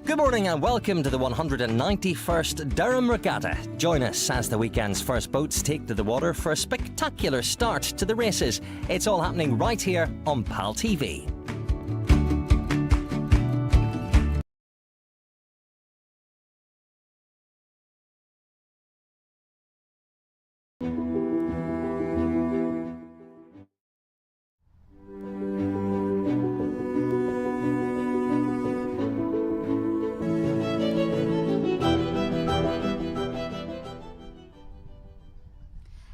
Good morning and welcome to the 191st Durham Regatta. Join us as the weekend's first boats take to the water for a spectacular start to the races. It's all happening right here on PalTV.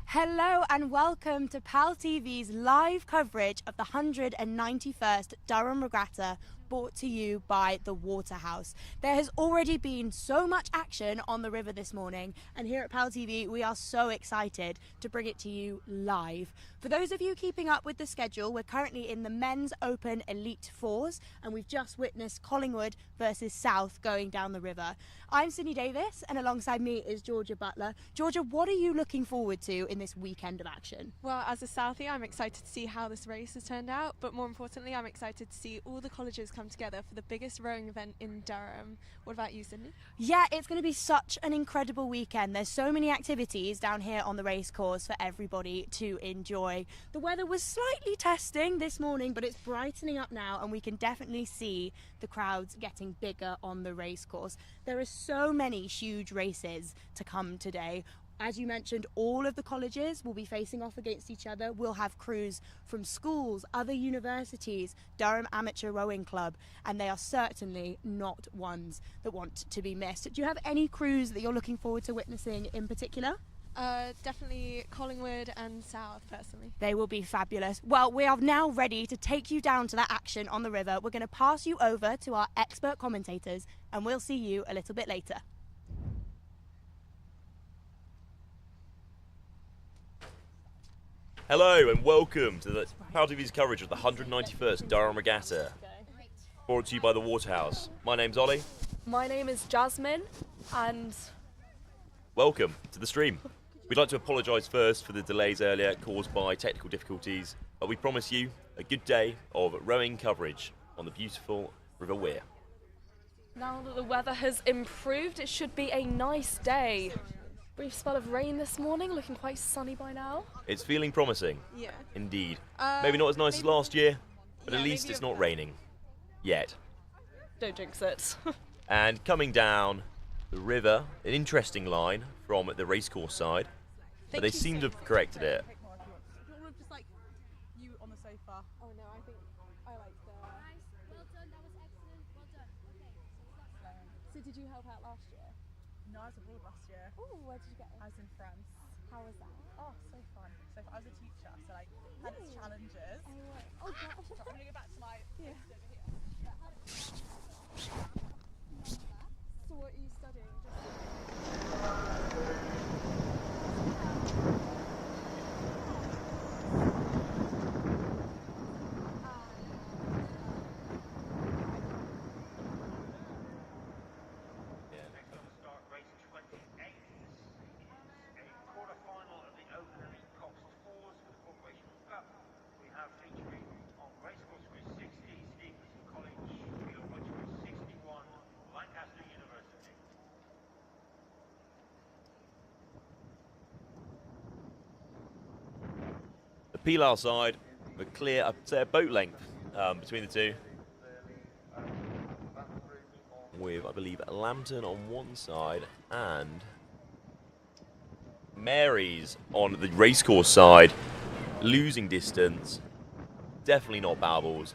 Hello and welcome to PalTV's live coverage of the 191st Durham Regatta, brought to you by the Waterhouse. There has already been so much action on the river this morning, and here at PalTV we are so excited to bring it to you live. For those of you keeping up with the schedule, we're currently in the Men's Open Elite Fours, and we've just witnessed Collingwood versus South going down the river. I'm Sydney Davis, and alongside me is Georgia Butler. Georgia, what are you looking forward to in this weekend of action? Well, as a Southie, I'm excited to see how this race has turned out, but more importantly, I'm excited to see all the colleges come together for the biggest rowing event in Durham. What about you, Sydney? Yeah, it's going to be such an incredible weekend. There's so many activities down here on the racecourse for everybody to enjoy. The weather was slightly testing this morning, but it's brightening up now, and we can definitely see the crowds getting bigger on the racecourse. There are so many huge races to come today. As you mentioned, all of the colleges will be facing off against each other. We'll have crews from schools, other universities, Durham Amateur Rowing Club, and they are certainly not ones that want to be missed. Do you have any crews that you're looking forward to witnessing in particular? Definitely Collingwood and South, personally. They will be fabulous. Well, we are now ready to take you down to that action on the river. We're going to pass you over to our expert commentators, and we'll see you a little bit later. Hello and welcome to the PalTV's coverage of the 191st Durham Regatta, brought to you by the Waterhouse. My name's Ollie. My name is Jasmine, and Welcome to the stream. We'd like to apologise first for the delays earlier caused by technical difficulties, but we promise you a good day of rowing coverage on the beautiful River Wear. now that the weather has improved, it should be a nice day. Brief spell of rain this morning, looking quite sunny by now. It's feeling promising. Yeah. Indeed. Maybe not as nice as last year, but yeah, at least maybe it's a not bit. raining. Yet. Don't jinx it. And coming down the river, an interesting line from the racecourse side, but they seem to have corrected it. Just like you on the sofa. Oh no, I think I like the... Well done, that was excellent. Well done. Okay, So did you help out last year? No, I was abroad last year. Oh, where did you get I was in France. How was that? Oh, so fun. So fun. I was a teacher, so like had its challenges. Oh gosh. So I'm gonna go back to my Yeah. over here. So what are you studying? Next on the start, race 28 is a quarter-final of the Open Elite Coxed Fours for the Corporation Cup. We have featuring on racecourse with 60, Stevenson College, field by choice 61, Lancaster University. The Pilar side, a clear, I'd say a boat length between the two. With, I believe, Lambton on one side and Mary's on the racecourse side, losing distance. Definitely not Babbles.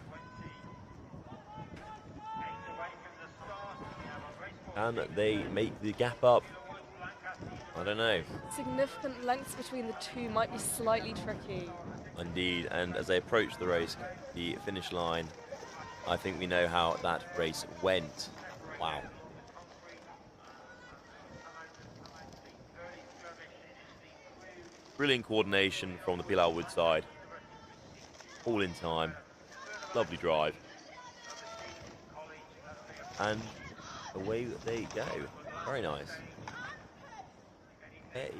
And they make the gap up. I don't know. Significant lengths between the two might be slightly tricky. Indeed, and as they approach the race, the finish line, I think we know how that race went. Wow. Brilliant coordination from the Pilar Wood side. All in time. Lovely drive. And away they go. Very nice. Hey.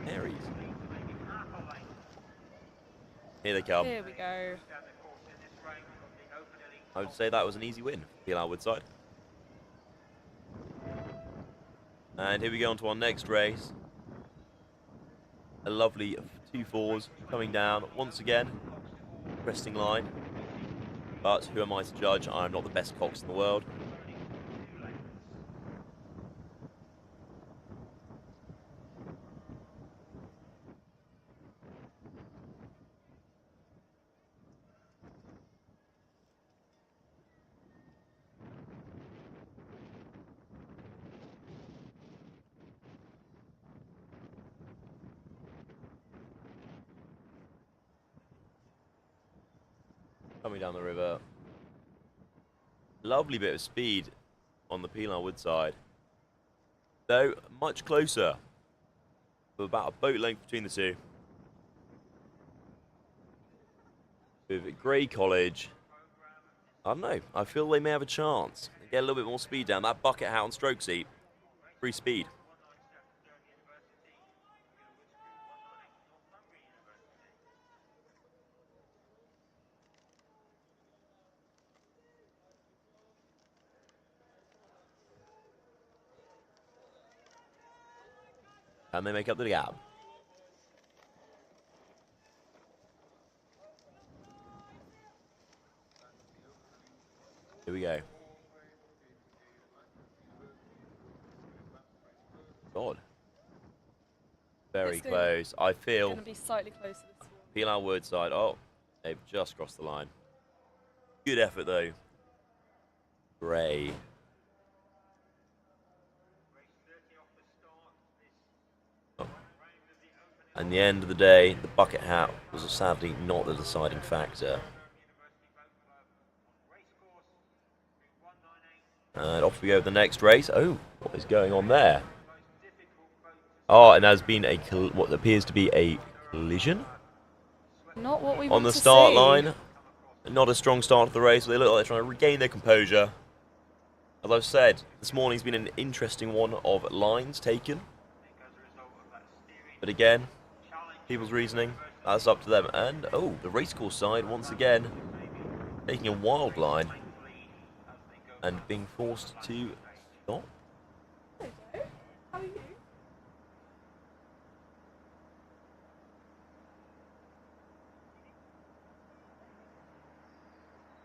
Marys. Here they come. Here we go. I would say that was an easy win, Pilar Wood side. And here we go on to our next race. A lovely 2-4s coming down once again. Cresting line. But who am I to judge? I'm not the best cox in the world. Coming down the river. Lovely bit of speed on the Pilar Wood side. Though, much closer. With about a boat length between the two. With Grey College, I don't know, I feel they may have a chance. They get a little bit more speed down. That bucket hat on stroke seat, free speed. And they make up the gap. Here we go. God. Very It's close. I feel Going to be slightly closer this one. Pilar Wood side. Oh, they've just crossed the line. Good effort though. Gray. Oh. And the end of the day, the bucket hat was sadly not the deciding factor. And off we go with the next race. Oh, what is going on there? Oh, and there's been a what appears to be a collision Not what we on want the to start see. line. Not a strong start to the race. They look like they're trying to regain their composure. As I've said, this morning's been an interesting one of lines taken. But again, people's reasoning, that's up to them. And, oh, the racecourse side, once again, taking a wild line and being forced to stop. How are you?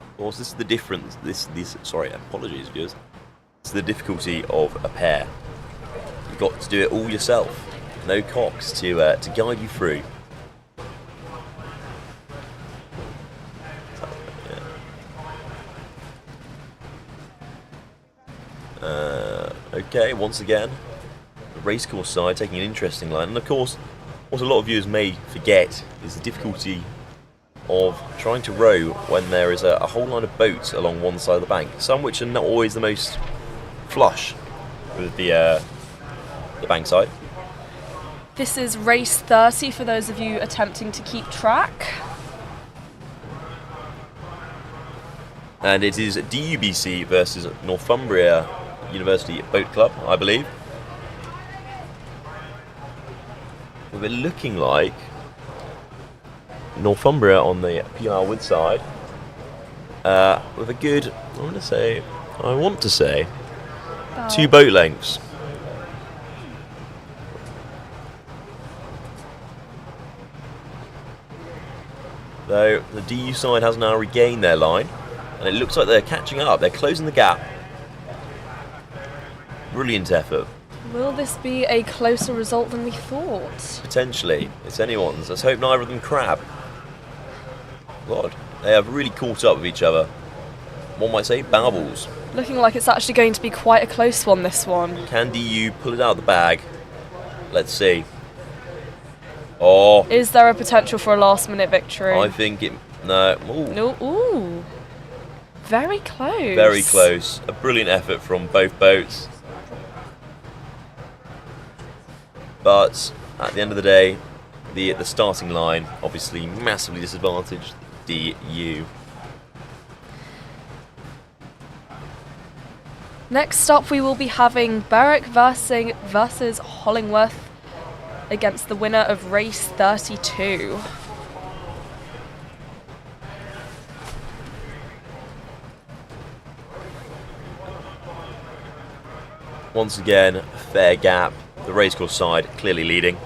Of course, this is the difference. Sorry, apologies, viewers. It's the difficulty of a pair. You've got to do it all yourself. No cox to guide you through. Okay, once again, the racecourse side taking an interesting line, and of course, what a lot of viewers may forget is the difficulty of trying to row when there is a whole line of boats along one side of the bank. Some which are not always the most flush with the bank side. This is race 30 for those of you attempting to keep track. And it is DUBC versus Northumbria University Boat Club, I believe. We're looking like Northumbria on the PR Wood side, with a good, I want to say, 2 boat lengths. Though the DU side has now regained their line, and it looks like they're catching up. They're closing the gap. Brilliant effort. Will this be a closer result than we thought? Potentially. It's anyone's. Let's hope neither of them crab. God, they have really caught up with each other. One might say baubles. Looking like it's actually going to be quite a close one, this one. Can DU pull it out of the bag? Let's see. Oh, Is there a potential for a last-minute victory? I think it... No. Ooh. No, ooh. Very close. Very close. A brilliant effort from both boats. But at the end of the day, the starting line obviously massively disadvantaged DU. Next up, we will be having Berwick versus Hollingworth against the winner of race 32. Once again, fair gap. The racecourse side clearly leading.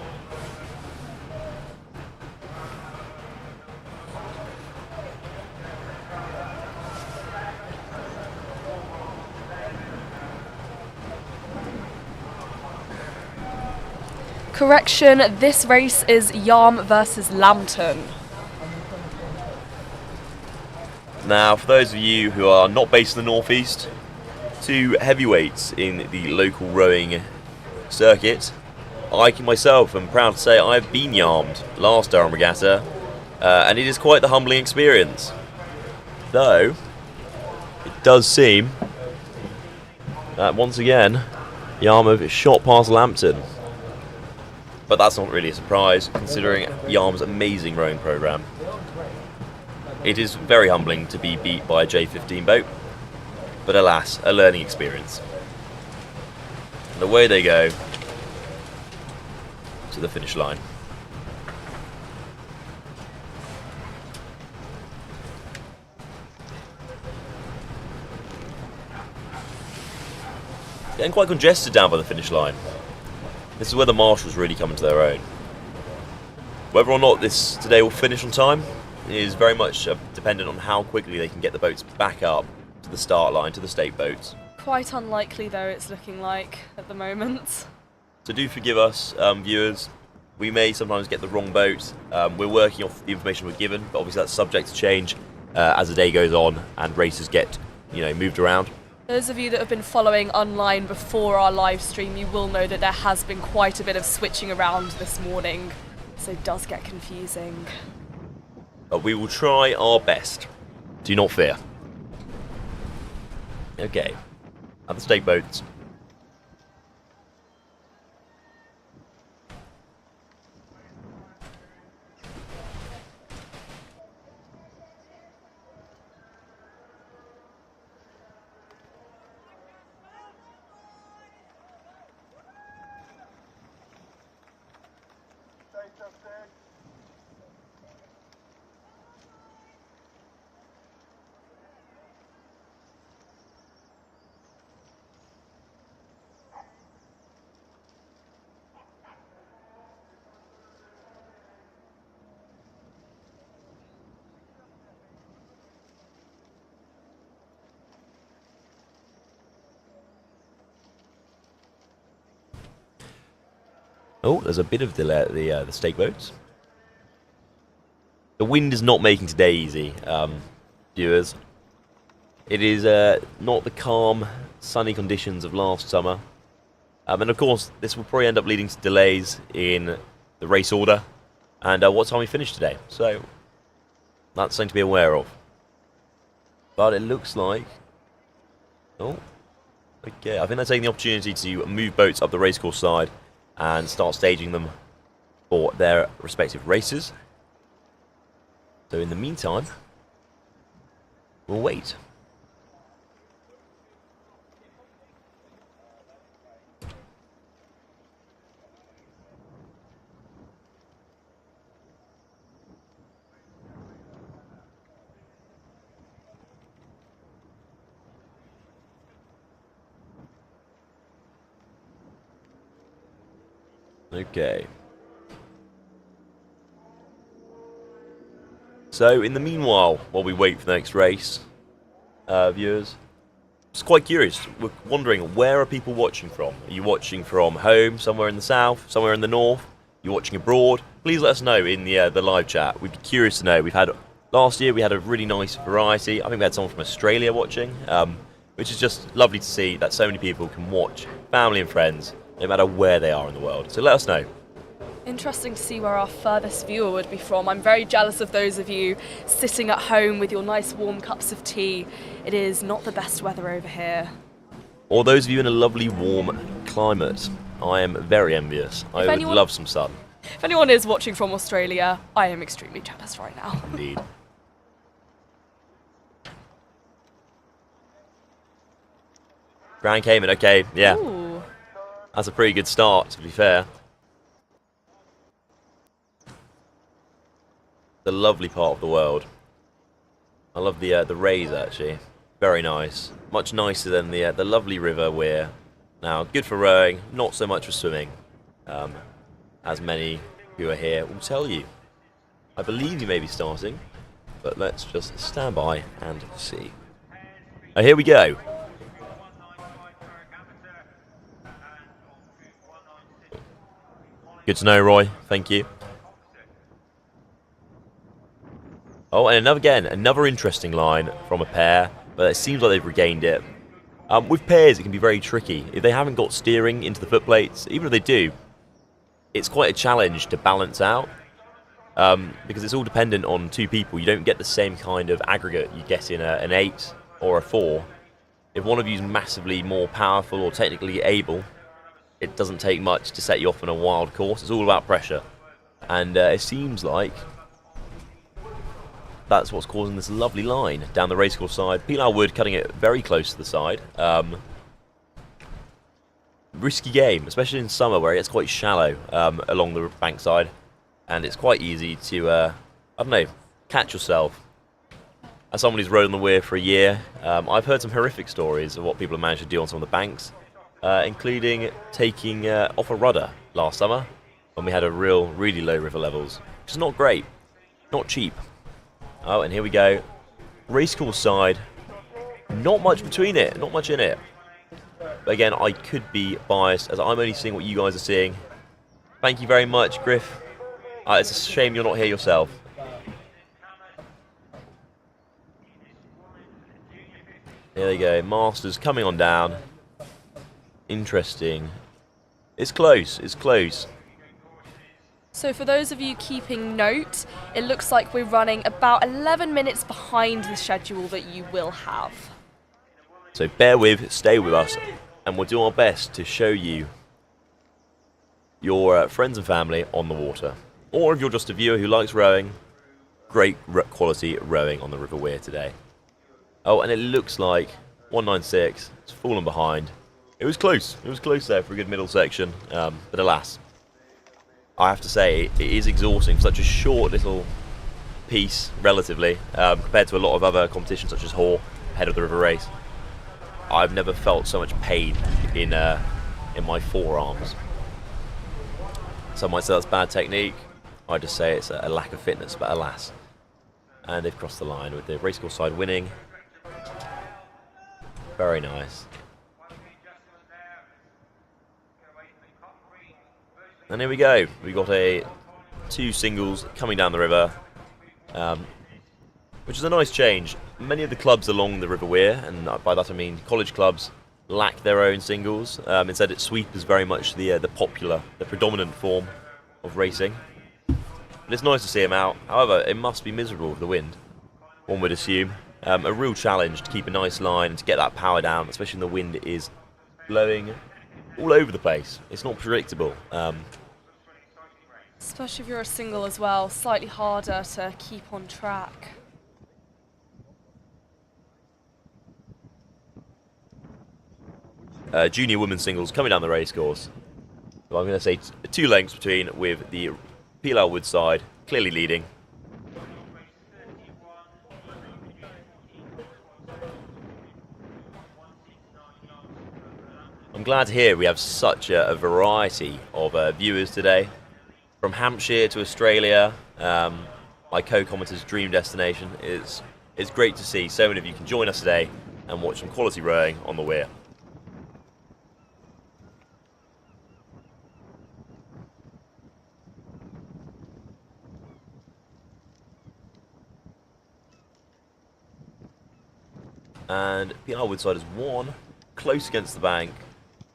Correction, this race is Yarm versus Lambton. Now, for those of you who are not based in the northeast, two heavyweights in the local rowing circuit. I myself am proud to say I've been Yarmed last Durham Regatta, and it is quite the humbling experience. Though, it does seem that once again, Yarmouth shot past Lambton. But that's not really a surprise, considering Yarm's amazing rowing programme. It is very humbling to be beat by a J15 boat, but alas, a learning experience. And away they go to the finish line. Getting quite congested down by the finish line. This is where the marshals really come into their own. Whether or not this today will finish on time is very much dependent on how quickly they can get the boats back up to the start line, to the stake boats. Quite unlikely though, it's looking like at the moment. So do forgive us, viewers. We may sometimes get the wrong boat. We're working off the information we're given, but obviously that's subject to change as the day goes on and races get, moved around. Those of you that have been following online before our live stream, you will know that there has been quite a bit of switching around this morning, so it does get confusing. But we will try our best. Do not fear. Okay, at the stake boats. Oh, there's a bit of delay at the stake boats. The wind is not making today easy, viewers. It is not the calm, sunny conditions of last summer. And of course, this will probably end up leading to delays in the race order and what time we finish today. So, that's something to be aware of. But it looks like... Oh, okay. I think they're taking the opportunity to move boats up the racecourse side and start staging them for their respective races. So in the meantime, we'll wait. Okay. So, in the meanwhile, while we wait for the next race, viewers, just quite curious. We're wondering, where are people watching from? Are you watching from home, somewhere in the south, somewhere in the north? Are you watching abroad? Please let us know in the live chat. We'd be curious to know. Last year we had a really nice variety. I think we had someone from Australia watching, which is just lovely to see that so many people can watch, family and friends, no matter where they are in the world. So let us know. Interesting to see where our furthest viewer would be from. I'm very jealous of those of you sitting at home with your nice warm cups of tea. It is not the best weather over here. Or those of you in a lovely warm climate. I am very envious. I would love some sun. If anyone is watching from Australia, I am extremely jealous right now. Indeed. Grand Cayman, okay, yeah. Ooh. That's a pretty good start, to be fair. The lovely part of the world. I love the rays, actually. Very nice. Much nicer than the lovely river we're Now, good for rowing, not so much for swimming, as many who are here will tell you. I believe you may be starting, but let's just stand by and see. Oh, here we go. Good to know, Roy. Thank you. Oh, and another interesting line from a pair, but it seems like they've regained it. With pairs, it can be very tricky. If they haven't got steering into the foot plates, even if they do, it's quite a challenge to balance out, because it's all dependent on two people. You don't get the same kind of aggregate you get in an 8 or a 4. If one of you is massively more powerful or technically able, it doesn't take much to set you off on a wild course. It's all about pressure. And it seems like that's what's causing this lovely line down the racecourse side. Pilar Wood cutting it very close to the side. Risky game, especially in summer where it gets quite shallow along the bank side. And it's quite easy to, I don't know, catch yourself. As someone who's rowed on the weir for a year, I've heard some horrific stories of what people have managed to do on some of the banks, including taking off a rudder last summer when we had really low river levels, which is not great, not cheap. Oh, and here we go. Racecourse side, not much between it, not much in it. But again, I could be biased as I'm only seeing what you guys are seeing. Thank you very much, Griff. It's a shame you're not here yourself. There we go, Masters coming on down. Interesting. It's close, it's close. So for those of you keeping note, it looks like we're running about 11 minutes behind the schedule that you will have. So bear with, stay with us, and we'll do our best to show you your friends and family on the water. Or if you're just a viewer who likes rowing, great quality rowing on the River Weir today. Oh, and it looks like 196, it's fallen behind. It was close there for a good middle section, but alas. I have to say, it is exhausting for such a short little piece, relatively, compared to a lot of other competitions such as Haw, head of the river race. I've never felt so much pain in my forearms. Some might say that's bad technique. I just say it's a lack of fitness, but alas. And they've crossed the line with the racecourse side winning. Very nice. And here we go. We got two singles coming down the river, which is a nice change. Many of the clubs along the River Weir, and by that I mean college clubs, lack their own singles. Instead, it's sweep is very much the popular, the predominant form of racing. But it's nice to see them out. However, it must be miserable with the wind, one would assume. A real challenge to keep a nice line and to get that power down, especially when the wind is blowing all over the place. It's not predictable. Especially if you're a single as well, slightly harder to keep on track. Junior women's singles coming down the racecourse. So I'm going to say 2 lengths between, with the Pilar Wood side clearly leading. I'm glad to hear we have such a variety of viewers today. From Hampshire to Australia, my co-commenter's dream destination. It's great to see so many of you can join us today and watch some quality rowing on the Weir. And Pilar Woodside has won, close against the bank,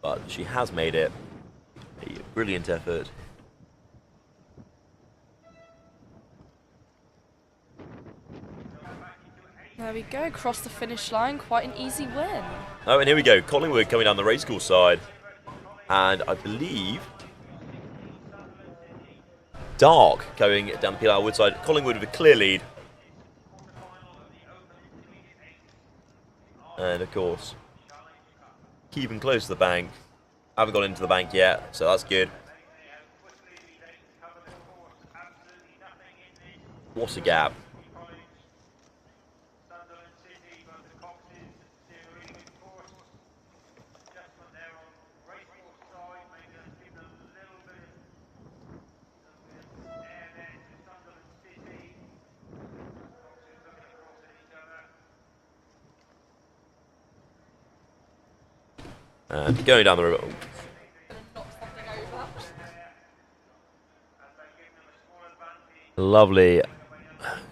but she has made it. A brilliant effort. There we go, across the finish line, quite an easy win. Oh, and here we go, Collingwood coming down the racecourse side. And I believe Dark going down the Pilar Wood side. Collingwood with a clear lead. And of course, keeping close to the bank. Haven't got into the bank yet, so that's good. What a gap. And going down the river. Lovely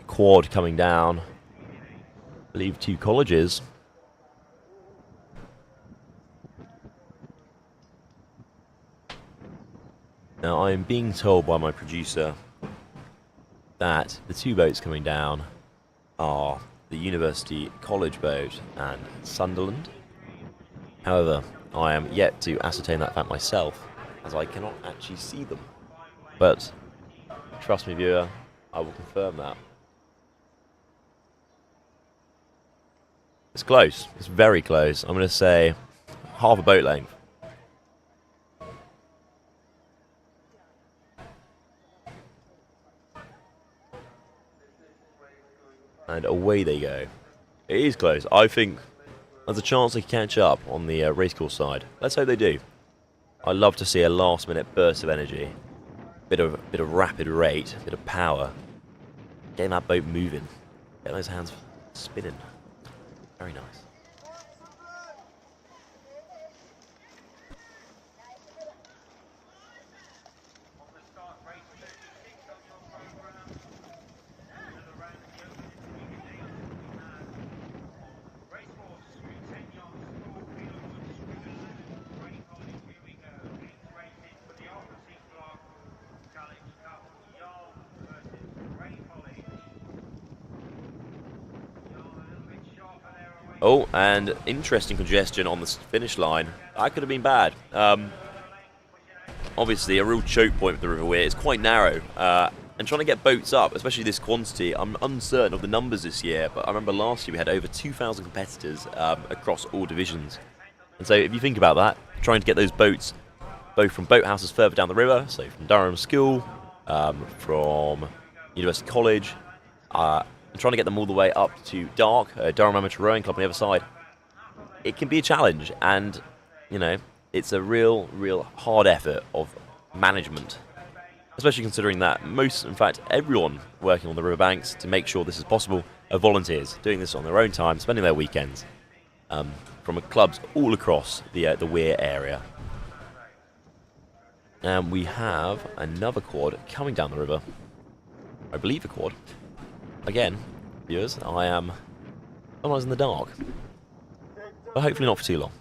quad coming down. I believe 2 colleges. Now I am being told by my producer that the 2 boats coming down are the University College boat and Sunderland. However, I am yet to ascertain that fact myself, as I cannot actually see them. But trust me, viewer, I will confirm that. It's close. It's very close. I'm going to say half a boat length. And away they go. It is close. I think there's a chance they can catch up on the racecourse side. Let's hope they do. I love to see a last-minute burst of energy, bit of rapid rate, bit of power, getting that boat moving, getting those hands spinning. Very nice. Oh, and interesting congestion on the finish line. That could have been bad. Obviously, a real choke point with the River Weir. It's quite narrow. And trying to get boats up, especially this quantity, I'm uncertain of the numbers this year, but I remember last year we had over 2,000 competitors across all divisions. And so if you think about that, trying to get those boats, both from boathouses further down the river, so from Durham School, from University College, and trying to get them all the way up to Dark, Durham Amateur Rowing Club on the other side, it can be a challenge. And, you know, it's a real hard effort of management, especially considering that most, in fact, everyone working on the riverbanks to make sure this is possible are volunteers, doing this on their own time, spending their weekends, from clubs all across the Weir area. And we have another quad coming down the river. I believe a quad. Again, viewers, I am sometimes in the dark, but hopefully not for too long.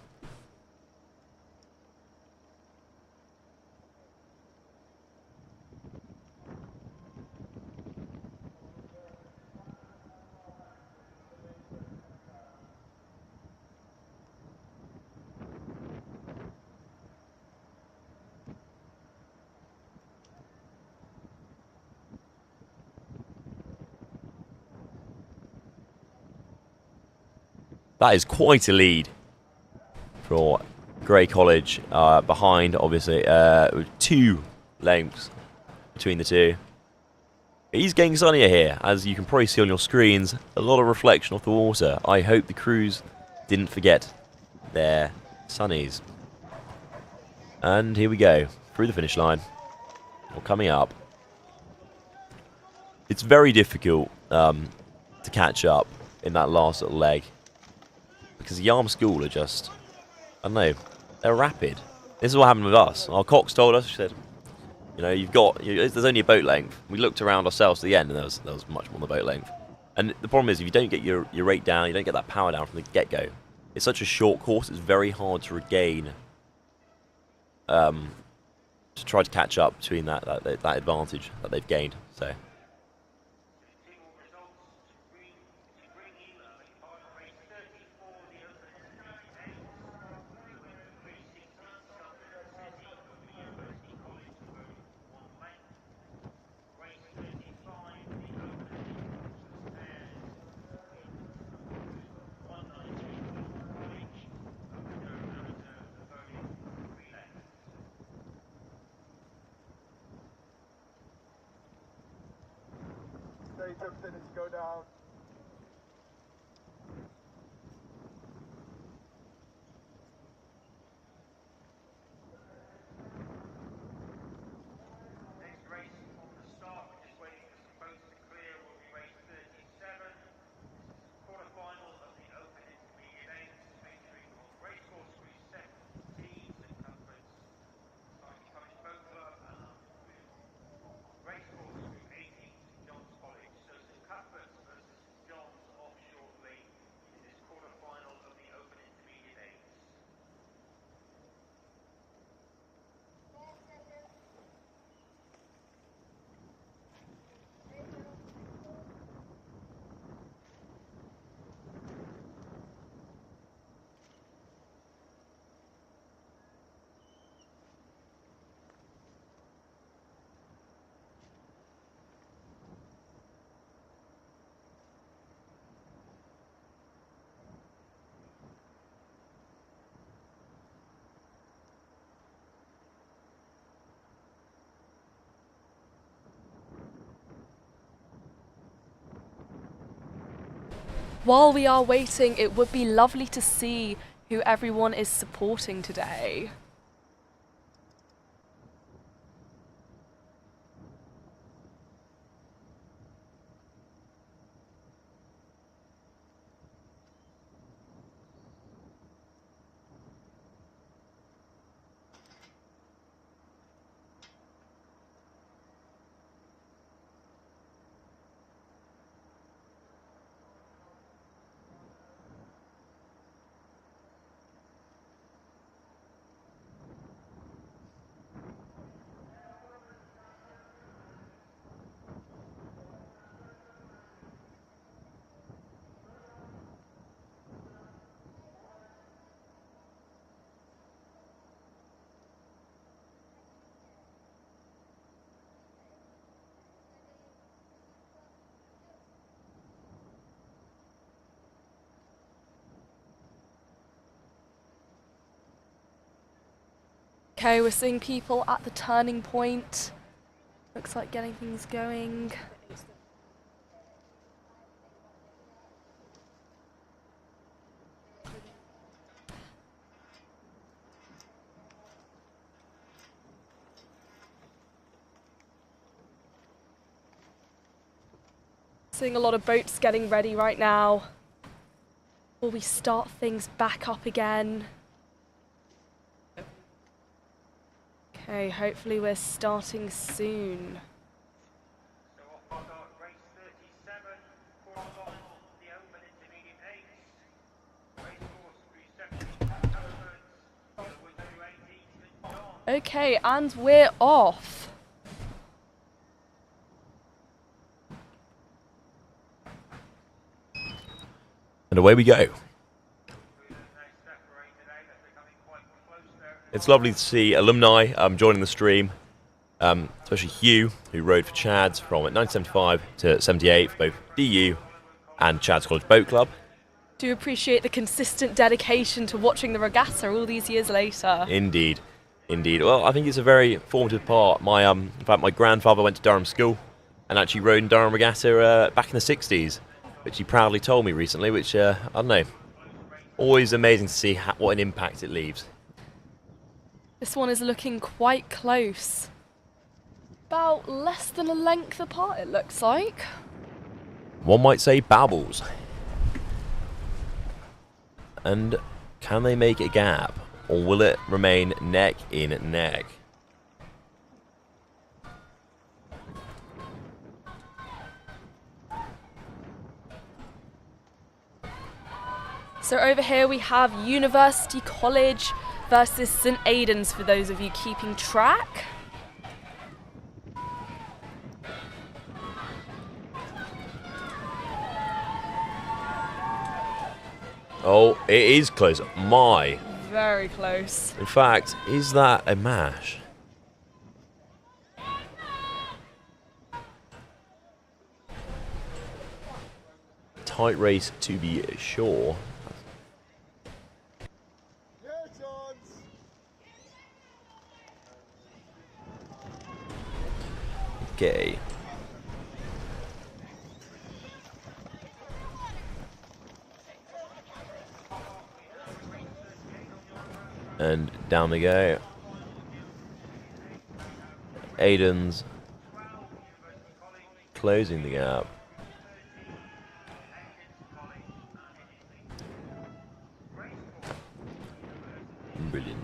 That is quite a lead for Grey College, behind, obviously, with 2 lengths between the two. He's getting sunnier here, as you can probably see on your screens, a lot of reflection off the water. I hope the crews didn't forget their sunnies. And here we go, through the finish line, or coming up. It's very difficult to catch up in that last little leg, because the Yarm School are just, I don't know, they're rapid. This is what happened with us. Our cox told us, she said, you know, there's only a boat length. We looked around ourselves at the end, and there was much more than a boat length. And the problem is, if you don't get your rate down, you don't get that power down from the get-go. It's such a short course, it's very hard to regain, to try to catch up between that advantage that they've gained. So. Everything is to go down. Next race on the start, we're just waiting for some boats to clear, will be race 37. Quarter-final of the Open Intermediate Aims, featuring on Racecourse Series 7. while we are waiting, it would be lovely to see who everyone is supporting today. Okay, we're seeing people at the turning point. Looks like getting things going. Seeing a lot of boats getting ready right now. Will we start things back up again? Okay, hopefully we're starting soon. So off start race 37, quarter-final, the open intermediate eights. Race course reception, Elephants, with 218 St. John. Okay, and we're off. And away we go. It's lovely to see alumni joining the stream, especially Hugh, who rode for Chad's from 1975 to 78 for both DU and Chad's College Boat Club. Do appreciate the consistent dedication to watching the regatta all these years later. Indeed, indeed. Well, I think it's a very formative part. In fact, my grandfather went to Durham School and actually rode in Durham Regatta back in the 60s, which he proudly told me recently, which, I don't know, always amazing to see what an impact it leaves. This one is looking quite close. About less than a length apart, it looks like. One might say babbles. And can they make a gap, or will it remain neck in neck? So over here we have University College versus St Aidan's for those of you keeping track. Oh, it is close. My. Very close. In fact, is that a mash? Tight race to be sure. Okay. And down they go. Aiden's closing the gap. Brilliant.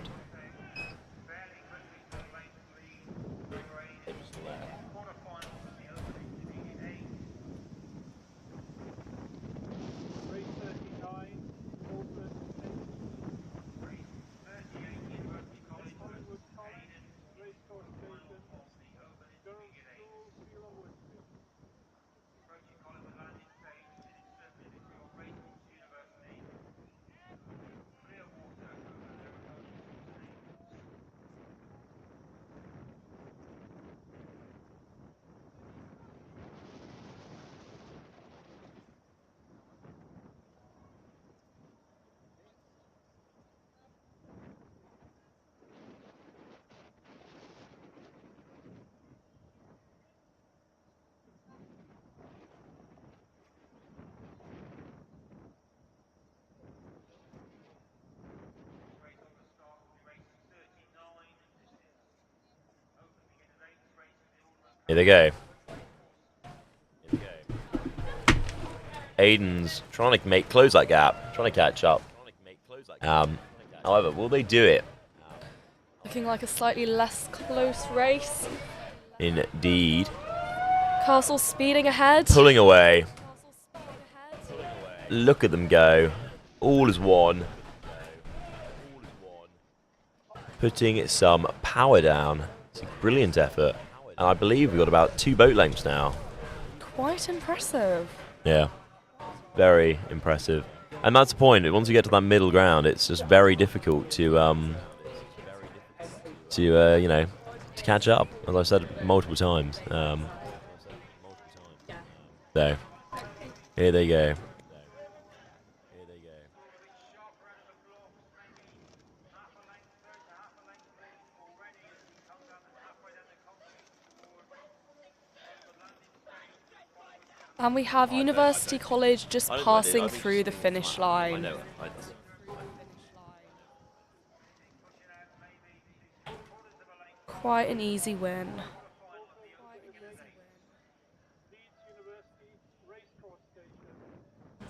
Here they go. Aiden's trying to close that gap, trying to catch up. However, will they do it? Looking like a slightly less close race. Indeed. Castle speeding ahead. Pulling away. Look at them go. All is one. Putting some power down. It's a brilliant effort. And I believe we've got about 2 boat lengths now. Quite impressive. Yeah. Very impressive. And that's the point. Once you get to that middle ground, it's just very difficult to you know, to catch up, as I've said multiple times. So, here they go. And we have University College just passing through the finish line. Quite an easy win.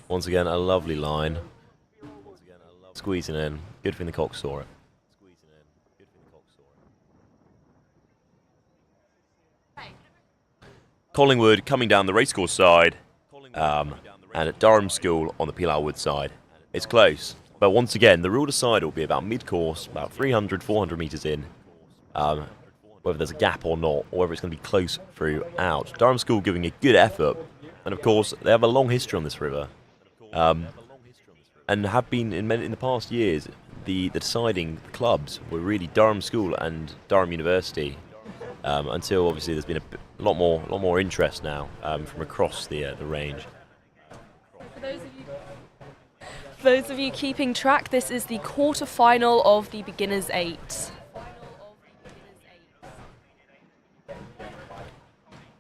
Once again, a lovely line. Squeezing in. Good thing the cock saw it. Collingwood coming down the racecourse side, and at Durham School on the Pilar Wood side. It's close, but once again, the rule decide will be about mid-course, about 300, 400 metres in, whether there's a gap or not, or whether it's going to be close throughout. Durham School giving a good effort, and of course, they have a long history on this river, and have been in the past years. The deciding clubs were really Durham School and Durham University. Until obviously there's been a lot more interest now from across the range. For those of you keeping track, this is the quarter-final of the Beginners 8.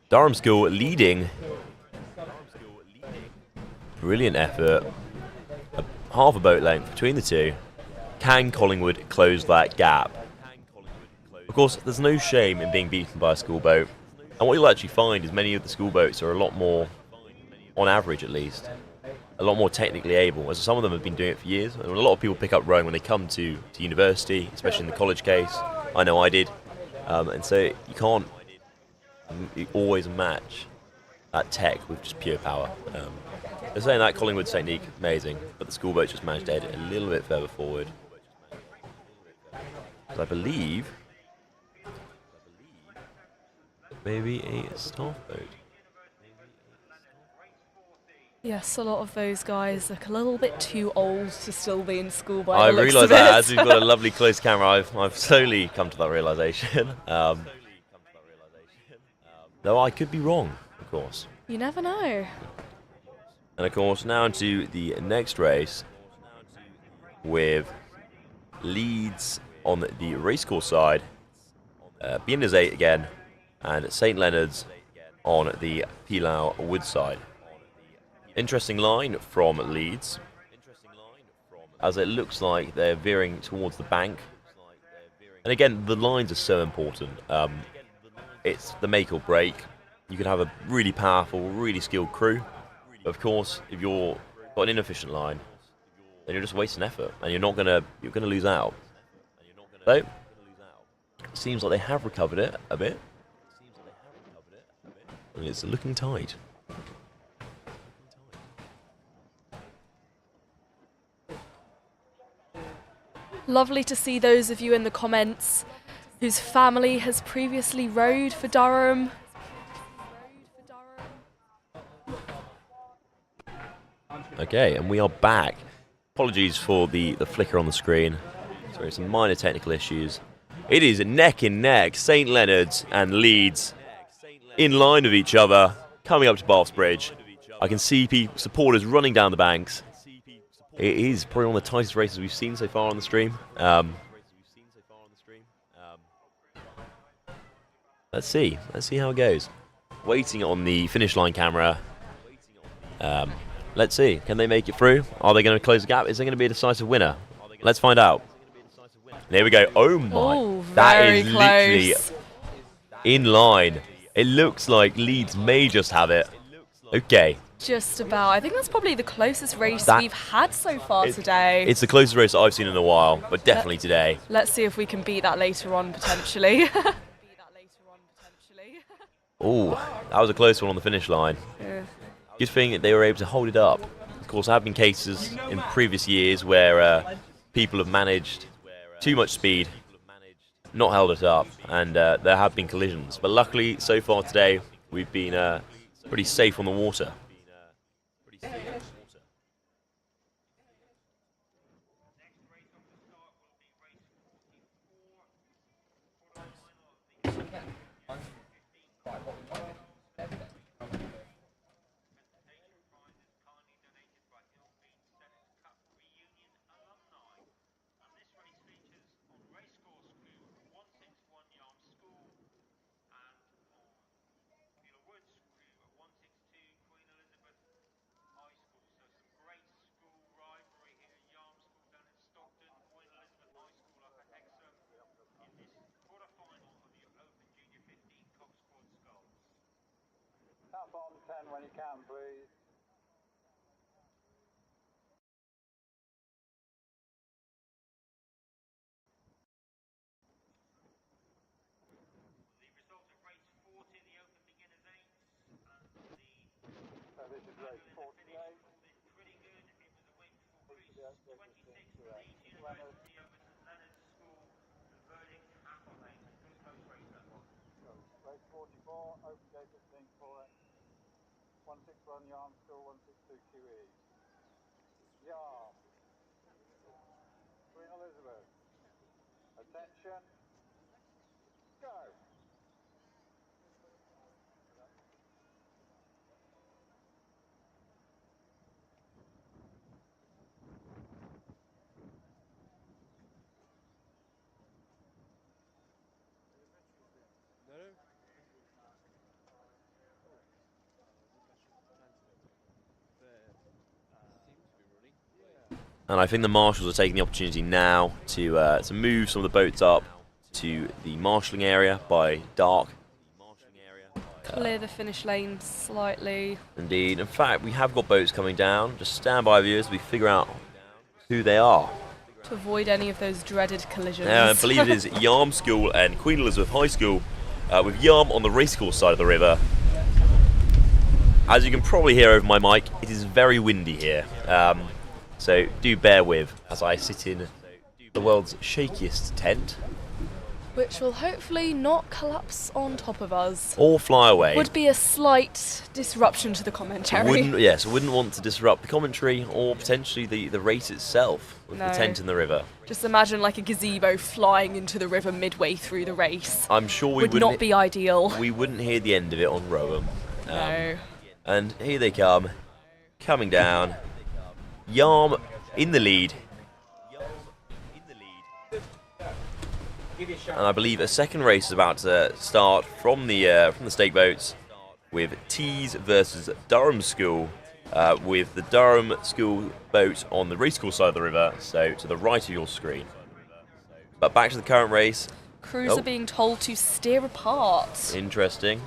Durham School leading. Brilliant effort. Half a boat length between the two. Can Collingwood close that gap? Of course, there's no shame in being beaten by a school boat. And what you'll actually find is many of the school boats are a lot more, on average at least, a lot more technically able, as some of them have been doing it for years. And a lot of people pick up rowing when they come to university, especially in the college case. I know I did. And so you can't always match that tech with just pure power. They're saying that Collingwood's technique, amazing, but the school boat just managed to head it a little bit further forward. I believe maybe a staff boat. Yes, a lot of those guys look a little bit too old to still be in school by I the looks realise of that it. as we've got a lovely close camera, I've slowly come to that realisation. Though I could be wrong, of course. You never know. And of course, now into the next race with Leeds on the racecourse side, Beginners 8 again, and St Leonard's on the Pilar Wood side. Interesting line from Leeds, as it looks like they're veering towards the bank. And again, the lines are so important. It's the make or break. You can have a really powerful, really skilled crew. But of course, if you've got an inefficient line, then you're just wasting effort, and you're gonna lose out. So, it seems like they have recovered it a bit. And it's looking tight. Lovely to see those of you in the comments whose family has previously rowed for Durham. Okay, and we are back. Apologies for the flicker on the screen. Sorry, some minor technical issues. It is neck and neck, St Leonard's and Leeds in line with each other, coming up to Bath's Bridge. I can see supporters running down the banks. It is probably one of the tightest races we've seen so far on the stream. Let's see how it goes. Waiting on the finish line camera. Let's see, can they make it through? Are they going to close the gap? Is there going to be a decisive winner? Let's find out. There we go. Oh my, Ooh, that very is literally close. in line. It looks like Leeds may just have it. Okay. Just about. I think that's probably the closest race That- we've had so far today. It's the closest race that I've seen in a while, but definitely today. Let's see if we can beat that later on, potentially. Oh, that was a close one on the finish line. Yeah. Good thing that they were able to hold it up. Of course, there have been cases in previous years where people have managed too much speed, not held it up, and there have been collisions. But luckily, so far today, we've been pretty safe on the water. Tap on 10 when you can, please. This is race 48. Race 44, open gate 15 for it. 161 Yarm School, 162 QE. Yarm. Queen Elizabeth. Attention. Go. And I think the marshals are taking the opportunity now to move some of the boats up to the marshalling area by dark. Clear the finish lane slightly. Indeed. In fact, we have got boats coming down. Just stand by, viewers. We figure out who they are. To avoid any of those dreaded collisions. I believe it is Yarm School and Queen Elizabeth High School, with Yarm on the racecourse side of the river. As you can probably hear over my mic, it is very windy here. So do bear with as I sit in the world's shakiest tent. Which will hopefully not collapse on top of us. Or fly away. Would be a slight disruption to the commentary. Wouldn't want to disrupt the commentary or potentially the race itself with the No. tent in the river. Just imagine like a gazebo flying into the river midway through the race. I'm sure we would not be ideal. We wouldn't hear the end of it on Rowan. No. And here they come, coming down. Yarm in the lead. And I believe a second race is about to start from the stake boats with Tees versus Durham School, with the Durham School boat on the racecourse side of the river, so to the right of your screen. But back to the current race. Crews are being told to steer apart. Interesting.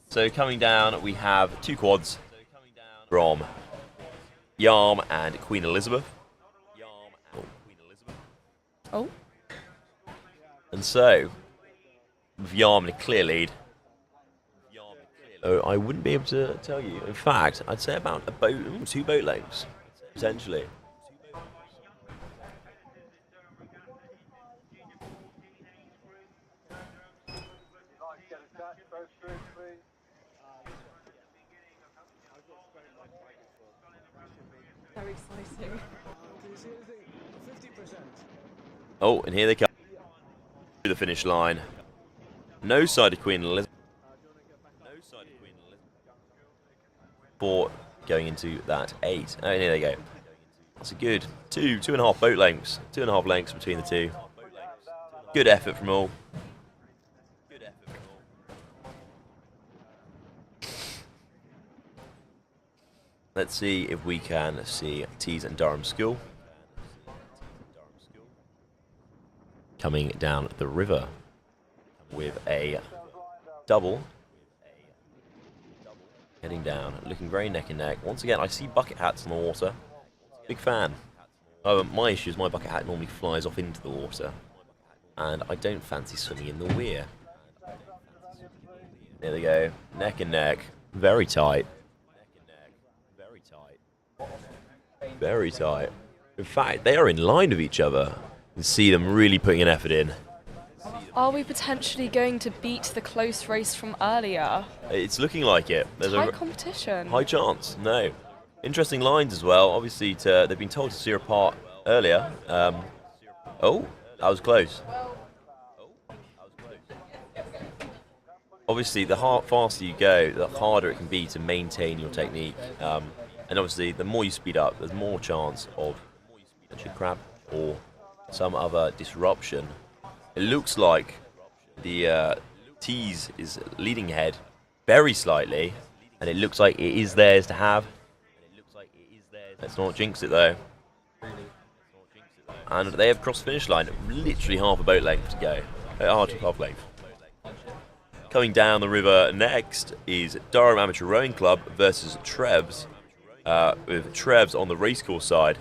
So coming down, we have two quads from Yarm and Queen Elizabeth. Oh. And so, with Yarm in a clear lead, I wouldn't be able to tell you. In fact, I'd say about two boat lengths, potentially. Very exciting. Oh, and here they come to the finish line. No side of Queen Elizabeth. For going into that 8. Oh, and here they go. That's a good 2.5 boat lengths. 2.5 lengths between the two. Good effort from all. Let's see if we can see Tees and Durham School coming down the river with a double. Heading down, looking very neck and neck. Once again, I see bucket hats in the water. Big fan. My issue is my bucket hat normally flies off into the water, and I don't fancy swimming in the weir. There they go, neck and neck, very tight. Very tight. In fact, they are in line with each other. You can see them really putting an effort in. Are we potentially going to beat the close race from earlier? It's looking like it. There's High a competition. high chance. No. Interesting lines as well. Obviously, they've been told to steer apart earlier. Oh, that was close. Obviously, the faster you go, the harder it can be to maintain your technique. And obviously, the more you speed up, there's more chance of a crab or some other disruption. It looks like the tease is leading ahead very slightly, and it looks like it is theirs to have. Let's not jinx it though. And they have crossed the finish line, literally half a boat length to go. Half length. Coming down the river next is Durham Amateur Rowing Club versus Trebs, with Trebs on the racecourse side.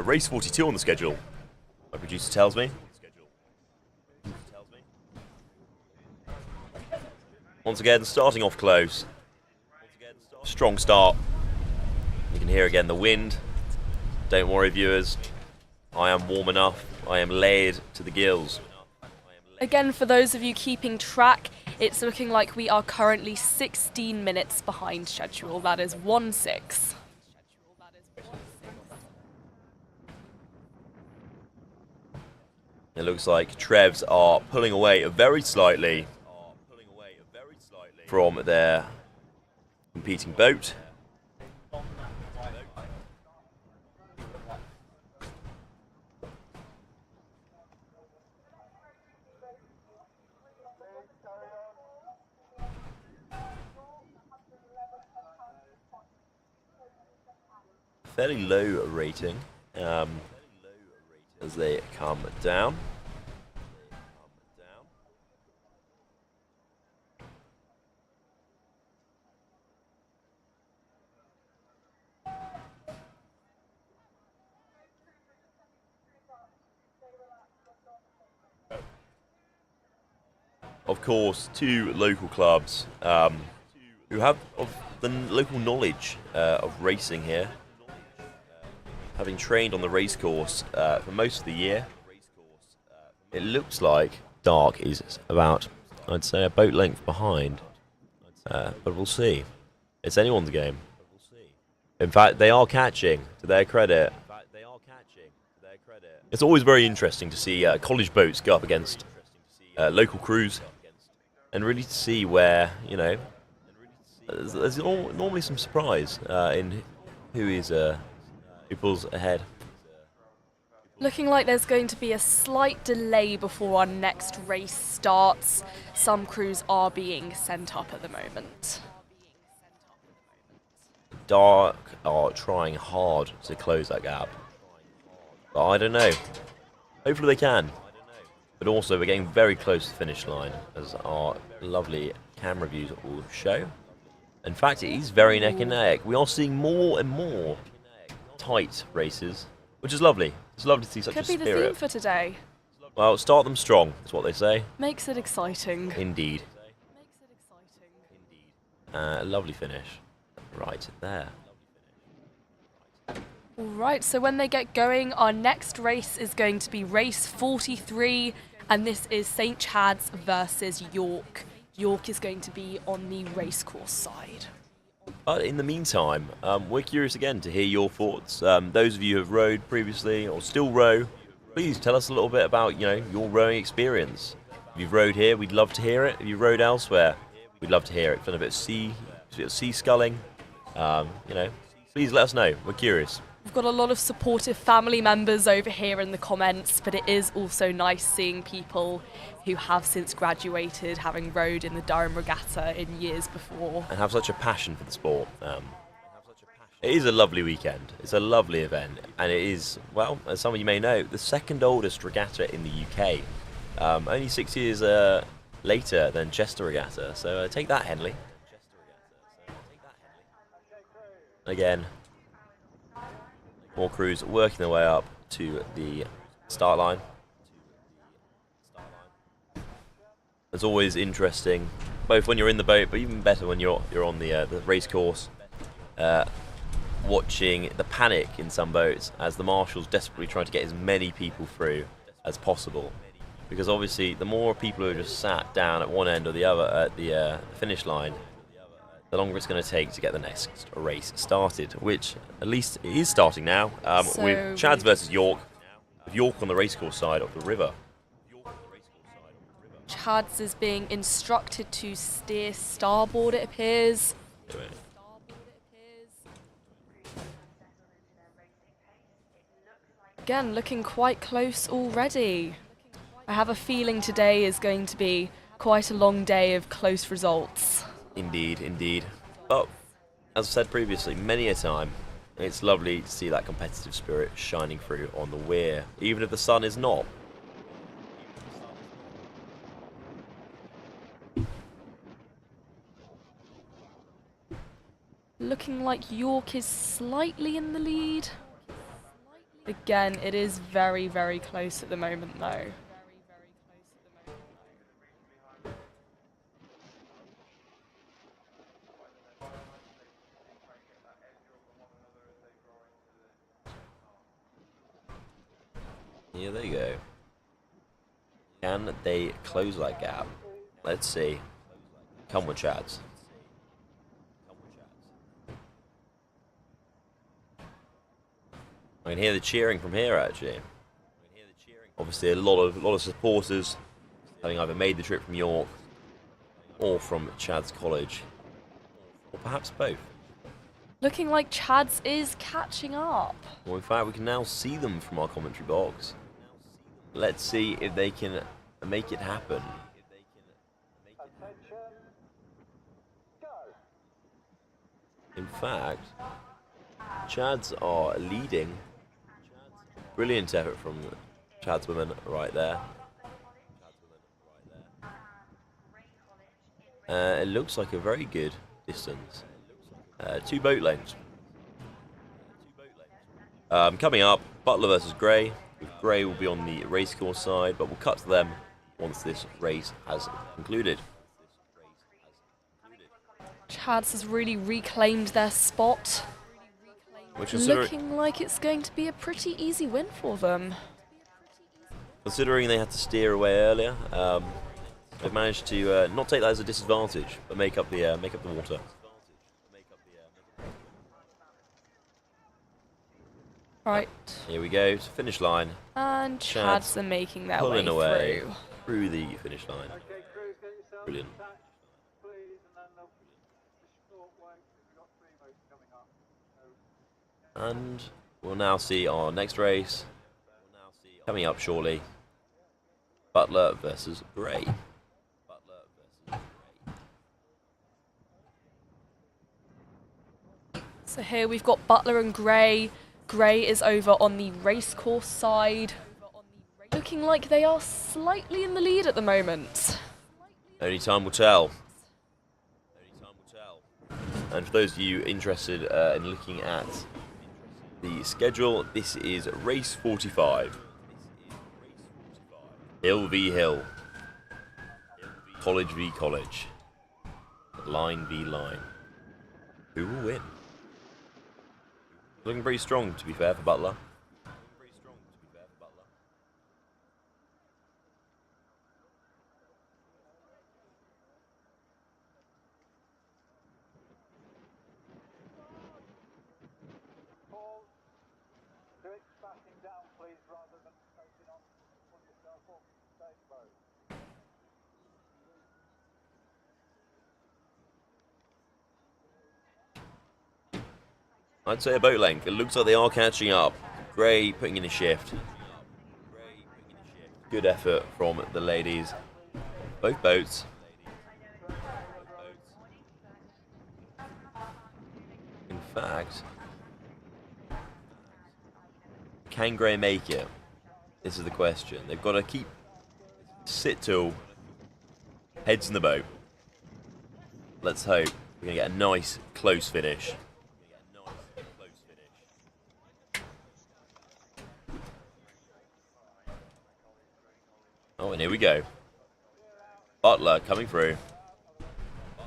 Race 42 on the schedule, my producer tells me. Once again, starting off close. Strong start. You can hear again the wind. Don't worry, viewers. I am warm enough. I am layered to the gills. Again, for those of you keeping track, it's looking like we are currently 16 minutes behind schedule. That is 1-6. It looks like Trevs are pulling away very slightly from their competing boat. Fairly low rating as they come down. Of course, two local clubs who have the local knowledge of racing here, having trained on the racecourse for most of the year. It looks like Dark is about, I'd say, a boat length behind, but we'll see. It's anyone's game. In fact, they are catching, to their credit. It's always very interesting to see college boats go up against local crews, and really to see where, you know, there's normally some surprise in who pulls ahead. Looking like there's going to be a slight delay before our next race starts. Some crews are being sent up at the moment. Dark are trying hard to close that gap, but I don't know. Hopefully they can. But also we're getting very close to the finish line, as our lovely camera views will show. In fact, it is very neck and neck. We are seeing more and more tight races, which is lovely. It's lovely to see such a spirit. Could be the theme for today. Well, start them strong, is what they say. Makes it exciting. Indeed. Lovely finish. Right there. Alright, so when they get going, our next race is going to be race 43, and this is St Chad's versus York. York is going to be on the racecourse side. But in the meantime, we're curious again to hear your thoughts. Those of you who have rowed previously or still row, please tell us a little bit about, you know, your rowing experience. If you've rowed here, we'd love to hear it. If you've rowed elsewhere, we'd love to hear it. Done a bit of sea sculling, you know, please let us know. We're curious. We've got a lot of supportive family members over here in the comments, but it is also nice seeing people who have since graduated, having rowed in the Durham Regatta in years before. And have such a passion for the sport. It is a lovely weekend. It's a lovely event. And it is, well, as some of you may know, the second oldest regatta in the UK. Only 6 years later than Chester Regatta, so take that, Henley. Again, more crews working their way up to the start line. It's always interesting, both when you're in the boat, but even better when you're on the race course, watching the panic in some boats as the marshals desperately try to get as many people through as possible. Because obviously, the more people who are just sat down at one end or the other at the finish line, the longer it's going to take to get the next race started, which at least it is starting now, with Chads versus York, with York on the racecourse side of the river. Chads is being instructed to steer starboard, it appears. Again, looking quite close already. I have a feeling today is going to be quite a long day of close results. Indeed, indeed. But, as I said previously, many a time, it's lovely to see that competitive spirit shining through on the weir, even if the sun is not. Looking like York is slightly in the lead. Again, it is very, very close at the moment, though. Yeah, there you go. Can they close that gap? Let's see. Come with Chads. I can hear the cheering from here, actually. Obviously, a lot of supporters having either made the trip from York or from Chads College, or perhaps both. Looking like Chads is catching up. Well, in fact, we can now see them from our commentary box. Let's see if they can make it happen. In fact, Chads are leading. Brilliant effort from Chads women right there. It looks like a very good distance. 2 boat lengths. Coming up, Butler versus Gray. Gray will be on the racecourse side, but we'll cut to them once this race has concluded. Chads has really reclaimed their spot. Looking like it's going to be a pretty easy win for them. Considering they had to steer away earlier, they've managed to not take that as a disadvantage, but make up the water. Right. Here we go to finish line. And Chads are making their way pulling away through the finish line. Brilliant. And we'll now see our next race coming up shortly. Butler versus Gray. So here we've got Butler and Gray. Gray is over on the racecourse side. Looking like they are slightly in the lead at the moment. Only time will tell. And for those of you interested in looking at the schedule, this is race 45. Hill v Hill. College v College. Line v Line. Who will win? Looking pretty strong, to be fair, for Butler. I'd say a boat length. It looks like they are catching up. Gray putting in a shift. Good effort from the ladies. Both boats. In fact, can Gray make it? This is the question. They've got to keep Sit tall. Heads in the boat. Let's hope we're going to get a nice, close finish. Oh, and here we go. Butler coming through.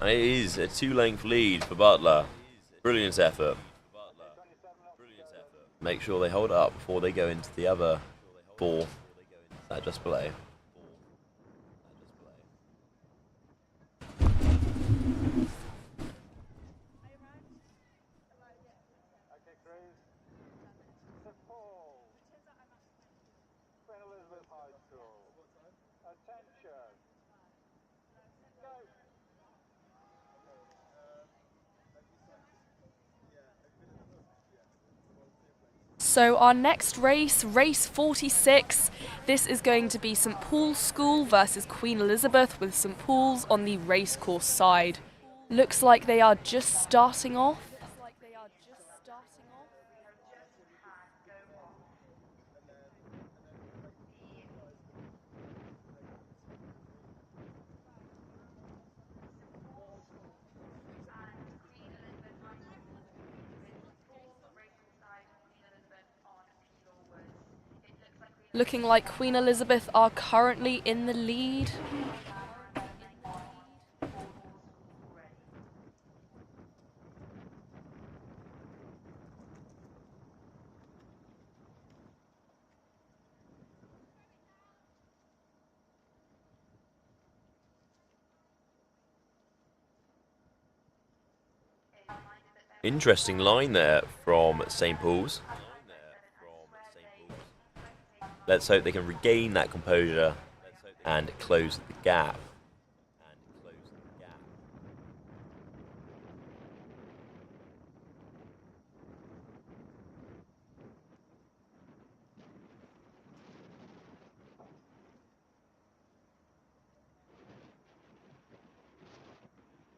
And it is a 2-length lead for Butler. Brilliant effort. Make sure they hold up before they go into the other 4 that are just below. Okay, Chris. St. Paul. Queen Elizabeth High School. Attention. Go. So our next race, race 46, this is going to be St Paul's School versus Queen Elizabeth with St Paul's on the racecourse side. Looks like they are just starting off. Looking like Queen Elizabeth are currently in the lead. Interesting line there from St Paul's. Let's hope they can regain that composure and close the gap.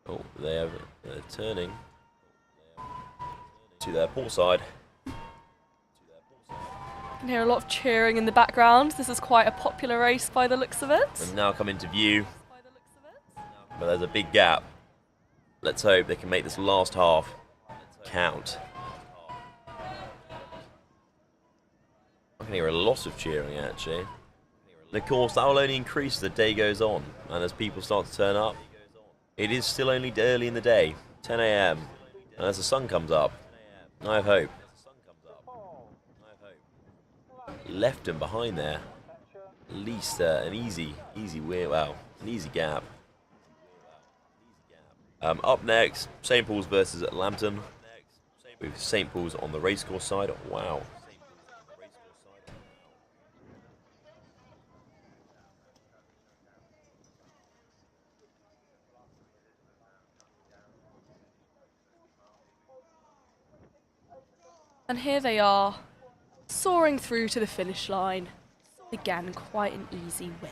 Oh, they're turning to their port side. You can hear a lot of cheering in the background. This is quite a popular race by the looks of it. And now come into view. But there's a big gap. Let's hope they can make this last half count. I can hear a lot of cheering actually. And of course that will only increase as the day goes on and as people start to turn up. It is still only early in the day, 10 AM, and as the sun comes up, I have hope. Left and behind there, at least an easy gap. Up next, St Paul's versus Lambton, with St Paul's on the racecourse side. Wow. And here they are, soaring through to the finish line. Again, quite an easy win.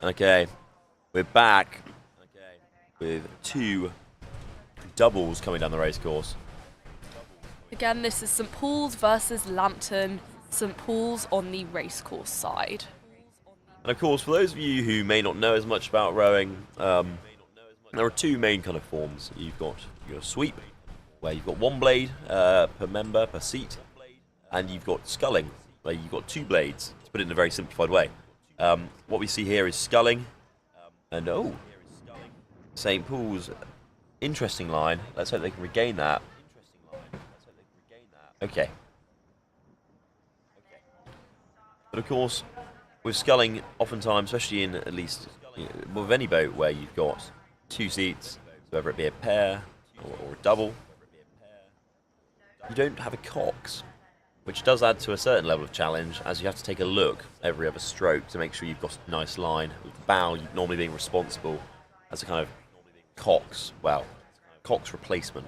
Okay, we're back with 2 doubles coming down the racecourse. Again, this is St Paul's versus Lambton. St Paul's on the racecourse side. And of course, for those of you who may not know as much about rowing, there are 2 main kind of forms. You've got your sweep, where you've got 1 blade per member, per seat, and you've got sculling, where you've got 2 blades, to put it in a very simplified way. What we see here is sculling, and St Paul's, interesting line. Let's hope they can regain that. Okay. But of course, with sculling, oftentimes, especially in at least with any boat where you've got 2 seats, whether it be a pair or a double, you don't have a cox, which does add to a certain level of challenge, as you have to take a look every other stroke to make sure you've got a nice line, with the bow normally being responsible as a kind of cox replacement.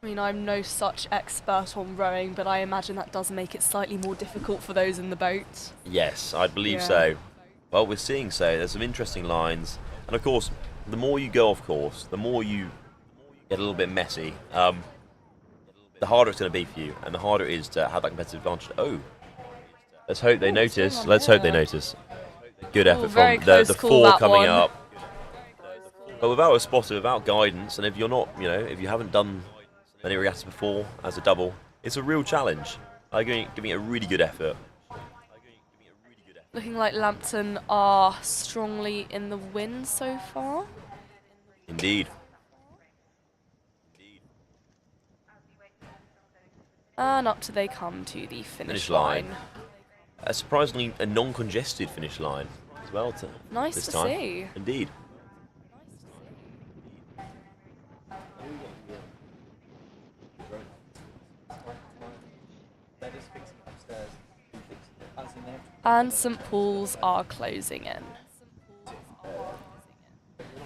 I mean, I'm no such expert on rowing, but I imagine that does make it slightly more difficult for those in the boat. Yes, I believe Yeah. so. Well, we're seeing so. There's some interesting lines. And of course, the more you go off course, the more you get a little bit messy. The harder it's going to be for you, and the harder it is to have that competitive advantage. Oh, let's hope they Oh, what's notice. going on Let's hope they here? notice. Good effort very from close the call, four that coming one. up. But without a spotter, without guidance, and if you're not, if you haven't done many regattas before as a double, it's a real challenge. I'm giving it a really good effort. Looking like Lambton are strongly in the win so far. Indeed. And up to they come to the finish Finish line. line. Surprisingly, a non-congested finish line as well. Nice this to time. see. Indeed. And St Paul's are closing in.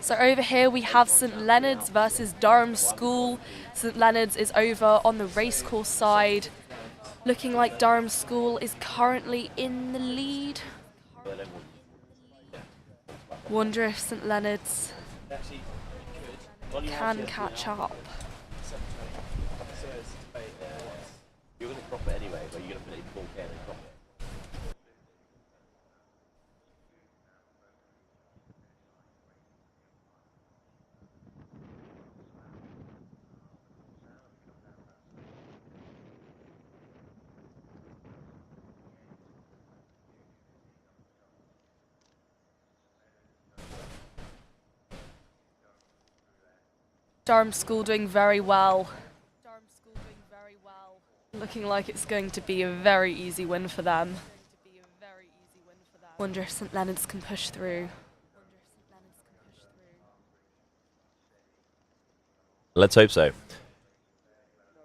So over here we have St Leonard's versus Durham School. St Leonard's is over on the racecourse side. Looking like Durham School is currently in the lead. Wonder if St Leonard's can catch up. You're going to crop it anyway, but you're going to put it in 4K and then crop it. Durham School doing very well. Looking like it's going to be a very easy win for them. Wonder if St Leonard's can push through. Let's hope so.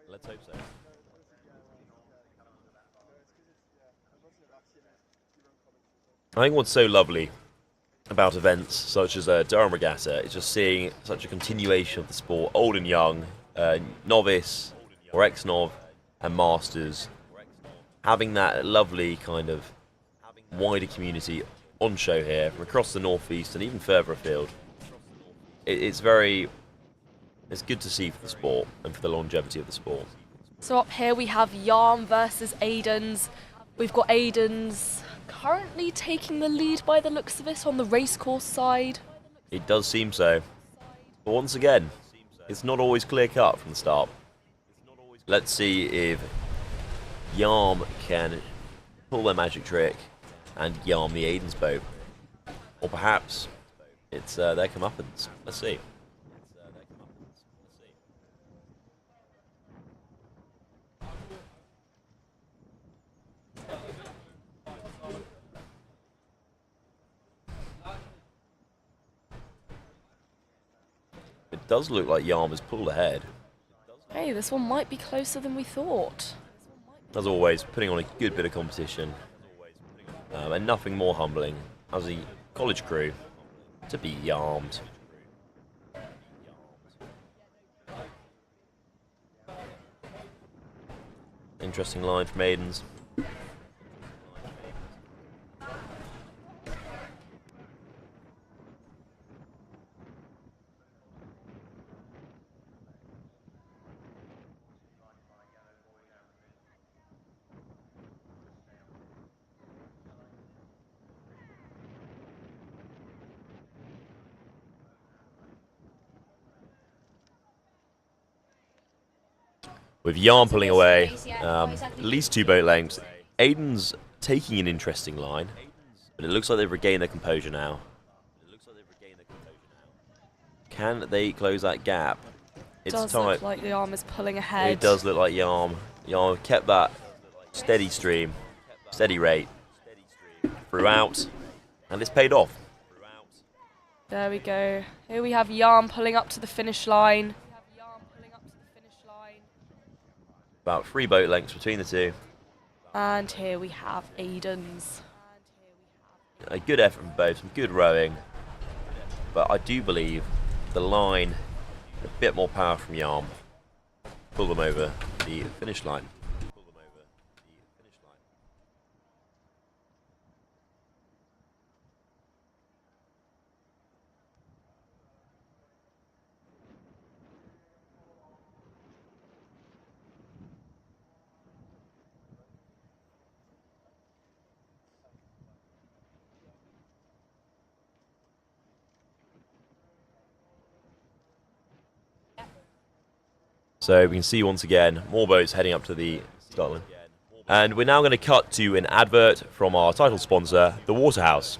Let's hope so. I think what's so lovely about events such as Durham Regatta is just seeing such a continuation of the sport, old and young, novice or ex-nov and masters, having that lovely kind of wider community on show here from across the northeast and even further afield. It's good to see for the sport and for the longevity of the sport. So up here we have Yarm versus Aiden's. We've got Aiden's currently taking the lead by the looks of it on the racecourse side. It does seem so. But once again, it's not always clear cut from the start. Let's see if Yarm can pull their magic trick and Yarm the Aiden's boat. Or perhaps it's their comeuppance. Let's see. It does look like Yarm has pulled ahead. Hey, this one might be closer than we thought. As always, putting on a good bit of competition. And nothing more humbling as a college crew to be Yarmed. Interesting line from Aiden's. With Yarn pulling away, at least 2 boat lengths. Aiden's taking an interesting line, but it looks like they've regained their composure now. Can they close that gap? It It's does tight. look like the arm is pulling ahead. It does look like Yarm. Yarm kept that steady stream, steady rate throughout, and it's paid off. There we go. Here we have Yarm pulling up to the finish line. About 3 boat lengths between the two. And here we have Aiden's. A good effort from both, some good rowing. But I do believe the line, a bit more power from Yarm. pull them over the finish line. So we can see once again more boats heading up to the start line. And we're now going to cut to an advert from our title sponsor, the Waterhouse.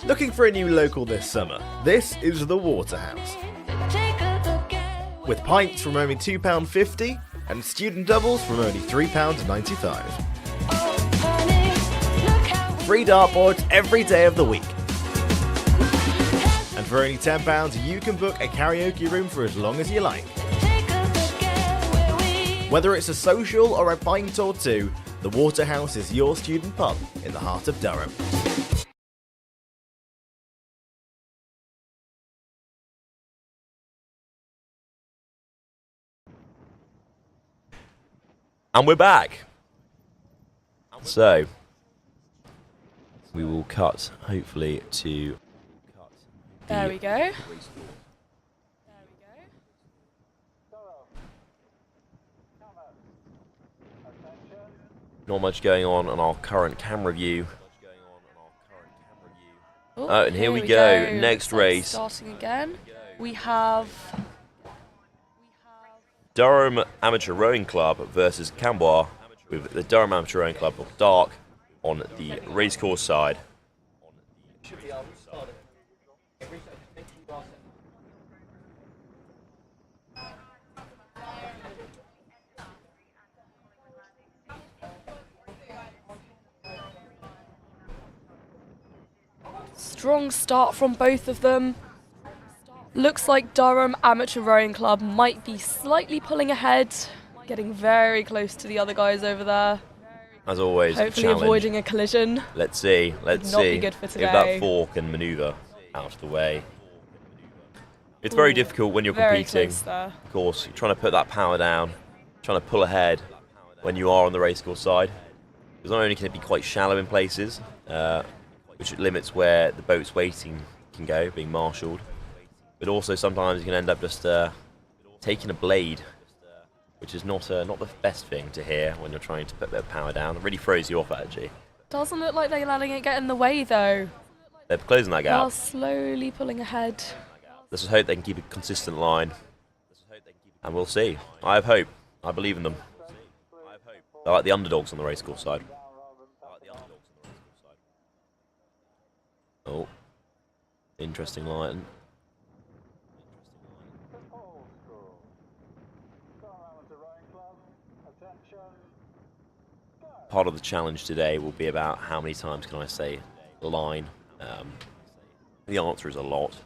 Looking for a new local this summer? This is the Waterhouse. With pints from only £2.50 and student doubles from only £3.95. Free dartboards every day of the week. And for only £10 you can book a karaoke room for as long as you like. Whether it's a social or a pint or two, the Waterhouse is your student pub in the heart of Durham. And we're back. So we will cut, hopefully, to... There we go. Not much going on our current camera view. Oh, And here we go. Next Looks like race. starting again. We have Durham Amateur Rowing Club versus Cambois, with the Durham Amateur Rowing Club of Dark on the racecourse side. strong start from both of them. Looks like Durham Amateur Rowing Club might be slightly pulling ahead, getting very close to the other guys over there. As always, Hopefully challenge. avoiding a collision. Let's see. Let's Would not see be good for if today. that four can manoeuvre out of the way. It's very Ooh, difficult when you're very competing. close there. Of course, you're trying to put that power down, trying to pull ahead when you are on the racecourse side. Because not only can it be quite shallow in places, which limits where the boat's waiting can go, being marshalled, but also sometimes you can end up just taking a blade, which is not the best thing to hear when you're trying to put a bit of power down. It really throws you off, actually. Doesn't look like they're letting it get in the way though. They're closing that They are gap. slowly pulling ahead. Let's just hope they can keep a consistent line. And we'll see. I have hope. I believe in them. They're like the underdogs on the racecourse side. Oh. Interesting line. Part of the challenge today will be about how many times can I say line. The answer is a lot.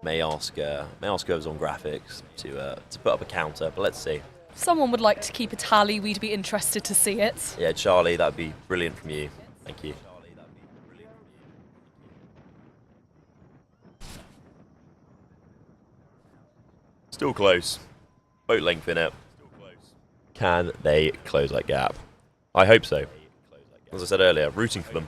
May ask whoever's on graphics to put up a counter, but let's see. If someone would like to keep a tally, we'd be interested to see it. Yeah, Charlie, that'd be brilliant from you. Thank you. Still close. Boat length in it. Can they close that gap? I hope so. As I said earlier, rooting for them.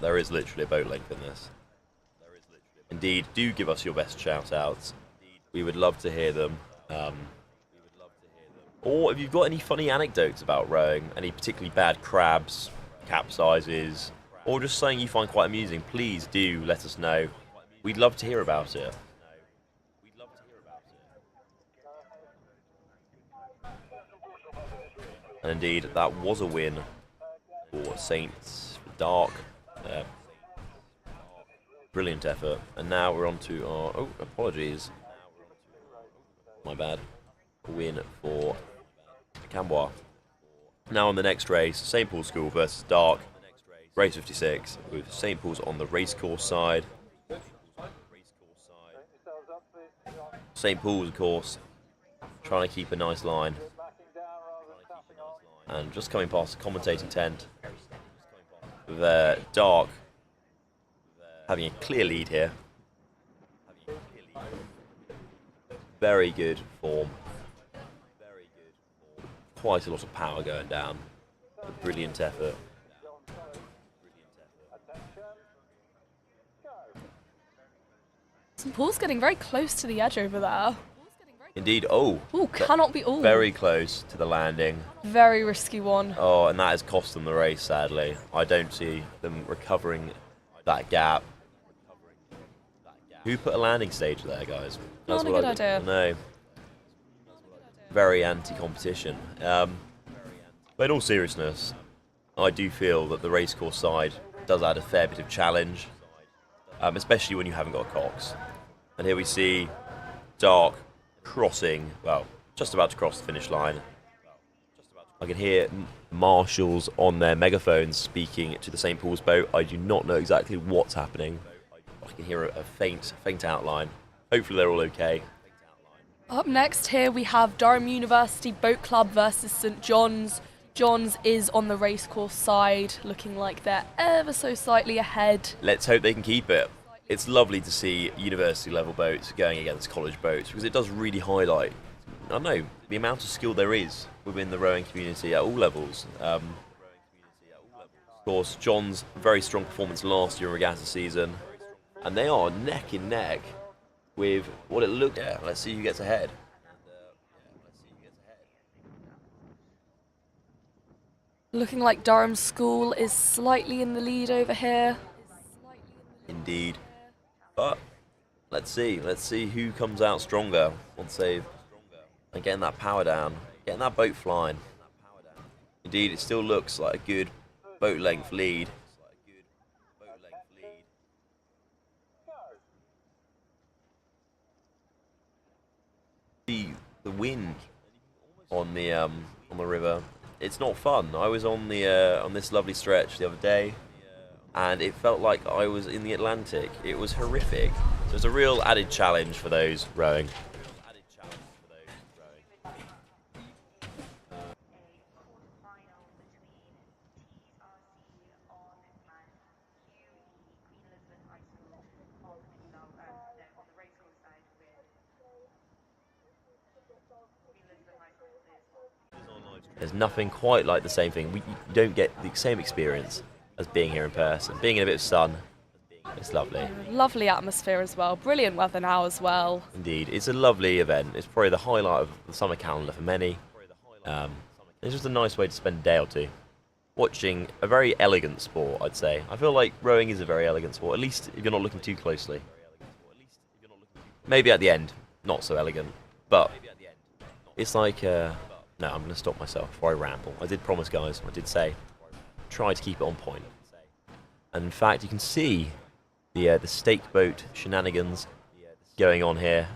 There is literally a boat length in this. Indeed, do give us your best shout-outs. We would love to hear them. Or if you've got any funny anecdotes about rowing, any particularly bad crabs, capsizes, or just something you find quite amusing, please do let us know. We'd love to hear about it. And indeed, that was a win for Saints Dark. Brilliant effort. And now we're on to our... Oh, apologies. My bad. A win for Cambois. Now on the next race, St. Paul's School versus Dark. Race 56 with St. Paul's on the racecourse side. St. Paul's, of course, trying to keep a nice line. And just coming past the commentating tent with Dark having a clear lead here. Very good form. Quite a lot of power going down. A brilliant effort. St. Paul's getting very close to the edge over there. Indeed. Oh. Oh, cannot be all. Very close to the landing. Very risky one. Oh, and that has cost them the race, sadly. I don't see them recovering that gap. Who put a landing stage there, guys? That's Not a good idea. No. Very anti-competition. But in all seriousness, I do feel that the racecourse side does add a fair bit of challenge, especially when you haven't got a Cox. And here we see Dark crossing, well, just about to cross the finish line. I can hear marshals on their megaphones speaking to the St. Paul's boat. I do not know exactly what's happening. I can hear a faint outline. Hopefully they're all okay. Up next here we have Durham University Boat Club versus St. John's. John's is on the racecourse side, looking like they're ever so slightly ahead. Let's hope they can keep it. It's lovely to see university level boats going against college boats because it does really highlight, I don't know, the amount of skill there is within the rowing community at all levels. Of course, John's very strong performance last year in regatta season, and they are neck in neck with what it looked at. Let's see who gets ahead. Looking like Durham School is slightly in the lead over here. Indeed. But let's see who comes out stronger once they've getting that power down, getting that boat flying. Indeed, it still looks like a good boat length lead. The wind on the river, it's not fun. I was on this lovely stretch the other day, and it felt like I was in the Atlantic. It was horrific. So it's a real added challenge for those rowing. There's nothing quite like the same thing. You don't get the same experience as being here in person. Being in a bit of sun, it's lovely. Lovely atmosphere as well. Brilliant weather now as well. Indeed, it's a lovely event. It's probably the highlight of the summer calendar for many. It's just a nice way to spend a day or two. Watching a very elegant sport, I'd say. I feel like rowing is a very elegant sport, at least if you're not looking too closely. Maybe at the end, not so elegant. But it's like... No, I'm going to stop myself before I ramble. I did promise, guys. I did say, try to keep it on point. And in fact, you can see the stake boat shenanigans going on here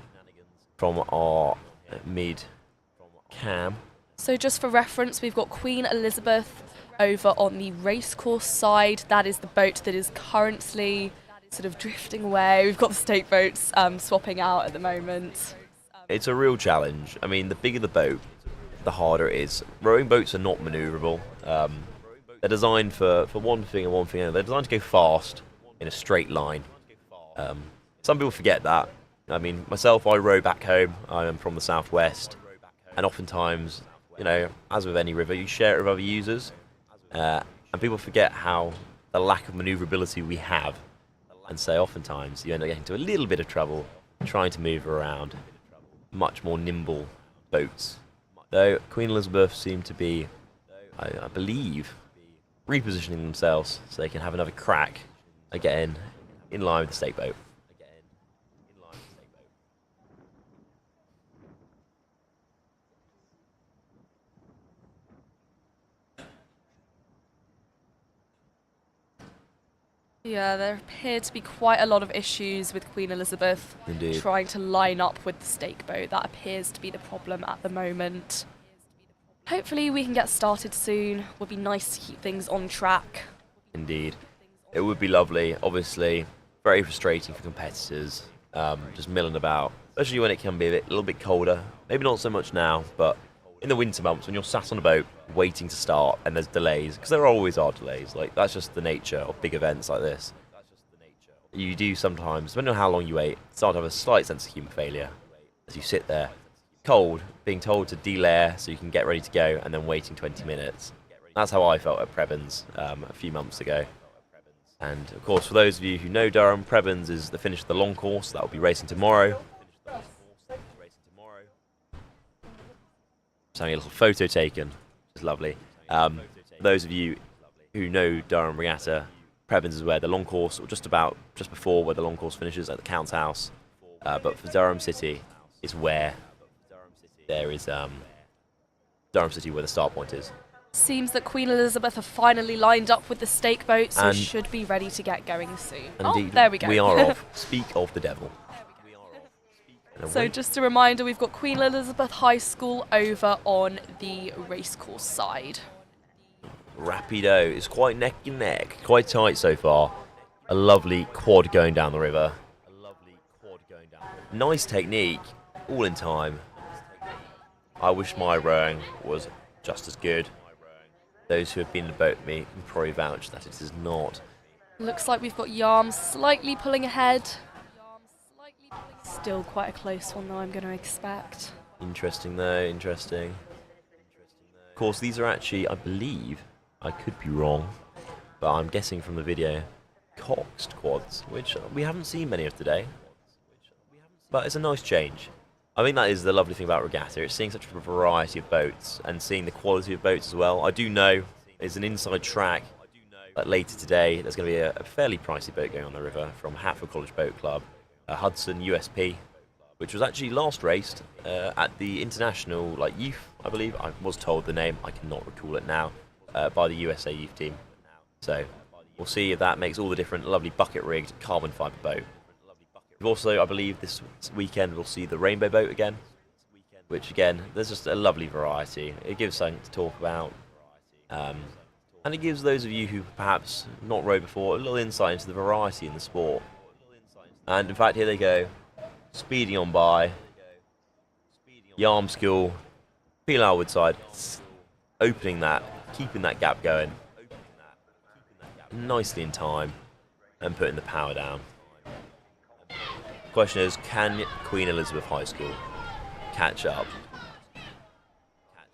from our mid cam. So just for reference, we've got Queen Elizabeth over on the racecourse side. That is the boat that is currently sort of drifting away. We've got the stake boats swapping out at the moment. It's a real challenge. I mean, the bigger the boat, the harder it is. Rowing boats are not manoeuvrable. They're designed for one thing and one thing only. They're designed to go fast in a straight line. Some people forget that. I mean, myself, I row back home. I am from the southwest, and oftentimes, you know, as with any river, you share it with other users, and people forget how the lack of manoeuvrability we have, and so oftentimes you end up getting into a little bit of trouble trying to move around much more nimble boats. Though Queen Elizabeth seem to be, I believe, repositioning themselves so they can have another crack at getting in line with the stake boat. Yeah, there appear to be quite a lot of issues with Queen Elizabeth Indeed. trying to line up with the stake boat. That appears to be the problem at the moment. Hopefully we can get started soon. Would be nice to keep things on track. Indeed. It would be lovely. Obviously, very frustrating for competitors. just milling about, especially when it can be a little bit colder. Maybe not so much now, but in the winter months when you're sat on a boat waiting to start and there's delays, because there always are delays, like that's just the nature of big events like this. You do sometimes, depending on how long you wait, start to have a slight sense of human failure as you sit there, cold, being told to delayer so you can get ready to go, and then waiting 20 minutes. That's how I felt at Prebends a few months ago. And of course, for those of you who know Durham, Prebends is the finish of the long course. That will be racing tomorrow. Just having a little photo taken, which is lovely. For those of you who know Durham Regatta, Prebends is where the long course, or just before where the long course finishes at the Count's House. But for Durham City is where there is Durham City where the start point is. Seems that Queen Elizabeth have finally lined up with the stake boat, so And- should be ready to get going soon. Indeed, Oh, there we go. We are off. Speak of the devil. So just a reminder, we've got Queen Elizabeth High School over on the racecourse side. Rapido is quite neck and neck, quite tight so far. A lovely quad going down the river. Nice technique, all in time. I wish my rowing was just as good. Those who have been in the boat with me can probably vouch that it is not. Looks like we've got Yarm slightly pulling ahead. Still quite a close one though, I'm going to expect. Interesting though, interesting. Of course, these are actually, I believe, I could be wrong, but I'm guessing from the video, coxed quads, which we haven't seen many of today. But it's a nice change. I think that is the lovely thing about Regatta. It's seeing such a variety of boats and seeing the quality of boats as well. I do know there's an inside track that later today there's going to be a fairly pricey boat going on the river from Hatfield College Boat Club, Hudson USP, which was actually last raced at the International Youth, I believe. I was told the name, I cannot recall it now, by the USA Youth team. So we'll see if that makes all the different lovely bucket-rigged carbon fibre boat. We've also, I believe, this weekend we'll see the rainbow boat again, which again, there's just a lovely variety. It gives something to talk about, and it gives those of you who perhaps not rowed before a little insight into the variety in the sport. And in fact, here they go, speeding on by. Yarm School, Peel Woodside, opening that, keeping that gap going nicely in time, and putting the power down. Question is, can Queen Elizabeth High School catch up?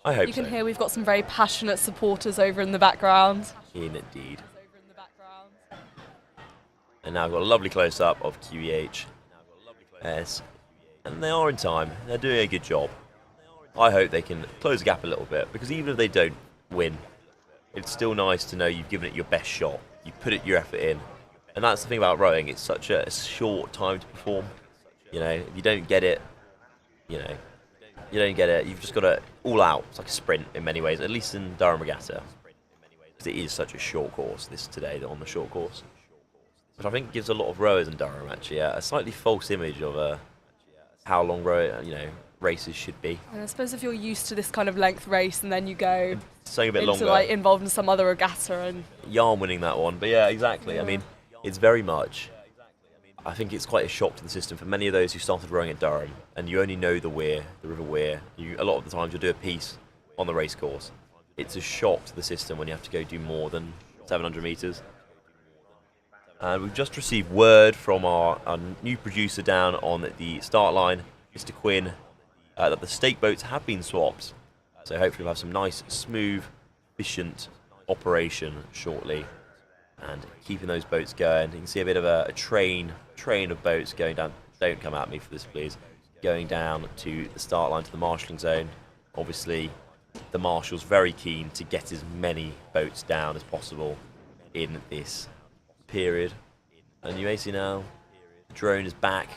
I hope so. You can hear we've got some very passionate supporters over in the background. Indeed. And now we've got a lovely close-up of QEH. Yes. And they are in time. They're doing a good job. I hope they can close the gap a little bit, because even if they don't win, it's still nice to know you've given it your best shot. You put your effort in. And that's the thing about rowing, it's such a short time to perform. You know, if you don't get it, you don't get it, you've just got to all out. It's like a sprint in many ways, at least in Durham Regatta. Because it is such a short course, this today, on the short course. Which I think gives a lot of rowers in Durham, actually, a slightly false image of how long races should be. And I suppose if you're used to this kind of length race and then you go Something a bit into longer. involved in some other regatta and... Yarm winning that one, but yeah, exactly. Yeah. I mean, it's very much, I think it's quite a shock to the system for many of those who started rowing at Durham and you only know the weir, the River Weir. A lot of the times you'll do a piece on the race course. It's a shock to the system when you have to go do more than 700 metres. And we've just received word from our new producer down on the start line, Mr. Quinn, that the stake boats have been swapped. So hopefully we'll have some nice, smooth, efficient operation shortly. And keeping those boats going. You can see a bit of a train of boats going down. Don't come at me for this, please. Going down to the start line, to the marshalling zone. Obviously, the marshal's very keen to get as many boats down as possible in this period. And you may see now, the drone is back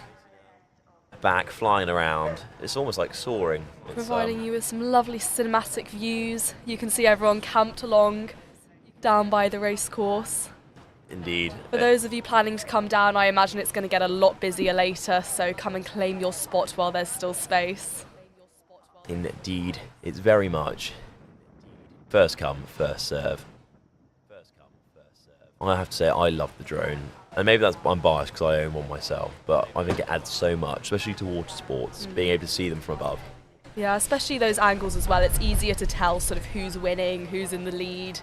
flying around. It's almost like soaring. Providing you with some lovely cinematic views. You can see everyone camped along down by the race course. Indeed. For those of you planning to come down, I imagine it's going to get a lot busier later, so come and claim your spot while there's still space. Indeed, it's very much first come, first serve. I have to say, I love the drone. And maybe I'm biased because I own one myself, but I think it adds so much, especially to water sports, being able to see them from above. Yeah, especially those angles as well. It's easier to tell sort of who's winning, who's in the lead,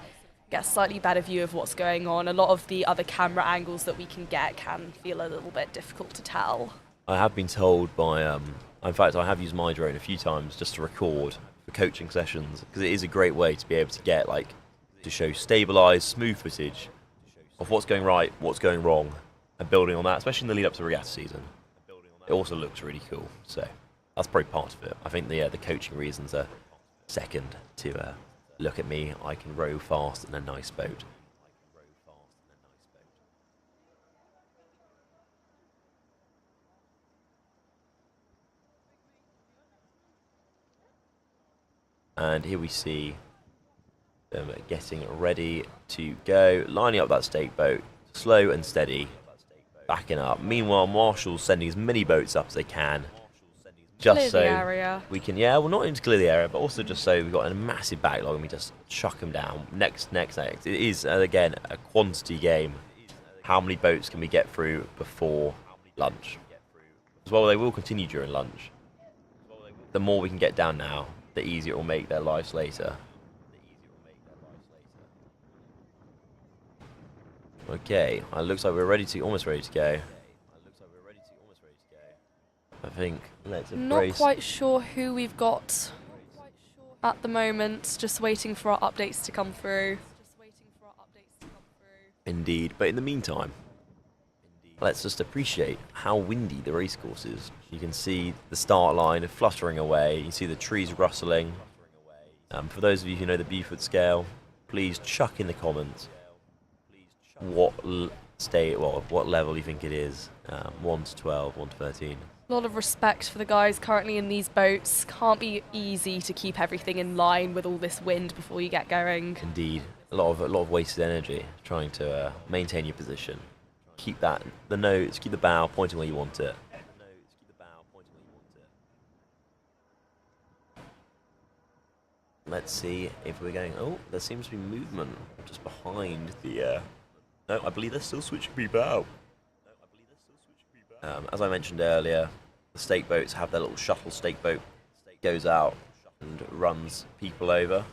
get a slightly better view of what's going on. A lot of the other camera angles that we can get can feel a little bit difficult to tell. I have been told by, in fact, I have used my drone a few times just to record for coaching sessions, because it is a great way to be able to get, like, to show stabilised, smooth footage of what's going right, what's going wrong, and building on that, especially in the lead up to regatta season. It also looks really cool, so that's probably part of it. I think the coaching reasons are second to look at me, I can row fast in a nice boat. And here we see them getting ready to go, lining up that stake boat, slow and steady, backing up. Meanwhile, Marshall's sending as many boats up as they can, just Clear so the area. we can, well, not even to clear the area, but also just so we've got a massive backlog and we just chuck them down. Next. It is, again, a quantity game. How many boats can we get through before lunch? As well, they will continue during lunch. The more we can get down now, the easier it will make their lives later. Okay, it looks like we're almost ready to go. I think let's embrace. Not quite sure who we've got at the moment, just waiting for our updates to come through. Indeed, but in the meantime, let's just appreciate how windy the racecourse is. You can see the start line fluttering away, you see the trees rustling. For those of you who know the Beaufort scale, please chuck in the comments what level you think it is. 1 to 12, 1 to 13. A lot of respect for the guys currently in these boats. Can't be easy to keep everything in line with all this wind before you get going. Indeed, a lot of wasted energy trying to maintain your position. Keep the nose, keep the bow pointing where you want it. Let's see if we're going. Oh, there seems to be movement just behind the. No, I believe they're still switching people out. As I mentioned earlier, the stake boats have their little shuttle stake boat. Goes out and runs people over.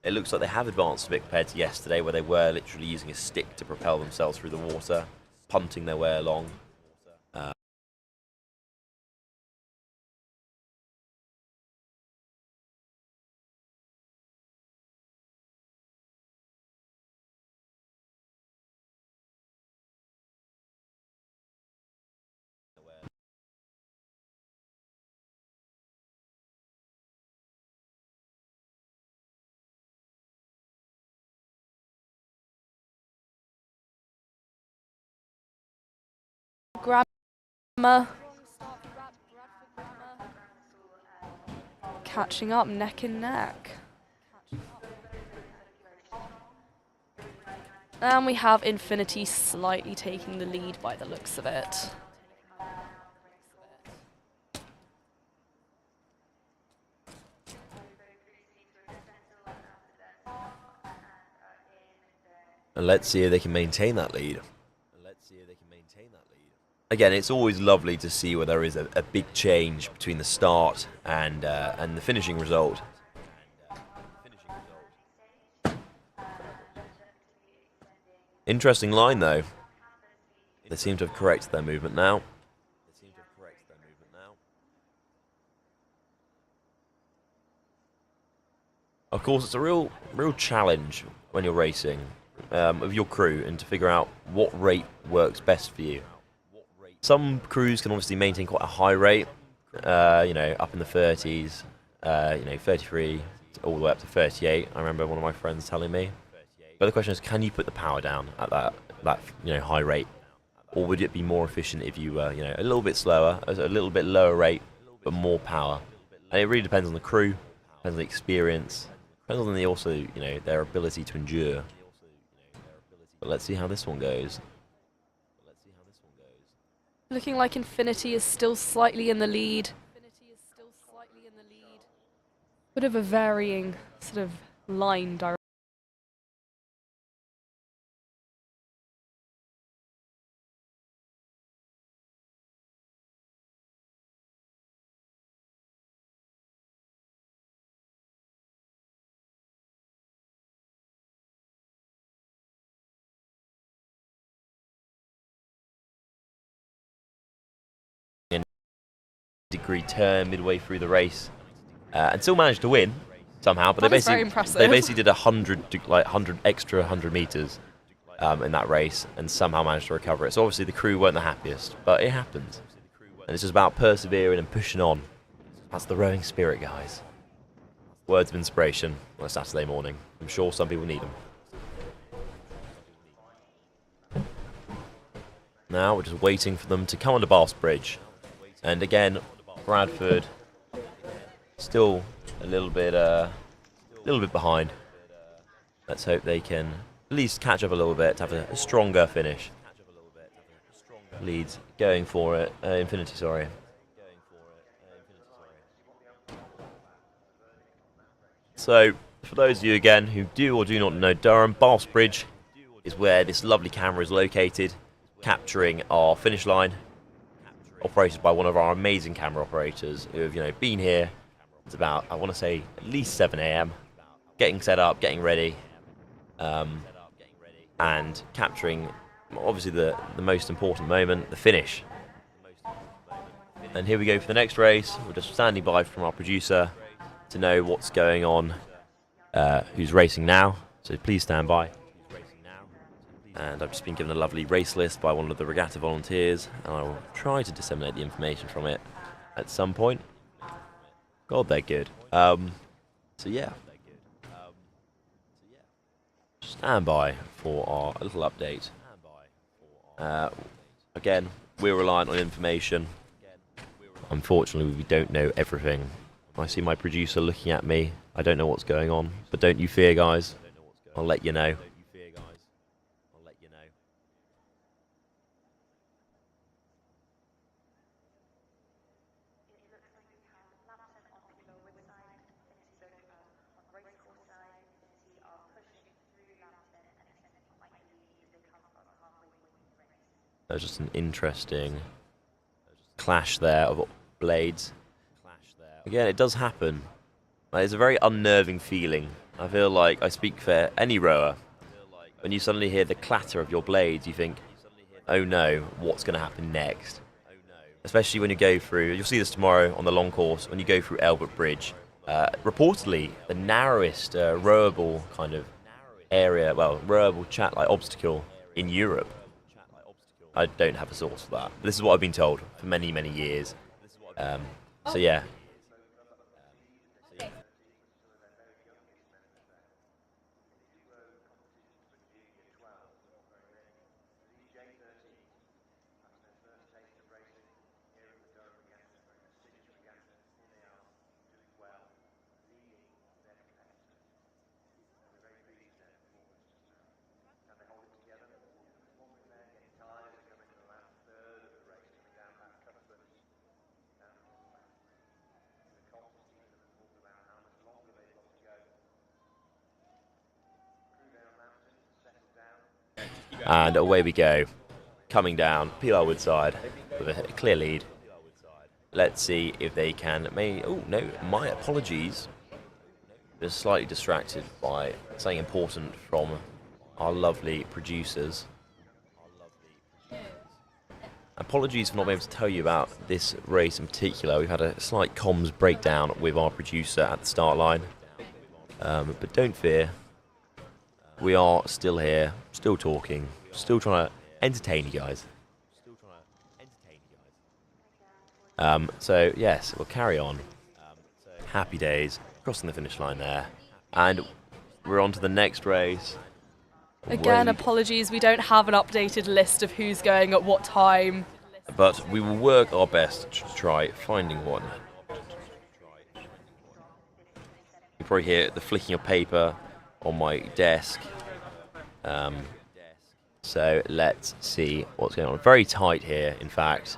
It looks like they have advanced a bit compared to yesterday, where they were literally using a stick to propel themselves through the water, punting their way along. Grammar. Catching up neck and neck. And we have Infinity slightly taking the lead by the looks of it. And let's see if they can maintain that lead. Again, it's always lovely to see where there is a big change between the start and the finishing result. Interesting line, though. They seem to have corrected their movement now. Of course, it's a real challenge when you're racing of your crew and to figure out what rate works best for you. Some crews can obviously maintain quite a high rate, up in the 30s, 33, all the way up to 38. I remember one of my friends telling me. But the question is, can you put the power down at that high rate, or would it be more efficient if you were a little bit slower, a little bit lower rate, but more power? And it really depends on the crew, depends on the experience, depends on their ability to endure. But let's see how this one goes. Looking like Infinity is still slightly in the lead. Bit of a varying sort of line direction. 90-degree turn midway through the race, and still managed to win somehow. But That they is very basically impressive. they basically did 100 extra 100 meters in that race, and somehow managed to recover it. So obviously the crew weren't the happiest, but it happened. And it's just about persevering and pushing on. That's the rowing spirit, guys. Words of inspiration on a Saturday morning. I'm sure some people need them. Now we're just waiting for them to come onto Bass Bridge. And again, Bradford still a little bit behind. Let's hope they can at least catch up a little bit to have a stronger finish. Leeds going for it. Infinity, sorry. So, for those of you again who do or do not know Durham, Bass Bridge is where this lovely camera is located, capturing our finish line, operated by one of our amazing camera operators who have, been here. It's about, I want to say, at least 7 a.m. getting set up, getting ready, and capturing obviously the most important moment, the finish. And here we go for the next race. We're just standing by from our producer to know what's going on, who's racing now. So please stand by. And I've just been given a lovely race list by one of the regatta volunteers, and I will try to disseminate the information from it at some point. God, they're good. So yeah. Stand by for our little update. Again, we're reliant on information. Unfortunately, we don't know everything. I see my producer looking at me. I don't know what's going on, but don't you fear, guys. I'll let you know. There's just an interesting clash there of blades. Again, it does happen. It's a very unnerving feeling. I feel like I speak for any rower. When you suddenly hear the clatter of your blades, you think, oh no, what's going to happen next? Especially when you go through, you'll see this tomorrow on the long course, when you go through Albert Bridge. Reportedly, the narrowest rowable kind of area, well, rowable like obstacle in Europe. I don't have a source for that. But this is what I've been told for many, many years. So yeah. And away we go, coming down PLR Woodside with a clear lead. Let's see if they can. Oh no, my apologies. Just slightly distracted by something important from our lovely producers. Apologies for not being able to tell you about this race in particular. We've had a slight comms breakdown with our producer at the start line. But don't fear. We are still here, still talking, still trying to entertain you guys. So, yes, we'll carry on. Happy days, crossing the finish line there. And we're on to the next race. Again, apologies, we don't have an updated list of who's going at what time. But we will work our best to try finding one. You probably hear the flicking of paper on my desk. So let's see what's going on. Very tight here, in fact.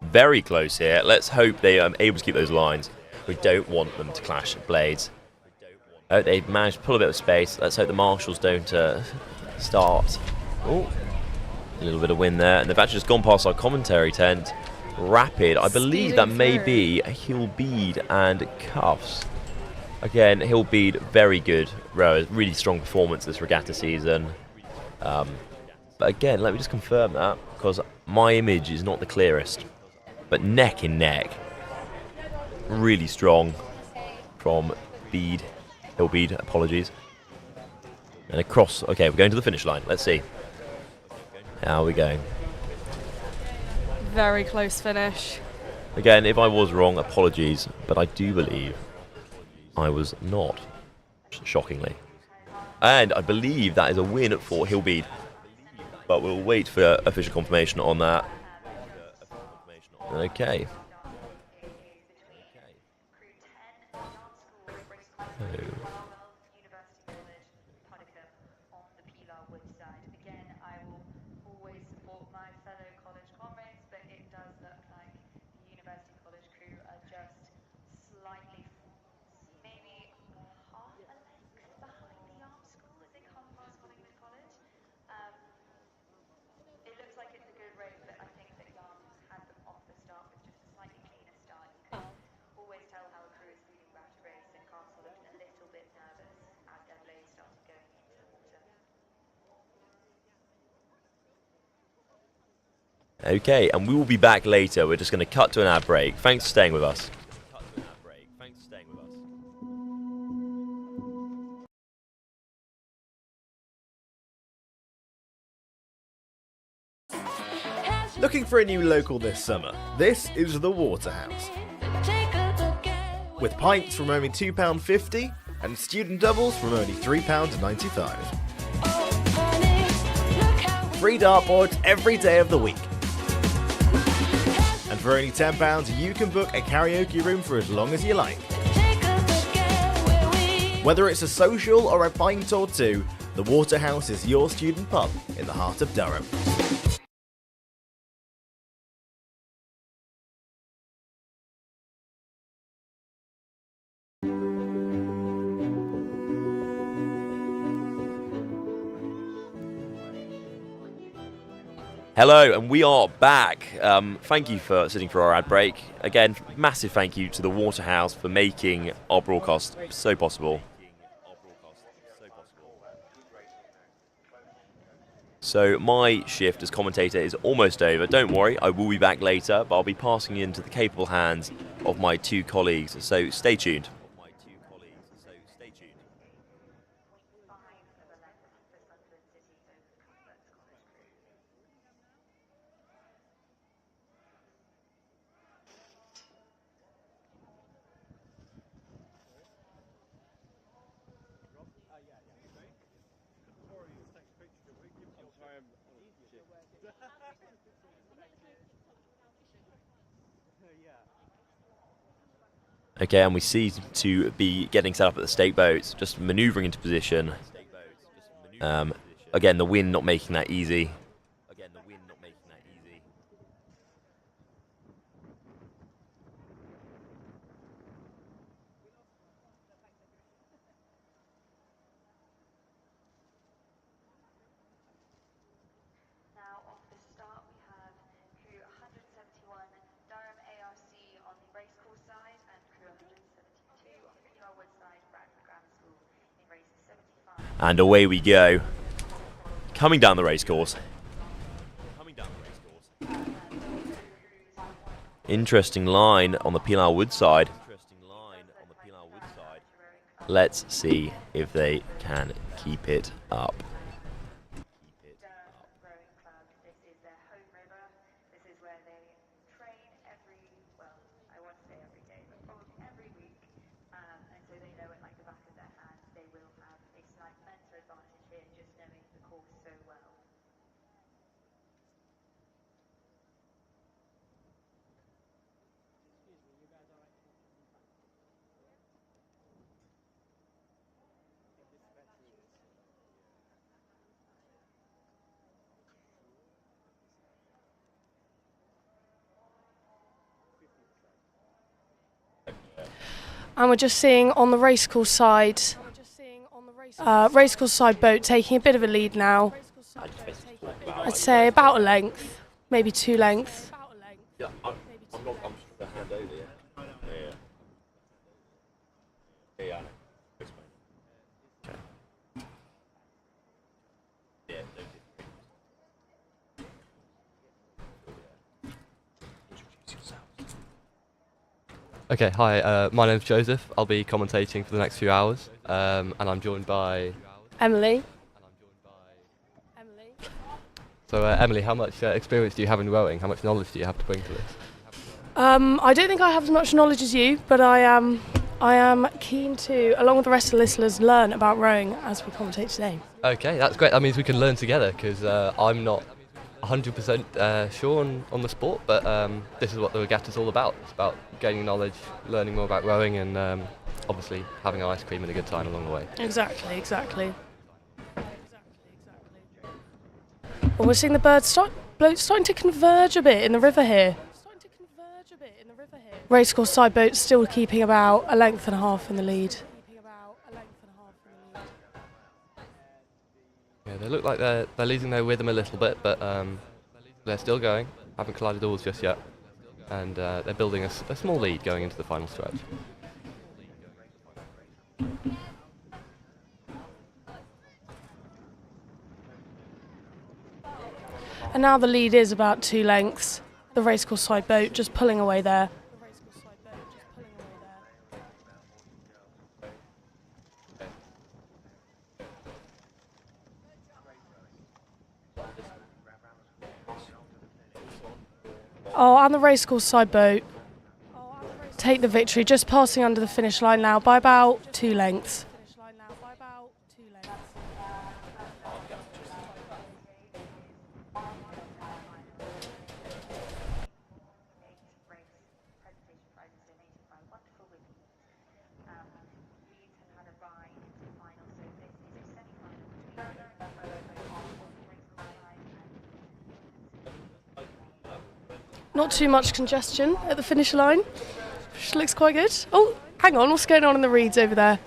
Very close here. Let's hope they are able to keep those lines. We don't want them to clash at blades. Oh, they've managed to pull a bit of space. Let's hope the marshals don't start. Oh, a little bit of wind there. And they've actually just gone past our commentary tent. Rapid. I believe that may be a heel bead and cuffs. Again, Hillbead, very good rowers, really strong performance this regatta season. But again, let me just confirm that, because my image is not the clearest. But neck and neck, really strong from Hillbead, apologies. And across, okay, we're going to the finish line, let's see. How are we going? Very close finish. Again, if I was wrong, apologies, but I do believe I was not, shockingly. And I believe that is a win for Hillbead. But we'll wait for official confirmation on that. Okay. Okay, and we will be back later. We're just going to cut to an ad break. Thanks for staying with us. Looking for a new local this summer? This is the Waterhouse. With pints from only £2.50 and student doubles from only £3.95. Free dartboards every day of the week. And for only £10 you can book a karaoke room for as long as you like. Whether it's a social or a pint or two, the Waterhouse is your student pub in the heart of Durham. Hello, and we are back. Thank you for sitting for our ad break. Again, massive thank you to the Waterhouse for making our broadcast so possible. So my shift as commentator is almost over. Don't worry, I will be back later, but I'll be passing into the capable hands of my two colleagues, so stay tuned. Okay, and we see to be getting set up at the stake boats, just manoeuvring into position. Again, the wind not making that easy. Now off the start we have crew 171 Durham ARC on the racecourse side and crew 172 on the PR Wood side, Bradford Grammar School in race 75. And away we go. Coming down the racecourse. Interesting line on the Pilar Wood side. Let's see if they can keep it up. And we're just seeing on the racecourse side boat taking a bit of a lead now. I'd say about a length, maybe 2 lengths. Yeah, I'm just going to hand over, yeah. Yeah, I know. Explain. Okay. Yeah, Okay, hi, my name's Joseph. I'll be commentating for the next few hours, and I'm joined by... Emily. So, Emily, how much experience do you have in rowing? How much knowledge do you have to bring to this? I don't think I have as much knowledge as you, but I am keen to, along with the rest of the listeners, learn about rowing as we commentate today. Okay, that's great. That means we can learn together, because I'm not 100% sure on the sport, but this is what the regatta's all about. It's about gaining knowledge, learning more about rowing, and obviously having ice cream and a good time along the way. Exactly. Well, we're seeing the boats starting to converge a bit in the river here. Racecourse side boats still keeping about a length and a half in the lead. Yeah, they look like they're losing their rhythm a little bit, but they're still going. Haven't collided oars just yet, and they're building a small lead going into the final stretch. And now the lead is about 2 lengths. The racecourse side boat just pulling away there. Oh, and the racecourse side boat take the victory, just passing under the finish line now by about 2 lengths. Not too much congestion at the finish line, which looks quite good. Oh, hang on, what's going on in the reeds over there?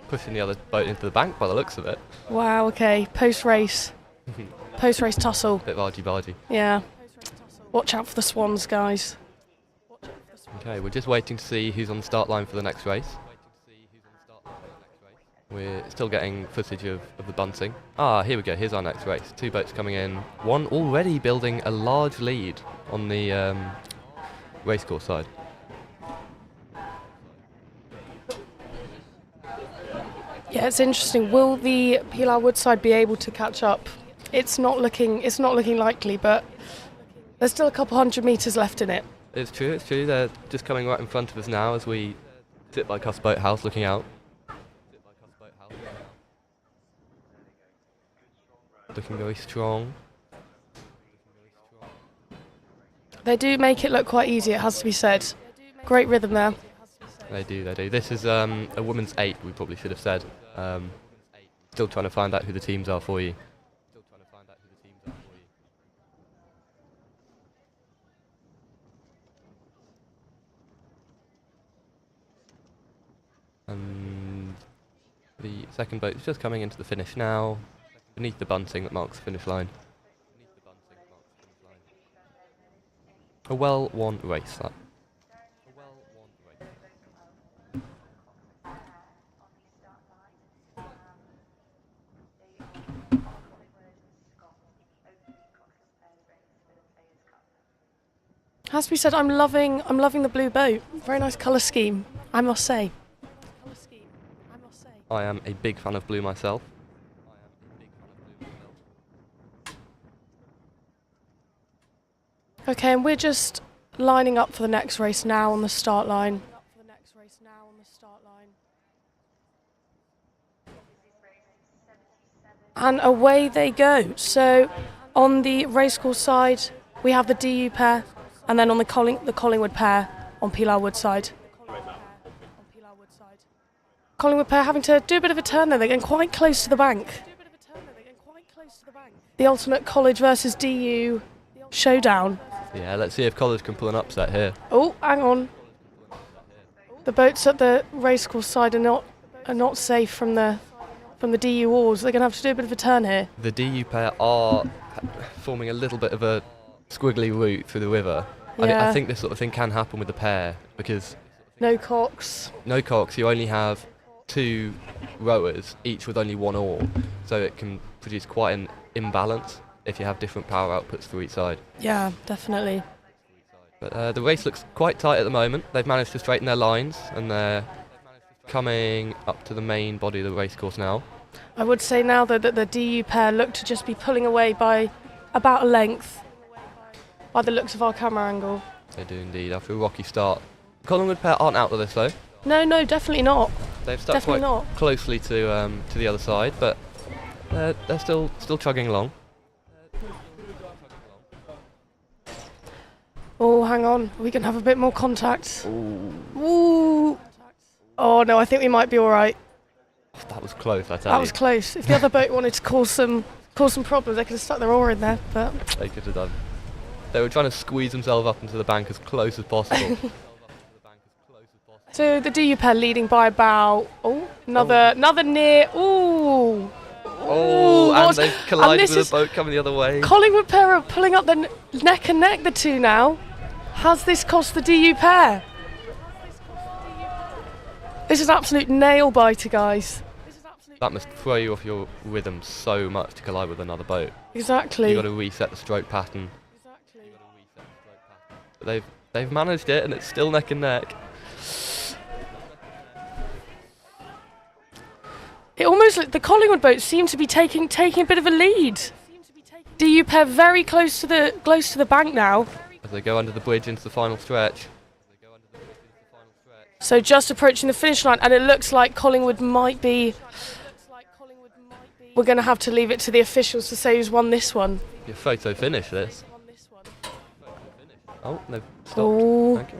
Pushing the other boat into the bank by the looks of it. Wow, okay, post-race tussle. Bit of argy-bargy. Yeah. Watch out for the swans, guys. Okay, we're just waiting to see who's on the start line for the next race. We're still getting footage of the bunting. Ah, here we go, here's our next race. 2 boats coming in. One already building a large lead on the racecourse side. Yeah, it's interesting. Will the Pilar Woodside be able to catch up? It's not looking likely, but there's still a couple 100 metres left in it. It's true. They're just coming right in front of us now as we sit by Cuss Boathouse looking out. Looking very strong. They do make it look quite easy, it has to be said. Great rhythm there. They do. This is a women's 8, we probably should have said. Still trying to find out who the teams are for you. And the second boat is just coming into the finish now, beneath the bunting that marks the finish line. A well-won race, that. Has to be said, I'm loving the blue boat. Very nice colour scheme, I must say. I am a big fan of blue myself. Okay, and we're just lining up for the next race now on the start line. And away they go. So on the racecourse side, we have the DU pair, and then on the Collingwood pair on Pilar Woodside. Collingwood pair having to do a bit of a turn there. They're getting quite close to the bank. The ultimate college versus DU showdown. Yeah, let's see if college can pull an upset here. Oh, hang on. The boats at the racecourse side are not safe from the DU oars. They're going to have to do a bit of a turn here. The DU pair are forming a little bit of a squiggly route through the river. Yeah. I think this sort of thing can happen with the pair because No cocks. No cocks. You only have 2 rowers, each with only 1 oar, so it can produce quite an imbalance if you have different power outputs for each side. Yeah, definitely. But the race looks quite tight at the moment. They've managed to straighten their lines, and they're coming up to the main body of the racecourse now. I would say now, though, that the DU pair look to just be pulling away by about a length, by the looks of our camera angle. They do indeed, after a rocky start. Collingwood pair aren't out of this, though. No, definitely not. They've stuck Definitely quite not. closely to the other side, but they're still chugging along. Oh, hang on. We can have a bit more contact. Ooh. Oh, no, I think we might be all right. That was close, I tell you. That was close. If the other boat wanted to cause some problems, they could have stuck their oar in there, but... They could have done. They were trying to squeeze themselves up into the bank as close as possible. So the DU pair leading by about... another near... Ooh. And they've collided with a boat coming the other way. Collingwood pair are pulling up their neck and neck, the two now. Has this cost the DU pair? This is absolute nail biter, guys. That must throw you off your rhythm so much to collide with another boat. Exactly. You've got to reset the stroke pattern. But they've managed it, and it's still neck and neck. It almost the Collingwood boats seem to be taking a bit of a lead. DU pair very close to the bank now. As they go under the bridge into the final stretch. So just approaching the finish line, and it looks like Collingwood might be... We're going to have to leave it to the officials to say who's won this one. Your photo finish, this. Oh, they've stopped. Oh. Okay.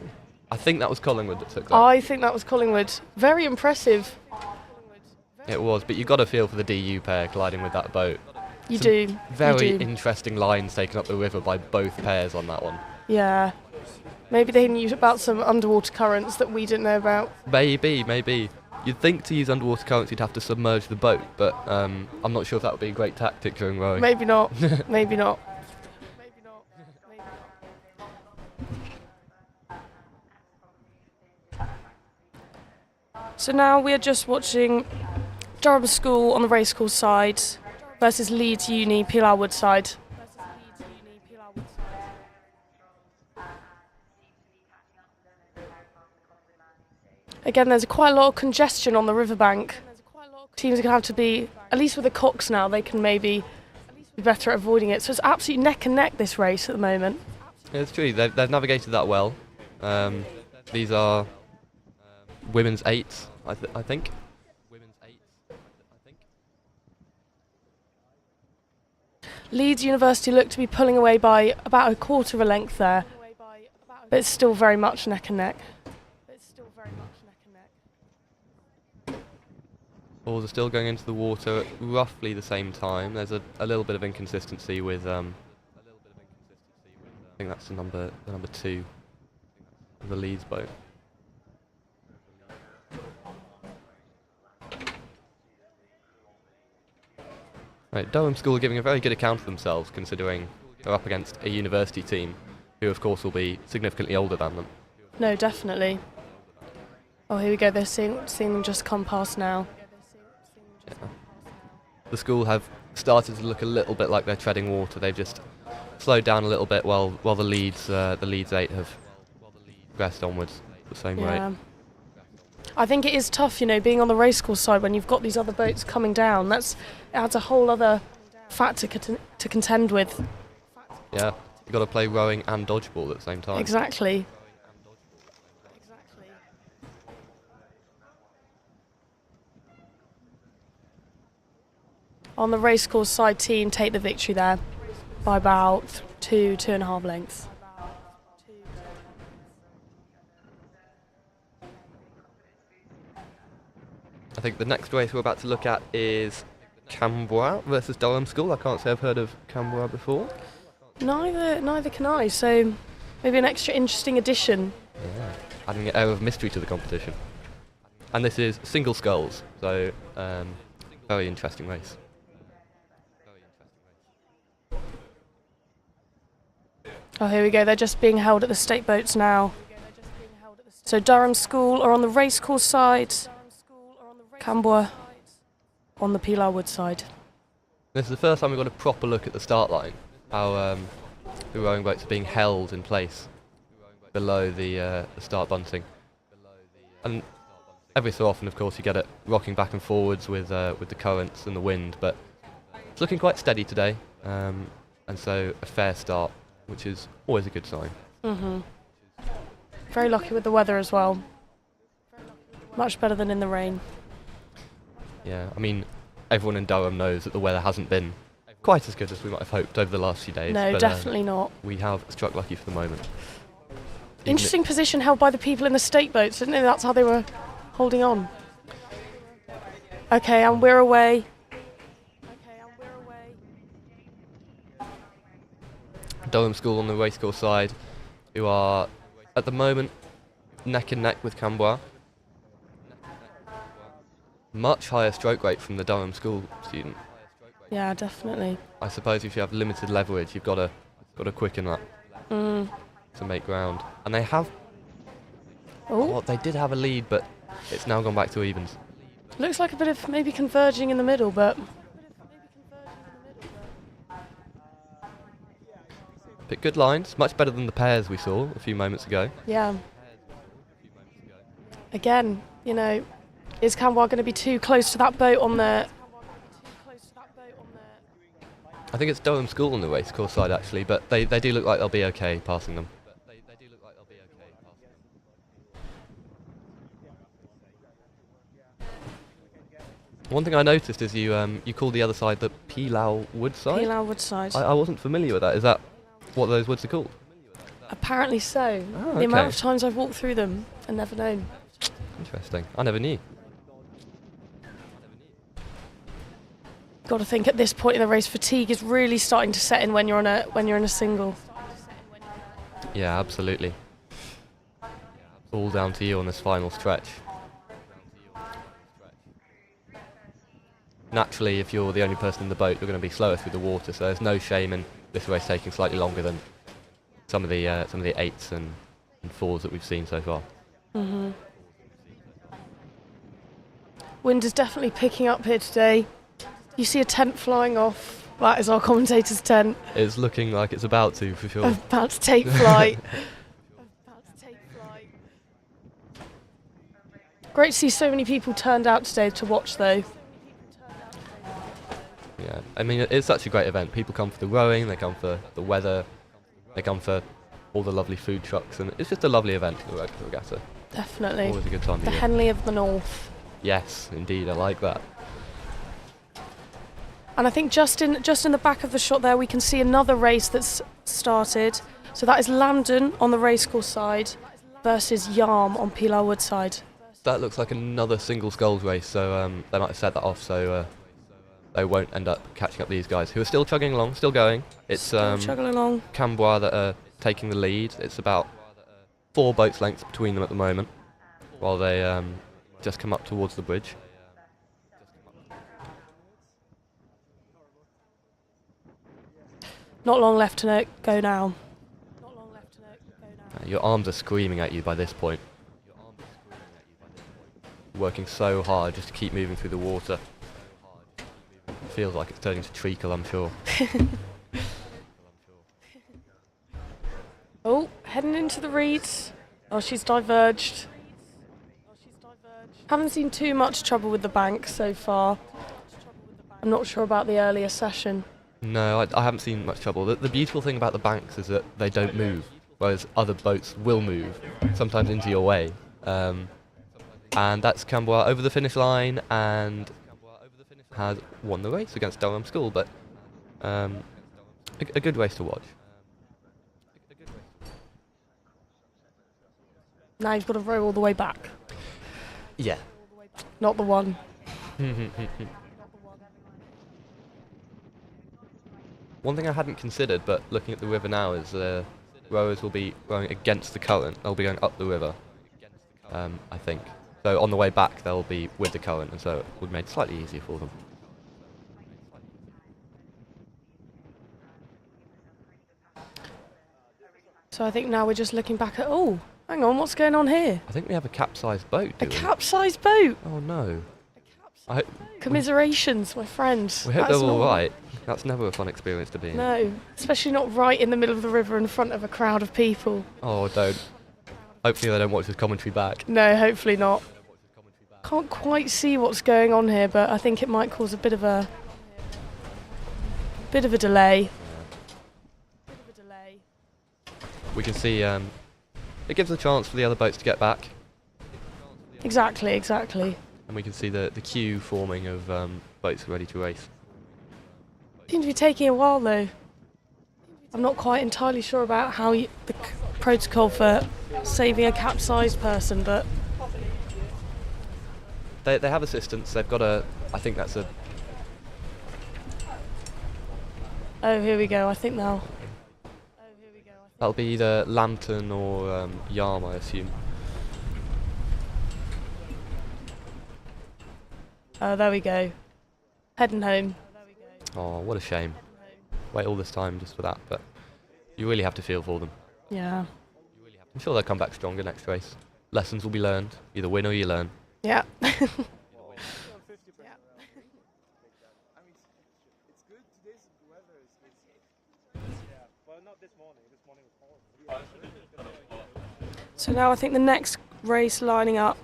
I think that was Collingwood that took that. I think that was Collingwood. Very impressive. It was, but you got a feel for the DU pair colliding with that boat. You Some do. Very you do. interesting lines taken up the river by both pairs on that one. Yeah. Maybe they knew about some underwater currents that we didn't know about. Maybe. You'd think to use underwater currents you'd have to submerge the boat, but I'm not sure if that would be a great tactic during rowing. Maybe not. Maybe not. So now we are just watching Durham School on the racecourse side versus Leeds Uni, Pilar Wood side. Again, there's quite a lot of congestion on the riverbank. Teams are going to have to be, at least with the cocks now, they can maybe be better at avoiding it. So it's absolutely neck and neck, this race at the moment. Yeah, it's true. They've navigated that well. These are women's eights, I think. Leeds University look to be pulling away by about a quarter of a length there. But it's still very much neck and neck. Oars are still going into the water at roughly the same time. There's a little bit of inconsistency with I think that's the number 2 of the Leeds boat. Right, Durham School are giving a very good account of themselves, considering they're up against a university team who of course will be significantly older than them. No, definitely. Oh, here we go. They're seeing them just come past now. Yeah. The school have started to look a little bit like they're treading water. They've just slowed down a little bit while the Leeds 8 have progressed onwards at the same rate. I think it is tough, being on the racecourse side when you've got these other boats coming down. It adds a whole other factor to contend with. Yeah, you've got to play rowing and dodgeball at the same time. Exactly. On the racecourse side, team take the victory there by about 2.5 lengths. I think the next race we're about to look at is Canberra versus Durham School. I can't say I've heard of Canberra before. Neither can I, so maybe an extra interesting addition. Yeah, adding an air of mystery to the competition. And this is single sculls, so very interesting race. Oh, here we go. They're just being held at the stake boats now. So Durham School are on the racecourse side, Camberwell on the Pilar Wood side. This is the first time we've got a proper look at the start line, how the rowing boats are being held in place below the start bunting. And every so often, of course, you get it rocking back and forwards with the currents and the wind, but it's looking quite steady today, and so a fair start, which is always a good sign. Very lucky with the weather as well. Much better than in the rain. Yeah, I mean, everyone in Durham knows that the weather hasn't been quite as good as we might have hoped over the last few days. No, but, definitely not. We have struck lucky for the moment. Interesting position held by the people in the state boats, didn't it? That's how they were holding on. Okay, and we're away. Durham School on the racecourse side, who are at the moment neck and neck with Camberwell. Much higher stroke rate from the Durham School student. Yeah, definitely. I suppose if you have limited leverage, you've got to quicken that to make ground. And they have. Well, they did have a lead, but it's now gone back to evens. Looks like a bit of maybe converging in the middle, but. But good lines, much better than the pairs we saw a few moments ago. Yeah. Again, you know, is Camberwell going to be too close to that boat on the... I think it's Durham School on the racecourse side actually, but they do look like they'll be okay passing them. One thing I noticed is you called the other side the Pilar Wood side? Pilar Wood side. I wasn't familiar with that. Is that what those woods are called? Apparently so. Oh, the amount of times I've walked through them and never known. Interesting. I never knew. Got to think at this point in the race, fatigue is really starting to set in when you're in a single. Yeah, absolutely. All down to you on this final stretch. Naturally, if you're the only person in the boat, you're going to be slower through the water, so there's no shame in this race taking slightly longer than some of the 8s and 4s that we've seen so far. Wind is definitely picking up here today. You see a tent flying off. That is our commentator's tent. It's looking like it's about to, for sure. About to take flight. Great to see so many people turned out today to watch, though. Yeah, I mean, it's such a great event. People come for the rowing, they come for the weather, they come for all the lovely food trucks, and it's just a lovely event, the regatta. Definitely. Always a good time The of year. Henley of the North. Yes, indeed, I like that. And I think just in the back of the shot there, we can see another race that's started. So that is Lambden on the racecourse side versus Yarm on Pilar Wood side. That looks like another single sculls race, so they might have set that off, so they won't end up catching up these guys, who are still chugging along, still going. It's Still chugging along. Camberwell that are taking the lead. It's about 4 boats lengths between them at the moment, while they just come up towards the bridge. Not long left to go now. Your arms are screaming at you by this point. Working so hard just to keep moving through the water. Feels like it's turning to treacle, I'm sure. Oh, heading into the reeds. Oh, she's diverged. Haven't seen too much trouble with the bank so far. I'm not sure about the earlier session. No, I haven't seen much trouble. The beautiful thing about the banks is that they don't move, whereas other boats will move, sometimes into your way. And that's Camberwell over the finish line and has won the race against Durham School, but a good race to watch. Now you've got to row all the way back. Yeah. Not the one. One thing I hadn't considered, but looking at the river now, is rowers will be rowing against the current. They'll be going up the river, I think. So on the way back, they'll be with the current, and so it would make it slightly easier for them. So I think now we're just looking back at... Oh, Hang on, what's going on here? I think we have a capsized boat. A capsized boat? Oh no. Commiserations, my friends. We hope they're all right. That's never a fun experience to be in. No, especially not right in the middle of the river in front of a crowd of people. Oh, don't. Hopefully they don't watch this commentary back. No, hopefully not. Can't quite see what's going on here, but I think it might cause a bit of a delay. We can see it gives a chance for the other boats to get back. Exactly. And we can see the queue forming of boats ready to race. Seems to be taking a while though. I'm not quite entirely sure about how the protocol for saving a capsized person, but they have assistance. They've got I think that's a... Oh, here we go. I think now. That'll be either Lambton or Yarm, I assume. Oh, there we go. Heading home. Oh, what a shame. Wait all this time just for that, but you really have to feel for them. Yeah. I'm sure they'll come back stronger next race. Lessons will be learned. Either win or you learn. Yeah. So now I think the next race lining up.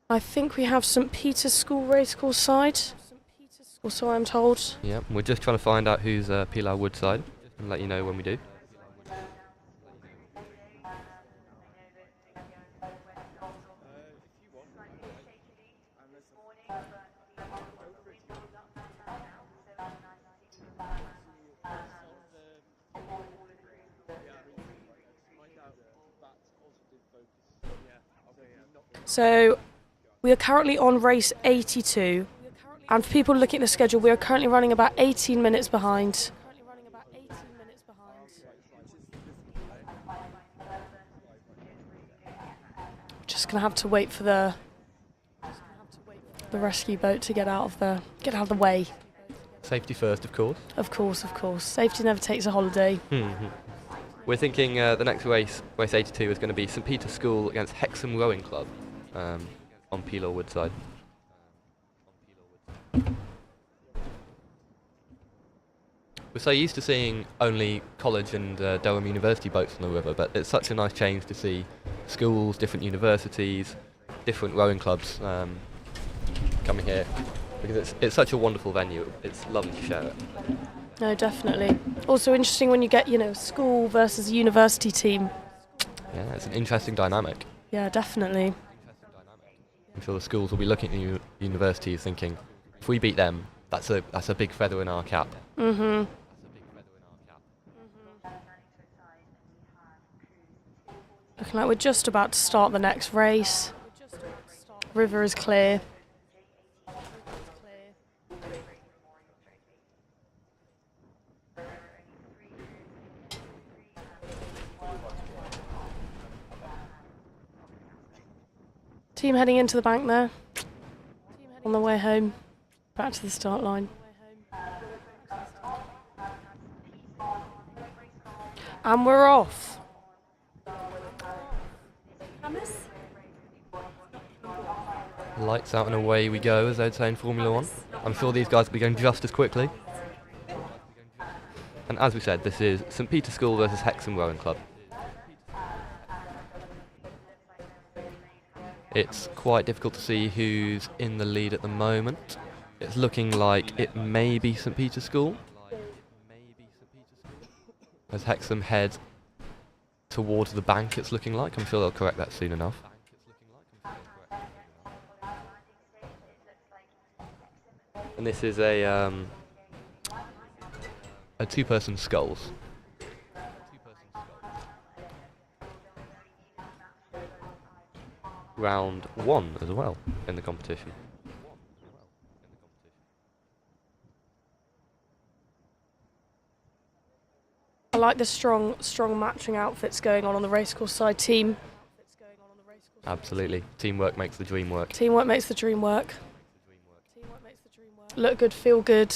I think we have St Peter's School Racecourse side. Or so I'm told. Yeah, we're just trying to find out who's Pilar Woodside and let you know when we do. So we are currently on race 82, and for people looking at the schedule, we are currently running about 18 minutes behind. Just gonna have to wait for the rescue boat to get out of the way. Safety first, of course. Of course. Safety never takes a holiday. We're thinking the next race 82, is going to be St Peter's School against Hexham Rowing Club on Pilar Woodside. We're so used to seeing only college and Durham University boats on the river, but it's such a nice change to see schools, different universities, different rowing clubs coming here, because it's such a wonderful venue. It's lovely to share it. No, definitely. Also interesting when you get, school versus university team. Yeah, it's an interesting dynamic. Yeah, definitely. I'm sure the schools will be looking at the universities thinking, if we beat them, that's a big feather in our cap. Mhm. Looking like we're just about to start the next race. River is clear. Team heading into the bank there. On the way home. Back to the start line. And we're off. Lights out and away we go, as they'd say in Formula One. I'm sure these guys will be going just as quickly. And as we said, this is St Peter's School versus Hexham Rowing Club. It's quite difficult to see who's in the lead at the moment. It's looking like it may be St Peter's School, as Hexham head towards the bank, it's looking like. I'm sure they'll correct that soon enough. And this is a two-person sculls. Round 1 as well in the competition. I like the strong matching outfits going on the racecourse side team. Absolutely. Teamwork makes the dream work. Teamwork makes the dream work. Look good, feel good.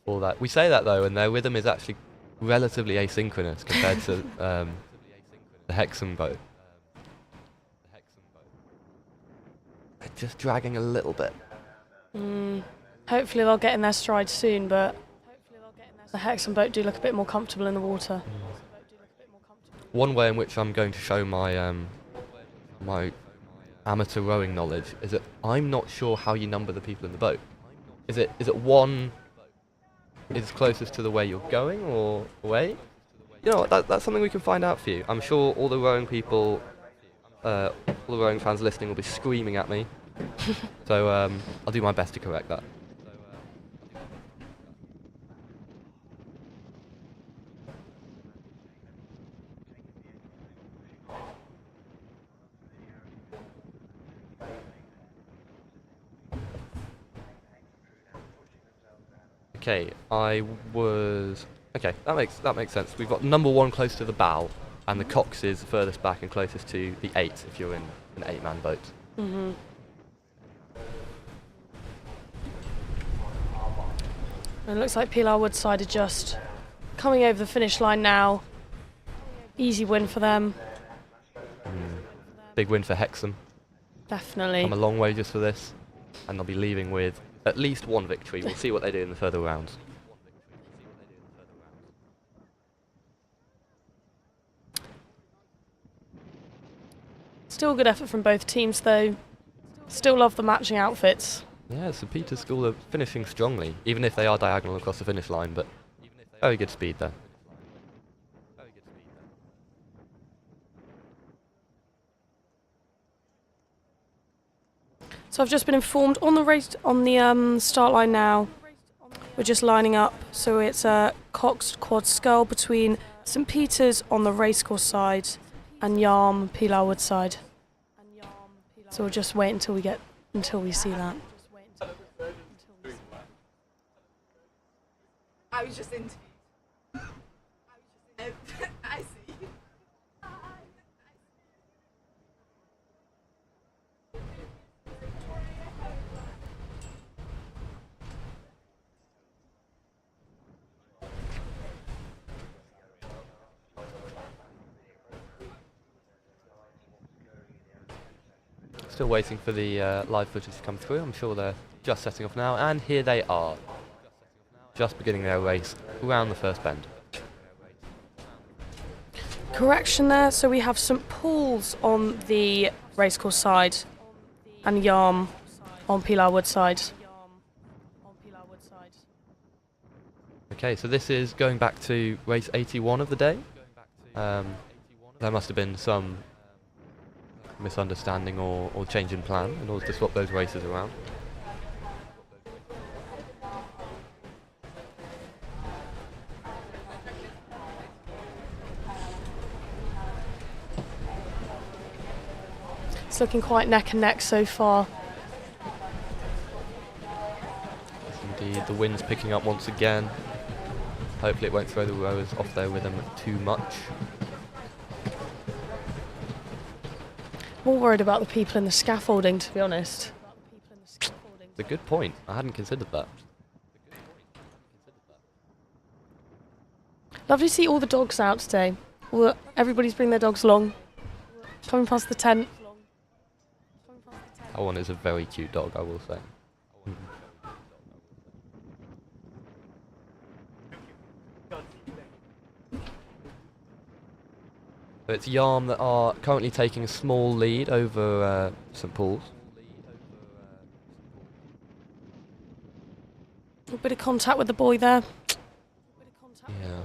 All that. We say that though, and their rhythm is actually relatively asynchronous compared to the Hexham boat. They're just dragging a little bit. Hopefully they'll get in their stride soon, but the Hexham boat do look a bit more comfortable in the water. One way in which I'm going to show my my amateur rowing knowledge is that I'm not sure how you number the people in the boat. Is it one is closest to the way you're going or away? You know what, that's something we can find out for you. I'm sure all the rowing people, all the rowing fans listening will be screaming at me. So I'll do my best to correct that. Okay, that makes sense. We've got number 1 close to the bow, and the cox is furthest back and closest to the 8 if you're in an 8-man boat. It looks like Pilar Woodside are just coming over the finish line now. Easy win for them. Big win for Hexham. Definitely. Come a long way just for this, and they'll be leaving with at least 1 victory. We'll see what they do in the further rounds. Still a good effort from both teams though. Still love the matching outfits. Yeah, St Peter's School are finishing strongly, even if they are diagonal across the finish line, but very good speed there. So I've just been informed on the race on the start line now. We're just lining up. So it's a coxed quad scull between St Peter's on the racecourse side and Yarm Pilar Woodside. So we'll just wait until we see that. I was just interviewed. I see. Still waiting for the live footage to come through. I'm sure they're just setting off now, and here they are. Just beginning their race around the first bend. Correction there, so we have St Paul's on the racecourse side and Yarm on Pilar Woodside. Okay, so this is going back to race 81 of the day. There must have been some misunderstanding or change in plan in order to swap those races around. It's looking quite neck and neck so far. Yes, indeed, the wind's picking up once again. Hopefully it won't throw the rowers off their rhythm too much. More worried about the people in the scaffolding, to be honest. It's a good point. I hadn't considered that. Lovely to see all the dogs out today. Everybody's bringing their dogs along. Coming past the tent. That one is a very cute dog, I will say. So it's Yarm that are currently taking a small lead over St Paul's. A bit of contact with the boy there. Yeah.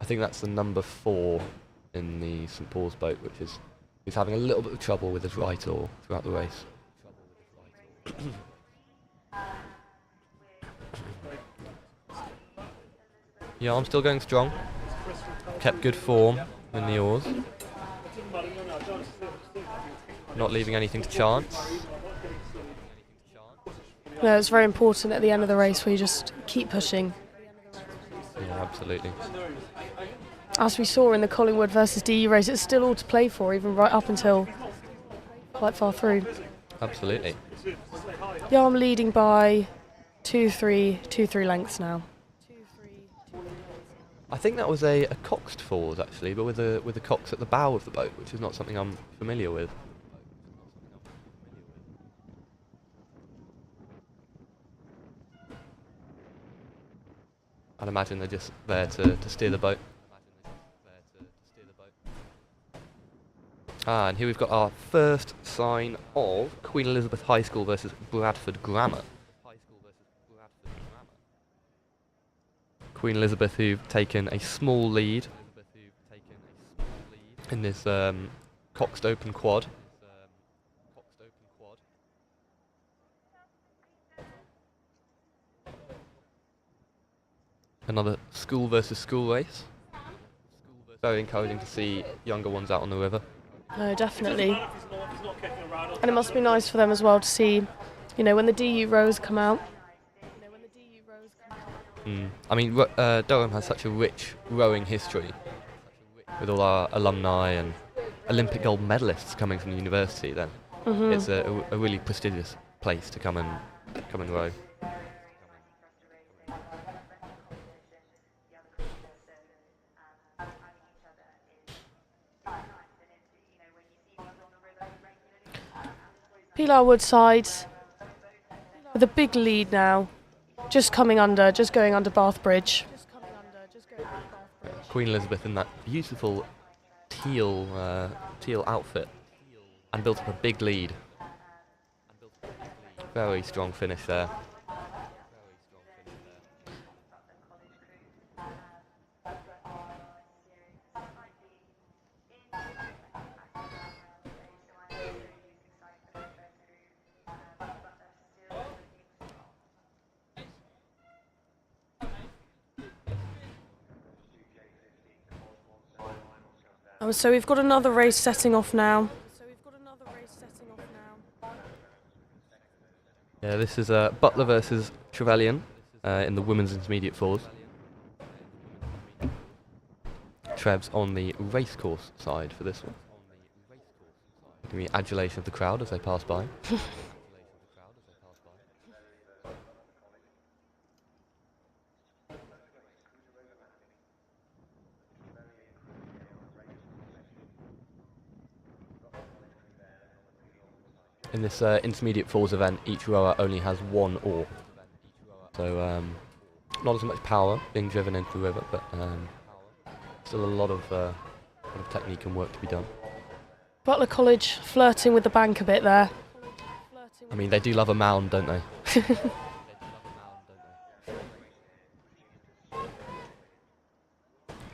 I think that's the number 4 in the St Paul's boat, which is he's having a little bit of trouble with his right oar throughout the race. Yarm still going strong. Kept good form in the oars. Not leaving anything to chance. No, it's very important at the end of the race where you just keep pushing. Yeah, absolutely. As we saw in the Collingwood versus DU race, it's still all to play for, even right up until quite far through. Absolutely. Yarm leading by 2-3 lengths now. I think that was a coxed fours actually, but with the cox at the bow of the boat, which is not something I'm familiar with. I'd imagine they're just there to steer the boat. And here we've got our first sign of Queen Elizabeth High School versus Bradford Grammar. Queen Elizabeth, who've taken a small lead in this coxed open quad. Another school versus school race. Very encouraging to see younger ones out on the river. No, definitely. And it must be nice for them as well to see, you know, when the DU rows come out. I mean, Durham has such a rich rowing history with all our alumni and Olympic gold medalists coming from the university. Then it's a really prestigious place to come and row. Pilar Woodside with a big lead now, just going under Bath Bridge. Queen Elizabeth in that beautiful teal outfit and built up a big lead. Very strong finish there. So we've got another race setting off now. Yeah, this is Butler versus Trevelyan in the women's intermediate fours. Trev's on the racecourse side for this one. Give me adulation of the crowd as they pass by. In this intermediate fours event, each rower only has one oar, so not as much power being driven into the river, but still a lot of technique and work to be done. Butler College flirting with the bank a bit there. I mean, they do love a mound, don't they?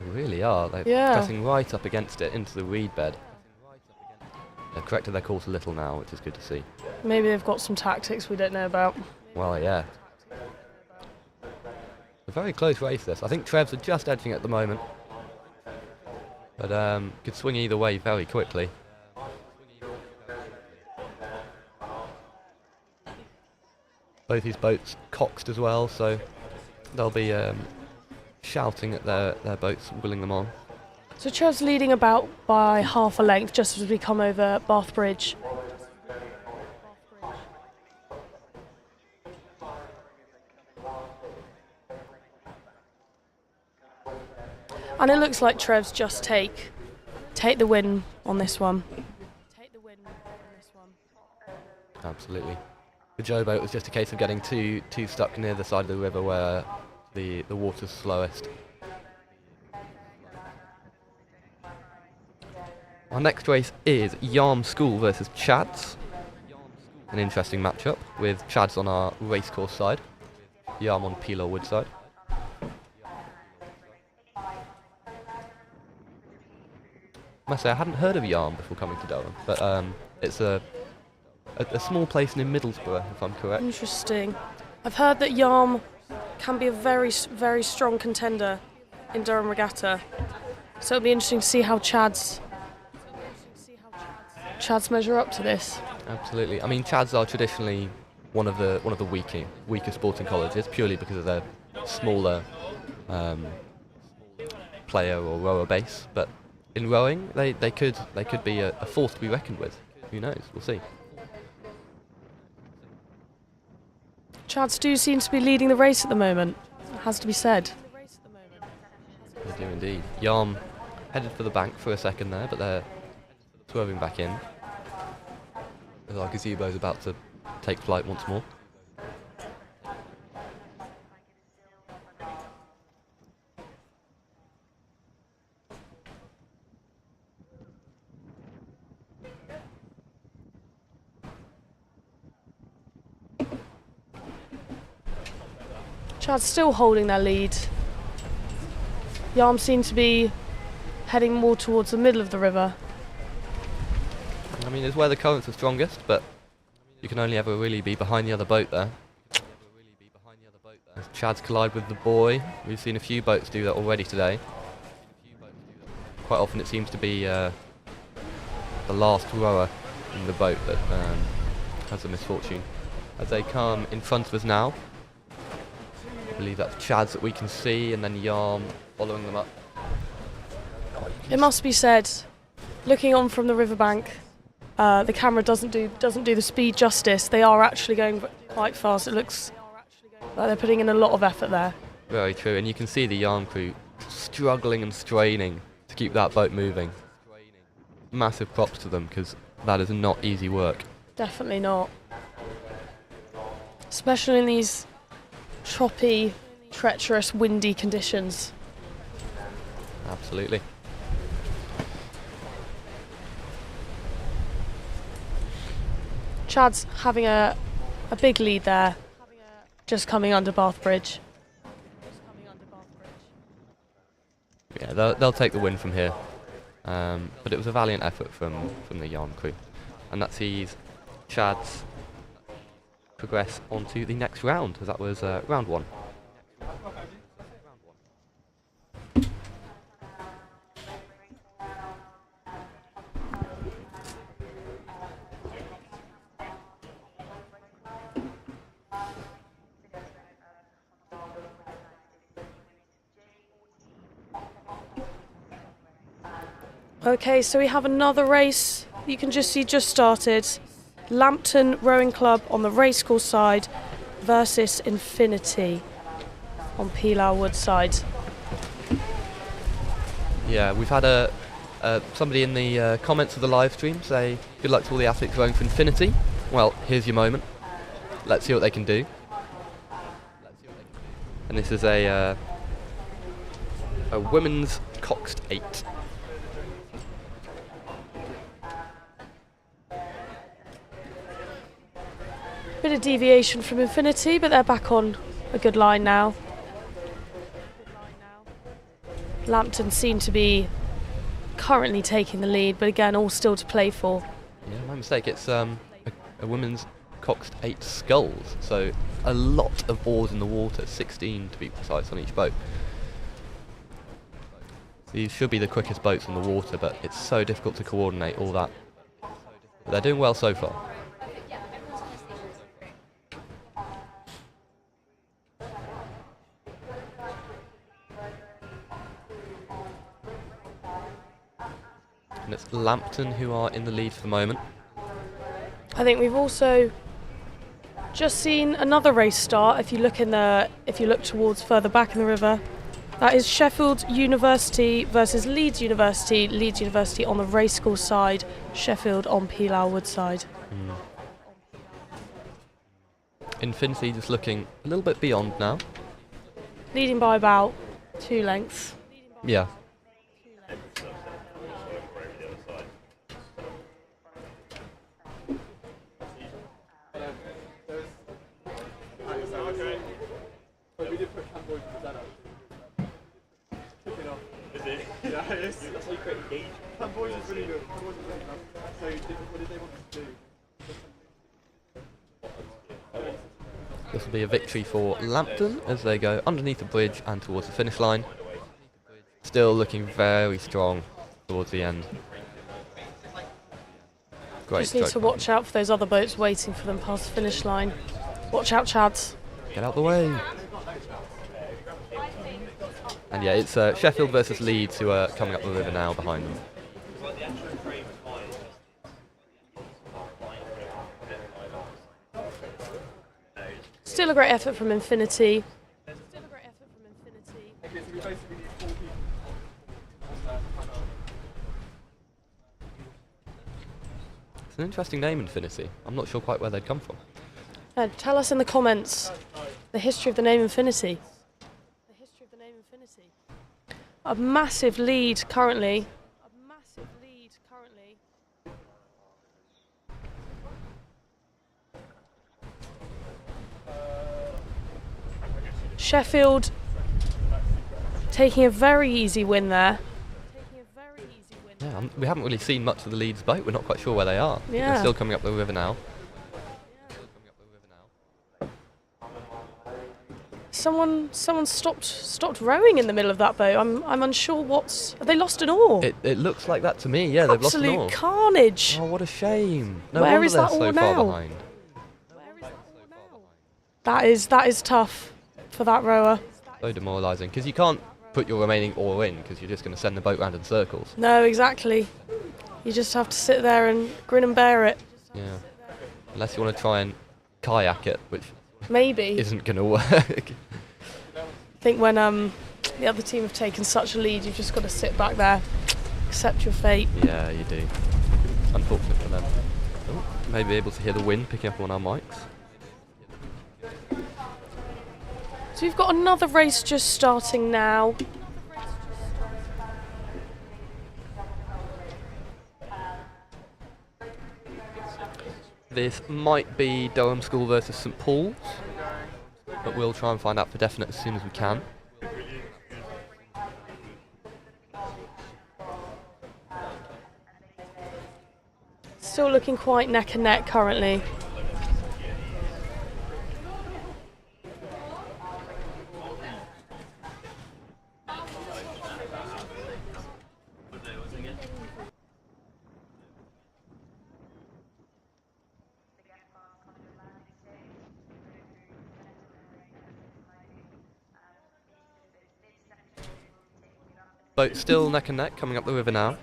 They really are. They're pressing right up against it into the reed bed. They've corrected their course a little now, which is good to see. Maybe they've got some tactics we don't know about. Well, yeah. A very close race, this. I think Trevs are just edging at the moment. But could swing either way very quickly. Both these boats coxed as well, so they'll be shouting at their boats, willing them on. So Trev's leading about by half a length just as we come over Bath Bridge. And it looks like Trev's just take the win on this one. Absolutely. The Joe boat was just a case of getting too stuck near the side of the river where the water's slowest. Our next race is Yarm School versus Chads. An interesting matchup with Chads on our racecourse side, Yarm on Pilar Wood side. I must say I hadn't heard of Yarm before coming to Durham, but it's a small place near Middlesbrough, if I'm correct. Interesting. I've heard that Yarm can be a very, very strong contender in Durham Regatta, so it'll be interesting to see how Chads measure up to this. Absolutely. I mean, Chads are traditionally one of the weaker sporting colleges, purely because of their smaller player or rower base. But in rowing, they could be a force to be reckoned with. Who knows? We'll see. Chads do seem to be leading the race at the moment. It has to be said. They do indeed. Yarm headed for the bank for a second there, but they're swerving back in. As our gazebo's about to take flight once more. Chad's still holding their lead. Yarm seem to be heading more towards the middle of the river. I mean, it's where the currents are strongest, but you can only ever really be behind the other boat there. As Chads collide with the buoy. We've seen a few boats do that already today. Quite often it seems to be the last rower in the boat that has the misfortune. As they come in front of us now, I believe that's Chads that we can see, and then Yarm following them up. It must be said, looking on from the riverbank, the camera doesn't do the speed justice. They are actually going quite fast. It looks like they're putting in a lot of effort there. Very true, and you can see the Yarm crew struggling and straining to keep that boat moving. Massive props to them, because that is not easy work. Definitely not. Especially in these choppy, treacherous, windy conditions. Absolutely. Chad's having a big lead there, just coming under Bath Bridge. Yeah, they'll take the win from here. But it was a valiant effort from the Yarm crew. And that sees Chads progress onto the next round, as that was round one. Okay, so we have another race you can just see just started. Lambton Rowing Club on the racecourse side versus Infinity on Pilar Wood side. Yeah, we've had somebody in the comments of the live stream say good luck to all the athletes rowing for Infinity. Well, here's your moment. Let's see what they can do. And this is a women's coxed 8. Bit of deviation from Infinity, but they're back on a good line now. Lambton seem to be currently taking the lead, but again, all still to play for. Yeah, my mistake. It's a women's coxed 8 sculls, so a lot of oars in the water, 16 to be precise on each boat. These should be the quickest boats on the water, but it's so difficult to coordinate all that. But they're doing well so far. And it's Lambton who are in the lead for the moment. I think we've also just seen another race start. If you look towards further back in the river, that is Sheffield University versus Leeds University. Leeds University on the racecourse side, Sheffield on Pilar Wood side. Infinity just looking a little bit beyond now. Leading by about 2 lengths. Yeah. This will be a victory for Lambton as they go underneath the bridge and towards the finish line. Still looking very strong towards the end. Great. Just need to watch out for those other boats waiting for them past the finish line. Watch out, Chads. Get out the way. And yeah, it's Sheffield versus Leeds who are coming up the river now behind them. Still a great effort from Infinity. interesting name, Infinity. I'm not sure quite where they'd come from. Tell us in the comments the history of the name Infinity. A massive lead currently. Sheffield taking a very easy win there. Yeah, we haven't really seen much of the Leeds boat. We're not quite sure where they are. Yeah. They're still coming up the river now. Someone stopped rowing in the middle of that boat. I'm unsure what's. Have they lost an oar? It looks like that to me. Yeah, they've lost an oar. Absolute carnage. Oh, what a shame. No Where wonder is they're that so oar far now? behind. That is tough for that rower. So demoralising because you can't put your remaining oar in because you're just going to send the boat round in circles. No, exactly. You just have to sit there and grin and bear it. Yeah. Unless you want to try and kayak it, which maybe isn't going to work. I think when the other team have taken such a lead, you've just got to sit back there, accept your fate. Yeah, you do. Unfortunate for them. Oh, maybe able to hear the wind picking up on our mics. So we've got another race just starting now. This might be Durham School versus St Paul's, but we'll try and find out for definite as soon as we can. Still looking quite neck and neck currently. Boat still neck and neck coming up the river now.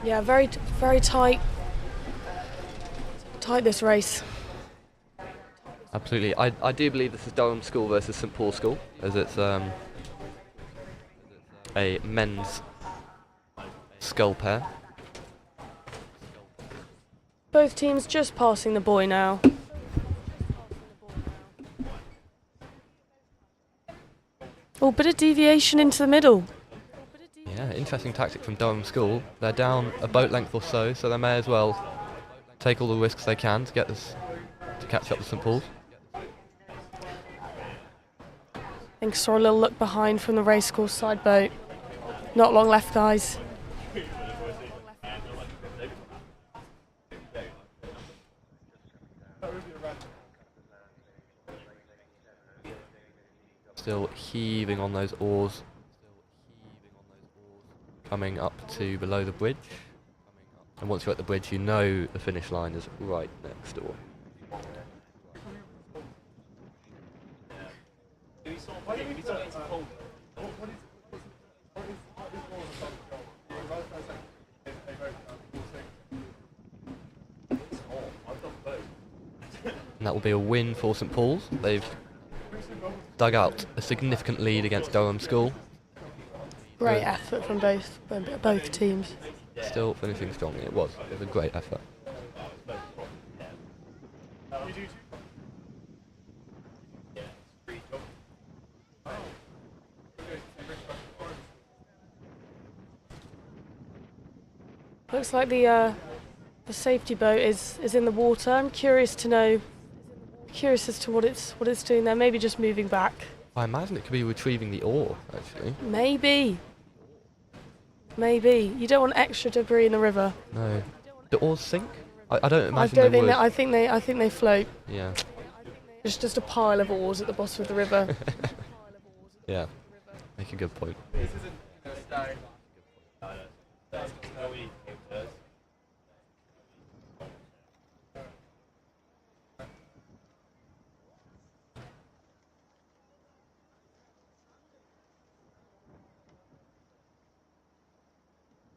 Yeah, very tight this race. Absolutely. I do believe this is Durham School versus St Paul's School, as it's a men's scull pair. Both teams just passing the buoy now. Oh, bit of deviation into the middle. Yeah, interesting tactic from Durham School. They're down a boat length or so they may as well take all the risks they can to get this to catch up with St Paul's. I think saw a little look behind from the racecourse side boat. Not long left, guys. Still heaving on those oars. Coming up to below the bridge. And once you're at the bridge, you know the finish line is right next door. And that will be a win for St Paul's. They've dug out a significant lead against Durham School. Great effort from both teams. Still finishing strongly. It was a great effort. Looks like the safety boat is in the water. I'm curious as to what it's doing there. Maybe just moving back. I imagine it could be retrieving the oar, actually. Maybe. You don't want extra debris in the river. No. Do oars sink? I don't imagine they would. I think they float. Yeah. It's just a pile of oars at the bottom of the river. Yeah. Make a good point.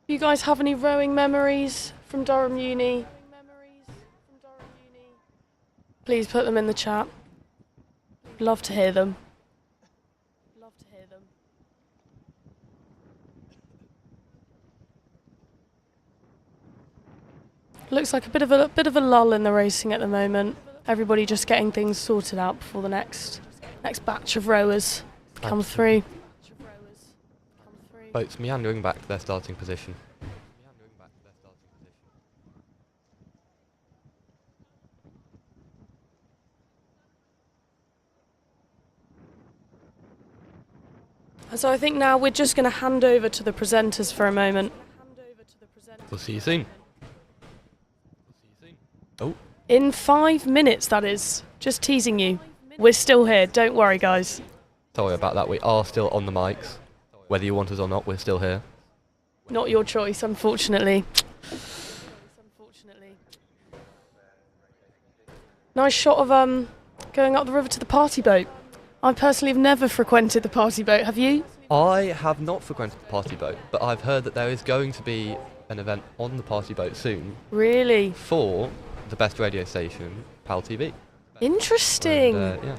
Do you guys have any rowing memories from Durham Uni? Please put them in the chat. Love to hear them. Looks like a bit of a lull in the racing at the moment. Everybody just getting things sorted out before the next batch of rowers come through. Boats meandering back to their starting position. So I think now we're just going to hand over to the presenters for a moment. We'll see you soon. Oh. In 5 minutes, that is. Just teasing you. We're still here. Don't worry, guys. Sorry about that. We are still on the mics. Whether you want us or not, we're still here. Not your choice, unfortunately. Nice shot of going up the river to the party boat. I personally have never frequented the party boat. Have you? I have not frequented the party boat, but I've heard that there is going to be an event on the party boat soon. Really? For the best radio station, PalTV. Interesting. And, yeah.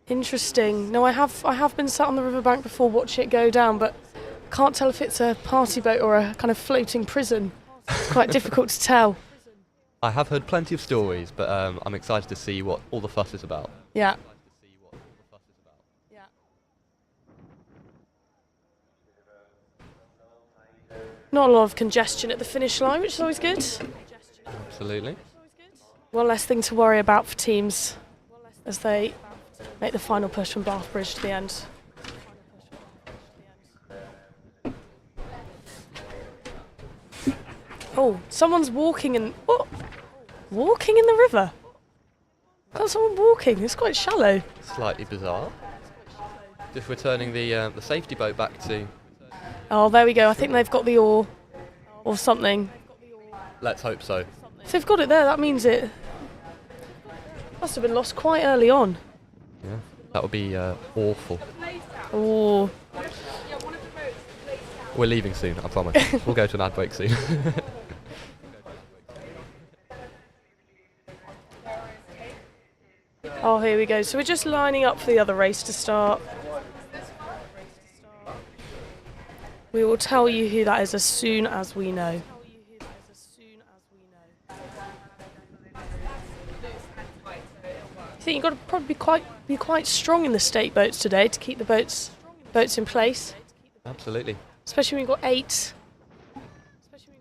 Interesting. No, I have been sat on the riverbank before watching it go down, but can't tell if it's a party boat or a kind of floating prison. It's quite difficult to tell. I have heard plenty of stories, but I'm excited to see what all the fuss is about. Yeah. Not a lot of congestion at the finish line, which is always good. Absolutely. One less thing to worry about for teams as they make the final push from Bath Bridge to the end. Oh, someone's walking in... What? Walking in the river? That's someone walking. It's quite shallow. Slightly bizarre. Just returning the safety boat back to... Oh, there we go. I think they've got the oar or something. Let's hope so. If they've got it there, that means it must have been lost quite early on. Yeah, that would be awful. Oh. We're leaving soon, I promise. We'll go to an ad break soon. Oh, here we go. So we're just lining up for the other race to start. We will tell you who that is as soon as we know. I think you've got to probably be quite strong in the state boats today to keep the boats in place. Absolutely. Especially when you've got 8.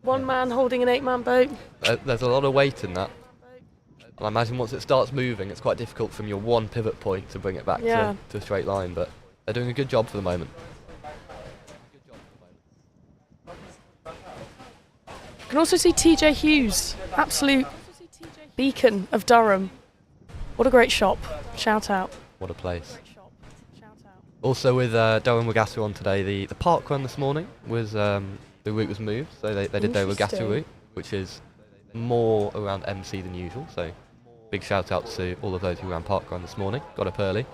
One man holding an 8-man boat. There's a lot of weight in that. And I imagine once it starts moving, it's quite difficult from your one pivot point to bring it back to a straight line. But they're doing a good job for the moment. You can also see TJ Hughes, absolute beacon of Durham. What a great shop. Shout out. What a place. Also with Durham Regatta on today, the park run this morning was the route was moved, so they did their regatta route, which is more around MC than usual. So big shout out to all of those who ran park run this morning. Got up early.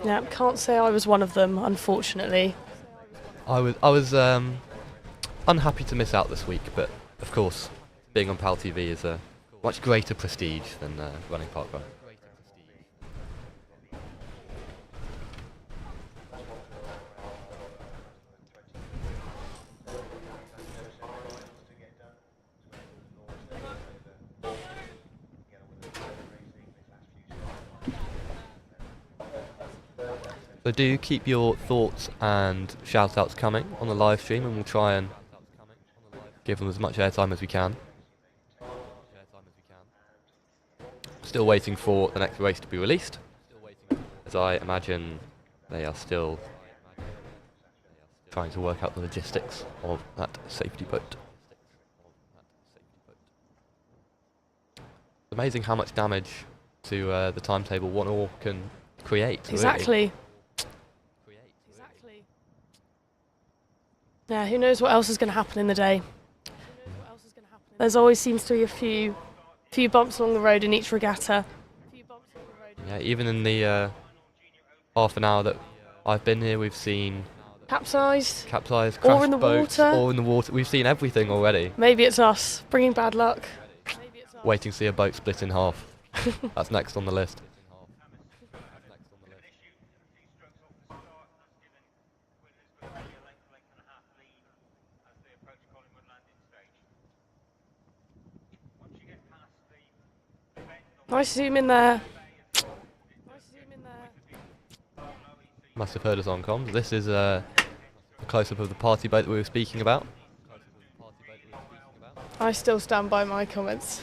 Yeah, can't say I was one of them, unfortunately. I was unhappy to miss out this week, but of course, being on PalTV is a much greater prestige than running parkrun. So do keep your thoughts and shout-outs coming on the live stream, and we'll try and give them as much airtime as we can. Still waiting for the next race to be released, as I imagine they are still trying to work out the logistics of that safety boat. It's amazing how much damage to the timetable one oar can create. Exactly. Really. Yeah, who knows what else is going to happen in the day. There's always seems to be a few bumps along the road in each regatta. Yeah, even in the half an hour that I've been here, we've seen Capsized. Capsized, Or crashed in the boats, water. or in the water. We've seen everything already. Maybe it's us bringing bad luck. Waiting to see a boat split in half. That's next on the list. Nice zoom in there. Must have heard us on comms. This is a close-up of the party boat that we were speaking about. I still stand by my comments.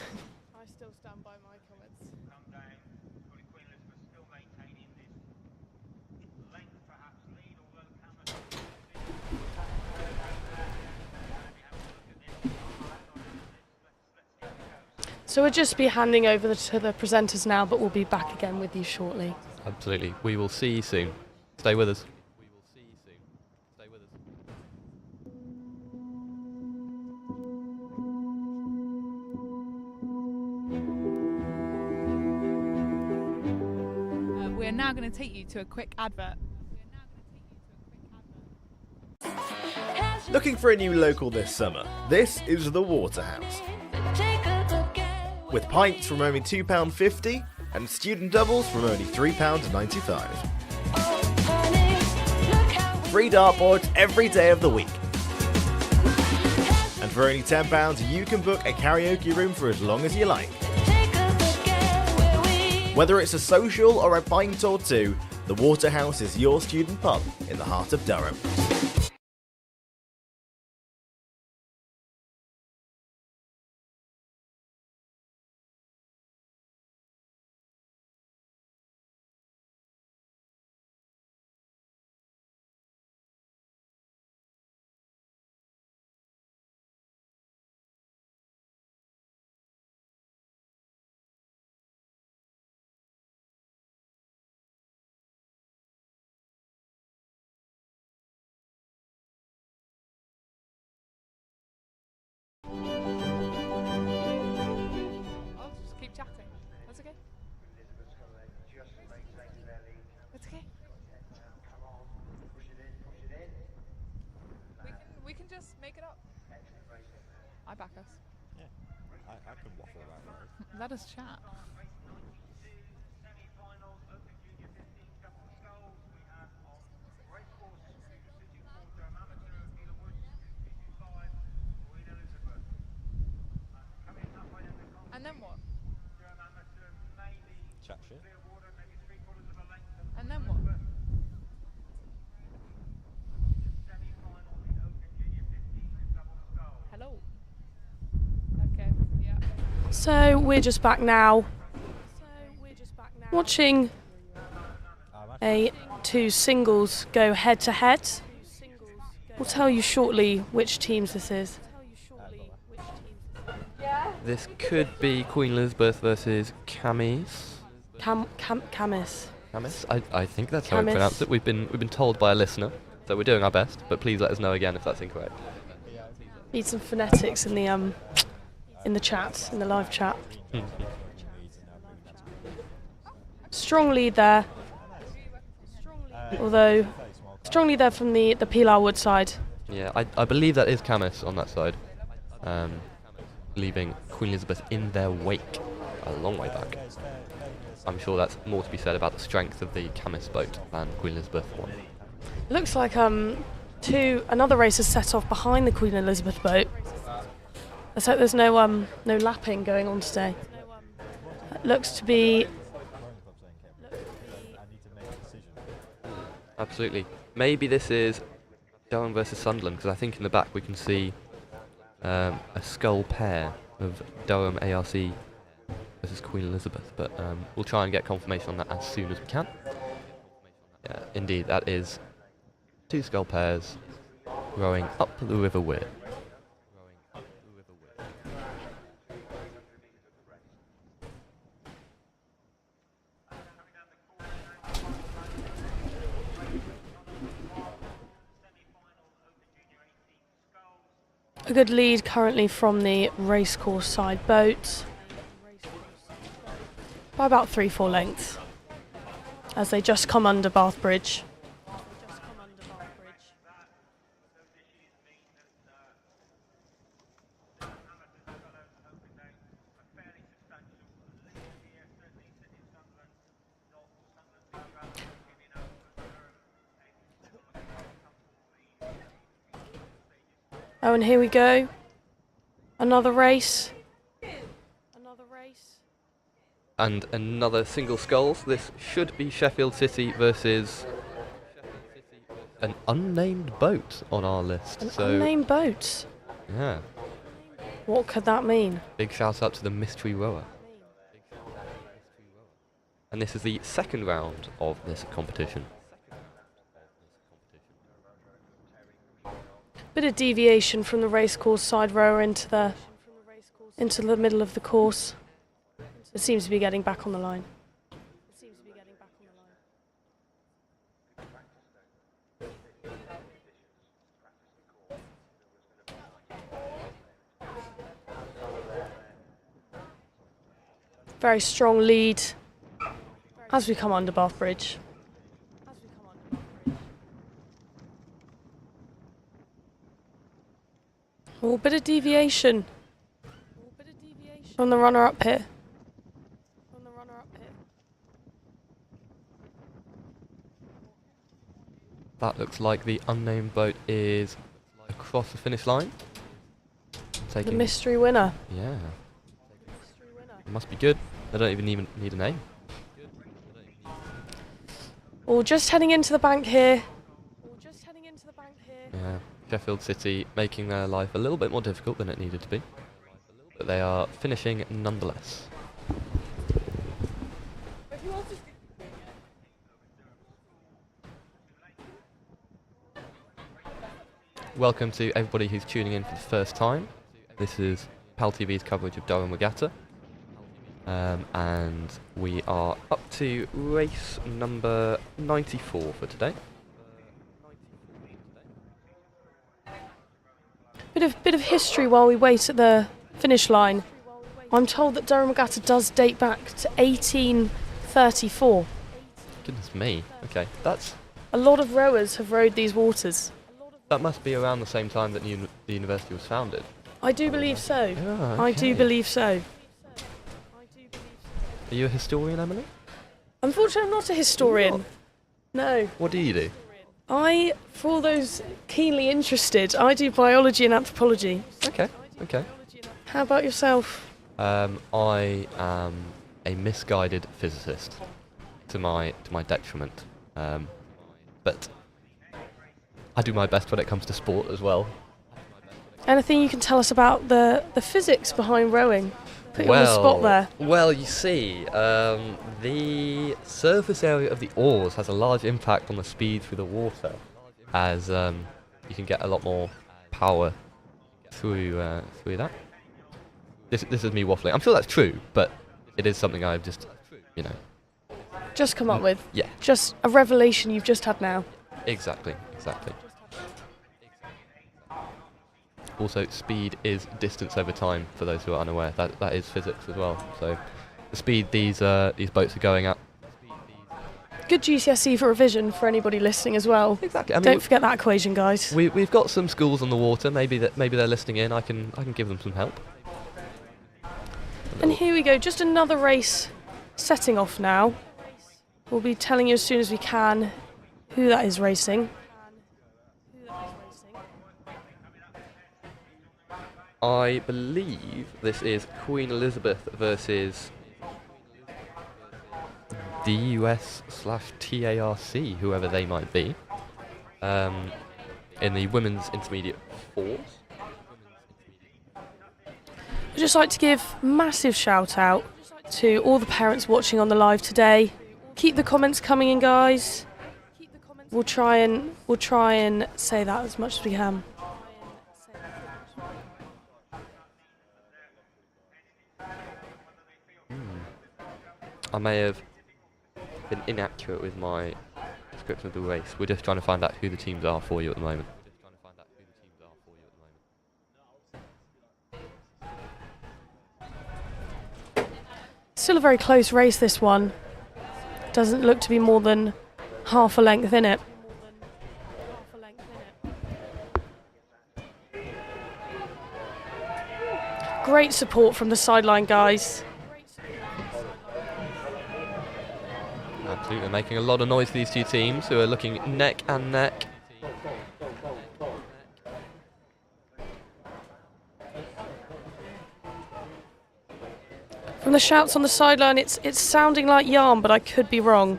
So we'll just be handing over to the presenters now, but we'll be back again with you shortly. Absolutely. We will see you soon. Stay with us. We're now going to take you to a quick advert. Looking for a new local this summer? This is the Waterhouse. With pints from only £2.50 and student doubles from only £3.95. Free dartboards every day of the week. And for only £10 you can book a karaoke room for as long as you like. Whether it's a social or a pint or two, the Waterhouse is your student pub in the heart of Durham. I'll just keep chatting. That's okay. That's okay. We can just make it up. I back us. Yeah, I can waffle about. Let us chat. And then what? Chat shit. And then what? Hello. Okay, yeah. So we're just back now, watching two singles go head to head. We'll tell you shortly which teams this is. This could be Queen Elizabeth versus Camis. Camis. Camis? I think that's how we Camis. pronounce it. We've been told by a listener, so we're doing our best. But please let us know again if that's incorrect. Need some phonetics in the chat, in the live chat. Strong lead there, although strong lead there from the Pilar Wood side. Yeah, I believe that is Camis on that side, leaving Queen Elizabeth in their wake a long way back. I'm sure that's more to be said about the strength of the Camis boat than Queen Elizabeth one. It looks like another race is set off behind the Queen Elizabeth boat. Let's hope there's no lapping going on today. It looks to be. Absolutely. Maybe this is Durham versus Sunderland, because I think in the back we can see a skull pair of Durham ARC versus Queen Elizabeth, but we'll try and get confirmation on that as soon as we can. Yeah, indeed, that is two skull pairs rowing up the River Weir. A good lead currently from the racecourse side boat by about 3-4 lengths as they just come under Bath Bridge. Oh, and here we go. Another race. And another single sculls. This should be Sheffield City versus an unnamed boat on our list. An so unnamed boat. yeah. What could that mean? Big shout out to the mystery rower. And this is the second round of this competition. Bit of deviation from the racecourse side rower into the middle of the course. It seems to be getting back on the line. Very strong lead as we come under Bath Bridge. Oh, bit of deviation from the runner-up here. That looks like the unnamed boat is across the finish line. The mystery winner. Yeah. Must be good. They don't even need a name. Oh, just heading into the bank here. Yeah. Sheffield City making their life a little bit more difficult than it needed to be. But they are finishing nonetheless. Welcome to everybody who's tuning in for the first time. This is PalTV's coverage of Durham Regatta. And we are up to race number 94 for today. Bit of history while we wait at the finish line. I'm told that Durham Regatta does date back to 1834. Goodness me. Okay, that's... A lot of rowers have rowed these waters. That must be around the same time that the university was founded. I do believe so. Yeah, I do okay. believe so. Are you a historian, Emily? Unfortunately, I'm not a historian. No. What do you do? For all those keenly interested, I do biology and anthropology. Okay, okay. How about yourself? I am a misguided physicist, to my detriment. But I do my best when it comes to sport as well. Anything you can tell us about the physics behind rowing? Put you on the spot there. Well, you see, the surface area of the oars has a large impact on the speed through the water, as you can get a lot more power through that. This is me waffling. I'm sure that's true, but it is something I've just, Just come up with. Yeah. Just a revelation you've just had now. Exactly. Also, speed is distance over time, for those who are unaware. That is physics as well. So, the speed these boats are going at. Good GCSE for revision for anybody listening as well. Exactly. I mean, don't forget that equation, guys. We've got some schools on the water. Maybe they're listening in. I can give them some help. And here we go. Just another race setting off now. We'll be telling you as soon as we can who that is racing. I believe this is Queen Elizabeth versus DUS/TARC, whoever they might be, in the women's intermediate fours. I'd just like to give massive shout out to all the parents watching on the live today. Keep the comments coming in, guys. We'll try and say that as much as we can. I may have been inaccurate with my description of the race. We're just trying to find out who the teams are for you at the moment. Still a very close race, this one. Doesn't look to be more than half a length in it. Great support from the sideline, guys. Absolutely, making a lot of noise, these two teams, who are looking neck and neck. From the shouts on the sideline, it's sounding like yarn, but I could be wrong.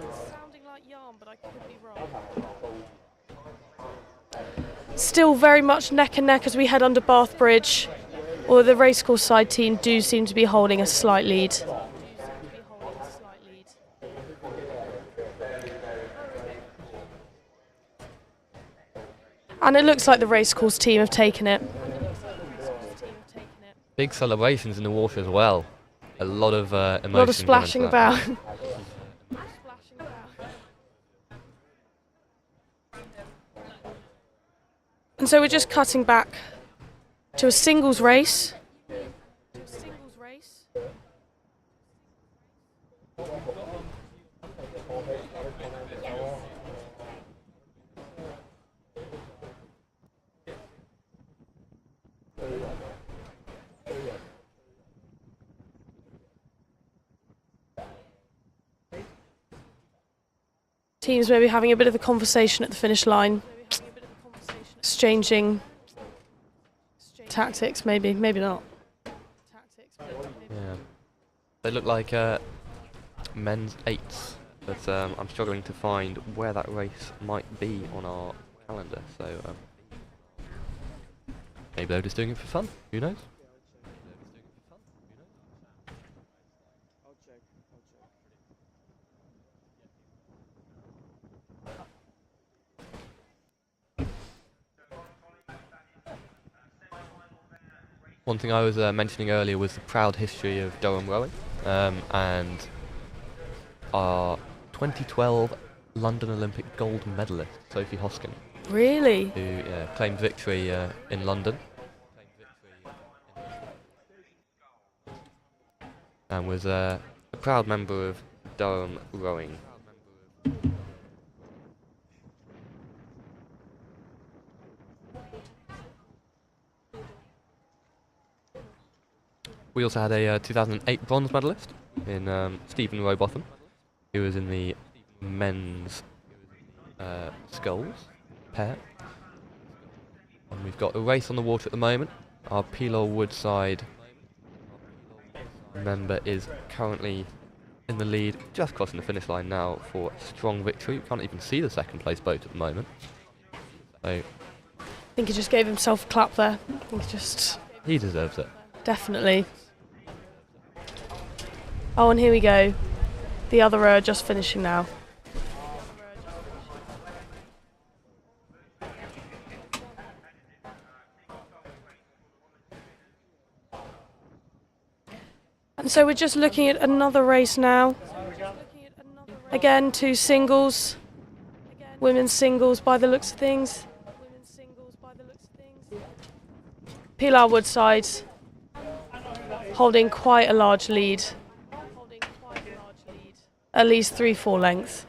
Still very much neck and neck as we head under Bath Bridge, or the racecourse side team do seem to be holding a slight lead. And it looks like the racecourse team have taken it. Big celebrations in the water as well. A lot of emotion. A lot of splashing about. And so we're just cutting back to a singles race. Teams maybe having a bit of a conversation at the finish line, exchanging tactics, maybe not. Yeah, they look like men's eights, but I'm struggling to find where that race might be on our calendar. So maybe they're just doing it for fun. Who knows? One thing I was mentioning earlier was the proud history of Durham rowing, and our 2012 London Olympic gold medalist, Sophie Hoskin. Really? Who claimed victory in London. And was a proud member of Durham rowing. We also had a 2008 bronze medalist in Stephen Rowbotham, who was in the men's sculls pair. And we've got a race on the water at the moment. Our Pelor Woodside member is currently in the lead, just crossing the finish line now for a strong victory. We can't even see the second place boat at the moment. So I think he just gave himself a clap there. I think he deserves it. Definitely. Oh, and here we go. The other rower just finishing now. And so we're just looking at another race now. Again, two singles. Women's singles by the looks of things. Pilar Woodside holding quite a large lead. At least 3-4 lengths.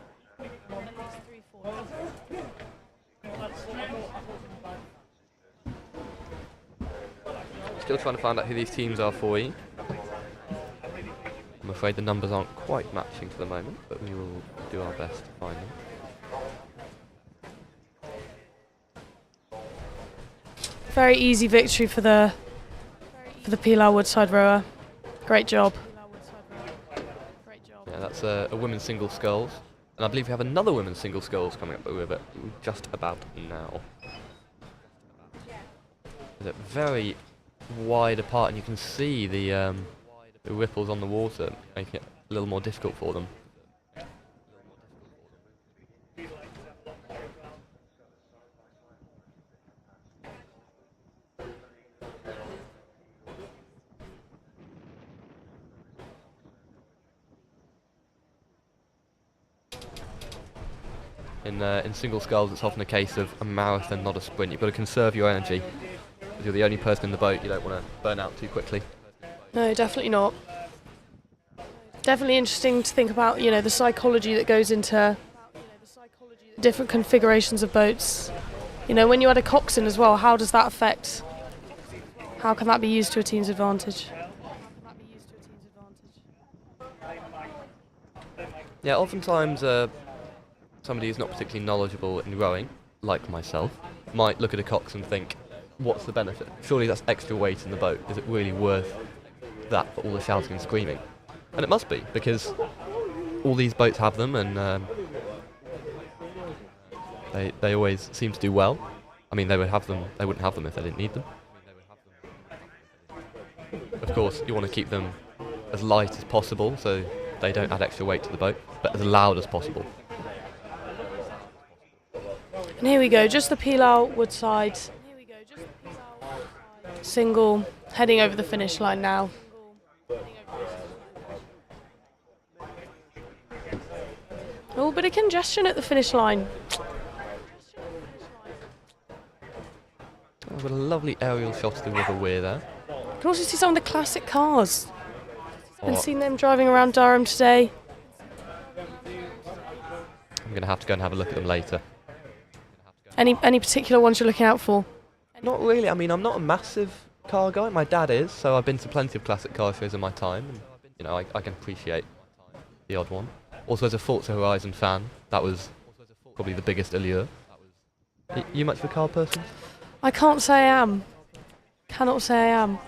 Still trying to find out who these teams are for you. I'm afraid the numbers aren't quite matching for the moment, but we will do our best to find them. Very easy victory for the Pilar Woodside rower. Great job. Yeah, that's a women's single sculls, and I believe we have another women's single sculls coming up the river just about now. They're very wide apart, and you can see the ripples on the water, making it a little more difficult for them. In single sculls, it's often a case of a marathon, not a sprint. You've got to conserve your energy, because you're the only person in the boat. You don't want to burn out too quickly. No, definitely not. Definitely interesting to think about, the psychology that goes into different configurations of boats. When you add a coxswain as well, how does that affect? How can that be used to a team's advantage? Yeah, oftentimes somebody who's not particularly knowledgeable in rowing, like myself, might look at a cox and think, what's the benefit? Surely that's extra weight in the boat. Is it really worth that for all the shouting and screaming? And it must be, because all these boats have them, and they always seem to do well. I mean, they wouldn't have them if they didn't need them. Of course, you want to keep them as light as possible so they don't add extra weight to the boat, but as loud as possible. And here we go, just the Pilar Woodside single heading over the finish line now. Oh, bit of congestion at the finish line. Oh, got a lovely aerial shot of the River Wear there. You can also see some of the classic cars. Haven't Oh. seen them driving around Durham today. I'm going to have to go and have a look at them later. Any particular ones you're looking out for? Not really. I mean, I'm not a massive car guy. My dad is, so I've been to plenty of classic car shows in my time. And, you know, I can appreciate the odd one. Also, as a Forza Horizon fan, that was probably the biggest allure. You much of a car person? I can't say I am. Cannot say I am.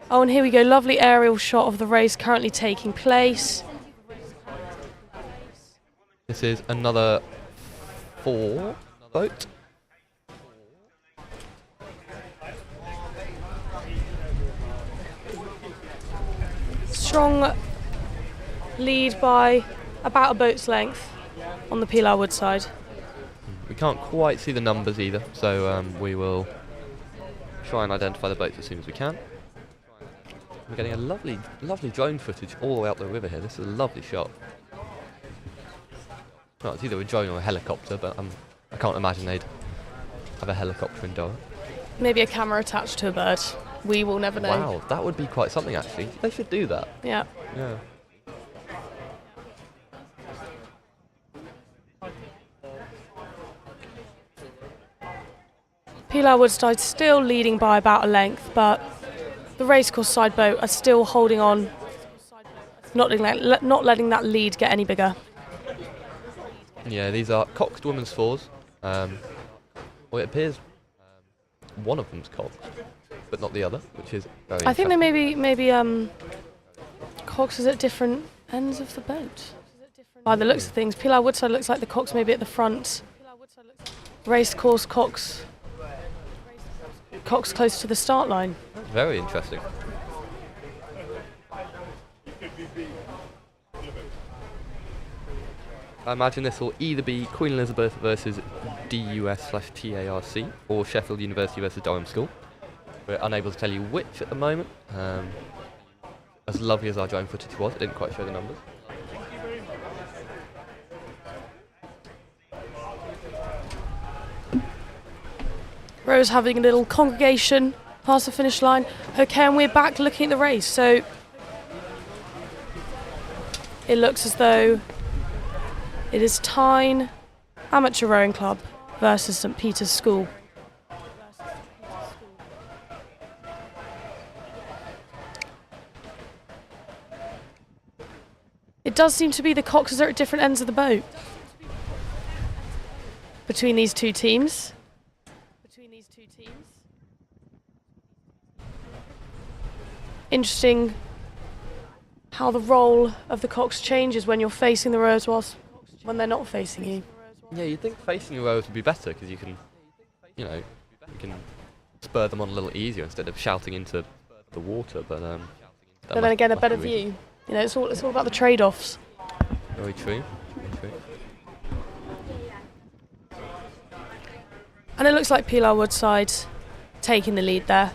Oh, and here we go. Lovely aerial shot of the race currently taking place. This is another 4 boat. Strong lead by about a boat's length on the Pilar Woodside. We can't quite see the numbers either, so we will try and identify the boats as soon as we can. We're getting a lovely drone footage all the way up the river here. This is a lovely shot. Well, it's either a drone or a helicopter, but I can't imagine they'd have a helicopter in Durham. Maybe a camera attached to a bird. We will never know. Wow, that would be quite something actually. They should do that. Yeah. Yeah. Pilar Woodside still leading by about a length, but the racecourse side boat are still holding on, not letting that lead get any bigger. Yeah, these are coxed women's fours. Well, it appears one of them's coxed, but not the other, which is very I think they interesting. maybe cox is at different ends of the boat. By the looks of things, Pilar Woodside looks like the cox maybe at the front. Racecourse cox close to the start line. That's very interesting. I imagine this will either be Queen Elizabeth versus DUS/TARC or Sheffield University versus Durham School. We're unable to tell you which at the moment. As lovely as our drone footage was, it didn't quite show the numbers. Rose having a little congregation past the finish line. Okay, and we're back looking at the race. So it looks as though it is Tyne Amateur Rowing Club versus St Peter's School. It does seem to be the coxes are at different ends of the boat between these two teams. Interesting how the role of the cox changes when you're facing the rowers whilst when they're not facing you. Yeah, you'd think facing the rowers would be better because you can, you know, you can spur them on a little easier instead of shouting into the water. But then again, a better view. You know, it's all about the trade-offs. Very true. Very true. And it looks like Pilar Woodside taking the lead there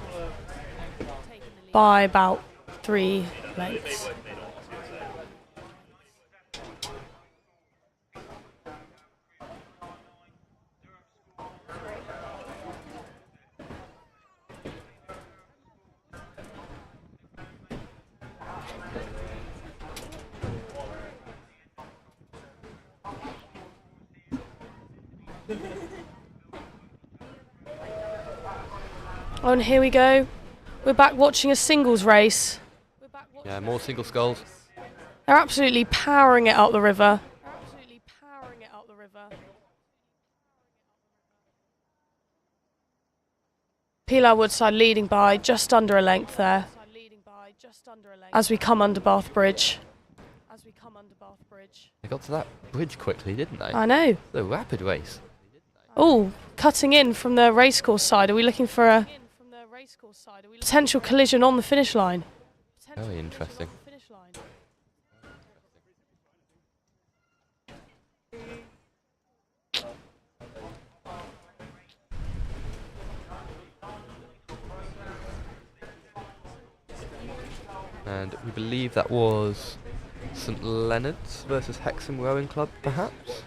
by about 3 lengths. Oh, and here we go. We're back watching a singles race. Yeah, more single sculls. They're absolutely powering it up the river. Pilar Woodside leading by just under a length there. as we come under Bath Bridge. They got to that bridge quickly, didn't they? I know. The rapid race. Oh, cutting in from the racecourse side. Are we looking for a potential collision on the finish line? Very interesting. And we believe that was St Leonard's versus Hexham Rowing Club, perhaps?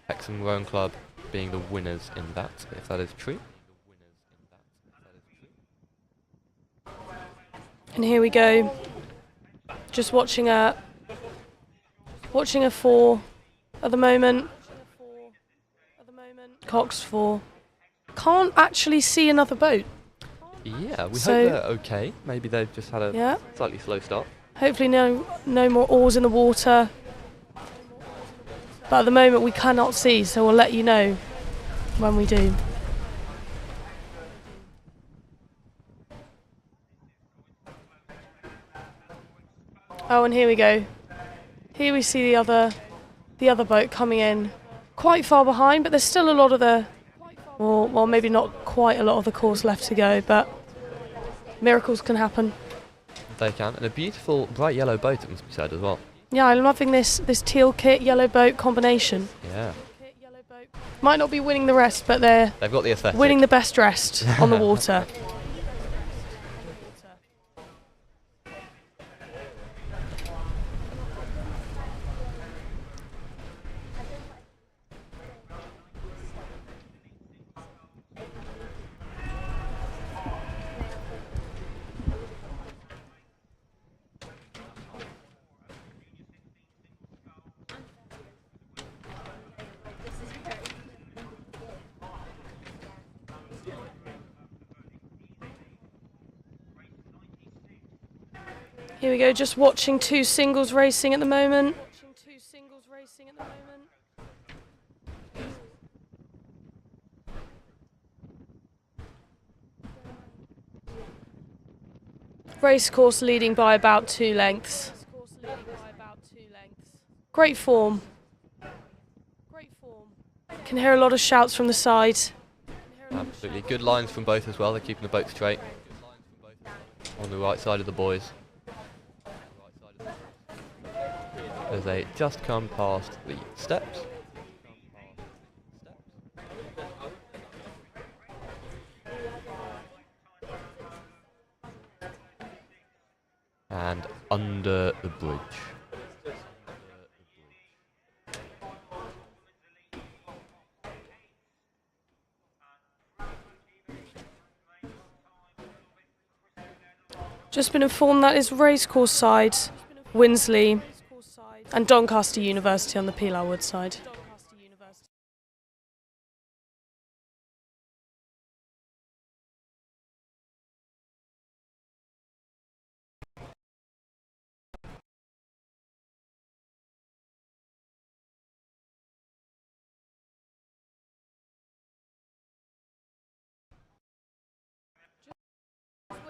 Hexham Rowing Club being the winners in that, if that is true. And here we go. Just watching a four at the moment. Cox 4. Can't actually see another boat. Yeah, we So- hope they're okay. Maybe they've just had a slightly slow start. Hopefully no more oars in the water. But at the moment we cannot see, so we'll let you know when we do. Oh, and here we go. Here we see the other boat coming in. Quite far behind, but there's still a lot of the, well, maybe not quite a lot of the course left to go, but miracles can happen. They can. And a beautiful bright yellow boat, it must be said as well. Yeah, I'm loving this teal kit, yellow boat combination. Yeah. Might not be winning the rest, but they're They've got the aesthetic. winning the best dressed on the water. Here we go, just watching two singles racing at the moment. Racecourse leading by about 2 lengths. Great form. Can hear a lot of shouts from the side. Absolutely. Good lines from both as well. They're keeping the boat straight. On the right side of the boys. As they just come past the steps. And under the bridge. Just been informed that is racecourse side, Winsley, and Doncaster University on the Pilar Wood side.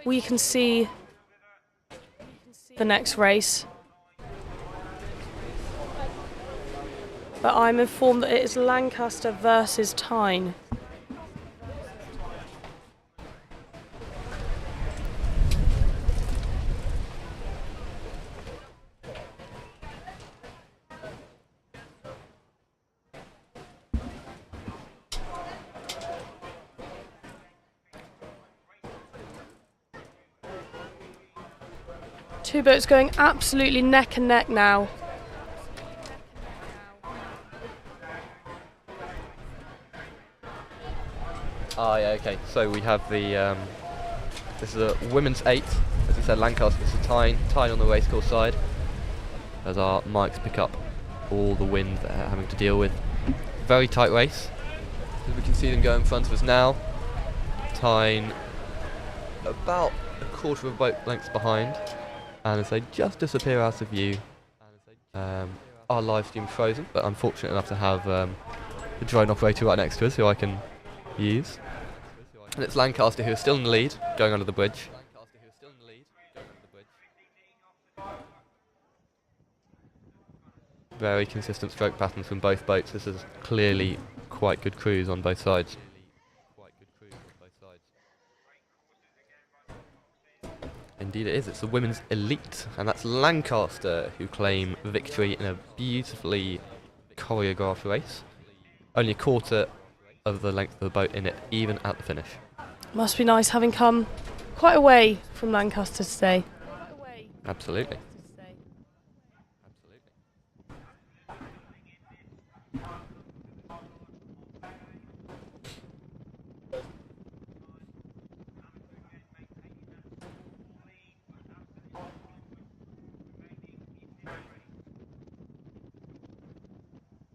We can see the next race. But I'm informed that it is Lancaster versus Tyne. Two boats going absolutely neck and neck now. Ah, yeah, okay. So we have the, this is a women's 8, as I said, Lancaster versus Tyne. Tyne on the racecourse side, as our mics pick up all the wind they're having to deal with. Very tight race, as we can see them go in front of us now. Tyne about a quarter of a boat length behind, and as they just disappear out of view, our live stream's frozen, but I'm fortunate enough to have the drone operator right next to us who I can use. And it's Lancaster who is still in the lead, going under the bridge. Very consistent stroke patterns from both boats. This is clearly quite good crews on both sides. Indeed it is. It's the women's elite, and that's Lancaster who claim victory in a beautifully choreographed race. Only a quarter of the length of the boat in it, even at the finish. Must be nice having come quite a way from Lancaster today. Absolutely.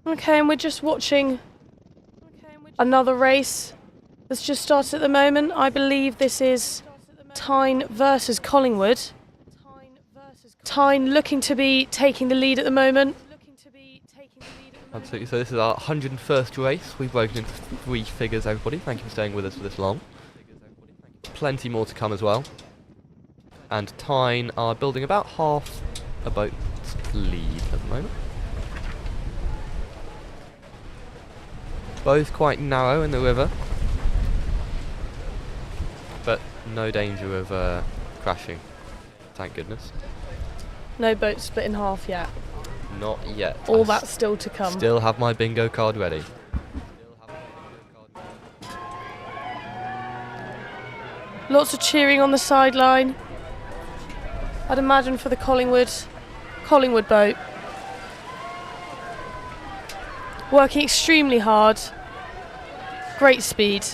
Okay, and we're just watching another race that's just started at the moment. I believe this is Tyne versus Collingwood. Tyne looking to be taking the lead at the moment. Absolutely. So this is our 101st race. We've broken into 3 figures, everybody. Thank you for staying with us for this long. Plenty more to come as well. And Tyne are building about half a boat's lead at the moment. Both quite narrow in the river, but no danger of crashing, thank goodness. No boat split in half yet. Not yet. All that's still to come. Still have my bingo card ready. Lots of cheering on the sideline. I'd imagine for the Collingwood boat. Working extremely hard. Great speed.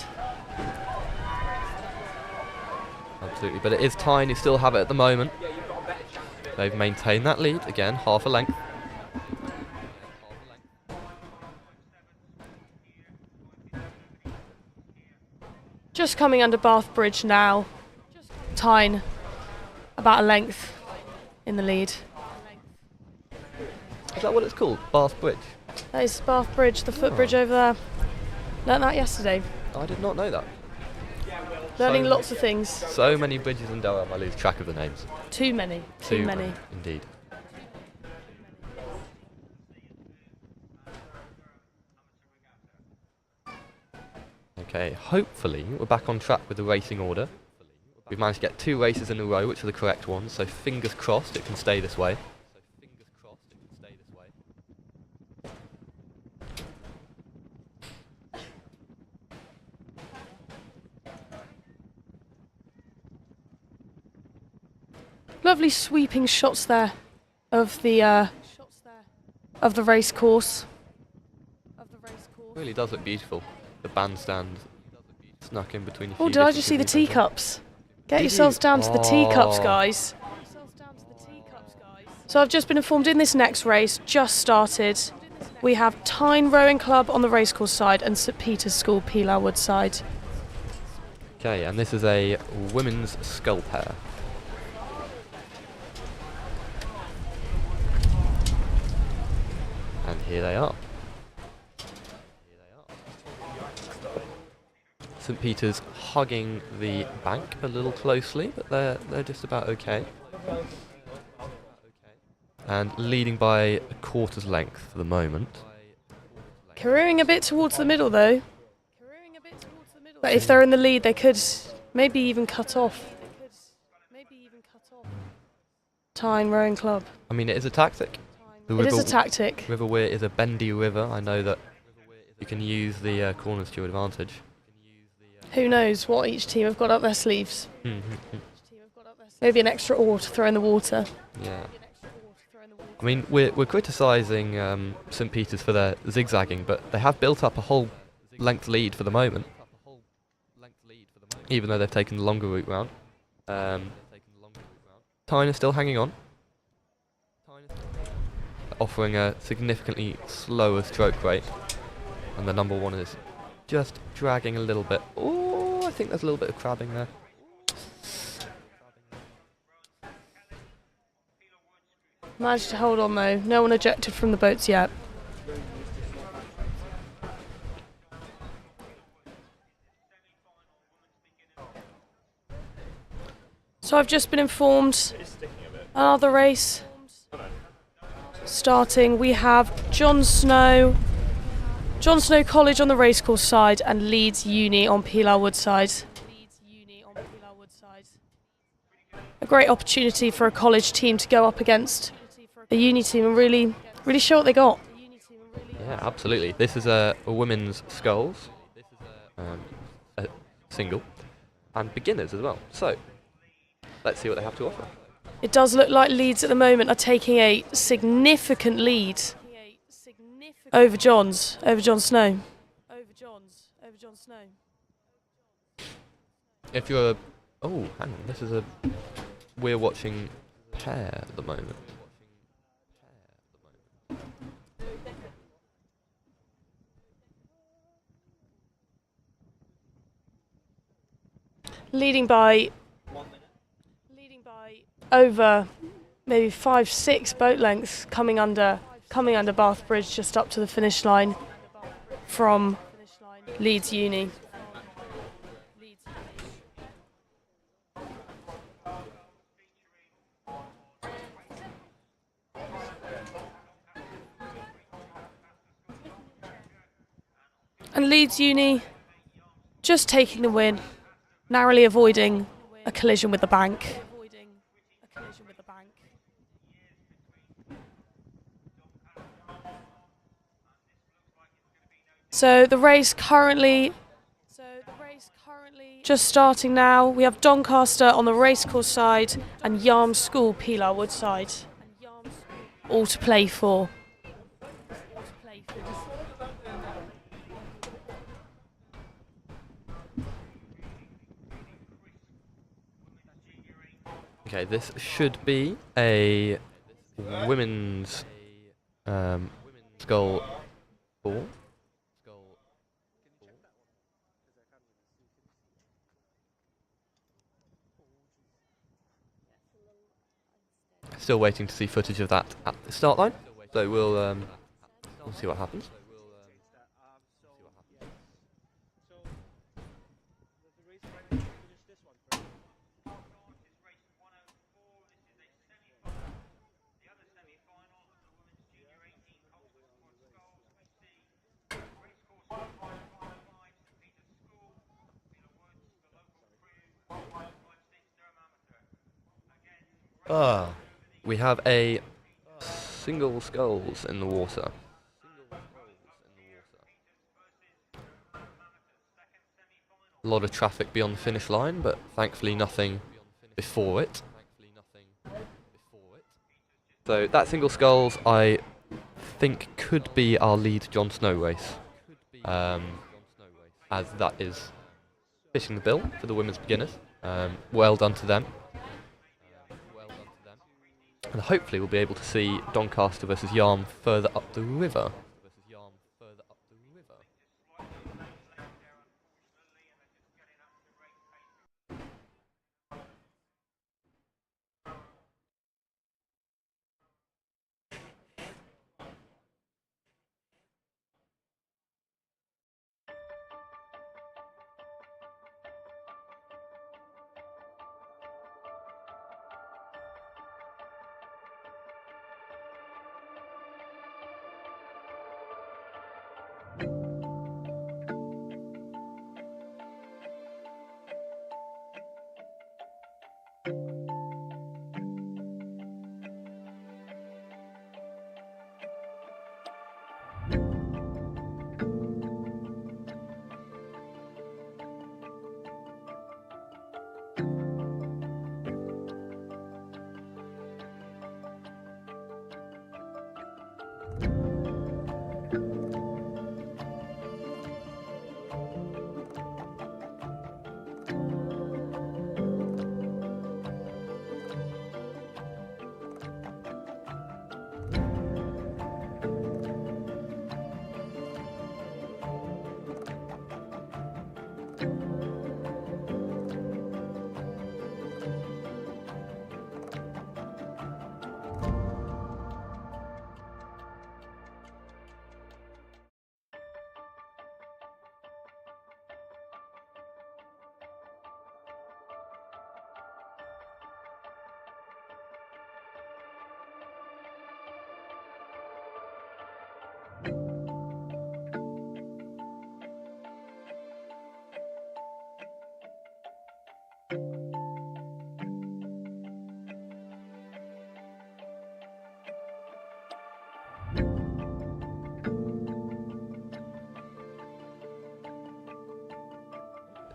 Absolutely, but it is Tyne who still have it at the moment. They've maintained that lead, again, half a length. Just coming under Bath Bridge now. Tyne about a length in the lead. Is that what it's called? Bath Bridge? That is Bath Bridge, the footbridge over there. Learned that yesterday. I did not know that. Learning lots of things. So many bridges in Durham, I lose track of the names. Too many. Too many. Indeed. Okay, hopefully we're back on track with the racing order. We've managed to get 2 races in a row, which are the correct ones, so fingers crossed it can stay this way. Lovely sweeping shots there of the race course. Really does look beautiful. The bandstand snuck in between a few. Oh, did I just see the teacups? Get yourselves down to the teacups, guys. So I've just been informed in this next race, just started, we have Tyne Rowing Club on the racecourse side and St Peter's School, Pilar Wood side. Okay, and this is a women's scull pair. And here they are. St Peter's hugging the bank a little closely, but they're just about okay. And leading by a quarter's length for the moment. Careering a bit towards the middle though. But if they're in the lead, they could maybe even cut off. Tyne Rowing Club. I mean, it is a tactic. It is a tactic. River Weir is a bendy river. I know that you can use the corners to your advantage. Who knows what each team have got up their sleeves. Maybe an extra oar to throw in the water. Yeah. I mean, we're criticising St Peter's for their zigzagging, but they have built up a whole length lead for the moment. Even though they've taken the longer route round. Tyne is still hanging on. Offering a significantly slower stroke rate. And the number one is just dragging a little bit. Oh, I think there's a little bit of crabbing there. Managed to hold on though. No one ejected from the boats yet. So I've just been informed another race starting. We have John Snow College on the racecourse side and Leeds Uni on Pilar Wood side. A great opportunity for a college team to go up against a uni team and really show what they got. Yeah, absolutely. This is a women's sculls, a single, and beginners as well. So, let's see what they have to offer. It does look like Leeds at the moment are taking a significant lead over John Snow. If you're... Oh, hang on. We're watching pair at the moment. Leading by over maybe 5-6 boat lengths coming under Bath Bridge just up to the finish line from Leeds Uni. And Leeds Uni just taking the win, narrowly avoiding a collision with the bank. So the race currently just starting now. We have Doncaster on the racecourse side and Yarm School Pilar Wood side, all to play for. Okay, this should be a women's scull ball. Still waiting to see footage of that at the start line, so we'll see what happens. We have a single sculls in the water. A lot of traffic beyond the finish line, but thankfully nothing before it. So that single sculls, I think, could be our lead Jon Snow race, as that is fitting the bill for the women's beginners. Well done to them. And hopefully we'll be able to see Doncaster versus Yarm further up the river.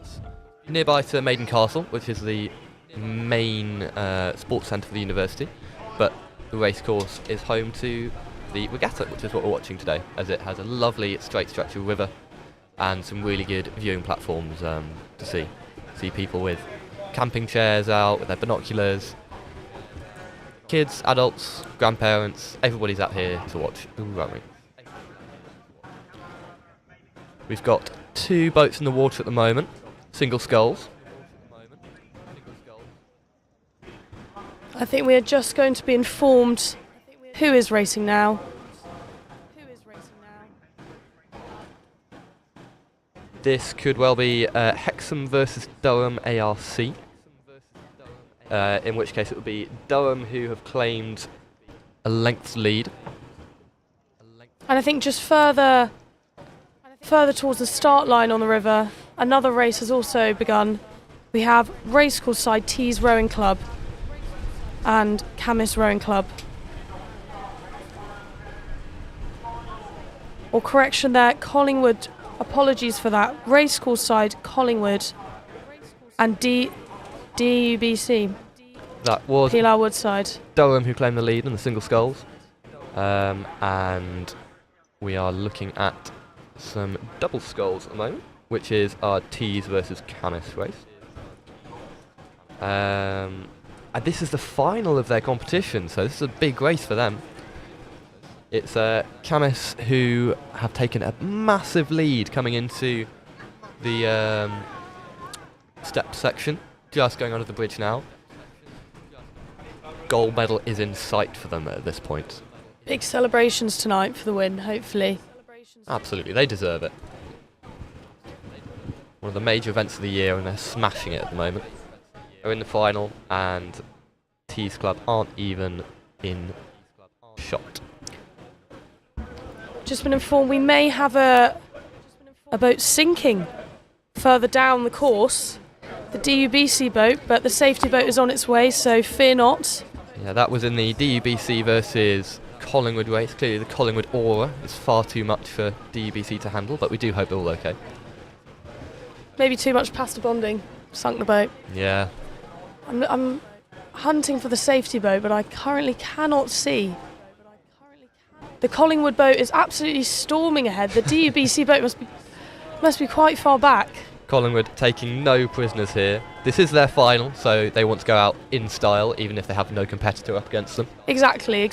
It's nearby to Maiden Castle, which is the main sports centre for the university, but the racecourse is home to the regatta, which is what we're watching today, as it has a lovely straight stretch of river and some really good viewing platforms to see people with camping chairs out with their binoculars. Kids, adults, grandparents, everybody's out here to watch the rowing. We've got 2 boats in the water at the moment, single sculls. I think we are just going to be informed who is racing now. This could well be Hexham versus Durham ARC, in which case it would be Durham who have claimed a length lead. And I think just further towards the start line on the river, another race has also begun. We have Racecourse side Tees Rowing Club and Camis Rowing Club. Or correction there, Collingwood, apologies for that. Racecourse side Collingwood and DUBC. That was Pilar Woodside. Durham who claimed the lead in the single sculls. And we are looking at some double sculls at the moment, which is our Tees versus Camis race. And this is the final of their competition, so this is a big race for them. It's Camis who have taken a massive lead coming into the step section, just going under the bridge now. Gold medal is in sight for them at this point. Big celebrations tonight for the win, hopefully. Absolutely, they deserve it. One of the major events of the year, and they're smashing it at the moment. They're in the final, and Tees Club aren't even in shot. Just been informed we may have a boat sinking further down the course. The DUBC boat, but the safety boat is on its way, so fear not. Yeah, that was in the DUBC versus Collingwood race. Clearly the Collingwood aura is far too much for DUBC to handle, but we do hope they're all okay. Maybe too much pasta bonding sunk the boat. Yeah. I'm hunting for the safety boat, but I currently cannot see. The Collingwood boat is absolutely storming ahead. The DUBC boat must be quite far back. Collingwood taking no prisoners here. This is their final, so they want to go out in style, even if they have no competitor up against them. Exactly.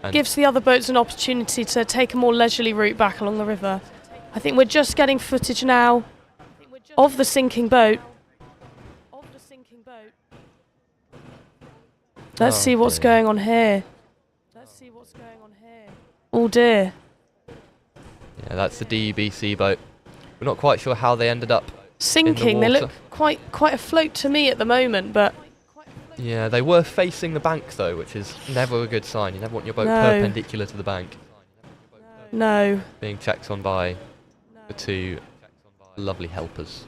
And gives the other boats an opportunity to take a more leisurely route back along the river. I think we're just getting footage now of the sinking boat. Let's see what's going on here. Oh dear. Yeah, that's the DUBC boat. We're not quite sure how they ended up sinking. They look quite afloat to me at the moment, but yeah, they were facing the bank though, which is never a good sign. You never want your boat perpendicular to the bank. No. Being checked on by the 2 lovely helpers.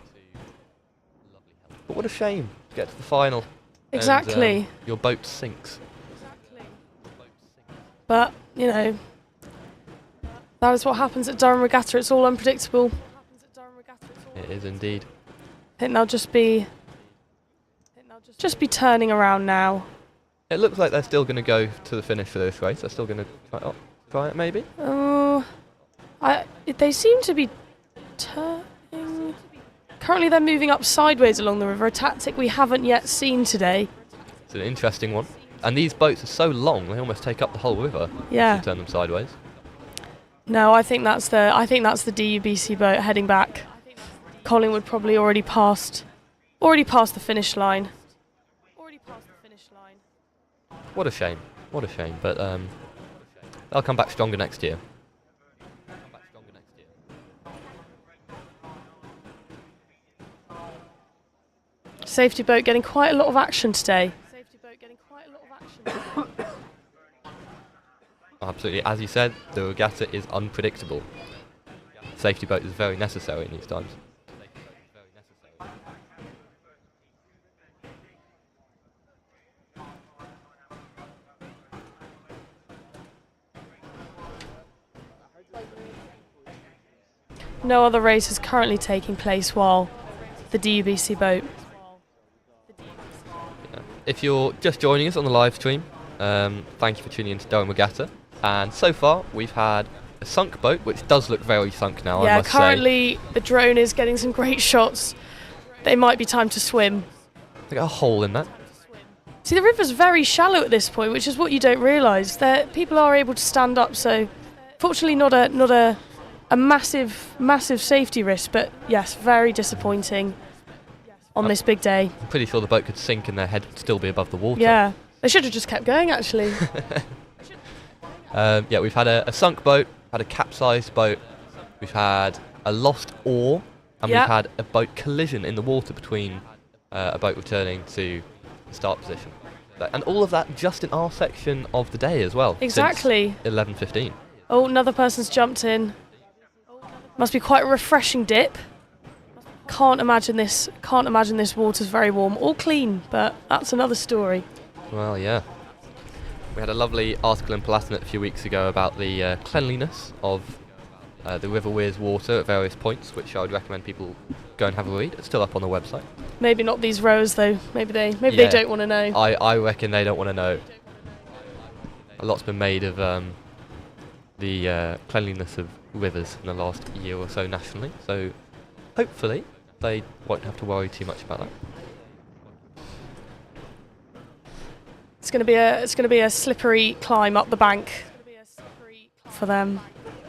But what a shame to get to the final. Exactly. And, your boat sinks. But, you know, that is what happens at Durham Regatta. It's all unpredictable. It is indeed. I think they'll just be turning around now. It looks like they're still going to go to the finish for this race. They're still going to try it maybe. They seem to be turning. Currently they're moving up sideways along the river, a tactic we haven't yet seen today. It's an interesting one. And these boats are so long, they almost take up the whole river. Yeah. If you turn them sideways. No, I think that's the DUBC boat heading back. Collingwood probably already passed the finish line. What a shame. But they'll come back stronger next year. Safety boat getting quite a lot of action today. Absolutely. As you said, the regatta is unpredictable. Safety boat is very necessary in these times. No other race is currently taking place while the DUBC boat. If you're just joining us on the live stream, thank you for tuning in to Durham Regatta. And so far, we've had a sunk boat, which does look very sunk now, I must say. Currently the drone is getting some great shots. They might be time to swim. They got a hole in that. See, the river's very shallow at this point, which is what you don't realise. People are able to stand up, so fortunately not a massive safety risk, but yes, very disappointing on this big day. I'm pretty sure the boat could sink and their head would still be above the water. Yeah, they should have just kept going, actually. We've had a sunk boat, had a capsized boat, we've had a lost oar, and we've had a boat collision in the water between a boat returning to the start position. And all of that just in our section of the day as well. Exactly. 11:15. Oh, another person's jumped in. Must be quite a refreshing dip. Can't imagine this water's very warm or clean, but that's another story. Well, yeah. We had a lovely article in Palatinate a few weeks ago about the cleanliness of the River Weir's water at various points, which I would recommend people go and have a read. It's still up on the website. Maybe not these rowers though. Maybe they don't want to know. I reckon they don't want to know. A lot's been made of the cleanliness of rivers in the last year or so nationally, so hopefully they won't have to worry too much about that. It's going to be a slippery climb up the bank for them.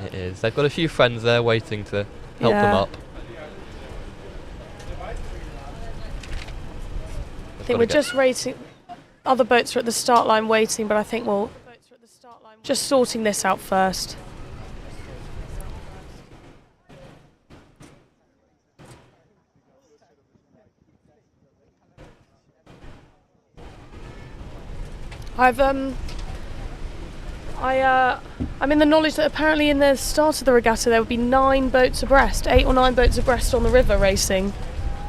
It is. They've got a few friends there waiting to help them up. I think we're just waiting. Other boats are at the start line waiting, but I think we'll just sorting this out first. I'm in the knowledge that apparently in the start of the regatta there would be 9 boats abreast, 8 or 9 boats abreast on the river racing.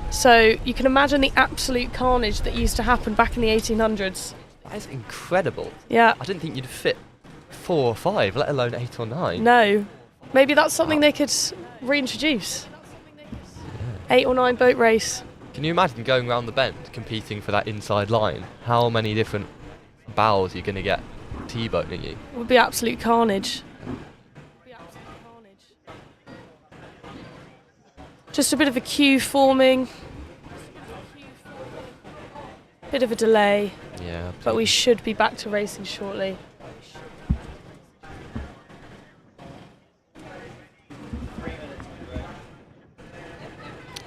So you can imagine the absolute carnage that used to happen back in the 1800s. That is incredible. Yeah. I didn't think you'd fit 4 or 5, let alone 8 or 9. No. Maybe that's something they could reintroduce. 8 or 9 boat race. Can you imagine going around the bend competing for that inside line? How many different bows you're going to get T-boning you? It would be absolute carnage. Just a bit of a queue forming. Bit of a delay. Yeah. But we should be back to racing shortly.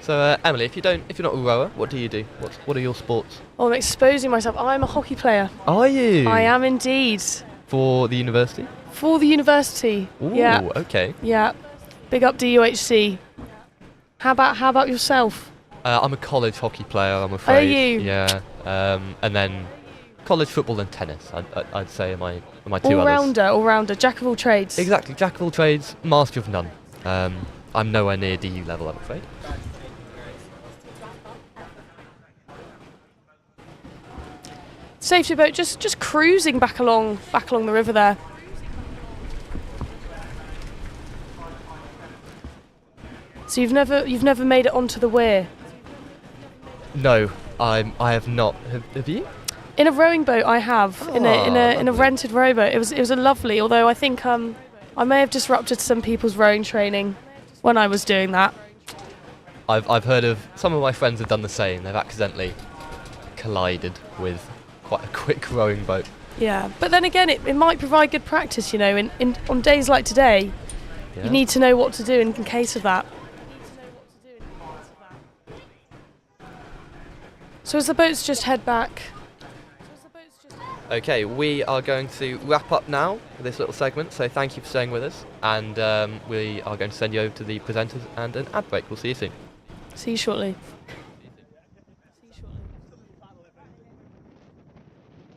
So Emily, if you're not a rower, what do you do? What are your sports? Oh, I'm exposing myself. I'm a hockey player. Are you? I am indeed. For the university? For the university. Ooh, yeah. Okay. Yeah. Big up DUHC. How about yourself? I'm a college hockey player, I'm afraid. Are you? Yeah. And then college football and tennis, I'd say are my two All rounder, jack of all trades. Exactly, jack of all trades, master of none. I'm nowhere near DU level, I'm afraid. Safety boat just cruising back along the river there. So you've never made it onto the weir? No, I have not. Have you? In a rowing boat, I have. In a rented rowboat. It was a lovely. Although I think I may have disrupted some people's rowing training when I was doing that. I've heard of some of my friends have done the same. They've accidentally collided with quite a quick rowing boat. Yeah, but then again, it might provide good practice. You know, on days like today, you need to know what to do in case of that. So as the boats just head back. Okay, we are going to wrap up now with this little segment, so thank you for staying with us, and we are going to send you over to the presenters and an ad break. We'll see you soon. See you shortly.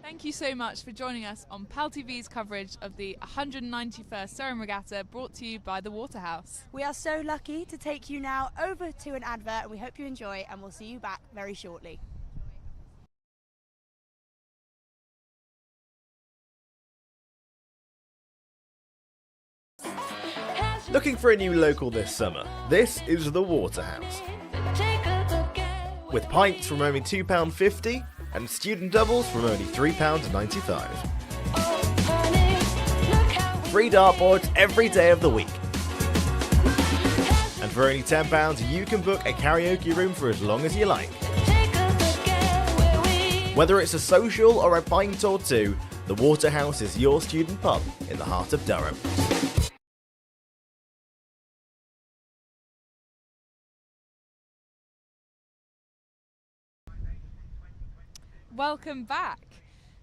Thank you so much for joining us on PalTV's coverage of the 191st Durham Regatta, brought to you by the Waterhouse. We are so lucky to take you now over to an advert, and we hope you enjoy, and we'll see you back very shortly. Looking for a new local this summer? This is the Waterhouse. With pints from only £2.50 and student doubles from only £3.95. Free dartboards every day of the week. And for only £10 you can book a karaoke room for as long as you like. Whether it's a social or a pint or two, the Waterhouse is your student pub in the heart of Durham. Welcome back.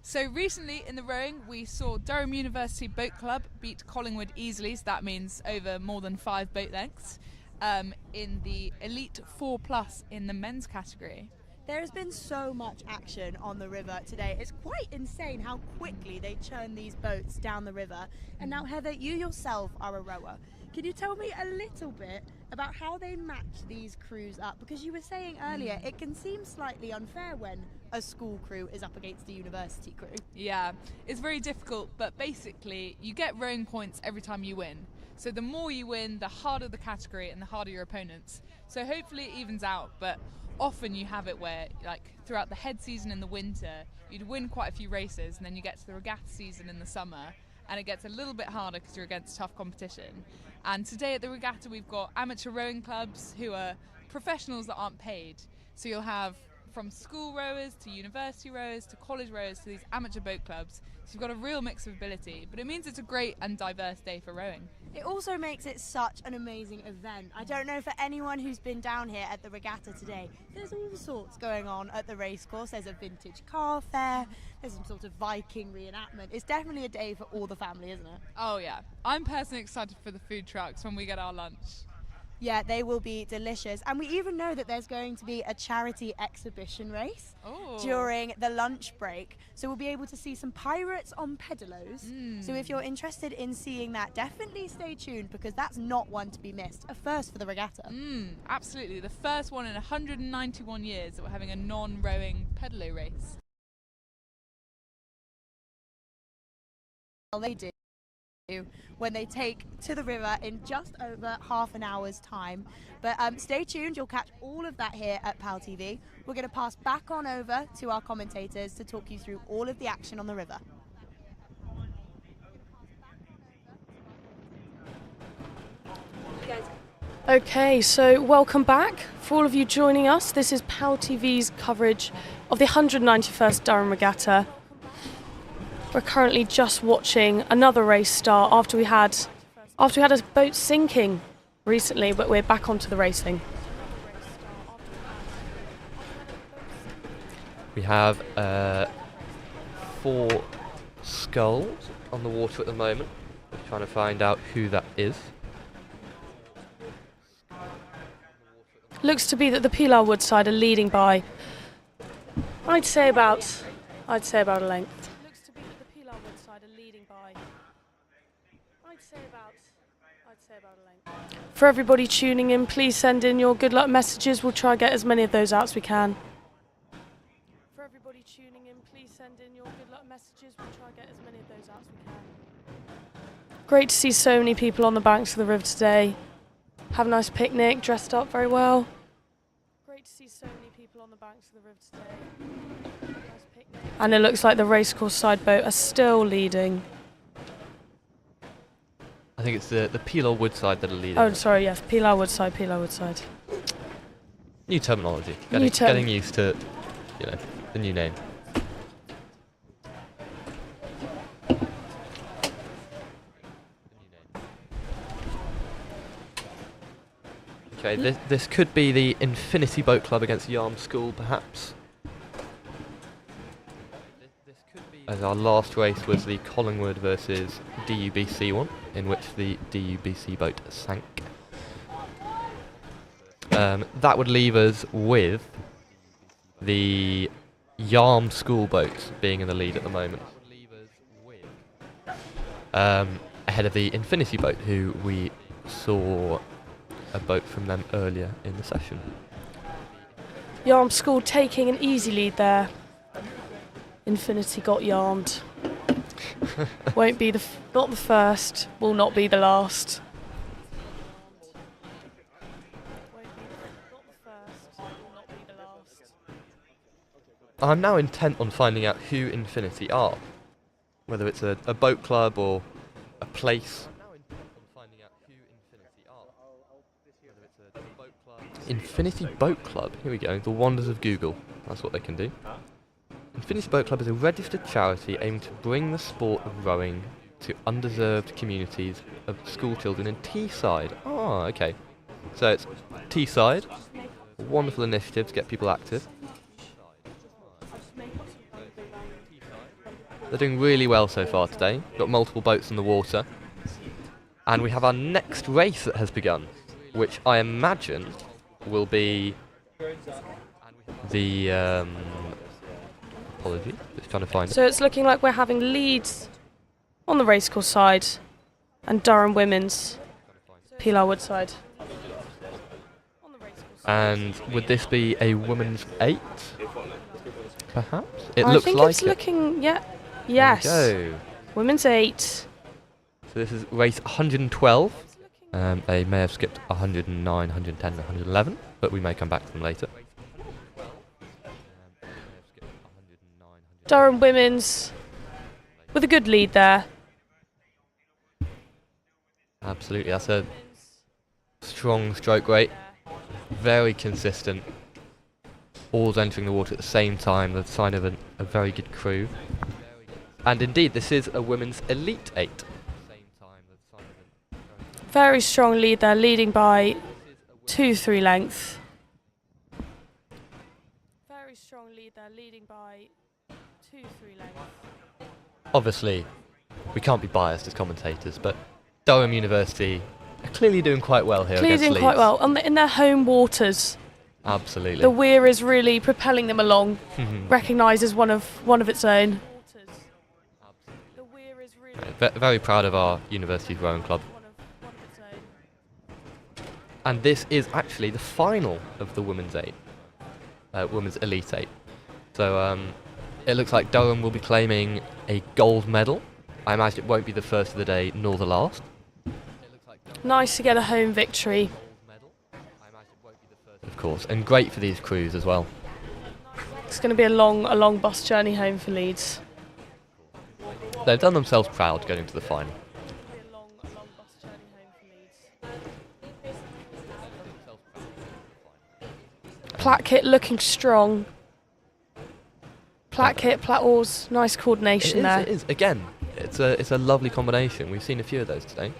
So recently in the rowing we saw Durham University Boat Club beat Collingwood easily, so that means over more than 5 boat lengths, in the Elite 4+ in the men's category. There has been so much action on the river today. It's quite insane how quickly they churn these boats down the river. And now, Heather, you yourself are a rower. Can you tell me a little bit about how they match these crews up? Because you were saying earlier, it can seem slightly unfair when a school crew is up against a university crew. Yeah, it's very difficult, but basically you get rowing points every time you win. So the more you win, the harder the category and the harder your opponents. So hopefully it evens out, but often you have it where, like, throughout the head season in the winter, you'd win quite a few races, and then you get to the regatta season in the summer, and it gets a little bit harder because you're against tough competition. And today at the regatta we've got amateur rowing clubs who are professionals that aren't paid. So you'll have from school rowers to university rowers to college rowers to these amateur boat clubs. So you've got a real mix of ability, but it means it's a great and diverse day for rowing. It also makes it such an amazing event. I don't know for anyone who's been down here at the regatta today, there's all sorts going on at the racecourse. There's a vintage car fair, there's some sort of Viking reenactment. It's definitely a day for all the family, isn't it? Oh yeah, I'm personally excited for the food trucks when we get our lunch. Yeah, they will be delicious. And we even know that there's going to be a charity exhibition race during the lunch break. So we'll be able to see some pirates on pedalos. So if you're interested in seeing that, definitely stay tuned because that's not one to be missed. A first for the regatta. Absolutely. The first one in 191 years that we're having a non-rowing pedalo race. Well, they do. When they take to the river in just over half an hour's time. But stay tuned, you'll catch all of that here at PalTV. We're going to pass back on over to our commentators to talk you through all of the action on the river. Okay, so welcome back. For all of you joining us, this is PalTV's coverage of the 191st Durham Regatta. We're currently just watching another race start after we had a boat sinking recently, but we're back onto the racing. We have 4 skulls on the water at the moment. We're trying to find out who that is. Looks to be that the Pilar Woodside are leading by, I'd say about a length. For everybody tuning in, please send in your good luck messages. We'll try and get as many of those out as we can. For everybody tuning in, please send in your good luck messages. We'll try and get as many of those out as we can. Great to see so many people on the banks of the river today. Have a nice picnic, dressed up very well. Great to see so many people on the banks of the river today. Nice picnic. And it looks like the racecourse side boat are still leading. I think it's the Pilar Woodside that are leading. Oh, sorry, yes, Pilar Woodside. New terminology. New Getting used to, the new name. Okay, this could be the Infinity Boat Club against Yarm School, perhaps. As our last race was the Collingwood versus DUBC one, in which the DUBC boat sank. That would leave us with the Yarm School boats being in the lead at the moment. Ahead of the Infinity boat, who we saw a boat from them earlier in the session. Yarm School taking an easy lead there. Infinity got yarmed. Won't be not the first, will not be the last. I'm now intent on finding out who Infinity are. Whether it's a boat club or a place. Infinity Boat Club. Here we go. The wonders of Google. That's what they can do. Infinity Boat Club is a registered charity aiming to bring the sport of rowing to underserved communities of school children in Teesside. Oh, okay. So it's Teesside. A wonderful initiative to get people active. They're doing really well so far today. Got multiple boats in the water. And we have our next race that has begun, which I imagine will be the apologies, just trying to find it. So it's looking like we're having Leeds on the racecourse side and Durham women's Pilar Wood side. And would this be a women's 8? Perhaps? It I looks think like it's it. looking, yeah. Yes. There we go. Women's 8. So this is race 112. They may have skipped 109, 110, 111, but we may come back to them later. Durham women's with a good lead there. Absolutely, that's a strong stroke rate. Very consistent. All entering the water at the same time, the sign of a very good crew. And indeed, this is a women's Elite 8. Very strong lead there, leading by 2-3 lengths. Very strong lead there, leading by 2-3 lengths. Obviously, we can't be biased as commentators, but Durham University are clearly doing quite well here Clearly against doing Leeds. quite well in their home waters. Absolutely. The weir is really propelling them along, Mhm. recognised as one of its own. Very proud of our university's rowing club. And this is actually the final of the women's 8, women's Elite 8. So it looks like Durham will be claiming a gold medal. I imagine it won't be the first of the day nor the last. Nice to get a home victory. Of course, and great for these crews as well. It's going to be a long bus journey home for Leeds. They've done themselves proud going into the final. Plat kit looking strong. Plat kit, plat oars, nice coordination there. It is. Again, it's a lovely combination. We've seen a few of those today.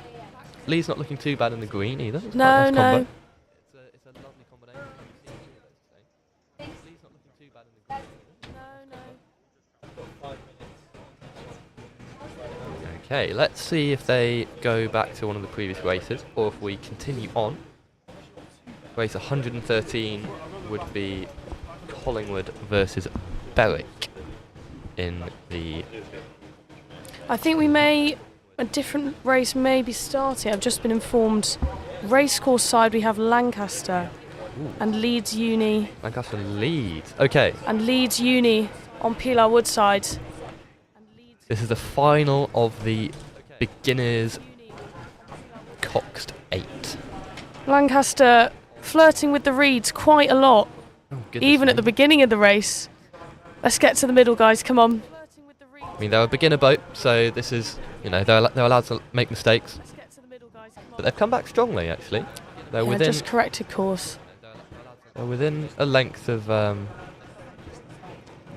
Lee's not looking too bad in the green either. It's No, quite a nice no. combo. It's a lovely combination. We've seen a few of those today. Lee's not looking too bad in the green either. Okay, let's see if they go back to one of the previous races or if we continue on. Race 113 would be Collingwood versus Berwick in the... I think a different race may be starting. I've just been informed. Racecourse side we have Lancaster and Leeds Uni. Lancaster Leeds. Okay. And Leeds Uni on Pilar Wood side. This is the final of the beginners Coxed 8. Lancaster flirting with the reeds quite a lot. goodness even me. at the beginning of the race. Let's get to the middle, guys. Come on. I mean, they're a beginner boat, so this is, they're allowed to make mistakes. But they've come back strongly, actually. They're Yeah, within just corrected course. they're within a length of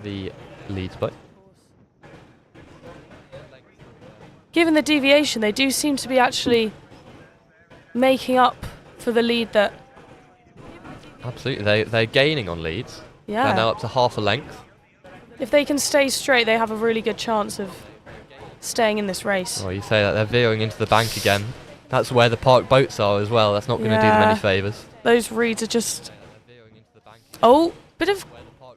the Leeds boat. Given the deviation, they do seem to be actually making up for the lead that... Absolutely, they're gaining on Leeds. Yeah. They're now up to half a length. If they can stay straight, they have a really good chance of staying in this race. Oh, you say that, they're veering into the bank again. That's where the park boats are as well. That's not going to do them any favours. Those reeds are just... Oh, bit of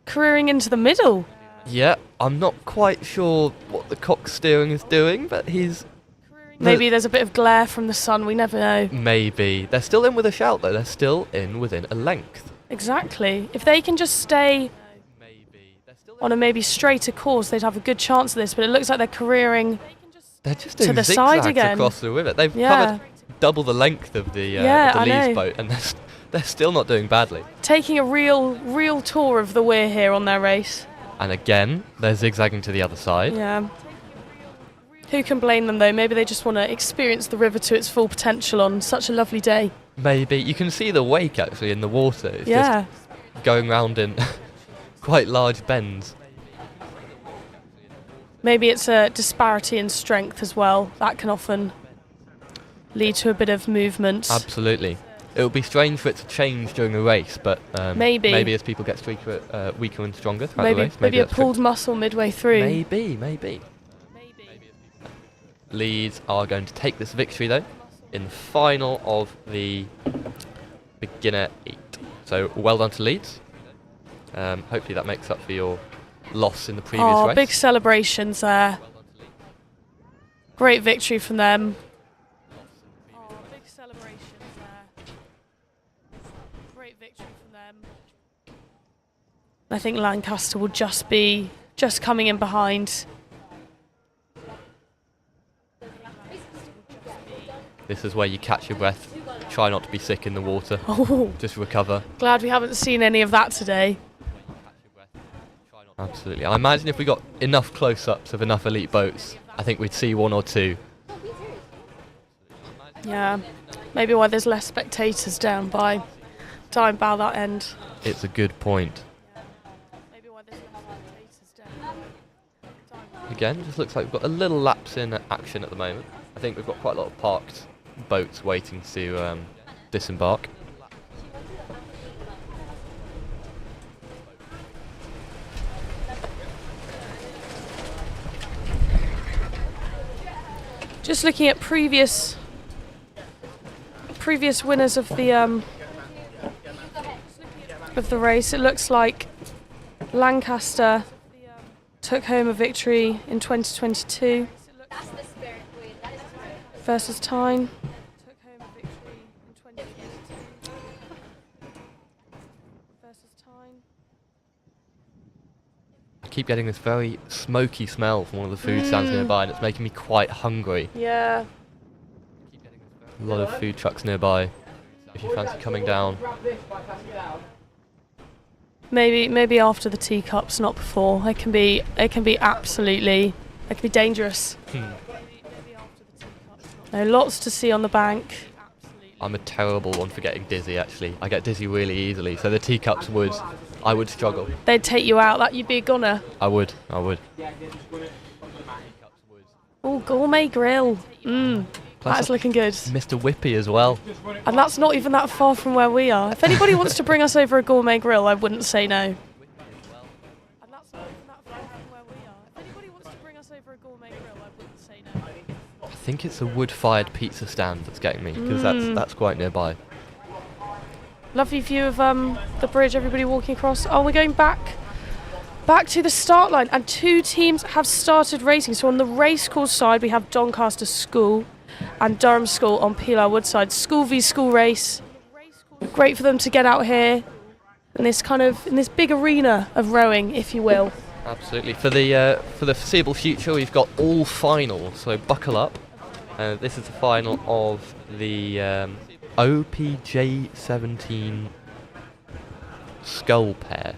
careering into the middle. Yeah, I'm not quite sure what the cock steering is doing, but he's... Maybe there's a bit of glare from the sun, we never know. Maybe. They're still in with a shout, though. They're still in within a length. Exactly. If they can just stay on a maybe straighter course, they'd have a good chance of this, but it looks like they're careering They're just to doing the side zigzags again. across the river. They've Yeah. covered double the length of the, Yeah, I Leeds know. boat, and they're still not doing badly. Taking a real tour of the weir here on their race. And again, they're zigzagging to the other side. Yeah. Who can blame them though? Maybe they just want to experience the river to its full potential on such a lovely day. Maybe. You can see the wake actually in the water. It's Yeah. just going round in quite large bends. Maybe it's a disparity in strength as well. That can often lead to a bit of movement. Absolutely. It would be strange for it to change during the race, but maybe as people get weaker and stronger throughout the race. Maybe a pulled muscle midway through. Maybe. Leeds are going to take this victory though in the final of the beginner 8. So well done to Leeds. Hopefully that makes up for your loss in the previous race. Big celebrations there. Great victory from them. Big celebrations there. Great victory from them. I think Lancaster will just coming in behind. This is where you catch your breath, try not to be sick in the water, just recover. Glad we haven't seen any of that today. Absolutely. I imagine if we got enough close-ups of enough elite boats, I think we'd see 1 or 2. Yeah, maybe why there's less spectators down by that end. It's a good point. Again, just looks like we've got a little lapse in action at the moment. I think we've got quite a lot of parked boats waiting to disembark. Just looking at previous winners of the race, it looks like Lancaster took home a victory in 2022 versus Tyne. Took home a victory in 2022 versus Tyne. I keep getting this very smoky smell from one of the food stands nearby, and it's making me quite hungry. Yeah. A lot of food trucks nearby. If you fancy coming down. Maybe after the teacups, not before. They can be dangerous. Lots to see on the bank. I'm a terrible one for getting dizzy actually. I get dizzy really easily, so the teacups I would struggle. They'd take you out, you'd be a goner. I would. Oh, gourmet grill. That's looking good. Mr. Whippy as well. And that's not even that far from where we are. If anybody wants to bring us over a gourmet grill, I wouldn't say no. I think it's a wood-fired pizza stand that's getting me, because that's quite nearby. Lovely view of the bridge, everybody walking across. Oh, we're going back to the start line, and 2 teams have started racing. So on the racecourse side, we have Doncaster School and Durham School on Pilar Woodside. School v school race. Great for them to get out here in this big arena of rowing, if you will. Absolutely. For the foreseeable future, we've got all finals, so buckle up. This is the final of the OPJ17 scull pair.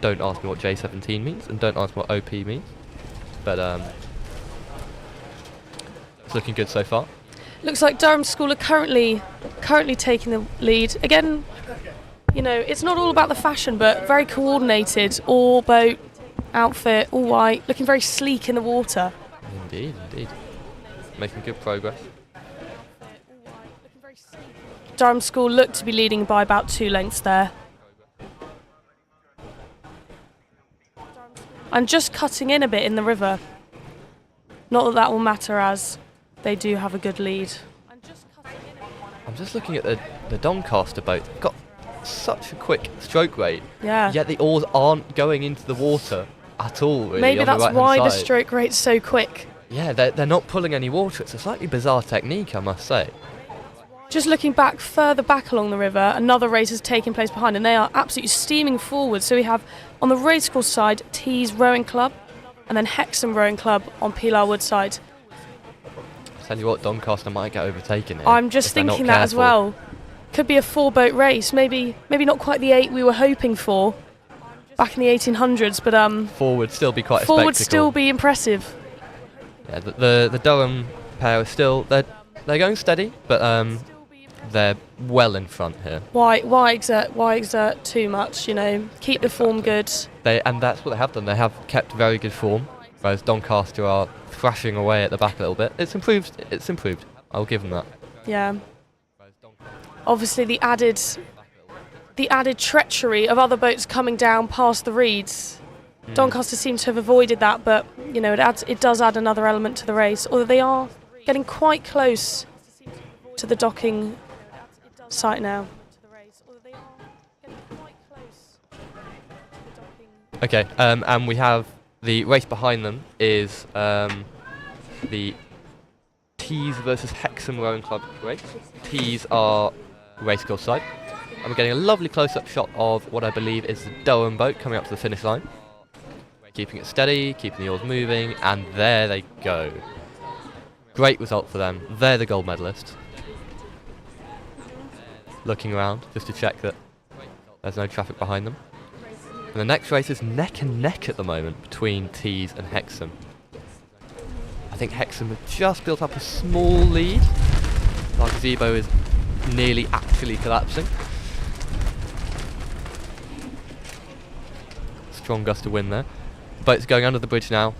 Don't ask me what J17 means, and don't ask me what OP means. But it's looking good so far. Looks like Durham School are currently taking the lead. Again, it's not all about the fashion, but very coordinated. All boat outfit, all white, looking very sleek in the water. Indeed. Making good progress. Durham School look to be leading by about 2 lengths there. And just cutting in a bit in the river. Not that will matter, as they do have a good lead. I'm just looking at the Doncaster boat. They've got such a quick stroke rate. Yeah. Yet the oars aren't going into the water at all, really. Maybe that's why the side. stroke rate's so quick. Yeah, they're not pulling any water. It's a slightly bizarre technique, I must say. Just looking further back along the river, another race is taking place behind, and they are absolutely steaming forward. So we have, on the racecourse side, Tees Rowing Club, and then Hexham Rowing Club on Pilar Woodside. Tell you what, Doncaster might get overtaken here. I'm just thinking that as well. Could be a 4-boat race, maybe not quite the 8 we were hoping for. back in the 1800s, but Forward still be quite a forward spectacle. still be impressive. Yeah, the Durham pair are still they're going steady, but they're well in front here. Why exert too much? You know, keep the form good. And that's what they have done. They have kept very good form, whereas Doncaster are thrashing away at the back a little bit. It's improved. I'll give them that. Yeah. Obviously, the added treachery of other boats coming down past the reeds. Doncaster seems to have avoided that, but you know it does add another element to the race. Although they are getting quite close to the docking site now. Okay, and we have the race behind them is the Tees versus Hexham Rowing Club race. Tees are racecourse side. And we're getting a lovely close-up shot of what I believe is the Durham boat coming up to the finish line. Keeping it steady, keeping the oars moving, and there they go. Great result for them. They're the gold medalists. Looking around just to check that there's no traffic behind them. And the next race is neck and neck at the moment between Tees and Hexham. I think Hexham have just built up a small lead. Our gazebo is nearly actually collapsing. Strong gust of wind there. Boat's going under the bridge now.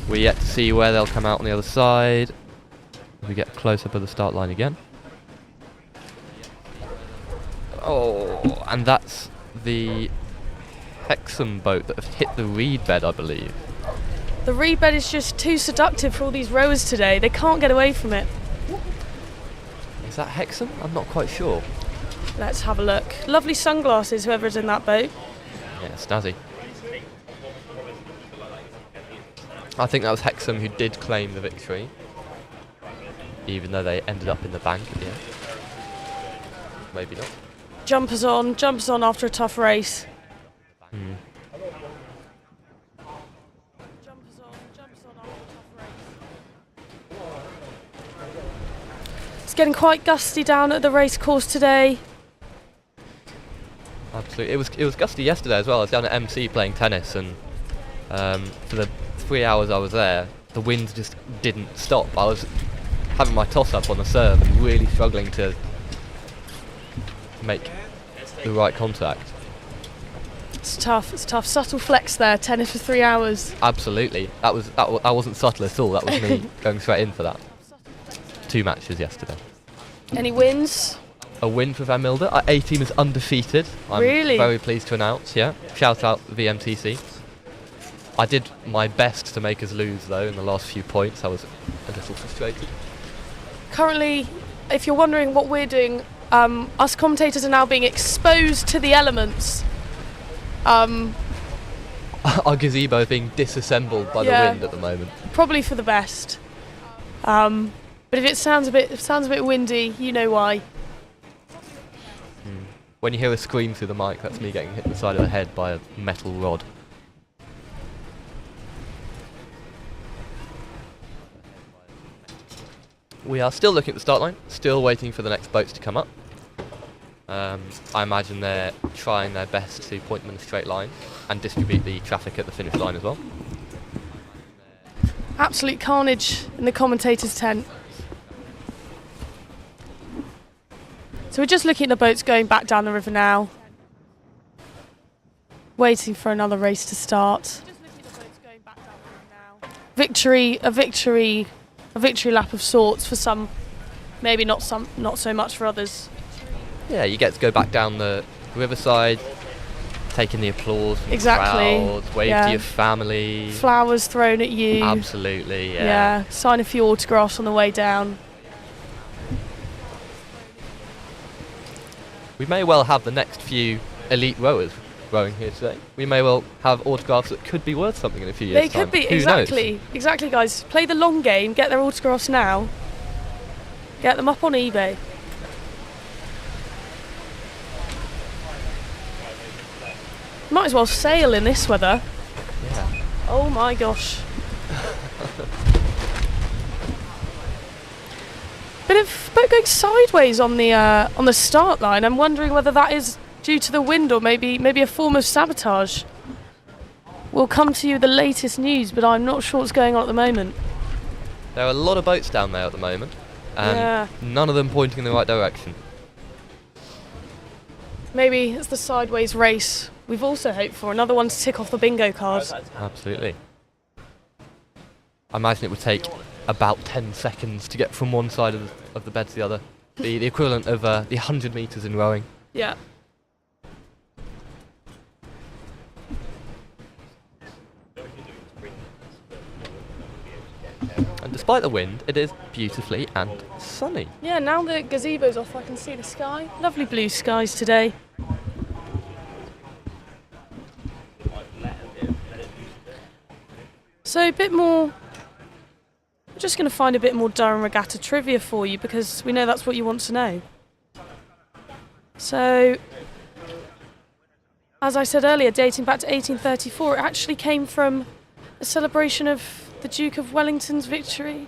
We're yet to see where they'll come out on the other side. We get close up of the start line again. Oh, and that's the Hexham boat that have hit the reed bed, I believe. The reed bed is just too seductive for all these rowers today. They can't get away from it. Is that Hexham? I'm not quite sure. Let's have a look. Lovely sunglasses, whoever's in that boat. Yeah, snazzy. I think that was Hexham who did claim the victory, even though they ended up in the bank at the end. Maybe not. Jumpers on after a tough race. It's getting quite gusty down at the race course today. Absolutely. It was gusty yesterday as well. I was down at MC playing tennis, and for the 3 hours I was there, the wind just didn't stop. I was having my toss up on the serve and really struggling to make the right contact. It's tough. Subtle flex there. Tennis for 3 hours. Absolutely. That wasn't subtle at all. That was me going straight in for that. 2 matches yesterday. Any wins? A win for Van Milde. Our A team is undefeated. I'm really? Very pleased to announce. Yeah. Shout out VMTC. I did my best to make us lose though in the last few points. I was a little frustrated. Currently, if you're wondering what we're doing, us commentators are now being exposed to the elements. Our gazebo is being disassembled by the wind at the moment. Probably for the best. But if it sounds a bit windy, you know why. When you hear a scream through the mic, that's me getting hit in the side of the head by a metal rod. We are still looking at the start line, still waiting for the next boats to come up. I imagine they're trying their best to point them in a straight line and distribute the traffic at the finish line as well. Absolute carnage in the commentators' tent. So we're just looking at the boats going back down the river now. Waiting for another race to start. A victory lap of sorts for some, maybe not so much for others. Yeah, you get to go back down the riverside, taking the applause from the crowd, wave to your family. Flowers thrown at you. Absolutely, yeah. Yeah, sign a few autographs on the way down. We may well have the next few elite rowers rowing here today. We may well have autographs that could be worth something in a few years' They could time. be, Who exactly. knows? Exactly, guys. Play the long game, get their autographs now. Get them up on eBay. Might as well sail in this weather. Yeah. Oh my gosh. Bit of boat going sideways on the start line. I'm wondering whether that is due to the wind or maybe a form of sabotage. We'll come to you with the latest news, but I'm not sure what's going on at the moment. There are a lot of boats down there at the moment, and none of them pointing in the right direction. Maybe it's the sideways race we've also hoped for, another one to tick off the bingo card. Absolutely. I imagine it would take about 10 seconds to get from one side of the bed to the other. The equivalent of the 100 metres in rowing. Yeah. And despite the wind, it is beautifully and sunny. Yeah, now the gazebo's off, I can see the sky. Lovely blue skies today. So a bit more, we're just going to find a bit more Durham Regatta trivia for you because we know that's what you want to know. So, as I said earlier, dating back to 1834, it actually came from a celebration of the Duke of Wellington's victory.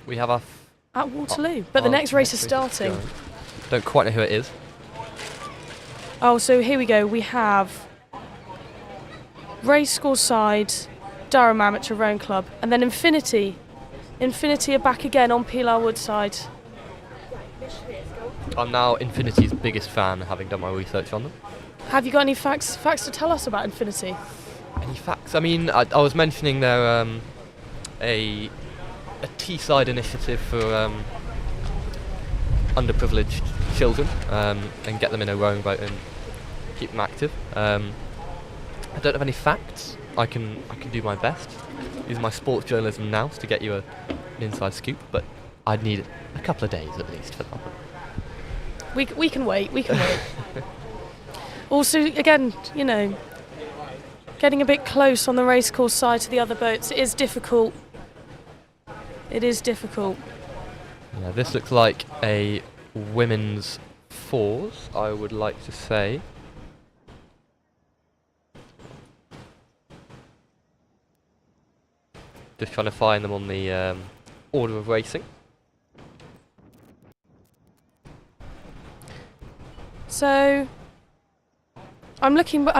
We have our... at Waterloo, but the next race is starting. Don't quite know who it is. Oh, so here we go. We have Racecourse Side, Durham Amateur Rowing Club, and then Infinity. Infinity are back again on Pilar Woodside. I'm now Infinity's biggest fan, having done my research on them. Have you got any facts to tell us about Infinity? Any facts? I mean, I was mentioning they're a Teesside initiative for underprivileged children and get them in a rowing boat and keep them active. I don't have any facts. I can do my best using my sports journalism now to get you an inside scoop, but I'd need a couple of days at least for that one. We can wait. We can wait. Also, again, you know, getting a bit close on the racecourse side to the other boats is difficult. It is difficult. Yeah, this looks like a women's fours, I would like to say. Just trying to find them on the order of racing. So, I'm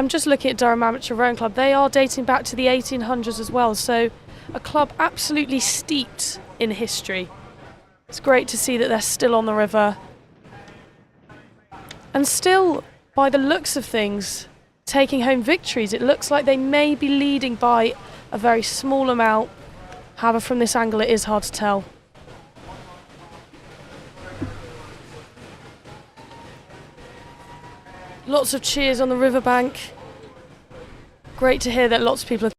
just looking at Durham Amateur Rowing Club. They are dating back to the 1800s as well. So, a club absolutely steeped in history. It's great to see that they're still on the river. And still, by the looks of things, taking home victories. It looks like they may be leading by a very small amount. However, from this angle, it is hard to tell. Lots of cheers on the riverbank. Great to hear that lots of people are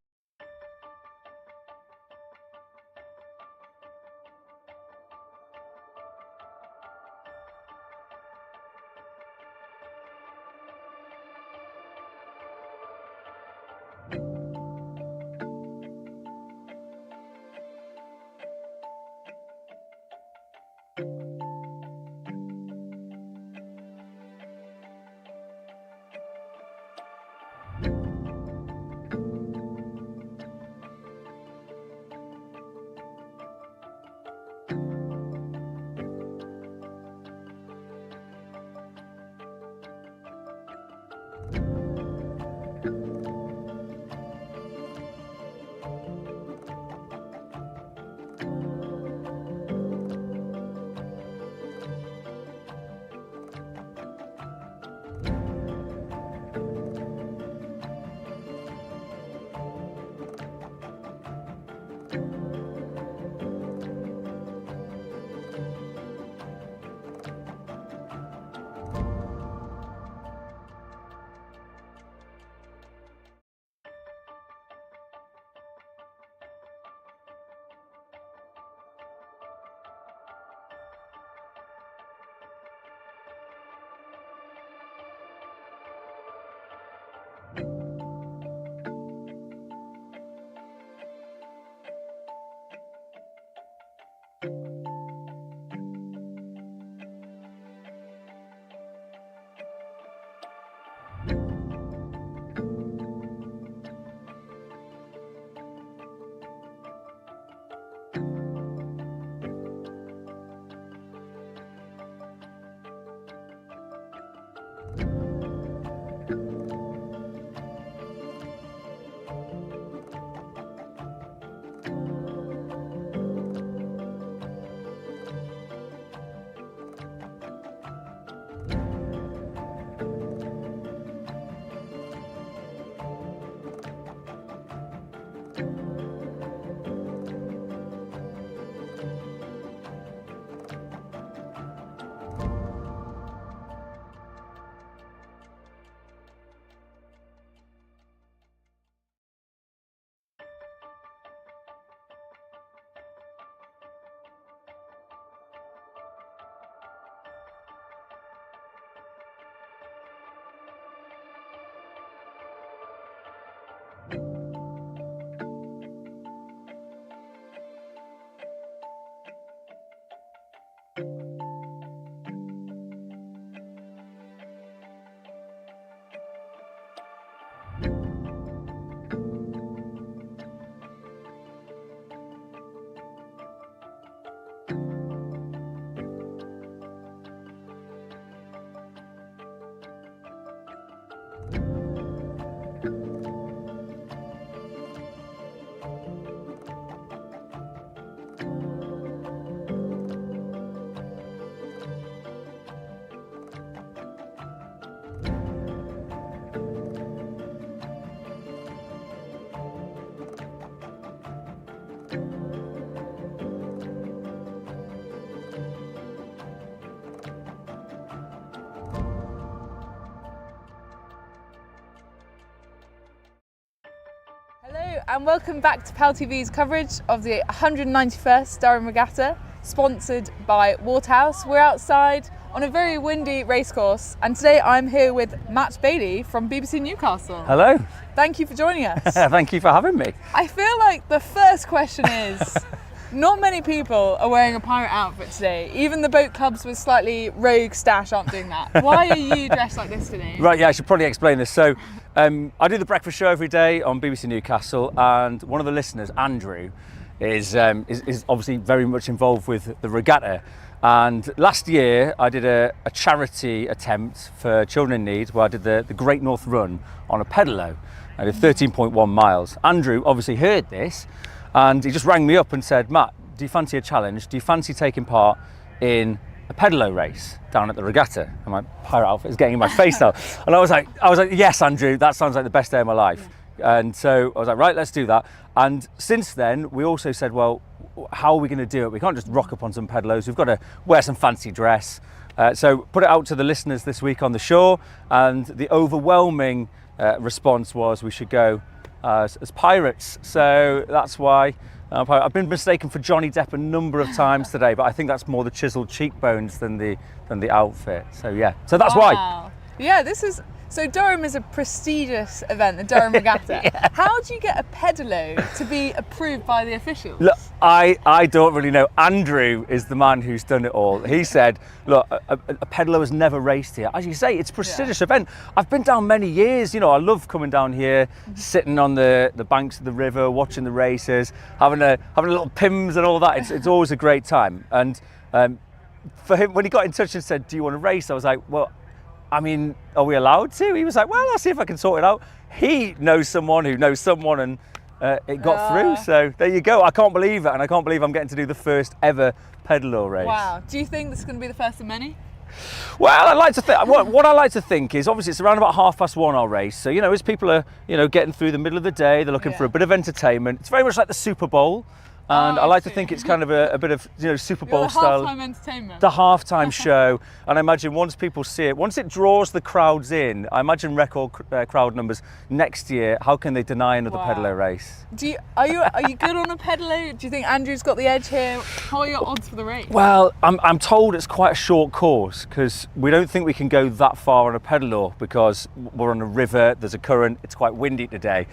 Hello and welcome back to PalTV's coverage of the 191st Durham Regatta, sponsored by Waterhouse. We're outside on a very windy racecourse and today I'm here with Matt Bailey from BBC Newcastle. Hello. Thank you for joining us. Thank you for having me. I feel like the first question is, not many people are wearing a pirate outfit today. Even the boat clubs with slightly rogue stash aren't doing that. Why are you dressed like this today? Right, yeah, I should probably explain this. So I do the breakfast show every day on BBC Newcastle, and one of the listeners, Andrew, is obviously very much involved with the regatta. And last year I did a charity attempt for children in need where I did the Great North Run on a pedalo. I did 13.1 miles. Andrew obviously heard this and he just rang me up and said, Matt, do you fancy a challenge? Do you fancy taking part in a pedalo race down at the regatta? And my pirate outfit is getting in my face now. And I was like, yes, Andrew, that sounds like the best day of my life. And so I was like, right, let's do that. And since then, we also said, well, how are we going to do it? We can't just rock up on some pedalos. We've got to wear some fancy dress. So put it out to the listeners this week on the show, and the overwhelming response was we should go as pirates. So that's why I've been mistaken for Johnny Depp a number of times today, but I think that's more the chiseled cheekbones than the outfit. So yeah, so that's why. Yeah, so Durham is a prestigious event, the Durham Regatta. Yeah. How do you get a pedalo to be approved by the officials? Look, I don't really know. Andrew is the man who's done it all. He said, look, a pedalo has never raced here. As you say, it's a prestigious event. I've been down many years. You know, I love coming down here, sitting on the banks of the river, watching the races, having a little pims and all that. It's always a great time. And for him, when he got in touch and said, do you want to race? I was like, well, I mean, are we allowed to? He was like, well, I'll see if I can sort it out. He knows someone who knows someone, and it got through. So there you go. I can't believe it, and I can't believe I'm getting to do the first ever pedalo race. Wow. Do you think this is going to be the first of many? Well, I like to think. What I like to think is, obviously, it's around about 1:30 our race. So you know, as people are getting through the middle of the day, they're looking for a bit of entertainment. It's very much like the Super Bowl. And I like to think it's kind of a bit of Super Bowl style. The halftime entertainment. The halftime show. And I imagine once people see it, once it draws the crowds in, I imagine record crowd numbers next year. How can they deny another pedalo race? Are you good on a pedalo? Do you think Andrew's got the edge here? How are your odds for the race? Well, I'm told it's quite a short course because we don't think we can go that far on a pedalo because we're on a river, there's a current, it's quite windy today.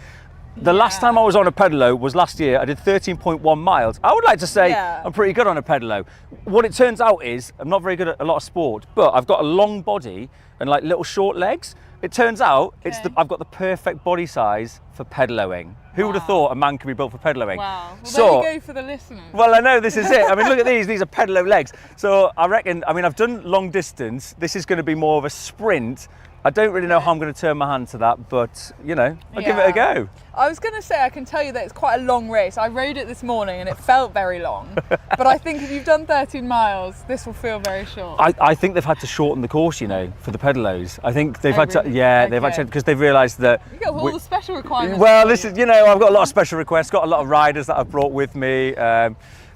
The last time I was on a pedalo was last year. I did 13.1 miles. I would like to say I'm pretty good on a pedalo. What it turns out is I'm not very good at a lot of sport, but I've got a long body and like little short legs. It turns out I've got the perfect body size for pedaloing. Who would have thought a man could be built for pedaloing? Wow. Well, So, there you go for the listeners. well, I know this is it. I mean, look at these. These are pedalo legs. So I reckon, I mean, I've done long distance. This is going to be more of a sprint. I don't really know how I'm going to turn my hand to that, but, you know, I'll give it a go. I was going to say, I can tell you that it's quite a long race. I rode it this morning and it felt very long. But I think if you've done 13 miles, this will feel very short. I think they've had to shorten the course, you know, for the pedalos. I think they've had to, really? they've had to, because they've realised that... You got all the special requirements. Well, this is, you know, I've got a lot of special requests, got a lot of riders that I've brought with me.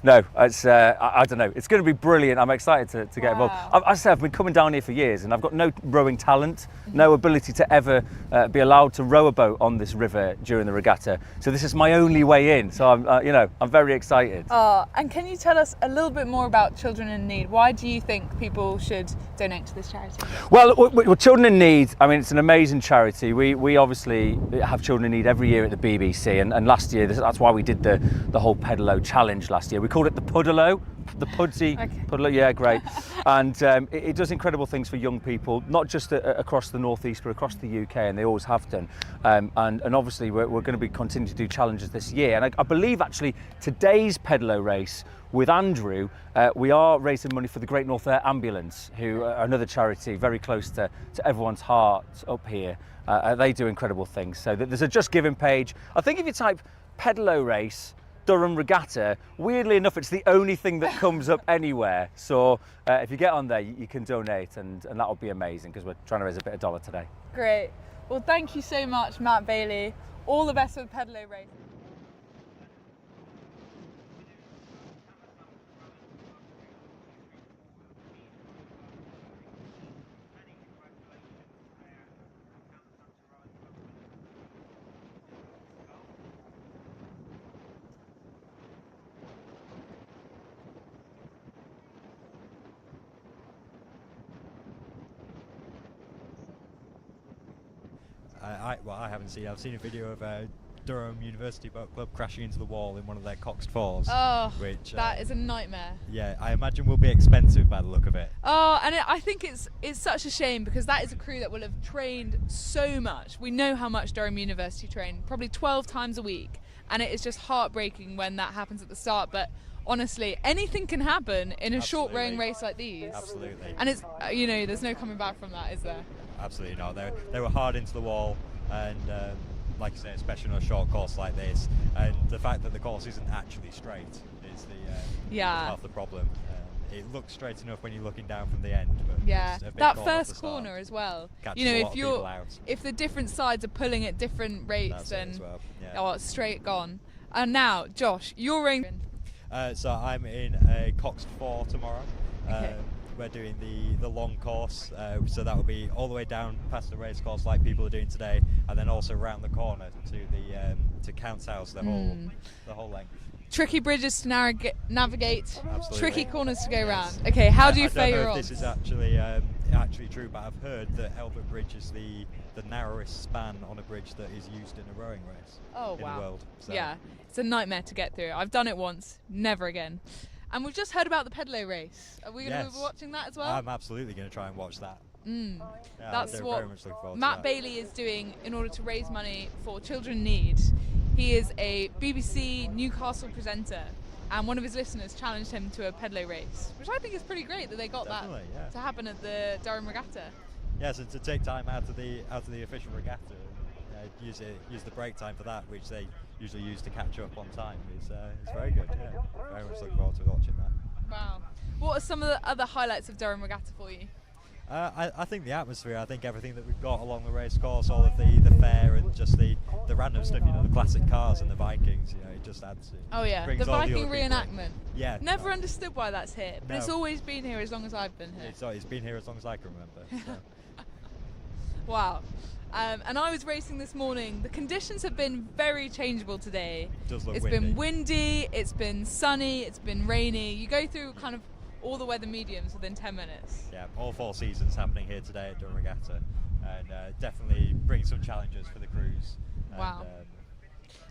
No, it's, I don't know, it's going to be brilliant. I'm excited to get involved. I say I've been coming down here for years and I've got no rowing talent, no ability to ever be allowed to row a boat on this river during the regatta. So this is my only way in. So I'm, you know, I'm very excited. And can you tell us a little bit more about Children in Need? Why do you think people should donate to this charity? Well, Children in Need, I mean, it's an amazing charity. We obviously have Children in Need every year at the BBC, and last year, that's why we did the whole pedalo challenge last year. We called it the Pedalo, the Pudsey Pedalo, yeah, great. And it does incredible things for young people, not just across the northeast, but across the UK, and they always have done. And obviously, we're going to be continuing to do challenges this year. And I believe actually today's pedalo race with Andrew, we are raising money for the Great North Air Ambulance, who are another charity very close to everyone's hearts up here. They do incredible things. So there's a Just Giving page. I think if you type pedalo race, Durham Regatta, weirdly enough, it's the only thing that comes up anywhere. So if you get on there, you can donate, and that'll be amazing because we're trying to raise a bit of dollar today. Great. Well, thank you so much, Matt Bailey. All the best with the pedalo race. I haven't seen. I've seen a video of Durham University Boat Club crashing into the wall in one of their coxed fours. Oh, which that is a nightmare. Yeah, I imagine will be expensive by the look of it. Oh, and I think it's such a shame because that is a crew that will have trained so much. We know how much Durham University train, probably 12 times a week, and it is just heartbreaking when that happens at the start. But honestly, anything can happen in a short rowing race like these. Absolutely. And it's, you know, there's no coming back from that, is there? Absolutely not. They were hard into the wall, and like you say, especially on a short course like this, and the fact that the course isn't actually straight is half the problem. It looks straight enough when you're looking down from the end, but that first corner as well. You know, if the different sides are pulling at different rates, then it's straight gone. And now, Josh, you're rowing. So I'm in a coxed 4 tomorrow. Okay. We're doing the long course, so that will be all the way down past the race course like people are doing today, and then also around the corner to the Count's House, the whole length. Tricky bridges to navigate, Absolutely. Tricky corners to go around. Okay, how do you fare your odds? This is actually true, but I've heard that Elbert Bridge is the narrowest span on a bridge that is used in a rowing race in the world. So. Yeah, it's a nightmare to get through. I've done it once, never again. And we've just heard about the pedalo race. Are we going to be watching that as well? I'm absolutely going to try and watch that. Yeah, that's what Matt Bailey is doing in order to raise money for Children in Need. He is a BBC Newcastle presenter, and one of his listeners challenged him to a pedalo race, which I think is pretty great that they got that to happen at the Durham Regatta. Yeah, so to take time out of the official regatta, use the break time for that, which they usually use to catch up on time, is very good. Yeah, very much looking forward to watching that. Wow. What are some of the other highlights of Durham Regatta for you? I think the atmosphere. I think everything that we've got along the race course, all of the fair and just the random stuff. You know, the classic cars and the Vikings. You know, it just adds. Oh yeah, the Viking reenactment. Yeah. Never understood why that's here, but it's always been here as long as I've been here. It's been here as long as I can remember. So. Wow. And I was racing this morning. The conditions have been very changeable today. It does look windy. It's been windy, it's been sunny, it's been rainy. You go through kind of all the weather mediums within 10 minutes. Yeah, all 4 seasons happening here today at Durham Regatta, and definitely bring some challenges for the crews. Wow.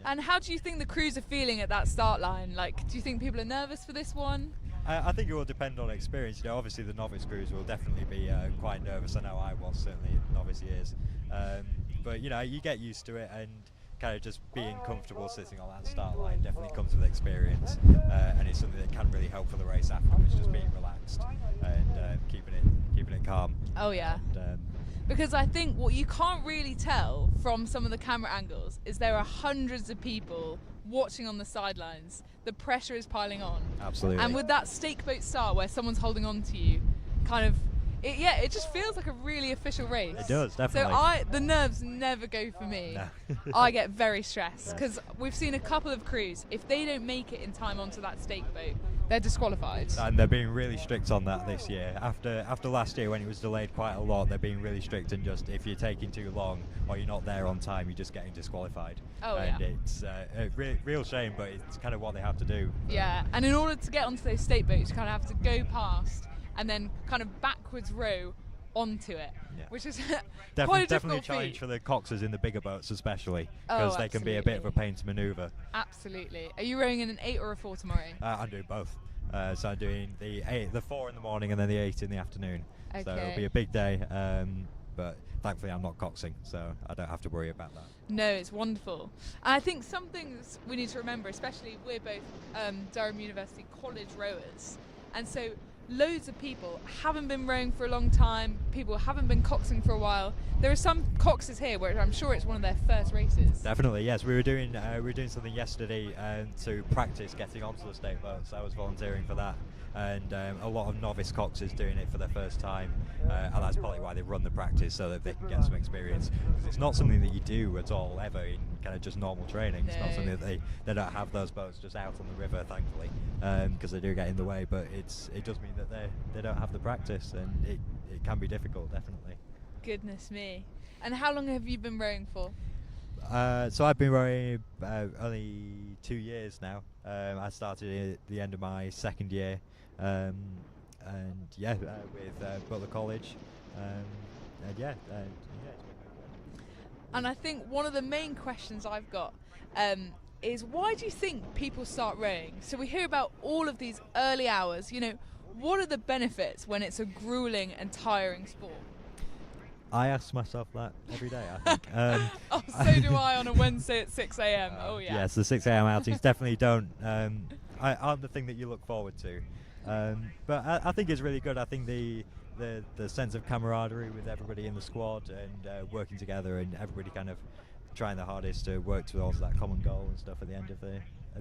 And how do you think the crews are feeling at that start line? Like, do you think people are nervous for this one? I think it will depend on experience. You know, obviously the novice crews will definitely be quite nervous. I know I was certainly in novice years, but you know, you get used to it, and kind of just being comfortable sitting on that start line definitely comes with experience, and it's something that can really help for the race afterwards. Just being relaxed and keeping it calm. Oh yeah. And, because I think what you can't really tell from some of the camera angles is there are hundreds of people watching on the sidelines. The pressure is piling on. Absolutely. And with that stake boat start where someone's holding on to you, kind of, it just feels like a really official race. It does, definitely. So the nerves never go for me. No. I get very stressed because we've seen a couple of crews, if they don't make it in time onto that stake boat, they're disqualified. And they're being really strict on that this year. After last year when it was delayed quite a lot, they're being really strict, and just if you're taking too long or you're not there on time, you're just getting disqualified. Oh, and yeah. it's a real shame, but it's kind of what they have to do. Yeah, and in order to get onto those stake boats, you kind of have to go past and then kind of backwards row onto it, which is quite a definitely a difficult challenge feat. for the coxers in the bigger boats especially, because they can be a bit of a pain to manoeuvre. Absolutely. Are you rowing in an 8 or a 4 tomorrow? I'm doing both. So I'm doing the 4 in the morning and then the 8 in the afternoon. So it'll be a big day, but thankfully I'm not coxing, so I don't have to worry about that. No, it's wonderful. And I think some things we need to remember, especially we're both Durham University college rowers, and so loads of people haven't been rowing for a long time, people haven't been coxing for a while. There are some coxers here where I'm sure it's one of their first races. Definitely, yes. We were doing something yesterday to practice getting onto the stake boats. I was volunteering for that, and a lot of novice coxers doing it for their first time, and that's probably why they run the practice, so that they can get some experience. Because it's not something that you do at all ever in kind of just normal training. It's not something that they don't have those boats just out on the river, thankfully, because they do get in the way. But it does mean that they don't have the practice, and it can be difficult, definitely. Goodness me. And how long have you been rowing for? So I've been rowing only 2 years now. I started at the end of my second year, with Butler College, And I think one of the main questions I've got is, why do you think people start rowing? So we hear about all of these early hours, you know, what are the benefits when it's a grueling and tiring sport? I ask myself that every day, I think. Oh, so do I on a Wednesday at 6 a.m. Oh, yeah. Yes, the 6 a.m. outings definitely aren't the thing that you look forward to. But I think it's really good. I think the sense of camaraderie with everybody in the squad and working together, and everybody kind of trying their hardest to work towards that common goal and stuff at the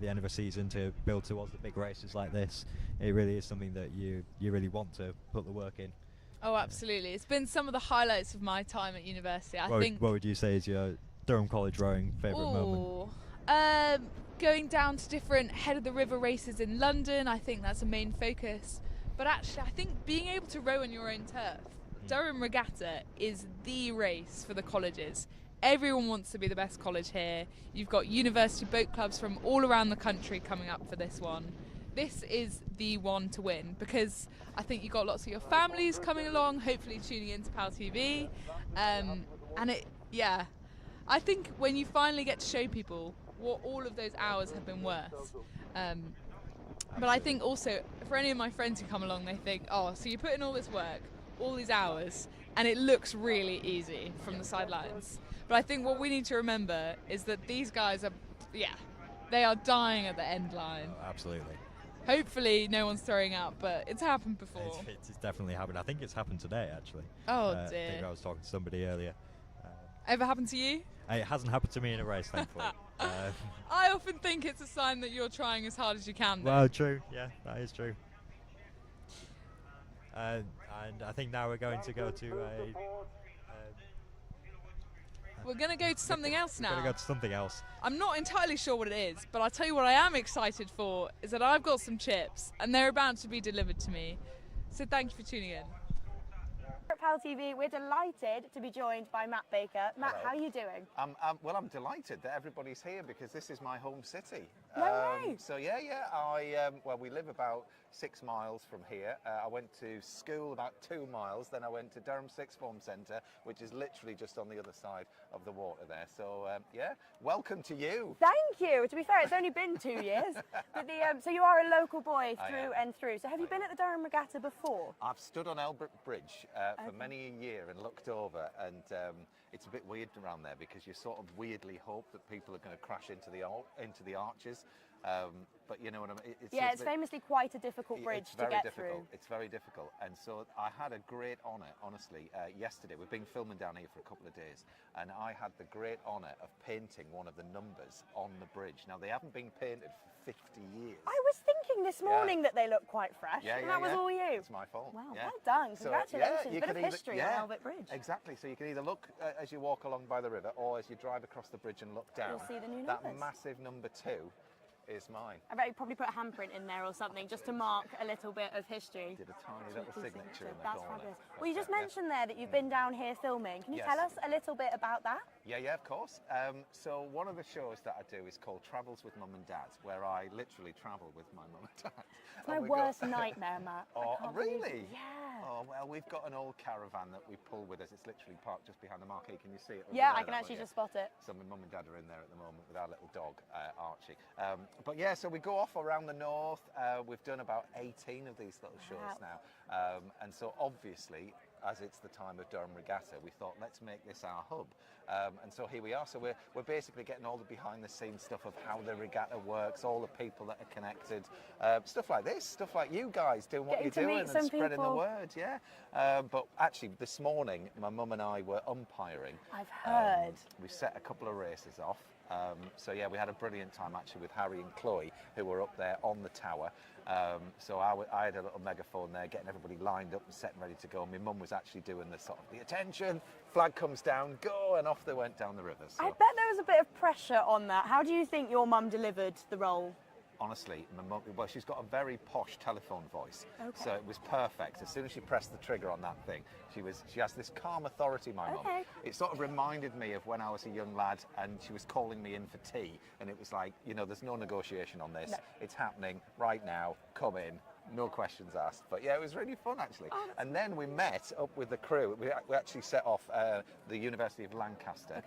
end of a season, to build towards the big races like this. It really is something that you really want to put the work in. Oh, absolutely. It's been some of the highlights of my time at university. I think. What would you say is your Durham College rowing favourite moment? Going down to different head of the river races in London, I think that's a main focus. But actually, I think being able to row on your own turf, Durham Regatta is the race for the colleges. Everyone wants to be the best college here. You've got university boat clubs from all around the country coming up for this one. This is the one to win, because I think you've got lots of your families coming along, hopefully tuning into PalTV. I think when you finally get to show people what all of those hours have been worth. But I think also, for any of my friends who come along, they think, oh, so you put in all this work, all these hours, and it looks really easy from the sidelines. But I think what we need to remember is that these guys are, they are dying at the end line. Oh, absolutely. Hopefully no one's throwing up, but it's happened before. It's definitely happened. I think it's happened today, actually. Oh, dear. I think I was talking to somebody earlier. Ever happened to you? It hasn't happened to me in a race, thankfully. I often think it's a sign that you're trying as hard as you can. Well, true. Yeah, that is true. And I think now we're going to go to we're going to go to something else now. We're going to go to something else. I'm not entirely sure what it is, but I'll tell you what I am excited for is that I've got some chips and they're about to be delivered to me. So thank you for tuning in. At PalTV, we're delighted to be joined by Matt Baker. Matt, Hello. how are you doing? Well, I'm delighted that everybody's here because this is my home city. No way. So we live about 6 miles from here. I went to school about 2 miles, then I went to Durham Sixth Form Centre, which is literally just on the other side of the water there. So yeah, welcome to you. Thank you. To be fair, it's only been 2 years. But so you are a local boy through and through. So have you been at the Durham Regatta before? I've stood on Albert Bridge for many a year and looked over, and it's a bit weird around there because you sort of weirdly hope that people are going to crash into the arches. But you know what I mean? It's famously quite a difficult bridge to get through. It's very difficult. And so I had a great honour, honestly, yesterday. We've been filming down here for a couple of days, and I had the great honour of painting one of the numbers on the bridge. Now, they haven't been painted for 50 years. I was thinking this morning that they look quite fresh, and that was all you. It's my fault. Wow, well done. Congratulations. So, bit of history on Albert Bridge. Exactly. So you can either look as you walk along by the river, or as you drive across the bridge and look down. You'll see the new that numbers. massive number 2 is mine. I bet you probably put a handprint in there or something just to mark a little bit of history. Did a tiny little signature in the That's corner. fabulous. Well, you just mentioned there that you've been down here filming. Can you tell us a little bit about that? Yeah, of course. So one of the shows that I do is called Travels with Mum and Dad, where I literally travel with my mum and dad. It's my worst nightmare, Matt. Oh, really? Yeah. Oh, well, we've got an old caravan that we pull with us. It's literally parked just behind the marquee. Can you see it? Yeah, I can actually just spot it. So my mum and dad are in there at the moment with our little dog, Archie. But yeah, so we go off around the north. We've done about 18 of these little shows now. And so obviously, as it's the time of Durham Regatta, we thought, let's make this our hub. And so here we are. So we're basically getting all the behind-the-scenes stuff of how the regatta works, all the people that are connected, stuff like this, stuff like you guys doing what you're doing and spreading the word, But actually, this morning, my mum and I were umpiring. I've heard. We set a couple of races off. So yeah, we had a brilliant time actually with Harry and Chloe, who were up there on the tower. So I had a little megaphone there, getting everybody lined up and set and ready to go. My mum was actually doing the sort of the attention, flag comes down, go, and off they went down the river. So. I bet there was a bit of pressure on that. How do you think your mum delivered the role? Honestly, my mum, well, she's got a very posh telephone voice, okay. So it was perfect. As soon as she pressed the trigger on that thing, she has this calm authority, my mum. It sort of reminded me of when I was a young lad and she was calling me in for tea, and it was like, you know, there's no negotiation on this. No. It's happening right now. Come in. No questions asked. But yeah, it was really fun actually. And then we met up with the crew. We actually set off the University of Lancaster,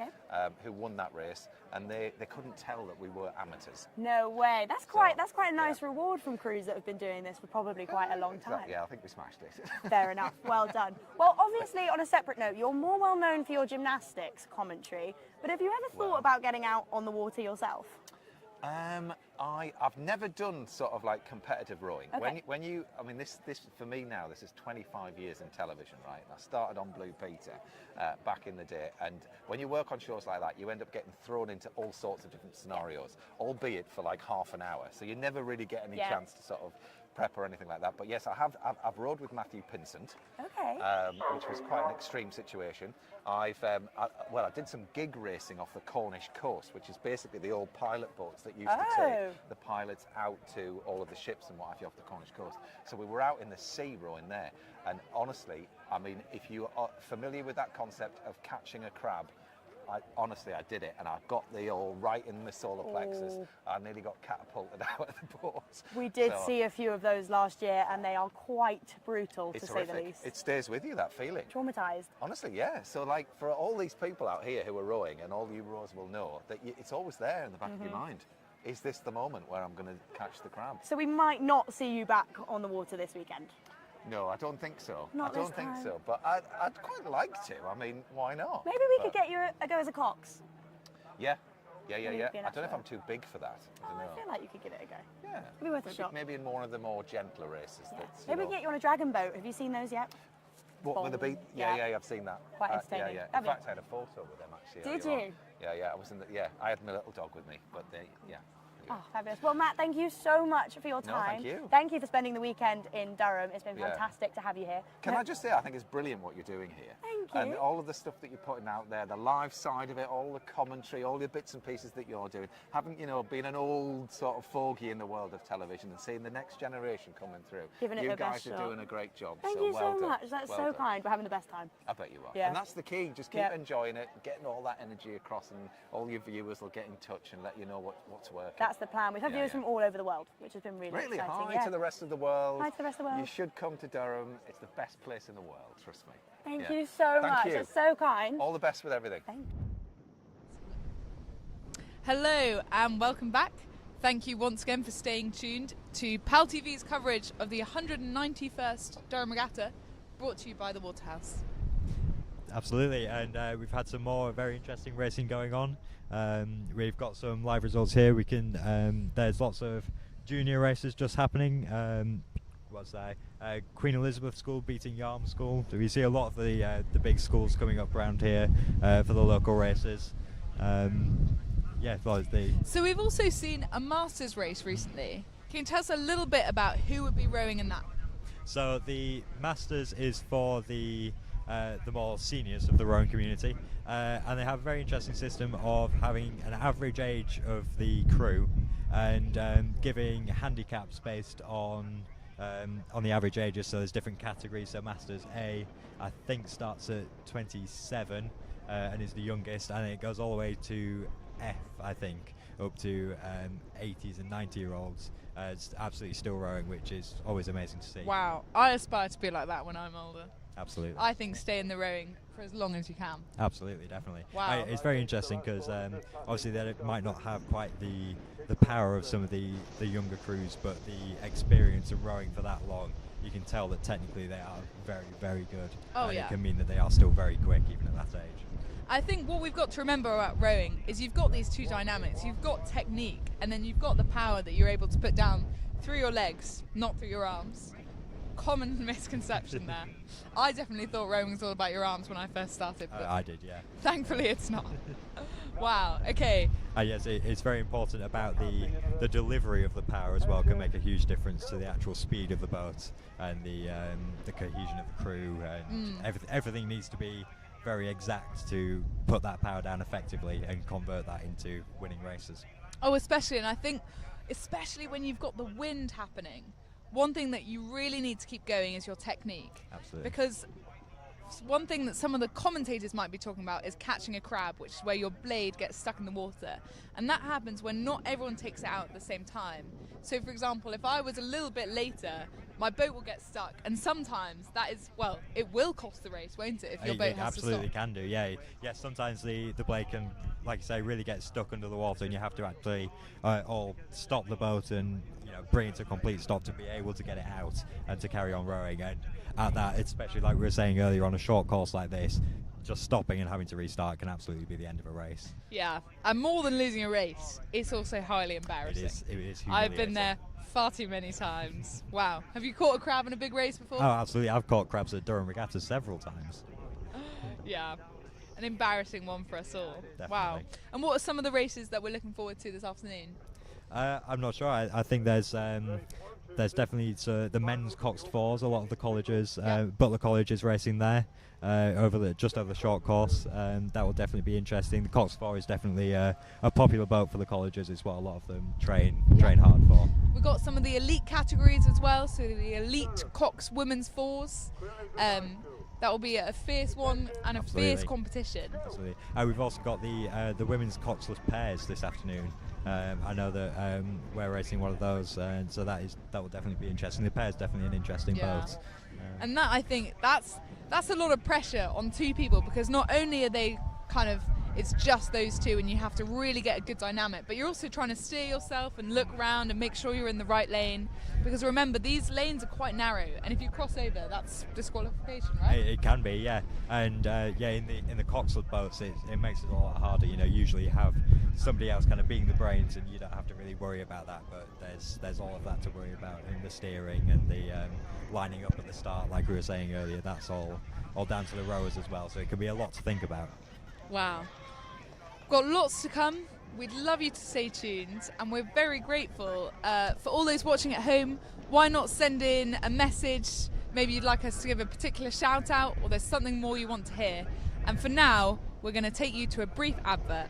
who won that race, and they couldn't tell that we were amateurs. No way. That's quite a nice reward from crews that have been doing this for probably quite a long time. Yeah, I think we smashed it. Fair enough. Well done. Well, obviously, on a separate note, you're more well known for your gymnastics commentary, but have you ever thought about getting out on the water yourself? I've never done sort of like competitive rowing. Okay. When you, I mean, this for me now, this is 25 years in television, right? I started on Blue Peter back in the day, and when you work on shows like that, you end up getting thrown into all sorts of different scenarios, albeit for like half an hour. So you never really get any chance to sort of prep or anything like that. But yes, I've rowed with Matthew Pinsent, which was quite an extreme situation. I did some gig racing off the Cornish coast, which is basically the old pilot boats that used to take the pilots out to all of the ships and what have you off the Cornish coast. So we were out in the sea rowing there, and honestly, I mean, if you are familiar with that concept of catching a crab, I did it, and I got the all right in the solar plexus. I nearly got catapulted out of the boat. We did see a few of those last year, and they are quite brutal, to say the least. It stays with you, that feeling. Traumatised. Honestly, yeah. So, like, for all these people out here who are rowing, and all you rowers will know, that it's always there in the back of your mind. Is this the moment where I'm going to catch the crab? So we might not see you back on the water this weekend? No, I don't think so. Not I don't think so, but I'd quite like to. I mean, why not? Maybe we could get you a go as a cox. Yeah. I don't know if I'm too big for that. I feel like you could give it a go. Yeah. It'd be worth a shot. Maybe in one of the more gentler races. Yeah. Maybe we can get you on a dragon boat. Have you seen those yet? What, with the beat? Yeah, I've seen that. Quite entertaining. In fact, I had a photo with them actually. Did you? Yeah, I was I had my little dog with me, but Oh, fabulous. Well, Matt, thank you so much for your time. No, thank you. Thank you for spending the weekend in Durham. It's been fantastic to have you here. Can I just say, I think it's brilliant what you're doing here. Thank you. And all of the stuff that you're putting out there, the live side of it, all the commentary, all the bits and pieces that you're doing. Having, been an old sort of fogey in the world of television and seeing the next generation coming through. Giving it you the guys best are shot. doing a great job. Thank so you well so done. much. That's well so done. kind. We're having the best time. I bet you are. Yeah. And that's the key. Just keep enjoying it, getting all that energy across, and all your viewers will get in touch and let you know what's working. That's the plan. We've had viewers from all over the world, which has been really exciting. Hi to the rest of the world. Hi to the rest of the world. You should come to Durham. It's the best place in the world, trust me. Thank you so much. You. That's so kind. All the best with everything. Thank you. Hello and welcome back. Thank you once again for staying tuned to PalTV's coverage of the 191st Durham Regatta, brought to you by the Waterhouse. Absolutely, and we've had some more very interesting racing going on. We've got some live results here. We can. There's lots of junior races just happening. What's that? Queen Elizabeth School beating Yarm School. So we see a lot of the big schools coming up around here for the local races. Yeah, So we've also seen a Masters race recently. Can you tell us a little bit about who would be rowing in that? So the Masters is for the more seniors of the rowing community, and they have a very interesting system of having an average age of the crew and giving handicaps based on the average ages. So there's different categories. So Masters A, I think, starts at 27 and is the youngest, and it goes all the way to F, I think, up to 80s and 90-year-olds. It's absolutely still rowing, which is always amazing to see. Wow, I aspire to be like that when I'm older. Absolutely. I think stay in the rowing for as long as you can. Absolutely, definitely. Wow. It's very interesting because obviously they might not have quite the power of some of the younger crews, but the experience of rowing for that long, you can tell that technically they are very, very good. Oh, and yeah. It can mean that they are still very quick even at that age. I think what we've got to remember about rowing is you've got these two dynamics. You've got technique, and then you've got the power that you're able to put down through your legs, not through your arms. Common misconception there. I definitely thought rowing was all about your arms when I first started. But I did, yeah. Thankfully it's not. Wow, okay. Yes, it's very important about the delivery of the power as well. Can make a huge difference to the actual speed of the boat and the cohesion of the crew, and everything needs to be very exact to put that power down effectively and convert that into winning races. Oh, especially, and I think especially when you've got the wind happening, one thing that you really need to keep going is your technique. Absolutely. Because one thing that some of the commentators might be talking about is catching a crab, which is where your blade gets stuck in the water. And that happens when not everyone takes it out at the same time. So, for example, if I was a little bit later, my boat will get stuck. And sometimes that is, well, it will cost the race, won't it, if your boat has to stop? Absolutely can do, yeah. Yeah, sometimes the blade can, like you say, really get stuck under the water, and you have to actually all stop the boat and bring it to a complete stop to be able to get it out and to carry on rowing. And at that, especially like we were saying earlier, on a short course like this, just stopping and having to restart can absolutely be the end of a race. Yeah, and more than losing a race, it's also highly embarrassing. It is I've been there far too many times. Wow. Have you caught a crab in a big race before? Oh, absolutely. I've caught crabs at Durham Regatta several times. Yeah, an embarrassing one for us all. Definitely. Wow. And what are some of the races that we're looking forward to this afternoon? I'm not sure. I think there's definitely the men's Coxed Fours. A lot of the colleges, Butler College is racing there just over the short course. That will definitely be interesting. The Coxed Four is definitely a popular boat for the colleges. It's what a lot of them train hard for. We've got some of the elite categories as well. So the elite Cox Women's Fours. That will be a fierce one and a fierce competition. Absolutely. We've also got the women's coxless pairs this afternoon. I know that we're racing one of those, and so that will definitely be interesting. The pair's definitely an interesting boat. And that, I think, that's a lot of pressure on two people, because not only are they it's just those two and you have to really get a good dynamic, but you're also trying to steer yourself and look around and make sure you're in the right lane, because remember, these lanes are quite narrow, and if you cross over, that's disqualification, right? It can be, yeah. And in the coxless boats, it makes it a lot harder. Usually you have somebody else kind of being the brains, and you don't have to really worry about that, but there's all of that to worry about, and the steering and the lining up at the start, like we were saying earlier. That's all down to the rowers as well, so it can be a lot to think about. Wow. Got lots to come. We'd love you to stay tuned, and we're very grateful for all those watching at home. Why not send in a message? Maybe you'd like us to give a particular shout out, or there's something more you want to hear. And for now, we're going to take you to a brief advert.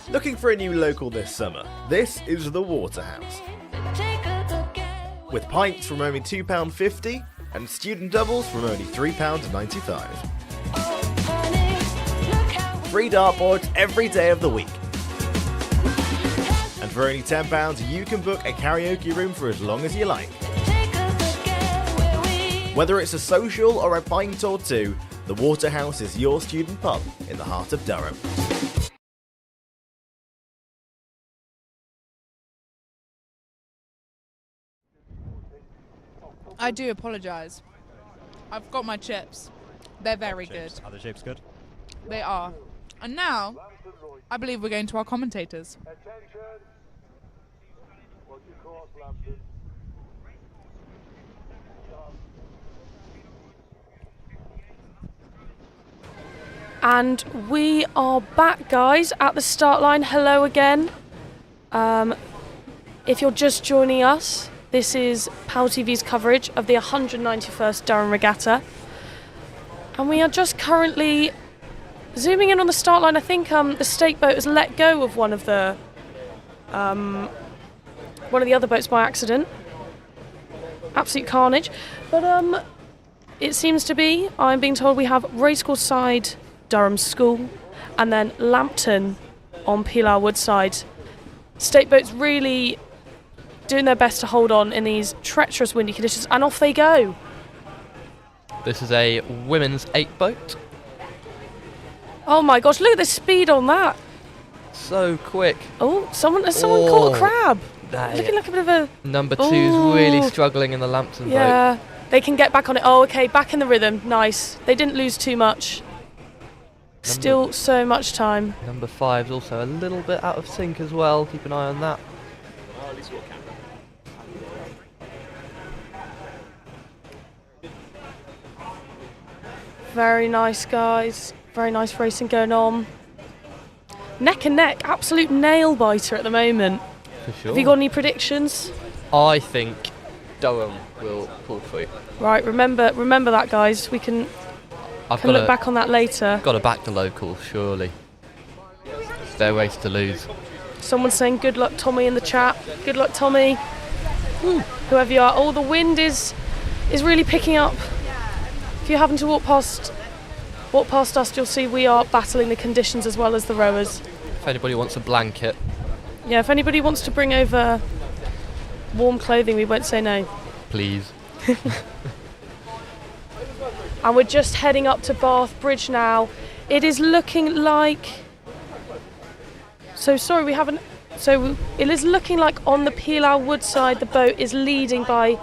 Looking for a new local this summer? This is the Waterhouse. With pints from only £2.50 and student doubles from only £3.95. free dartboards every day of the week. And for only £10, you can book a karaoke room for as long as you like. Whether it's a social or a pint or two, the Waterhouse is your student pub in the heart of Durham. I do apologise. I've got my chips. They're very good. Are the chips good? They are. And now, I believe we're going to our commentators. And we are back, guys, at the start line. Hello again. If you're just joining us, this is PalTV's coverage of the 191st Durham Regatta. And we are just currently zooming in on the start line. I think the stake boat has let go of one of the other boats by accident. Absolute carnage. But it seems to be, I'm being told, we have Racecourse side Durham School and then Lambton on Pilar Woodside. Stake boats really doing their best to hold on in these treacherous windy conditions, and off they go. This is a women's 8 boat. Oh my gosh, look at the speed on that. So quick. Oh, someone caught a crab. Looking like a bit of a... Number 2 is really struggling in the Lambton boat. Yeah, they can get back on it. Oh, okay, back in the rhythm. Nice. They didn't lose too much. Still so much time. Number 5 is also a little bit out of sync as well. Keep an eye on that. Very nice, guys. Very nice racing going on. Neck and neck. Absolute nail biter at the moment. For sure. Have you got any predictions? I think Durham will pull through. Right, remember that, guys. We can look back on that later. Got to back the locals, surely. It's their race to lose. Someone's saying good luck, Tommy, in the chat. Good luck, Tommy. Whoever you are. Oh, the wind is really picking up. If you happen to walk past us, you'll see we are battling the conditions as well as the rowers. If anybody wants a blanket. Yeah, if anybody wants to bring over warm clothing, we won't say no. Please. And we're just heading up to Bath Bridge now. It is looking like... it is looking like on the Pilar Woodside, the boat is leading by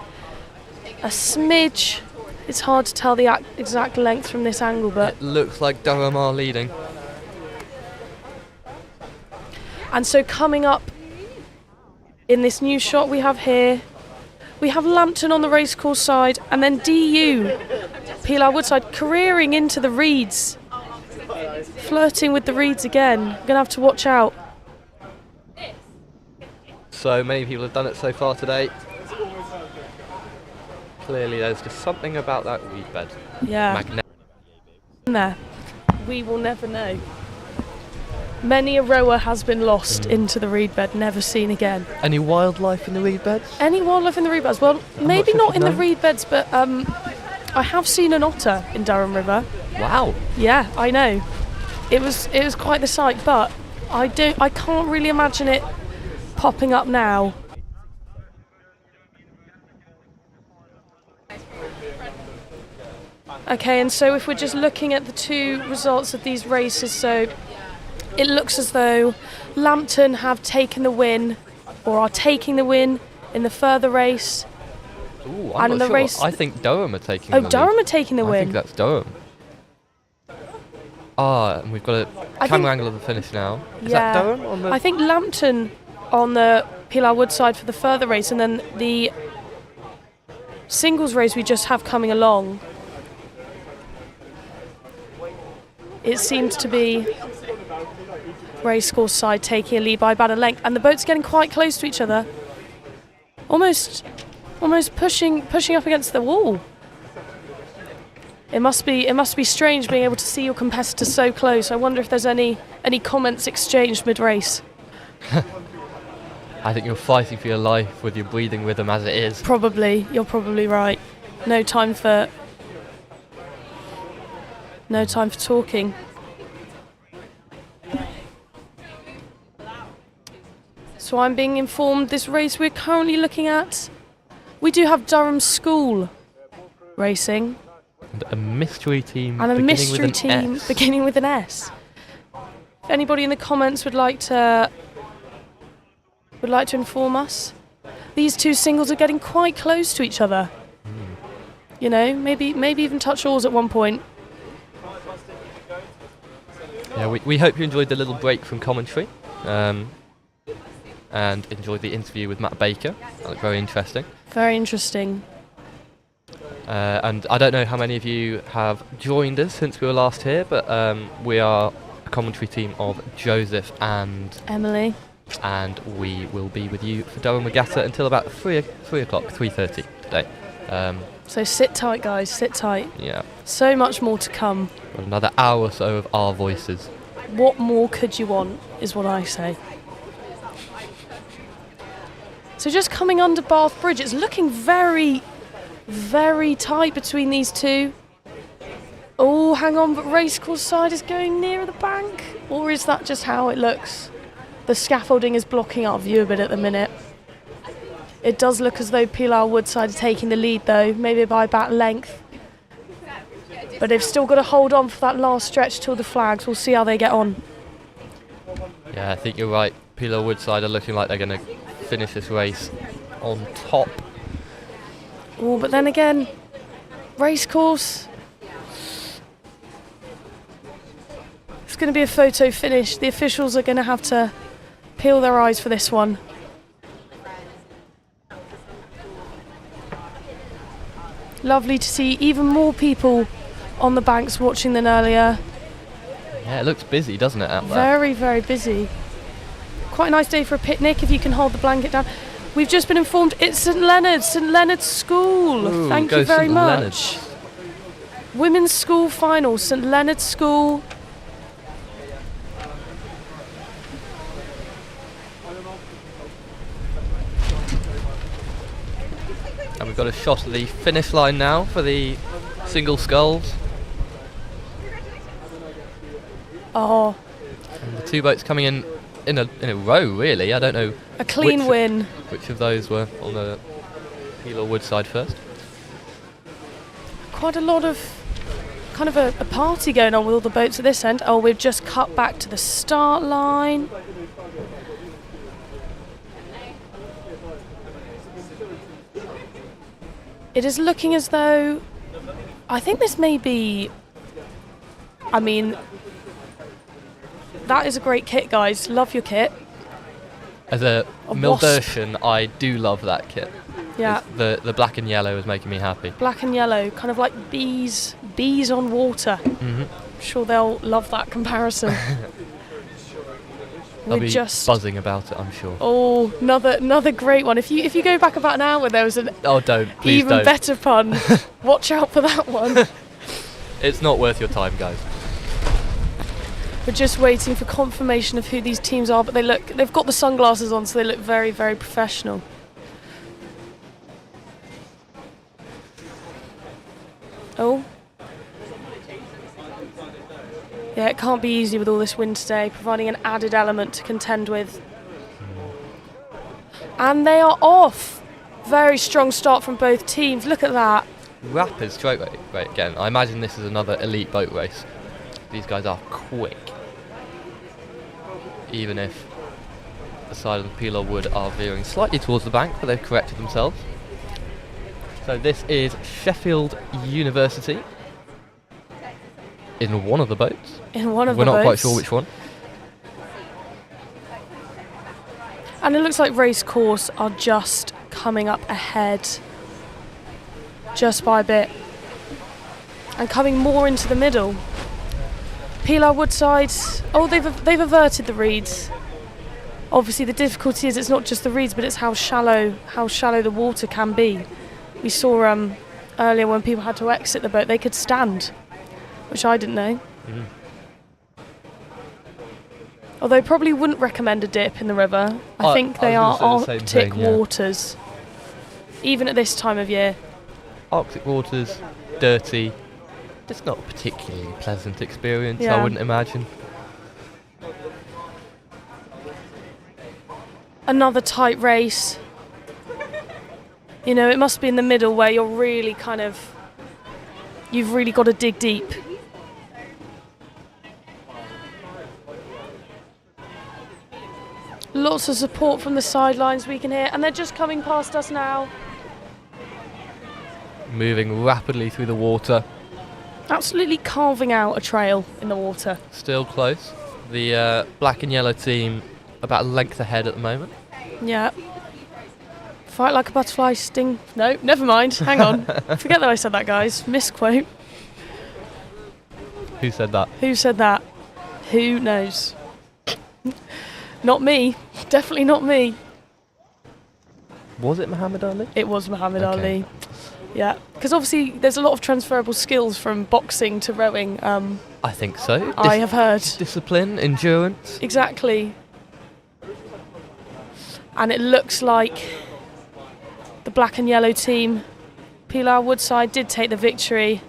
a smidge. It's hard to tell the exact length from this angle, but... It looks like Durham are leading. And so coming up in this new shot we have here, we have Lambton on the racecourse side, and then DU, Pilar Woodside, careering into the reeds. Flirting with the reeds again. We're going to have to watch out. So many people have done it so far today. Clearly there's just something about that reed bed. Yeah. There. We will never know. Many a rower has been lost into the reed bed, never seen again. Any wildlife in the reed beds? Any wildlife in the reed beds? Well, maybe not in the reed beds, but I have seen an otter in Durham River. Wow. Yeah, I know. It was quite the sight, but I can't really imagine it popping up now. Okay, and so if we're just looking at the two results of these races, so it looks as though Lambton have taken the win, or are taking the win in the further race. Ooh, I'm not sure. I think Durham are taking the lead. Oh, Durham are taking the win. I think that's Durham. And we've got a camera angle of the finish now. Is that Durham? On the... I think Lambton on the Pilar Woodside for the further race, and then the singles race we just have coming along. It seems to be racecourse side taking a lead by about a length, and the boats getting quite close to each other, almost pushing up against the wall. It must be strange being able to see your competitor so close. I wonder if there's any comments exchanged mid-race. I think you're fighting for your life with your breathing rhythm as it is. Probably, you're probably right. No time for talking. So I'm being informed this race we're currently looking at, we do have Durham School racing. And a mystery team. And a mystery team beginning with an S. If anybody in the comments would like to inform us, these two singles are getting quite close to each other. You know, maybe even touch oars at one point. Yeah, we hope you enjoyed the little break from commentary. And enjoyed the interview with Matt Baker. That looked very interesting. Very interesting. And I don't know how many of you have joined us since we were last here, but we are a commentary team of Joseph and Emily. And we will be with you for Durham Regatta until about 3 o'clock, 3:30 today. So sit tight, guys, sit tight. Yeah. So much more to come. Got another hour or so of our voices. What more could you want, is what I say. So just coming under Bath Bridge, it's looking very, very tight between these two. Oh, hang on, but racecourse side is going nearer the bank? Or is that just how it looks? The scaffolding is blocking our view a bit at the minute. It does look as though Pilar Woodside is taking the lead though, maybe by about length. But they've still got to hold on for that last stretch till the flags. We'll see how they get on. Yeah, I think you're right. Pilar Woodside are looking like they're going to finish this race on top. Oh, but then again, racecourse. It's going to be a photo finish. The officials are going to have to peel their eyes for this one. Lovely to see even more people on the banks watching than earlier. Yeah, it looks busy, doesn't it, out there? Very, very busy. Quite a nice day for a picnic if you can hold the blanket down. We've just been informed it's St Leonard's School. Ooh, thank you very St. much. Leonard's. Women's school final, St Leonard's School. And we've got a shot of the finish line now for the single sculls. Oh. And the two boats coming in a row, really. I don't know. A clean win. Which of those were on the Pilar Woodside first? Quite a lot of kind of a party going on with all the boats at this end. Oh, we've just cut back to the start line. It is looking as though, I think this may be, I mean, that is a great kit, guys. Love your kit. As a Mildertian, I do love that kit. Yeah. The black and yellow is making me happy. Black and yellow, kind of like bees on water. Mm-hmm. I'm sure they'll love that comparison. They'll be buzzing about it, I'm sure. Oh, another great one. If you go back about an hour, there was an please don't. better pun. Watch out for that one. It's not worth your time, guys. We're just waiting for confirmation of who these teams are, but they've got the sunglasses on, so they look very, very professional. Oh. Yeah, it can't be easy with all this wind today, providing an added element to contend with. And they are off. Very strong start from both teams. Look at that. Rapid stroke rate again. I imagine this is another elite boat race. These guys are quick. Even if the side of the Pilar Wood are veering slightly towards the bank, but they've corrected themselves. So this is Sheffield University in one of the boats. In one of the boats. We're not quite sure which one. And it looks like Racecourse are just coming up ahead, just by a bit, and coming more into the middle. Pilar Woodside, oh, they've averted the reeds. Obviously the difficulty is it's not just the reeds, but it's how shallow the water can be. We saw earlier when people had to exit the boat, they could stand, which I didn't know. Mm. Although probably wouldn't recommend a dip in the river. I think they are Arctic waters, even at this time of year. Arctic waters, dirty. It's not a particularly pleasant experience, Yeah. I wouldn't imagine. Another tight race. You know, it must be in the middle where you're really you've really got to dig deep. Lots of support from the sidelines we can hear, and they're just coming past us now. Moving rapidly through the water. Absolutely carving out a trail in the water. Still close. The black and yellow team about a length ahead at the moment. Yeah. Fight like a butterfly, sting. No, never mind. Hang on. Forget that I said that, guys. Misquote. Who said that? Who said that? Who knows? Not me. Definitely not me. Was it Muhammad Ali? It was Muhammad Ali. Yeah, because obviously there's a lot of transferable skills from boxing to rowing. I think so. I have heard. Discipline, endurance. Exactly. And it looks like the black and yellow team, Pilar Woodside, did take the victory.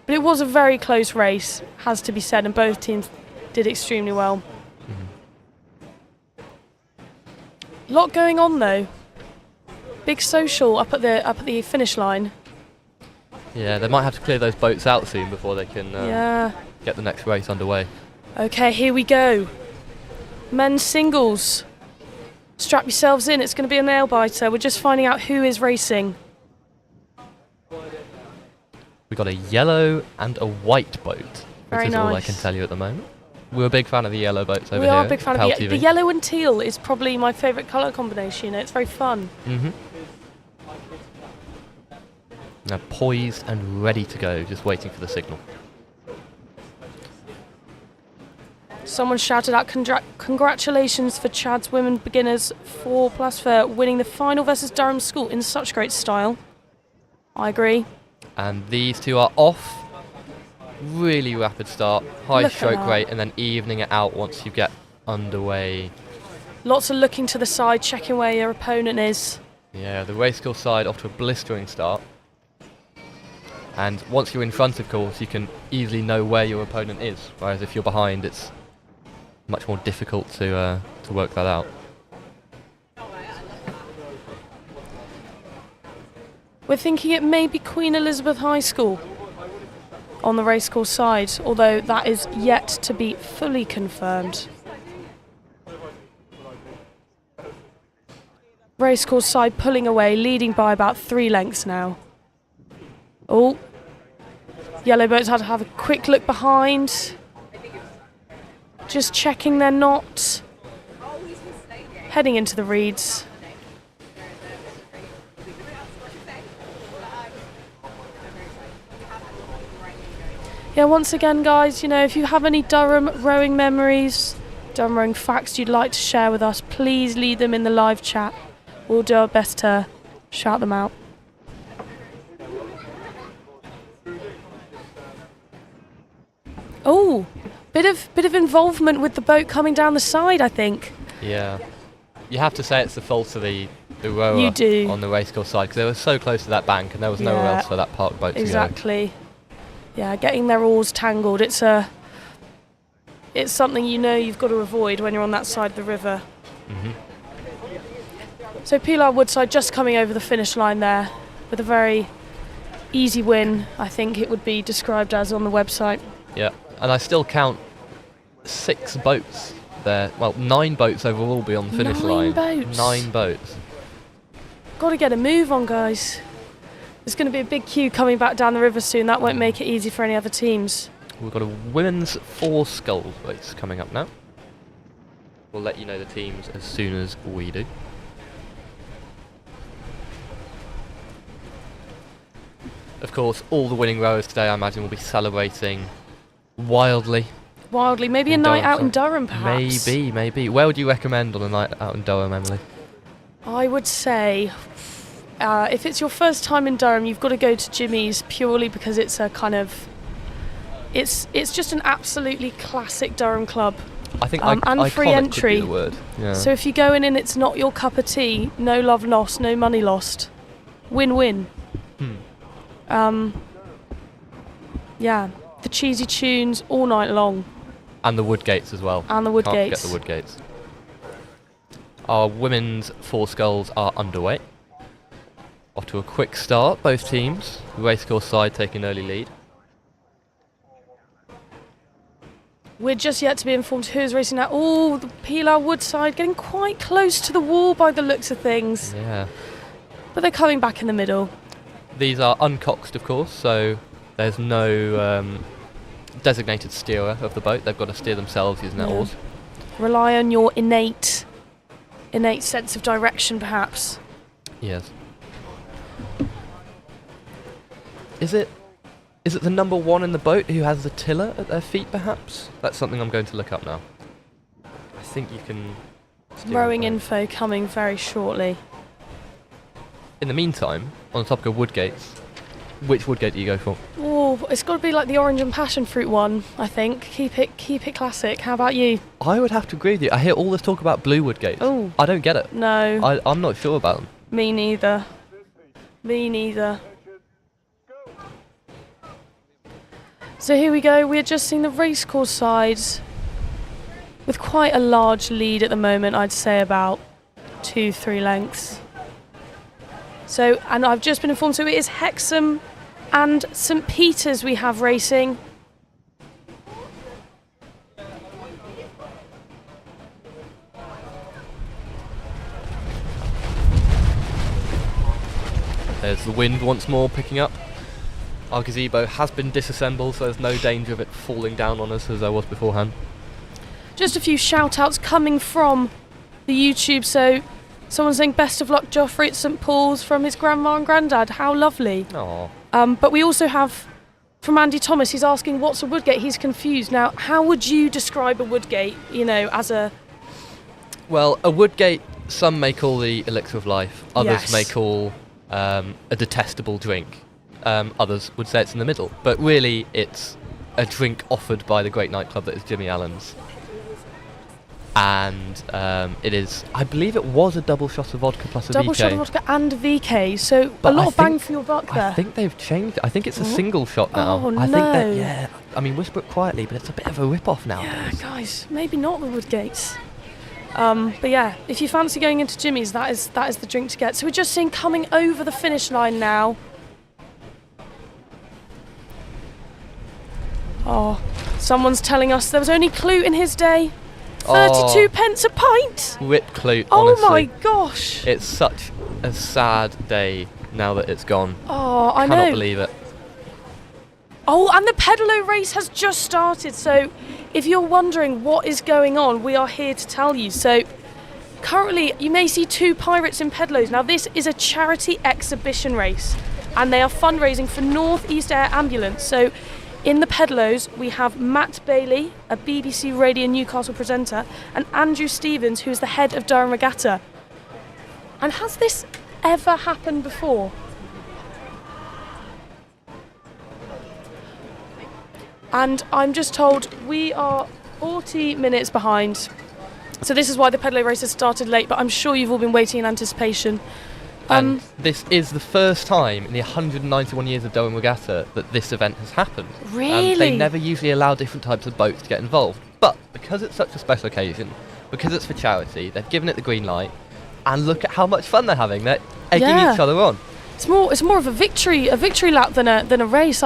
But it was a very close race, has to be said, and both teams did extremely well. A lot going on though. Big social up at the finish line. Yeah, they might have to clear those boats out soon before they can get the next race underway. Okay, here we go. Men's singles. Strap yourselves in, it's going to be a nail biter. We're just finding out who is racing. We've got a yellow and a white boat, which Very is nice. all I can tell you at the moment. We're a big fan of the yellow boats over We here. are a big fan of PalTV. the yellow and teal is probably my favourite colour combination. You know, it's very fun. Now poised and ready to go, just waiting for the signal. Someone shouted out congratulations for Chad's Women Beginners 4+ for winning the final versus Durham School in such great style. I agree. And these two are off. Really rapid start, high Look at stroke that. rate, and then evening it out once you get underway. Lots of looking to the side, checking where your opponent is. Yeah, the racecourse side off to a blistering start. And once you're in front, of course, you can easily know where your opponent is. Whereas if you're behind, it's much more difficult to work that out. We're thinking it may be Queen Elizabeth High School on the racecourse side, although that is yet to be fully confirmed. Racecourse side pulling away, leading by about 3 lengths now. Oh, yellow boats had to have a quick look behind. Just checking they're not heading into the reeds. Yeah, once again, guys, you know, if you have any Durham rowing memories, Durham rowing facts you'd like to share with us, please leave them in the live chat. We'll do our best to shout them out. Oh, bit of involvement with the boat coming down the side, I think. Yeah. You have to say it's the fault of the rower You do. on the racecourse side, because they were so close to that bank and there was nowhere Yeah, else for that parked boat to go. Exactly. Yeah, getting their oars tangled. It's something you know you've got to avoid when you're on that side of the river. So Pilar Woodside just coming over the finish line there with a very easy win, I think it would be described as on the website. Yeah, and I still count 6 boats there. Well, 9 boats overall beyond the finish 9 line. boats? 9 boats. Got to get a move on, guys. There's going to be a big queue coming back down the river soon. That won't make it easy for any other teams. We've got a women's 4 sculls race coming up now. We'll let you know the teams as soon as we do. Of course, all the winning rowers today, I imagine, will be celebrating wildly. Wildly. Maybe a In night Durham, out in sorry. Durham, perhaps. Maybe. Where would you recommend on a night out in Durham, Emily? I would say, if it's your first time in Durham, you've got to go to Jimmy's purely because it's a kind of... It's just an absolutely classic Durham club. I think and free entry. Could be the word. Yeah. So if you go in and it's not your cup of tea, no love lost, no money lost. Win-win. Yeah, the cheesy tunes all night long. And the Woodgates as well. And the Can't forget Woodgates. the Woodgates. our women's four sculls are underway. Off to a quick start, both teams. The racecourse side taking early lead. We're just yet to be informed who's racing now. Oh, the Pilar Wood side getting quite close to the wall by the looks of things. Yeah. But they're coming back in the middle. These are uncoxed, of course, so there's no designated steerer of the boat. They've got to steer themselves using their oars. Rely on your innate sense of direction, perhaps. Yes. Is it the number one in the boat who has the tiller at their feet, perhaps? That's something I'm going to look up now. I think you can... Rowing info coming very shortly. In the meantime, on the topic of Woodgates, which Woodgate do you go for? Oh, it's got to be like the orange and passion fruit one, I think. Keep it classic. How about you? I would have to agree with you. I hear all this talk about blue Woodgates. Oh. I don't get it. No. I'm not sure about them. Me neither. Me neither. So here we go. We're just seeing the racecourse side with quite a large lead at the moment. I'd say about 2-3 lengths. So, and I've just been informed, so it is Hexham and St Peter's we have racing. There's the wind once more picking up. Our gazebo has been disassembled, so there's no danger of it falling down on us as there was beforehand. Just a few shout-outs coming from the YouTube. So, someone saying best of luck, Joffrey, at St Paul's from his grandma and granddad. How lovely. Aww. But we also have from Andy Thomas. He's asking what's a Woodgate. He's confused. Now, how would you describe a Woodgate? You know, as a... Well, a Woodgate, some may call the elixir of life. Others Yes. may call a detestable drink. Others would say it's in the middle. But really, it's a drink offered by the great nightclub that is Jimmy Allen's. And it is, I believe it was a double shot of vodka plus a double VK. shot of vodka and VK. So But a lot I of bang think- for your buck there. I think they've changed it. I think it's a Oh. single shot now. Oh, I think that, no. yeah. I mean, whisper it quietly, but it's a bit of a rip-off now. Yeah, guys, maybe not the Woodgates. But yeah, if you fancy going into Jimmy's, that is the drink to get. So we're just seeing coming over the finish line now. Oh, someone's telling us there was only Clute in his day. 32 pence a pint. Rip Clute, Oh honestly. my gosh. It's such a sad day now that it's gone. Oh, I Cannot know. believe it. Oh, and the pedalo race has just started. So if you're wondering what is going on, we are here to tell you. So currently you may see two pirates in pedalos. Now this is a charity exhibition race and they are fundraising for North East Air Ambulance. So in the pedalos we have Matt Bailey, a BBC Radio Newcastle presenter, and Andrew Stevens, who is the head of Durham Regatta. And has this ever happened before? And I'm just told we are 40 minutes behind. So this is why the pedalo race has started late, but I'm sure you've all been waiting in anticipation. And this is the first time in the 191 years of Durham Regatta that this event has happened. Really? They never usually allow different types of boats to get involved. But because it's such a special occasion, because it's for charity, they've given it the green light. And look at how much fun they're having. They're egging each other on. It's more of a victory lap than a race.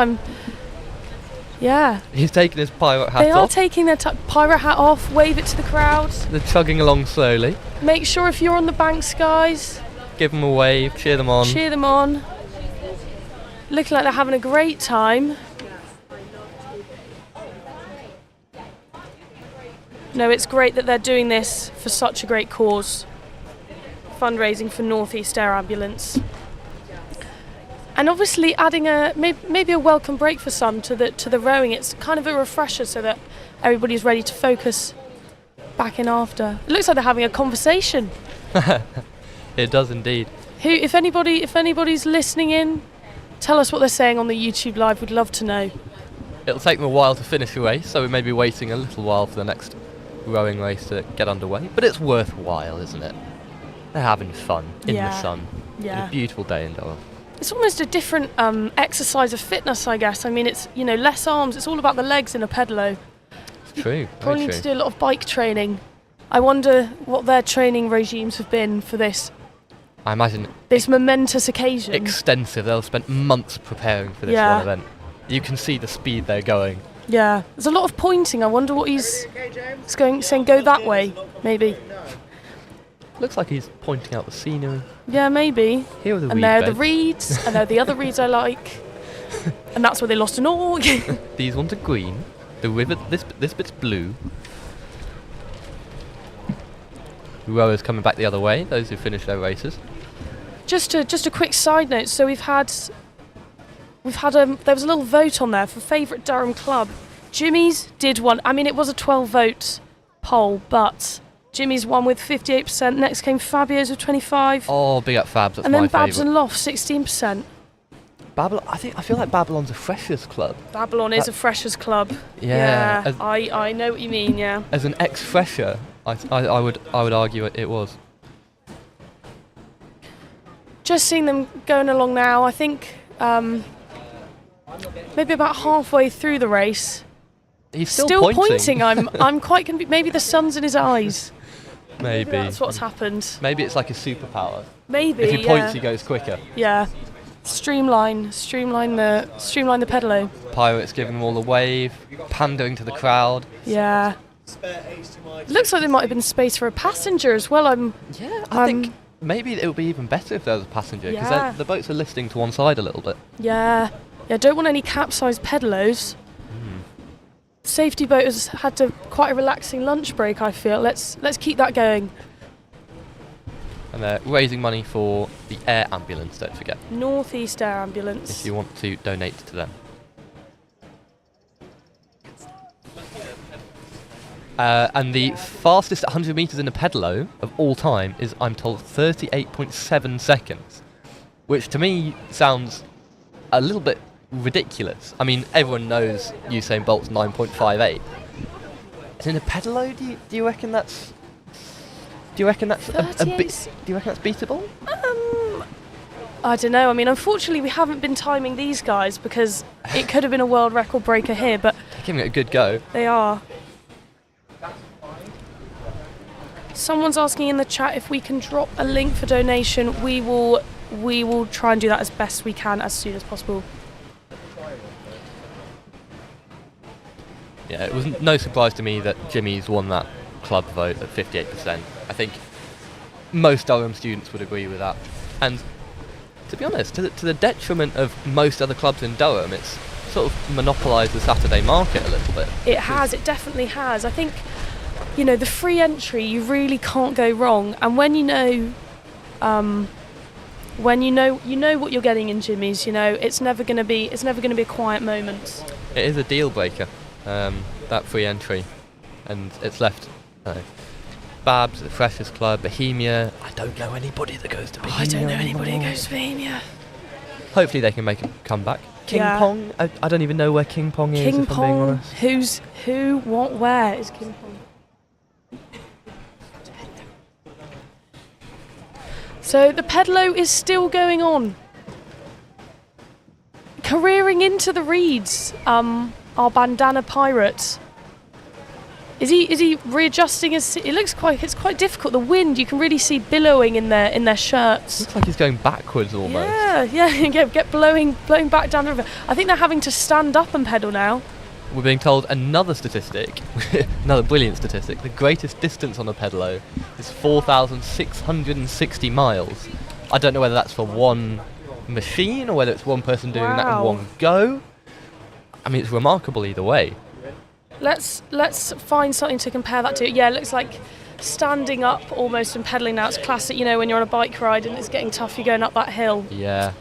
Yeah. He's taking his pirate hat They are off. taking their pirate hat off, wave it to the crowd. They're chugging along slowly. Make sure if you're on the banks, guys, Give them a wave, cheer them on. cheer them on. Looking like they're having a great time. No, it's great that they're doing this for such a great cause. Fundraising for North East Air Ambulance. And obviously adding maybe a welcome break for some to the rowing. It's kind of a refresher so that everybody's ready to focus back in after. It looks like they're having a conversation. It does indeed. If anybody's listening in, tell us what they're saying on the YouTube live. We'd love to know. It'll take them a while to finish the race, so we may be waiting a little while for the next rowing race to get underway. But it's worthwhile, isn't it? They're having fun in the sun. Yeah. It's a beautiful day in Durham. It's almost a different exercise of fitness, I guess. I mean, it's less arms. It's all about the legs in a pedalo. It's true. Probably Very need true. to do a lot of bike training. I wonder what their training regimes have been for this. I imagine this momentous occasion. Extensive. They'll spend months preparing for this one event. You can see the speed they're going. Yeah, there's a lot of pointing. I wonder what he's saying. Go that way, maybe. Looks like he's pointing out the scenery. Yeah, maybe. Here are the and reed there are beds. the reeds, and there are the other reeds I like. And that's where they lost an oar. These ones are green. The river, this bit's blue. Rowers coming back the other way. Those who finished their races. Just a quick side note. So we've had there was a little vote on there for favourite Durham club. Jimmy's did one. I mean, it was a 12-vote poll, but Jimmy's won with 58%. Next came Fabio's with 25%. Oh, big up Fabs. That's and then my Babs favourite. and Loft 16%. Babylon. I feel like Babylon's a freshers club. Babylon is a freshers club. Yeah. Yeah, I know what you mean. Yeah. As an ex-fresher, I would argue it was. Just seeing them going along now. I think maybe about halfway through the race. He's still pointing. I'm quite confused. Maybe the sun's in his eyes. Maybe that's what's happened. Maybe it's like a superpower. Maybe. If he points, he goes quicker. Yeah. Streamline the pedalo. Pirates giving them all a wave, pandering to the crowd. Yeah. It looks like there might have been space for a passenger as well. I think maybe it would be even better if there was a passenger, because the boats are listing to one side a little bit. Yeah. Yeah, don't want any capsized pedalos. Safety boat has had quite a relaxing lunch break, I feel. Let's keep that going. And they're raising money for the air ambulance, don't forget. North East Air Ambulance. If you want to donate to them. And the fastest 100 metres in a pedalo of all time is, I'm told, 38.7 seconds. Which to me sounds a little bit ridiculous. I mean, everyone knows Usain Bolt's 9.58. In a pedalo, do you reckon that's... Do you reckon that's beatable? I don't know. I mean, unfortunately, we haven't been timing these guys because it could have been a world record breaker here, but they're giving it a good go. They are. Someone's asking in the chat if we can drop a link for donation. We will try and do that as best we can as soon as possible. Yeah, it was no surprise to me that Jimmy's won that club vote at 58%. I think most Durham students would agree with that. And to be honest, to the detriment of most other clubs in Durham, it's sort of monopolised the Saturday market a little bit. It has, it definitely has. I think, the free entry, you really can't go wrong. And when you know what you're getting in Jimmy's, it's never going to be a quiet moment. It is a deal breaker, that free entry, and it's left. Babs, the Freshers Club, Bohemia. I don't know anybody that goes to Bohemia. I don't know anybody anymore. who goes to Bohemia. Hopefully they can make a comeback. King Pong. I don't even know where King Pong is. King if I'm being honest. Who, what, where is King Pong? So the pedalo is still going on. Careering into the reeds, our bandana pirate. Is he readjusting his? It's quite difficult. The wind, you can really see billowing in their shirts. Looks like he's going backwards almost. Get blowing back down the river. I think they're having to stand up and pedal now. We're being told another statistic, another brilliant statistic. The greatest distance on a pedalo is 4,660 miles. I don't know whether that's for one machine or whether it's one person doing that in one go. I mean, it's remarkable either way. Let's find something to compare that to. Yeah, it looks like standing up almost and pedaling now. It's classic, when you're on a bike ride and it's getting tough, you're going up that hill. Yeah.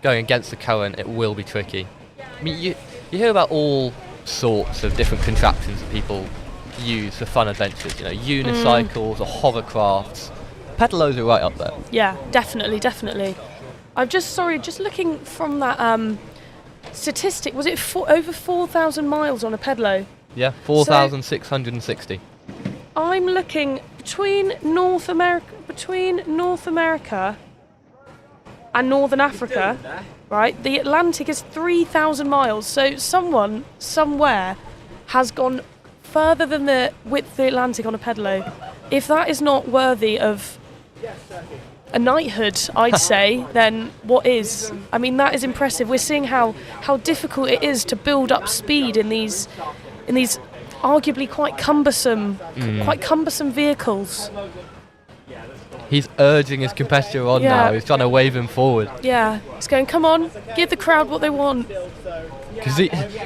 Going against the current, it will be tricky. I mean, you hear about all sorts of different contraptions that people use for fun adventures, unicycles or hovercrafts. Pedalos are right up there. Yeah, definitely. I'm just looking from that statistic, was it over 4,000 miles on a pedalo? Yeah, 4,660. I'm looking between North America and Northern Africa, right? The Atlantic is 3,000 miles. So someone somewhere has gone further than the width of the Atlantic on a pedalo. If that is not worthy of a knighthood, I'd say, then what is? I mean, that is impressive. We're seeing how difficult it is to build up speed in these arguably quite cumbersome vehicles. He's urging his competitor on now. He's trying to wave him forward. Yeah, he's going, come on, give the crowd what they want. Because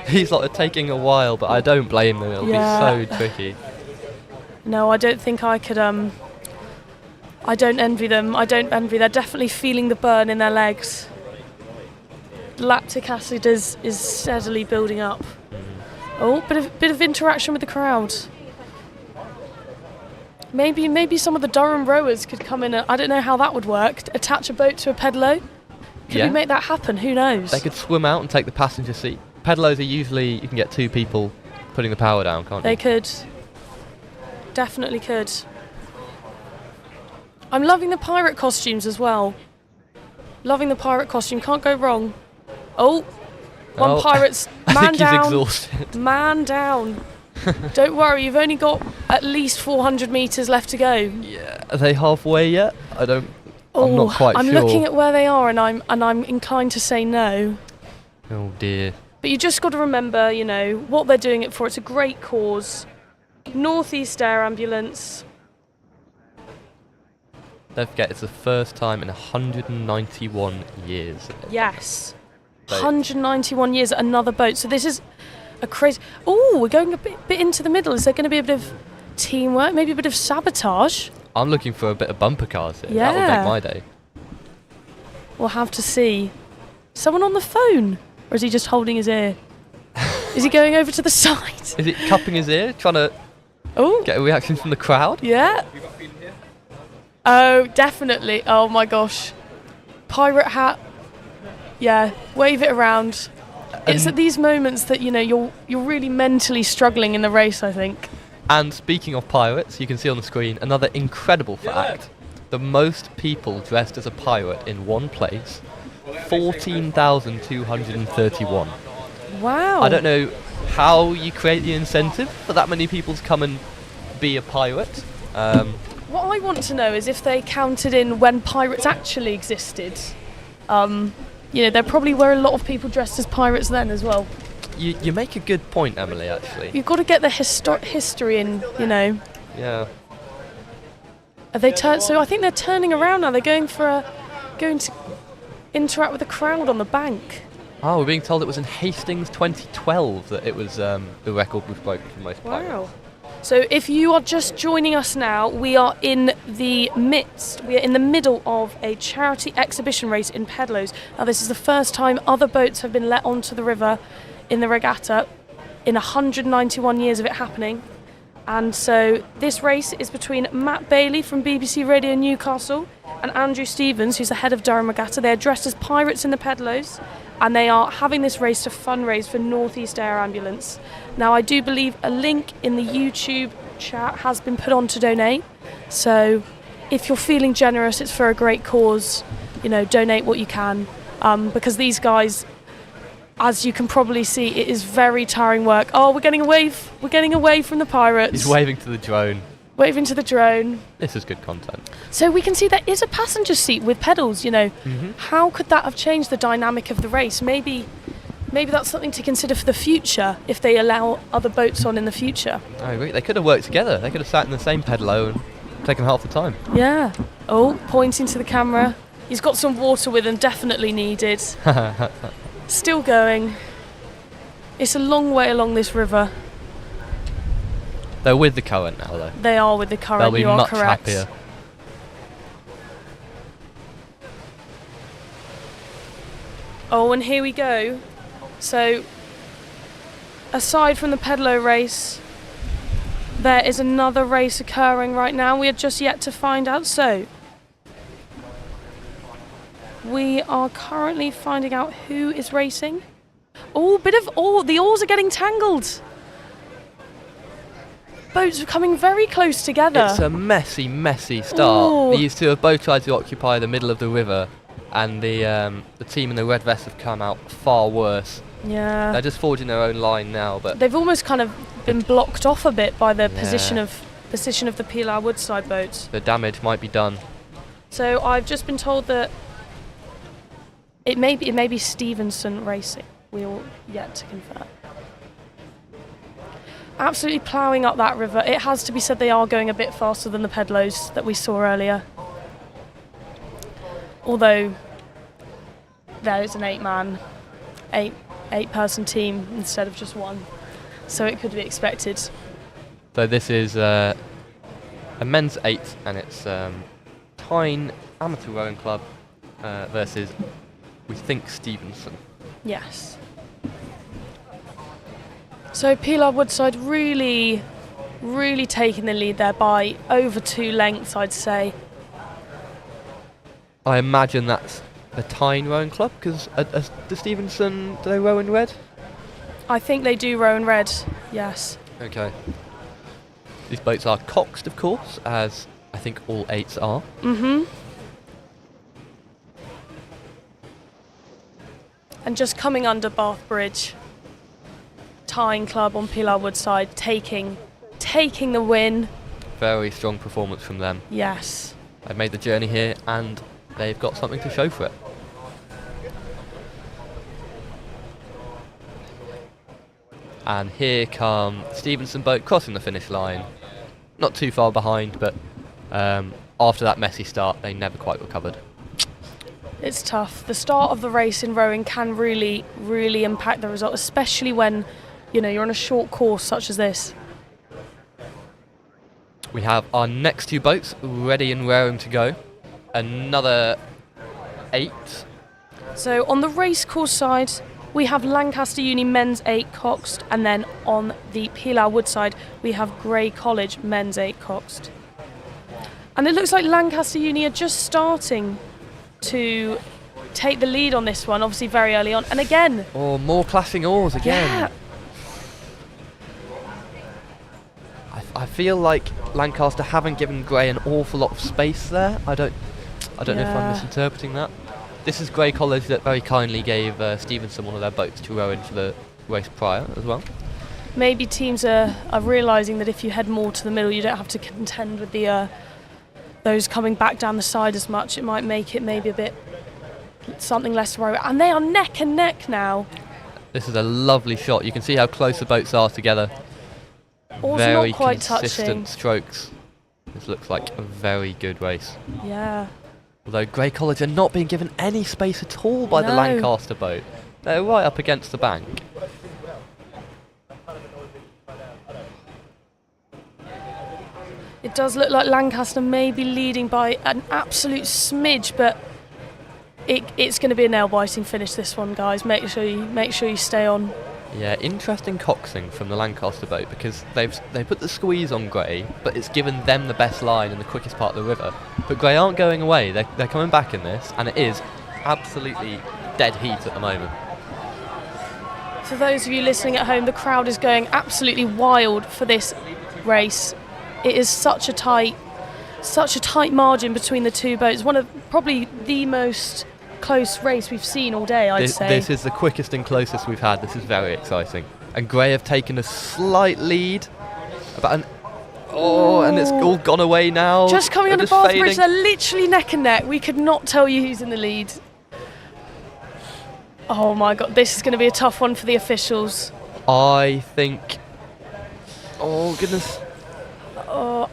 he's like taking a while, but I don't blame them. It'll be so tricky. No, I don't think I could. I don't envy them. They're definitely feeling the burn in their legs. Lactic acid is steadily building up. Oh, bit of interaction with the crowd. Maybe some of the Durham rowers could come in. I don't know how that would work. Attach a boat to a pedalo. Could we make that happen? Who knows? They could swim out and take the passenger seat. Pedalos are usually, you can get 2 people putting the power down, can't you? They could. Definitely could. I'm loving the pirate costumes as well. Loving the pirate costume. Can't go wrong. Oh, one pirate's man I think down. he's exhausted. Man down. Don't worry, you've only got at least 400 metres left to go. Yeah. Are they halfway yet? I'm not quite sure. I'm looking at where they are, and I'm inclined to say no. Oh dear. But you just got to remember, you know, what they're doing it for. It's a great cause. North East Air Ambulance. Don't forget, it's the first time in 191 years. Yes. 191 years at another boat. So this is a crazy... Oh, we're going a bit into the middle. Is there going to be a bit of teamwork? Maybe a bit of sabotage? I'm looking for a bit of bumper cars here. Yeah. That would make my day. We'll have to see. Someone on the phone? Or is he just holding his ear? Is he going over to the side? Is it cupping his ear? Trying to get a reaction from the crowd? Yeah. Oh, definitely. Oh my gosh. Pirate hat. Yeah, wave it around. It's at these moments that, you know, you're really mentally struggling in the race, I think. And speaking of pirates, you can see on the screen another incredible fact. The most people dressed as a pirate in one place, 14,231. Wow. I don't know how you create the incentive for that many people to come and be a pirate. What I want to know is if they counted in when pirates actually existed. You know, there probably were a lot of people dressed as pirates then as well. You make a good point, Emily, actually. You've got to get the history in, you know. Yeah. Are they so I think they're turning around now. They're going to interact with the crowd on the bank. Oh, we're being told it was in Hastings 2012 that it was the record was broken for most pirates. Wow. So if you are just joining us now, we are in the middle of a charity exhibition race in pedalos. Now this is the first time other boats have been let onto the river in the regatta in 191 years of it happening. And so this race is between Matt Bailey from BBC Radio Newcastle and Andrew Stevens, who's the head of Durham Regatta. They're dressed as pirates in the pedalos, and they are having this race to fundraise for North East Air Ambulance. Now, I do believe a link in the YouTube chat has been put on to donate. So if you're feeling generous, it's for a great cause, you know, donate what you can. Because these guys, as you can probably see, it is very tiring work. Oh, we're getting away from the pirates. He's waving to the drone. Waving to the drone. This is good content. So we can see there is a passenger seat with pedals, you know. Mm-hmm. How could that have changed the dynamic of the race? Maybe that's something to consider for the future, if they allow other boats on in the future. I agree. They could have worked together. They could have sat in the same pedalo and taken half the time. Yeah. Oh, pointing to the camera. He's got some water with him, definitely needed. Still going. It's a long way along this river. They're with the current now, though. They are with the current. They'll be you are much correct. happier. Oh, and here we go. So, aside from the pedalo race, there is another race occurring right now. We are just yet to find out. So, we are currently finding out who is racing. Oh, the oars are getting tangled. Boats are coming very close together. It's a messy, messy start. Ooh. These two have both tried to occupy the middle of the river, and the team in the red vest have come out far worse. Yeah. They're just forging their own line now, but they've almost kind of been blocked off a bit by the Yeah. position of the Pilar Woodside boats. The damage might be done. So I've just been told that it may be Stevenson racing. We're yet to confirm. Absolutely ploughing up that river. It has to be said they are going a bit faster than the pedalos that we saw earlier. Although there is an eight-person team instead of just one, so it could be expected. So this is a men's 8, and it's Tyne Amateur Rowing Club versus, we think, Stevenson. Yes. So Pilar Woodside really taking the lead there by over 2 lengths, I'd say. I imagine that's the Tyne Rowing Club, because the Stevenson, do they row in red? I think they do row in red, yes. Okay. These boats are coxed, of course, as I think all 8s are. Mm-hmm. And just coming under Bath Bridge, Tyne Club on Pilar Woodside taking the win. Very strong performance from them. Yes. They've made the journey here and they've got something to show for it. And here come Stevenson boat crossing the finish line. Not too far behind, but after that messy start, they never quite recovered. It's tough. The start of the race in rowing can really impact the result, especially when, you're on a short course such as this. We have our next 2 boats ready and raring to go. Another 8. So on the race course side, we have Lancaster Uni men's 8 coxed, and then on the Pilar Woodside, we have Grey College men's 8 coxed. And it looks like Lancaster Uni are just starting to take the lead on this one, obviously very early on. And again... Oh, more clashing oars again. Yeah. I feel like Lancaster haven't given Grey an awful lot of space there. I don't know if I'm misinterpreting that. This is Grey College that very kindly gave Stevenson one of their boats to row in for the race prior as well. Maybe teams are realising that if you head more to the middle, you don't have to contend with the those coming back down the side as much. It might make it maybe a bit something less row. And they are neck and neck now. This is a lovely shot. You can see how close the boats are together. Oars Very not quite consistent touching. strokes. This looks like a very good race. Yeah. Although Grey College are not being given any space at all by the No. Lancaster boat. They're right up against the bank. It does look like Lancaster may be leading by an absolute smidge, but it's going to be a nail-biting finish, this one, guys. Make sure you stay on. Yeah, interesting coxing from the Lancaster boat, because they put the squeeze on Grey, but it's given them the best line in the quickest part of the river. But Grey aren't going away. They're coming back in this, and it is absolutely dead heat at the moment. For those of you listening at home, the crowd is going absolutely wild for this race. It is such a tight margin between the 2 boats. One of probably the most close race we've seen all day, I'd say. This is the quickest and closest we've had. This is very exciting. And Grey have taken a slight lead. And it's all gone away now. Just coming on the They're Bath fading. Bridge, they're literally neck and neck. We could not tell you who's in the lead. Oh my god, this is going to be a tough one for the officials. I think... Oh, goodness.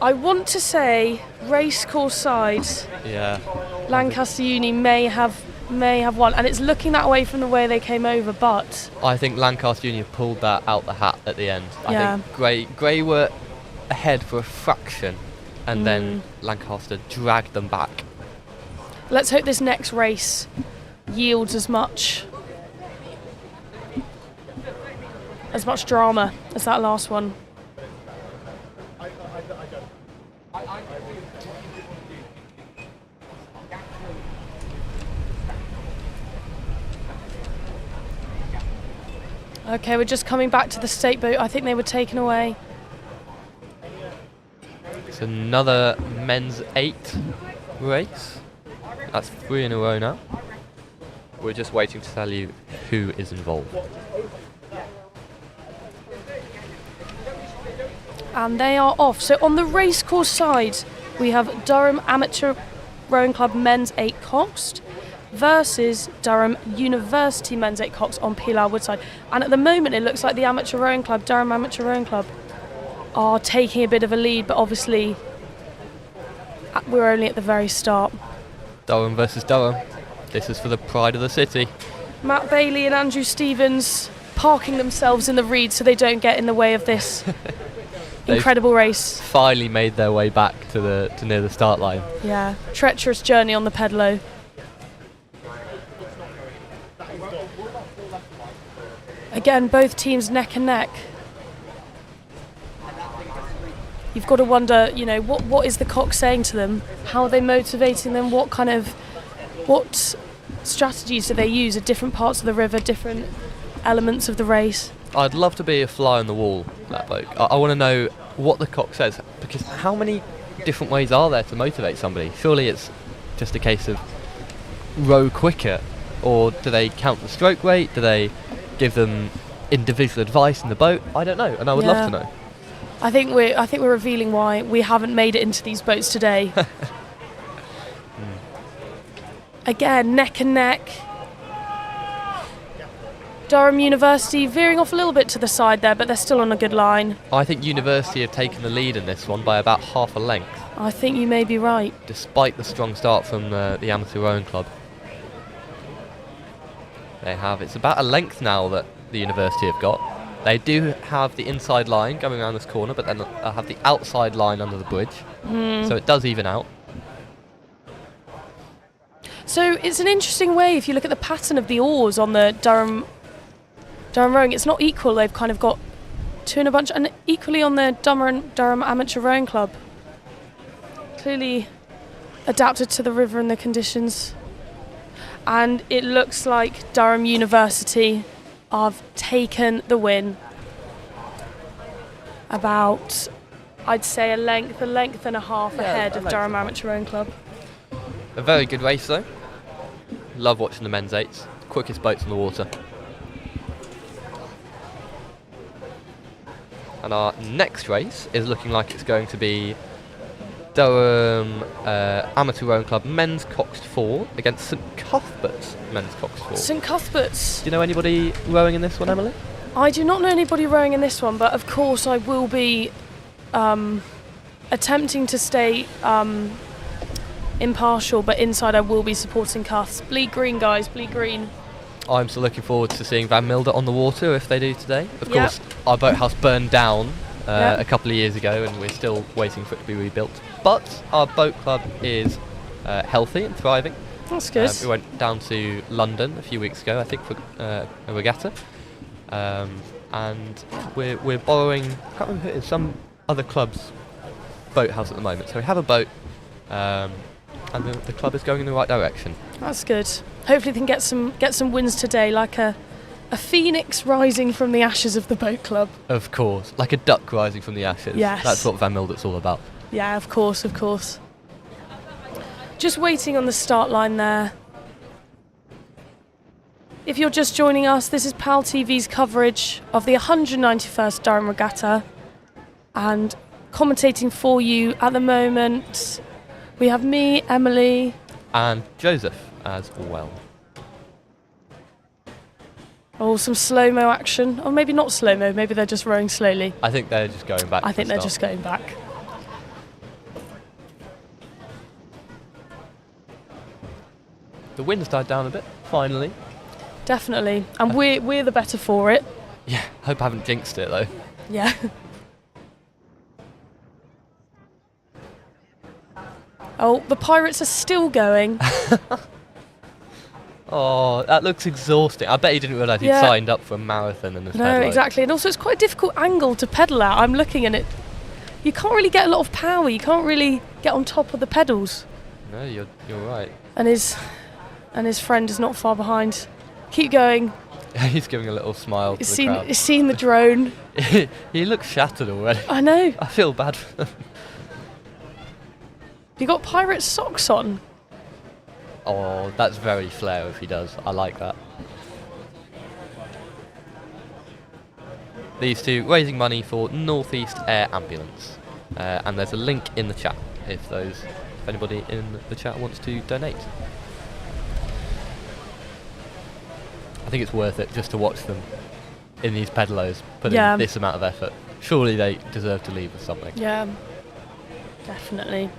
I want to say race course side. Yeah. Lancaster Uni may have won, and it's looking that way from the way they came over, but I think Lancaster Junior pulled that out the hat at the end. Yeah. I think Grey were ahead for a fraction, and then Lancaster dragged them back. let's hope this next race yields as much drama as that last one. Okay, we're just coming back to the state boat. I think they were taken away. It's another men's 8 race. That's 3 in a row now. We're just waiting to tell you who is involved. And they are off. So on the racecourse side, we have Durham Amateur Rowing Club Men's 8 Coxed versus Durham University Men's 8 Coxed on Pilar Woodside. And at the moment, it looks like the Amateur Rowing Club, Durham Amateur Rowing Club, are taking a bit of a lead, but obviously we're only at the very start. Durham versus Durham. This is for the pride of the city. Matt Bailey and Andrew Stevens parking themselves in the reeds so they don't get in the way of this incredible race. Finally made their way back to near the start line. Yeah, treacherous journey on the pedalo. Again, both teams neck and neck. You've got to wonder, you know, what is the cock saying to them? How are they motivating them? What strategies do they use at different parts of the river, different elements of the race? I'd love to be a fly on the wall, that bloke. I want to know what the cock says, because how many different ways are there to motivate somebody? Surely it's just a case of row quicker, or do they count the stroke rate? Do they give them individual advice in the boat? I don't know, and I would love to know. I think we're revealing why we haven't made it into these boats today. Again, neck and neck. Durham University veering off a little bit to the side there, but they're still on a good line. I think University have taken the lead in this one by about half a length. I think you may be right. Despite the strong start from the Amateur Rowing Club. They have. It's about a length now that the University have got. They do have the inside line going around this corner, but then they'll have the outside line under the bridge. So it does even out. So it's an interesting way, if you look at the pattern of the oars on the Durham rowing, it's not equal. They've kind of got two in a bunch, and equally on the Durham Amateur Rowing Club. Clearly adapted to the river and the conditions. And it looks like Durham University have taken the win. About, I'd say, a length and a half ahead of Durham Amateur Rowing Club. A very good race though. Love watching the men's eights. Quickest boats on the water. And our next race is looking like it's going to be Durham Amateur Rowing Club Men's Coxed 4 against St Cuthbert's Men's Coxed 4. St Cuthbert's. Do you know anybody rowing in this one, Emily? I do not know anybody rowing in this one, but of course I will be attempting to stay impartial, but inside I will be supporting Cuths. Bleed green, guys, bleed green. I'm still looking forward to seeing Van Milder on the water if they do today. Of course, our boathouse burned down a couple of years ago and we're still waiting for it to be rebuilt. But our boat club is healthy and thriving. That's good. We went down to London a few weeks ago, I think, for a regatta. And we're borrowing, I can't remember who it is, some other club's boathouse at the moment. So we have a boat and the club is going in the right direction. That's good. Hopefully they can get some wins today, like a phoenix rising from the ashes of the boat club. Of course, like a duck rising from the ashes. Yes. That's what Van Milder's all about. Yeah, of course. Just waiting on the start line there. If you're just joining us, this is PalTV's coverage of the 191st Durham Regatta. And commentating for you at the moment, we have me, Emily. And Joseph as well. Oh, some slow-mo action. Or maybe not slow-mo, maybe they're just rowing slowly. I think they're just going back. I think they're just going back. The wind's died down a bit, finally. Definitely. And we're the better for it. Yeah, hope I haven't jinxed it though. Yeah. Oh, the Pirates are still going. Oh, that looks exhausting. I bet he didn't realise he'd signed up for a marathon in this pedalo. No, exactly. And also it's quite a difficult angle to pedal at. I'm looking at it. You can't really get a lot of power. You can't really get on top of the pedals. No, you're right. And his friend is not far behind. Keep going. He's giving a little smile to the crowd. He's seen the drone. He looks shattered already. I know. I feel bad for him. You got pirate socks on. Oh, that's very flair if he does. I like that. these two raising money for North East Air Ambulance. And there's a link in the chat if anybody in the chat wants to donate. I think it's worth it just to watch them in these pedalos put in this amount of effort. Surely they deserve to leave with something. Yeah, definitely.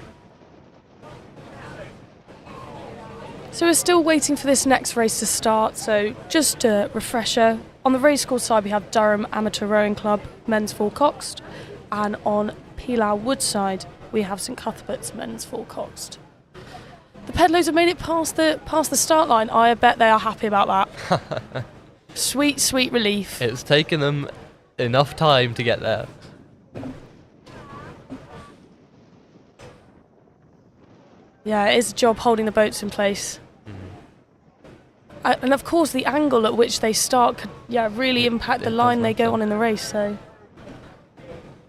So we're still waiting for this next race to start, so just a refresher. On the racecourse side we have Durham Amateur Rowing Club, men's full coxed, and on Pilau Woodside we have St Cuthbert's men's full coxed. The pedalos have made it past the start line. I bet they are happy about that. Sweet relief. It's taken them enough time to get there. Yeah, it is a job holding the boats in place. And of course the angle at which they start could really impact the line they go on in the race. So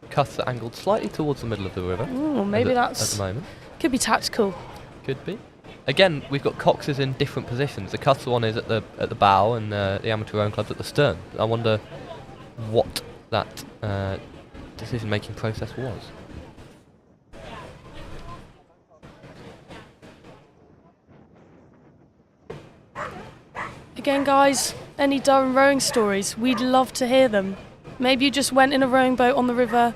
Cuths are angled slightly towards the middle of the river. Ooh, maybe that's at the moment. Could be tactical. Could be. Again, we've got coxes in different positions. The Cuths one is at the bow, and the amateur rowing club's at the stern. I wonder what that decision-making process was. Again, guys, any Durham rowing stories? We'd love to hear them. Maybe you just went in a rowing boat on the river.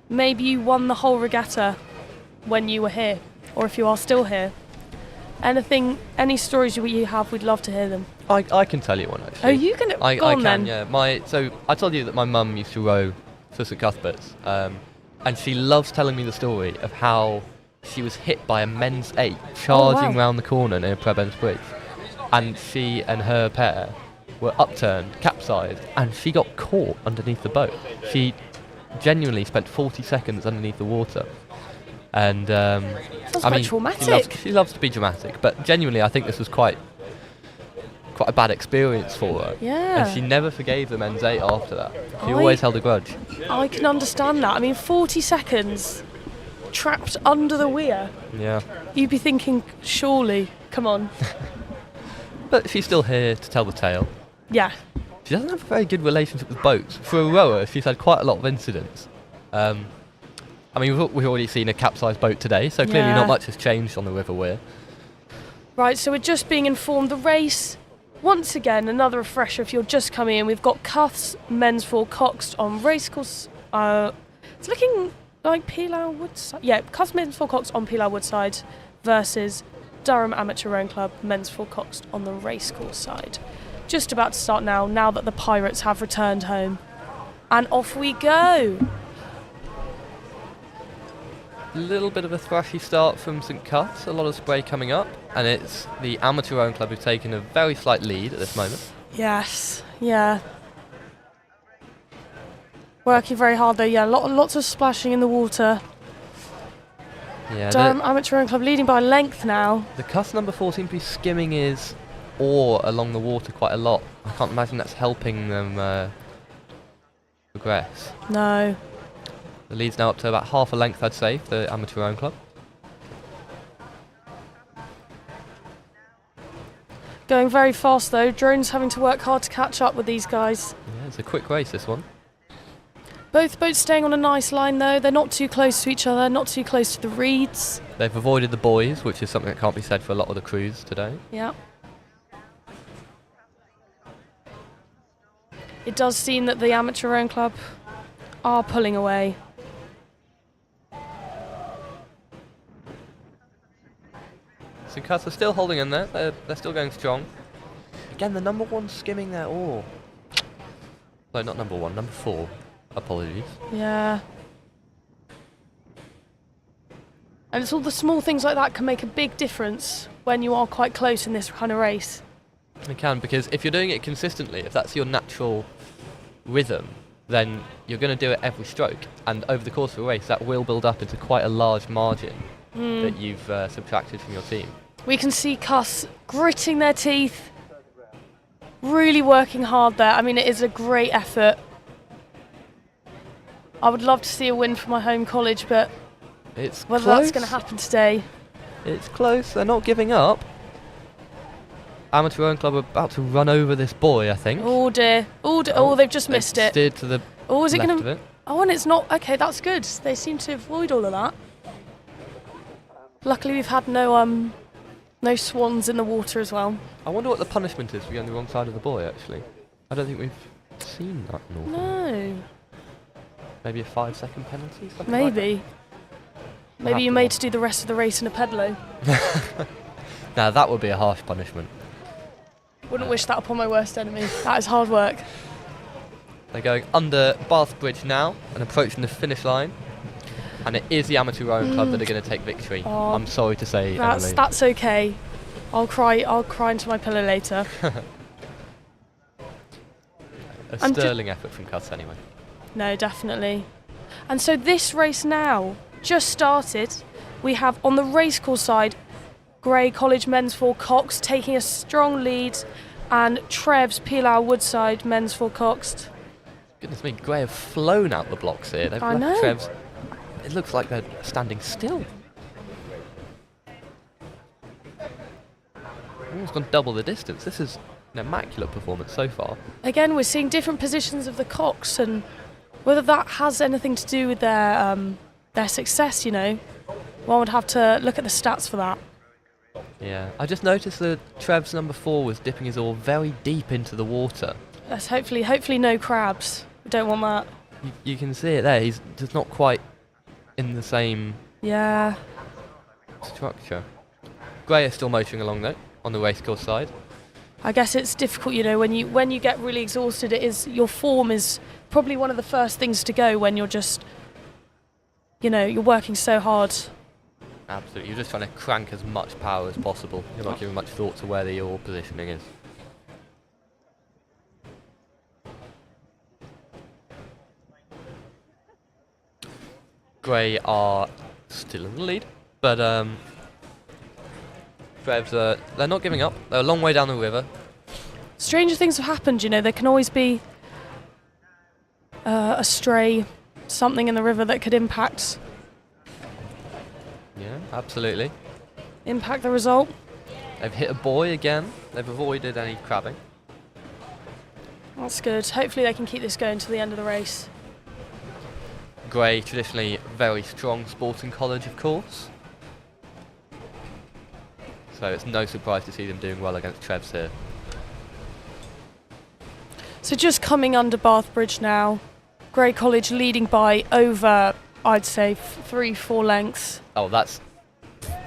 Maybe you won the whole regatta when you were here, or if you are still here. Anything, any stories you have, we'd love to hear them. I can tell you one, actually. Oh, you can? Go on, I can, then. yeah. So I told you that my mum used to row for St Cuthbert's, and she loves telling me the story of how she was hit by a men's 8 charging round the corner near Prebends Bridge, and she and her pair were upturned, capsized, and she got caught underneath the boat. She genuinely spent 40 seconds underneath the water. And quite traumatic. She loves to be dramatic, but genuinely I think this was quite a bad experience for her. Yeah. And she never forgave the men's 8 after that. She always held a grudge. I can understand that. I mean, 40 seconds trapped under the weir. Yeah. You'd be thinking, surely, come on. But she's still here to tell the tale. Yeah. She doesn't have a very good relationship with boats. For a rower, she's had quite a lot of incidents. I mean, we've already seen a capsized boat today, so clearly not much has changed on the River Weir. Right, so we're just being informed the race. Once again, another refresher if you're just coming in. We've got Cuths men's full coxed on racecourse. It's looking like Pilau Woodside. Yeah, Cuths men's full coxed on Pilau Woodside versus Durham Amateur Rowing Club men's full coxed on the racecourse side. Just about to start now that the Pirates have returned home. And off we go. A little bit of a thrashy start from St Cuths, a lot of spray coming up, and it's the Amateur Rowing Club who've taken a very slight lead at this moment. Yes, yeah. Working very hard though, yeah, lots of splashing in the water. Yeah, Durham Amateur Rowing Club leading by length now. The Cuths number 4 seem to be skimming his oar along the water quite a lot. I can't imagine that's helping them progress. No. The lead's now up to about half a length, I'd say, for the Amateur Rowing Club. Going very fast though. Drone's having to work hard to catch up with these guys. Yeah, it's a quick race, this one. Both boats staying on a nice line though. They're not too close to each other, not too close to the reeds. They've avoided the buoys, which is something that can't be said for a lot of the crews today. Yeah. It does seem that the Amateur Rowing Club are pulling away. St Cuths are still holding in there. They're still going strong. Again, the number 1 skimming their oar. No, not number 1, number 4. Apologies. Yeah. And it's all the small things like that can make a big difference when you are quite close in this kind of race. It can, because if you're doing it consistently, if that's your natural rhythm, then you're going to do it every stroke. And over the course of a race, that will build up into quite a large margin that you've subtracted from your team. We can see Cuths gritting their teeth, really working hard there. I mean, it is a great effort. I would love to see a win for my home college, but it's whether close. That's going to happen today. It's close. They're not giving up. Amateur Rowing Club are about to run over this buoy, I think. Oh dear. Oh, they've just missed it. Steered to the Oh, is it left going of to... it. Oh, and it's not... Okay, that's good. They seem to avoid all of that. Luckily, we've had no swans in the water as well. I wonder what the punishment is for going the wrong side of the buoy, actually. I don't think we've seen that in No. Maybe a 5-second penalty? Something Maybe. Like Maybe you're made to do the rest of the race in a pedalo. Now, that would be a harsh punishment. Wouldn't wish that upon my worst enemy. That is hard work. They're going under Bath Bridge now and approaching the finish line. And it is the Amateur Rowing Club that are going to take victory. Oh, I'm sorry to say, Emily. That's okay. I'll cry into my pillow later. A sterling effort from Cuss anyway. No, definitely. And so this race now just started. We have on the racecourse side Grey College men's 4 Cox taking a strong lead, and Trev's Pilar Woodside men's 4 Cox. Goodness me, Grey have flown out the blocks here. They've I left know. Trev's. It looks like they're standing still. Almost gone double the distance. This is an immaculate performance so far. Again, we're seeing different positions of the Cox, and whether that has anything to do with their success, one would have to look at the stats for that. Yeah, I just noticed that Trev's number 4 was dipping his oar very deep into the water. Let's hopefully no crabs. We don't want that. You can see it there. He's just not quite in the same structure. Grey is still motoring along though on the racecourse side. I guess it's difficult, when you get really exhausted. Your form is probably one of the first things to go when you're just, you're working so hard. Absolutely, you're just trying to crank as much power as possible. You're not giving much thought to where your positioning is. Grey are still in the lead, but Trev's, they're not giving up. They're a long way down the river. Stranger things have happened, there can always be a stray, something in the river that could impact Yeah, absolutely. the result. They've hit a buoy again. They've avoided any crabbing. That's good. Hopefully they can keep this going to the end of the race. Grey, traditionally very strong sporting college, of course. So it's no surprise to see them doing well against Trev's here. So just coming under Bath Bridge now. Grey College leading by over, I'd say, 3-4 lengths. Oh, that's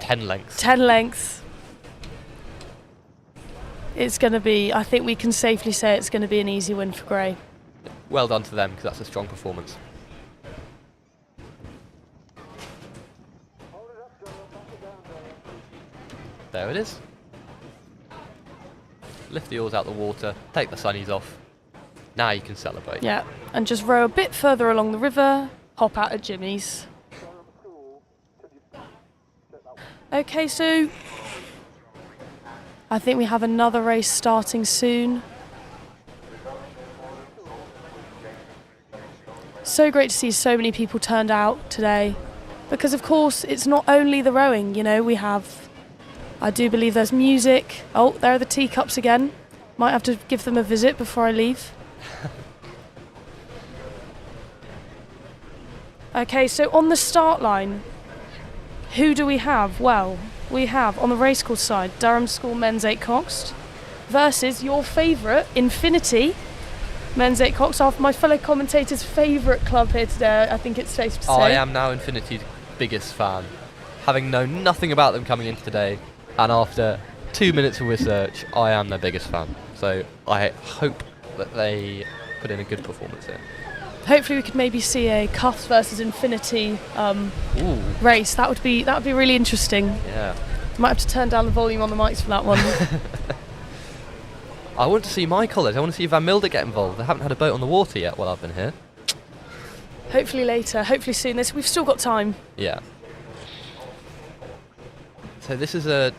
10 lengths. 10 lengths. It's going to be, I think we can safely say it's going to be an easy win for Grey. Well done to them, because that's a strong performance. There it is. Lift the oars out the water, take the sunnies off. Now you can celebrate. Yeah, and just row a bit further along the river, hop out at Jimmy's. Okay, so I think we have another race starting soon. So great to see so many people turned out today, because of course it's not only the rowing, we have, I do believe there's music. Oh, there are the teacups again. Might have to give them a visit before I leave. Okay, so on the start line, who do we have? Well, we have on the racecourse side, Durham School Men's 8 Cox versus your favourite, Infinity Men's 8 Cox, my fellow commentator's favourite club here today, I think it's safe to say. I am now Infinity's biggest fan. Having known nothing about them coming in today, and after 2 minutes of research, I am their biggest fan. So I hope that they put in a good performance here. Hopefully we could maybe see a Cuffs versus Infinity race. That would be really interesting. Yeah. Might have to turn down the volume on the mics for that one. I want to see my college. I want to see Van Milder get involved. They haven't had a boat on the water yet while I've been here. Hopefully later. Hopefully soon. We've still got time. Yeah. So this is an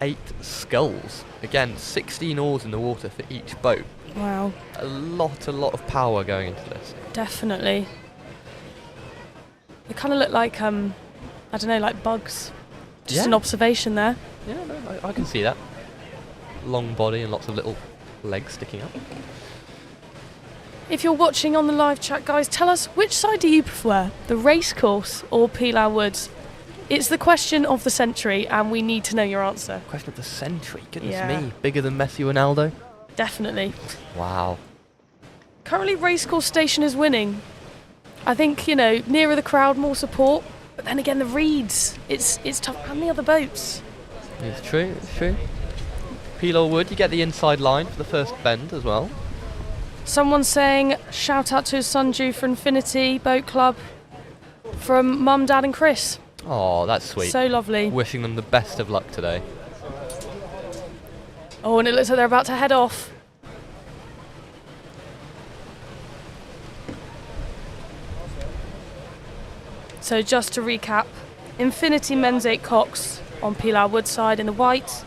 8 sculls. Again, 16 oars in the water for each boat. Wow. A lot of power going into this. Definitely. They kind of look like, I don't know, like bugs. Just an observation there. Yeah, no, I can see that. long body and lots of little legs sticking up. If you're watching on the live chat, guys, tell us which side do you prefer, the racecourse or Pilar Woods? It's the question of the century, and we need to know your answer. Question of the century, goodness me. Bigger than Messi, Ronaldo? Definitely. Wow. Currently, Racecourse Station is winning. I think, nearer the crowd, more support. But then again, the reeds, it's tough. And the other boats. It's true. Pilar Wood, you get the inside line for the first bend as well. Someone's saying, shout out to his son Drew for Infinity Boat Club from Mum, Dad and Chris. Oh, that's sweet. So lovely. Wishing them the best of luck today. Oh, and it looks like they're about to head off. So just to recap, Infinity men's 8 cocks on Pilar Wood side in the white,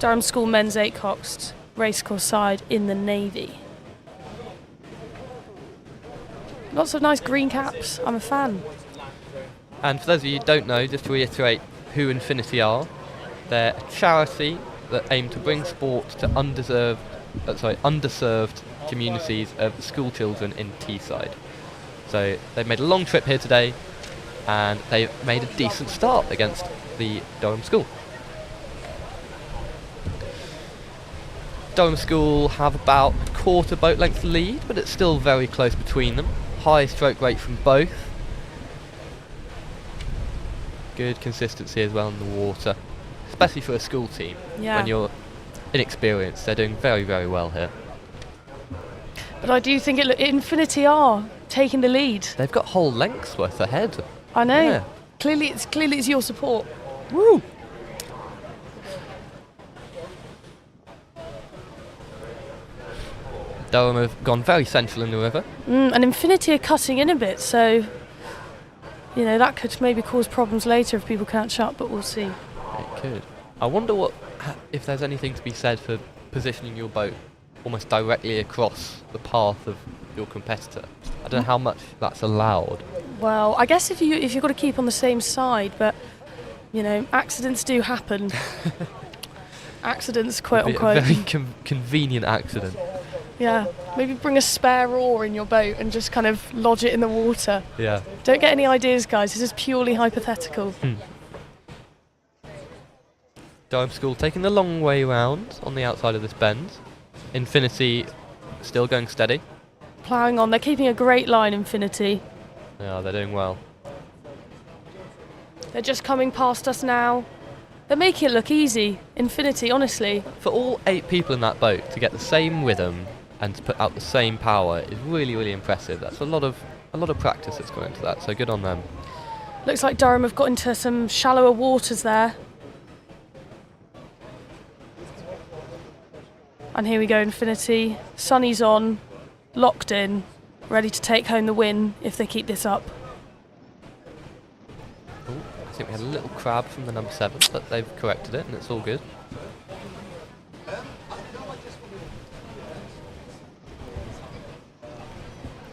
Durham School men's 8 cocks, Racecourse side in the navy. Lots of nice green caps. I'm a fan. And for those of you who don't know, just to reiterate who Infinity are, they're a charity that aim to bring sport to underserved communities of school children in Teesside. So they've made a long trip here today, and they've made a decent start against the Durham School. Durham School have about a quarter boat length lead, but it's still very close between them. High stroke rate from both. Good consistency as well in the water, especially for a school team. Yeah. When you're inexperienced, they're doing very, very well here. But I do think Infinity are taking the lead. They've got whole lengths worth ahead. I know. Yeah. Clearly it's your support. Woo! Durham have gone very central in the river. And Infinity are cutting in a bit, so that could maybe cause problems later if people catch up, but we'll see. It could. I wonder if there's anything to be said for positioning your boat almost directly across the path of your competitor. I don't know how much that's allowed. Well, I guess if you've got to keep on the same side, but accidents do happen. Accidents, quote unquote. A very convenient accident. Yeah, maybe bring a spare oar in your boat and just kind of lodge it in the water. Yeah. Don't get any ideas, guys. This is purely hypothetical. Durham School taking the long way round on the outside of this bend. Infinity still going steady. Ploughing on. They're keeping a great line, Infinity. Yeah, they're doing well. They're just coming past us now. They're making it look easy. Infinity, honestly. For all 8 people in that boat to get the same rhythm and to put out the same power is really, really impressive. That's a lot of practice that's gone into that, so good on them. Looks like Durham have got into some shallower waters there. And here we go, Infinity. Sunny's on, locked in, ready to take home the win if they keep this up. Ooh, I think we had a little crab from the number 7, but they've corrected it and it's all good.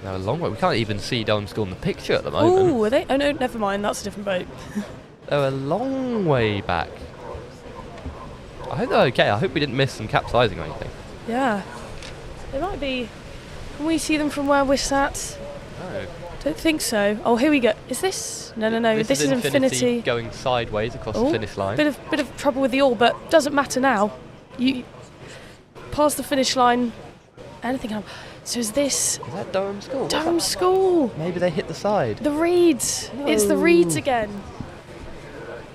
They're a long way. We can't even see Durham School in the picture at the moment. Ooh, are they? Oh no, never mind. That's a different boat. They're a long way back. I hope they're okay. I hope we didn't miss some capsizing or anything. Yeah. They might be. Can we see them from where we're sat? No. Don't think so. Oh, here we go. Is this? No. This is Infinity going sideways across the finish line. Bit of trouble with the oar, but doesn't matter now. You pass the finish line. Anything happen? So is this? Is that Durham School? Durham School. Maybe they hit the side. The reeds. No. It's the reeds again.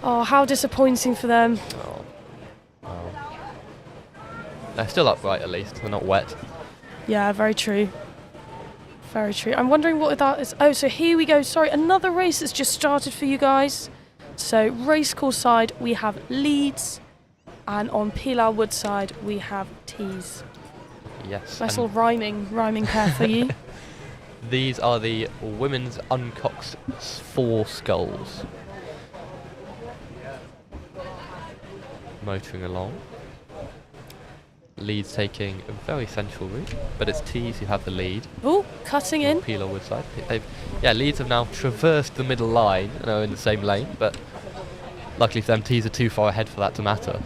Oh, how disappointing for them. Oh. They're still upright at least. They're not wet. Yeah, very true. Very true. I'm wondering what that is. Oh, so here we go. Sorry, another race that's just started for you guys. So racecourse side we have Leeds, and on Pilar Wood side we have Tees. Yes. Nice little rhyming pair for you. These are the women's uncocked 4 sculls. Motoring along. Leeds taking a very central route, but it's Tees who have the lead. Oh, cutting in. Pilar Wood side. Leeds have now traversed the middle line and are in the same lane, but luckily for them, Tees are too far ahead for that to matter.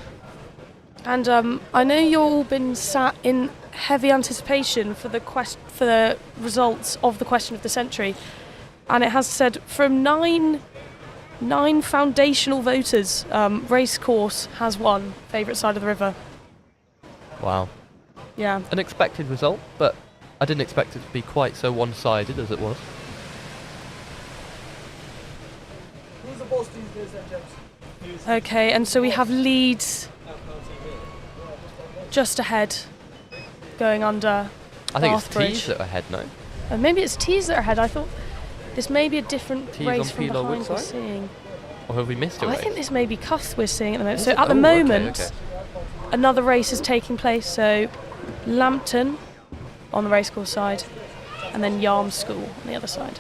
And I know you've all been sat in heavy anticipation for the results of the question of the century, and it has said from nine foundational voters, Racecourse has won favourite side of the river. Wow. Yeah. An expected result, but I didn't expect it to be quite so one-sided as it was. Who's the boss these days, James? Okay, and so we have Leeds just ahead, going under. I think it's Bathbridge. Tees that are ahead, no? Maybe it's Tees that are ahead. I thought this may be a different Tees race on from Peel or behind we're Woodside? seeing. Or have we missed a I race? think this may be Cuth we're seeing at the moment. Is So it? at the Oh, moment, okay. another race is taking place. So Lambton on the racecourse side, and then Yarm School on the other side.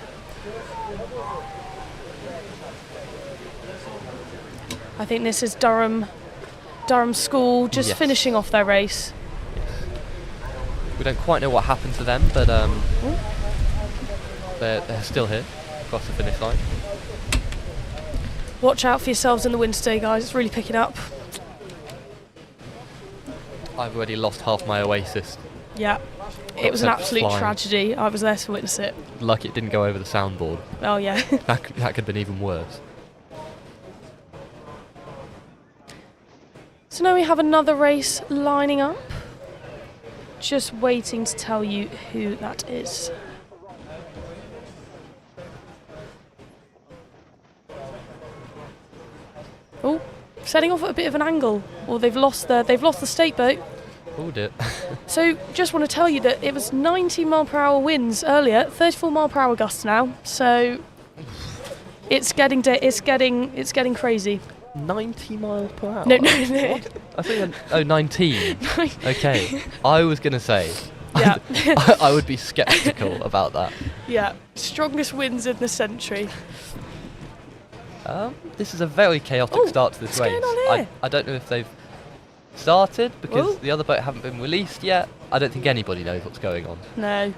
I think this is Durham School just Yes. finishing off their race. We don't quite know what happened to them, but they're still here across the finish line. Watch out for yourselves in the wind today, guys. It's really picking up. I've already lost half my Oasis. Yeah. It was an absolute tragedy. I was there to witness it. Lucky it didn't go over the soundboard. Oh, yeah. that could have been even worse. So now we have another race lining up. Just waiting to tell you who that is. Oh, setting off at a bit of an angle. Or they've lost the state boat. Oh dear. So just want to tell you that it was 90 mile per hour winds earlier, 34 mile per hour gusts now. So it's getting crazy. 90 miles per hour? No. What? I think 19. Okay. I was going to say, Yeah. I would be sceptical about that. Yeah, strongest winds in the century. This is a very chaotic start to this what's race. going on here? I don't know if they've started because Ooh. the other boat haven't been released yet. I don't think anybody knows what's going on. No.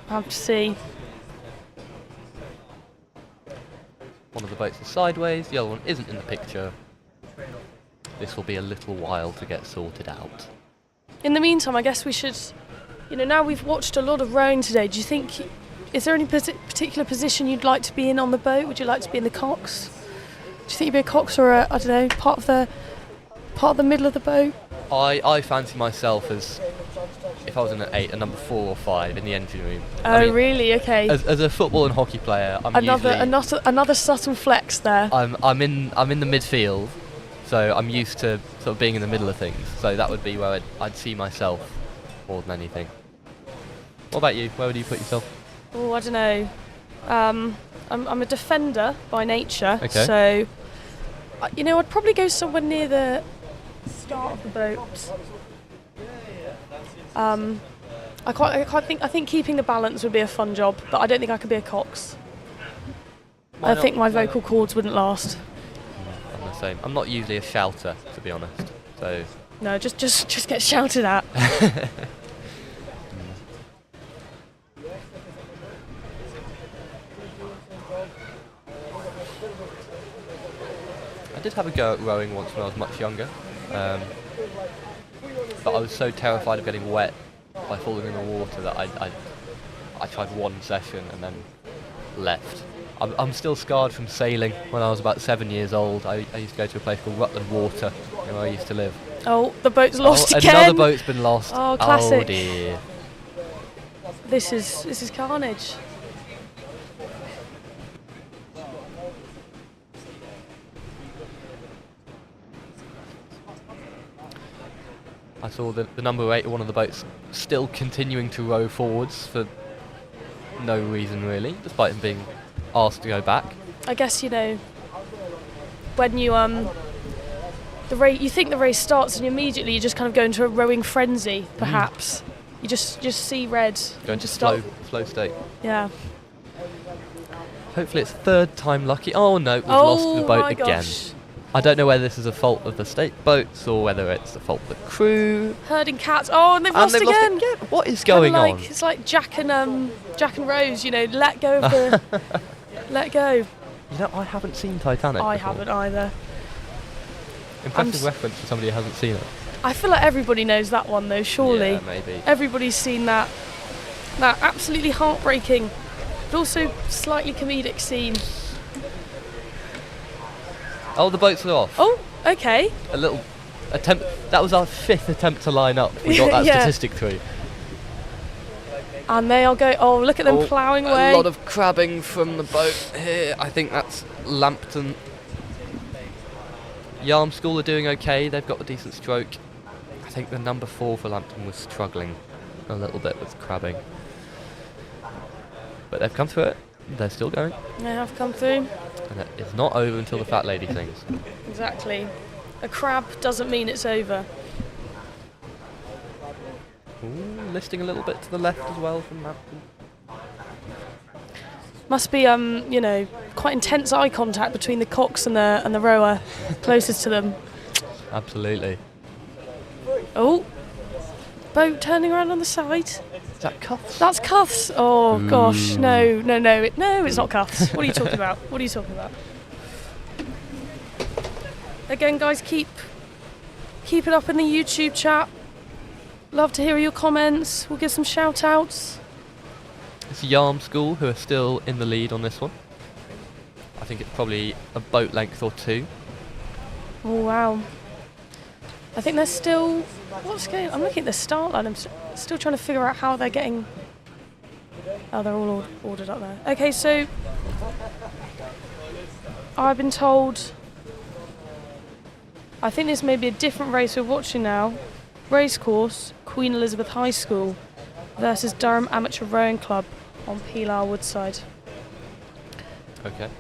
I'll have to see. One of the boats is sideways, the other one isn't in the picture. This will be a little while to get sorted out. In the meantime, I guess we should, now we've watched a lot of rowing today. Do you think, is there any particular position you'd like to be in on the boat? Would you like to be in the cox? Do you think you'd be a cox or I don't know, part of the middle of the boat? I fancy myself as, if I was in an 8, a number 4 or 5 in the engine room. Oh, really? Okay. As a football and hockey player, I'm another subtle flex there. I'm in the midfield, so I'm used to sort of being in the middle of things. So that would be where I'd see myself more than anything. What about you? Where would you put yourself? Oh, I don't know. I'm a defender by nature, Okay. so I'd probably go somewhere near the start of the boat. I think keeping the balance would be a fun job, but I don't think I could be a cox. I think my vocal cords wouldn't last. I'm the same. I'm not usually a shouter, to be honest. So No, just get shouted at. I did have a go at rowing once when I was much younger, but I was so terrified of getting wet by falling in the water that I tried one session and then left. I'm still scarred from sailing. When I was about 7 years old, I used to go to a place called Rutland Water, where I used to live. Oh, the boat's lost again. Another boat's been lost. Oh, classic. Oh dear. This is carnage. I saw the number 8 of one of the boats still continuing to row forwards for no reason really, despite him being asked to go back. I guess when you you think the race starts and immediately you just kind of go into a rowing frenzy, perhaps. You just see red. Going to just stop. slow state. Yeah. Hopefully it's third time lucky. Oh no, we've lost the boat my again. gosh. I don't know whether this is a fault of the state boats or whether it's the fault of the crew. Herding cats. Oh, and they've lost again. What is going on? It's like Jack and Rose. Let go of the. Let go. I haven't seen Titanic. I before. haven't either. Impressive reference for somebody who hasn't seen it. I feel like everybody knows that one though, surely. Yeah, maybe. Everybody's seen that absolutely heartbreaking, but also slightly comedic scene. Oh, the boats are off. Oh, okay. A little attempt. That was our 5th attempt to line up. We got that Yeah. statistic through. And they are going. Oh, look at them ploughing away. A lot of crabbing from the boat here. I think that's Lambton. Yarm School are doing okay. They've got a decent stroke. I think the number 4 for Lambton was struggling a little bit with crabbing. But they've come through it. They're still going. They have come through. And it's not over until the fat lady sings. Exactly. A crab doesn't mean it's over. Ooh, listing a little bit to the left as well from Lambton. Must be, quite intense eye contact between the cocks and the rower closest to them. Absolutely. Oh, boat turning around on the side. Is that cuffs? That's cuffs. Oh gosh, no, it's not cuffs. What are you talking about? What are you talking about? Again, guys, keep it up in the YouTube chat. Love to hear your comments. We'll give some shout outs. It's Yarm School who are still in the lead on this one. I think it's probably a boat length or 2. Oh wow. I think they're still. What's going on? I'm looking at the start line. I'm still trying to figure out how they're getting. Oh, they're all ordered up there. Okay, so I've been told. I think this may be a different race we're watching now. Racecourse, Queen Elizabeth High School versus Durham Amateur Rowing Club on Pilar Woodside. Okay.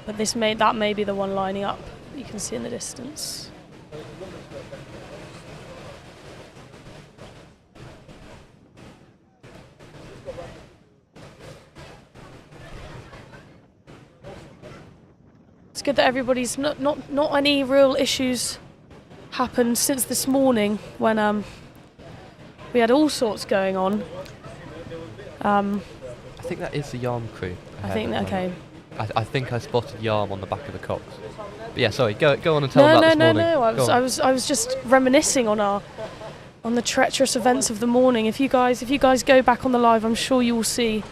But that may be the one lining up. You can see in the distance. It's good that everybody's not any real issues happened since this morning when we had all sorts going on. I think that is the Yarm crew. I think that, okay. I think I spotted Yarm on the back of the cocks. But yeah, sorry, go on and tell them about this morning. No. I was just reminiscing on the treacherous events of the morning. If you guys go back on the live, I'm sure you will see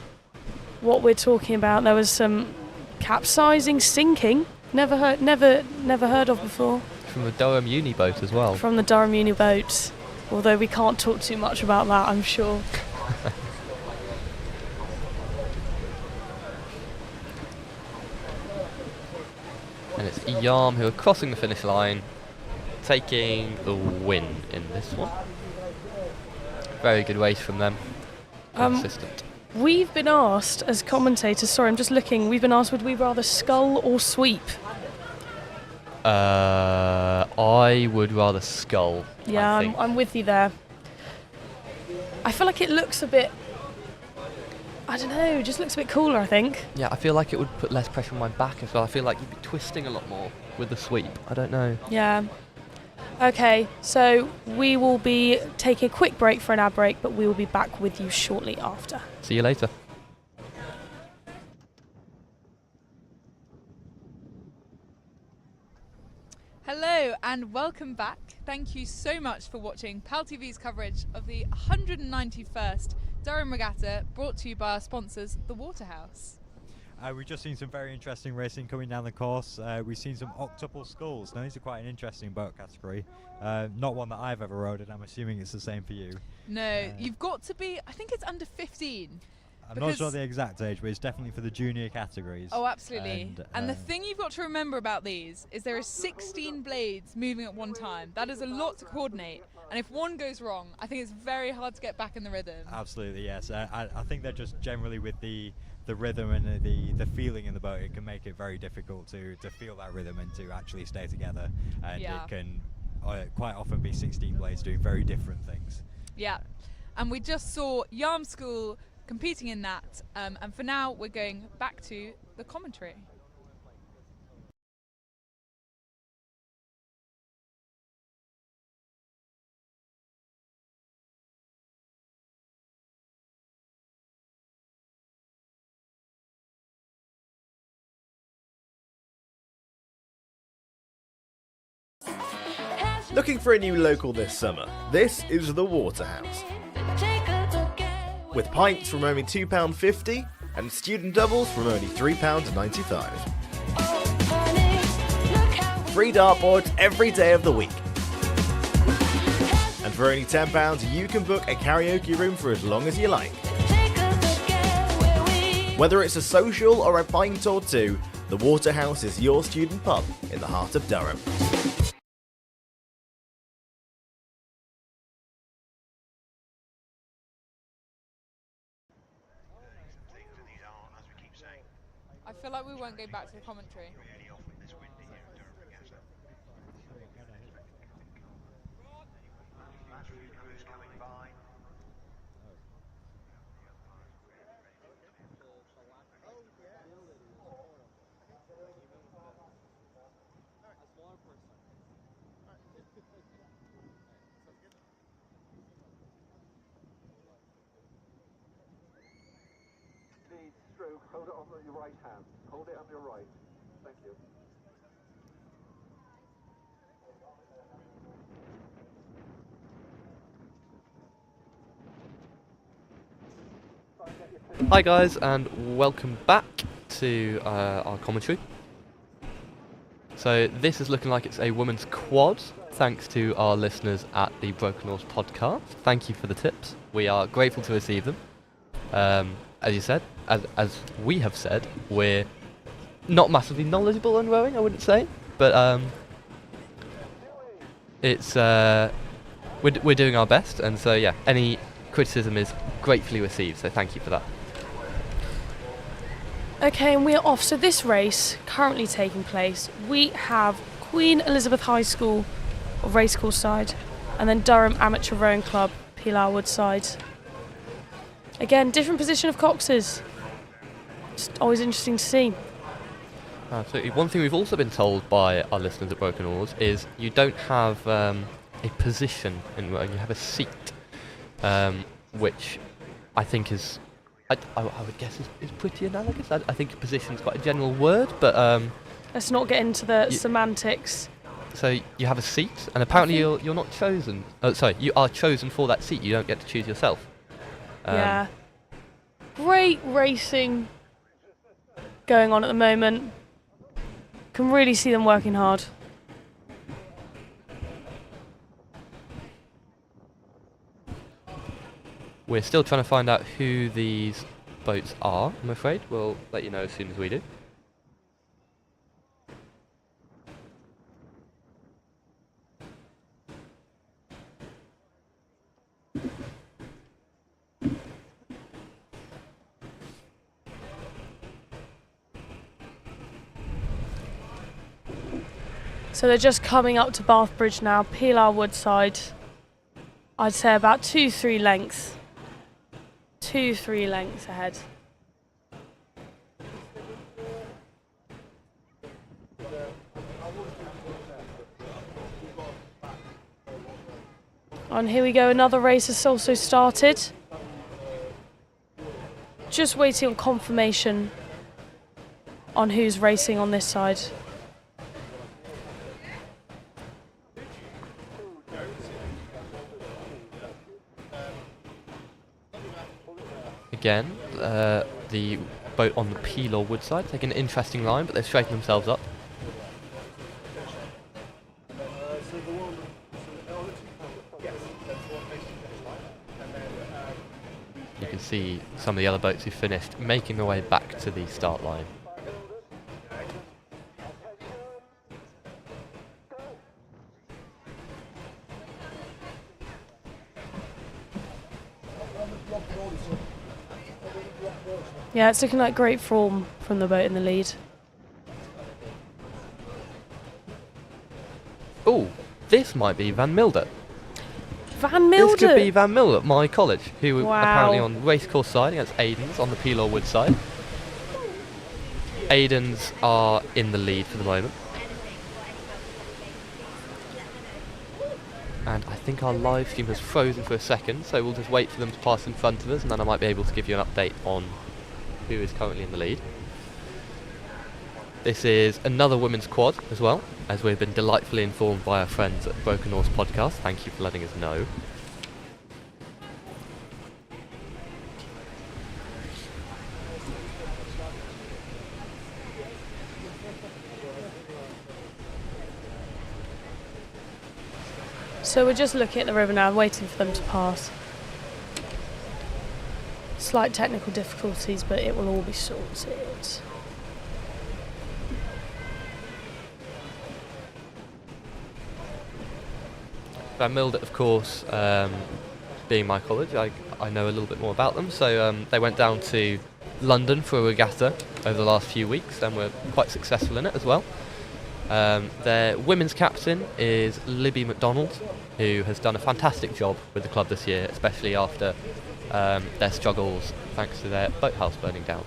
what we're talking about. There was some capsizing, sinking. Never heard of before. From the Durham Uni boat as well. From the Durham Uni boat. Although we can't talk too much about that, I'm sure. And it's Yarm who are crossing the finish line, taking the win in this one. Very good race from them. Consistent. We've been asked as commentators, sorry, I'm just looking, we've been asked would we rather scull or sweep? I would rather scull. Yeah, I'm with you there. I feel like it looks a bit, I don't know, it just looks a bit cooler, I think. Yeah, I feel like it would put less pressure on my back as well. I feel like you'd be twisting a lot more with the sweep. I don't know. Yeah. Okay, so we will be taking a quick break for an ad break, but we will be back with you shortly after. See you later. Hello and welcome back. Thank you so much for watching PalTV's coverage of the 191st Durham Regatta, brought to you by our sponsors, the Waterhouse. We've just seen some very interesting racing coming down the course. We've seen some octuple sculls. Now these are quite an interesting boat category. Not one that I've ever rowed, and I'm assuming it's the same for you. No, you've got to be, I think it's under 15. I'm not sure the exact age, but it's definitely for the junior categories. Oh, absolutely. And the thing you've got to remember about these is there are 16 blades moving at one time. That is a lot to coordinate. And if one goes wrong, I think it's very hard to get back in the rhythm. Absolutely, yes. I think they're just generally with the rhythm and the feeling in the boat, it can make it very difficult to feel that rhythm and to actually stay together. And it can quite often be 16 blades doing very different things. Yeah. And we just saw Yarm School competing in that, and for now we're going back to the commentary. Looking for a new local this summer? This is the Waterhouse. With pints from only £2.50 and student doubles from only £3.95. Free dartboards every day of the week. And for only £10 you can book a karaoke room for as long as you like. Whether it's a social or a pint or two, the Waterhouse is your student pub in the heart of Durham. I feel like we won't go back to the commentary. Hold it on your right hand. Hold it on your right. Thank you. Hi guys, and welcome back to our commentary. So this is looking like it's a women's quad, thanks to our listeners at the Broken Oars podcast. Thank you for the tips. We are grateful to receive them. As you said, as we have said, we're not massively knowledgeable on rowing, I wouldn't say, but it's we're doing our best, and so yeah, any criticism is gratefully received. So thank you for that. Okay, and we're off. So this race currently taking place, we have Queen Elizabeth High School, racecourse side, and then Durham Amateur Rowing Club, Pilar Woodside. Again, different position of coxes. Just always interesting to see. Absolutely. One thing we've also been told by our listeners at Broken Oars is you don't have a position in rowing, you have a seat, which I think is, I would guess is pretty analogous. I think position is quite a general word, but let's not get into the semantics. So you have a seat, and apparently you're not chosen. Sorry, you are chosen for that seat. You don't get to choose yourself. Yeah. Great racing going on at the moment. Can really see them working hard. We're still trying to find out who these boats are, I'm afraid. We'll let you know as soon as we do. So they're just coming up to Bath Bridge now, Pilar Woodside. I'd say about 2-3 lengths. 2-3 lengths ahead. And here we go, another race has also started. Just waiting on confirmation on who's racing on this side. Again, the boat on the Pilar Woodside taking an interesting line, but they've straightened themselves up. You can see some of the other boats who finished making their way back to the start line. Yeah, it's looking like great form from the boat in the lead. Oh, this might be Van Milder. Van Milder? This could be Van Milder at my college, who Wow. apparently on racecourse side against Aiden's on the Pilar Wood side. Aiden's are in the lead for the moment. And I think our live stream has frozen for a second, so we'll just wait for them to pass in front of us, and then I might be able to give you an update on who is currently in the lead. This is another women's quad as well, as we've been delightfully informed by our friends at Broken Horse Podcast. Thank you for letting us know. So we're just looking at the river now, waiting for them to pass. Slight technical difficulties, but it will all be sorted. Van Milde, of course, being my college, I know a little bit more about them. So they went down to London for a regatta over the last few weeks and were quite successful in it as well. Their women's captain is Libby McDonald, who has done a fantastic job with the club this year, especially after their struggles thanks to their boathouse burning down.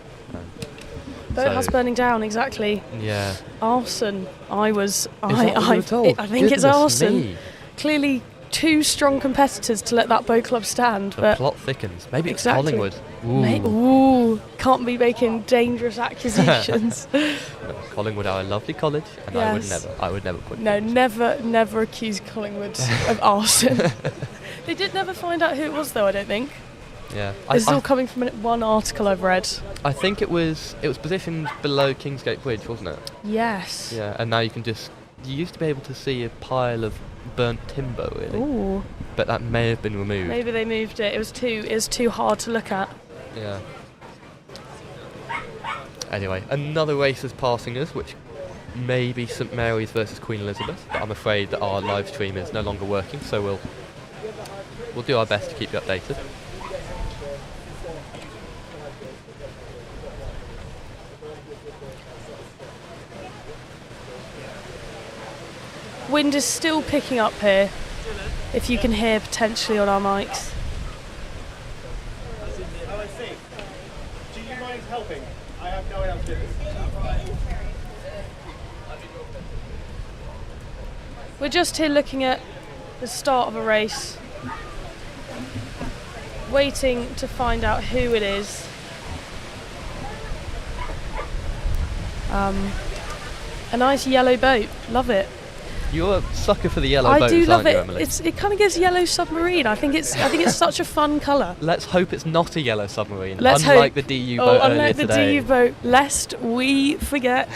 Boathouse burning down, exactly. Yeah. Arson. I think Goodness it's arson. me. Clearly two strong competitors to let that boat club stand. The but plot thickens. Maybe exactly. It's Collingwood. Ooh, can't be making dangerous accusations. Collingwood are a lovely college, and Yes. I would never put. No, never accuse Collingwood of arson. They did never find out who it was, though. I don't think. Yeah. This is all coming from one article I've read. I think it was positioned below Kingsgate Bridge, wasn't it? Yes. Yeah, and now you used to be able to see a pile of burnt timber, really. Ooh. But that may have been removed. Maybe they moved it. It was too hard to look at. Yeah. Anyway, another race is passing us, which may be St Mary's versus Queen Elizabeth, but I'm afraid that our live stream is no longer working, so we'll do our best to keep you updated. Wind is still picking up here, if you can hear potentially on our mics. Do you mind helping? I have no idea how to do this. We're just here looking at the start of a race, waiting to find out who it is. A nice yellow boat, love it. You're a sucker for the yellow boats, I do love aren't you, it. Emily? It kind of gives yellow submarine. I think it's such a fun colour. Let's hope it's not a yellow submarine, Let's unlike hope. the DU boat earlier unlike the today. DU boat, lest we forget.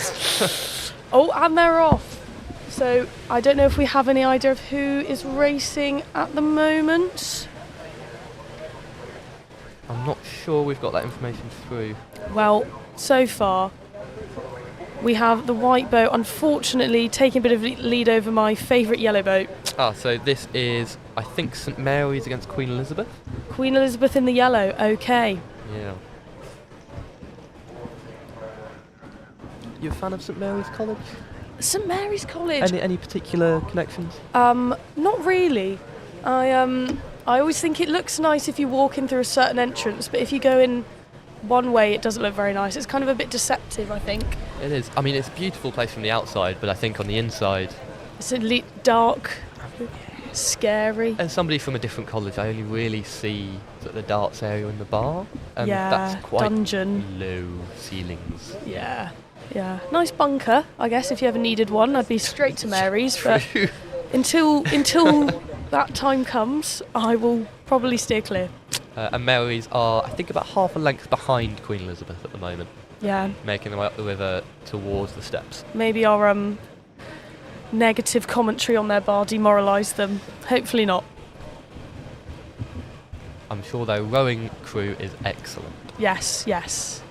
And they're off. So I don't know if we have any idea of who is racing at the moment. I'm not sure we've got that information through. Well, so far we have the white boat, unfortunately, taking a bit of lead over my favourite yellow boat. So this is, I think, St Mary's against Queen Elizabeth. Queen Elizabeth in the yellow, okay. Yeah. You a fan of St Mary's College? St Mary's College? Any particular connections? Not really. I always think it looks nice if you walk in through a certain entrance, but if you go in one way, it doesn't look very nice. It's kind of a bit deceptive, I think. It is. I mean, it's a beautiful place from the outside, but I think on the inside... It's dark, scary. As somebody from a different college, I only really see the darts area in the bar. Yeah, that's quite dungeon. Low ceilings. Yeah. Nice bunker, I guess, if you ever needed one. I'd be straight to Mary's, but until that time comes, I will probably steer clear. And Mary's are, I think, about half a length behind Queen Elizabeth at the moment. Yeah. Making their way up the river towards the steps. Maybe our negative commentary on their bar demoralised them. Hopefully not. I'm sure their rowing crew is excellent. Yes.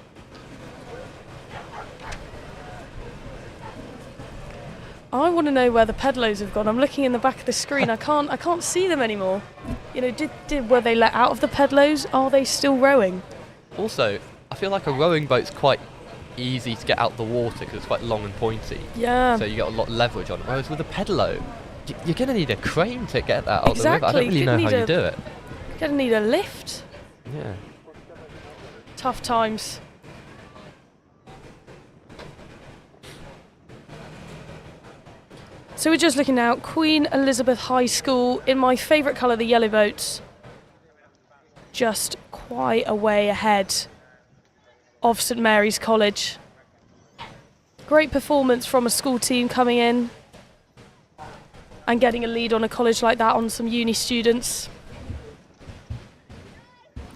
I want to know where the pedalos have gone. I'm looking in the back of the screen. I can't see them anymore. You know, were they let out of the pedalos? Are they still rowing? Also, I feel like a rowing boat's quite easy to get out the water because it's quite long and pointy. Yeah. So you get a lot of leverage on it. Whereas with a pedalo, you're going to need a crane to get that out the river. I don't really know how you do it. You're going to need a lift. Yeah. Tough times. So we're just looking now, Queen Elizabeth High School, in my favourite colour, the yellow boats, just quite a way ahead of St Mary's College. Great performance from a school team coming in and getting a lead on a college like that on some uni students.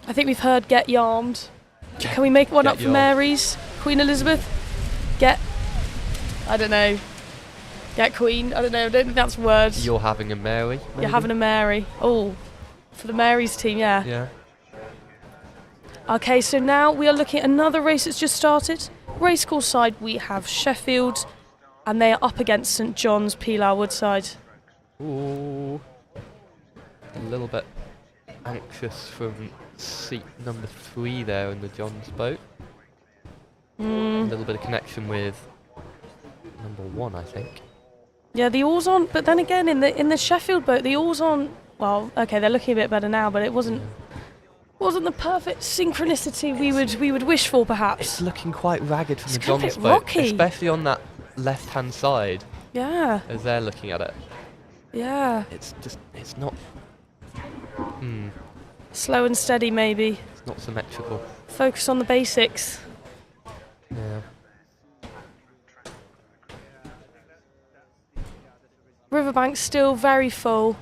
I think we've heard Get Yarmed. Can we make one up for Mary's? Queen Elizabeth? I don't know. Get Queen? I don't know. I don't think that's words. You're having a Mary? Maybe? You're having a Mary. Oh, for the Mary's team, yeah. Yeah. Okay, so now we are looking at another race that's just started. Racecourse side, we have Sheffield, and they are up against St John's, Pilar Woodside. Ooh. A little bit anxious from seat number 3 there in the John's boat. A little bit of connection with number 1, I think. Yeah, the oars on, but then again, in the Sheffield boat, the oars on. Well, okay, they're looking a bit better now, but it wasn't the perfect synchronicity we would wish for, perhaps. It's looking quite ragged from It's the got a John's bit boat, rocky. especially on that left-hand side. Yeah. As they're looking at it. Yeah. It's not. Slow and steady, maybe. It's not symmetrical. Focus on the basics. Yeah. Riverbank's still very full.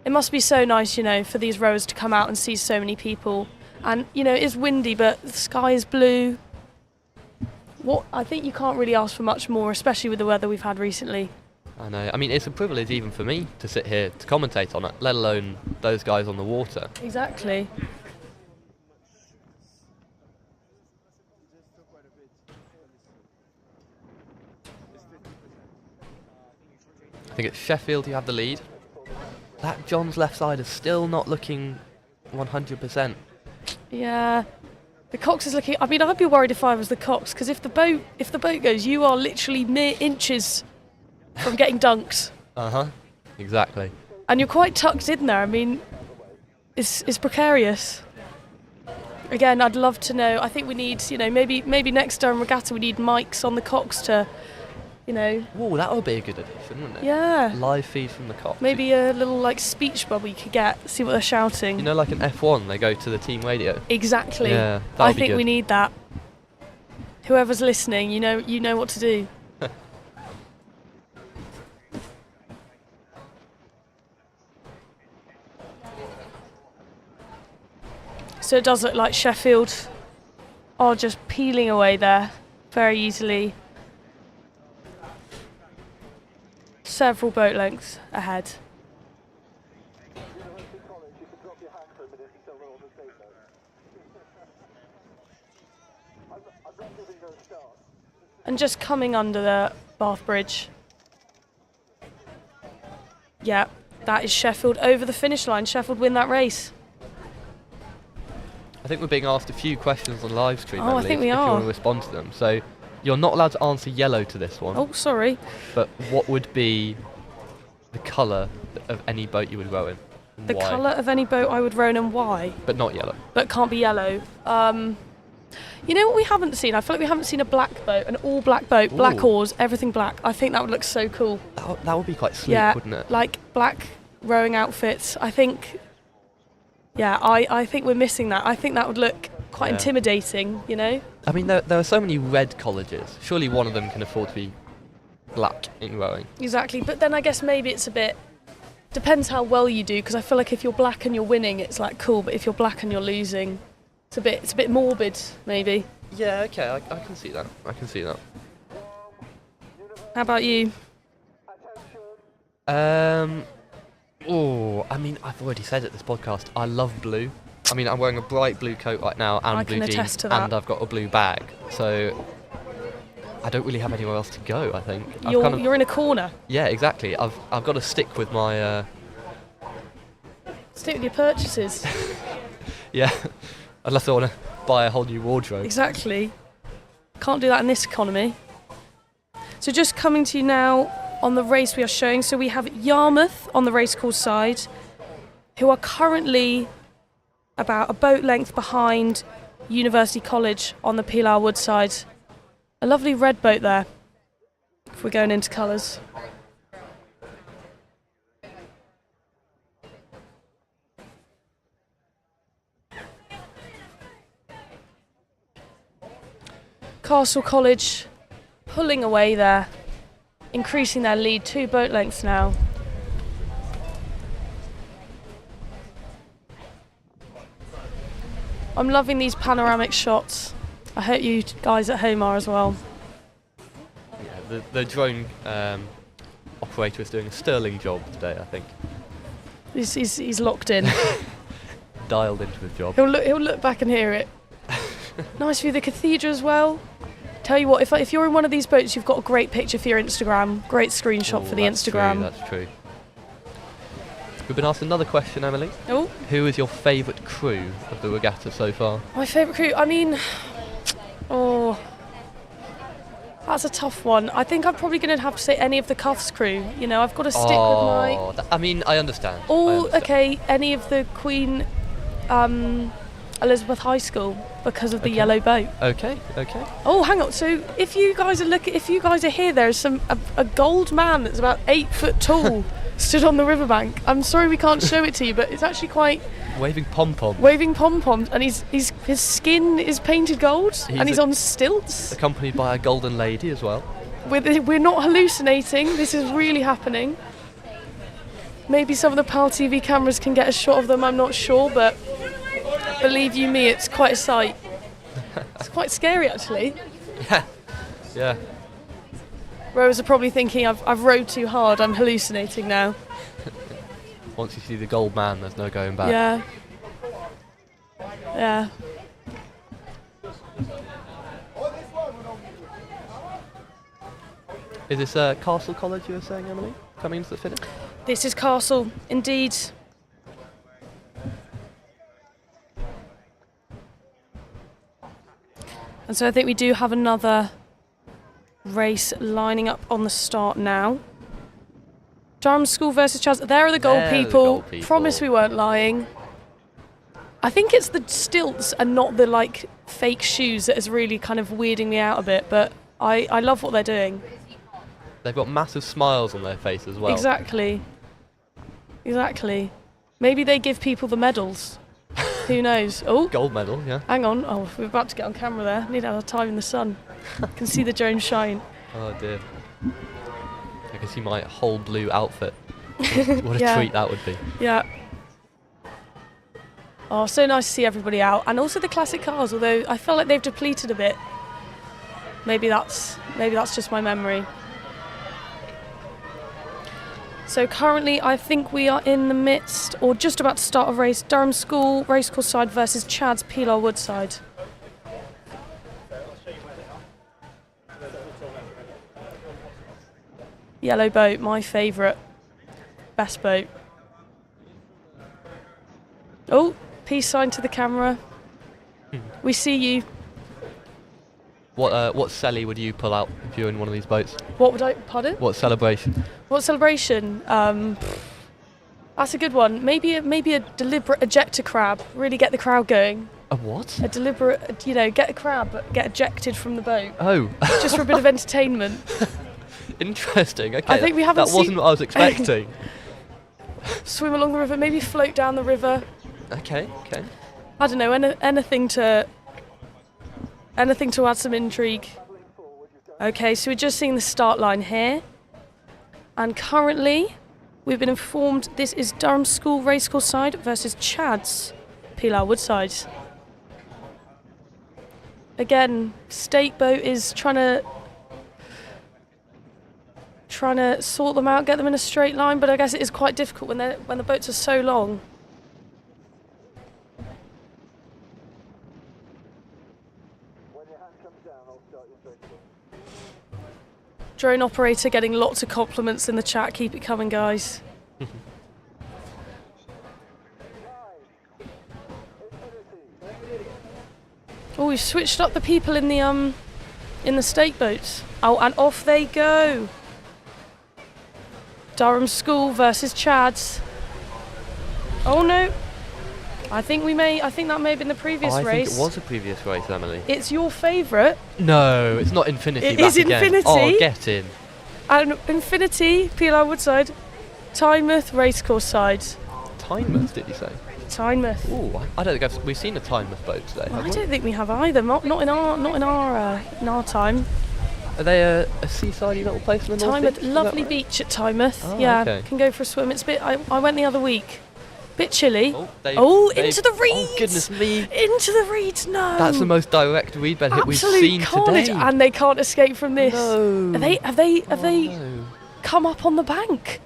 It must be so nice, for these rowers to come out and see so many people. And, it's windy, but the sky is blue. I think you can't really ask for much more, especially with the weather we've had recently. I know. I mean, it's a privilege even for me to sit here to commentate on it, let alone those guys on the water. Exactly. I think it's Sheffield who have the lead. That John's left side is still not looking 100%. Yeah. The Cox is looking. I mean, I'd be worried if I was the Cox, because if the boat goes, you are literally mere inches from getting dunked. Exactly. And you're quite tucked in there. I mean, it's precarious. Again, I'd love to know. I think we need, maybe next Durham Regatta we need mics on the Cox to, Whoa, that would be a good addition, wouldn't it? Yeah. Live feed from the Cox. Maybe a little speech bubble you could get, see what they're shouting. Like an F1, they go to the team radio. Exactly. Yeah, I think we need that. Whoever's listening, you know what to do. So it does look like Sheffield are just peeling away there very easily. Several boat lengths ahead. And just coming under the Bath Bridge. Yeah, that is Sheffield over the finish line. Sheffield win that race. I think we're being asked a few questions on live stream. I think we if are. you want to respond to them. So you're not allowed to answer yellow to this one. Oh, sorry. But what would be the colour of any boat you would row in? The colour of any boat I would row in and why? But not yellow. But can't be yellow. You know what we haven't seen? I feel like we haven't seen a black boat, an all black boat, black oars, everything black. I think that would look so cool. That would be quite sleek, wouldn't it? Like black rowing outfits. I think, I think we're missing that. I think that would look quite intimidating, I mean, there are so many red colleges. Surely one of them can afford to be black in rowing. Exactly, but then I guess maybe it's a bit, depends how well you do, because I feel like if you're black and you're winning, it's cool, but if you're black and you're losing, it's a bit morbid, maybe. Yeah, okay, I can see that. How about you? I mean, I've already said it this podcast, I love blue. I mean, I'm wearing a bright blue coat right now and blue jeans, and I've got a blue bag. So I don't really have anywhere else to go, I think. You're in a corner. Yeah, exactly. I've got to stick with my... Stick with your purchases. Yeah, unless I want to buy a whole new wardrobe. Exactly. Can't do that in this economy. So just coming to you now on the race we are showing. So we have Yarmouth on the racecourse side, who are currently about a boat length behind University College on the Pilar Wood side. A lovely red boat there, if we're going into colours. Castle College pulling away there, increasing their lead 2 boat lengths now. I'm loving these panoramic shots. I hope you guys at home are as well. Yeah, the drone operator is doing a sterling job today, I think. He's locked in. Dialed into the job. He'll look back and hear it. Nice view of the cathedral as well. Tell you what, if you're in one of these boats, you've got a great picture for your Instagram. Great screenshot for the Instagram. That's true. We've been asked another question, Emily. Oh. Who is your favourite crew of the regatta so far? My favourite crew, I mean, that's a tough one. I think I'm probably going to have to say any of the Cuffs crew. You know, I've got to stick with my... I mean, I understand. Okay, any of the Queen Elizabeth High School because of the yellow boat. Okay. Oh, hang on. So if you guys are here, there's a gold man that's about 8 foot tall stood on the riverbank. I'm sorry we can't show it to you, but it's actually quite... Waving pom-poms. Waving pom-poms, and his skin is painted gold, and he's on stilts. Accompanied by a golden lady as well. We're not hallucinating. This is really happening. Maybe some of the PalTV cameras can get a shot of them, I'm not sure, but believe you me, it's quite a sight. It's quite scary, actually. Yeah. Rowers are probably thinking, I've rowed too hard, I'm hallucinating now. Once you see the gold man, there's no going back. Yeah. Is this Castle College you were saying, Emily, coming into the finish? This is Castle, indeed. And so I think we do have another race lining up on the start now. Durham School versus Chaz. There are the gold people. Promise we weren't lying. I think it's the stilts and not the fake shoes that is really kind of weirding me out a bit, but I love what they're doing. They've got massive smiles on their face as well. Exactly. Maybe they give people the medals. Who knows? Oh, gold medal, yeah. Hang on. Oh, we're about to get on camera there. Need to have a time in the sun. Can see the drone shine. Oh dear. I can see my whole blue outfit. What a treat that would be. Yeah. Oh, so nice to see everybody out, and also the classic cars. Although I feel like they've depleted a bit. Maybe that's just my memory. So currently, I think we are in the midst, or just about to start a race. Durham School Racecourse side versus Chad's Pilar Woodside. Yellow boat, my favourite. Best boat. Oh, peace sign to the camera. We see you. What celly would you pull out if you were in one of these boats? What would I... Pardon? What celebration? What celebration? That's a good one. Maybe a deliberate ejector crab. Really get the crowd going. A what? A deliberate, get a crab, but get ejected from the boat. Oh. Just for a bit of entertainment. Interesting. Okay. I think we haven't that wasn't what I was expecting. Swim along the river, maybe float down the river. Okay. I don't know, anything to add some intrigue. Okay, so we're just seeing the start line here. And currently, we've been informed this is Durham School Racecourse side versus Chad's Pilar Woodside. Again, State Boat is trying to sort them out, get them in a straight line, but I guess it is quite difficult when the boats are so long. Drone operator getting lots of compliments in the chat. Keep it coming, guys. Oh, we've switched up the people in the stake boats. Oh, and off they go. Durham School versus Chad's. Oh no. I think that may have been the previous race. I think it was a previous race, Emily. It's your favourite. No, it's not Infinity. It is Infinity. Oh, get in. And Infinity, Pilar Woodside, Tynemouth Racecourse side. Tynemouth, did you say? Tynemouth. Oh, I don't think we've seen a Tynemouth boat today. I don't think we have either. Not in our time. Are they a seaside little place in the north? Tynemouth, lovely beach at Tynemouth. Oh, yeah, okay. can go for a swim. It's a bit. I went the other week. Bit chilly. They've- Into the reeds! Oh goodness me! Into the reeds! No. That's the most direct reed bed hit we've Absolute seen carnage, today. and they can't escape from this. No. Have they come up on the bank?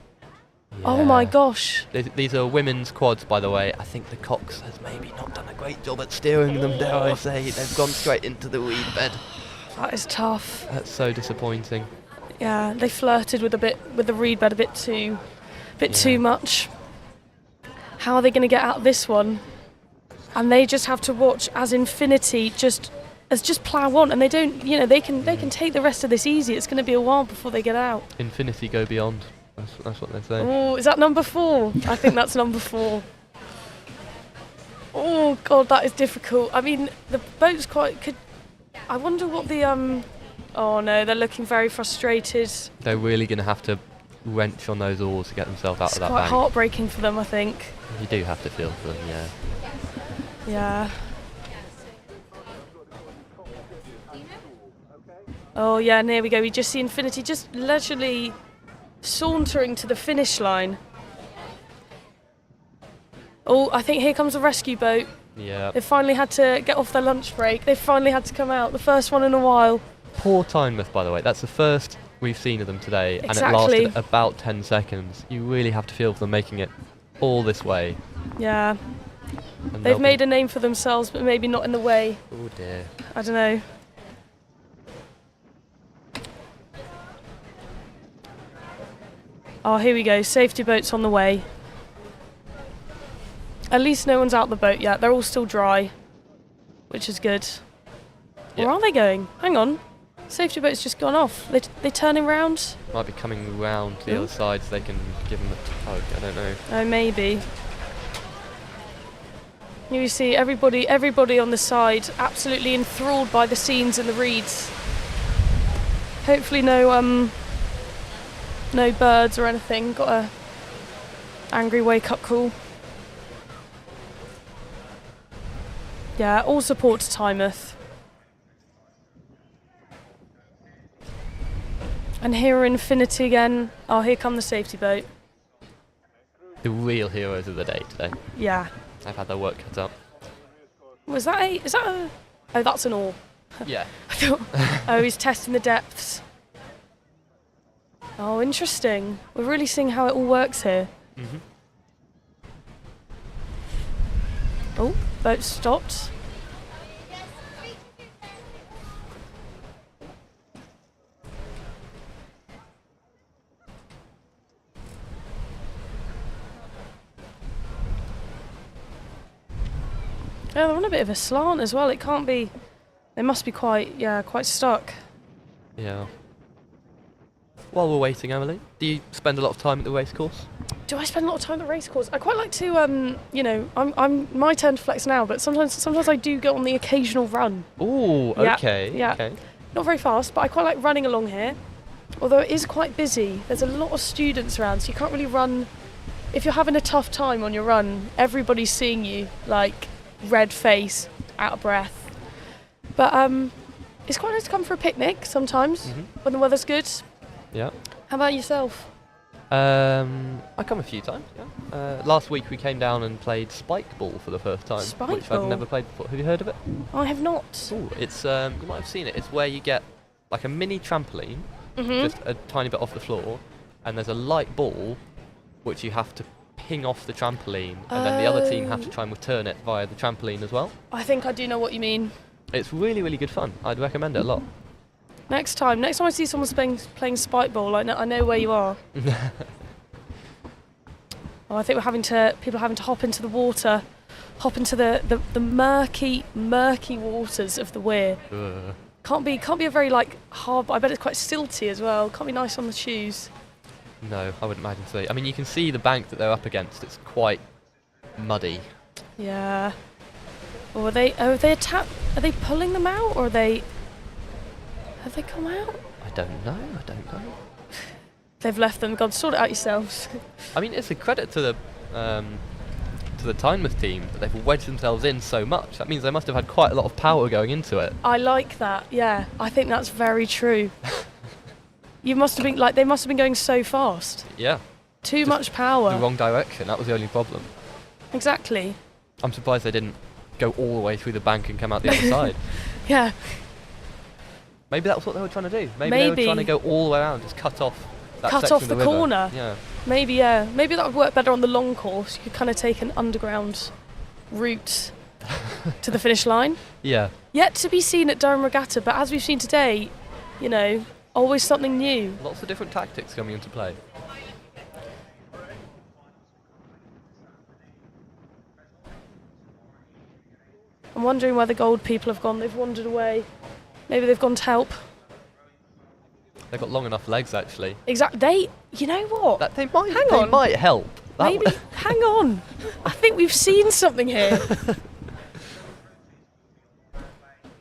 Oh my gosh! These are women's quads, by the way. I think the Cox has maybe not done a great job at steering them, dare I say. They've gone straight into the weed bed. That is tough. That's so disappointing. Yeah, they flirted with the reed bed a bit too much. How are they going to get out of this one? And they just have to watch as Infinity just plough on, and they don't. They can take the rest of this easy. It's going to be a while before they get out. Infinity go beyond. That's what they're saying. Oh, is that number 4? I think that's number 4. Oh God, that is difficult. I mean, the boat's quite. I wonder what the Oh no, they're looking very frustrated. They're really going to have to wrench on those oars to get themselves out of that It's quite bank. heartbreaking for them, I think. You do have to feel for them, yeah. Yeah. Oh yeah, and here we go. We just see Infinity just leisurely sauntering to the finish line. Oh, I think here comes the rescue boat. Yeah. They've finally had to get off their lunch break. They've finally had to come out. The first one in a while. Poor Tynemouth, by the way. That's the first we've seen of them today, and it Exactly. lasted about 10 seconds. You really have to feel for them making it all this way. Yeah. And They've made a name for themselves, but maybe not in the way. Oh dear. I don't know. Oh, here we go. Safety boat's on the way. At least no one's out the boat yet. They're all still dry, which is good. Where are they going? Hang on. Safety boat's just gone off. They turning round? Might be coming round to the other side so they can give them a tug. I don't know. Oh, maybe. You see everybody on the side absolutely enthralled by the scenes in the reeds. Hopefully no birds or anything. Got a angry wake-up call. Yeah, all support to Tynemouth. And here are Infinity again. Oh, here come the safety boat. The real heroes of the day today. Yeah. They've had their work cut out. Is that a... Oh, that's an oar. Yeah. I thought, oh, he's testing the depths. Oh, interesting. We're really seeing how it all works here. Mm-hmm. Oh, boat stopped. Yeah, they're on a bit of a slant as well. It can't be... They must be quite stuck. Yeah. While we're waiting, Emily, do you spend a lot of time at the racecourse? Do I spend a lot of time at the racecourse? I quite like to, I'm my turn to flex now, but sometimes I do go on the occasional run. Ooh, Yeah, okay. yeah. Okay. Not very fast, but I quite like running along here. Although it is quite busy. There's a lot of students around, so you can't really run. If you're having a tough time on your run, everybody's seeing you, like, red face, out of breath. But it's quite nice to come for a picnic sometimes, when the weather's good. Yeah. How about yourself? I come a few times, yeah. Last week we came down and played spike ball for the first time, Spike which ball? I've never played before. Have you heard of it? I have not. Ooh, it's you might have seen it. It's where you get like a mini trampoline, Mhm. just a tiny bit off the floor, and there's a light ball which you have to ping off the trampoline, and then the other team have to try and return it via the trampoline as well. I think I do know what you mean. It's really, really good fun. I'd recommend it a lot. Next time I see someone playing spike ball, I know where you are. Oh, I think people are having to hop into the water, hop into the murky waters of the weir. Ugh. Can't be a very like hard. I bet it's quite silty as well. Can't be nice on the shoes. No, I wouldn't imagine so. I mean, you can see the bank that they're up against. It's quite muddy. Yeah. Or are they pulling them out, or have they come out? I don't know. They've left them. God, sort it out yourselves. I mean, it's a credit to to the Tynemouth team, but they've wedged themselves in so much. That means they must have had quite a lot of power going into it. I like that. Yeah, I think that's very true. They must have been going so fast. Yeah. Too much power. The wrong direction. That was the only problem. Exactly. I'm surprised they didn't go all the way through the bank and come out the other side. Yeah. Maybe that's what they were trying to do. Maybe they were trying to go all the way around, just cut off that section of the river. corner. Yeah. Maybe that would work better on the long course. You could kind of take an underground route to the finish line. Yeah. Yet to be seen at Durham Regatta, but as we've seen today, always something new. Lots of different tactics coming into play. I'm wondering where the gold people have gone. They've wandered away. Maybe they've gone to help. They've got long enough legs, actually. Exactly. You know what? They might help. Maybe. Hang on. I think we've seen something here.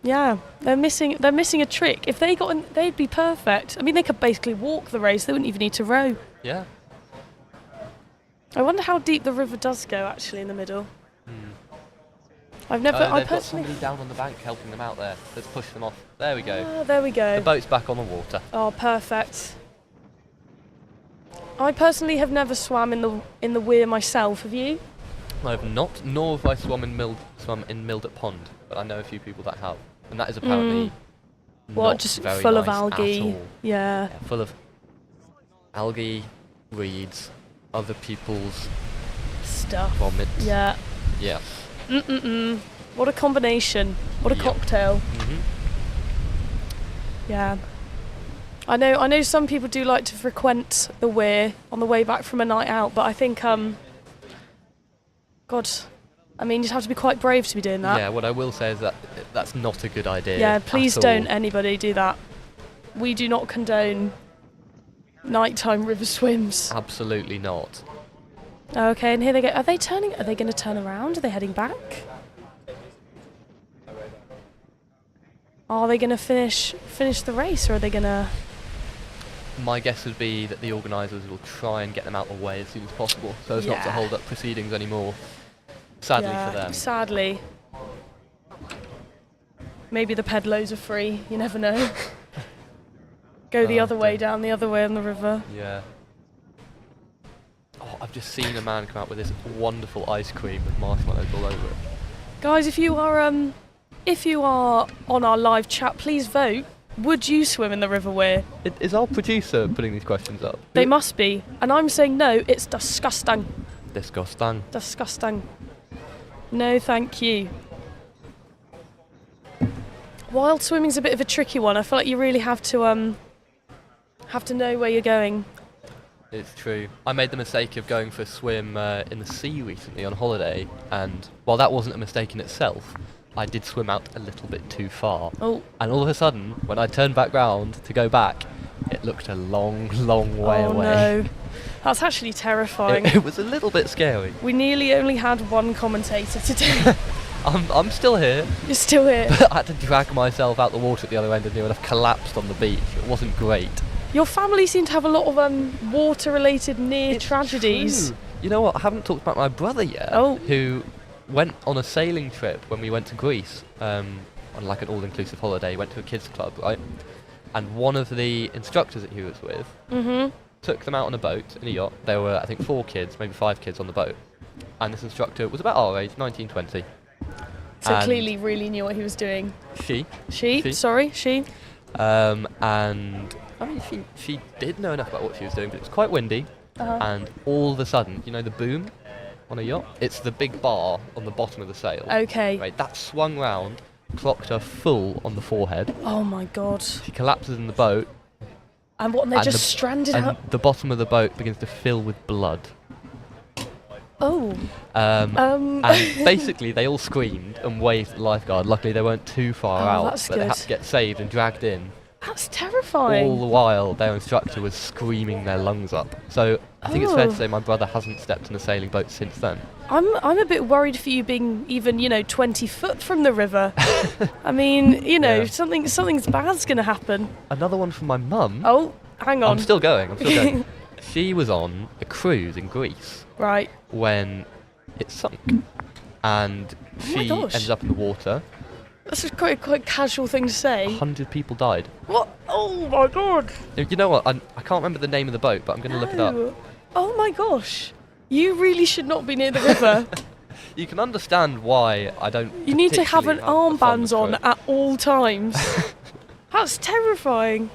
Yeah, they're missing a trick. If they got in, they'd be perfect. I mean, they could basically walk the race. They wouldn't even need to row. Yeah. I wonder how deep the river does go, actually, in the middle. They've got somebody down on the bank helping them out there. Let's push them off. There we go. Oh, there we go. The boat's back on the water. Oh, perfect. I personally have never swam in the weir myself. Have you? I have not, nor have I swum in Mildet Pond, but I know a few people that have, and that is apparently just very full nice of algae. at all. Yeah. Full of algae, reeds, other people's stuff. Vomit. Yeah. Yeah. What a combination. What a cocktail. Yeah. I know some people do like to frequent the weir on the way back from a night out, but I think you'd have to be quite brave to be doing that. Yeah, what I will say is that that's not a good idea. Yeah, please don't anybody do that. We do not condone nighttime river swims. Absolutely not. Okay, and here they go. Are they going to turn around? Are they heading back? Are they going to finish the race, or are they going to... My guess would be that the organisers will try and get them out of the way as soon as possible, so as not to hold up proceedings anymore. Sadly for them. Sadly. Maybe the pedalos are free, you never know. Go the other way, down the other way on the river. Yeah. Oh, I've just seen a man come out with this wonderful ice cream with marshmallows all over it. Guys, if you are on our live chat, please vote. Would you swim in the river weir? Is our producer putting these questions up? They must be. And I'm saying no, it's disgusting. Disgusting. Disgusting. No, thank you. Wild swimming's a bit of a tricky one. I feel like you really have to know where you're going. It's true. I made the mistake of going for a swim in the sea recently on holiday, and while that wasn't a mistake in itself, I did swim out a little bit too far. Oh. And all of a sudden, when I turned back round to go back, it looked a long, long way away. Oh no. That's actually terrifying. It was a little bit scary. We nearly only had one commentator today. I'm still here. You're still here. But I had to drag myself out the water at the other end and near enough collapsed on the beach. It wasn't great. Your family seem to have a lot of water-related near tragedies. True. You know what? I haven't talked about my brother yet. Oh. Who went on a sailing trip when we went to Greece on like an all-inclusive holiday. He went to a kids club, right? And one of the instructors that he was with took them out on a boat in a yacht. There were, I think, 4 kids, maybe 5 kids on the boat. And this instructor was about our age, 19, 20. So clearly really knew what he was doing. She. And I mean, she did know enough about what she was doing, but it was quite windy. And all of a sudden, you know the boom on a yacht? It's the big bar on the bottom of the sail. Okay. Right, that swung round, clocked her full on the forehead. Oh my god. She collapses in the boat. And what, and they're just stranded out? And the bottom of the boat begins to fill with blood. Oh. And basically they all screamed and waved at the lifeguard. Luckily they weren't too far out, that's but they had good. to get saved and dragged in. That's terrifying. All the while their instructor was screaming their lungs up. So I think it's fair to say my brother hasn't stepped in a sailing boat since then. I'm a bit worried for you being even 20 foot from the river. I mean, something's bad's going to happen. Another one from my mum. Oh, hang on. I'm still going. She was on a cruise in Greece. Right. When it sunk, and she gosh. ended up in the water. That's a quite casual thing to say. 100 people died. What? Oh my god! You know what? I can't remember the name of the boat, but I'm going to look it up. Oh my gosh! You really should not be near the river. You can understand why I don't. You need to have an particularly armband on at all times. That's terrifying.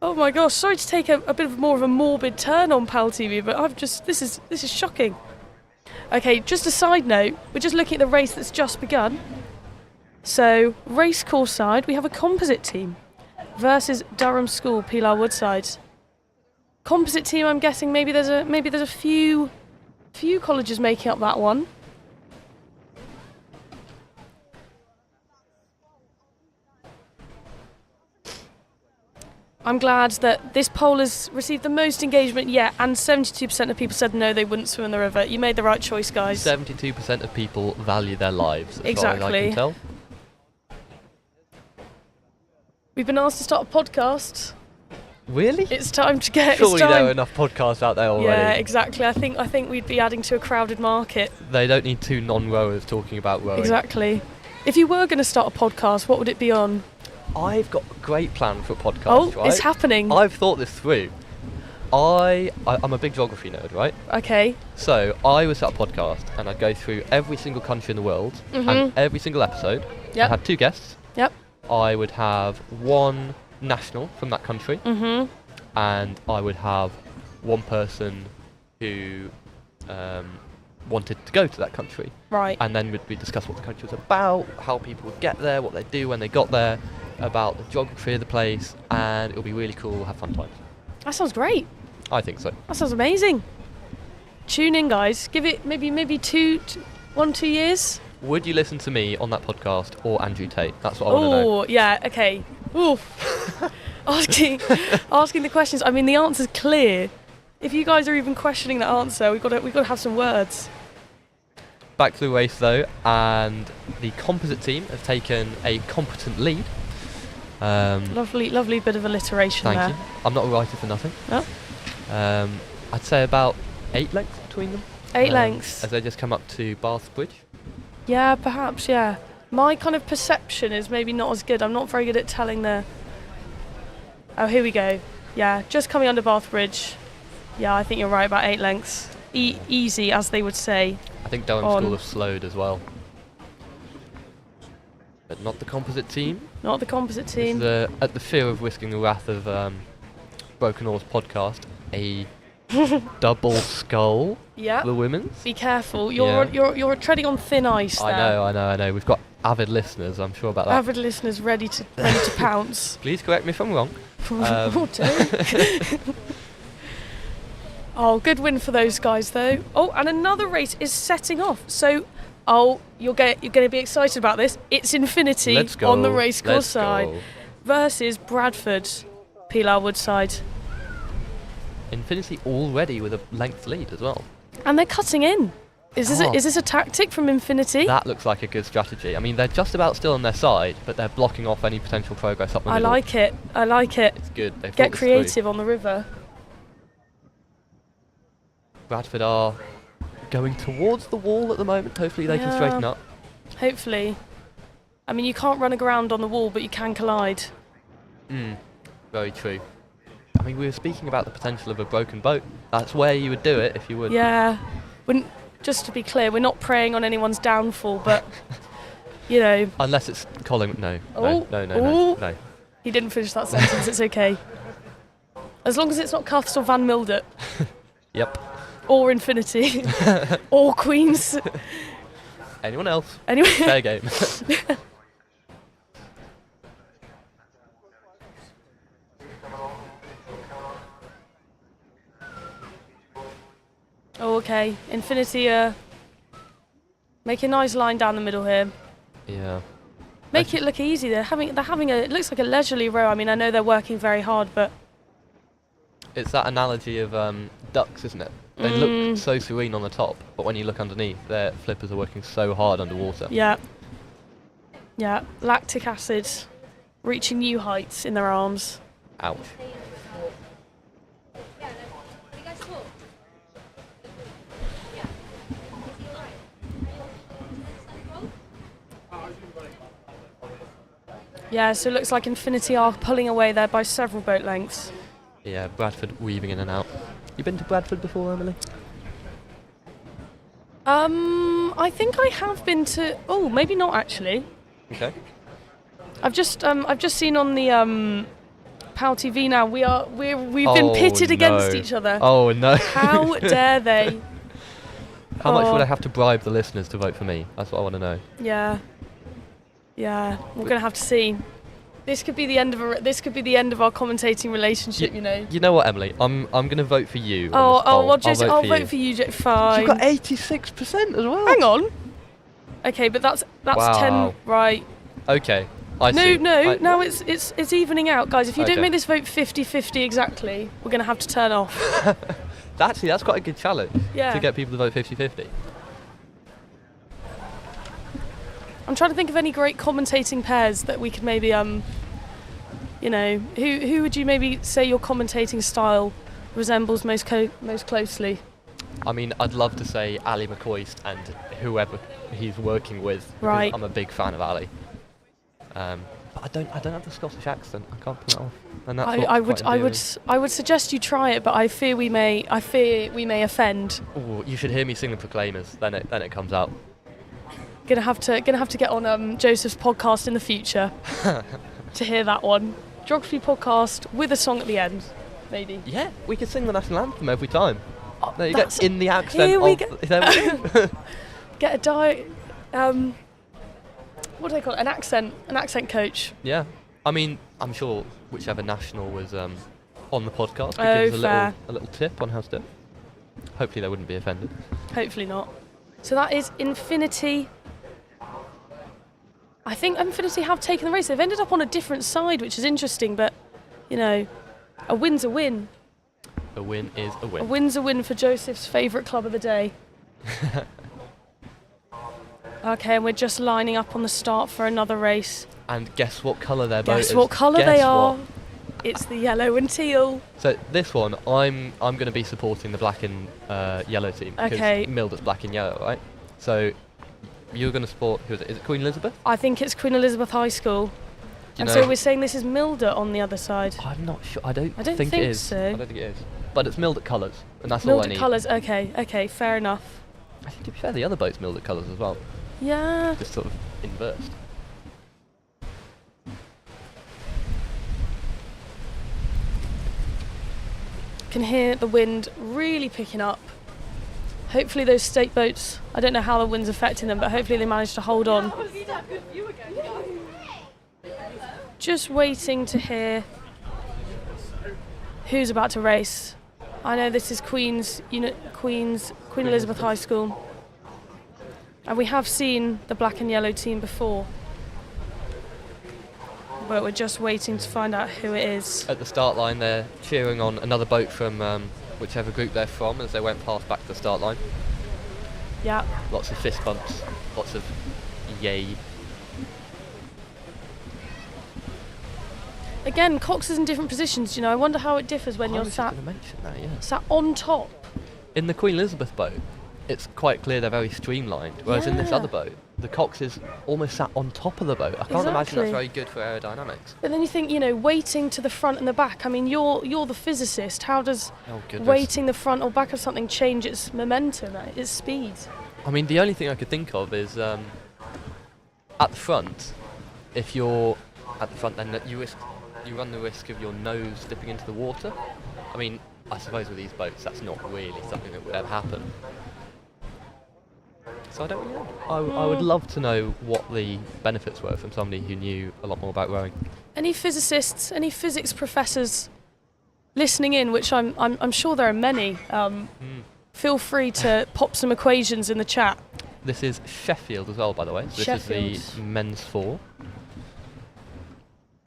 Oh my gosh! Sorry to take a bit of more of a morbid turn on PalTV, but this is shocking. Okay, just a side note. We're just looking at the race that's just begun. So, race course side, we have a composite team versus Durham School, Pilar Woodside. Composite team. I'm guessing maybe there's a few colleges making up that one. I'm glad that this poll has received the most engagement yet, and 72% of people said no, they wouldn't swim in the river. You made the right choice, guys. 72% of people value their lives, as far as I can tell. We've been asked to start a podcast. Really? It's time to get. Surely there are enough podcasts out there already. Yeah, exactly. I think we'd be adding to a crowded market. They don't need two non-rowers talking about rowing. Exactly. If you were going to start a podcast, what would it be on? I've got a great plan for a podcast. Oh, right? it's happening. I've thought this through. I'm a big geography nerd, right? Okay. So I would set a podcast and I'd go through every single country in the world and every single episode. Yep. I'd have two guests. Yep. I would have one national from that country. And I would have one person who wanted to go to that country. Right. And then we'd discuss what the country was about, how people would get there, what they'd do when they got there, about the geography of the place, and it'll be really cool, have fun times. That sounds great. I think so. That sounds amazing. Tune in, guys. Give it maybe 1-2 years. Would you listen to me on that podcast or Andrew Tate? That's what I want to know. Oh, yeah, okay. Oof. asking the questions. I mean, the answer's clear. If you guys are even questioning that answer, we've got to have some words. Back to the race though, and the composite team have taken a competent lead. Lovely bit of alliteration there. Thank you. I'm not a writer for nothing. Oh. I'd say about 8 lengths between them. 8 lengths. As they just come up to Bath Bridge. Yeah, perhaps, yeah. My kind of perception is maybe not as good. I'm not very good at telling the... Oh, here we go. Yeah, just coming under Bath Bridge. Yeah, I think you're right, about 8 lengths. Easy, as they would say. I think Durham School have slowed as well. But not the composite team. Not the composite team. At the fear of risking the wrath of Broken Oars podcast, a double skull Yeah. for the women's. Be careful. You're treading on thin ice there. I know. We've got avid listeners, I'm sure about that. Avid listeners ready to pounce. Please correct me if I'm wrong. Oh, good win for those guys though. Oh, and another race is setting off. So, you're going to be excited about this. It's Infinity on the racecourse side versus Bradford, Pilar Woodside. Infinity already with a length lead as well. And they're cutting in. Is this a tactic from Infinity? That looks like a good strategy. I mean, they're just about still on their side, but they're blocking off any potential progress up the middle. I like it. It's good. They've Get creative on the river. Bradford are going towards the wall at the moment. Hopefully they can straighten up. Hopefully. I mean, you can't run aground on the wall, but you can collide. Very true. I mean, we were speaking about the potential of a broken boat. That's where you would do it if you would. Yeah. Just to be clear, we're not preying on anyone's downfall, but, you know. Unless it's Colin. No. He didn't finish that sentence, it's okay. As long as it's not Cuffs or Van Mildert. Yep. Or Infinity. Or Queens. Anyone else? Anyway. Fair game. Oh, okay. Infinity make a nice line down the middle here. Yeah. Make it look easy. They're having it looks like a leisurely row. I mean, I know they're working very hard, but it's that analogy of ducks, isn't it? They look so serene on the top, but when you look underneath, their flippers are working so hard underwater. Yeah. Yeah. Lactic acid reaching new heights in their arms. Ouch. Yeah, so it looks like Infinity are pulling away there by several boat lengths. Yeah, Bradford weaving in and out. You been to Bradford before, Emily? I think I have been to. Oh, maybe not actually. Okay. I've just seen on the PalTV now. We've been pitted against each other. Oh no! How dare they? How much would I have to bribe the listeners to vote for me? That's what I want to know. Yeah. We're gonna have to see. This could be the end of our commentating relationship. You know what, Emily? I'm gonna vote for you. Well, Joseph, I'll vote for you. Fine. You've got 86% as well. Hang on. Okay, but that's Wow. 10, right? Okay. I see. No, it's evening out, guys. If you Okay. don't make this vote 50-50 exactly, we're going to have to turn off. Actually, that's quite a good challenge. Yeah. To get people to vote 50-50. I'm trying to think of any great commentating pairs that we could maybe, who would you maybe say your commentating style resembles most closely? I mean, I'd love to say Ali McCoist and whoever he's working with. Because Right. I'm a big fan of Ali. But I don't have the Scottish accent. I can't pull it off. And that's I would suggest you try it, but I fear we may offend. Oh, you should hear me sing the Proclaimers. Then it comes out. Gonna have to get on Joseph's podcast in the future to hear that one. Geography podcast with a song at the end, maybe. Yeah, we could sing the national anthem every time. There you go, that's- in the accent here we of... go. There we go. Get a what do they call it? An accent coach. Yeah, I mean, I'm sure whichever national was on the podcast could Oh, give us fair. a little tip on how to do it. Hopefully they wouldn't be offended. Hopefully not. So that is Infinity. I think Infinity have taken the race. They've ended up on a different side, which is interesting, but, a win's a win. A win is a win. A win's a win for Joseph's favourite club of the day. Okay, and we're just lining up on the start for another race. And guess what colour their boat is? Guess what colour Guess they are? what? It's the yellow and teal. So this one, I'm going to be supporting the black and yellow team. Okay. Because Milder's black and yellow, right? So you're going to support, who is it? Is it Queen Elizabeth? I think it's Queen Elizabeth High School. And so we're saying this is Milder on the other side. I'm not sure. I don't think think it is. so. I don't think it is. But it's Milder colours, and that's all I Milder need. colours, okay, fair enough. I think, to be fair, the other boat's Milder colours as well. Yeah. Just sort of inversed. Can hear the wind really picking up. Hopefully those state boats, I don't know how the wind's affecting them, but hopefully they manage to hold on. Just waiting to hear who's about to race. I know this is Queen Elizabeth High School. And we have seen the black and yellow team before. But we're just waiting to find out who it is. At the start line, they're cheering on another boat from whichever group they're from as they went past back to the start line. Yeah. Lots of fist bumps, lots of yay. Again, Cox is in different positions, I wonder how it differs when you're sat on top. In the Queen Elizabeth boat, it's quite clear they're very streamlined, whereas in this Yeah. other boat, the Cox is almost sat on top of the boat. I can't imagine Exactly. that's very good for aerodynamics. But then you think, weighting to the front and the back. I mean, you're the physicist. How does Oh, goodness. weighting the front or back of something change its momentum, its speed? I mean, the only thing I could think of is at the front, if you're at the front, then you run the risk of your nose dipping into the water. I mean, I suppose with these boats, that's not really something that would ever happen. So I don't really know. I would love to know what the benefits were from somebody who knew a lot more about rowing. Any physicists, any physics professors listening in, which I'm sure there are many, feel free to pop some equations in the chat. This is Sheffield as well, by the way. So this is the men's 4.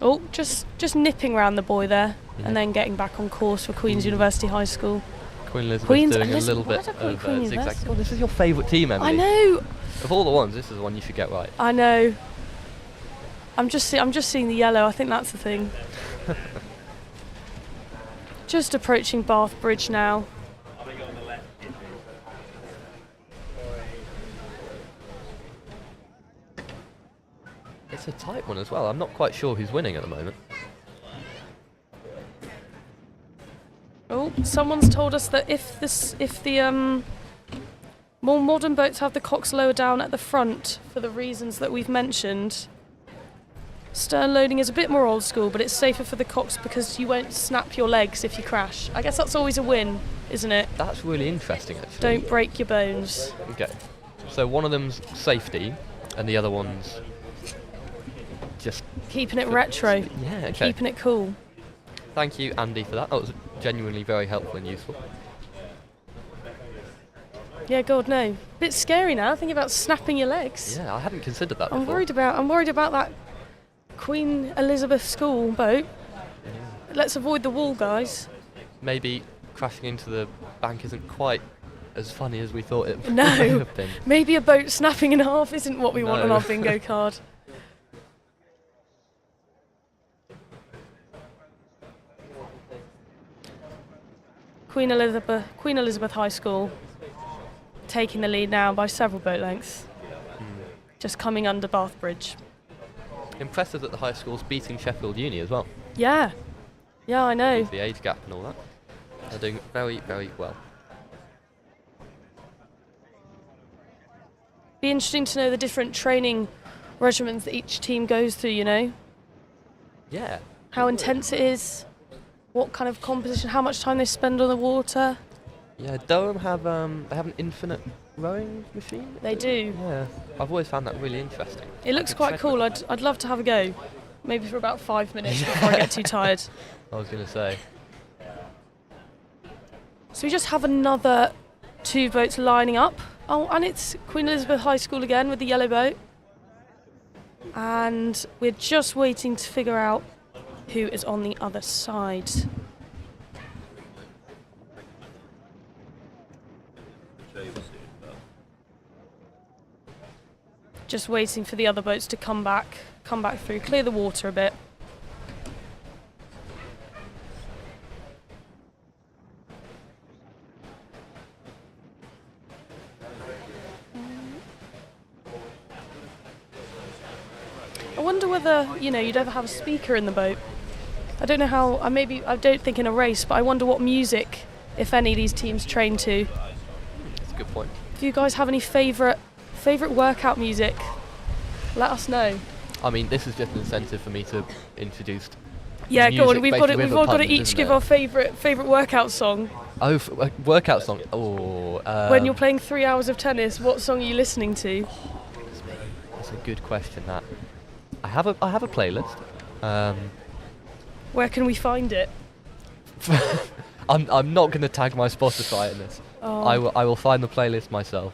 Oh, just nipping around the buoy there, and then getting back on course for Queen's University High School. Queen Elizabeth Queen's doing a Elizabeth, little why bit did I call it of Queen zigzag. University? Oh, this is your favourite team, Emily. I know. Of all the ones, this is the one you should get right. I know. I'm just seeing the yellow. I think that's the thing. Just approaching Bath Bridge now. It's It's a tight one as well. I'm not quite sure who's winning at the moment. Oh, someone's told us that if the more modern boats have the cocks lower down at the front for the reasons that we've mentioned, stern loading is a bit more old school, but it's safer for the cocks because you won't snap your legs if you crash. I guess that's always a win, isn't it? That's really interesting, actually. Don't break your bones. Okay. So one of them's safety, and the other one's just... Keeping it retro. Yeah, okay. Keeping it cool. Thank you, Andy, for that. That was genuinely very helpful and useful. Yeah, God, no. Bit scary now, thinking about snapping your legs. Yeah, I hadn't considered that I'm before. worried about that Queen Elizabeth school boat. Let's avoid the wall, guys. Maybe crashing into the bank isn't quite as funny as we thought it No. might have been. Maybe a boat snapping in half isn't what we want on No. our bingo card. Queen Elizabeth High School taking the lead now by several boat lengths. Just coming under Bath Bridge. Impressive that the high school's beating Sheffield Uni as well. Yeah. Yeah, I know. With the age gap and all that. They're doing very, very well. Be interesting to know the different training regimens that each team goes through, you know? Yeah. How intense it is, what kind of composition, how much time they spend on the water. Yeah, Durham have they have an infinite rowing machine. They do. Yeah, I've always found that really interesting. It looks quite cool. I'd love to have a go, maybe for about 5 minutes before I get too tired. I was going to say. So we just have another 2 boats lining up. Oh, and it's Queen Elizabeth High School again with the yellow boat. And we're just waiting to figure out who is on the other side. Just waiting for the other boats to come back through, clear the water a bit. I wonder whether, you'd ever have a speaker in the boat. I don't know how, I don't think in a race, but I wonder what music, if any, these teams train to. That's a good point. If you guys have any favourite workout music, let us know. I mean, this is just an incentive for me to introduce. Yeah, go on. We've all got to puns, each give our favourite workout song. Oh, workout song. Oh. When you're playing 3 hours of tennis, what song are you listening to? That's a good question. That I have a playlist. Where can we find it? I'm not going to tag my Spotify in this. Oh. I will find the playlist myself.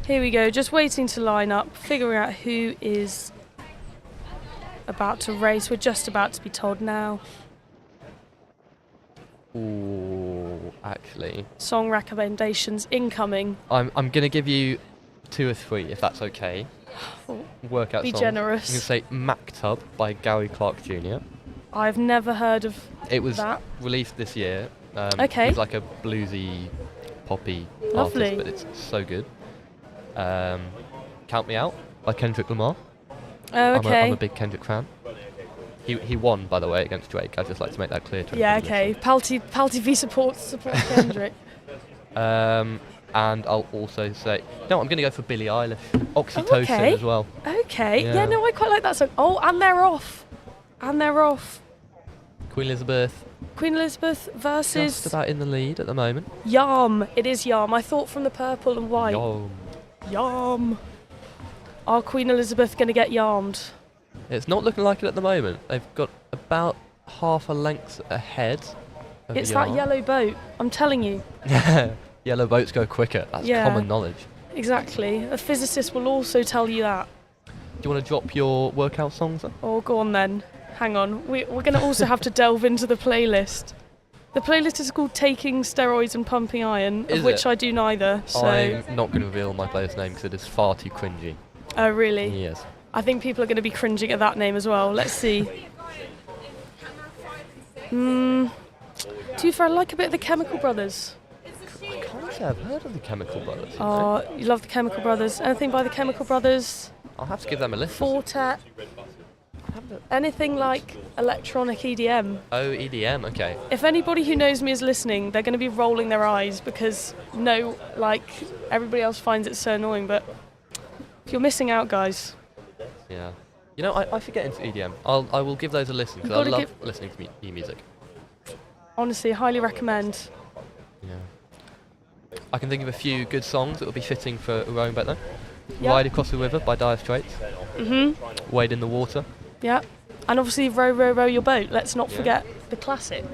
Here we go, just waiting to line up, figuring out who is about to race. We're just about to be told now. Ooh, actually. Song recommendations incoming. I'm going to give you 2 or 3, if that's okay. Workout Be songs. generous. I'm going to say Maktub by Gary Clark Jr. I've never heard of It was that. released this year. Okay. It's like a bluesy, poppy Lovely. artist, but it's so good. Count Me Out by Kendrick Lamar. Oh, okay. I'm a big Kendrick fan. He won, by the way, against Drake. I'd just like to make that clear to Yeah, everybody okay. PalTV supports Kendrick. And I'll also say... No, I'm going to go for Billie Eilish. Oxytocin okay. as well. Okay. Yeah. Yeah, no, I quite like that song. Oh, and they're off. Queen Elizabeth. Queen Elizabeth versus... Just about in the lead at the moment. Yarm. It is Yarm. I thought from the purple and white. Yarm. Are Queen Elizabeth going to get yarmed? It's not looking like it at the moment. They've got about half a length ahead of It's Yarm. that yellow boat. I'm telling you. Yellow boats go quicker. That's Yeah. common knowledge. Exactly. A physicist will also tell you that. Do you want to drop your workout songs then? Oh, go on then. Hang on. We're going to also have to delve into the playlist. The playlist is called Taking Steroids and Pumping Iron, Is of which it? I do neither. So. I'm not going to reveal my playlist name because it is far too cringy. Oh, really? Yes. I think people are going to be cringing at that name as well. Let's see. To be fair, I like a bit of the Chemical Brothers. I can't say I've heard of the Chemical Brothers. Oh, you love the Chemical Brothers. Anything by the Chemical Brothers? I'll have to give them a listen. Fortet. Anything like electronic EDM. Oh, EDM, okay. If anybody who knows me is listening, they're going to be rolling their eyes because everybody else finds it so annoying, but you're missing out, guys. Yeah. You know, I forget into EDM. I will give those a listen because I love listening to e-music. Honestly, highly recommend. Yeah. I can think of a few good songs that would be fitting for a rowing bet though. Yep. Ride Across the River by Dire Straits. Wade in the Water. Yeah. And obviously Row, Row, Row Your Boat. Let's not forget the classic.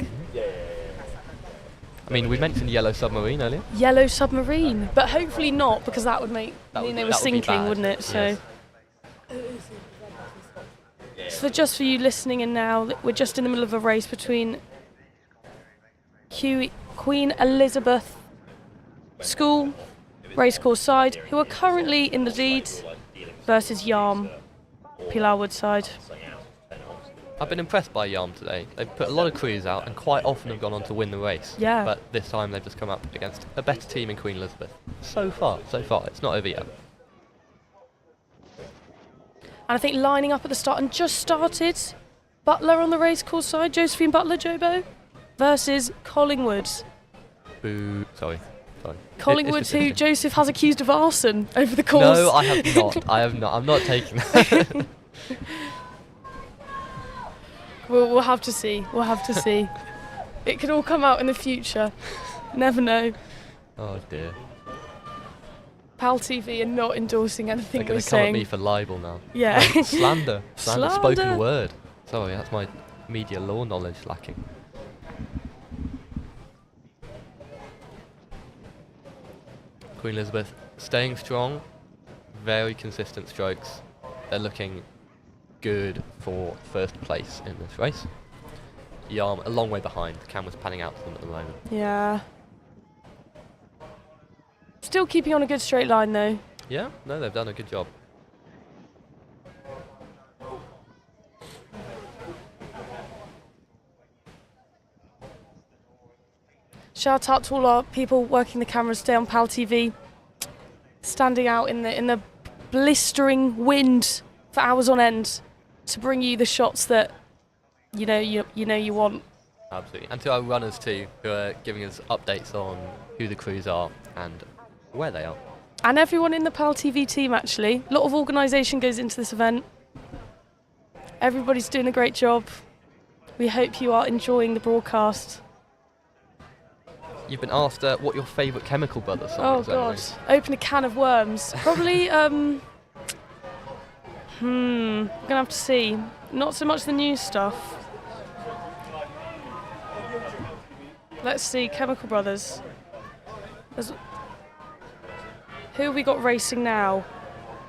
I mean, we mentioned Yellow Submarine earlier. Yellow Submarine. But hopefully not, because that would mean they were sinking, wouldn't it? So. Yes. So just for you listening in now, we're just in the middle of a race between Queen Elizabeth School, Racecourse side, who are currently in the lead, versus Yarm, Pilar Wood side. I've been impressed by Yarm today. They've put a lot of crews out and quite often have gone on to win the race. Yeah. But this time they've just come up against a better team in Queen Elizabeth. So far. It's not over yet. And I think lining up at the start and just started, Butler on the Racecourse side, Josephine Butler, Jobo, versus Collingwood. Boo. Sorry. Collingwood, who Joseph has accused of arson over the course. No, I have not. I'm not taking that. We'll have to see. It could all come out in the future. Never know. Oh dear. PalTV are not endorsing anything They're we're going to come saying. at me for libel now. Yeah. Slander. Spoken word. Sorry, that's my media law knowledge lacking. Queen Elizabeth staying strong, very consistent strokes. They're looking good for first place in this race. Yarm a long way behind. The camera's panning out to them at the moment. Yeah. Still keeping on a good straight line though. Yeah, no, they've done a good job. Shout out to all our people working the cameras today on PalTV, standing out in the blistering wind for hours on end to bring you the shots that you want. Absolutely, and to our runners too, who are giving us updates on who the crews are and where they are. And everyone in the PalTV team actually. A lot of organisation goes into this event. Everybody's doing a great job. We hope you are enjoying the broadcast. You've been asked what your favourite Chemical Brothers song is. Oh God, open a can of worms. Probably, I'm gonna have to see. Not so much the new stuff. Let's see, Chemical Brothers. Who have we got racing now?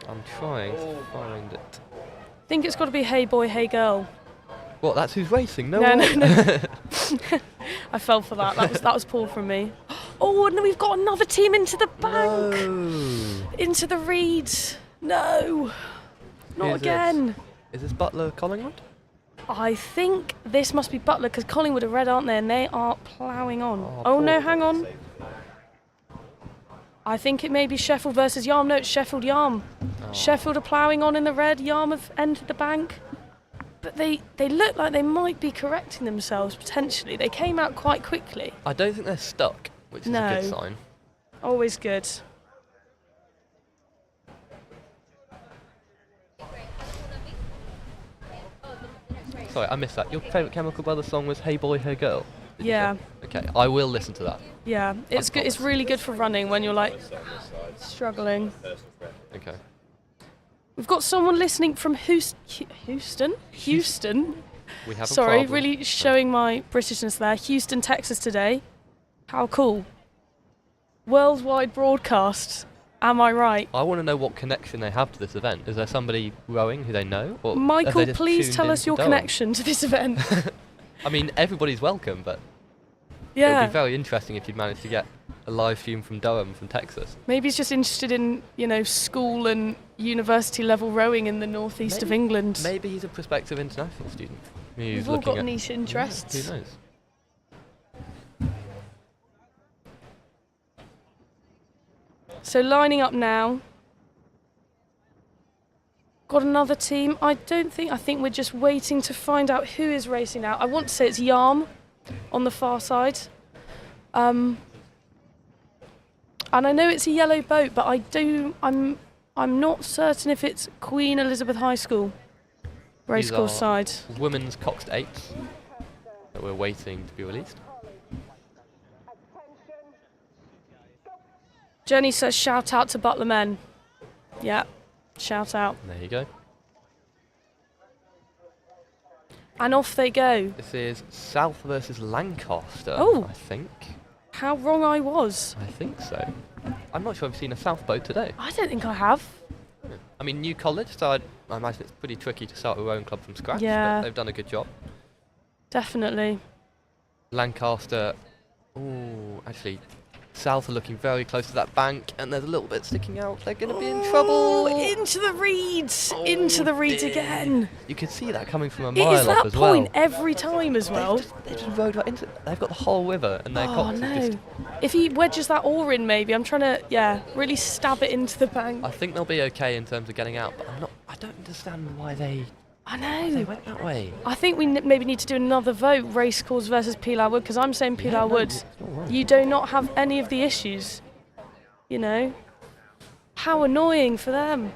I'm trying to find it. I think it's got to be Hey Boy, Hey Girl. What, that's who's racing? No. I fell for that. That was poor from me. Oh, and we've got another team into the bank. No. Into the reed. No. Not again. Is this Butler Collingwood? I think this must be Butler because Collingwood are red, aren't they? And they are ploughing on. Oh no, hang on. I think it may be Sheffield versus Yarm. No, it's Sheffield Yarm. Oh. Sheffield are ploughing on in the red. Yarm have entered the bank. But they look like they might be correcting themselves, potentially. They came out quite quickly. I don't think they're stuck, which is a good sign. Always good. Sorry, I missed that. Your favourite Chemical Brothers song was Hey Boy, Hey Girl? Yeah. Okay, I will listen to that. Yeah, it's good. It's really good for running when you're like struggling. Okay. We've got someone listening from Houston. We have Sorry, really showing my Britishness there. Houston, Texas today. How cool. Worldwide broadcast. Am I right? I want to know what connection they have to this event. Is there somebody rowing who they know? Or Michael, please tell us your connection to this event. I mean, everybody's welcome, but it would be very interesting if you'd managed to get a live stream from Durham, from Texas. Maybe he's just interested in, school and university level rowing in the northeast of England. Maybe he's a prospective international student. We've all got niche interests. Who knows? So lining up now. Got another team. I think we're just waiting to find out who is racing now. I want to say it's Yarm on the far side. And I know it's a yellow boat, but I'm not certain if it's Queen Elizabeth High School racecourse side. Women's coxed 8s that we're waiting to be released. Jenny says shout out to Butler Men. Yeah, shout out. There you go. And off they go. This is South versus Lancaster, I think. How wrong I was. I think so. I'm not sure I've seen a South boat today. I don't think I have. I mean, new college, so I imagine it's pretty tricky to start a rowing club from scratch, Yeah. but they've done a good job. Definitely. Lancaster, actually, South are looking very close to that bank, and there's a little bit sticking out. They're going to be in trouble. Into the reeds. Into the reeds again. You can see that coming from a It mile is that off as well. point every time as well. They just rode right into it. They've got the whole river, and their cocks are just... If he wedges that oar in, maybe. I'm trying to, really stab it into the bank. I think they'll be okay in terms of getting out, but I don't understand why they went that way. I think we maybe need to do another vote, racecourse versus Pilar Wood, because I'm saying Pilar Wood. You do not have any of the issues. You know? How annoying for them.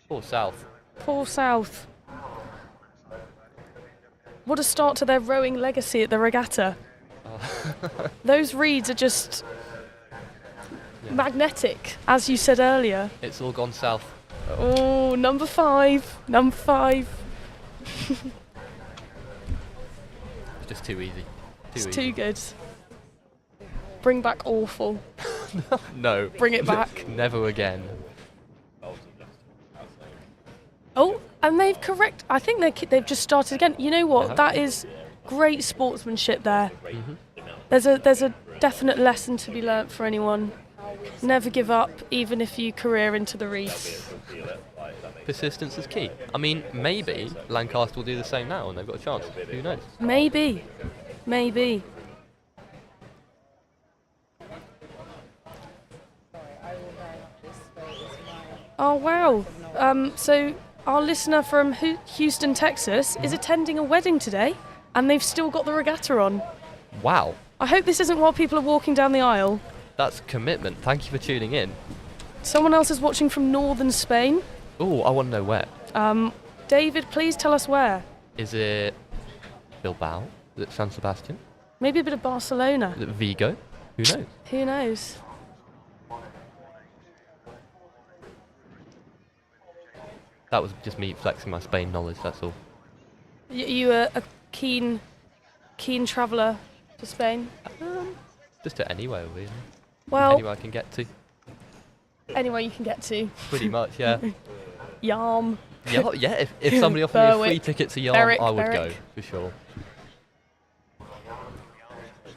Poor South. Poor South. What a start to their rowing legacy at the regatta. Those reeds are just magnetic, as you said earlier. It's all gone south. Oh, number 5. Number 5. It's just too easy. It's too good. Bring back awful. No. Bring it back. Never again. Oh, and they've I think they've just started again. You know what? That is great sportsmanship there. There's a definite lesson to be learnt for anyone. Never give up, even if you career into the reeds. Persistence is key. I mean, maybe Lancaster will do the same now and they've got a chance. Who knows? Maybe. Maybe. Oh, wow. So our listener from Houston, Texas is attending a wedding today and they've still got the regatta on. Wow. I hope this isn't while people are walking down the aisle. That's commitment. Thank you for tuning in. Someone else is watching from northern Spain. Oh, I want to know where. David, please tell us where. Is it Bilbao? Is it San Sebastian? Maybe a bit of Barcelona. Is it Vigo? Who knows? Who knows? That was just me flexing my Spain knowledge, that's all. You are a keen traveller to Spain? Just to anywhere, really. Well, anywhere I can get to. Anywhere you can get to. Pretty much, yeah. Yarm. Yeah, if somebody offered me a free ticket to Yarm, I would go, for sure.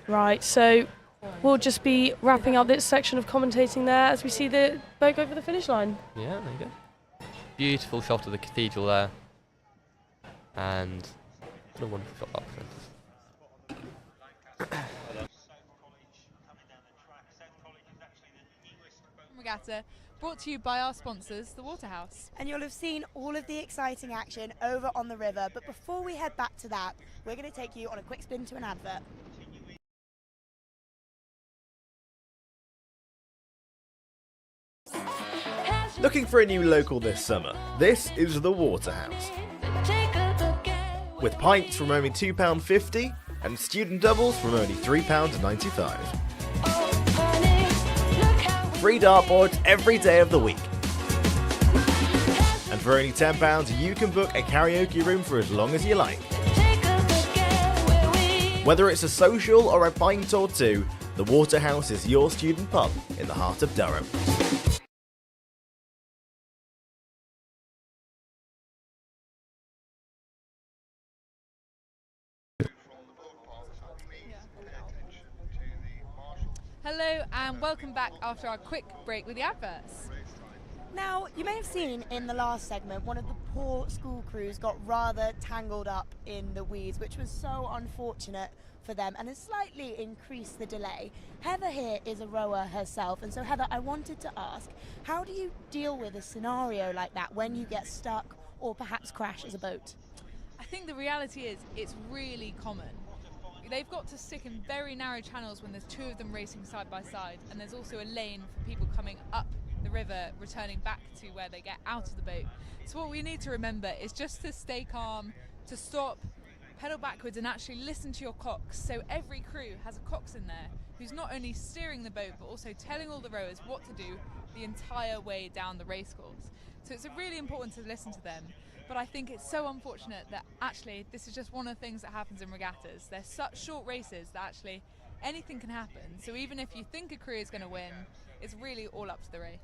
Right, so we'll just be wrapping up this section of commentating there as we see the boat go over the finish line. Yeah, there you go. Beautiful shot of the cathedral there. And what a wonderful shot up front. Regatta, brought to you by our sponsors, the Waterhouse. And you'll have seen all of the exciting action over on the river, but before we head back to that, we're going to take you on a quick spin to an advert. Looking for a new local this summer? This is the Waterhouse. With pints from only £2.50 and student doubles from only £3.95. Free dartboards every day of the week. And for only £10 you can book a karaoke room for as long as you like. Whether it's a social or a pint or two, the Waterhouse is your student pub in the heart of Durham. Hello and welcome back after our quick break with the adverts. Now, you may have seen in the last segment, one of the poor school crews got rather tangled up in the weeds, which was so unfortunate for them and has slightly increased the delay. Heather here is a rower herself, and so Heather, I wanted to ask, how do you deal with a scenario like that when you get stuck or perhaps crash as a boat? I think the reality is it's really common. They've got to stick in very narrow channels when there's two of them racing side by side, and there's also a lane for people coming up the river returning back to where they get out of the boat. So what we need to remember is just to stay calm, to stop, pedal backwards and actually listen to your cox. So every crew has a cox in there who's not only steering the boat but also telling all the rowers what to do the entire way down the racecourse. So it's really important to listen to them. But I think it's so unfortunate that actually this is just one of the things that happens in regattas. They're such short races that actually anything can happen. So even if you think a crew is going to win, it's really all up to the race.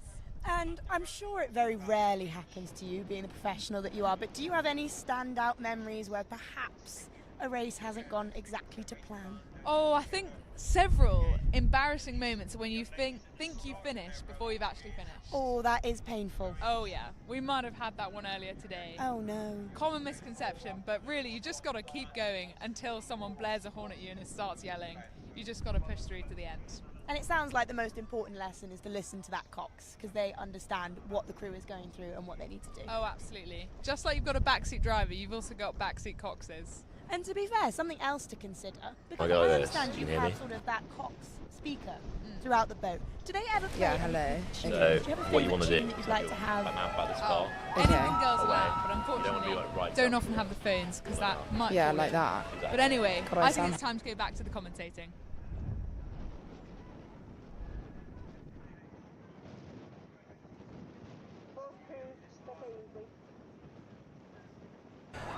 And I'm sure it very rarely happens to you, being the professional that you are, but do you have any standout memories where perhaps a race hasn't gone exactly to plan? Oh, I think several embarrassing moments when you think you've finished before you've actually finished. Oh, that is painful. Oh yeah, we might have had that one earlier today. Oh no. Common misconception, but really you just got to keep going until someone blares a horn at you and it starts yelling. You just got to push through to the end. And it sounds like the most important lesson is to listen to that cox, because they understand what the crew is going through and what they need to do. Oh, absolutely. Just like you've got a backseat driver, you've also got backseat coxes. And to be fair, something else to consider, because got I this. understand you Can you hear have me? sort of that cox speaker throughout the boat. Do they ever play Yeah, any hello. tune? So, Do you have a what you want to favourite do tune that you'd like to have? about this car. Anything Okay. girls Away. allowed, but You don't want to unfortunately be, like, right don't up. often have the phones because that might Yeah, fall like in. that. But anyway, God, I I think sound- it's time to go back to the commentating.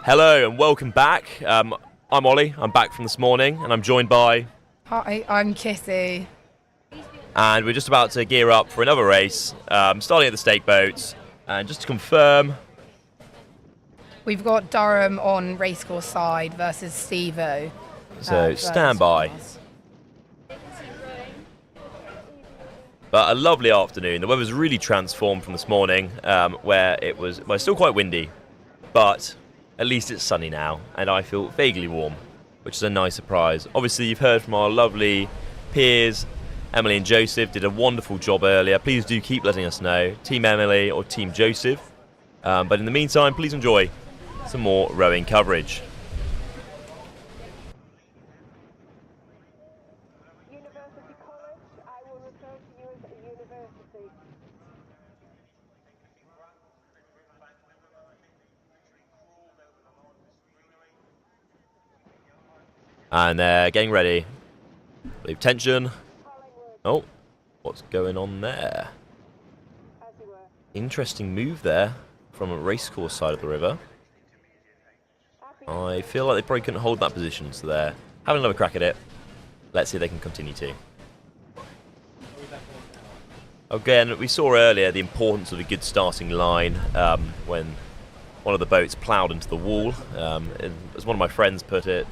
Hello and welcome back. I'm Ollie. I'm back from this morning and I'm joined by... Hi, I'm Kitty. And we're just about to gear up for another race, starting at the stake boats. And just to confirm, We've got Durham on racecourse side versus Stevo. so stand by. But a lovely afternoon. The weather's really transformed from this morning, where it was still quite windy, but at least it's sunny now, and I feel vaguely warm, which is a nice surprise. Obviously, you've heard from our lovely peers, Emily and Joseph did a wonderful job earlier. Please do keep letting us know, Team Emily or Team Joseph. But in the meantime, please enjoy some more rowing coverage. University College, I will refer to you as a university. And they're getting ready. Leave tension. Oh, what's going on there? Interesting move there from a racecourse side of the river. I feel like they probably couldn't hold that position, so they're having another crack at it. Let's see if they can continue to. Again, we saw earlier the importance of a good starting line when one of the boats ploughed into the wall. As one of my friends put it,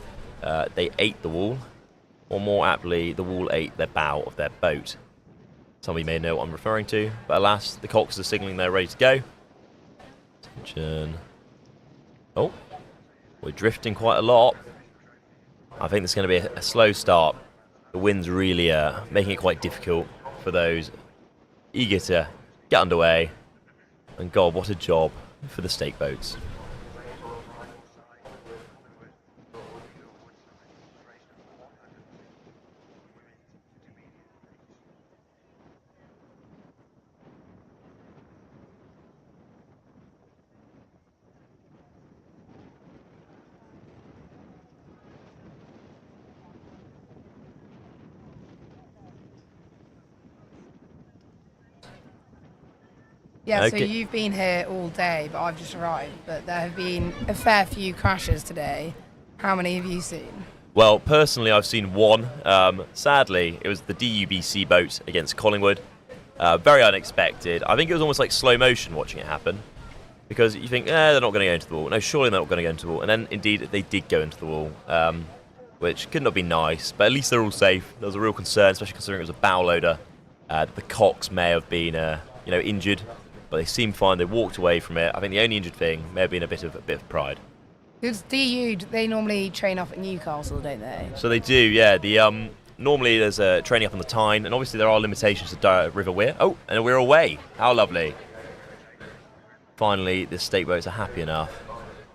they ate the wall, or more aptly, the wall ate their bow of their boat. Some of you may know what I'm referring to, but alas, the coxes are signalling they're ready to go. Attention. Oh, we're drifting quite a lot. I think this is going to be a slow start. The wind's really making it quite difficult for those eager to get underway. And God, what a job for the stake boats. Yeah, so Okay. you've been here all day, but I've just arrived. But there have been a fair few crashes today. How many have you seen? Well, personally, I've seen one. Sadly, it was the DUBC boat against Collingwood. Very unexpected. I think it was almost like slow motion watching it happen. Because you think, they're not going to go into the wall. No, surely they're not going to go into the wall. And then, indeed, they did go into the wall, which could not be nice. But at least they're all safe. There was a real concern, especially considering it was a bow loader. That the cox may have been, injured. but they seemed fine. They walked away from it. I think the only injured thing may have been a bit of pride. Because DU, they normally train up at Newcastle, don't they? So they do, yeah. The normally there's a training up on the Tyne, and obviously there are limitations to River Weir. Oh, and we're away. How lovely. Finally, the stake boats are happy enough.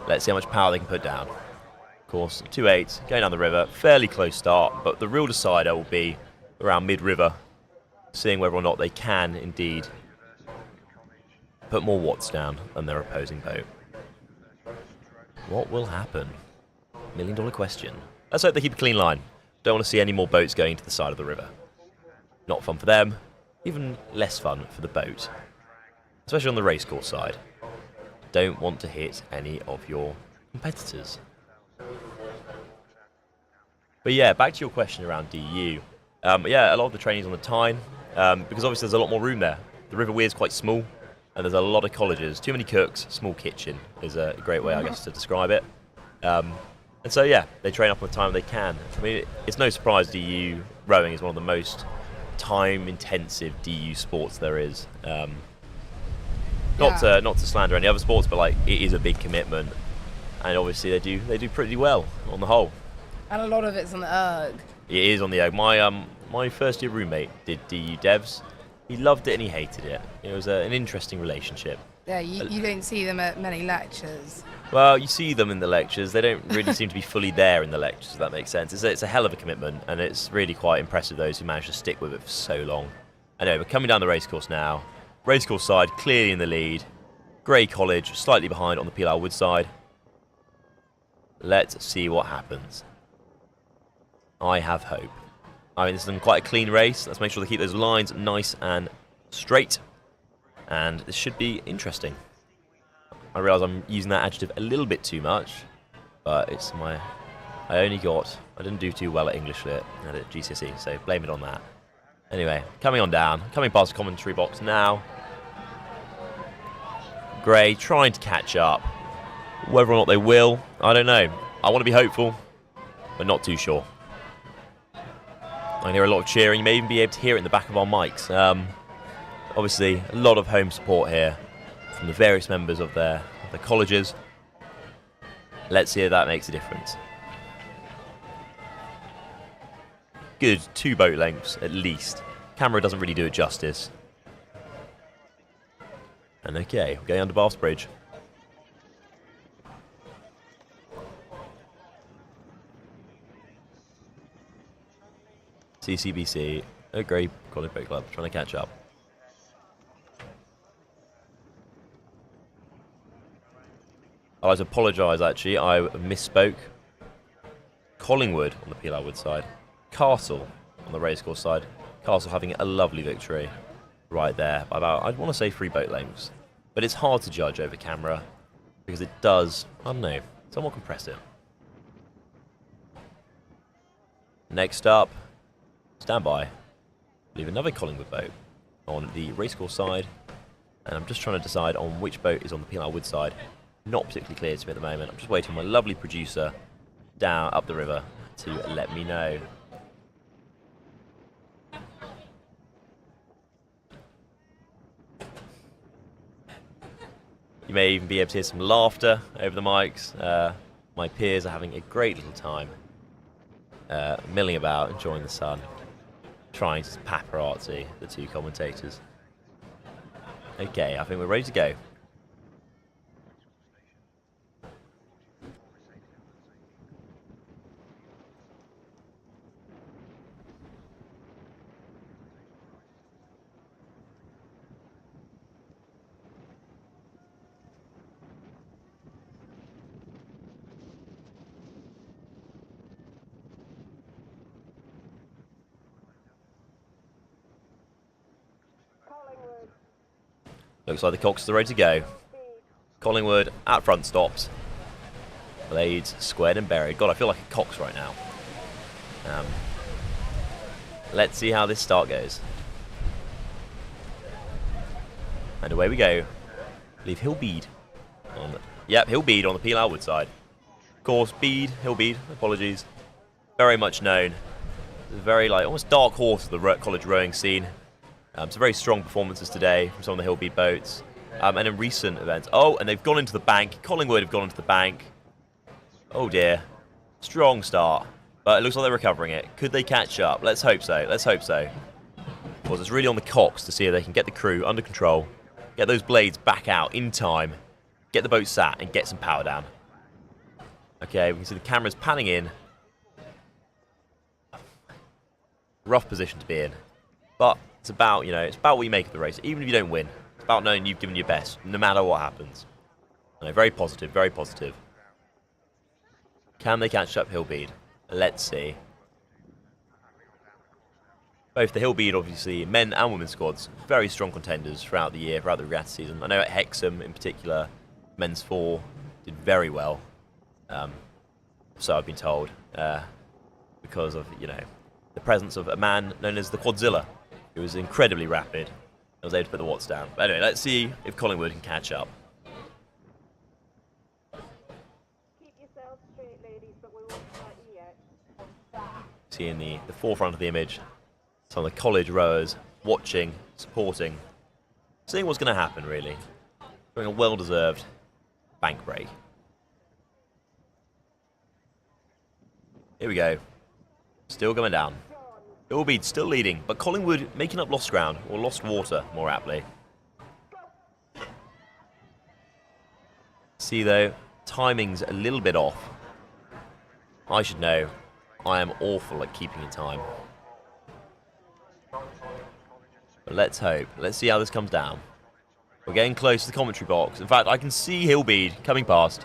Let's see how much power they can put down. Of course, 2-8, going down the river, fairly close start, but the real decider will be around mid-river, seeing whether or not they can indeed put more watts down than their opposing boat. What will happen? $1 million question. Let's hope they keep a clean line. Don't want to see any more boats going to the side of the river. Not fun for them, even less fun for the boat. Especially on the racecourse side. Don't want to hit any of your competitors. But yeah, back to your question around DU. Yeah, a lot of the training's on the Tyne, because obviously there's a lot more room there. The River Weir is quite small, and there's a lot of colleges. Too many cooks, small kitchen is a great way, I guess, to describe it. And so yeah, they train up on the time they can. I mean, it's no surprise DU rowing is one of the most time-intensive DU sports there is. Not to slander any other sports, but like it is a big commitment, and obviously they do pretty well on the whole. And a lot of it's on the erg. It is on the erg. My first year roommate did DU devs. He loved it and he hated it. It was an interesting relationship. Yeah, you don't see them at many lectures. Well, you see them in the lectures. They don't really seem to be fully there in the lectures, if that makes sense. It's a hell of a commitment, and it's really quite impressive those who manage to stick with it for so long. I know, but coming down the racecourse now. Racecourse side clearly in the lead. Grey College slightly behind on the Peel Wood side. Let's see what happens. I have hope. I mean, this is quite a clean race. Let's make sure they keep those lines nice and straight. And this should be interesting. I realise I'm using that adjective a little bit too much, but it's I didn't do too well at English Lit at GCSE, so blame it on that. Anyway, coming on down, coming past the commentary box now. Grey trying to catch up. Whether or not they will, I don't know. I want to be hopeful, but not too sure. I hear a lot of cheering. You may even be able to hear it in the back of our mics. Obviously, a lot of home support here from the various members of the colleges. Let's see if that makes a difference. Good 2 boat lengths at least. Camera doesn't really do it justice. And okay, we're going under Bath's Bridge. CCBC, a Grey College Boat Club, trying to catch up. I'd like to apologise actually, I misspoke. Collingwood on the Peel Wood side. Castle on the racecourse side. Castle having a lovely victory right there by about, I'd want to say 3 boat lengths. But it's hard to judge over camera because it does, I don't know, somewhat compress it. Next up, stand by. Leave another Collingwood boat on the racecourse side. And I'm just trying to decide on which boat is on the Peel Wood side. Not particularly clear to me at the moment. I'm just waiting for my lovely producer down up the river to let me know. You may even be able to hear some laughter over the mics. My peers are having a great little time milling about, enjoying the sun, trying to paparazzi the 2 commentators. Okay, I think we're ready to go. Looks like the cocks are ready to go. Collingwood at front stops. Blades squared and buried. God, I feel like a cox right now. Let's see how this start goes. And away we go. I believe Hillbead on the, Hillbead on the Peel Wood side. Of course, Hillbead, apologies. Very much known. Very almost dark horse of the college rowing scene. Some very strong performances today from some of the Hillbead boats. And in recent events, oh, and they've gone into the bank. Collingwood have gone into the bank. Oh dear, strong start, but it looks like they're recovering it. Could they catch up? Let's hope so. Let's hope so. Because it's really on the Cox to see if they can get the crew under control, get those blades back out in time, get the boat sat, and get some power down. Okay, we can see the cameras panning in. Rough position to be in, but it's about, it's about what you make of the race. Even if you don't win, it's about knowing you've given your best, no matter what happens. No, very positive, very positive. Can they catch up Hillbead? Let's see. Both the Hillbead, obviously, men and women's squads, very strong contenders throughout the year, throughout the regatta season. I know at Hexham, in particular, men's 4 did very well. So I've been told, because of, the presence of a man known as the Quadzilla, who was incredibly rapid and was able to put the watts down. But anyway, let's see if Collingwood can catch up. See in the forefront of the image, some of the college rowers watching, supporting, seeing what's going to happen, really. Doing a well-deserved bank break. Here we go. Still going down. Hillbead still leading, but Collingwood making up lost ground, or lost water, more aptly. See, though, timing's a little bit off. I should know. I am awful at keeping in time. But let's hope. Let's see how this comes down. We're getting close to the commentary box. In fact, I can see Hillbead coming past.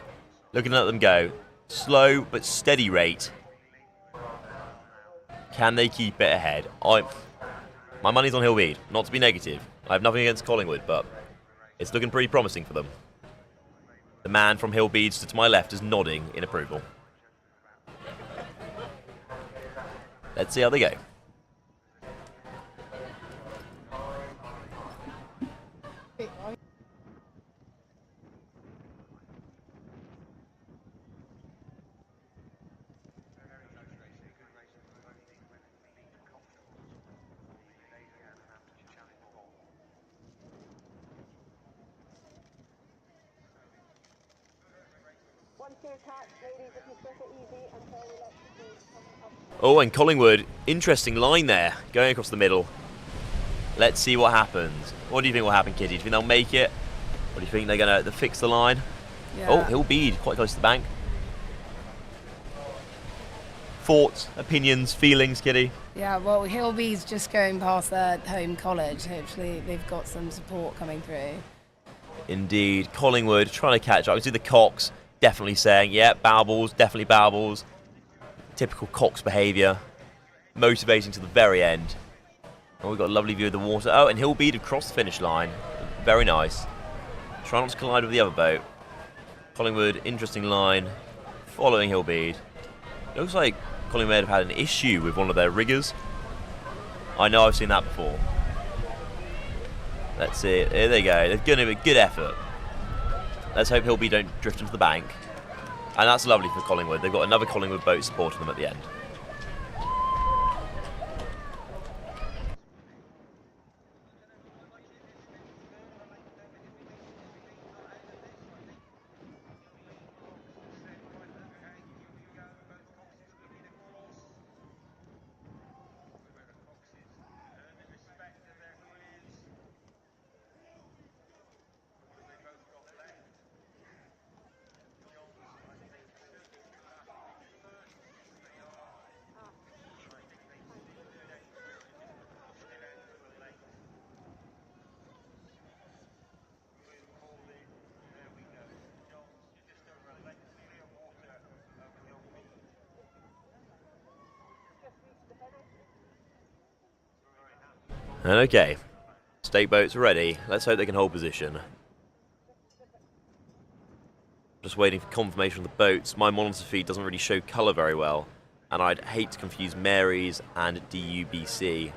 Looking at them go. Slow but steady rate. Can they keep it ahead? My money's on Hillbead. Not to be negative. I have nothing against Collingwood, but it's looking pretty promising for them. The man from Hillbead stood to my left is nodding in approval. Let's see how they go. Oh, and Collingwood, interesting line there, going across the middle. Let's see what happens. What do you think will happen, Kitty? Do you think they'll make it? Or do you think they're going to fix the line? Yeah. Oh, Hillbead, quite close to the bank. Thoughts, opinions, feelings, Kitty? Yeah, well, Hillbead's just going past their home college. Hopefully they've got some support coming through. Indeed. Collingwood trying to catch up. I can see the Cox definitely saying, yeah, bow balls, definitely bow balls. Typical Cox behaviour. Motivating to the very end. Oh, we've got a lovely view of the water. Oh, and Hillbead across the finish line. Very nice. Try not to collide with the other boat. Collingwood, interesting line. Following Hillbead. Looks like Collingwood have had an issue with one of their riggers. I know I've seen that before. Let's see. There they go. They're going to be a good effort. Let's hope Hillbead don't drift into the bank. And that's lovely for Collingwood. They've got another Collingwood boat supporting them at the end. Okay, stake boats ready. Let's hope they can hold position. Just waiting for confirmation of the boats. My monitor feed doesn't really show colour very well, and I'd hate to confuse Mary's and DUBC.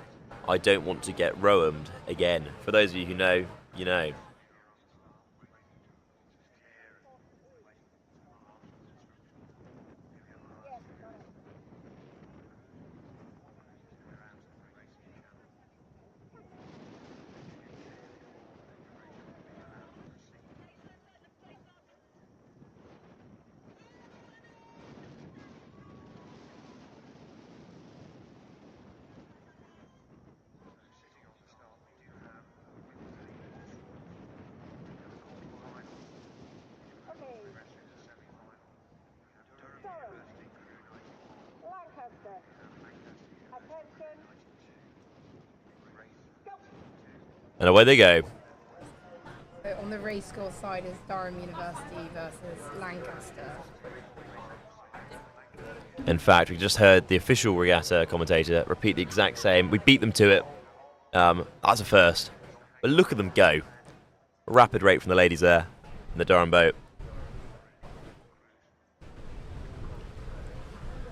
I don't want to get roamed again. For those of you who know, you know. And away they go. So on the racecourse side is Durham University versus Lancaster. In fact, we just heard the official regatta commentator repeat the exact same. We beat them to it. That's a first. But look at them go. Rapid rate from the ladies there in the Durham boat.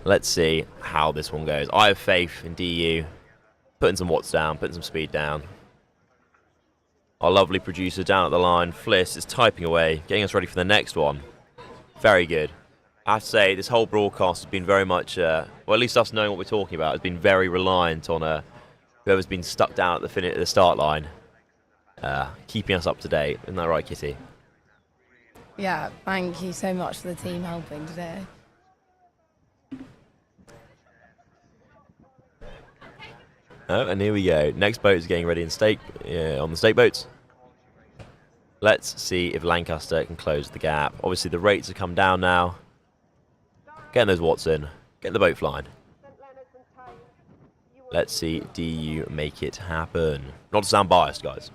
Let's see how this one goes. I have faith in DU. Putting some watts down, putting some speed down. Our lovely producer down at the line, Fliss, is typing away, getting us ready for the next one. Very good. I have to say, this whole broadcast has been very much, well, at least us knowing what we're talking about, has been very reliant on whoever's been stuck down at the start line, keeping us up to date. Isn't that right, Kitty? Yeah, thank you so much for the team helping today. Oh, and here we go. Next boat is getting ready on the stake boats. Let's see if Lancaster can close the gap. Obviously, the rates have come down now. Getting those watts in. Getting the boat flying. Let's see DU make it happen. Not to sound biased, guys.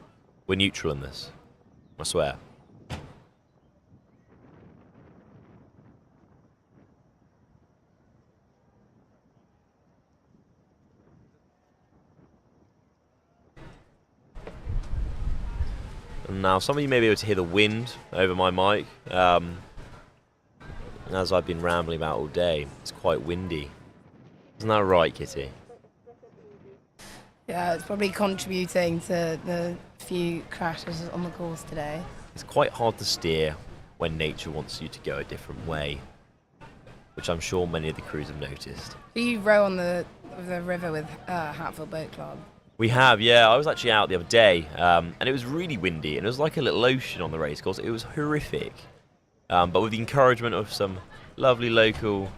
We're neutral in this. I swear. And now, some of you may be able to hear the wind over my mic. As I've been rambling about all day, it's quite windy. Isn't that right, Kitty? Yeah, it's probably contributing to the few crashes on the course today. It's quite hard to steer when nature wants you to go a different way, which I'm sure many of the crews have noticed. Do you row on the river with Hatfield Boat Club? We have, yeah. I was actually out the other day, and it was really windy, and it was like a little ocean on the racecourse. It was horrific. But with the encouragement of some lovely local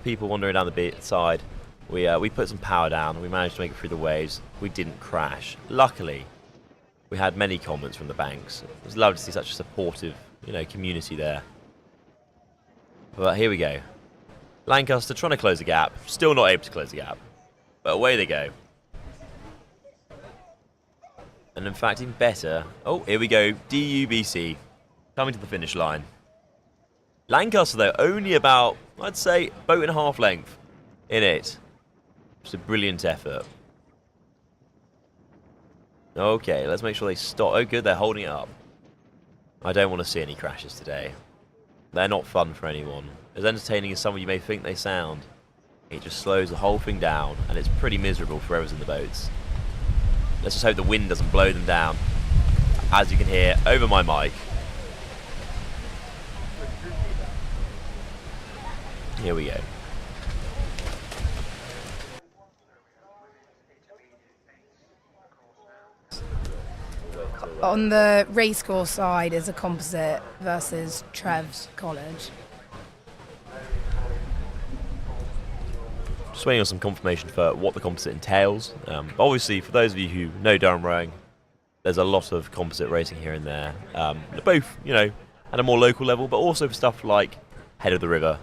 people wandering down the side, we put some power down. We managed to make it through the waves. We didn't crash. Luckily, we had many comments from the banks. It was lovely to see such a supportive, community there. But here we go. Lancaster trying to close the gap. Still not able to close the gap. But away they go. And in fact, even better. Oh, here we go. DUBC coming to the finish line. Lancaster, though, only about, I'd say, boat and a half length in it. Just a brilliant effort. Okay, let's make sure they stop. Oh, good, they're holding it up. I don't want to see any crashes today. They're not fun for anyone. As entertaining as some of you may think they sound, it just slows the whole thing down, and it's pretty miserable for whoever's in the boats. Let's just hope the wind doesn't blow them down. As you can hear over my mic. Here we go. On the racecourse side is a composite versus Trev's College. Just waiting on some confirmation for what the composite entails. Obviously, for those of you who know Durham rowing, there's a lot of composite racing here and there. Both, at a more local level, but also for stuff like Head of the River.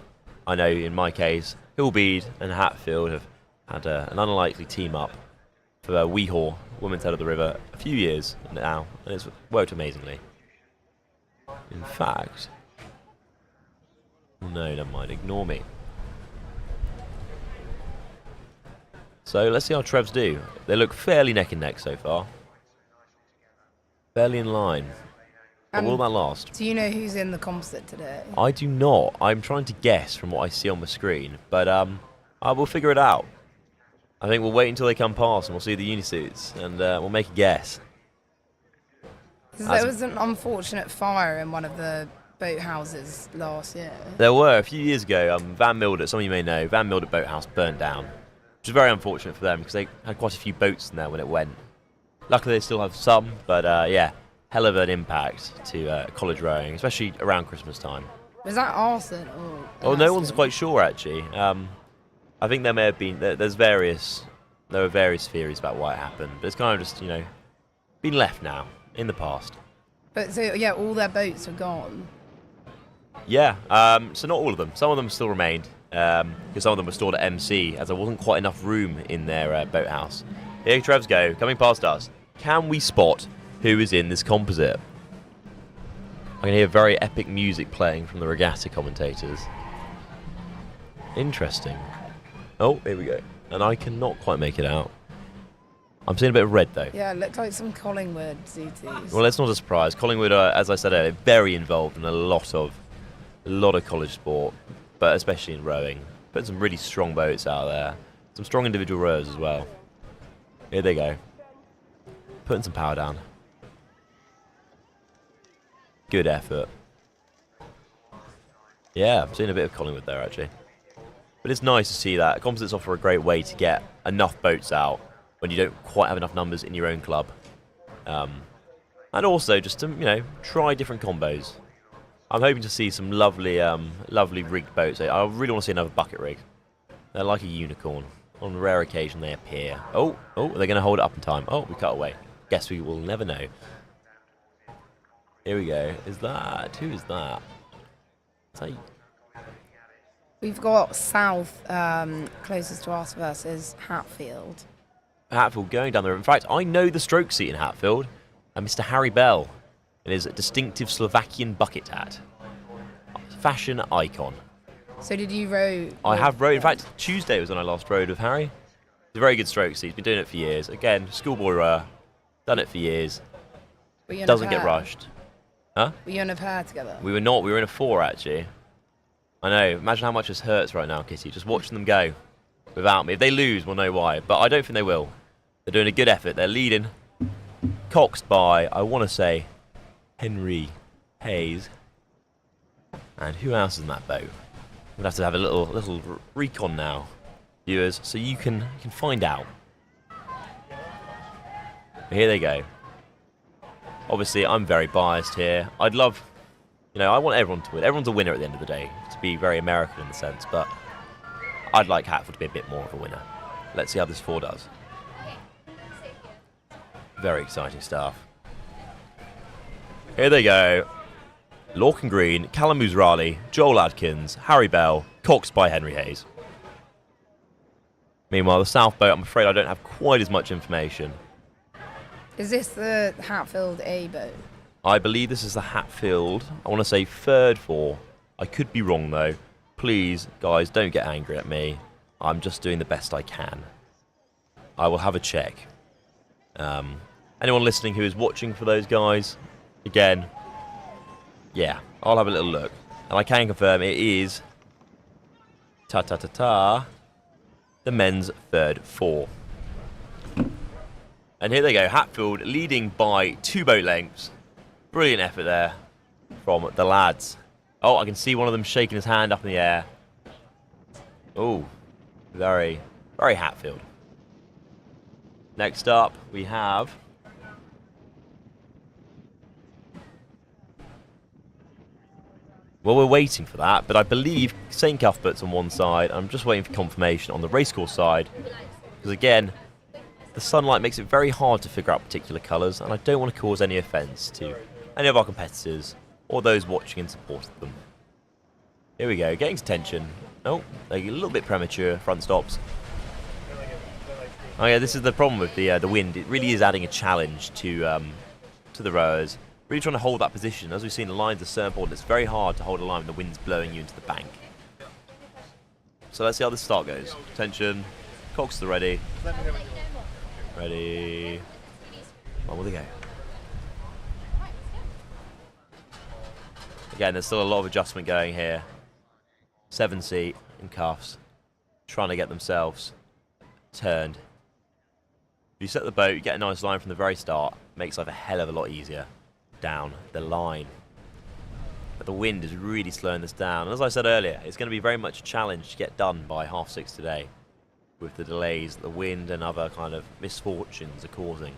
I know in my case, Hillbead and Hatfield have had an unlikely team up for Weehawk, Women's Head of the River, a few years now, and it's worked amazingly. In fact, no, never mind, ignore me. So let's see how Trevs do. They look fairly neck and neck so far. Fairly in line. But will that last? Do you know who's in the composite today? I do not. I'm trying to guess from what I see on the screen, but I will figure it out. I think we'll wait until they come past and we'll see the unisuits, and we'll make a guess. There was an unfortunate fire in one of the boathouses last year. There were a few years ago. Van Mildert, some of you may know, Van Mildert Boathouse burnt down, which is very unfortunate for them because they had quite a few boats in there when it went. Luckily, they still have some, but yeah, hell of an impact to college rowing, especially around Christmas time. Was that arson or? Oh, no one's quite sure actually. I think there may have been. There were various theories about why it happened, but it's kind of just been left now in the past. But so yeah, all their boats are gone. Yeah, so not all of them. Some of them still remained because some of them were stored at MC, as there wasn't quite enough room in their boathouse. Here Trevs go, coming past us. Can we spot who is in this composite? I can hear very epic music playing from the regatta commentators. Interesting. Oh, here we go. And I cannot quite make it out. I'm seeing a bit of red though. Yeah, it looked like some Collingwood ZTs. Well, that's not a surprise. Collingwood are, as I said earlier, very involved in a lot of college sport, but especially in rowing. Putting some really strong boats out there. Some strong individual rowers as well. Here they go. Putting some power down. Good effort. Yeah, I'm seeing a bit of Collingwood there actually. But it's nice to see that. Composites offer a great way to get enough boats out when you don't quite have enough numbers in your own club. And also just to, try different combos. I'm hoping to see some lovely rigged boats. I really want to see another bucket rig. They're like a unicorn. On rare occasion they appear. Oh, they're going to hold it up in time. Oh, we cut away. Guess we will never know. Here we go. Who is that? We've got South closest to us versus Hatfield. Hatfield going down the river. In fact, I know the stroke seat in Hatfield. And Mr. Harry Bell in his distinctive Slovakian bucket hat. Fashion icon. So did you row? I have rowed. In fact, Tuesday was when I last rowed with Harry. He's a very good stroke seat. He's been doing it for years. Again, schoolboy rower. Done it for years. Doesn't get rushed. Huh? Were you in a pair together? We were not. We were in a 4, actually. I know. Imagine how much this hurts right now, Kitty. Just watching them go without me. If they lose, we'll know why. But I don't think they will. They're doing a good effort. They're leading. Coxed by, I want to say, Henry Hayes. And who else is in that boat? We'll have to have a little recon now, viewers, so you can find out. But here they go. Obviously, I'm very biased here. I'd love, I want everyone to win. Everyone's a winner at the end of the day, to be very American in the sense, but I'd like Hatfield to be a bit more of a winner. Let's see how this 4 does. Very exciting stuff. Here they go. Lorcan Green, Callum Musrali, Joel Adkins, Harry Bell, coxed by Henry Hayes. Meanwhile, the South boat, I'm afraid I don't have quite as much information. Is this the Hatfield A boat? I believe this is the Hatfield. I want to say 3rd 4. I could be wrong though. Please, guys, don't get angry at me. I'm just doing the best I can. I will have a check. Anyone listening who is watching for those guys, again, yeah, I'll have a little look. And I can confirm it is the men's 3rd 4. And here they go, Hatfield leading by 2 boat lengths. Brilliant effort there from the lads. Oh, I can see one of them shaking his hand up in the air. Oh, very, very Hatfield. Next up, we have well, we're waiting for that, but I believe St. Cuthbert's on one side. I'm just waiting for confirmation on the racecourse side. Because again, the sunlight makes it very hard to figure out particular colours, and I don't want to cause any offence to any of our competitors or those watching in support of them. Here we go, getting tension. Oh, a little bit premature front stops. Oh yeah, this is the problem with the wind. It really is adding a challenge to the rowers. Really trying to hold that position. As we've seen, the lines are so important. It's very hard to hold a line when the wind's blowing you into the bank. So let's see how this start goes. Tension. Cox to ready. Ready. On will they go? Again, there's still a lot of adjustment going here. 7 seat in cuffs. Trying to get themselves turned. If you set the boat, you get a nice line from the very start. Makes life a hell of a lot easier down the line. But the wind is really slowing this down. And as I said earlier, it's going to be very much a challenge to get done by 6:30 today with the delays the wind and other kind of misfortunes are causing.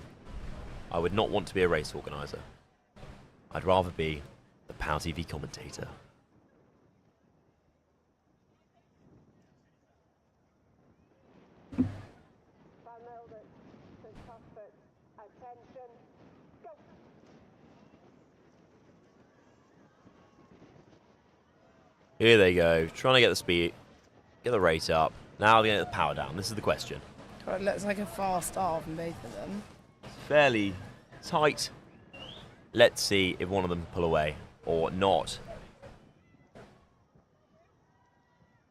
I would not want to be a race organiser. I'd rather be the PalTV commentator. Here they go, trying to get the speed, get the rate up. Now they're going to get the power down. This is the question. Well, it looks like a fast start from both of them. fairly tight. Let's see if one of them pull away or not.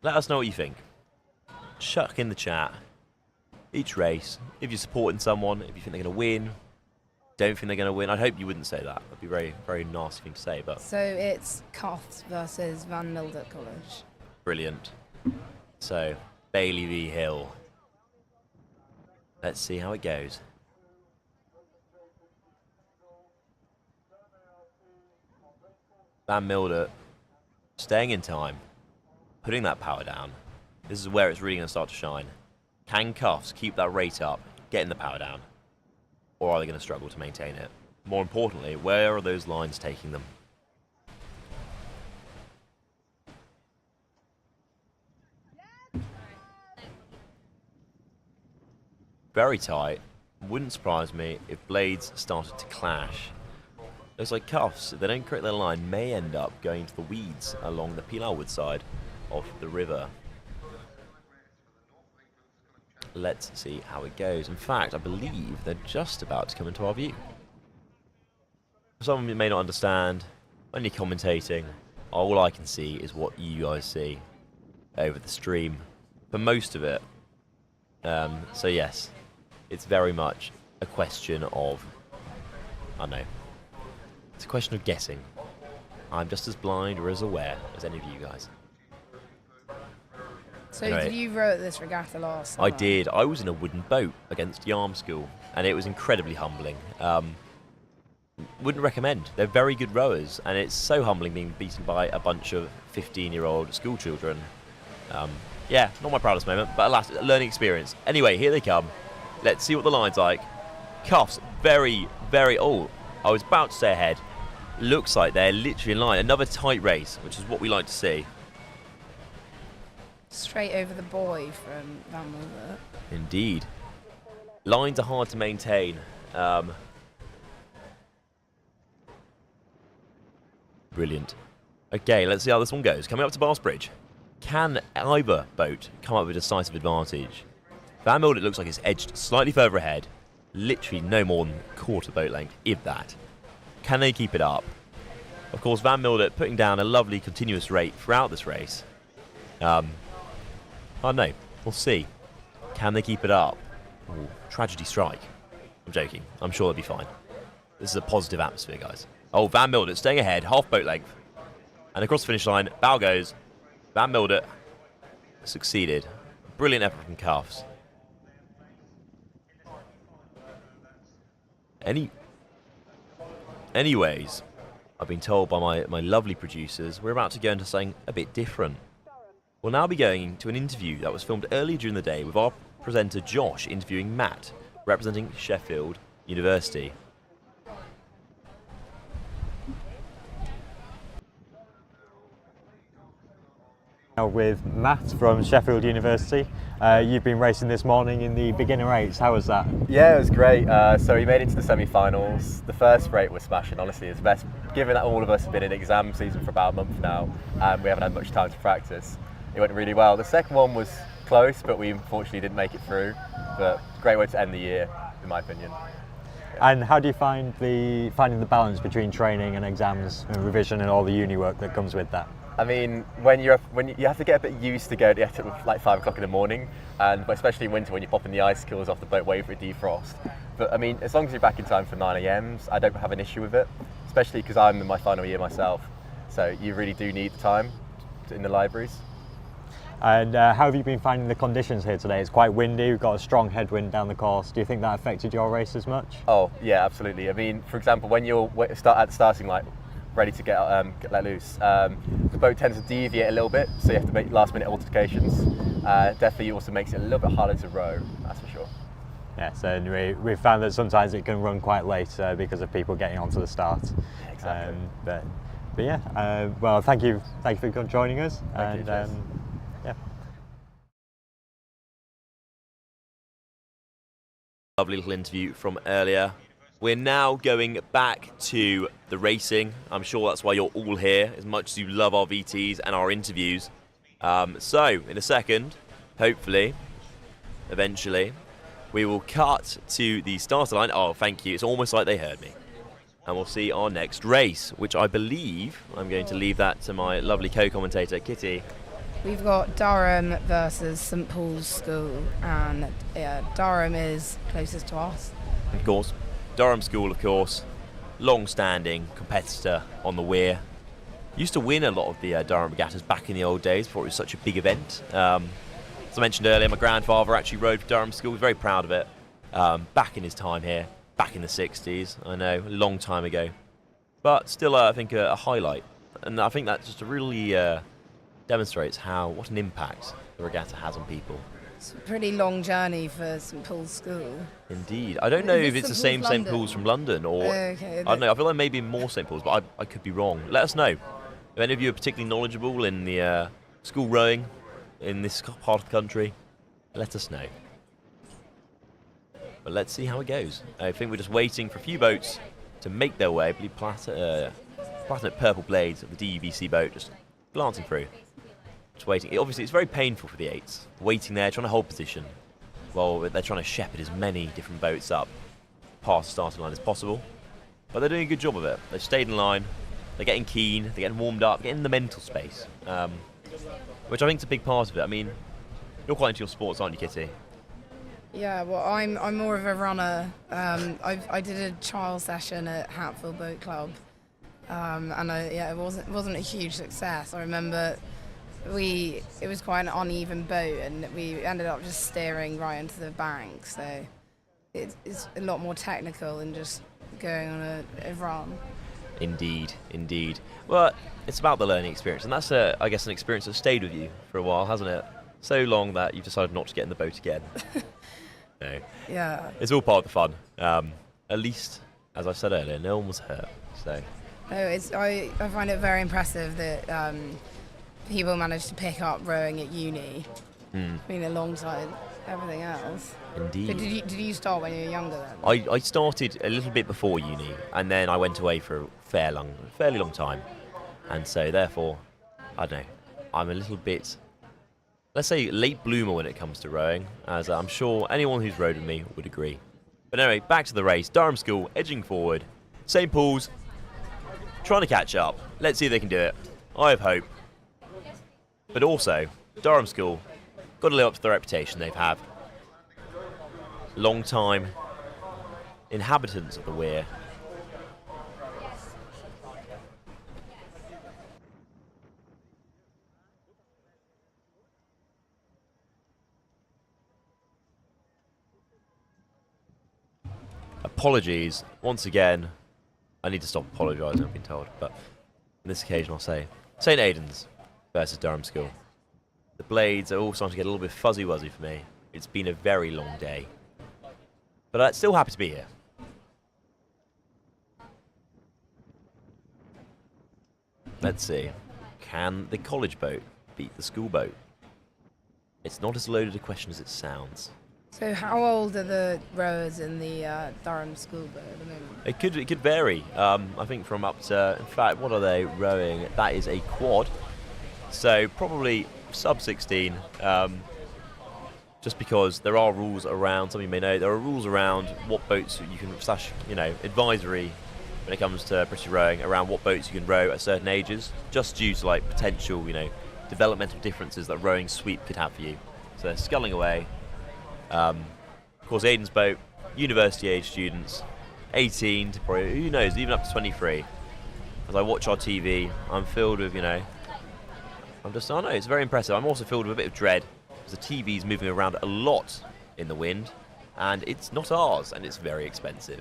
Let us know what you think. Chuck in the chat each race, if you're supporting someone, if you think they're going to win, don't think they're going to win. I hope you wouldn't say that. That'd be very, very nasty thing to say. But So it's Coths versus Van Mildert College. brilliant. So Bailey v Hill. Let's see how it goes. Van Mildert staying in time, putting that power down. This is where it's really going to start to shine. Can Cuffs keep that rate up, getting the power down? Or are they going to struggle to maintain it? More importantly, where are those lines taking them? Very tight. Wouldn't surprise me if blades started to clash. Looks like Cuffs, if they don't correct their line, may end up going to the weeds along the Pilarwood side of the river. Let's see how it goes. In fact, I believe they're just about to come into our view. Some of you may not understand, when you're commentating, all I can see is what you guys see over the stream for most of it. So yes, it's very much a question of, I don't know, it's a question of guessing. I'm just as blind or as aware as any of you guys. So Anyway. did you row at this regatta last I summer? did. I was in a wooden boat against Yarm School, and it was incredibly humbling. Wouldn't recommend. They're very good rowers, and it's so humbling being beaten by a bunch of 15-year-old school children. Yeah, not my proudest moment, but alas, a learning experience. Anyway, here they come. Let's see what the line's like. Cuffs, very, very... Oh, I was about to stay ahead. Looks like they're literally in line. Another tight race, which is what we like to see. Straight over the buoy from Van Mildert. Indeed. Lines are hard to maintain. Brilliant. Okay, let's see how this one goes. Coming up to Bass Bridge. Can either boat come up with a decisive advantage? Van Mildert looks like it's edged slightly further ahead. Literally no more than quarter boat length, if that. Can they keep it up? Of course, Van Mildert putting down a lovely continuous rate throughout this race. I don't know. We'll see. Can they keep it up? Ooh, tragedy strike. I'm joking. I'm sure they'll be fine. This is a positive atmosphere, guys. Oh, Van Mildert staying ahead, half boat length. And across the finish line, bow goes. Van Mildert succeeded. Brilliant effort from Cuffs. Anyways, I've been told by my lovely producers we're about to go into something a bit different. We'll now be going to an interview that was filmed earlier during the day with our presenter Josh interviewing Matt, representing Sheffield University. Now with Matt from Sheffield University. You've been racing this morning in the beginner race. How was that? Yeah, it was great. So we made it to the semi-finals. The first rate was smashing, honestly. It's the best, given that all of us have been in exam season for about a month now and we haven't had much time to practice. It went really well. The second one was close, but we unfortunately didn't make it through. But great way to end the year, in my opinion. And how do you find finding the balance between training and exams and revision and all the uni work that comes with that? I mean, when you have to get a bit used to going at like 5 o'clock in the morning, but especially in winter when you're popping the icicles off the boat waiting for it to defrost. But I mean, as long as you're back in time for 9 a.m s, I don't have an issue with it, especially because I'm in my final year myself. So you really do need the time in the libraries. And how have you been finding the conditions here today? It's quite windy, we've got a strong headwind down the course. Do you think that affected your race as much? Oh yeah, absolutely. I mean, for example, when you're at the starting line, ready to get let loose, the boat tends to deviate a little bit, so you have to make last minute alterations. Definitely also makes it a little bit harder to row, that's for sure. Yes, and we've found that sometimes it can run quite late because of people getting onto the start. Yeah, exactly. But yeah, well, thank you for joining us. Thank you, yeah. Lovely little interview from earlier. We're now going back to the racing. I'm sure that's why you're all here, as much as you love our VTs and our interviews. So, in a second, hopefully, eventually, we will cut to the starter line. Oh, thank you. It's almost like they heard me. And we'll see our next race, which I believe I'm going to leave that to my lovely co-commentator, Kitty. We've got Durham versus St Paul's School, and Durham is closest to us. Of course, Durham School, of course, long-standing competitor on the Weir. Used to win a lot of the Durham Regattas back in the old days before it was such a big event. As I mentioned earlier, my grandfather actually rode for Durham School. He was very proud of it back in his time here, back in the 60s. I know, a long time ago. But still, I think a highlight. And I think that just really demonstrates what an impact the regatta has on people. It's a pretty long journey for St Paul's School. Indeed. I don't know if it's the same St Paul's from London or... Okay, I don't know. I feel like maybe more St Paul's, but I could be wrong. Let us know. If any of you are particularly knowledgeable in the school rowing in this part of the country, let us know. But let's see how it goes. I think we're just waiting for a few boats to make their way. I believe Platinum Purple Blades of the DUVC boat just glancing through. Just waiting. Obviously, it's very painful for the 8s. Waiting there, trying to hold position, while they're trying to shepherd as many different boats up past the starting line as possible. But they're doing a good job of it. They've stayed in line. They're getting keen. They're getting warmed up. Getting the mental space, which I think is a big part of it. I mean, you're quite into your sports, aren't you, Kitty? Yeah, well, I'm more of a runner. I did a trial session at Hatfield Boat Club, and it wasn't a huge success. I remember it was quite an uneven boat, and we ended up just steering right into the bank. So it's a lot more technical than just going on a run. Indeed, indeed. Well, it's about the learning experience, and that's, I guess, an experience that's stayed with you for a while, hasn't it? So long that you've decided not to get in the boat again. No. Yeah. It's all part of the fun. At least, as I said earlier, no one was hurt. So. No, I find it very impressive that people managed to pick up rowing at uni. I mean, alongside everything else. Indeed. But did you start when you were younger then? I started a little bit before uni, and then I went away for a fairly long time. And so, therefore, I don't know, I'm a little bit, let's say, late bloomer when it comes to rowing, as I'm sure anyone who's rowed with me would agree. But anyway, back to the race. Durham School edging forward. St Paul's trying to catch up. Let's see if they can do it. I have hope. But also, Durham School got to live up to the reputation they've had. Long time inhabitants of the Weir. Apologies once again. I need to stop apologising, I've been told, but on this occasion I'll say St Aidan's versus Durham School. The blades are all starting to get a little bit fuzzy-wuzzy for me. It's been a very long day. But I'm still happy to be here. Let's see. Can the college boat beat the school boat? It's not as loaded a question as it sounds. So how old are the rowers in the Durham School boat at the moment? It could vary. I think from up to, in fact, what are they rowing? That is a quad. So probably sub 16. Just because there are rules around, some of you may know, there are rules around what boats you can, advisory when it comes to British rowing, around what boats you can row at certain ages, just due to potential, developmental differences that rowing sweep could have for you. So they're sculling away. Of course, Aidan's boat, university age students, 18 to probably, who knows, even up to 23. As I watch our TV, I'm filled with, I don't know, it's very impressive. I'm also filled with a bit of dread. The TV's moving around a lot in the wind, and it's not ours, and it's very expensive.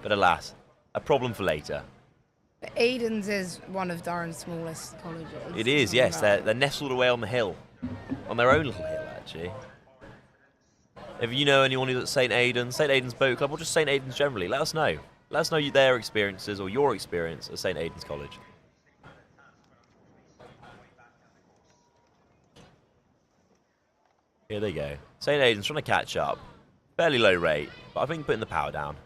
But alas, a problem for later. Aidan's is one of Durham's smallest colleges. It is, yes. They're nestled away on the hill, on their own little hill, actually. If you know anyone who's at St Aidan's Boat Club, or just St Aidan's generally, let us know. Let us know their experiences or your experience at St Aidan's College. Here they go. St Aidan's trying to catch up. Fairly low rate, but I think putting the power down.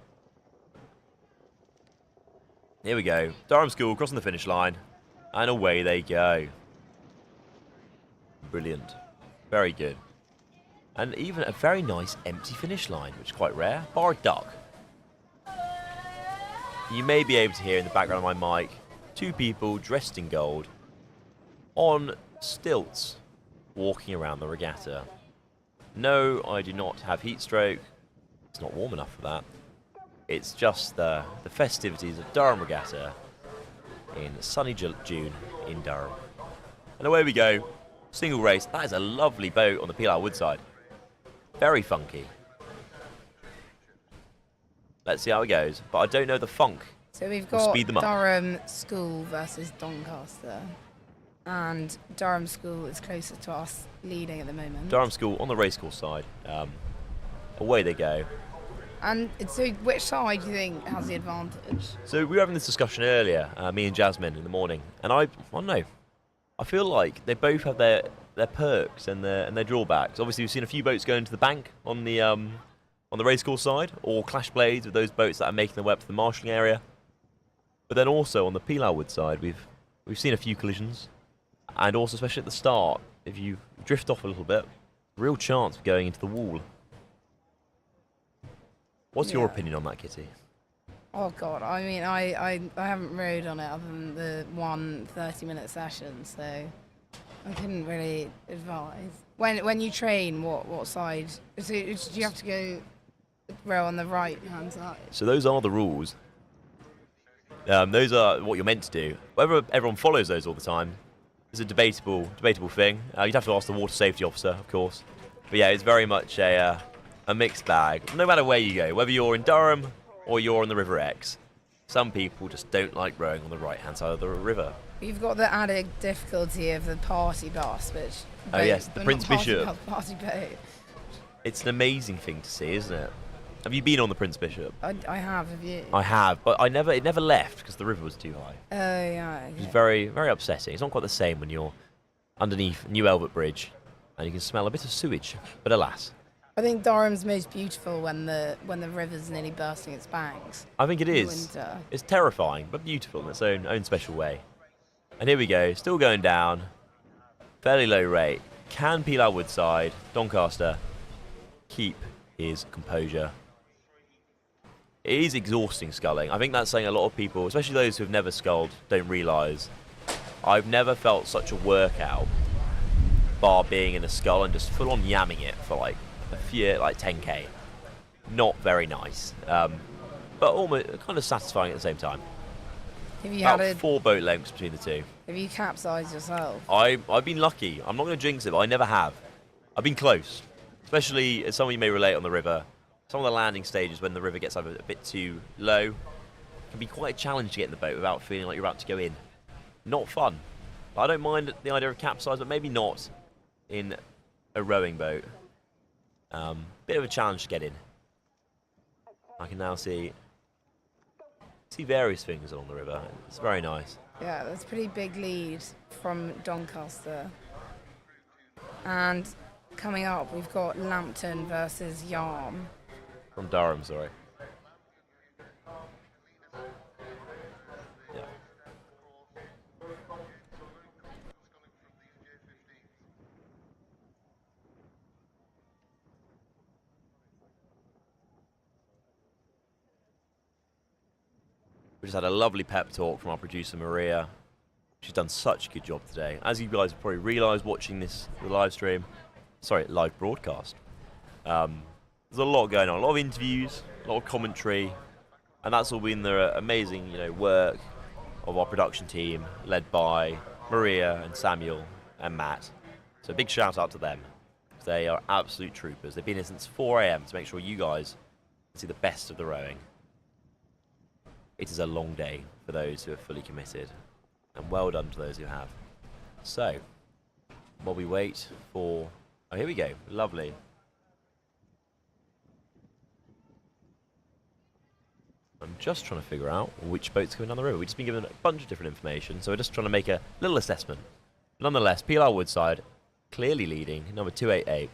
Here we go. Durham School crossing the finish line. And away they go. Brilliant. Very good. And even a very nice empty finish line, which is quite rare, bar a duck. You may be able to hear in the background of my mic 2 people dressed in gold on stilts walking around the regatta. No, I do not have heat stroke. It's not warm enough for that. It's just the festivities of Durham Regatta in sunny June in Durham. And away we go. Single race. That is a lovely boat on the Pedalo Woodside. Very funky. Let's see how it goes. But I don't know the funk. So we've We'll got speed them up. Durham School versus Doncaster. And Durham School is closer to us, leading at the moment. Durham School on the racecourse side. Away they go. And so which side do you think has the advantage? So we were having this discussion earlier, me and Jasmine in the morning, and I don't know. I feel like they both have their perks and their drawbacks. Obviously, we've seen a few boats going to the bank on the racecourse side, or clash blades with those boats that are making their way up to the marshalling area. But then also on the Pedalo Wood side, we've seen a few collisions, and also especially at the start, if you drift off a little bit, real chance of going into the wall. What's your opinion on that, Kitty? Oh God, I mean, I haven't rode on it other than the one 30-minute session, so I couldn't really advise. When you train, what side? Do you have to go row on the right hand side? So those are the rules. Those are what you're meant to do. Whether everyone follows those all the time is a debatable thing. You'd have to ask the water safety officer, of course. But yeah, it's very much a mixed bag. No matter where you go, whether you're in Durham or you're on the River Exe, some people just don't like rowing on the right-hand side of the river. You've got the added difficulty of the party bus, which... Oh yes, the Prince Bishop. Party boat. It's an amazing thing to see, isn't it? Have you been on the Prince Bishop? I have you? I have, but it never left because the river was too high. Oh, yeah. Okay. It was very, very upsetting. It's not quite the same when you're underneath New Elbert Bridge and you can smell a bit of sewage, but alas. I think Durham's most beautiful when the river's nearly bursting its banks. I think it in is. Winter. It's terrifying, but beautiful in its own special way. And here we go, still going down. Fairly low rate. Can Pedalo Woodside, Doncaster, keep his composure? It is exhausting sculling. I think that's something a lot of people, especially those who have never sculled, don't realise. I've never felt such a workout, bar being in a scull and just full on yamming it for like 10k. Not very nice, but almost kind of satisfying at the same time. Have you About had 4 boat lengths between the two. Have you capsized yourself? I've been lucky. I'm not going to jinx it, but I never have. I've been close, especially as some of you may relate on the river. Some of the landing stages when the river gets either a bit too low can be quite a challenge to get in the boat without feeling like you're about to go in. Not fun. I don't mind the idea of capsize, but maybe not in a rowing boat. Bit of a challenge to get in. I can now see various things along the river. It's very nice. Yeah, that's a pretty big lead from Doncaster. And coming up, we've got Lambton versus Yarm. From Durham, sorry. Yeah. We just had a lovely pep talk from our producer Maria. She's done such a good job today. As you guys have probably realised watching the live broadcast. There's a lot going on, a lot of interviews, a lot of commentary, and that's all been the amazing, work of our production team, led by Maria and Samuel and Matt. So big shout out to them. They are absolute troopers. They've been here since 4 a.m. to make sure you guys can see the best of the rowing. It is a long day for those who are fully committed, and well done to those who have. So, while we wait for... Oh, here we go. Lovely. I'm just trying to figure out which boat's going down the river. We've just been given a bunch of different information, so we're just trying to make a little assessment. Nonetheless, Pedalo Woodside clearly leading, number 288.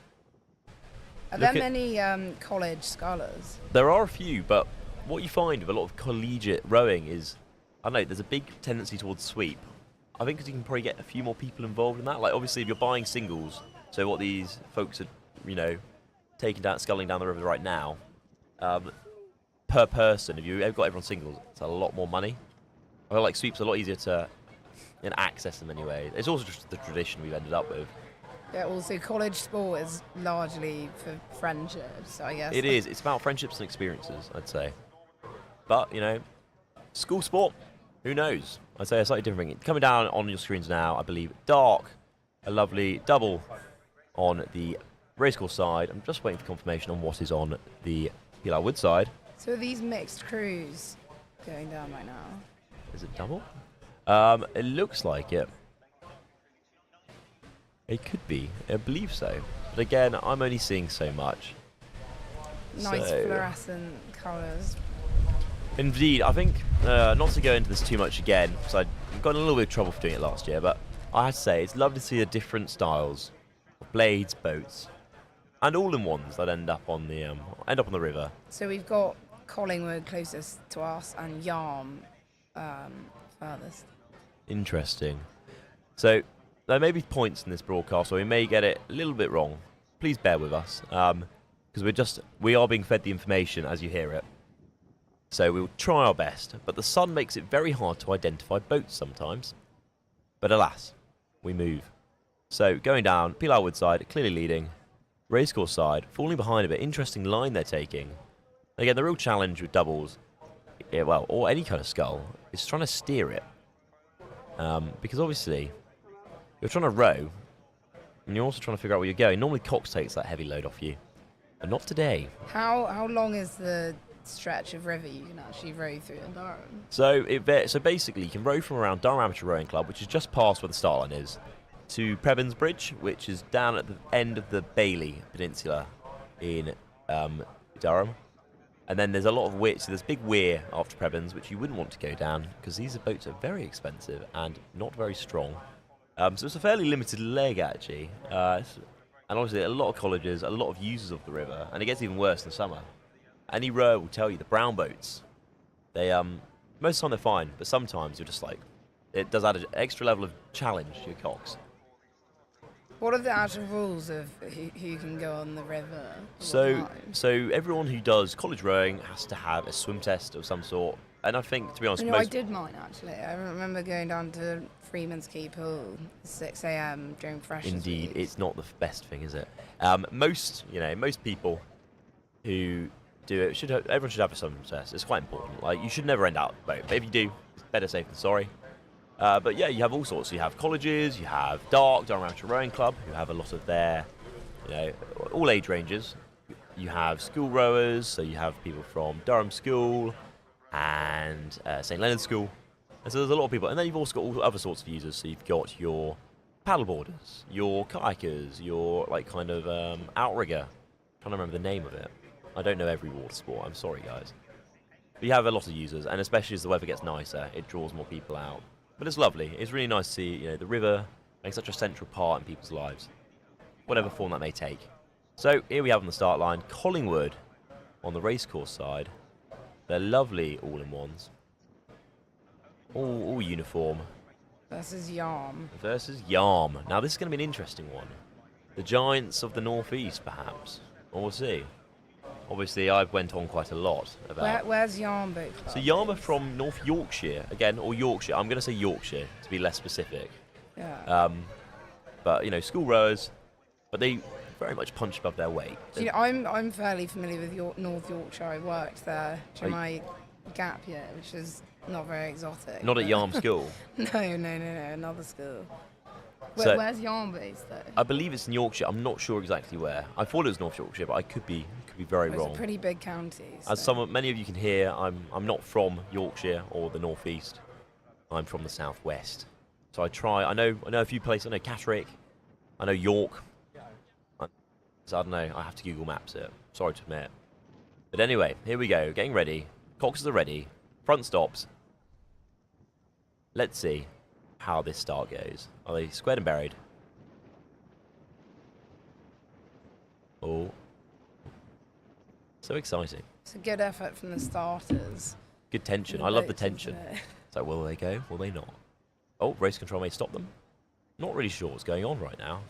Are there many college scholars? There are a few, but what you find with a lot of collegiate rowing is, I don't know, there's a big tendency towards sweep. I think because you can probably get a few more people involved in that. Like, obviously, if you're buying singles, so what these folks are, sculling down the river right now, per person, if you've got everyone singles, it's a lot more money. I feel like sweeps are a lot easier to access them anyway. It's also just the tradition we've ended up with. Yeah, also college sport is largely for friendships, I guess. It is. It's about friendships and experiences, I'd say. But, you know, school sport, who knows? I'd say a slightly different thing. Coming down on your screens now, I believe, Dark, a lovely double on the racecourse side. I'm just waiting for confirmation on what is on the Pilar Wood side. So are these mixed crews going down right now? Is it double? It looks like it. It could be. I believe so. But again, I'm only seeing so much. Nice fluorescent colours. Indeed. I think, not to go into this too much again, because I got in a little bit of trouble for doing it last year, but I have to say, it's lovely to see the different styles of blades, boats, and all-in-ones that end up on the river. So we've got Collingwood closest to us and Yarm furthest. Interesting. So there may be points in this broadcast where we may get it a little bit wrong. Please bear with us, because we are being fed the information as you hear it. So we'll try our best, but the sun makes it very hard to identify boats sometimes. But alas, we move. So going down, Pilar Wood side clearly leading, racecourse side falling behind a bit. Interesting line they're taking. Again, the real challenge with doubles, or any kind of scull, is trying to steer it. Because obviously, you're trying to row, and you're also trying to figure out where you're going. Normally Cox takes that heavy load off you, but not today. How long is the stretch of river you can actually row through in Durham? So basically, you can row from around Durham Amateur Rowing Club, which is just past where the start line is, to Prebends Bridge, which is down at the end of the Bailey Peninsula in Durham. And then there's a lot of weir, so there's big weir after Prebends, which you wouldn't want to go down, because these boats are very expensive and not very strong. So it's a fairly limited leg, actually. And obviously, a lot of colleges, a lot of users of the river, and it gets even worse in the summer. Any rower will tell you the brown boats, they most of the time they're fine, but sometimes you're just like, it does add an extra level of challenge to your cocks. What are the actual rules of who can go on the river? So everyone who does college rowing has to have a swim test of some sort. And I think, to be honest, I did mine actually. I remember going down to Freeman's Quay Pool at 6 a.m. during Freshers' Indeed, Week. it's not the best thing, is it? Most people who do it everyone should have a swim test. It's quite important. Like, you should never end out boat, but if you do, it's better safe than sorry. But yeah, you have all sorts. You have colleges, you have Durham Amateur Rowing Club, who have a lot of their, all age ranges. You have school rowers, so you have people from Durham School and St Leonard's School. And so there's a lot of people. And then you've also got all other sorts of users. So you've got your paddleboarders, your kayakers, your outrigger. I'm trying to remember the name of it. I don't know every water sport. I'm sorry, guys. But you have a lot of users, and especially as the weather gets nicer, it draws more people out. But it's lovely. It's really nice to see, the river make such a central part in people's lives, whatever form that may take. So here we have on the start line Collingwood on the racecourse side. They're lovely all-in-ones, all uniform. Versus Yarm. Now this is going to be an interesting one. The Giants of the Northeast, perhaps. Or we'll see. Obviously, I've went on quite a lot about... Where's Yarm Boat Club? So Yarm are from North Yorkshire, again, or Yorkshire. I'm going to say Yorkshire, to be less specific. Yeah. But, school rowers, but they very much punch above their weight. I'm fairly familiar with North Yorkshire. I worked there during my gap year, which is not very exotic. Not at Yarm School? No, another school. Where's Yarm based, though? I believe it's in Yorkshire. I'm not sure exactly where. I thought it was North Yorkshire, but I could be very wrong. It's a pretty big county. So. As many of you can hear, I'm not from Yorkshire or the northeast. I'm from the southwest. So I know a few places. I know Catterick. I know York. So I don't know. I have to Google Maps it. Sorry to admit. But anyway, here we go. Getting ready. Coxes are ready. Front stops. Let's see how this start goes. Are they squared and buried? Oh. So exciting. It's a good effort from the starters. Good tension. I love the tension. So will they go? Will they not? Oh, race control may stop them. Not really sure what's going on right now.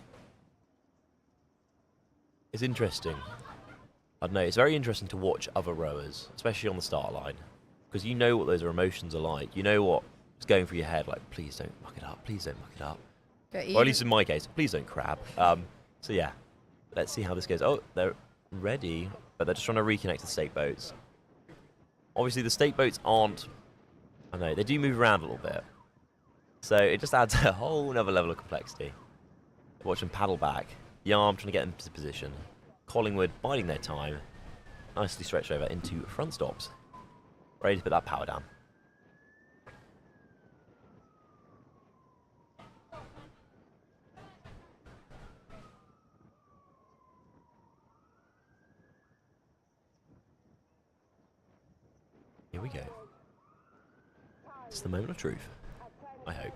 It's interesting. I don't know, it's very interesting to watch other rowers, especially on the start line, because you know what those emotions are like. You know what's going through your head, like, please don't muck it up, please don't muck it up. Or at least in my case, please don't crab. So yeah, let's see how this goes. Oh, they're ready, but they're just trying to reconnect the stake boats. Obviously, the stake boats aren't, I don't know, they do move around a little bit. So it just adds a whole other level of complexity. Watch them paddle back. Yarm trying to get into position. Collingwood biding their time. Nicely stretched over into front stops. Ready to put that power down. Here we go. It's the moment of truth. I hope.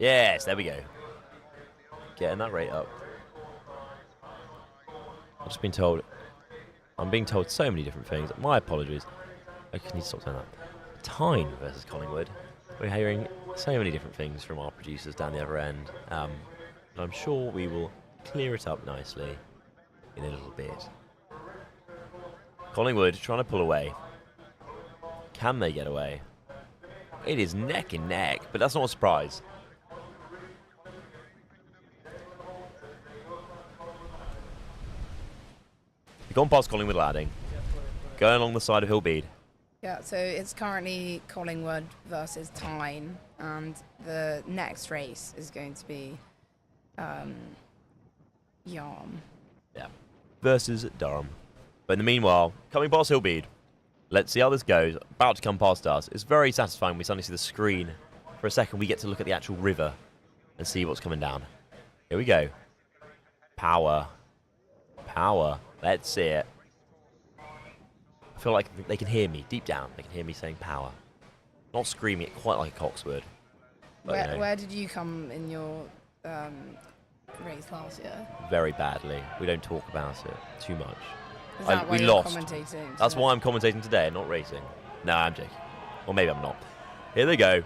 Yes, there we go. Getting that rate up. I've just been told. I'm being told so many different things. My apologies. I need to stop saying that. Tyne versus Collingwood. We're hearing so many different things from our producers down the other end. But I'm sure we will clear it up nicely in a little bit. Collingwood trying to pull away. Can they get away? It is neck and neck, but that's not a surprise. We've gone past Collingwood Landing. Going along the side of Hillbead. Yeah, so it's currently Collingwood versus Tyne, and the next race is going to be Yarm. Yeah. Versus Durham. But in the meanwhile, coming past Hillbead. Let's see how this goes. About to come past us. It's very satisfying. We suddenly see the screen. For a second, we get to look at the actual river and see what's coming down. Here we go. Power. Power. Let's see it. I feel like they can hear me deep down. They can hear me saying power. Not screaming it quite like a Coxwood. But, Where did you come in your race last year? Very badly. We don't talk about it too much. Is that why we you're lost. commentating? That's why I'm commentating today, not racing. No, I'm joking. Or maybe I'm not. Here they go.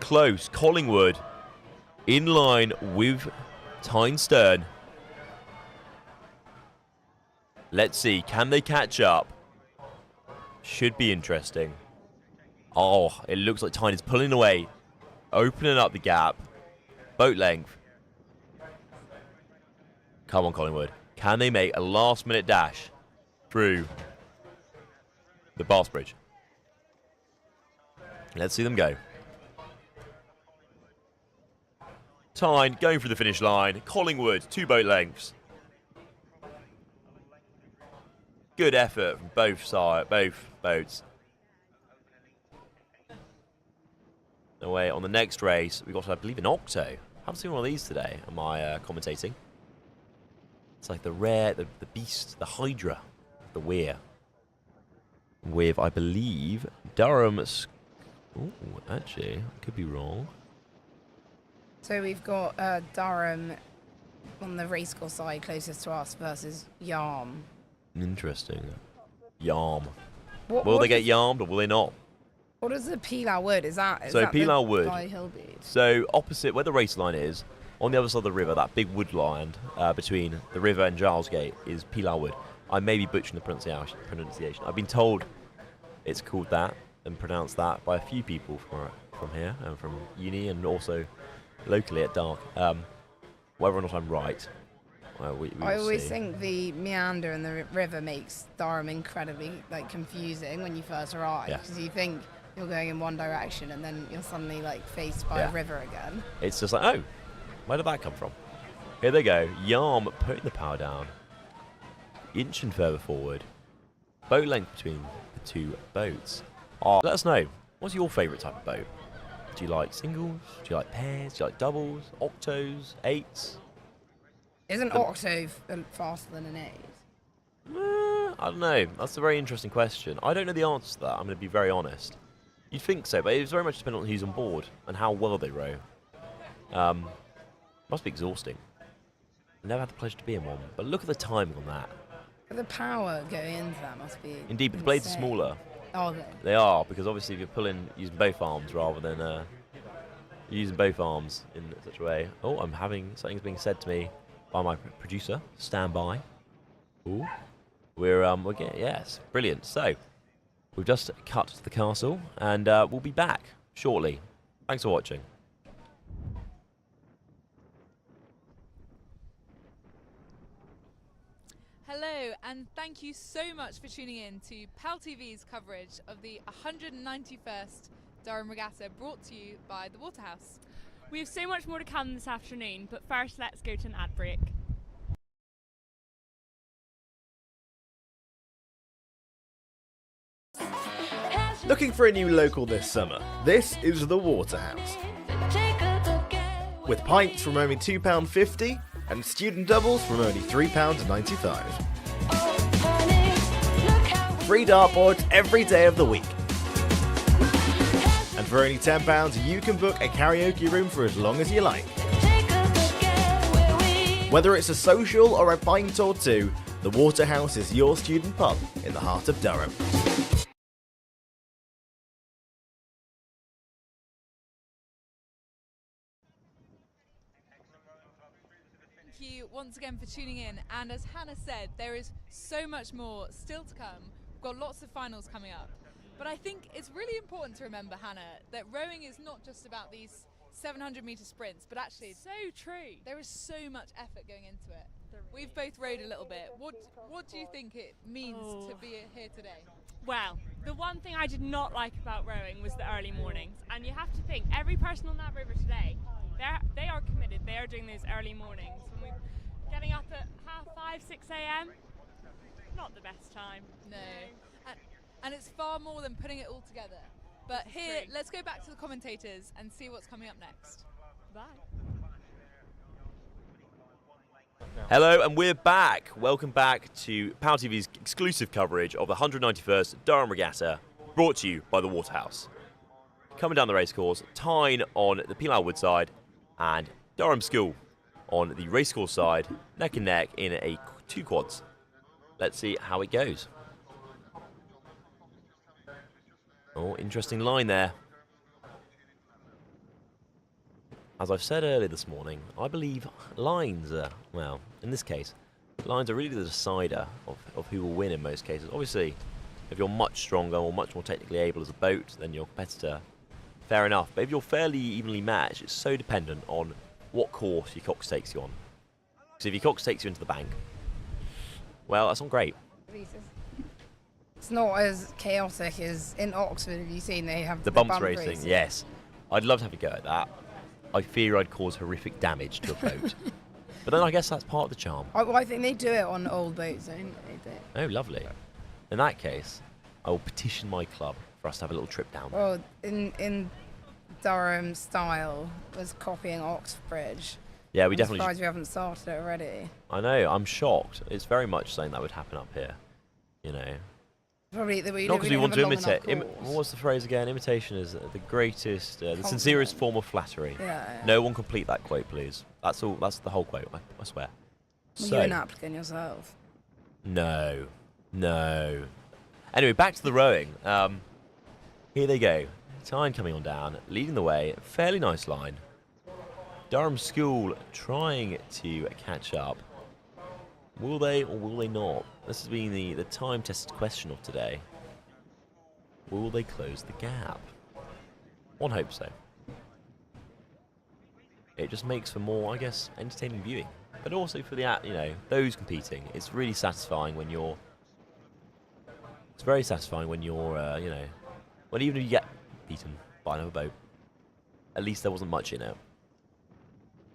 Close. Collingwood in line with Tyne Stern. Let's see. Can they catch up? Should be interesting. Oh, it looks like Tyne is pulling away. Opening up the gap. Boat length. Come on, Collingwood. Can they make a last-minute dash through the Bass Bridge? Let's see them go. Tyne going for the finish line. Collingwood, 2 boat lengths. Good effort from both boats. Away on the next race, we've got, I believe, an Octo. I haven't seen one of these today. Am I commentating? It's like the rare, the beast, the Hydra, the Weir. With, I believe, Durham. Oh, actually, I could be wrong. So we've got Durham on the racecourse side closest to us versus Yarm. Interesting. Yarm. Will they get yarmed or will they not? What is the Pilar Wood? Is that Pilar Wood. by Hillbead? So opposite where the race line is, on the other side of the river, that big woodland between the river and Giles Gate is Pilar Wood. I may be butchering the pronunciation. I've been told it's called that and pronounced that by a few people from here and from uni and also locally at Dark. Whether or not I'm right, we I will always see. think the meander in the river makes Durham incredibly confusing when you first arrive, Yeah. because you think you're going in one direction and then you're suddenly faced by a river again. It's just like, oh, where did that come from? Here they go. Yarm putting the power down. Inching further forward. Boat length between the 2 boats. Let us know. What's your favourite type of boat? Do you like singles? Do you like pairs? Do you like doubles? Octos? 8s? Isn't Octo faster than an 8? I don't know. That's a very interesting question. I don't know the answer to that. I'm going to be very honest. You'd think so, but it's very much dependent on who's on board and how well they row. Must be exhausting. Never had the pleasure to be in one, but look at the timing on that. But the power going into that must be Indeed, but the blades are insane. smaller. Are they? They are, because obviously if you're pulling using both arms rather than using both arms in such a way. Oh, something's being said to me by my producer. Stand by. Ooh. We're getting, yes, brilliant. So, we've just cut to the castle, and we'll be back shortly. Thanks for watching. Hello, and thank you so much for tuning in to PalTV's coverage of the 191st Durham Regatta, brought to you by the Waterhouse. We have so much more to come this afternoon, but first let's go to an ad break. Looking for a new local this summer? This is the Waterhouse. With pints from only £2.50 and student doubles from only £3.95. Free dartboards every day of the week. And for only £10 you can book a karaoke room for as long as you like. Whether it's a social or a pint or two, the Waterhouse is your student pub in the heart of Durham. Thank you once again for tuning in, and as Hannah said, there is so much more still to come. We've got lots of finals coming up, but I think it's really important to remember, Hannah, that rowing is not just about these 700-metre sprints, but actually So true. there is so much effort going into it. We've both rowed a little bit. What do you think it means to be here today? Well, the one thing I did not like about rowing was the early mornings, and you have to think every person on that river today, they are committed. They are doing those early mornings. And we're getting up at 5:30, 6 a.m. Not the best time. No. And it's far more than putting it all together. But here, let's go back to the commentators and see what's coming up next. Bye. Hello, and we're back. Welcome back to PalTV's exclusive coverage of the 191st Durham Regatta, brought to you by the Waterhouse. Coming down the racecourse, Tyne on the Peel Wood side, and Durham School on the racecourse side, neck and neck in a 2 quads. Let's see how it goes. Oh, interesting line there. As I've said earlier this morning, I believe lines are, well, in this case, lines are really the decider of who will win in most cases. Obviously, if you're much stronger or much more technically able as a boat than your competitor, fair enough. But if you're fairly evenly matched, it's so dependent on what course your cox takes you on. Because if your cox takes you into the bank, well, that's not great. It's not as chaotic as in Oxford. Have you seen they have The bumps racing, yes. I'd love to have a go at that. I fear I'd cause horrific damage to a boat. But then I guess that's part of the charm. I think they do it on old boats, don't they? Oh, lovely. In that case, I will petition my club for us to have a little trip down there. Well, in Durham style was copying Oxbridge. Yeah, we I'm definitely surprised we haven't started it already. I know, I'm shocked. It's very much something that would happen up here, you know. Probably not because we want to imitate. What's the phrase again? Imitation is the greatest, the sincerest form of flattery. Yeah. No one complete that quote, please. That's all. That's the whole quote. I swear. Well, you're an applicant yourself. No. Anyway, back to the rowing. Here they go. Tyne coming on down, leading the way. Fairly nice line. Durham School trying to catch up. Will they or will they not? This has been the time-tested question of today. Will they close the gap? One hopes so. It just makes for more, I guess, entertaining viewing. But also for the, those competing. It's really satisfying when you're... It's very satisfying when you're, when even if you get beaten by another boat, at least there wasn't much in it.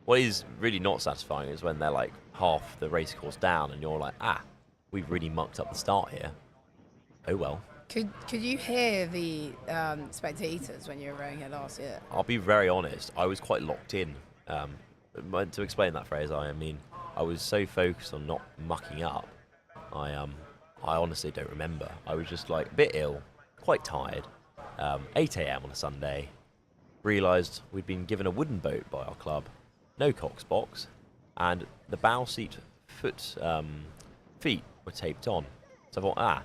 What is really not satisfying is when they're like half the race course down and you're like, we've really mucked up the start here. Oh well. Could you hear the spectators when you were rowing here last year? I'll be very honest, I was quite locked in. To explain that phrase, I mean, I was so focused on not mucking up, I honestly don't remember. I was just like a bit ill, quite tired. 8 a.m. on a Sunday, realised we'd been given a wooden boat by our club, no cox box, and the bow seat feet were taped on. So I thought,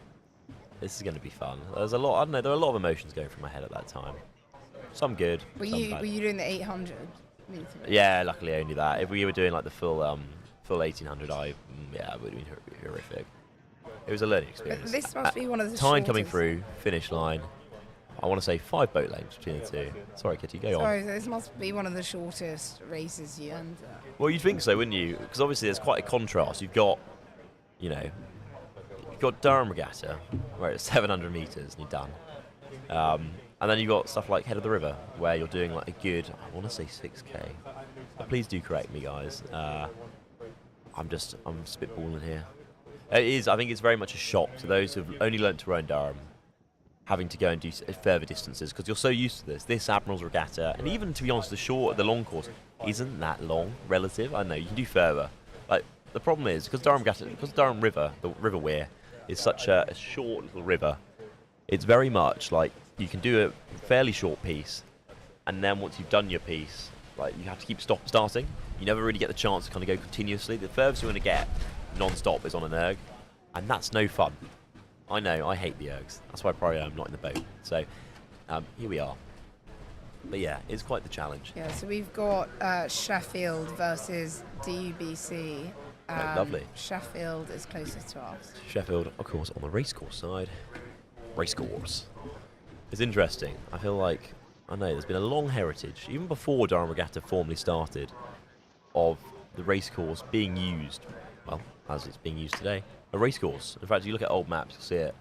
this is going to be fun. There's a lot, there were a lot of emotions going through my head at that time. Some good. Were you doing the 800 meter? Yeah, luckily only that. If we were doing like the full 1800, it would have been horrific. It was a learning experience. This must be one of the time coming shortest. through, finish line. I want to say 5 boat lengths between the two. Sorry, Kitty, go on. Sorry, this must be one of the shortest races you enter. Well, you'd think so, wouldn't you? Because obviously there's quite a contrast. You've got, you know, you've got Durham Regatta, where it's 700 metres and you're done. And then you've got stuff like Head of the River, where you're doing like a good, I want to say 6K. But please do correct me, guys. I'm spitballing here. It is, I think it's very much a shock to those who've only learnt to row in Durham, having to go and do further distances, because you're so used to this. This Admiral's Regatta, and even, to be honest, the long course isn't that long, relative. I know, you can do further. Like, the problem is, because Durham River, the River Wear, is such a short little river, it's very much like you can do a fairly short piece, and then once you've done your piece, like, you have to keep starting. You never really get the chance to kind of go continuously. The furthest you're going to get non-stop is on an erg, and that's no fun. I know, I hate the ergs. That's why probably I'm not in the boat. So here we are. But yeah, it's quite the challenge. Yeah, so we've got Sheffield versus DUBC. Right, lovely. Sheffield is closest to us. Sheffield, of course, on the racecourse side. Racecourse. It's interesting. I feel like, I know, there's been a long heritage, even before Durham Regatta formally started, of the racecourse being used, well, as it's being used today, a racecourse. In fact, you look at old maps, you'll see it.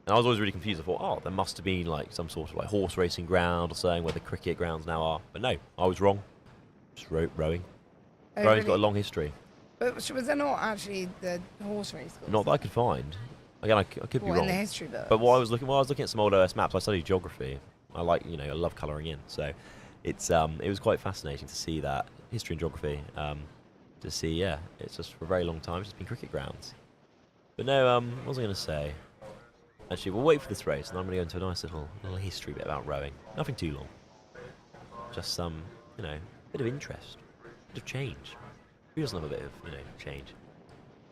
And I was always really confused. I thought, oh, there must have been like some sort of like horse racing ground or something where the cricket grounds now are. But no, I was wrong. Just rowing. Oh, Rowing's got a really? long history. But was there not actually the horse race course? Not that I could find. Again, I could be What, wrong. in the history books? But while I was looking at some old OS maps, I studied geography. I like, you know, I love colouring in. So it was quite fascinating to see that history and geography. To see, yeah, it's just for a very long time it's just been cricket grounds. But no, what was I going to say? Actually, we'll wait for this race, and I'm going to go into a nice little history bit about rowing. Nothing too long. Just some, you know, bit of interest, bit of change. Who doesn't have a bit of, you know, change?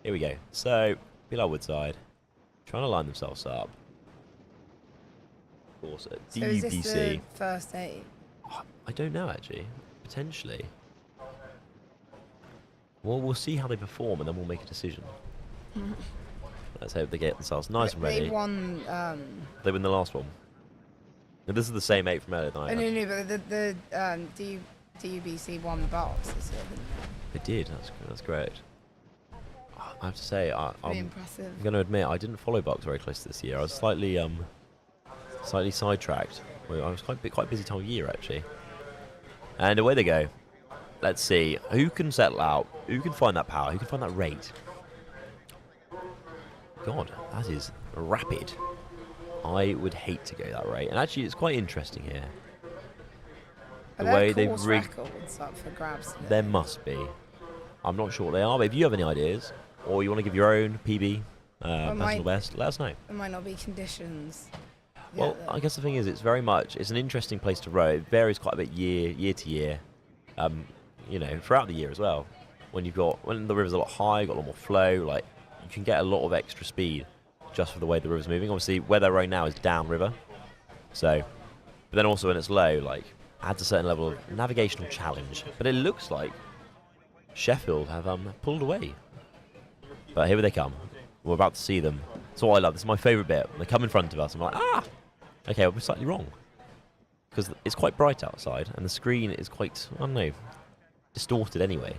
Here we go. So, Pilar Woodside, trying to line themselves up. Of course, at So DUBC. is this the first 8? I don't know, actually. Potentially. Well, we'll see how they perform, and then we'll make a decision. Let's hope they get themselves nice and ready. They won. They win the last one. Now, this is the same 8 from earlier than I had. No, but the DUBC won the box this year, didn't They did. That's great. I have to say, I'm impressive. going to admit I didn't follow Bucks very close this year. I was slightly sidetracked. Well, I was quite busy time of year actually. And away they go. Let's see who can settle out, who can find that power, who can find that rate. God, that is rapid. I would hate to go that rate. And actually, it's quite interesting here. Are The way there they've course rigged. records up for grabs today? There must be. I'm not sure what they are, but if you have any ideas, or you want to give your own PB, personal best, let us know. There might not be conditions. Well, I guess the thing is, it's an interesting place to row. It varies quite a bit year to year. You know, throughout the year as well. When the river's a lot higher, got a lot more flow, like you can get a lot of extra speed just for the way the river's moving. Obviously, where they're rowing now is downriver, so. But then also when it's low, like adds a certain level of navigational challenge. But it looks like Sheffield have pulled away. But here they come. We're about to see them. That's what I love. This is my favourite bit. They come in front of us. I'm like, okay, we're slightly wrong. Because it's quite bright outside, and the screen is quite, I don't know, distorted anyway.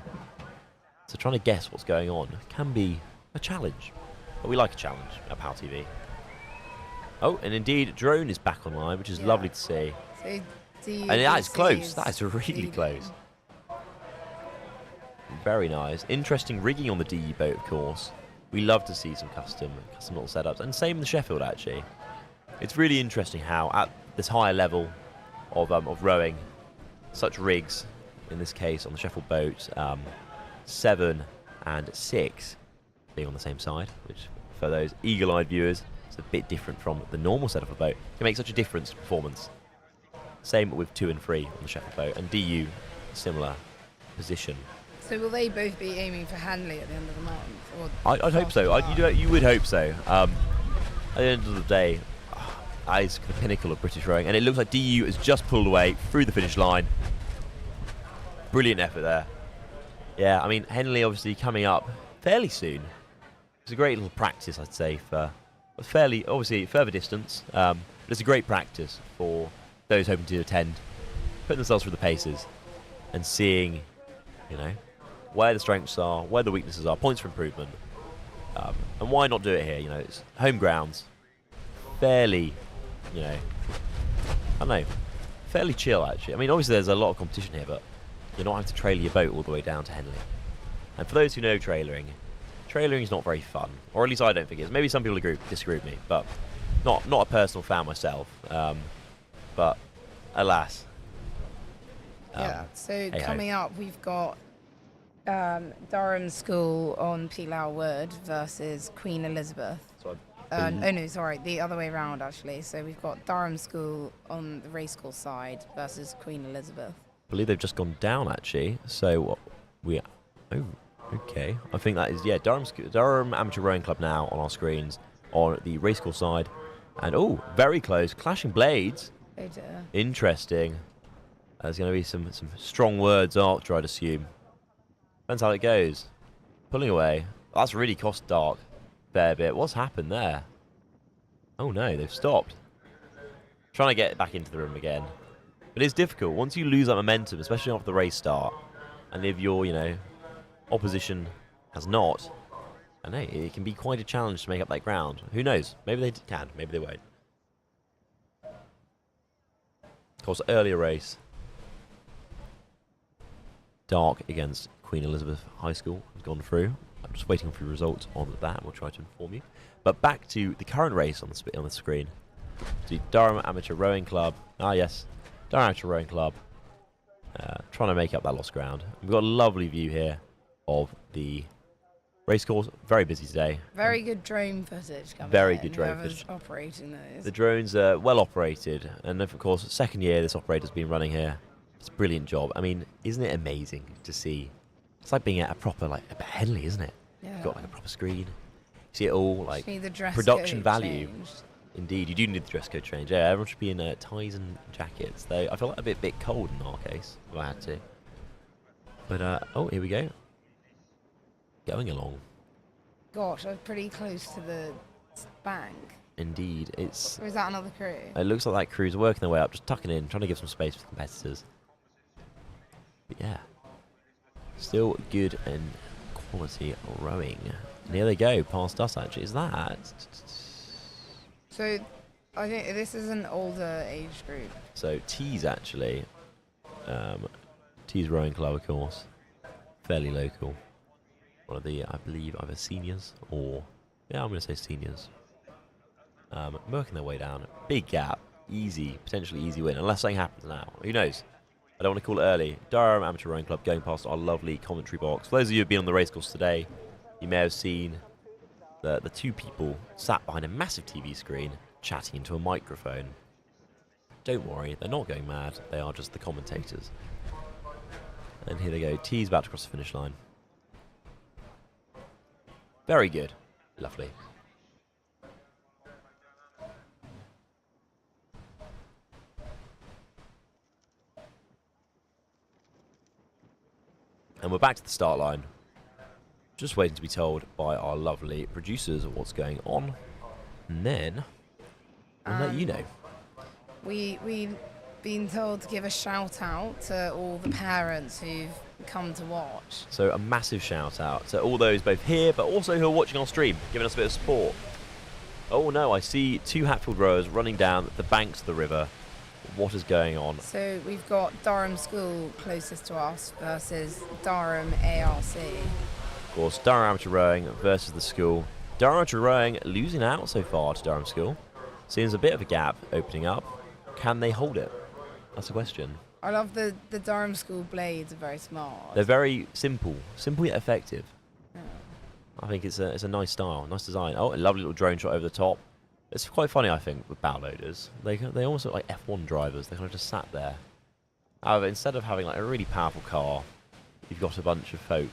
So trying to guess what's going on can be a challenge. But we like a challenge at PalTV. Oh, and indeed, drone is back online, which is lovely to see. So and that is close. That is really close. Very nice. Interesting rigging on the DE boat, of course. We love to see some custom little setups. And same in the Sheffield, actually. It's really interesting how, at this higher level of rowing, such rigs, in this case on the Sheffield boat, 7 and 6 being on the same side, which for those eagle-eyed viewers is a bit different from the normal setup of a boat. It can make such a difference to performance. Same with 2 and 3 on the Sheffield boat, and DU, similar position. So will they both be aiming for Hanley at the end of the month? I'd hope so. You would hope so. At the end of the day, that is the pinnacle of British rowing, and it looks like DU has just pulled away through the finish line. Brilliant effort there. Yeah, I mean, Henley obviously coming up fairly soon. It's a great little practice, I'd say, for a fairly, obviously, further distance. But it's a great practice for those hoping to attend, putting themselves through the paces and seeing, you know, where the strengths are, where the weaknesses are, points for improvement. And why not do it here? You know, it's home grounds, fairly, you know, I don't know, fairly chill, actually. I mean, obviously there's a lot of competition here, but you're not having to trailer your boat all the way down to Henley. And for those who know trailering is not very fun, or at least I don't think it is. Maybe some people disagree with me, but not a personal fan myself. But alas. Yeah, so coming up, we've got Durham School on Pilar Wood versus Queen Elizabeth. The other way around, actually. So we've got Durham School on the racecourse side versus Queen Elizabeth. I believe they've just gone down, actually. So okay. I think that is, Durham Amateur Rowing Club now on our screens on the racecourse side. And, very close. Clashing blades. Oh dear. Interesting. There's going to be some strong words after, I'd assume. Depends how it goes. Pulling away. That's really cost Dark a fair bit. What's happened there? Oh no, they've stopped. Trying to get back into the room again. But it's difficult. Once you lose that momentum, especially after the race start, and if your, opposition has not, and hey, it can be quite a challenge to make up that ground. Who knows? Maybe they can, maybe they won't. Of course, earlier race. Dark against Queen Elizabeth High School has gone through. I'm just waiting for the results on that, and we'll try to inform you. But back to the current race on the screen. The Durham Amateur Rowing Club. Ah, yes. Durham Amateur Rowing Club. Trying to make up that lost ground. We've got a lovely view here of the racecourse. Very busy today. Very good drone footage coming Very in. good drone Whoever's footage. operating those. The drones are well operated. And of course, second year this operator's been running here. It's a brilliant job. I mean, isn't it amazing to see? It's like being at a proper, a Henley, isn't it? Yeah. You've got a proper screen. You see it all, Need the dress production code value. changed. Indeed, you do need the dress code change. Yeah, everyone should be in ties and jackets. Though I feel like a bit cold in our case, if I had to. But, here we go. Going along. Gosh, I was pretty close to the bank. Indeed, it's... Or is that another crew? It looks like that crew's working their way up, just tucking in, trying to give some space for the competitors. But yeah, still good and quality rowing. And here they go, past us actually. Is that? So, I think this is an older age group. So T's actually. T's Rowing Club, of course. Fairly local. One of the, I believe, either seniors or... Yeah, I'm going to say seniors. Working their way down. Big gap. Easy, potentially easy win. Unless something happens now. Who knows? I don't want to call it early. Durham Amateur Rowing Club going past our lovely commentary box. For those of you who have been on the racecourse today, you may have seen the two people sat behind a massive TV screen chatting into a microphone. Don't worry, they're not going mad. They are just the commentators. And here they go. T's about to cross the finish line. Very good. Lovely. And we're back to the start line. Just waiting to be told by our lovely producers of what's going on. And then we'll let you know. We've been told to give a shout out to all the parents who've come to watch. So a massive shout out to all those both here but also who are watching on stream, giving us a bit of support. Oh no, I see two Hatfield rowers running down the banks of the river. What is going on? So we've got Durham School closest to us versus Durham ARC. Of course, Durham Amateur Rowing versus the school. Durham Amateur Rowing losing out so far to Durham School. Seems a bit of a gap opening up. Can they hold it? That's the question. I love the Durham School blades are very smart. They're very simple yet effective. Yeah. I think it's a nice style, nice design. Oh, a lovely little drone shot over the top. It's quite funny, I think, with bow loaders. They almost look like F1 drivers. They kind of just sat there. However, instead of having like a really powerful car, you've got a bunch of folk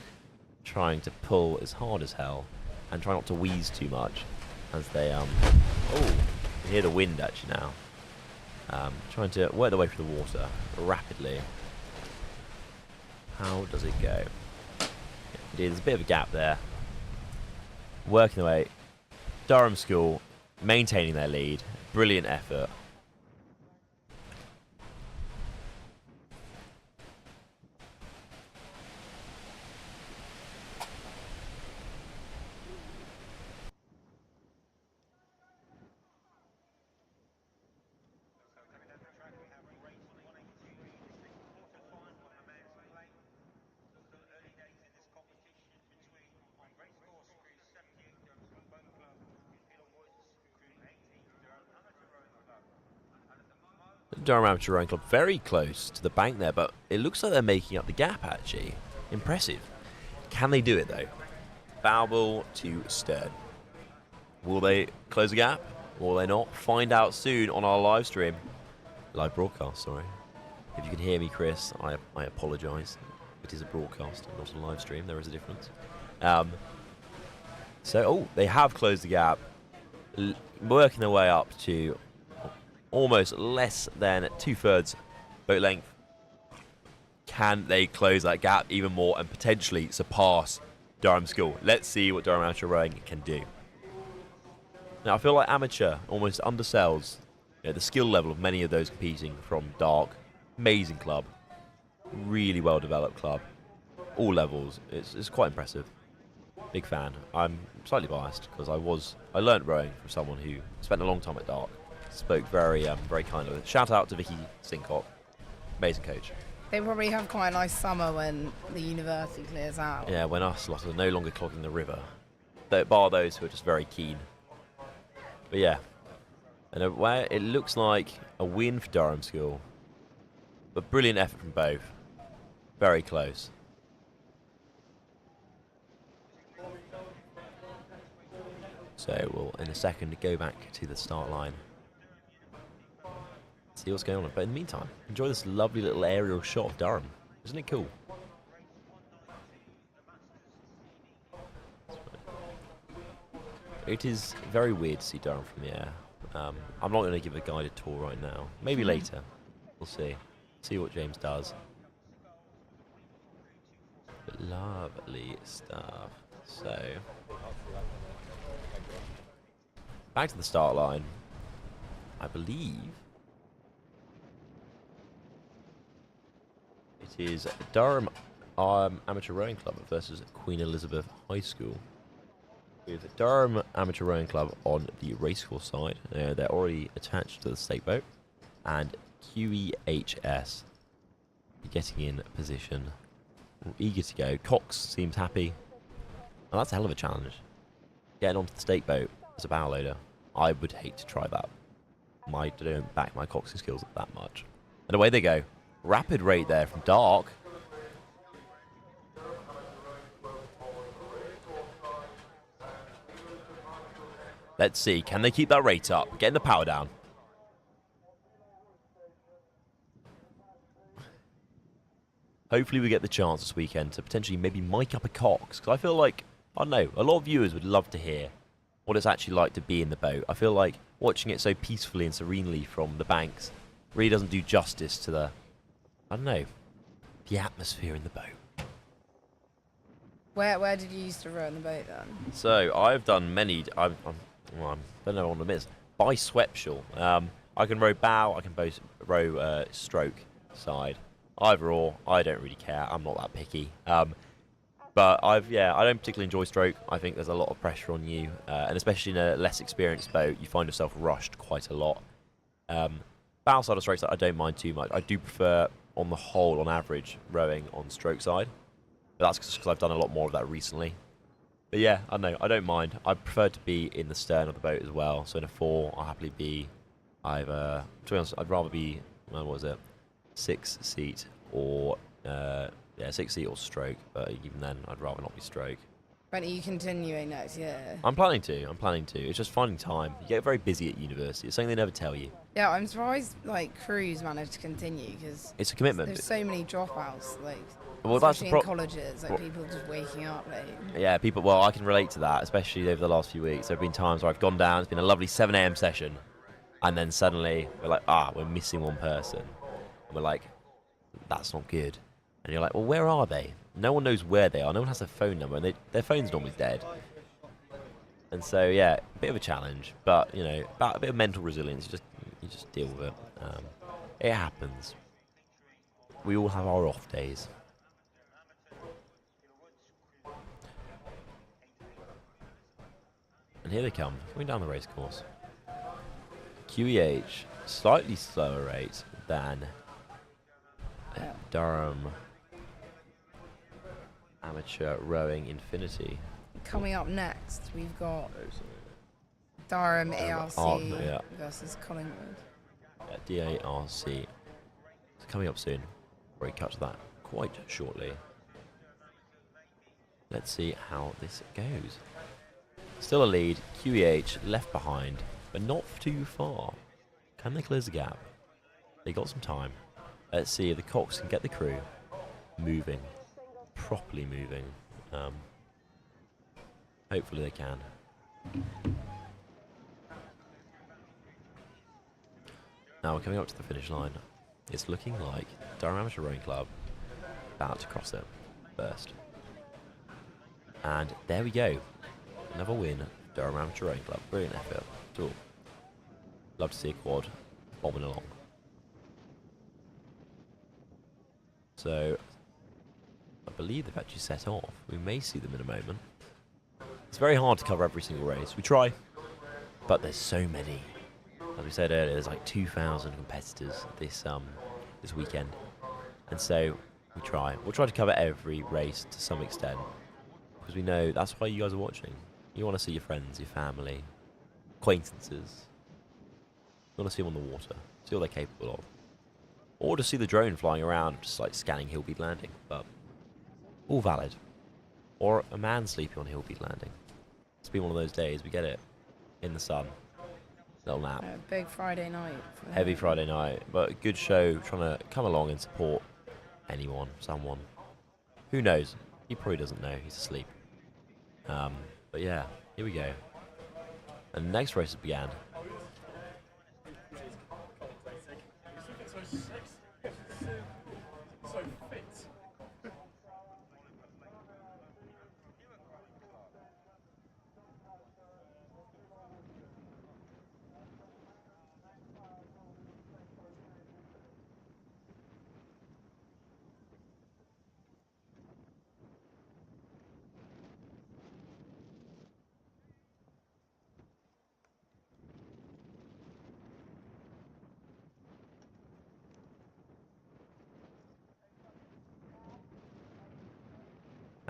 trying to pull as hard as hell and try not to wheeze too much as they oh, you hear the wind actually now. Trying to work their way through the water rapidly. How does it go? Indeed, there's a bit of a gap there. working their way. Durham School maintaining their lead. Brilliant effort. Durham Amateur Rowing Club very close to the bank there, but it looks like they're making up the gap actually. Impressive. Can they do it though? Foul ball to Stern. Will they close the gap? Will they not? Find out soon on our live stream. Live broadcast, sorry. If you can hear me, Chris, I apologise. It is a broadcast, not a live stream. There is a difference. They have closed the gap. Working their way up to almost less than 2/3 boat length. Can they close that gap even more and potentially surpass Durham School? Let's see what Durham Amateur Rowing can do. Now, I feel like amateur almost undersells the skill level of many of those competing from Dark. Amazing club. Really well developed club. All levels. It's quite impressive. Big fan. I'm slightly biased because I learnt rowing from someone who spent a long time at Dark. Spoke very kindly. Shout out to Vicky Sincock. Amazing coach. They probably have quite a nice summer when the university clears out. Yeah, when us lot are no longer clogging the river. Bar those who are just very keen. But yeah. And it looks like a win for Durham School. But brilliant effort from both. Very close. So we'll, in a second, go back to the start line. See what's going on. But in the meantime, enjoy this lovely little aerial shot of Durham. Isn't it cool? It is very weird to see Durham from the air. I'm not going to give a guided tour right now. Maybe later. We'll see. See what James does. But lovely stuff. So, back to the start line. I believe it is Durham Amateur Rowing Club versus Queen Elizabeth High School. With Durham Amateur Rowing Club on the racecourse side. They're already attached to the stake boat. And QEHS getting in position. Eager to go. Cox seems happy. And that's a hell of a challenge. Getting onto the stake boat as a bow loader. I would hate to try that. I don't back my coxing skills that much. And away they go. Rapid rate there from Dark. Let's see, can they keep that rate up? Getting the power down. Hopefully we get the chance this weekend to potentially maybe mic up a Cox. Because I feel like, I don't know, a lot of viewers would love to hear what it's actually like to be in the boat. I feel like watching it so peacefully and serenely from the banks really doesn't do justice to the, I don't know, the atmosphere in the boat. Where did you used to row in the boat then? So I've done many. I don't know on the minutes. By Swepshall, I can row bow. I can both row stroke side. Either or, I don't really care. I'm not that picky. But I don't particularly enjoy stroke. I think there's a lot of pressure on you, and especially in a less experienced boat, you find yourself rushed quite a lot. Bow side or stroke side, I don't mind too much. I do prefer, on the whole, on average, rowing on stroke side. But that's just because I've done a lot more of that recently. But yeah, I know, I don't mind. I prefer to be in the stern of the boat as well. So in a 4, I'll happily be either, to be honest, I'd rather be, what was it, 6 seat or, 6 seat or stroke. But even then, I'd rather not be stroke. When are you continuing next year? I'm planning to. It's just finding time. You get very busy at university. It's something they never tell you. Yeah, I'm surprised, crews managed to continue, because it's a commitment. There's so many dropouts, well, that's especially in colleges, people just waking up late. Yeah, people. Well, I can relate to that, especially over the last few weeks. There have been times where I've gone down. It's been a lovely 7 a.m. session, and then suddenly we're like, we're missing one person, and we're like, that's not good. And you're like, well, where are they? No one knows where they are. No one has their phone number, and their phone's normally dead. And so, yeah, a bit of a challenge, but, you know, about a bit of mental resilience. You just deal with it. It happens. We all have our off days. And here they come, going down the race course. QEH, slightly slower rate than Durham Amateur Rowing Infinity. Coming up next, we've got Durham ARC versus Collingwood. DARC. It's coming up soon. We'll cut to that quite shortly. Let's see how this goes. Still a lead. QEH left behind, but not too far. Can they close the gap? They got some time. Let's see if the Cox can get the crew moving, properly moving. Hopefully they can. Now we're coming up to the finish line. It's looking like Durham Amateur Rowing Club about to cross it first. And there we go. Another win, Durham Amateur Rowing Club. Brilliant effort. Cool. Love to see a quad bombing along. So, I believe they've actually set off. We may see them in a moment. It's very hard to cover every single race. We try, but there's so many. As we said earlier, there's like 2,000 competitors this weekend, and so we try. We'll try to cover every race to some extent, because we know that's why you guys are watching. You want to see your friends, your family, acquaintances. You want to see them on the water, see what they're capable of, or to see the drone flying around, just like scanning Hillbeat Landing. But all valid. Or a man sleeping on Hillbeat Landing. It's been one of those days. We get it in the sun. Little nap. Big Friday night. Heavy Friday night, but a good show. Trying to come along and support anyone, someone. Who knows? He probably doesn't know. He's asleep. But yeah, here we go. And the next race began.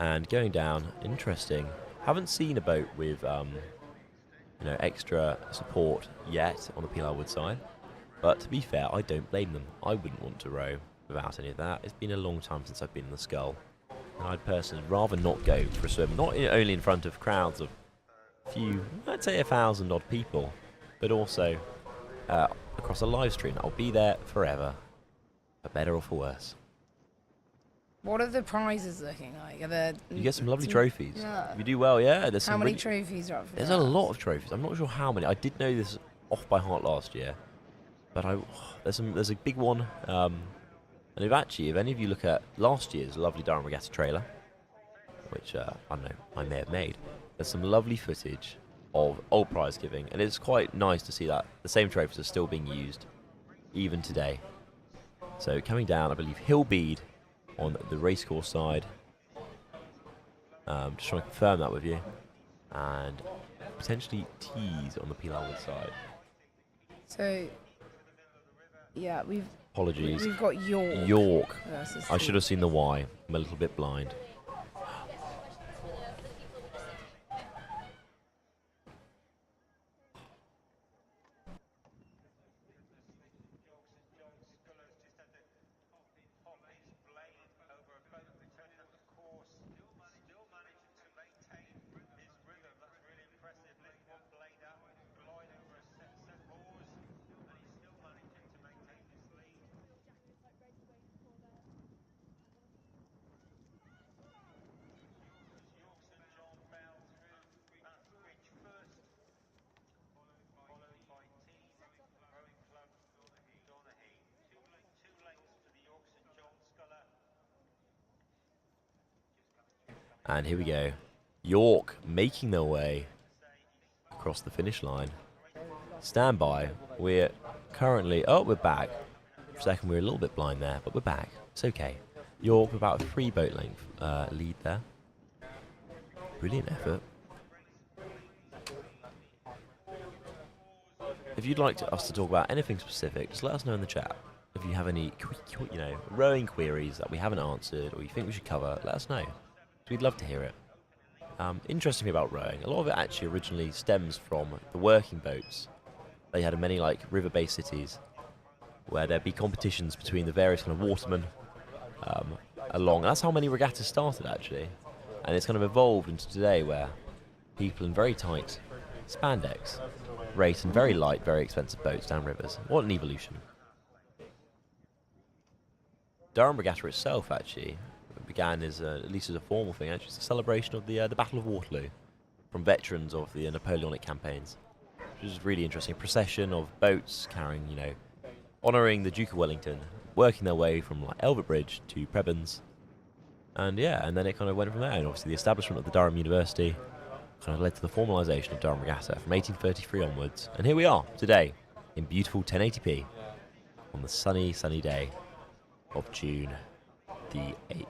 And going down, interesting. Haven't seen a boat with, extra support yet on the Pilar Wood side. But to be fair, I don't blame them. I wouldn't want to row without any of that. It's been a long time since I've been in the Scull. And I'd personally rather not go for a swim, not only in front of crowds of I'd say 1,000 odd people, but also across a live stream. I'll be there forever, for better or for worse. What are the prizes looking like? You get some lovely trophies. Yeah. If you do well, yeah. How many trophies are up for There's grabs? a lot of trophies. I'm not sure how many. I did know this off by heart last year, but there's a big one. And if any of you look at last year's lovely Durham Regatta trailer, which I don't know, I may have made, there's some lovely footage of old prize giving, and it's quite nice to see that the same trophies are still being used even today. So coming down, I believe Hillbeat on the racecourse side. Just trying to confirm that with you. And potentially Tees on the Pilar Wood side. So, yeah, Apologies. We've got York. York. Versus I should have seen the Y. I'm a little bit blind. And here we go. York making their way across the finish line. Stand by. We're currently... Oh, we're back. For a second, we were a little bit blind there, but we're back. It's okay. York with about a 3 boat length lead there. Brilliant effort. If you'd like us to talk about anything specific, just let us know in the chat. If you have any, rowing queries that we haven't answered or you think we should cover, let us know. We'd love to hear it. Interesting about rowing, a lot of it actually originally stems from the working boats. They had many like river-based cities where there'd be competitions between the various kind of watermen along. And that's how many regattas started actually. And it's kind of evolved into today where people in very tight spandex race in very light, very expensive boats down rivers. What an evolution. Durham Regatta itself actually began as at least as a formal thing. Actually, it's a celebration of the Battle of Waterloo from veterans of the Napoleonic campaigns, which is really interesting. A procession of boats carrying, honouring the Duke of Wellington, working their way from like Elbert Bridge to Prebends, and then it kind of went from there. And obviously, the establishment of the Durham University kind of led to the formalisation of Durham Regatta from 1833 onwards. And here we are today in beautiful 1080p on the sunny day of June the 8th.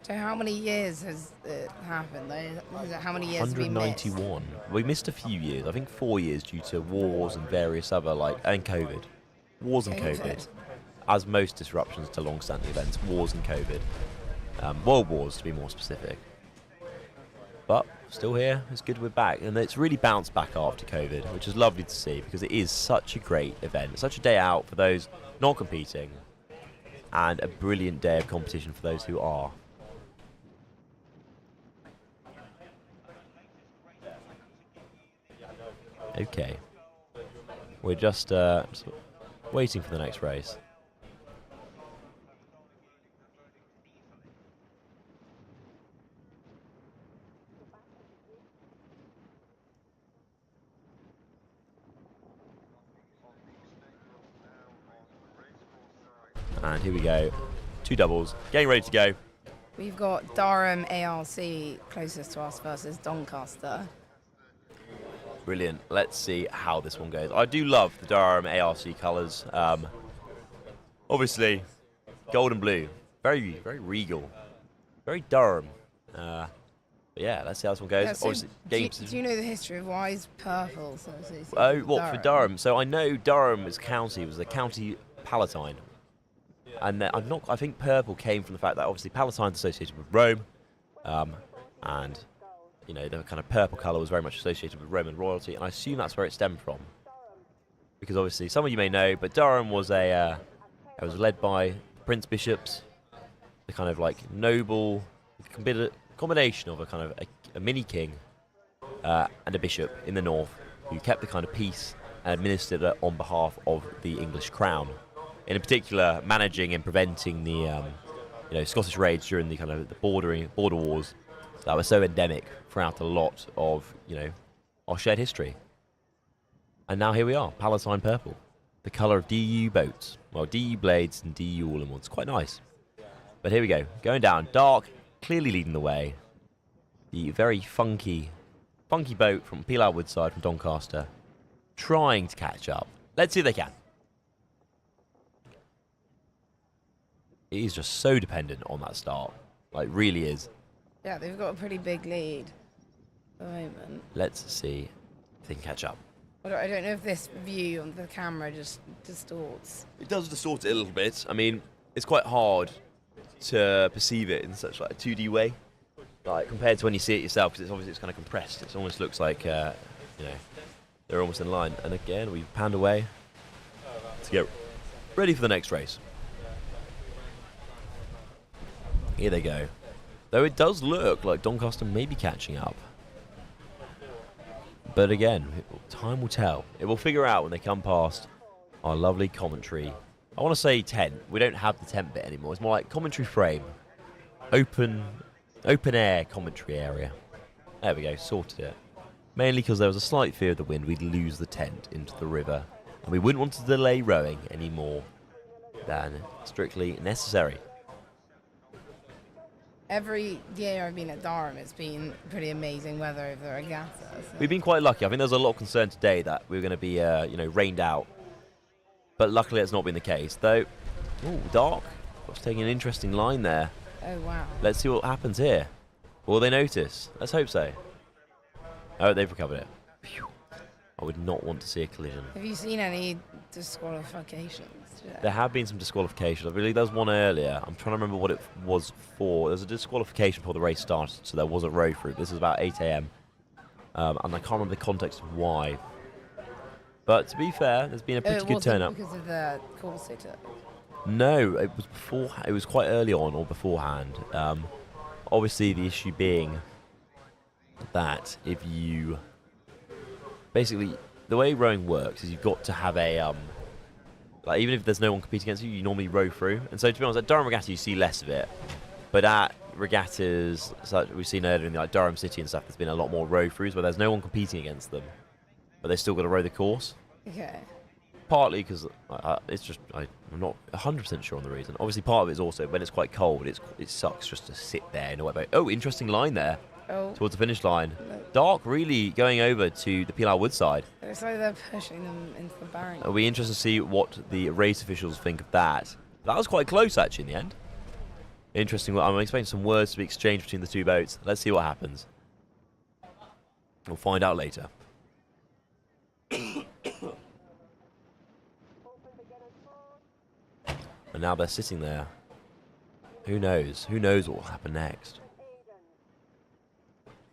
So how many years has it happened? How many years have we missed? 191. We missed a few years. I think 4 years due to wars and various other and COVID. Wars and COVID. As most disruptions to long-standing events, wars and COVID. World wars, to be more specific. But still here. It's good we're back, and it's really bounced back after COVID, which is lovely to see because it is such a great event, such a day out for those not competing, and a brilliant day of competition for those who are. Okay, we're just waiting for the next race. And here we go, 2 doubles, getting ready to go. We've got Durham ARC closest to us versus Doncaster. Brilliant. Let's see how this one goes. I do love the Durham ARC colours. Obviously, gold and blue. Very, very regal. Very Durham. But yeah, let's see how this one goes. Yeah, so Obviously, do you know the history of why it's purple? For Durham? So I know Durham was the county Palatine. And I think purple came from the fact that obviously Palatine's associated with Rome. And the kind of purple colour was very much associated with Roman royalty, and I assume that's where it stemmed from. Because obviously, some of you may know, but Durham was it was led by prince bishops, the kind of like noble combination of a kind of a mini king and a bishop in the north who kept the kind of peace and administered it on behalf of the English crown. In particular, managing and preventing the Scottish raids during the kind of the border wars that were so endemic throughout a lot of, our shared history. And now here we are, Palatine purple, the colour of DU boats. Well, DU blades and DU all-in-ones, quite nice. But here we go, going down, dark, clearly leading the way. The very funky boat from Pilar Woodside from Doncaster, trying to catch up. Let's see if they can. It is just so dependent on that start, like really is. Yeah, they've got a pretty big lead at the moment. Let's see if they can catch up. I don't know if this view on the camera just distorts. It does distort it a little bit. I mean, it's quite hard to perceive it in such like a 2D way, like compared to when you see it yourself, because it's kind of compressed. It almost looks like they're almost in line. And again, we've panned away to get ready for the next race. Here they go. Though it does look like Doncaster may be catching up. But again, time will tell. It will figure out when they come past our lovely commentary. I want to say tent. We don't have the tent bit anymore. It's more like commentary frame. Open air commentary area. There we go, sorted it. Mainly because there was a slight fear of the wind, we'd lose the tent into the river. And we wouldn't want to delay rowing any more than strictly necessary. every year I've been at Durham, it's been pretty amazing weather over the regatta. So. We've been quite lucky. I think there's a lot of concern today that we were going to be, rained out. But luckily it's not been the case. Though, ooh, dark. It's taking an interesting line there. Oh, wow. Let's see what happens here. Will they notice? Let's hope so. Oh, they've recovered it. Phew. I would not want to see a collision. Have you seen any disqualifications today? There have been some disqualifications. I believe there was one earlier. I'm trying to remember what it was for. There was a disqualification before the race started, so there was a row through. This is about 8 a.m. And I can't remember the context of why. But to be fair, there's been a pretty good turnout. Because of the course it took? No, it was before. It was quite early on or beforehand. Obviously, the issue being that if you basically the way rowing works is you've got to have a like even if there's no one competing against you, you normally row through. And so to be honest, at Durham Regatta you see less of it, but at regattas such we've seen earlier in like Durham City and stuff, there's been a lot more row throughs where there's no one competing against them, but they still got to row the course. Okay. Partly because it's just I'm not 100% sure on the reason. Obviously, part of it is also when it's quite cold. It sucks just to sit there in a wet boat. Oh, interesting line there. Oh. Towards the finish line. Dark really going over to the PLR Wood side. It's like they're pushing them into the barrier. It'll be interesting to see what the race officials think of that. That was quite close actually in the end. Interesting. I'm expecting some words to be exchanged between the two boats. Let's see what happens. We'll find out later. And now they're sitting there. Who knows? Who knows what will happen next?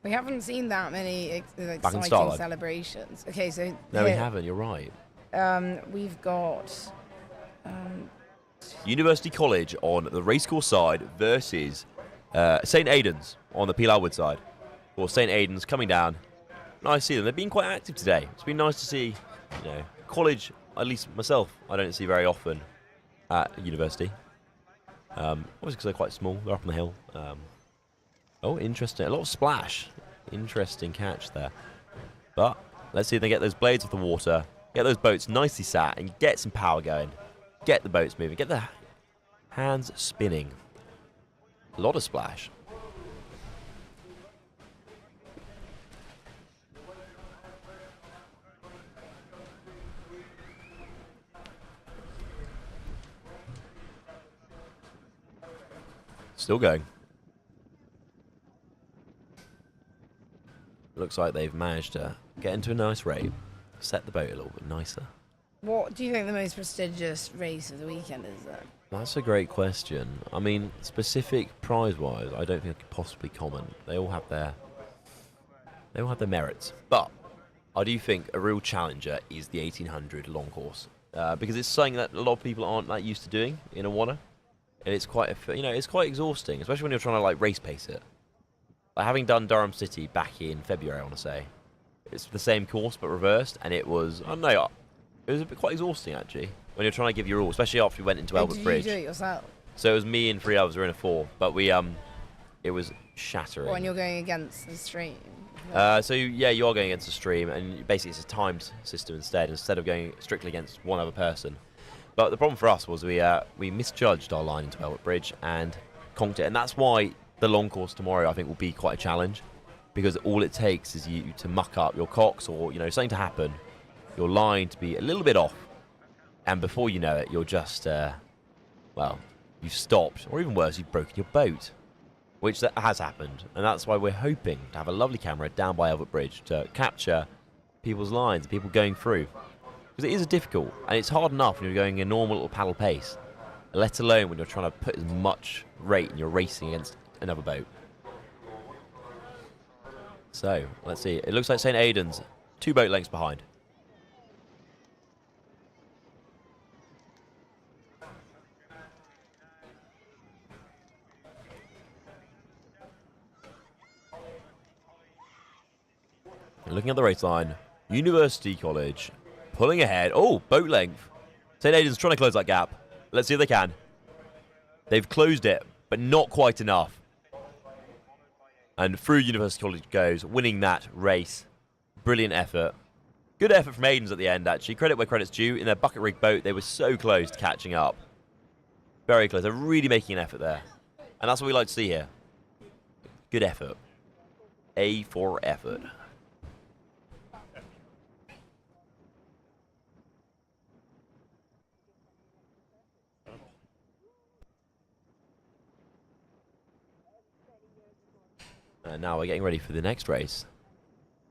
We haven't seen that many exciting celebrations. Okay, so no, we haven't. You're right. We've got University College on the racecourse side versus St Aidan's on the PLR Wood side. Or St Aidan's coming down. Nice to see them. They've been quite active today. It's been nice to see, college. At least myself, I don't see very often at university. Obviously because they're quite small. They're up on the hill. Oh, interesting. A lot of splash. Interesting catch there. But let's see if they get those blades off the water, get those boats nicely sat, and get some power going. Get the boats moving. Get the hands spinning. A lot of splash. Still going. Looks like they've managed to get into a nice rate, set the boat a little bit nicer. What do you think the most prestigious race of the weekend is then? That's a great question. I mean, specific prize-wise, I don't think I could possibly comment. They all have their merits. But I do think a real challenger is the 1800 long course because it's something that a lot of people aren't that used to doing in a water. And it's quite, it's quite exhausting, especially when you're trying to like race pace it. Like having done Durham City back in February, I want to say, it's the same course but reversed, and it was, I don't know, it was a bit quite exhausting actually when you're trying to give your all, especially after we went into Albert Bridge. Did you do it yourself? So it was me and 3 others. We were in a 4, but we it was shattering. When you're going against the stream. So yeah, you are going against the stream, and basically it's a timed system instead of going strictly against one other person. But the problem for us was we misjudged our line into Albert Bridge and conked it, and that's why the long course tomorrow I think will be quite a challenge, because all it takes is you to muck up your cocks or something to happen, your line to be a little bit off, and before you know it, you're just you've stopped, or even worse, you've broken your boat, which that has happened, and that's why we're hoping to have a lovely camera down by Albert Bridge to capture people's lines, people going through. Because it is difficult, and it's hard enough when you're going a normal little paddle pace, let alone when you're trying to put as much rate and you're racing against another boat. So, let's see. It looks like St Aidan's 2 boat lengths behind. And looking at the race line, University College pulling ahead. Oh, boat length. St Aidan's trying to close that gap. Let's see if they can. They've closed it, but not quite enough. And through University College goes, winning that race. Brilliant effort. Good effort from Aidan's at the end, actually. Credit where credit's due. In their bucket rig boat, they were so close to catching up. Very close. They're really making an effort there. And that's what we like to see here. Good effort. A for effort. And now we're getting ready for the next race.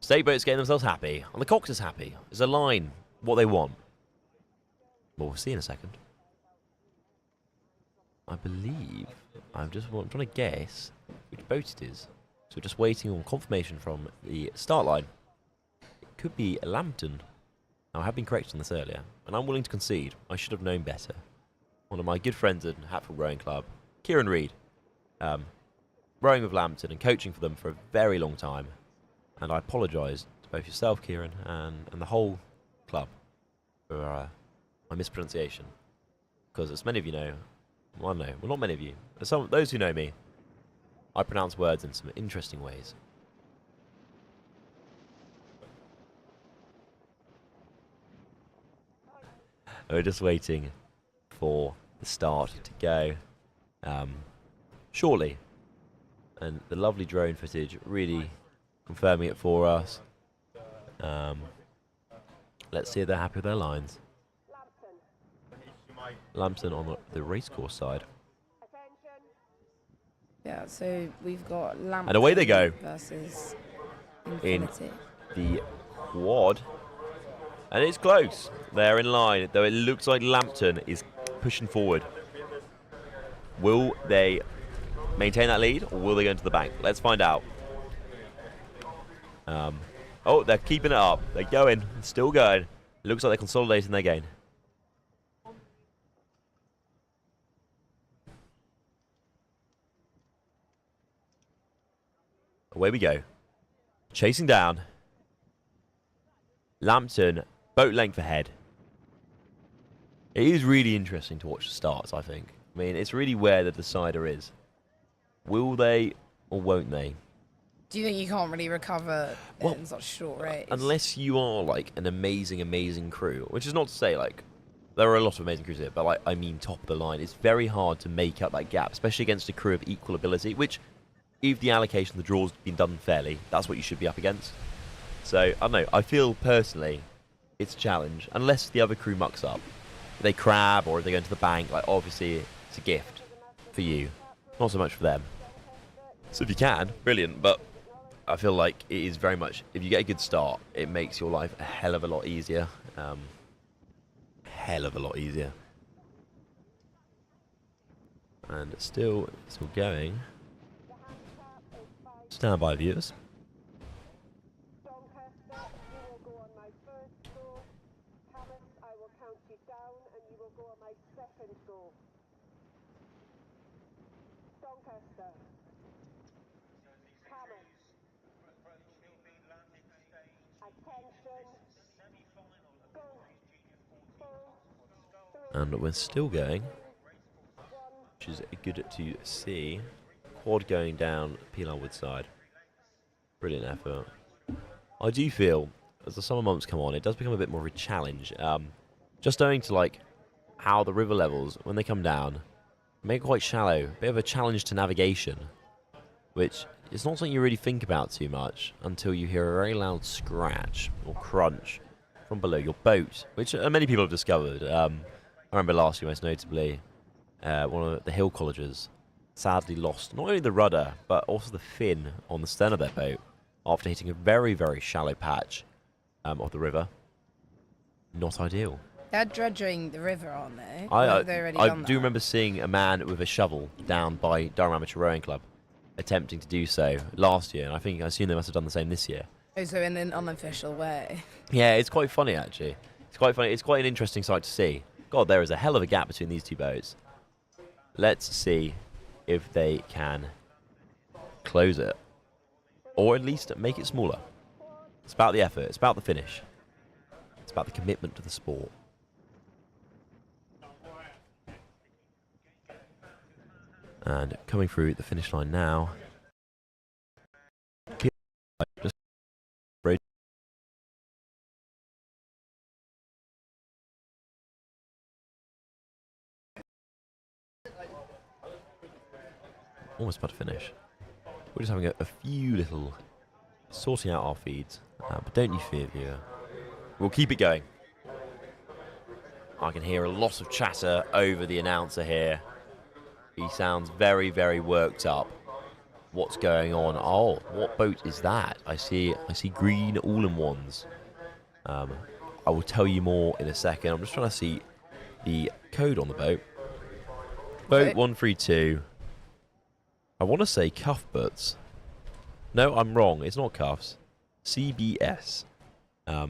State boats getting themselves happy. And the Coxers happy. There's a line. What they want. Well, we'll see in a second. I believe... I'm trying to guess which boat it is. So we're just waiting on confirmation from the start line. It could be Lambton. Now, I have been correct on this earlier. And I'm willing to concede. I should have known better. One of my good friends at Hatfield Rowing Club, Kieran Reid. Rowing with Lambton and coaching for them for a very long time. And I apologise to both yourself, Kieran, and the whole club for my mispronunciation. Because as many of you know, well, no, well, not many of you, but those who know me, I pronounce words in some interesting ways. We're just waiting for the start to go shortly. And the lovely drone footage really confirming it for us. Let's see if they're happy with their lines. Lambton on the racecourse side. Yeah, so we've got Lambton and away they go versus in Infinity. the quad. And it's close. They're in line, though it looks like Lambton is pushing forward. Will they maintain that lead, or will they go into the bank? Let's find out. Oh, they're keeping it up. They're going. Still going. It looks like they're consolidating their gain. Away we go. Chasing down. Lambton, boat length ahead. It is really interesting to watch the starts, I think. I mean, it's really where the decider is. Will they or won't they? Do you think you can't really recover in such a short race? Unless you are, like, an amazing, amazing crew. Which is not to say, like, there are a lot of amazing crews here, but, like, I mean top of the line. It's very hard to make up that gap, especially against a crew of equal ability, which, if the allocation, the draw's been done fairly, that's what you should be up against. So, I don't know. I feel, personally, it's a challenge. Unless the other crew mucks up. If they crab, or if they go into the bank, like, obviously, it's a gift for you. Not so much for them. So if you can, brilliant, but I feel like it is very much, if you get a good start, it makes your life a hell of a lot easier. Hell of a lot easier. And still going. Stand by, viewers. And we're still going, which is good to see. Quad going down Pilarwood side. Brilliant effort. I do feel, as the summer months come on, it does become a bit more of a challenge. Just owing to, like, how the river levels, when they come down, make it quite shallow. Bit of a challenge to navigation, which is not something you really think about too much until you hear a very loud scratch or crunch from below your boat, which many people have discovered. I remember last year, most notably, one of the hill colleges sadly lost not only the rudder, but also the fin on the stern of their boat after hitting a very, very shallow patch of the river. Not ideal. They're dredging the river, aren't they? I do remember seeing a man with a shovel down by Durham Amateur Rowing Club attempting to do so last year, and I assume they must have done the same this year. Oh, so in an unofficial way. Yeah, it's quite funny, actually. It's quite funny. It's quite an interesting sight to see. God, there is a hell of a gap between these two boats. Let's see if they can close it. Or at least make it smaller. It's about the effort. It's about the finish. It's about the commitment to the sport. And coming through the finish line now. Almost about to finish. we're just having a few little sorting out our feeds, but don't you fear, viewer. We'll keep it going. I can hear a lot of chatter over the announcer here. He sounds very, very worked up. What's going on? Oh, what boat is that? I see green all-in-ones. I will tell you more in a second. I'm just trying to see the code on the boat. Boat 132. I want to say cuff butts. No, I'm wrong. It's not cuffs. CBS. I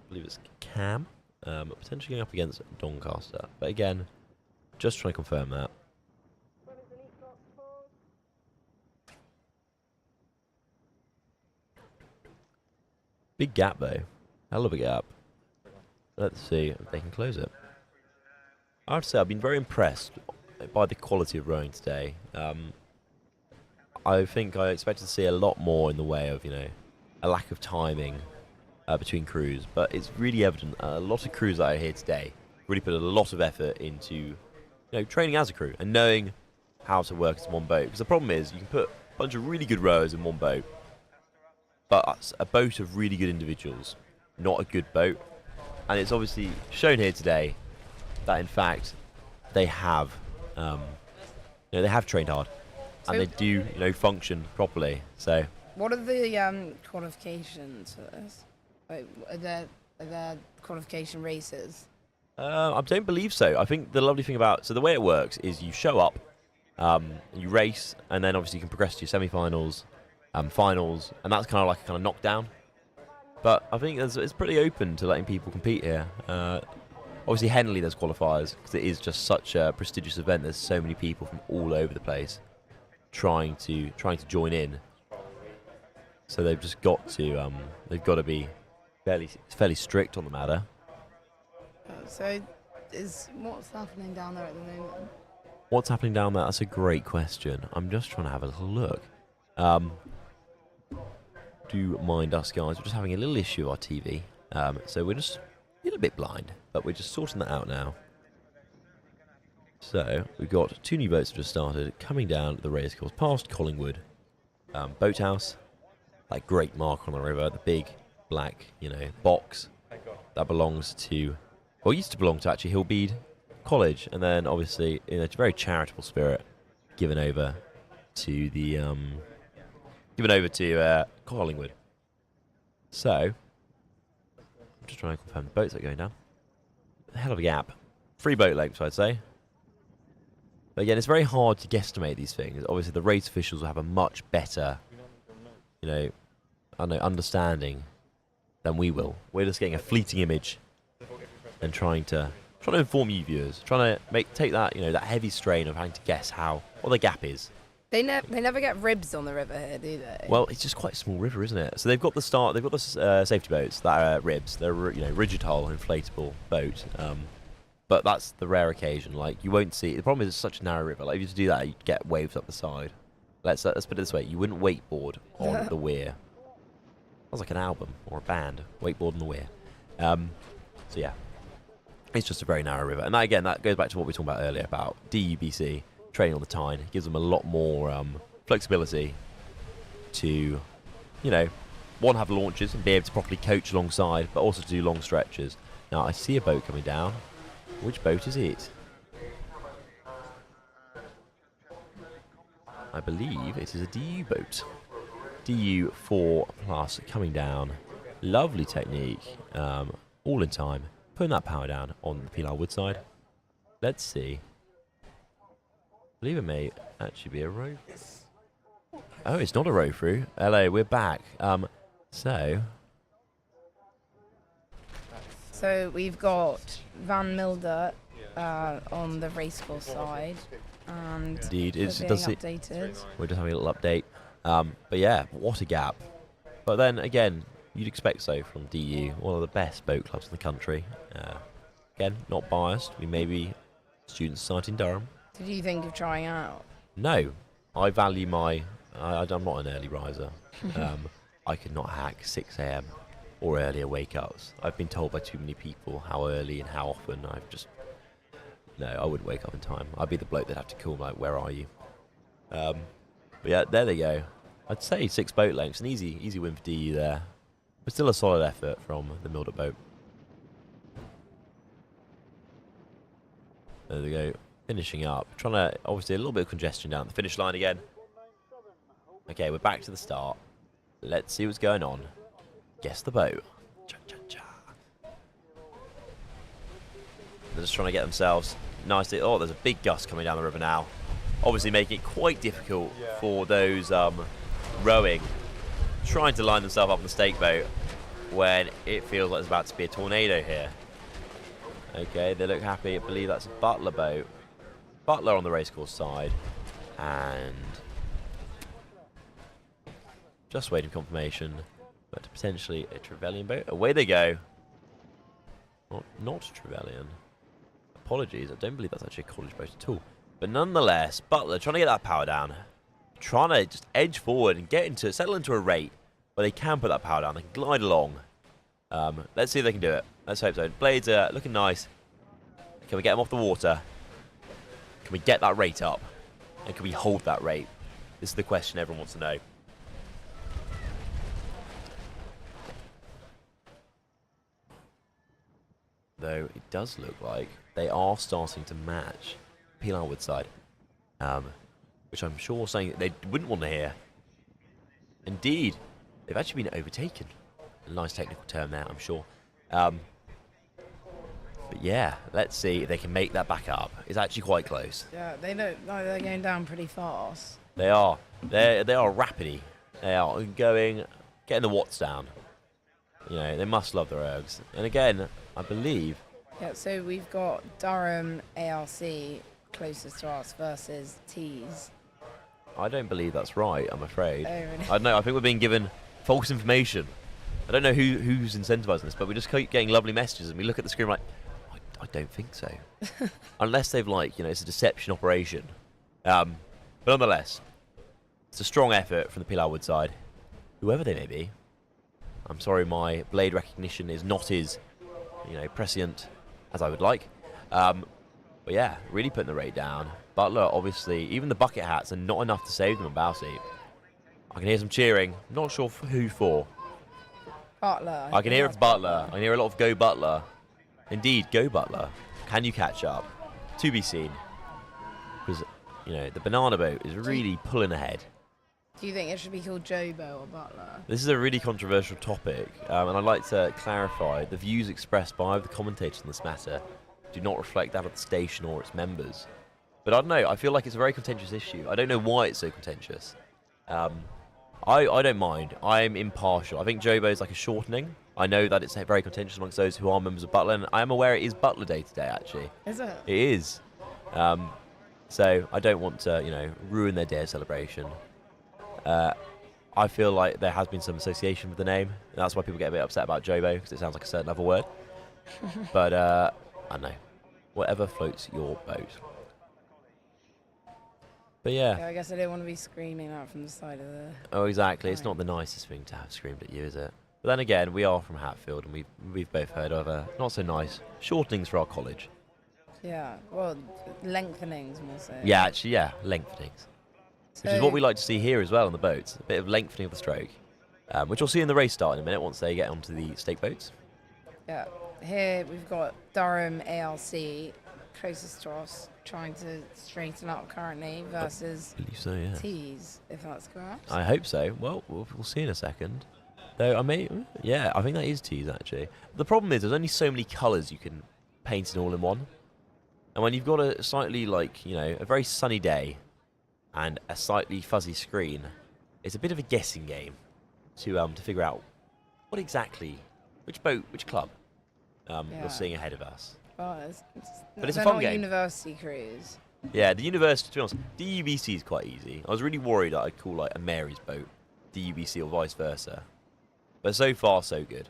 believe it's Cam. Potentially going up against Doncaster. But again, just trying to confirm that. Big gap though. Hell of a gap. Let's see if they can close it. I have to say I've been very impressed by the quality of rowing today. I think I expected to see a lot more in the way of, a lack of timing between crews, but it's really evident a lot of crews that are here today really put a lot of effort into training as a crew and knowing how to work as one boat. Because the problem is you can put a bunch of really good rowers in one boat, but a boat of really good individuals, not a good boat. And it's obviously shown here today that in fact they have trained hard, and they do function properly. So what are the qualifications for this? Like, are there qualification races? I don't believe so. I think the lovely thing about the way it works is you show up, you race, and then obviously you can progress to your semi-finals, finals, and that's kind of like a kind of knockdown. But I think it's pretty open to letting people compete here. Obviously, Henley there's qualifiers because it is just such a prestigious event. There's so many people from all over the place trying to join in. So they've just got to be fairly strict on the matter. So, what's happening down there at the moment? What's happening down there? That's a great question. I'm just trying to have a little look. Do mind us, guys. We're just having a little issue with our TV. So we're just a little bit blind, but we're just sorting that out now. So we've got 2 new boats that just started coming down the racecourse past Collingwood boathouse. That great mark on the river, the big black, box that belongs to, well, used to belong to actually Hillbead College, and then obviously in a very charitable spirit, given over to the Collingwood. So I'm just trying to confirm the boats that are going down. A hell of a gap. 3 boat lengths, I'd say. But again, it's very hard to guesstimate these things. Obviously, the race officials will have a much better, understanding than we will. We're just getting a fleeting image and trying to inform you viewers, trying to take that that heavy strain of having to guess what the gap is. They never get ribs on the river here, do they? Well, it's just quite a small river, isn't it? So they've got the safety boats that are ribs. They're rigid hull, inflatable boat. But that's the rare occasion. Like, you won't see. The problem is it's such a narrow river. Like, if you were to do that, you'd get waves up the side. Let's put it this way: you wouldn't wakeboard on the weir. Sounds like an album or a band. Wakeboard on the weir. So yeah, it's just a very narrow river, and that goes back to what we were talking about earlier about DUBC training on the Tyne. It gives them a lot more flexibility to, one, have launches and be able to properly coach alongside, but also to do long stretches. Now I see a boat coming down. Which boat is it? I believe it is a DU boat. DU 4+ coming down. Lovely technique. All in time. Putting that power down on the Pilar Woodside. Let's see. I believe it may actually be a row. Oh, it's not a row through. LA, we're back. So we've got Van Milder on the racecourse side, and indeed, it does updated. We're just having a little update. But yeah, what a gap. But then again, you'd expect so from DU, one of the best boat clubs in the country. Again, not biased. We may be student society in Durham. Did you think of trying out? No, I value I'm not an early riser. I could not hack 6 a.m. or earlier wake-ups. I've been told by too many people how early and how often. I've just No, I wouldn't wake up in time. I'd be the bloke that'd have to call, like, where are you? But yeah, there they go. I'd say 6 boat lengths, an easy win for DU there. But still a solid effort from the Milder boat. There we go, finishing up. Trying to, obviously, a little bit of congestion down the finish line again. Okay, we're back to the start. Let's see what's going on. Guess the boat. Cha, cha, cha. They're just trying to get themselves nicely. Oh, there's a big gust coming down the river now. Obviously making it quite difficult for those rowing, trying to line themselves up on the stake boat when it feels like there's about to be a tornado here. Okay, they look happy. I believe that's a Butler boat. Butler on the racecourse side. And just waiting for confirmation. But potentially a Trevelyan boat. Away they go. Not Trevelyan. Apologies, I don't believe that's actually a college boat at all. But nonetheless, Butler trying to get that power down. Trying to just edge forward and settle into a rate where they can put that power down. They can glide along. Let's see if they can do it. Let's hope so. Blades are looking nice. Can we get them off the water? Can we get that rate up? And can we hold that rate? This is the question everyone wants to know. Though it does look like they are starting to match Pilar Woodside, which I'm sure saying that they wouldn't want to hear. Indeed, they've actually been overtaken. A nice technical term there, I'm sure. But yeah, let's see if they can make that back up. It's actually quite close. Yeah, they look like they're going down pretty fast. They are. They are rapidly. They are getting the watts down. You know, they must love their ergs. And again, I believe. Yeah, so we've got Durham ARC closest to us versus Tees. I don't believe that's right, I'm afraid. Oh, really? I don't know, I think we're being given false information. I don't know who's incentivizing this, but we just keep getting lovely messages and we look at the screen like, I don't think so. Unless they've it's a deception operation. But nonetheless, it's a strong effort from the Pilar Wood side, whoever they may be. I'm sorry my blade recognition is not as, prescient as I would like. But yeah, really putting the rate down. Butler, obviously, even the bucket hats are not enough to save them on bow seat. I can hear some cheering. Not sure who for. Butler. I can hear it's Butler. I can hear a lot of go Butler. Indeed, go Butler. Can you catch up? To be seen. Because, the banana boat is really pulling ahead. Do you think it should be called Jobo or Butler? This is a really controversial topic, and I'd like to clarify the views expressed by the commentators on this matter do not reflect that of the station or its members. But I don't know, I feel like it's a very contentious issue. I don't know why it's so contentious. I don't mind. I'm impartial. I think Jobo is like a shortening. I know that it's very contentious amongst those who are members of Butler, and I am aware it is Butler Day today, actually. Is it? It is. So I don't want to, ruin their day of celebration. I feel like there has been some association with the name, and that's why people get a bit upset about Jobo, because it sounds like a certain other word. But, I don't know. Whatever floats your boat. But yeah. I guess I don't want to be screaming out from the side of the... Oh, exactly. It's not the nicest thing to have screamed at you, is it? But then again, we are from Hatfield, and we've both heard of not so nice shortenings for our college. Yeah, well, lengthenings more so. Yeah, actually, lengthenings. Which is what we like to see here as well on the boats. A bit of lengthening of the stroke. Which we'll see in the race start in a minute once they get onto the stake boats. Yeah, here we've got Durham ARC closest to us, trying to straighten up currently versus Tees, if that's correct. I hope so. Well, we'll see in a second. Though I think that is Tees actually. The problem is there's only so many colours you can paint in all in one. And when you've got a slightly a very sunny day and a slightly fuzzy screen, it's a bit of a guessing game to figure out which boat, which club we're seeing ahead of us. Well, but it's a fun game. University cruise. Yeah, the university, to be honest, DUBC is quite easy. I was really worried that I'd call a Mary's boat DUBC or vice versa. But so far, so good.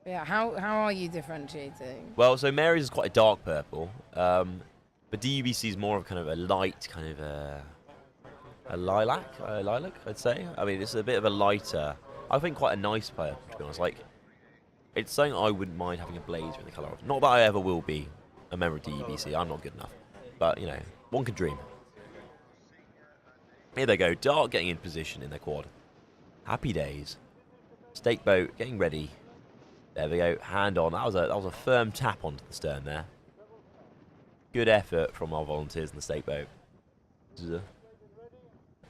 Yeah, how are you differentiating? Well, so Mary's is quite a dark purple, but DUBC is more of kind of a light, kind of a lilac, I'd say. I mean, it's a bit of a lighter, I think quite a nice purple, to be honest. It's something I wouldn't mind having a blazer in the colour of. Not that I ever will be, a member of DEBC. I'm not good enough. But, you know, one can dream. Here they go. Dart getting in position in their quad. Happy days. Stake boat getting ready. There we go. Hand on. That was a firm tap onto the stern there. Good effort from our volunteers in the stake boat.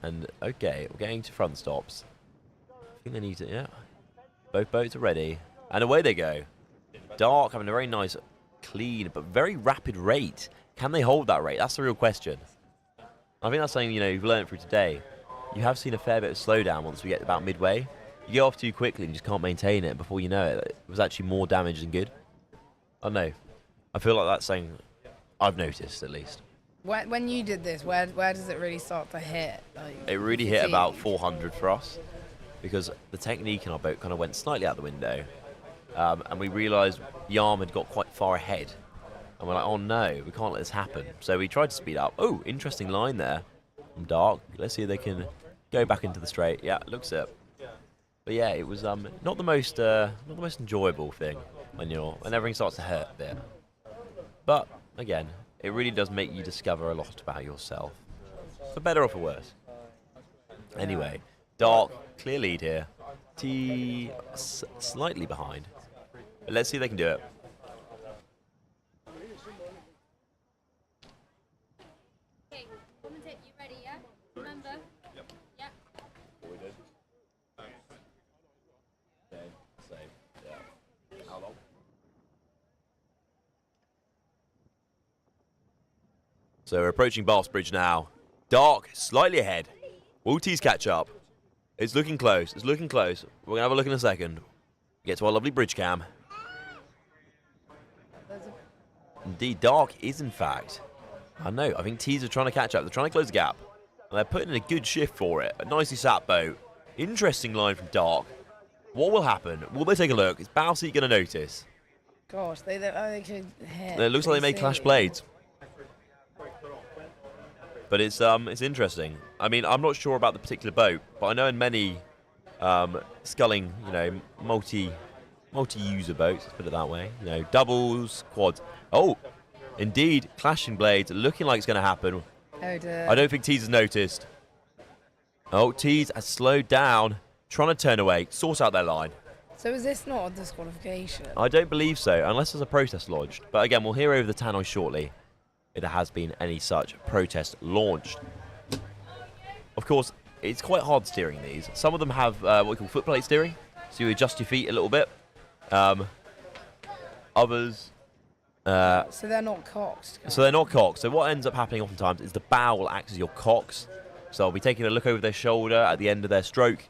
And okay, we're getting to front stops. I think they need to, yeah. Both boats are ready. And away they go. Dark having a very nice, clean, but very rapid rate. Can they hold that rate? That's the real question. I think that's something, you know, you've learned through today. You have seen a fair bit of slowdown once we get about midway. You get off too quickly and you just can't maintain it. Before you know it, it was actually more damage than good. I don't know. I feel like that's something I've noticed, at least. When you did this, where does it really start to hit? Like, it really hit about 400 for us, because the technique in our boat kind of went slightly out the window, and we realised the arm had got quite far ahead, and we're like, oh no, we can't let this happen. So we tried to speed up. Oh, interesting line there from Dark. Let's see if they can go back into the straight. Yeah, looks it. But yeah, it was not the most enjoyable thing when everything starts to hurt a bit. But again, it really does make you discover a lot about yourself, for better or for worse. Anyway, Dark, clear lead here. T slightly behind. But let's see if they can do it. Okay, commentate, you ready, yeah? Remember? Yep. Yeah. How long? So we're approaching Bath's Bridge now. Dark, slightly ahead. Will T's catch up? It's looking close. It's looking close. We're going to have a look in a second. Get to our lovely bridge cam. Indeed, Dark is, in fact. I know. I think T's are trying to catch up. They're trying to close the gap. And they're putting in a good shift for it. A nicely sat boat. Interesting line from Dark. What will happen? Will they take a look? Is Bowsy going to notice? Gosh, they could hit. It looks like they may clash blades. But it's interesting. I mean, I'm not sure about the particular boat, but I know in many sculling, you know, multi-user boats, let's put it that way. You know, doubles, quads. Oh, indeed, clashing blades. Looking like it's going to happen. Oh dear. I don't think Tees has noticed. Oh, Tees has slowed down, trying to turn away, sort out their line. So is this not a disqualification? I don't believe so, unless there's a protest lodged. But again, we'll hear over the tannoy shortly if there has been any such protest launched. Of course, it's quite hard steering these. Some of them have what we call footplate steering, so you adjust your feet a little bit. Others... so they're not cocked? So they're not cocked. So what ends up happening oftentimes is the bow will act as your cocks. So I'll be taking a look over their shoulder at the end of their stroke,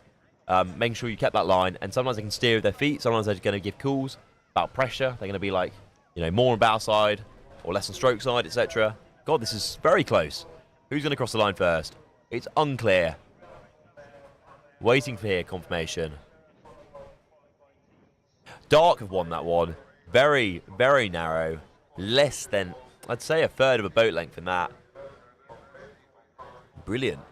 making sure you kept that line. And sometimes they can steer with their feet. Sometimes they're going to give calls about pressure. They're going to be like, you know, more on bow side or less on stroke side, etc. God, this is very close. Who's going to cross the line first? It's unclear. Waiting for here confirmation. Dark have won that one. Very, very narrow. Less than, I'd say, a third of a boat length in that. Brilliant.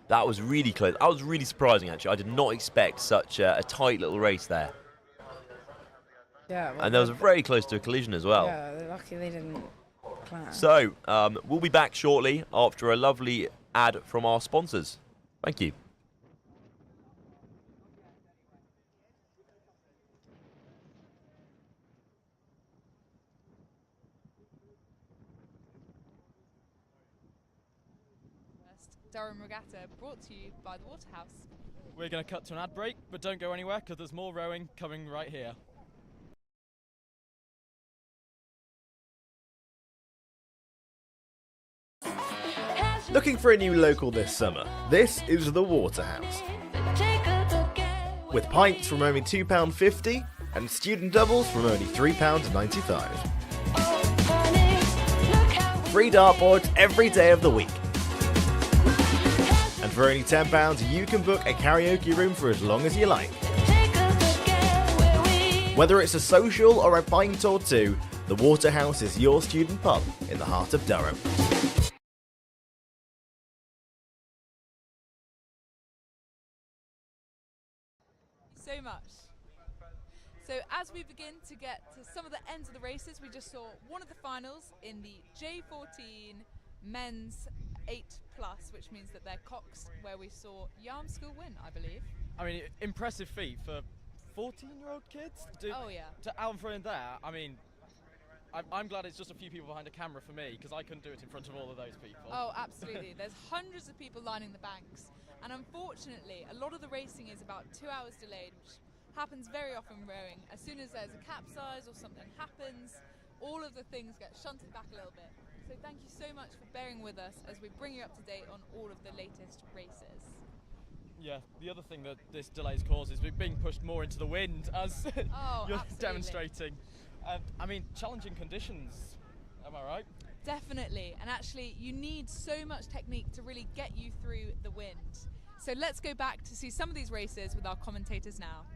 That was really close. That was really surprising, actually. I did not expect such a tight little race there. Yeah. Well, and there was very close to a collision as well. Yeah, they're lucky they didn't clash. So, we'll be back shortly after a lovely ad from our sponsors. Thank you. Durham Regatta, brought to you by the Waterhouse. We're going to cut to an ad break, but don't go anywhere because there's more rowing coming right here. Looking for a new local this summer? This is the Waterhouse. With pints from only £2.50 and student doubles from only £3.95. Free dartboards every day of the week. And for only £10 you can book a karaoke room for as long as you like. Whether it's a social or a pint or two, the Waterhouse is your student pub in the heart of Durham. So much. So as we begin to get to some of the ends of the races, we just saw one of the finals in the J14 men's 8+, which means that they're Cox, where we saw Yarm School win, I believe. I mean, impressive feat for 14-year-old kids. Oh yeah. To out and throw in there, I mean, I'm glad it's just a few people behind a camera for me, because I couldn't do it in front of all of those people. Oh, absolutely. There's hundreds of people lining the banks, and unfortunately, a lot of the racing is about 2 hours delayed, which happens very often rowing. As soon as there's a capsize or something happens, all of the things get shunted back a little bit. So thank you so much for bearing with us as we bring you up to date on all of the latest races. Yeah, the other thing that this delay's caused is being pushed more into the wind, as you're demonstrating. I mean, challenging conditions, am I right? Definitely, and actually you need so much technique to really get you through the wind. So let's go back to see some of these races with our commentators now.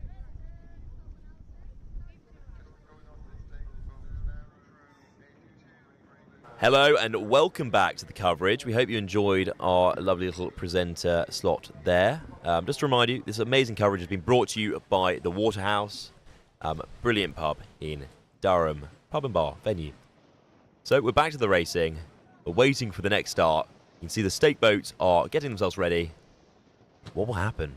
Hello and welcome back to the coverage. We hope you enjoyed our lovely little presenter slot there. Just to remind you, this amazing coverage has been brought to you by the Waterhouse, brilliant pub in Durham, pub and bar venue. So we're back to the racing. We're waiting for the next start. You can see the stake boats are getting themselves ready. What will happen?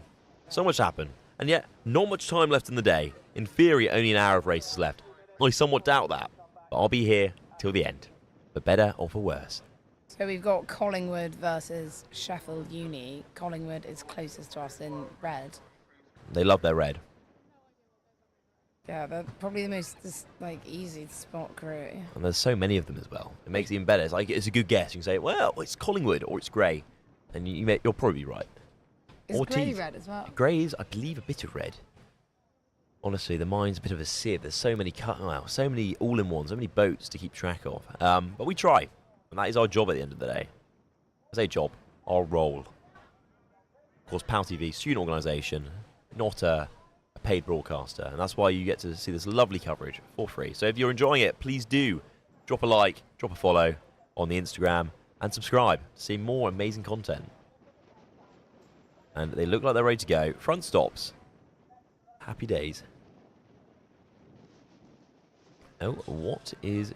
So much happened, and yet not much time left in the day. In theory, only an hour of races left. I somewhat doubt that, but I'll be here till the end. For better or for worse. So we've got Collingwood versus Sheffield Uni. Collingwood is closest to us in red. They love their red. Yeah, they're probably the most easy to spot crew. And there's so many of them as well. It makes it even better. It's like it's a good guess. You can say, well, it's Collingwood or it's grey, and you'll probably be right. Is grey red as well? Grey is, I believe, a bit of red. Honestly, the mine's a bit of a sieve. There's so many so many all-in-ones, so many boats to keep track of. But we try, and that is our job at the end of the day. I say job, our role. Of course, PalTV, student organisation, not a paid broadcaster, and that's why you get to see this lovely coverage for free. So if you're enjoying it, please do drop a like, drop a follow on the Instagram, and subscribe to see more amazing content. And they look like they're ready to go. Front stops. Happy days. Oh, what is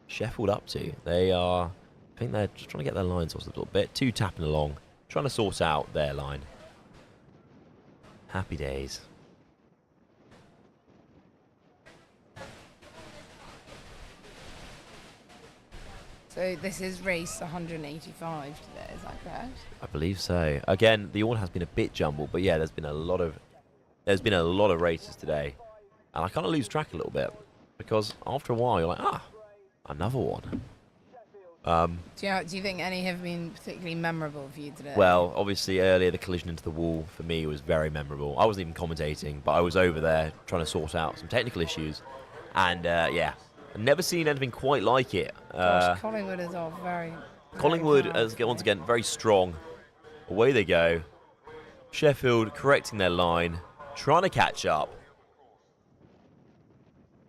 Sheffield up to? They are, I think they're just trying to get their line sorted a little bit. Two tapping along, trying to sort out their line. Happy days. So this is race 185 today, is that correct? I believe so. Again, the order has been a bit jumbled, but yeah, there's been a lot of races today, and I kind of lose track a little bit because after a while you're like, another one. Do you think any have been particularly memorable for you today? Well, obviously earlier the collision into the wall for me was very memorable. I wasn't even commentating, but I was over there trying to sort out some technical issues, and yeah, I've never seen anything quite like it. Gosh, Collingwood is all very Collingwood, once again, very strong. Away they go. Sheffield correcting their line, trying to catch up.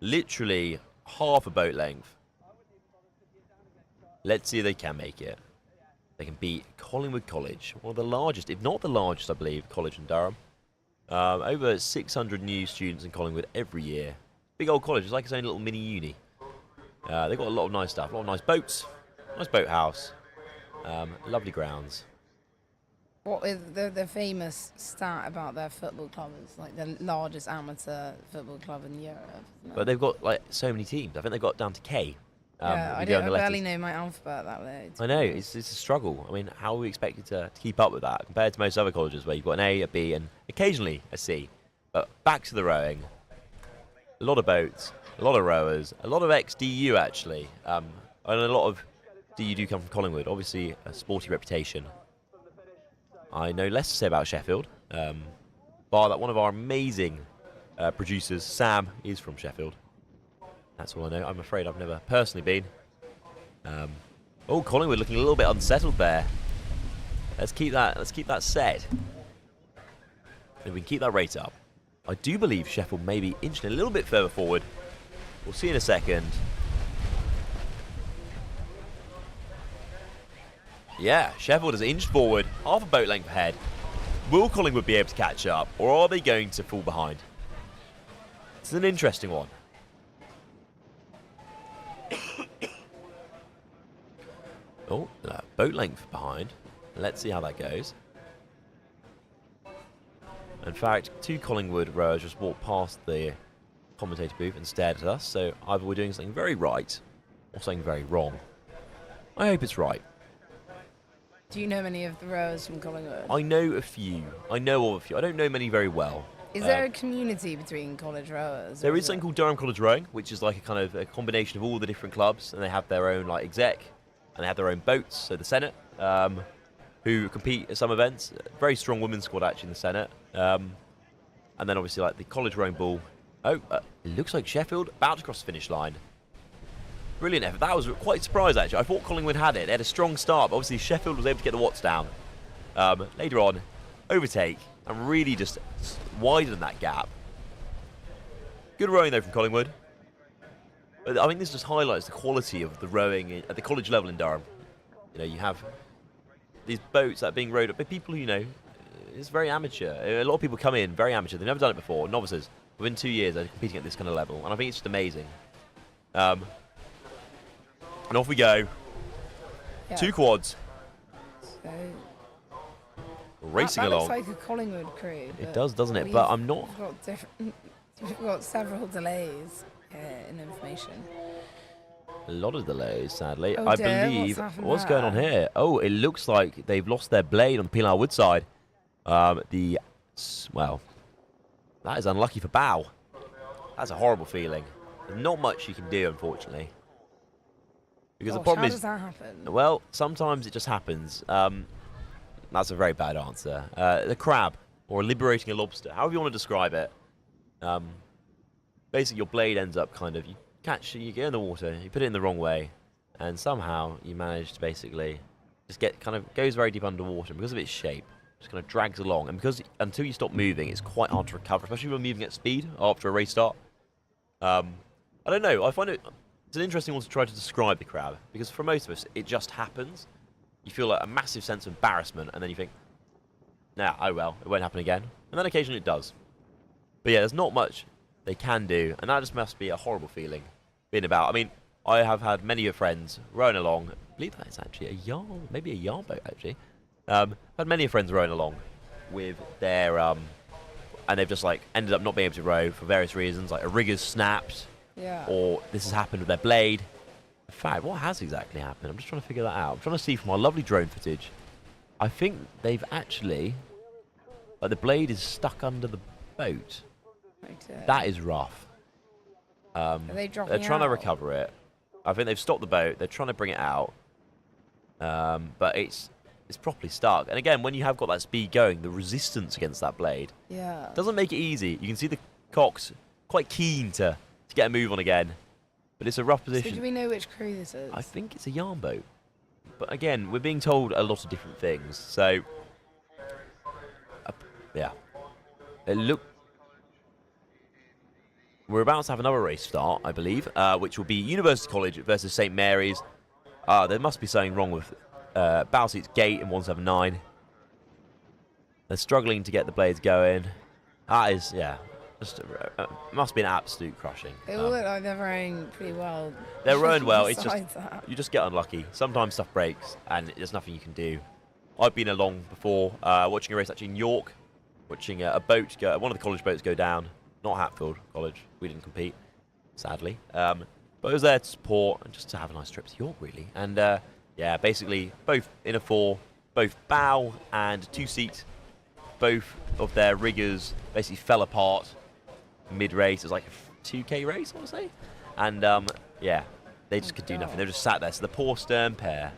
Literally half a boat length. Let's see if they can make it. They can beat Collingwood College, one of the largest, if not the largest, I believe, college in Durham. Over 600 new students in Collingwood every year. Big old college, it's like its own little mini uni. They've got a lot of nice stuff, a lot of nice boats, nice boathouse, lovely grounds. What is the famous stat about their football club? It's like the largest amateur football club in Europe. But they've got like so many teams. I think they've got down to K. Yeah, I barely know my alphabet that way. I know, it's a struggle. I mean, how are we expected to keep up with that compared to most other colleges where you've got an A, a B, and occasionally a C? But back to the rowing. A lot of boats, a lot of rowers, a lot of ex-DU actually. And a lot of DU do come from Collingwood, obviously a sporty reputation. I know less to say about Sheffield, bar that one of our amazing producers, Sam, is from Sheffield. That's all I know. I'm afraid I've never personally been. Oh, Collingwood looking a little bit unsettled there. Let's keep that set. If we can keep that rate up. I do believe Sheffield may be inching a little bit further forward. We'll see in a second. Yeah, Sheffield has inched forward, half a boat length ahead. Will Collingwood be able to catch up, or are they going to fall behind? It's an interesting one. Oh, boat length behind. Let's see how that goes. In fact, 2 Collingwood rowers just walked past the commentator booth and stared at us, so either we're doing something very right or something very wrong. I hope it's right. Do you know many of the rowers from Collingwood? I know a few. I know of a few. I don't know many very well. Is there a community between college rowers? There is something called Durham College Rowing, which is like a kind of a combination of all the different clubs, and they have their own like exec, and they have their own boats. So the Senate, who compete at some events, very strong women's squad actually in the Senate, and then obviously like the College Rowing Ball. Oh, it looks like Sheffield about to cross the finish line. Brilliant effort. That was quite surprised actually. I thought Collingwood had it. They had a strong start, but obviously Sheffield was able to get the watts down. Later on, overtake and really just widen that gap. Good rowing though from Collingwood. But I think this just highlights the quality of the rowing at the college level in Durham. You know, you have these boats that are being rowed up by people who, you know, it's very amateur. A lot of people come in very amateur. They've never done it before. Novices. Within 2 years, they're competing at this kind of level, and I think it's just amazing. And off we go. Yeah. 2 quads. So racing that along. Looks like a Collingwood crew. It does, doesn't it? But I'm not. We've got several delays in information. A lot of delays, sadly. Oh I dear, believe. what's Going on here? Oh, it looks like they've lost their blade on the Pilar Wood side. Well, that is unlucky for Bow. That's a horrible feeling. There's not much you can do, unfortunately. Because the problem how does that happen? Well, sometimes it just happens. That's a very bad answer. The crab, or liberating a lobster, however you want to describe it. Basically, your blade ends up kind of, you get in the water, you put it in the wrong way, and somehow you manage to basically just goes very deep underwater, and because of its shape, just kind of drags along, and because until you stop moving, it's quite hard to recover, especially when moving at speed after a race start. I don't know, I find it's an interesting one to try to describe the crab, because for most of us, it just happens. You feel like a massive sense of embarrassment, and then you think, nah, oh well, it won't happen again. And then occasionally it does. But yeah, there's not much they can do, and that just must be a horrible feeling being about. I mean, I have had many of friends rowing along. I believe that is actually a yarn, maybe a yarn boat actually. I've had many of friends rowing along with their, and they've just like ended up not being able to row for various reasons, like a rigger's snapped, or this has happened with their blade. In fact, what has exactly happened? I'm just trying to figure that out. I'm trying to see from my lovely drone footage. I think they've actually, like the blade is stuck under the boat. That is rough. Are they dropping They're trying to out? recover it. I think they've stopped the boat. They're trying to bring it out. But it's properly stuck. And again, when you have got that speed going, the resistance against that blade doesn't make it easy. You can see the cock's quite keen to get a move on again. But it's a rough position. So do we know which crew this is? I think it's a yarn boat. But again, we're being told a lot of different things. So, yeah. We're about to have another race start, I believe, which will be University College versus St Mary's. There must be something wrong with Bowseat's gate in 179. They're struggling to get the blades going. That is, yeah, just must be an absolute crushing. They all look like they're rowing pretty well. They're rowing well. It's just Besides that. you just get unlucky. Sometimes stuff breaks, and there's nothing you can do. I've been along before, watching a race actually in York, watching a boat go, one of the college boats go down. Not Hatfield College. We didn't compete, sadly. But I was there to support and just to have a nice trip to York, really. And yeah, basically both in a 4, both bow and 2-seat, both of their riggers basically fell apart mid-race. It was like a 2K race, I want to say. And yeah, they just could do nothing. They just sat there. So the poor stern pair,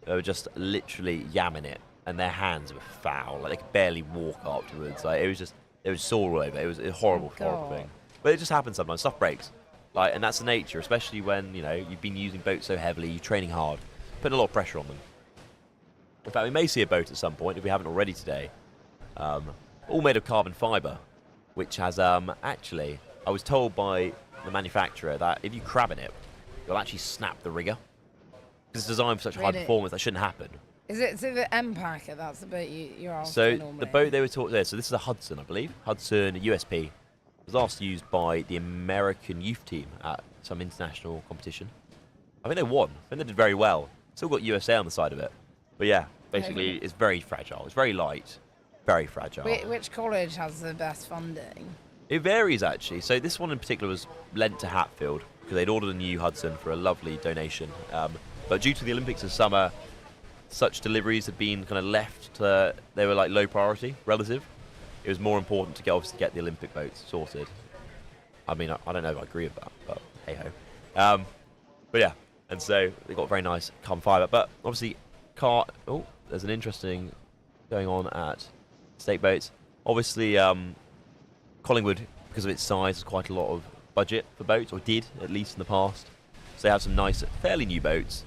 they were just literally yamming it, and their hands were foul. Like they could barely walk afterwards. Like it was sore all over. It was a horrible, horrible thing. But it just happens sometimes. Stuff breaks. Like, and that's the nature, especially when, you know, you've been using boats so heavily, you're training hard, putting a lot of pressure on them. In fact, we may see a boat at some point, if we haven't already today, all made of carbon fibre, which has, actually, I was told by the manufacturer that if you crab in it, you'll actually snap the rigger. Because it's designed for such high performance, that shouldn't happen. Is it the M-Packer? That's the boat you're after So normally? the boat they were taught there, so this is a Hudson, I believe. Hudson USP. was last used by the American youth team at some international competition. I think they won. I think they did very well. Still got USA on the side of it. But yeah, basically it's very fragile. It's very light, very fragile. Which college has the best funding? It varies actually. So this one in particular was lent to Hatfield because they'd ordered a new Hudson for a lovely donation. But due to the Olympics this summer, such deliveries had been kind of left to, they were like low priority relative. It was more important to obviously get the Olympic boats sorted. I mean, I don't know if I agree with that, but hey ho. But yeah, and so they got very nice carbon fibre. But obviously, there's an interesting going on at State Boats. Obviously, Collingwood, because of its size, has quite a lot of budget for boats, or did at least in the past. So they have some nice, fairly new boats.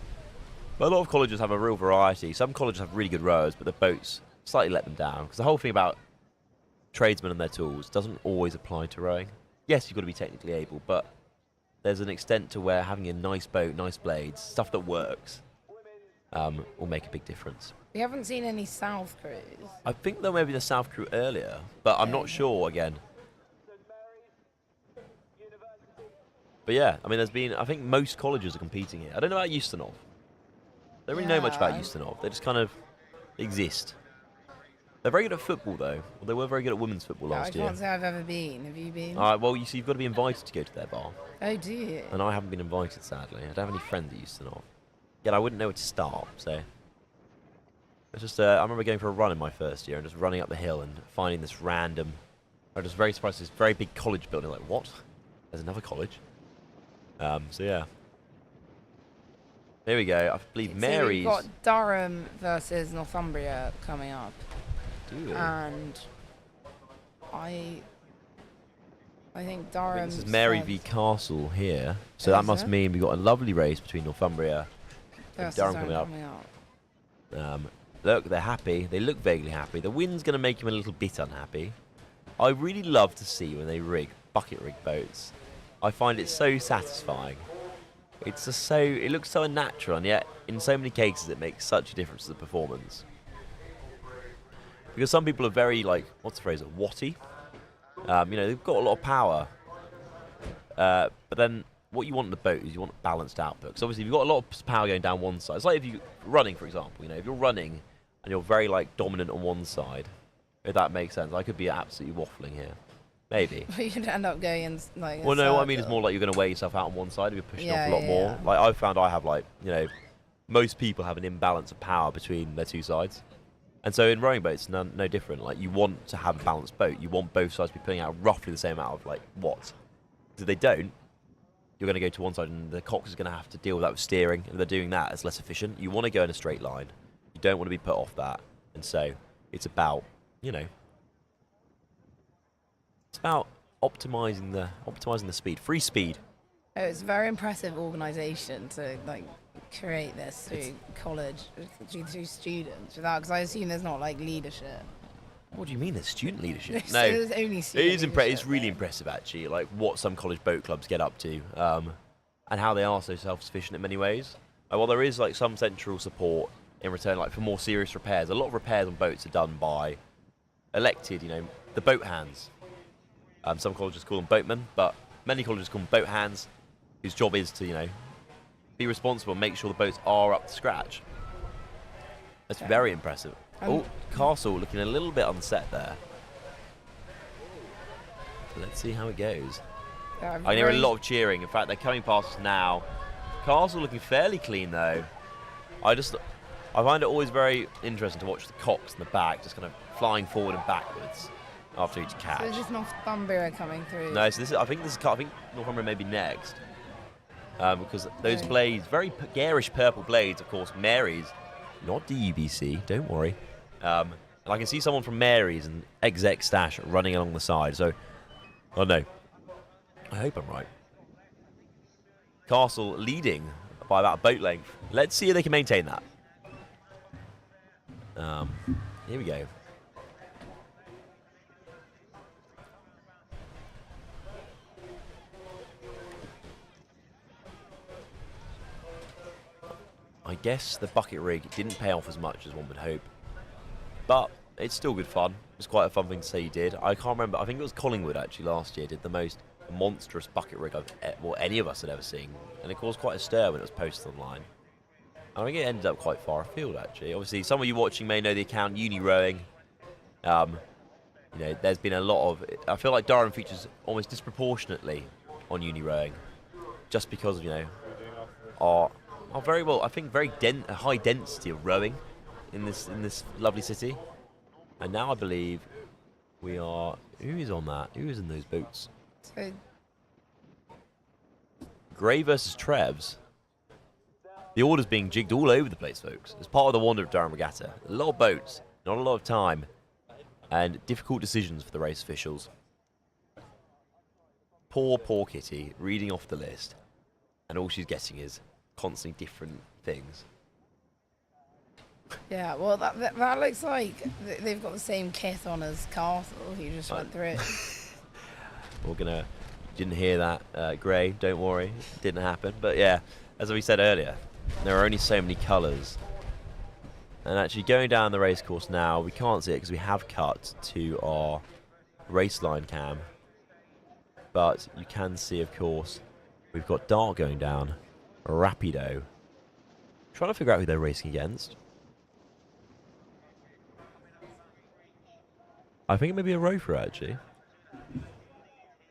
But a lot of colleges have a real variety. Some colleges have really good rowers, but the boats slightly let them down. Because the whole thing about tradesmen and their tools doesn't always apply to rowing. Yes, you've got to be technically able, but there's an extent to where having a nice boat, nice blades, stuff that works, will make a big difference. We haven't seen any South crews. I think there may be the South crew earlier, but I'm not sure again. But yeah, I mean, I think most colleges are competing here. I don't know about Eustonov. I don't really know much about Eustonov. They just kind of exist. They're very good at football, though. Well, they were very good at women's football last year. I can't say I've ever been. Have you been? Well, you see, you've got to be invited to go to their bar. Oh, do you? And I haven't been invited, sadly. I don't have any friends at Eustonov. Yet I wouldn't know where to start, so... It's just, I remember going for a run in my first year and just running up the hill and finding this random... I was just very surprised, this very big college building. Like, what? There's another college? So yeah. There we go. I believe Mary's... We've got Durham versus Northumbria coming up. Do we? And I think Durham... This is Mary v Castle here. So that must mean we've got a lovely race between Northumbria and Durham coming up. Look, they're happy. They look vaguely happy. The wind's going to make them a little bit unhappy. I really love to see when they rig bucket rig boats. I find it so satisfying. It's just so, it looks so unnatural, and yet in so many cases it makes such a difference to the performance. Because some people are very, like, what's the phrase, watty. You know, they've got a lot of power. But then what you want in the boat is you want balanced output. Because obviously if you've got a lot of power going down one side, it's like if you're running, for example, you know, if you're running and you're very, like, dominant on one side, if that makes sense. I could be absolutely waffling here. Maybe. But you'd end up going in, like, well, no, what I mean is more like you're going to weigh yourself out on one side if you're pushing off a lot more. Like, I've found I have, like, you know, most people have an imbalance of power between their two sides. And so in rowing boats, no different. Like, you want to have a balanced boat. You want both sides to be putting out roughly the same amount of, like, watts. Because if they don't, you're going to go to one side and the cox is going to have to deal with that with steering. And if they're doing that, it's less efficient. You want to go in a straight line. You don't want to be put off that. And so it's about, you know, it's about optimizing the speed, free speed. Oh, it's a very impressive organisation to, like, create this through college, through students, without, because I assume there's not, like, leadership. What do you mean there's student leadership? No, there's only student leadership. It's really impressive, actually, like what some college boat clubs get up to, and how they are so self-sufficient in many ways. While there is, like, some central support in return, like for more serious repairs, a lot of repairs on boats are done by elected, you know, the boat hands. Some colleges call them boatmen, but many colleges call them boat hands, whose job is to, you know, be responsible and make sure the boats are up to scratch. That's very impressive. Castle looking a little bit unset there. Let's see how it goes. I hear a lot of cheering. In fact, they're coming past us now. Castle looking fairly clean, though. I find it always very interesting to watch the cocks in the back just kind of flying forward and backwards after each catch. So is this Northumbria coming through? No, so I think Northumbria may be next. Because those blades, very garish purple blades, of course, Mary's, not DUBC, don't worry. And I can see someone from Mary's and exec stash running along the side, so, oh no. I hope I'm right. Castle leading by about a boat length. Let's see if they can maintain that. Here we go. I guess the bucket rig didn't pay off as much as one would hope. But it's still good fun. It's quite a fun thing to say you did. I can't remember. I think it was Collingwood actually last year did the most monstrous bucket rig any of us had ever seen, and it caused quite a stir when it was posted online. I think it ended up quite far afield actually. Obviously, some of you watching may know the account Uni Rowing. There's been a lot of. I feel like Durham features almost disproportionately on Uni Rowing, just because of our very well. I think very high density of rowing in this lovely city. And now I believe we are. Who is on that? Who is in those boats? So, Gray versus Trevs. The order's being jigged all over the place, folks. It's part of the wonder of Durham Regatta. A lot of boats, not a lot of time, and difficult decisions for the race officials. Poor Kitty, reading off the list, and all she's getting is constantly different things. Yeah, well, that looks like they've got the same kit on as Castle, who just went through it. Didn't hear that, Gray, don't worry, it didn't happen. But yeah, as we said earlier, there are only so many colours. And actually going down the race course now, we can't see it because we have cut to our race line cam. But you can see, of course, we've got Dart going down, Rapido. Trying to figure out who they're racing against. I think it may be a Rofer, actually.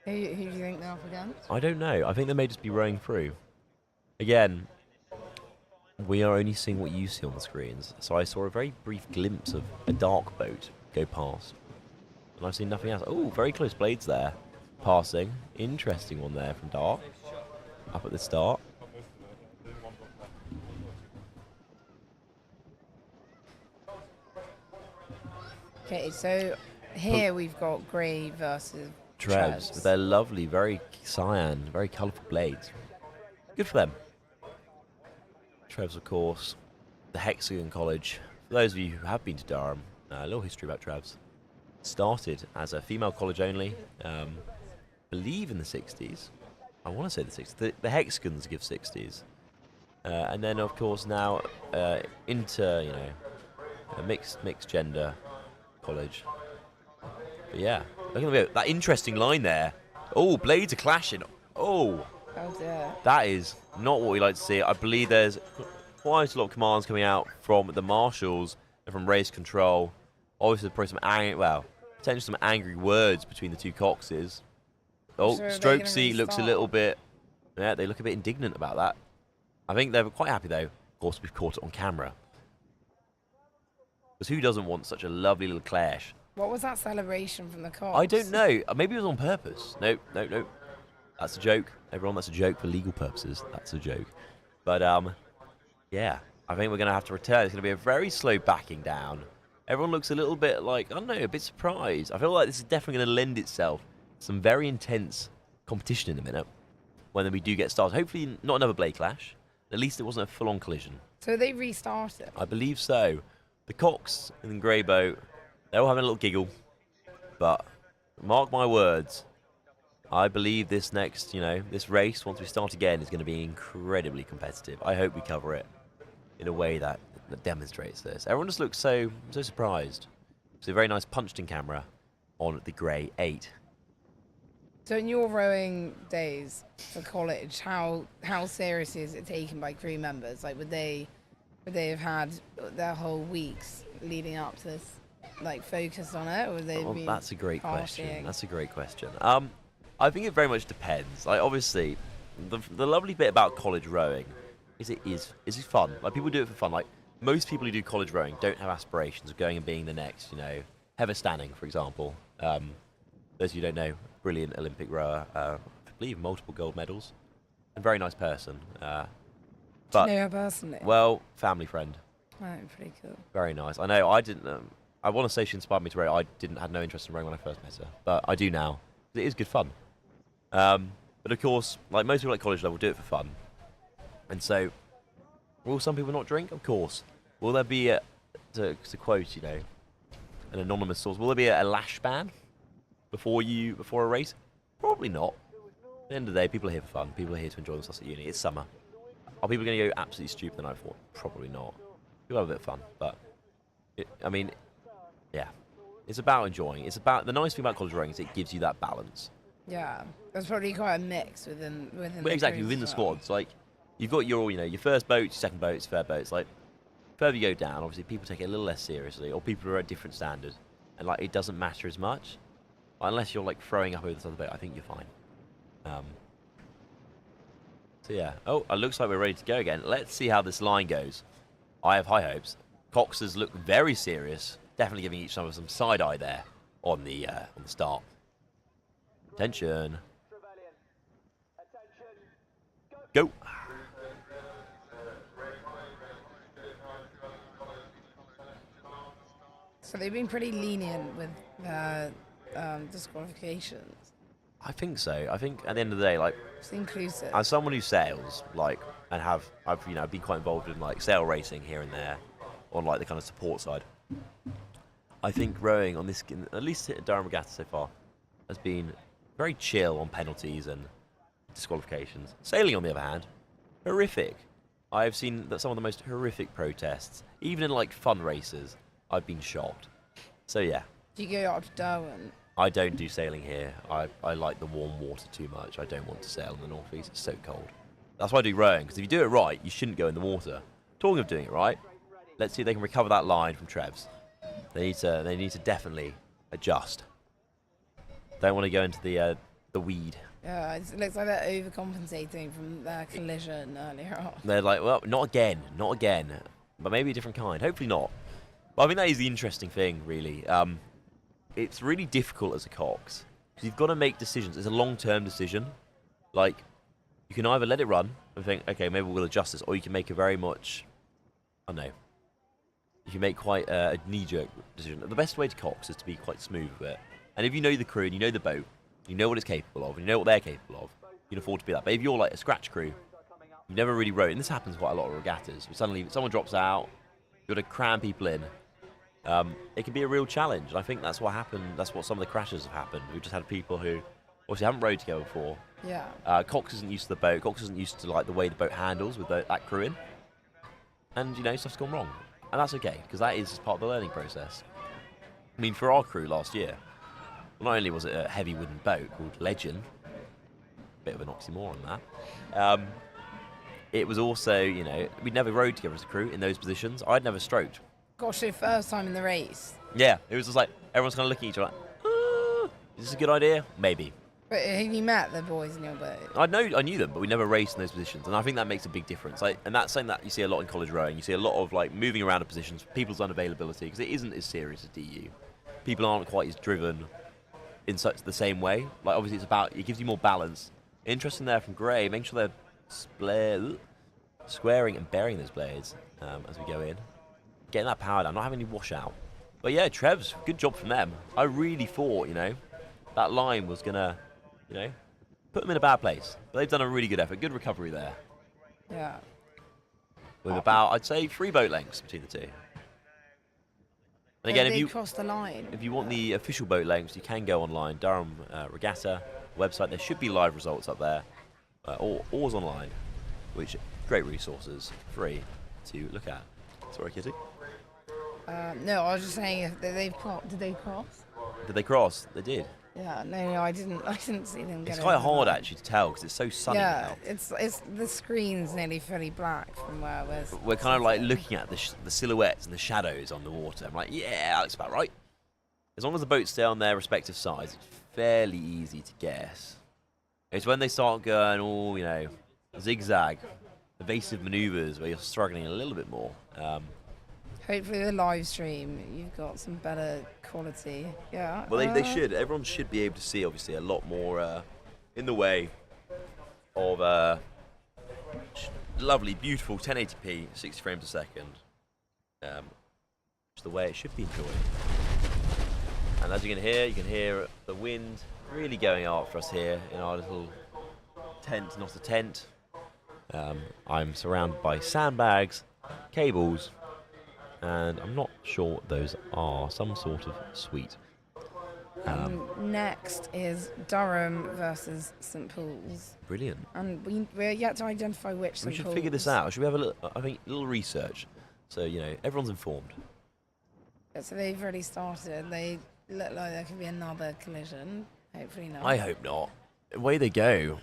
Who do you think they're up against? I don't know. I think they may just be rowing through. Again, we are only seeing what you see on the screens. So I saw a very brief glimpse of a dark boat go past. And I've seen nothing else. Oh, very close blades there. Passing. Interesting one there from Dark. Up at the start. Okay, so here we've got Grey versus Trevs. They're lovely, very cyan, very colourful blades. Good for them. Trevs, of course, the Hexagon College. For those of you who have been to Durham, a little history about Trevs. Started as a female college only, believe in the 60s. I want to say the 60s. The Hexagons give 60s. And then, of course, now into, a mixed gender college. But yeah, look at that interesting line there. Oh, blades are clashing. Oh, that is not what we like to see. I believe there's quite a lot of commands coming out from the marshals and from race control. Obviously, probably potentially some angry words between the two coxes. Oh, Strokesy looks a little bit. Yeah, they look a bit indignant about that. I think they're quite happy though. Of course, we've caught it on camera. Because who doesn't want such a lovely little clash? What was that celebration from the cops? I don't know. Maybe it was on purpose. Nope. That's a joke. Everyone, that's a joke for legal purposes. That's a joke. But, yeah. I think we're going to have to return. It's going to be a very slow backing down. Everyone looks a little bit like, I don't know, a bit surprised. I feel like this is definitely going to lend itself to some very intense competition in a minute. When we do get started. Hopefully not another blade clash. At least it wasn't a full-on collision. So they restarted? I believe so. The Cox in the grey boat, they're all having a little giggle. But mark my words, I believe this next, this race, once we start again, is going to be incredibly competitive. I hope we cover it in a way that demonstrates this. Everyone just looks so surprised. It's a very nice punched-in camera on the grey 8. So in your rowing days for college, how seriously is it taken by crew members? Like, would they have had their whole weeks leading up to this, focused on it, or would they be that's a great partying? question. That's a great question. I think it very much depends. Obviously, the lovely bit about college rowing is it is fun. People do it for fun. Most people who do college rowing don't have aspirations of going and being the next, Heather Stanning, for example. Those of you who don't know, brilliant Olympic rower, I believe multiple gold medals, and very nice person. Do you know her personally? Well, family friend. Oh, pretty cool. Very nice. I know. I didn't. I want to say she inspired me to row. I had no interest in rowing when I first met her, but I do now. It is good fun. But of course, like most people at college level, do it for fun. And so, will some people not drink? Of course. Will there be to quote, an anonymous source? Will there be a lash ban before a race? Probably not. At the end of the day, people are here for fun. People are here to enjoy themselves at uni. It's summer. Are people going to go absolutely stupid the night before? Probably not. People have a bit of fun, but yeah, it's about enjoying. It's about the nice thing about college rowing is it gives you that balance. Yeah, there's probably quite a mix within. But exactly crews within the as well. squads, like you've got your your first boats, your second boats, third boats. Like further you go down, obviously people take it a little less seriously, or people are at different standards, and like it doesn't matter as much unless you're like throwing up over the other boat. I think you're fine. So yeah. Oh, it looks like we're ready to go again. Let's see how this line goes. I have high hopes. Coxers look very serious. Definitely giving each other some side eye there on the start. Attention. Go. So they've been pretty lenient with disqualifications. I think so. I think at the end of the day, like It's inclusive. as someone who sails, like, and I've been quite involved in like sail racing here and there, on like the kind of support side. I think rowing on this, at least at Durham Regatta so far, has been very chill on penalties and disqualifications. Sailing, on the other hand, horrific. I've seen that some of the most horrific protests, even in like fun races. I've been shocked. So yeah. Do you go up to Darwin? I don't do sailing here. I like the warm water too much. I don't want to sail in the northeast. It's so cold. That's why I do rowing, because if you do it right, you shouldn't go in the water. Talking of doing it right, let's see if they can recover that line from Trevs. They need to definitely adjust. Don't want to go into the weed. Yeah, it looks like they're overcompensating from their collision earlier on. They're like, well, not again, but maybe a different kind. Hopefully not. But I think that is the interesting thing, really. It's really difficult as a Cox, because you've got to make decisions. It's a long-term decision. Like, you can either let it run and think, okay, maybe we'll adjust this, or you can make a very much, I don't know, you can make quite a knee-jerk decision. The best way to Cox is to be quite smooth with it. And if you know the crew and you know the boat, you know what it's capable of, and you know what they're capable of, you can afford to be that. But if you're like a scratch crew, you've never really rowed, and this happens quite a lot of regattas, suddenly someone drops out, you've got to cram people in. It can be a real challenge, and I think that's what happened. That's what some of the crashes have happened. We've just had people who obviously haven't rowed together before. Yeah. Cox isn't used to the boat. Cox isn't used to like the way the boat handles with that crew in, and stuff's gone wrong, and that's okay because that is just part of the learning process. I mean, for our crew last year, not only was it a heavy wooden boat called Legend, bit of an oxymoron that. It was also, we'd never rowed together as a crew in those positions. I'd never stroked. Gosh, your first time in the race. Yeah, it was just like everyone's kind of looking at each other like, is this a good idea? Maybe. But have you met the boys in your boat? I knew them, but we never raced in those positions, and I think that makes a big difference. And that's something that you see a lot in college rowing. You see a lot of like moving around in positions, people's unavailability, because it isn't as serious as DU. People aren't quite as driven in such the same way. Like obviously, it gives you more balance. Interesting there from Gray. Making sure they're squaring and burying those blades as we go in. Getting that power down, not having any washout. But yeah, Trevs, good job from them. I really thought, that line was going to, put them in a bad place. But they've done a really good effort. Good recovery there. Yeah. With about, I'd say, 3 boat lengths between the two. And again, if you cross the line. If you want the official boat lengths, you can go online. Durham Regatta website. There should be live results up there. Or Oars Online, which great resources, free to look at. Sorry, Kitty. No, I was just saying if did they cross? Did they cross? They did. Yeah, no, I didn't see them get It's quite over the hard line. actually to tell because it's so sunny Yeah, now. it's the screen's nearly fully black from where I was. We're kind of like looking at the silhouettes and the shadows on the water. I'm like, yeah, that looks about right. As long as the boats stay on their respective sides, it's fairly easy to guess. It's when they start going zigzag, evasive manoeuvres where you're struggling a little bit more. Hopefully the live stream, you've got some better quality. Yeah. Well, they should. Everyone should be able to see, obviously, a lot more in the way of lovely, beautiful 1080p, 60 frames a second. Just the way it should be enjoyed. And as you can hear the wind really going out for us here in our little tent, not a tent. I'm surrounded by sandbags, cables, and I'm not sure what those are. Some sort of suite. Next is Durham versus St Paul's. Brilliant. And we're yet to identify which St We should Paul's. figure this out. Should we have a little, little research so everyone's informed. So they've already started. They look like there could be another collision. Hopefully not. I hope not. Away they go.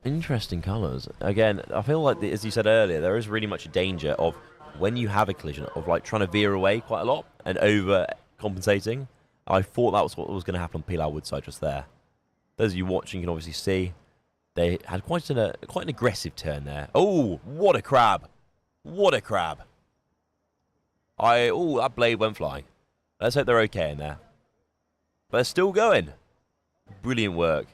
Interesting colours. Again, I feel like, as you said earlier, there is really much a danger of when you have a collision of like trying to veer away quite a lot and overcompensating. I thought that was what was going to happen on Pilar Woodside just there. Those of you watching can obviously see they had quite an aggressive turn there. Oh, what a crab! What a crab! That blade went flying. Let's hope they're okay in there. But they're still going. Brilliant work.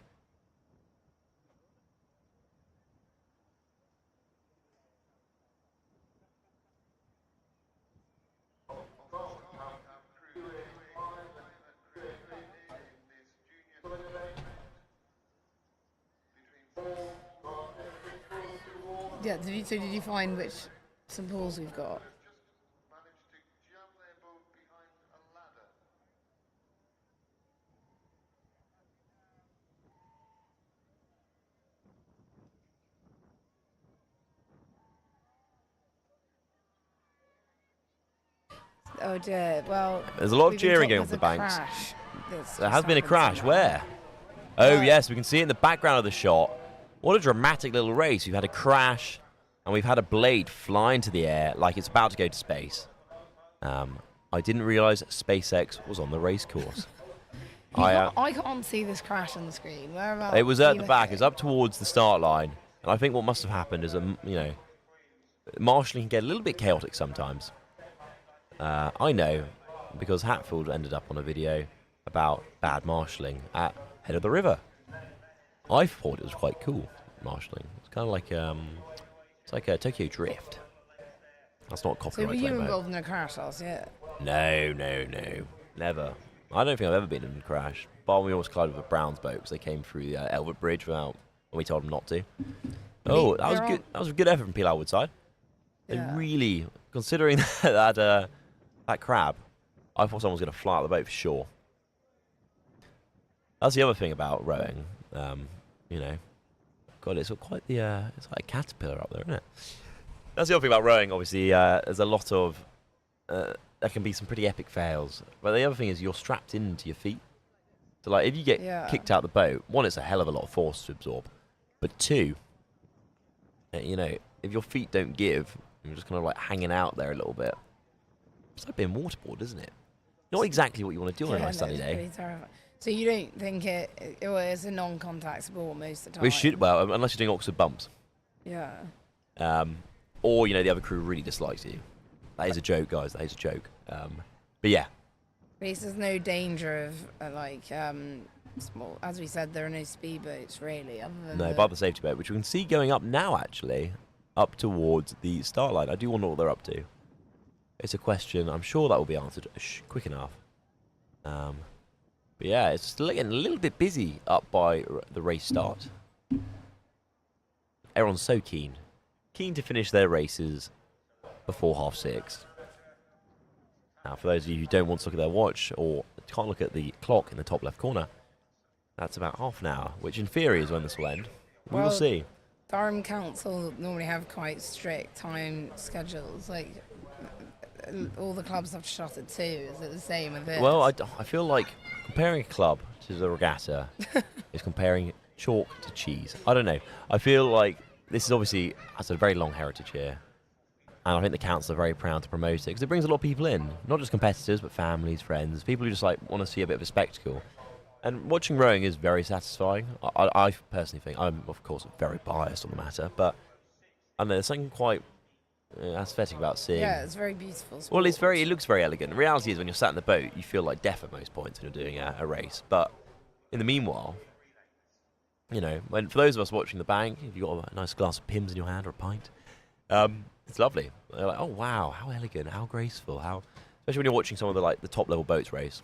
Yeah, did you find which St Paul's we've got? Oh dear, well... There's a lot of cheering going off the banks. There has been a crash. Where? Oh, yes, we can see it in the background of the shot. What a dramatic little race. We've had a crash, and we've had a blade fly into the air like it's about to go to space. I didn't realise SpaceX was on the race course. I can't see this crash on the screen. Whereabouts? It was at the back. It's up towards the start line. And I think what must have happened is, marshalling can get a little bit chaotic sometimes. I know, because Hatfield ended up on a video about bad marshalling at Head of the River. I thought it was quite cool, marshalling. It's kind of like, it's like a Tokyo Drift. That's not copyright. So were you involved in a crash last year? No. Never. I don't think I've ever been in a crash. But we almost collided with a Brown's boat because they came through the Elwood Bridge when we told them not to. Oh, that was good. That was a good effort from Pilar Woodside. They really, considering that crab, I thought someone was going to fly out of the boat for sure. That's the other thing about rowing. God, it's quite the it's like a caterpillar up there, isn't it? That's the other thing about rowing. Obviously, there's a lot of there can be some pretty epic fails. But the other thing is you're strapped into your feet. So like if you get kicked out the boat, one, it's a hell of a lot of force to absorb. But two, if your feet don't give, you're just kind of like hanging out there a little bit. It's like being waterboard, isn't it? Not exactly what you want to do on a nice sunny day. So you don't think it's a non-contact sport most of the time? We should, unless you're doing Oxford bumps. Yeah. Or, the other crew really dislikes you. That is a joke, guys. That is a joke. But yeah. At least there's no danger of, small, as we said, there are no speedboats, really. Other than no, but the safety boat, which we can see going up now, actually, up towards the start line. I do wonder what they're up to. It's a question. I'm sure that will be answered quick enough. But yeah, it's still getting a little bit busy up by the race start. Everyone's so keen to finish their races before 6:30. Now, for those of you who don't want to look at their watch or can't look at the clock in the top left corner, that's about half an hour, which in theory is when this will end. We will see. Durham Council normally have quite strict time schedules. Like, all the clubs have to shut at 2. Is it the same with this? Well, I feel like comparing a club to the regatta is comparing chalk to cheese. I don't know. I feel like this is obviously has a very long heritage here. And I think the council are very proud to promote it because it brings a lot of people in. Not just competitors, but families, friends, people who just want to see a bit of a spectacle. And watching rowing is very satisfying. I personally think, I'm of course very biased on the matter, but I don't know, there's something quite aesthetic about seeing. Yeah, it's very beautiful sport. Well, it looks very elegant. The reality is when you're sat in the boat, you feel like death at most points when you're doing a race. But in the meanwhile, for those of us watching the bank, if you've got a nice glass of Pimm's in your hand or a pint, it's lovely. They're like, oh wow, how elegant, how graceful, especially when you're watching some of the top level boats race.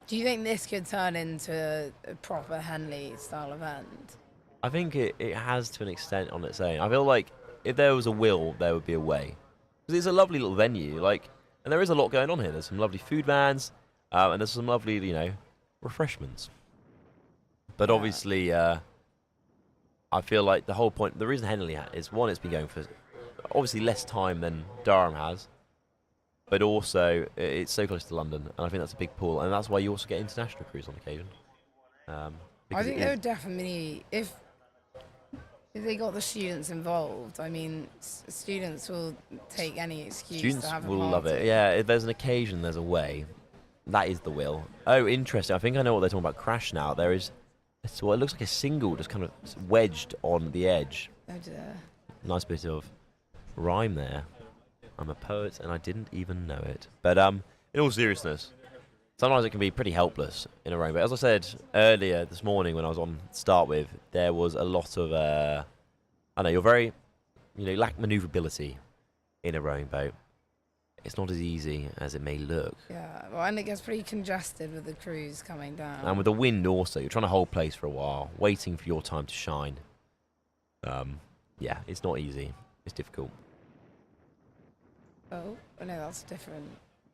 Do you think this could turn into a proper Henley style event? I think it has to an extent on its own. I feel like if there was a will, there would be a way. Because it's a lovely little venue, and there is a lot going on here. There's some lovely food vans, and there's some lovely, refreshments. But obviously, I feel like the whole point, the reason Henley is, one, it's been going for obviously less time than Durham has. but also it's so close to London, and I think that's a big pull, and that's why you also get international crews on occasion. I think they would definitely, if they got the students involved, I mean, students will take any excuse Students to have a will party. love it. Yeah, if there's an occasion, there's a way. That is the will. Oh, interesting. I think I know what they're talking about. Crash now. There is, well, it looks like a single just kind of wedged on the edge. Oh dear. Nice bit of rhyme there. I'm a poet and I didn't even know it. But in all seriousness, sometimes it can be pretty helpless in a rowing boat. As I said earlier this morning when I was on to start with, there was a lot of, I know, you lack manoeuvrability in a rowing boat. It's not as easy as it may look. Yeah, well, and it gets pretty congested with the crews coming down. And with the wind also, you're trying to hold place for a while, waiting for your time to shine. Yeah, it's not easy. It's difficult. Oh, no, that's a different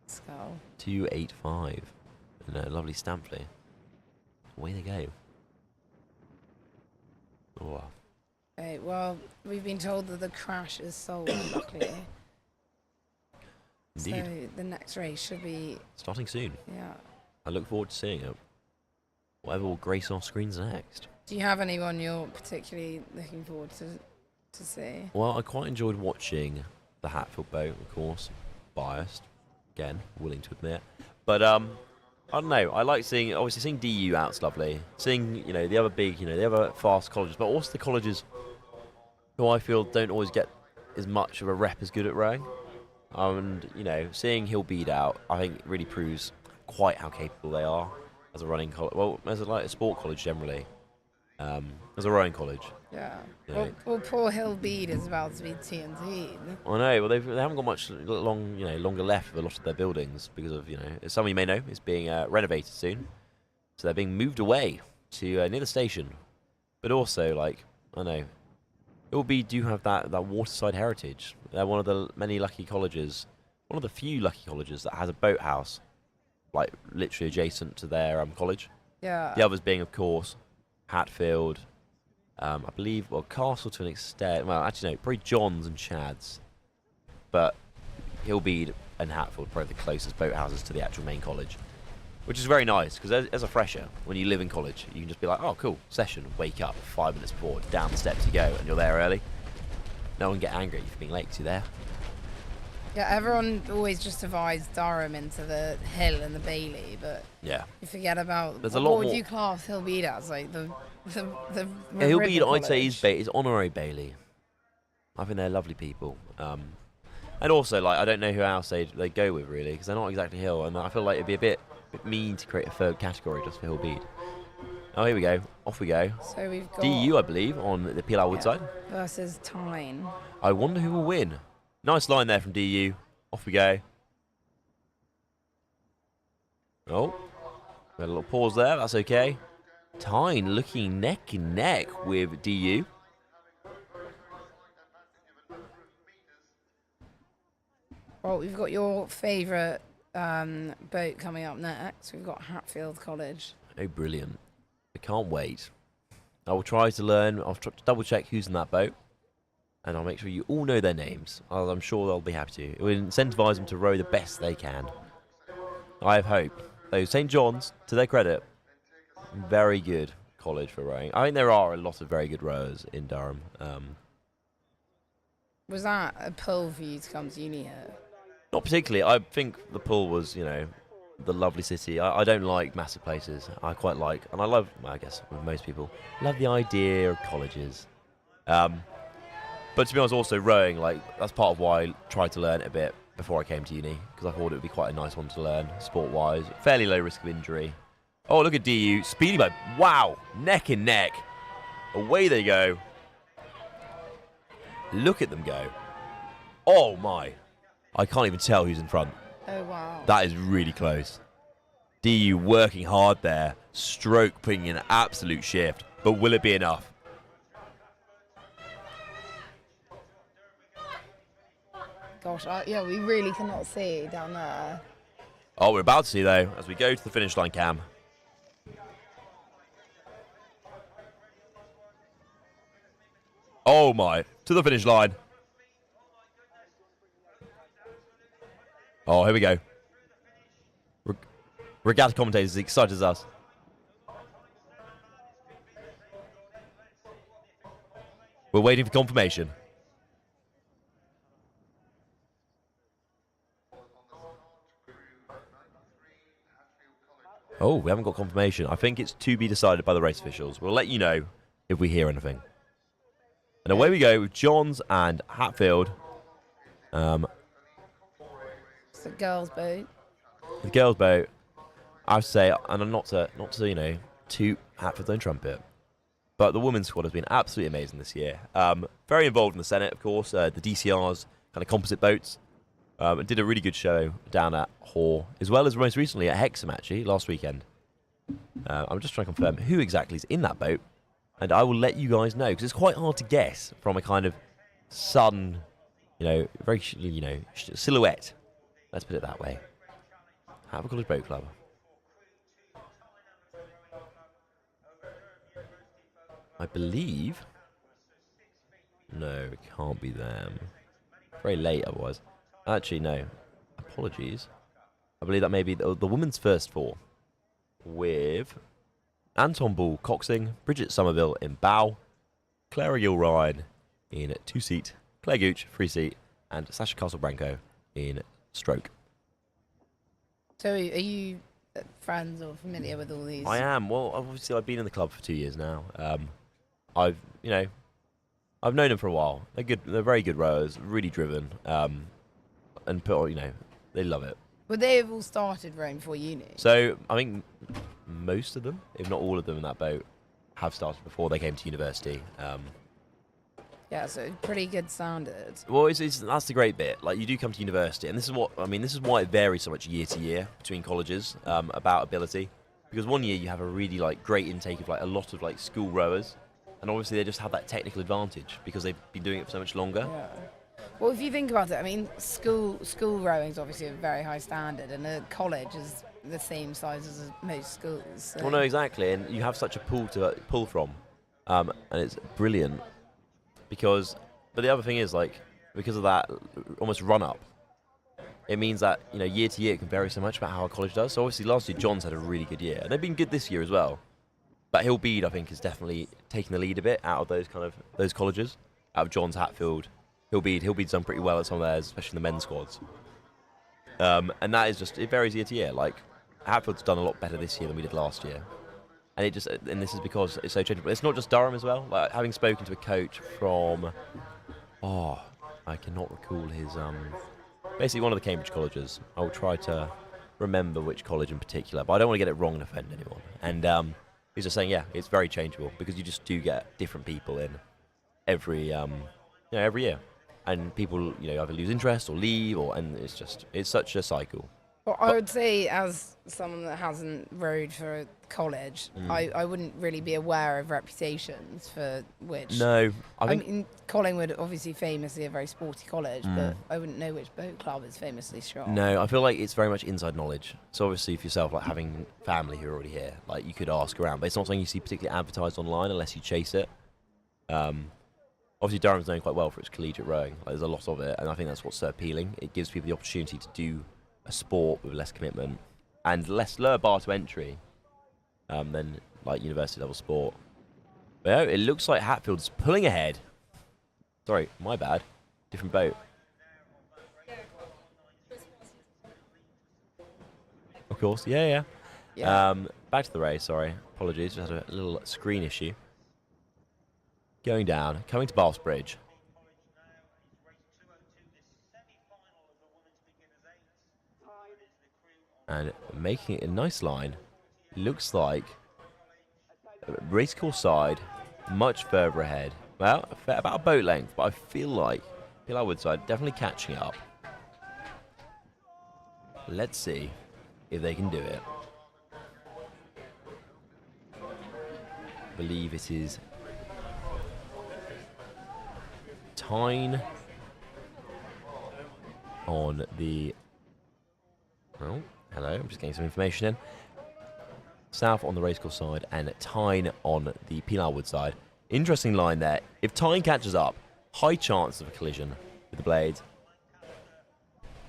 skull. 285. And a lovely stamp flea. Away they go. Oh. Okay, well, we've been told that the crash is sold, luckily. Indeed. So the next race should be... Starting soon. Yeah. I look forward to seeing it. Whatever will grace our screens next. Do you have anyone you're particularly looking forward to see? Well, I quite enjoyed watching the Hatfield boat, of course. Biased. Again, willing to admit. But, I don't know. I like seeing DU out's lovely. Seeing, the other big, the other fast colleges, but also the colleges who I feel don't always get as much of a rep as good at rowing. And, seeing Hillbead out, I think really proves quite how capable they are as a running college. Well, as a sport college generally. As a rowing college. Yeah. Well, poor Hillbead is about to be TNT. I know. Well, they haven't got much longer left of a lot of their buildings because of, as some of you may know, it's being renovated soon. So they're being moved away to near the station. But also, I know, Hillbead do have that waterside heritage. They're one of the many lucky colleges, one of the few lucky colleges that has a boathouse, literally adjacent to their college. Yeah. The others being, of course, Hatfield, I believe, Castle to an extent. Well, actually, no, probably Johns and Chad's. But Hillbead and Hatfield are probably the closest boathouses to the actual main college. Which is very nice, because as a fresher, when you live in college, you can just be like, oh, cool, session, wake up, 5 minutes before, down the steps you go, and you're there early. No one can get angry at you for being late, because you're there. Yeah, everyone always just divides Durham into the Hill and the Bailey, but yeah, you forget about there's a lot more. What would you class Hillbead as? The Hillbead, I'd say, is honorary Bailey. I think they're lovely people. And also, I don't know who else they go with, really, because they're not exactly Hill, and I feel like it'd be a bit mean to create a third category just for Hillbead. Oh, here we go. Off we go. So we've got DU, I believe, on the PLR Woodside. Versus Tyne. I wonder who will win. Nice line there from DU. Off we go. Oh. We had a little pause there. That's okay. Tyne looking neck and neck with DU. Well, we've got your favourite boat coming up next. We've got Hatfield College. Oh, brilliant. I can't wait. I will try to learn. I'll double check who's in that boat. And I'll make sure you all know their names. I'm sure they'll be happy to. It will incentivise them to row the best they can. I have hope. Though St. John's, to their credit, very good college for rowing. I think there are a lot of very good rowers in Durham. Was that a pull for you to come to uni here? Not particularly. I think the pull was, the lovely city. I don't like massive places. I quite like, and I love, I guess with most people, love the idea of colleges. But to be honest, also rowing, that's part of why I tried to learn it a bit before I came to uni, because I thought it would be quite a nice one to learn, sport-wise. Fairly low risk of injury. Oh, look at DU. Speedy boat. Wow. Neck and neck. Away they go. Look at them go. Oh, my. I can't even tell who's in front. Oh, wow. That is really close. DU working hard there. Stroke putting in an absolute shift. But will it be enough? Gosh, yeah, we really cannot see down there. Oh, we're about to see, though, as we go to the finish line, Cam. Oh, my. To the finish line. Oh, here we go. Regatta commentators as excited as us. We're waiting for confirmation. Oh, we haven't got confirmation. I think it's to be decided by the race officials. We'll let you know if we hear anything. And away we go with Johns and Hatfield. It's the girls' boat. The girls' boat. I would say, and I'm not to toot Hatfield's own trumpet, but the women's squad has been absolutely amazing this year. Very involved in the Senate, of course. The DCR's kind of composite boats. Did a really good show down at Hoare, as well as most recently at Hexham, actually, last weekend. I'm just trying to confirm who exactly is in that boat, and I will let you guys know, because it's quite hard to guess from a kind of sun, very, silhouette. Let's put it that way. Hatfield College Boat Club. I believe... No, it can't be them. Very late otherwise. Actually, no. Apologies. I believe that may be the women's first four. With Anton Ball coxing, Bridget Somerville in bow, Clara Gilryan in 2-seat, Claire Gooch 3-seat, and Sasha Castlebranco in stroke. So are you friends or familiar with all these? I am. Well, obviously I've been in the club for 2 years now. I've known them for a while. They're good. They're very good rowers, really driven, and they love it. Would they have all started rowing before uni? So I think most of them, if not all of them in that boat, have started before they came to university. Yeah, so pretty good standards. Well, that's the great bit. Like, you do come to university, and this is why it varies so much year to year between colleges about ability. Because one year you have a really great intake of a lot of school rowers, and obviously they just have that technical advantage because they've been doing it for so much longer. Yeah. Well, if you think about it, school rowing is obviously a very high standard, and a college is the same size as most schools. So. Well, no, exactly, and you have such a pool to pull from, and it's brilliant. But the other thing is, because of that almost run-up, it means that, year to year it can vary so much about how a college does. So obviously last year Johns had a really good year, and they've been good this year as well. But Hillbead, I think, is definitely taking the lead a bit out of those colleges, out of Johns, Hatfield, Hillbead's done pretty well at some of theirs, especially in the men's squads. And that is it varies year to year. Hatfield's done a lot better this year than we did last year. And this is because it's so changeable. It's not just Durham as well. Having spoken to a coach from, I cannot recall his, basically one of the Cambridge colleges. I will try to remember which college in particular, but I don't want to get it wrong and offend anyone. And he's just saying, it's very changeable because you just do get different people in every year, and people either lose interest or leave, and it's such a cycle. Well, I would say, as someone that hasn't rowed for college, I wouldn't really be aware of reputations for which. No, I mean, Collingwood obviously famously a very sporty college, but I wouldn't know which boat club is famously strong. No, I feel like it's very much inside knowledge. So obviously, for yourself, having family who are already here, you could ask around, but it's not something you see particularly advertised online unless you chase it. Obviously, Durham's known quite well for its collegiate rowing. There's a lot of it, and I think that's what's so appealing. It gives people the opportunity to do a sport with less commitment and lower bar to entry than university level sport. But it looks like Hatfield's pulling ahead. Sorry, my bad. Different boat. Of course, yeah. Back to the race. Sorry, apologies. Just had a little screen issue. Going down, coming to Bath's Bridge. And making it a nice line. Looks like racecourse side much further ahead. Well, about a boat length, but I feel like Pilar Woodside definitely catching up. Let's see if they can do it. I believe it is Tyne on the... Oh, hello, I'm just getting some information in. South on the racecourse side and Tyne on the Pilar Wood side. Interesting line there. If Tyne catches up, high chance of a collision with the blades.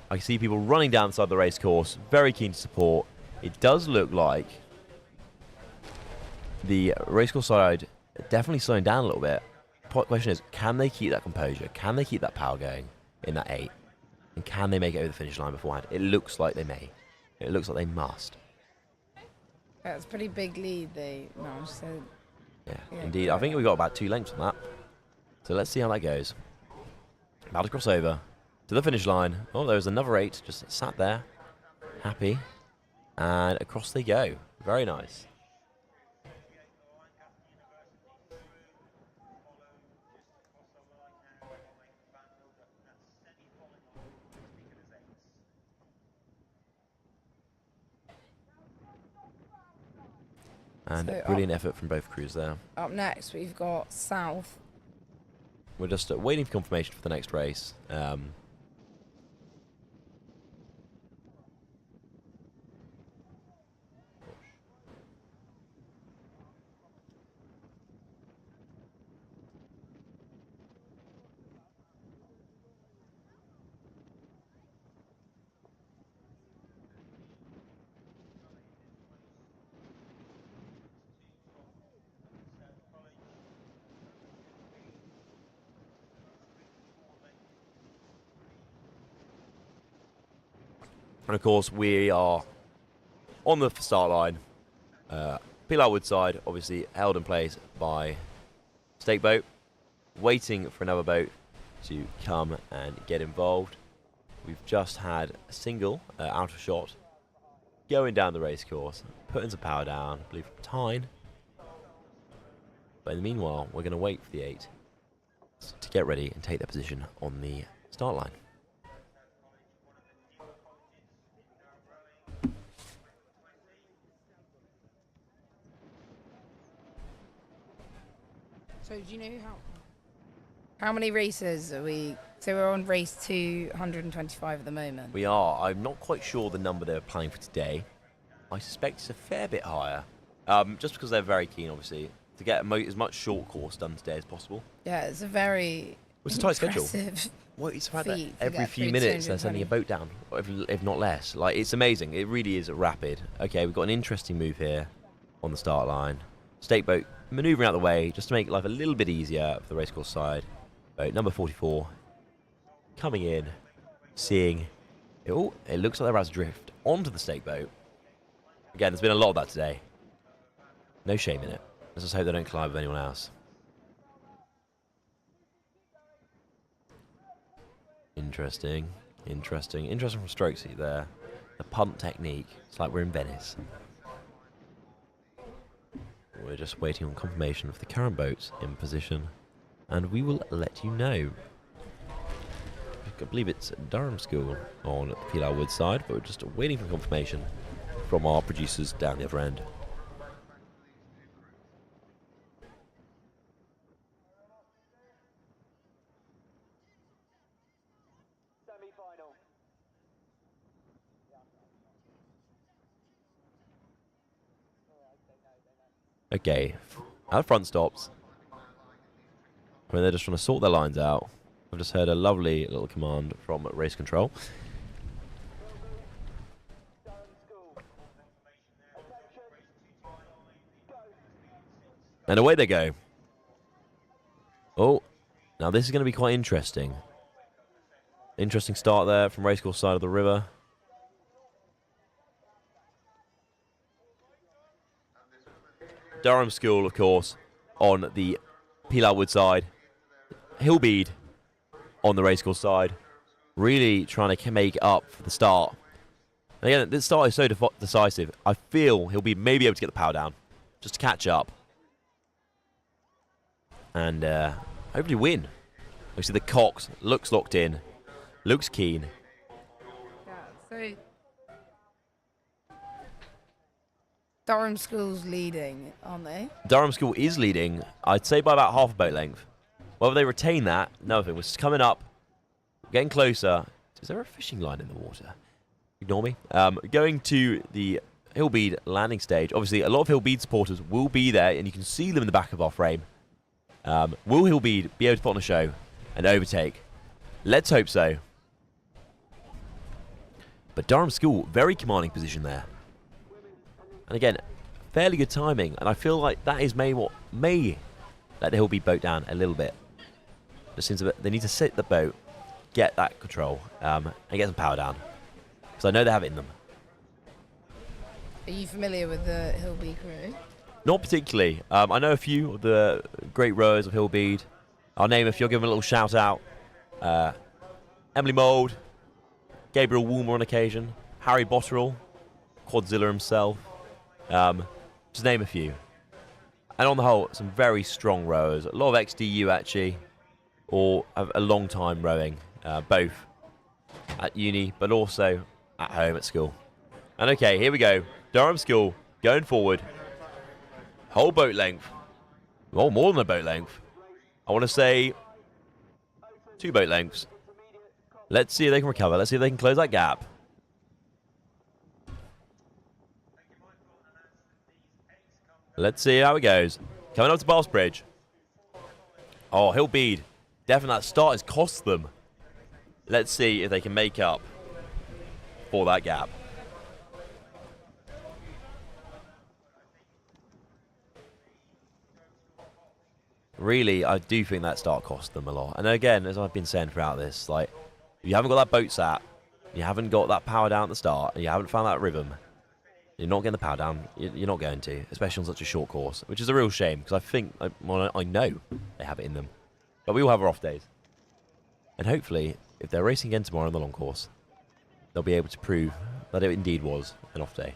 I see people running down the side of the race course, very keen to support. It does look like the racecourse side definitely slowing down a little bit. The question is, can they keep that composure? Can they keep that power going in that 8? And can they make it over the finish line beforehand? It looks like they may. It looks like they must. That's a pretty big lead, they managed to. Yeah, indeed. I think we got about 2 lengths on that. So let's see how that goes. About to cross over to the finish line. Oh, there's another 8 just sat there, happy. And across they go. Very nice. And So brilliant effort from both crews there. Up next, we've got South. We're just waiting for confirmation for the next race. And of course, we are on the start line. Pilar Woodside, obviously held in place by Stake Boat, waiting for another boat to come and get involved. We've just had a single out of shot going down the race course, putting some power down, I believe from Tyne. But in the meanwhile, we're going to wait for the 8 to get ready and take their position on the start line. So do you know how many races are we? So we're on race 225 at the moment. We are. I'm not quite sure the number they're planning for today. I suspect it's a fair bit higher. Just because they're very keen, obviously, to get as much short course done today as possible. Yeah, it's a very It's a tight schedule. Well, it's about that every few minutes they're sending a boat down, if not less. Like, it's amazing. It really is rapid. Okay, we've got an interesting move here on the start line. Stake boat manoeuvring out the way just to make life a little bit easier for the racecourse side. Boat number 44 coming in, seeing. Oh, it looks like they're about to drift onto the stake boat. Again, there's been a lot of that today. No shame in it. Let's just hope they don't collide with anyone else. Interesting. From stroke seat there. The punt technique. It's like we're in Venice. We're just waiting on confirmation of the current boats in position, and we will let you know. I believe it's Durham School on the Pilar Wood side, but we're just waiting for confirmation from our producers down the other end. Okay, our front stops. When they're just trying to sort their lines out. I've just heard a lovely little command from race control. And away they go. Oh, now this is going to be quite interesting. Interesting start there from racecourse side of the river. Durham School, of course, on the Pilar Wood side. Hillbead on the racecourse side. Really trying to make up for the start. And again, this start is so decisive. I feel he'll be maybe able to get the power down. Just to catch up. And hopefully win. Obviously the Cox looks locked in. Looks keen. Yeah, so Durham School's leading, aren't they? Durham School is leading, I'd say by about half a boat length. Whether they retain that, another thing. We're coming up, getting closer. Is there a fishing line in the water? Ignore me. Going to the Hillbead landing stage. Obviously, a lot of Hillbead supporters will be there, and you can see them in the back of our frame. Will Hillbead be able to put on a show and overtake? Let's hope so. But Durham School, very commanding position there. And again, fairly good timing. And I feel like that is what may let the Hillbead boat down a little bit. Just seems a bit, they need to sit the boat, get that control, and get some power down. Because I know they have it in them. Are you familiar with the Hillbead crew? Not particularly. I know a few of the great rowers of Hillbead. I'll name a few, I'll give them a little shout out. Emily Mould, Gabriel Woolmer on occasion, Harry Botterill, Quadzilla himself. Just name a few. And on the whole, some very strong rowers. A lot of ex-DU actually, or have a long time rowing, both at uni, but also at home at school. And okay, here we go. Durham School going forward. Whole boat length. Oh, more than a boat length. I want to say 2 boat lengths. Let's see if they can recover. Let's see if they can close that gap. Let's see how it goes. Coming up to Bass Bridge. Oh, Hillbead. Definitely that start has cost them. Let's see if they can make up for that gap. Really, I do think that start cost them a lot. And again, as I've been saying throughout this, like, if you haven't got that boat sat, you haven't got that power down at the start, and you haven't found that rhythm, you're not getting the power down. You're not going to, especially on such a short course, which is a real shame, because I think, well, I know they have it in them. But we all have our off days. And hopefully, if they're racing again tomorrow on the long course, they'll be able to prove that it indeed was an off day.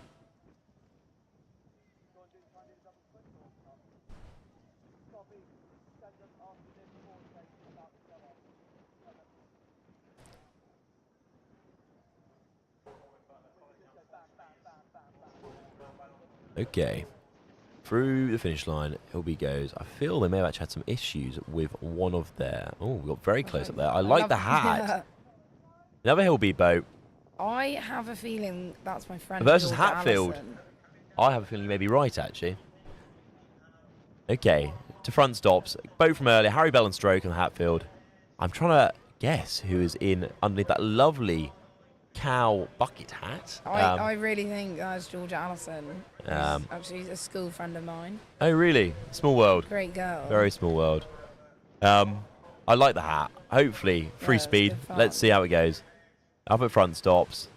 Okay, through the finish line, Hillbead goes. I feel they may have actually had some issues with one of their... Oh, we got very close up there. I like the hat. Another Hillbead boat. I have a feeling that's my friend. Versus George Hatfield. Allison. I have a feeling you may be right, actually. Okay, to front stops. Boat from earlier, Harry Bell and Stroke on Hatfield. I'm trying to guess who is in underneath that lovely cow bucket hat. I really think that's George Allison. Actually, a school friend of mine. Oh, really? Small world. Great girl. Very small world. I like the hat. Hopefully, free speed. Let's see how it goes. Up at front stops.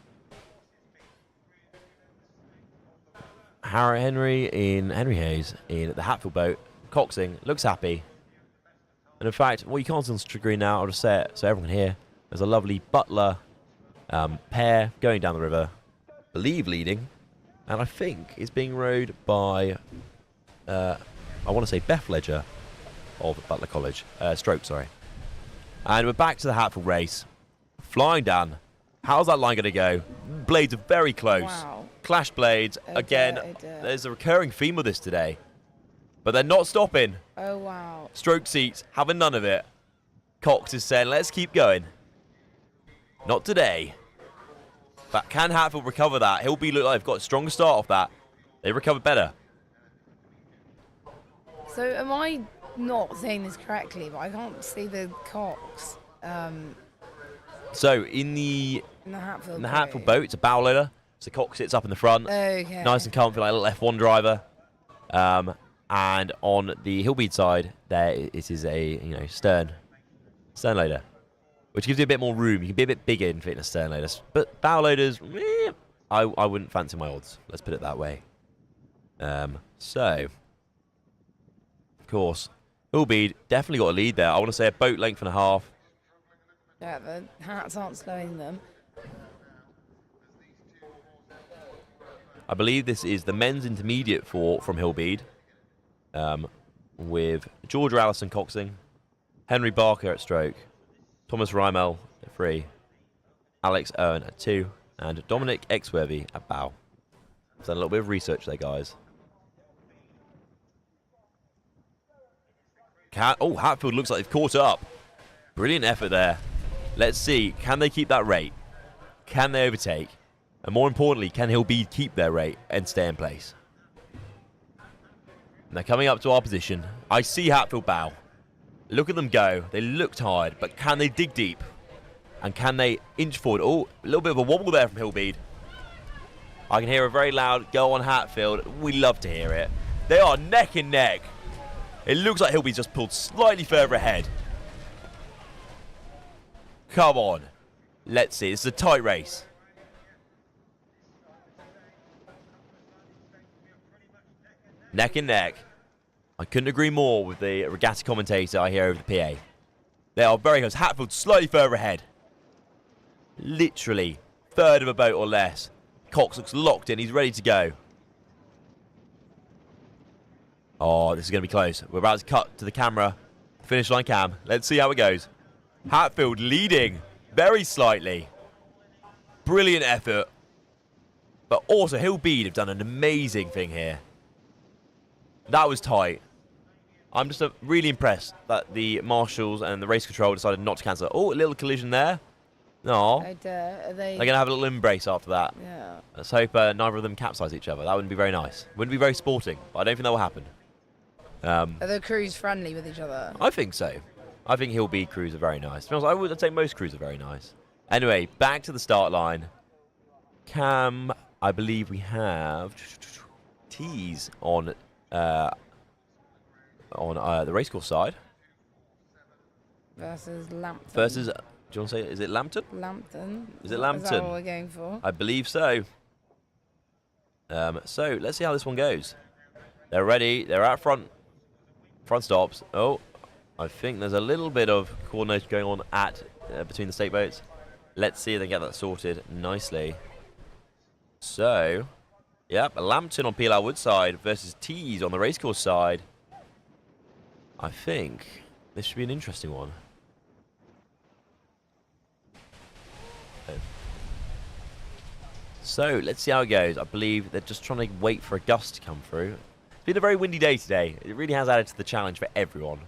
Henry Hayes in the Hatfield boat. Coxing looks happy. And in fact, well, you can't see on the screen now. I'll just say it so everyone can hear. There's a lovely Butler pair going down the river, believe leading, and I think it's being rowed by, I want to say Beth Ledger of Butler College, Stroke, sorry. And we're back to the Hatfield race, flying down. How's that line going to go? Blades are very close. Wow. Clash blades. Again, there's a recurring theme of this today, but they're not stopping. Oh, wow. Stroke seats, having none of it. Cox is saying, let's keep going. Not today. But can Hatfield recover that? Hillbead look like they've got a stronger start off that. They recovered better. So am I not saying this correctly, but I can't see the Cox. So in the Hatfield boat, it's a bow loader. So Cox sits up in the front. Okay. Nice and comfy, like a little F1 driver. And on the Hillbead side, there it is a stern loader, which gives you a bit more room. You can be a bit bigger in fitting a stern loader. But bow loaders, I wouldn't fancy my odds. Let's put it that way. So, of course, Hillbead definitely got a lead there. I want to say a boat length and a half. Yeah, the hats aren't slowing them. I believe this is the men's intermediate from Hillbead, with Georgia Allison coxing, Henry Barker at stroke, Thomas Rymel at 3, Alex Owen at 2, and Dominic Exworthy at bow. I've done a little bit of research there, guys. Hatfield looks like they've caught up. Brilliant effort there. Let's see, can they keep that rate? Can they overtake? And more importantly, can Hillbead keep their rate and stay in place? And they're coming up to our position. I see Hatfield bow. Look at them go. They look tired, but can they dig deep? And can they inch forward? Oh, a little bit of a wobble there from Hillbead. I can hear a very loud go on Hatfield. We love to hear it. They are neck and neck. It looks like Hillbead's just pulled slightly further ahead. Come on. Let's see. This is a tight race. Neck and neck. I couldn't agree more with the regatta commentator I hear over the PA. They are very close. Hatfield slightly further ahead. Literally third of a boat or less. Cox looks locked in. He's ready to go. Oh, this is going to be close. We're about to cut to the camera. Finish line cam. Let's see how it goes. Hatfield leading very slightly. Brilliant effort. But also Hillbead have done an amazing thing here. That was tight. I'm just really impressed that the marshals and the race control decided not to cancel. Oh, a little collision there. No. They're going to have a little embrace after that. Yeah. Let's hope neither of them capsize each other. That wouldn't be very nice. Wouldn't be very sporting. But I don't think that will happen. Are the crews friendly with each other? I think so. I think Hillbead crews are very nice. To be honest, I'd say most crews are very nice. Anyway, back to the start line. Cam, I believe we have T's on the racecourse side. Versus Lambton. Versus, do you want to say, is it Lambton? Lambton. Is it Lambton? Is that what we're going for? I believe so. So, let's see how this one goes. They're ready. They're out front. Front stops. Oh, I think there's a little bit of coordination going on at between the state boats. Let's see if they get that sorted nicely. So, yep, Lambton on PLR Woodside versus T's on the racecourse side. I think this should be an interesting one. So, let's see how it goes. I believe they're just trying to wait for a gust to come through. It's been a very windy day today. It really has added to the challenge for everyone.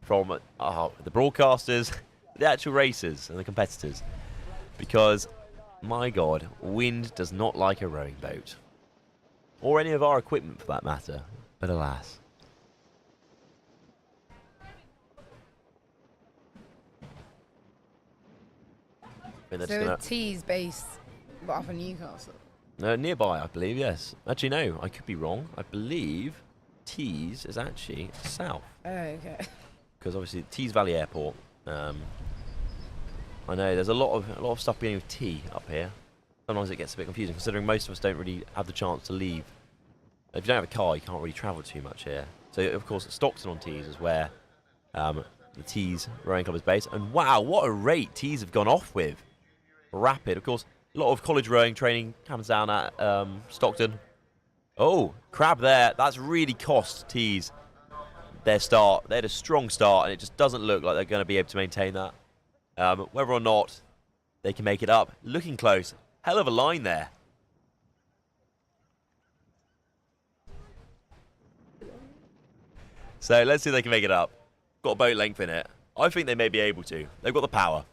From the broadcasters, the actual racers and the competitors. Because, my God, wind does not like a rowing boat. Or any of our equipment for that matter. But alas. So T's based up in Newcastle? Nearby, I believe, yes. Actually, no, I could be wrong. I believe Tees is actually south. Oh, okay. Because obviously Tees Valley Airport. I know there's a lot of stuff beginning with T up here. Sometimes it gets a bit confusing, considering most of us don't really have the chance to leave. If you don't have a car, you can't really travel too much here. So of course Stockton on Tees is where the Tees Rowing Club is based. And wow, what a rate Tees have gone off with. Rapid, of course. A lot of college rowing training comes down at Stockton. Oh, crab there. That's really cost Tees their start. They had a strong start, and it just doesn't look like they're going to be able to maintain that. Whether or not they can make it up. Looking close. Hell of a line there. So let's see if they can make it up. Got a boat length in it. I think they may be able to. They've got the power.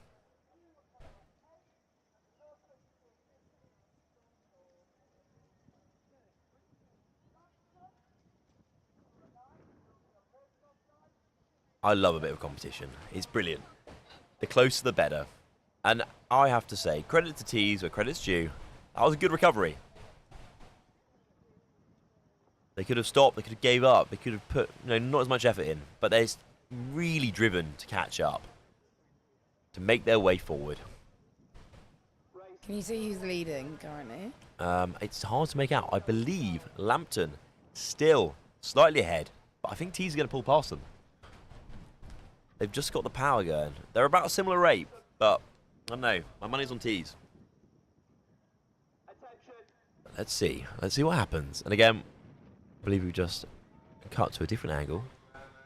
I love a bit of competition. It's brilliant. The closer the better. And I have to say, credit to Tees where credit's due. That was a good recovery. They could have stopped, they could have gave up, they could have put not as much effort in, but they're really driven to catch up, to make their way forward. Can you see who's leading currently? It's hard to make out. I believe Lambton still slightly ahead, but I think Tees are going to pull past them. They've just got the power going. They're about a similar rate, but I don't know. My money's on Tees. Let's see. Let's see what happens. And again, I believe we just cut to a different angle.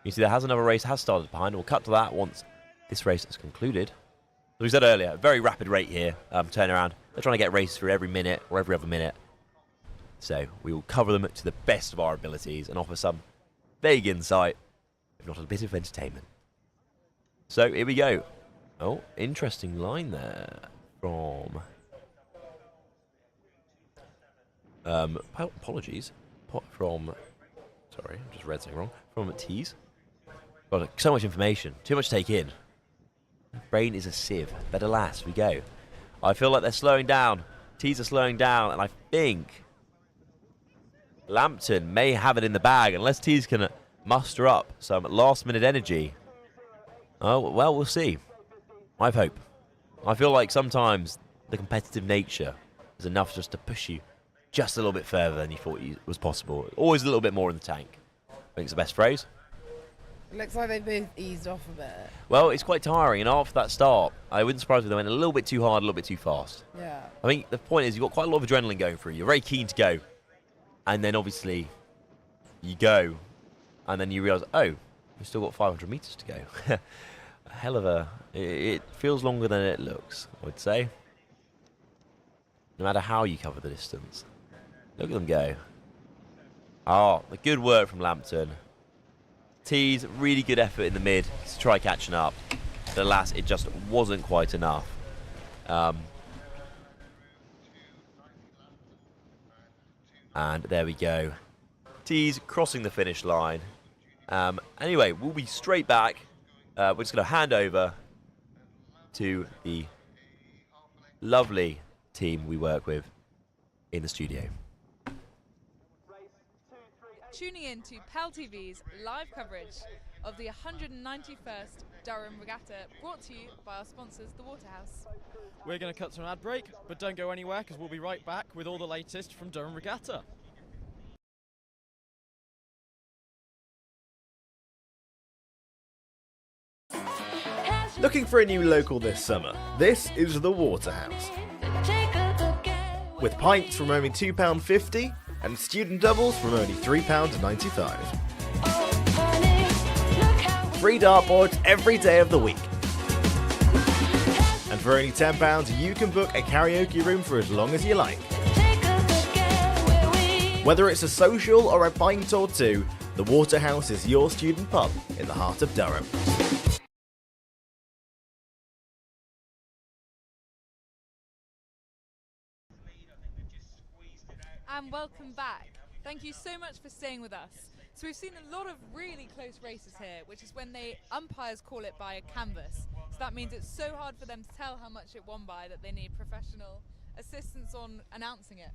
You see, there has another race has started behind. We'll cut to that once this race has concluded. As we said earlier, a very rapid rate here. Turnaround. They're trying to get races through every minute or every other minute. So we will cover them to the best of our abilities and offer some vague insight, if not a bit of entertainment. So here we go. Oh, interesting line there from. Apologies. Sorry, I just read something wrong. From Tees. Got so much information, too much to take in. Brain is a sieve, but alas, we go. I feel like they're slowing down. Tees are slowing down, and I think Lambton may have it in the bag, unless Tees can muster up some last-minute energy. Oh, well, we'll see. I have hope. I feel like sometimes the competitive nature is enough just to push you just a little bit further than you thought was possible. Always a little bit more in the tank. I think it's the best phrase. It looks like they both eased off a bit. Well, it's quite tiring, and after that start, I wouldn't surprise me if they went a little bit too hard, a little bit too fast. Yeah. I think the point is you've got quite a lot of adrenaline going through. You're very keen to go. And then obviously you go, and then you realise, oh, we've still got 500 metres to go. A hell of a... It feels longer than it looks, I would say. No matter how you cover the distance. Look at them go. Oh, the good work from Lambton. Tees, really good effort in the mid to try catching up. But alas, it just wasn't quite enough. And there we go. Tees crossing the finish line. Anyway, we'll be straight back. We're just going to hand over to the lovely team we work with in the studio. Tuning in to PalTV's live coverage of the 191st Durham Regatta, brought to you by our sponsors, the Waterhouse. We're going to cut to an ad break, but don't go anywhere because we'll be right back with all the latest from Durham Regatta. Looking for a new local this summer? This is the Waterhouse. With pints from only £2.50 and student doubles from only £3.95. Free dartboards every day of the week. And for only £10 you can book a karaoke room for as long as you like. Whether it's a social or a pint or two, the Waterhouse is your student pub in the heart of Durham. And welcome back. Thank you so much for staying with us. So we've seen a lot of really close races here, which is when umpires call it by a canvas. So that means it's so hard for them to tell how much it won by that they need professional assistance on announcing it.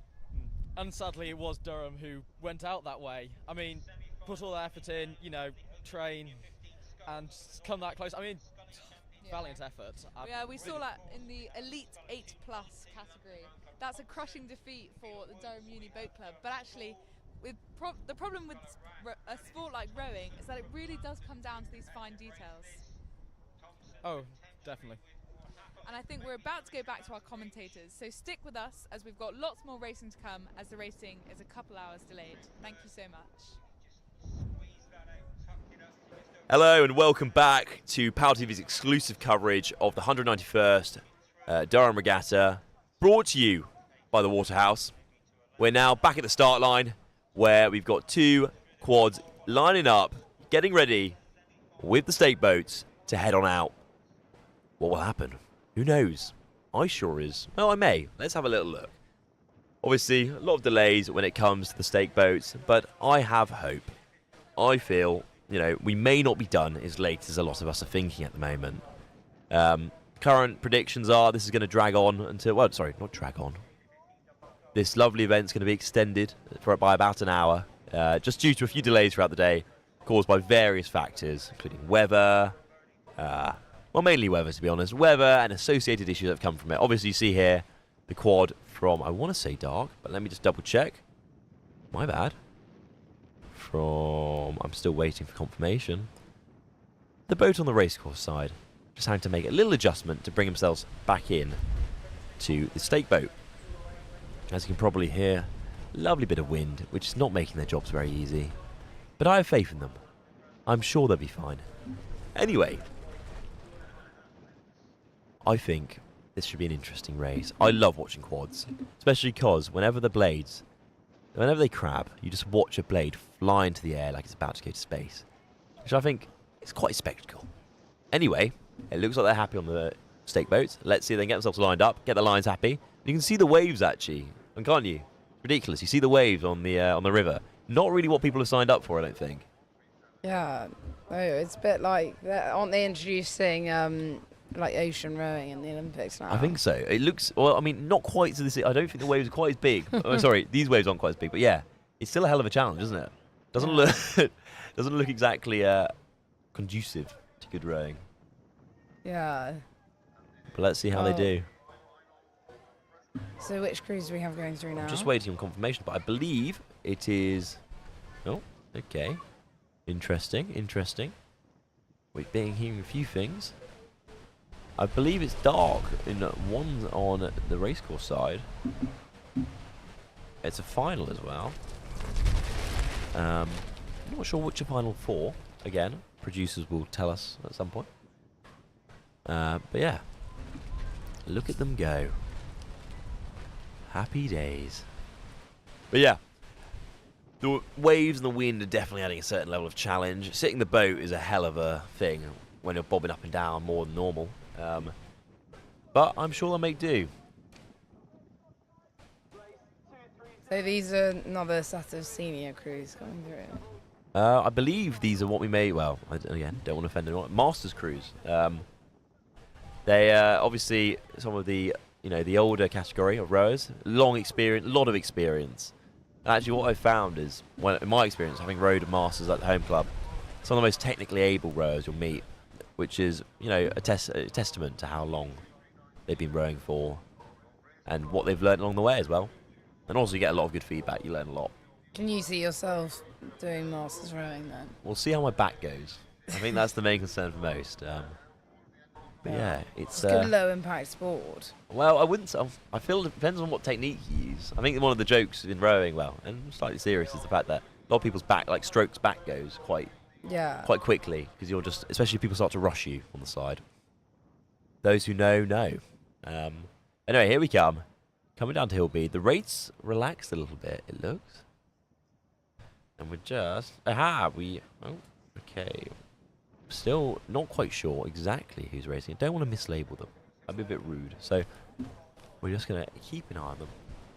And sadly it was Durham who went out that way. I mean, put all the effort in, you know, train and come that close. I mean, valiant effort. Yeah, we saw that in the Elite 8+ category. That's a crushing defeat for the Durham Uni Boat Club. But actually, the problem with a sport like rowing is that it really does come down to these fine details. Oh, definitely. And I think we're about to go back to our commentators. So stick with us as we've got lots more racing to come as the racing is a couple hours delayed. Thank you so much. Hello and welcome back to PalTV's exclusive coverage of the 191st Durham Regatta, brought to you by the Waterhouse. We're now back at the start line where we've got two quads lining up, getting ready with the stake boats to head on out. What will happen? Who knows? I sure is. Well, I may. Let's have a little look. Obviously, a lot of delays when it comes to the stake boats, but I have hope. I feel, you know, we may not be done as late as a lot of us are thinking at the moment. Current predictions are this is going to drag on until, well, sorry, not drag on. This lovely event's going to be extended by about an hour, just due to a few delays throughout the day, caused by various factors, including weather, well, mainly weather, to be honest. Weather and associated issues that have come from it. Obviously, you see here the quad from, I want to say dark, but let me just double check. My bad. From, I'm still waiting for confirmation. The boat on the racecourse side. Just having to make a little adjustment to bring themselves back in to the stake boat. As you can probably hear, lovely bit of wind, which is not making their jobs very easy. But I have faith in them. I'm sure they'll be fine. Anyway, I think this should be an interesting race. I love watching quads, especially because whenever they crab, you just watch a blade fly into the air like it's about to go to space, which I think is quite a spectacle. Anyway, it looks like they're happy on the stake boats. Let's see if they can get themselves lined up, get the lines happy. You can see the waves actually, and can't you? Ridiculous. You see the waves on the river. Not really what people have signed up for, I don't think. Yeah, it's a bit like, aren't they introducing like ocean rowing in the Olympics now. I think so. It looks, well, I mean, not quite to this. I don't think the waves are quite as big. Oh, sorry, these waves aren't quite as big, but yeah, it's still a hell of a challenge, isn't it? Doesn't look doesn't look exactly conducive to good rowing. Yeah. But let's see how they do. So which cruise do we have going through now? I'm just waiting on confirmation, but I believe it is. Oh, okay. Interesting, interesting. We're hearing a few things. I believe it's dark in one on the racecourse side. It's a final as well. I'm not sure which a final for. Again, producers will tell us at some point. But yeah, look at them go. Happy days. But yeah, the waves and the wind are definitely adding a certain level of challenge. Sitting the boat is a hell of a thing when you're bobbing up and down more than normal. But I'm sure they'll make do. So these are another set of senior crews coming through. I believe these are what we may. Well, again, don't want to offend anyone. Masters crews. They obviously some of the the older category of rowers, long experience, a lot of experience. Actually, what I've found is, in my experience, having rowed Masters at the home club, some of the most technically able rowers you'll meet, which is a testament to how long they've been rowing for, and what they've learned along the way as well. And also, you get a lot of good feedback. You learn a lot. Can you see yourself doing Masters rowing then? We'll see how my back goes. I think that's the main concern for most. But yeah, it's a good low-impact sport. Well, I wouldn't. I feel it depends on what technique you use. I think one of the jokes in rowing, well, and slightly serious, is the fact that a lot of people's strokes back goes quite quickly because you're just, especially if people start to rush you on the side. Those who know, know. Anyway, here we come. Coming down to Hillbead. The rates relaxed a little bit, it looks. And we're just... Oh, okay. Still not quite sure exactly who's racing. I don't want to mislabel them. That'd be a bit rude. So we're just going to keep an eye on them.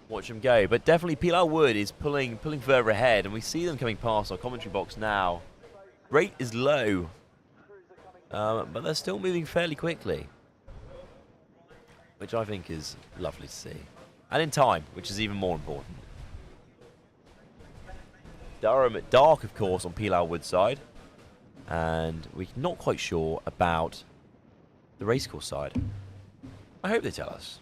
Watch them go. But definitely Pilar Wood is pulling further ahead. And we see them coming past our commentary box now. Rate is low. But they're still moving fairly quickly. Which I think is lovely to see. And in time, which is even more important. Durham at dark, of course, on Pilar Wood's side. And we're not quite sure about the racecourse side. I hope they tell us.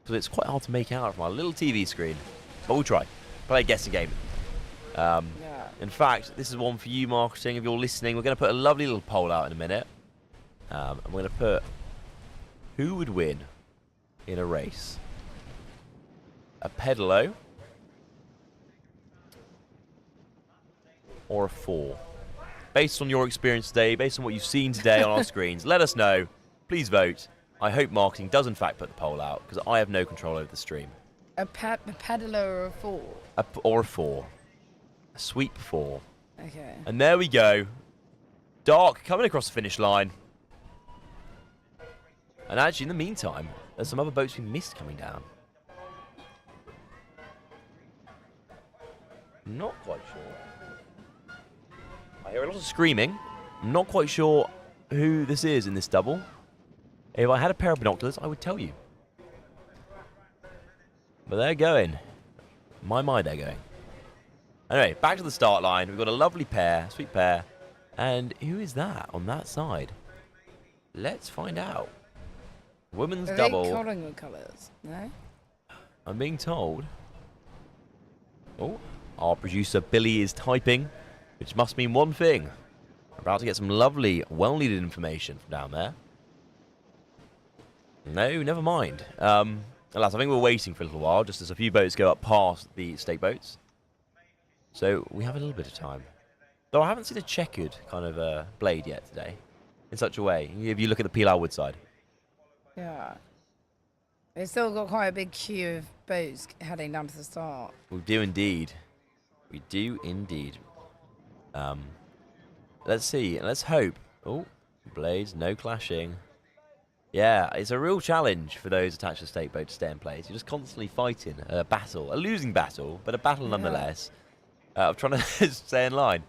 Because it's quite hard to make out from our little TV screen. But we'll try. Play a guessing game. In fact, this is one for you, marketing. If you're listening, we're going to put a lovely little poll out in a minute. And we're going to put who would win in a race. A pedalo or a 4? Based on your experience today, based on what you've seen today on our screens, let us know. Please vote. I hope marketing does in fact put the poll out, because I have no control over the stream. A pedalo or a 4? Or a 4. A sweep 4. Okay. And there we go. Dark coming across the finish line. And actually, in the meantime, there's some other boats we missed coming down. Not quite sure. I hear a lot of screaming. I'm not quite sure who this is in this double. If I had a pair of binoculars, I would tell you. But they're going. My, they're going. Anyway, back to the start line. We've got a lovely pair, sweet pair. And who is that on that side? Let's find out. Women's double. Are they Collingwood colours? No? I'm being told. Oh, our producer Billy is typing, which must mean one thing. We're about to get some lovely, well-needed information from down there. No, never mind. Alas, I think we're waiting for a little while, just as a few boats go up past the stake boats. So we have a little bit of time. Though I haven't seen a checkered kind of blade yet today, in such a way, if you look at the Pilar Wood side. Yeah. They've still got quite a big queue of boats heading down to the start. We do indeed. We do indeed. Let's see. Let's hope. Oh, blades, no clashing. Yeah, it's a real challenge for those attached to the stake boat to stay in place. You're just constantly fighting a battle, a losing battle, but a battle nonetheless, of trying to stay in line.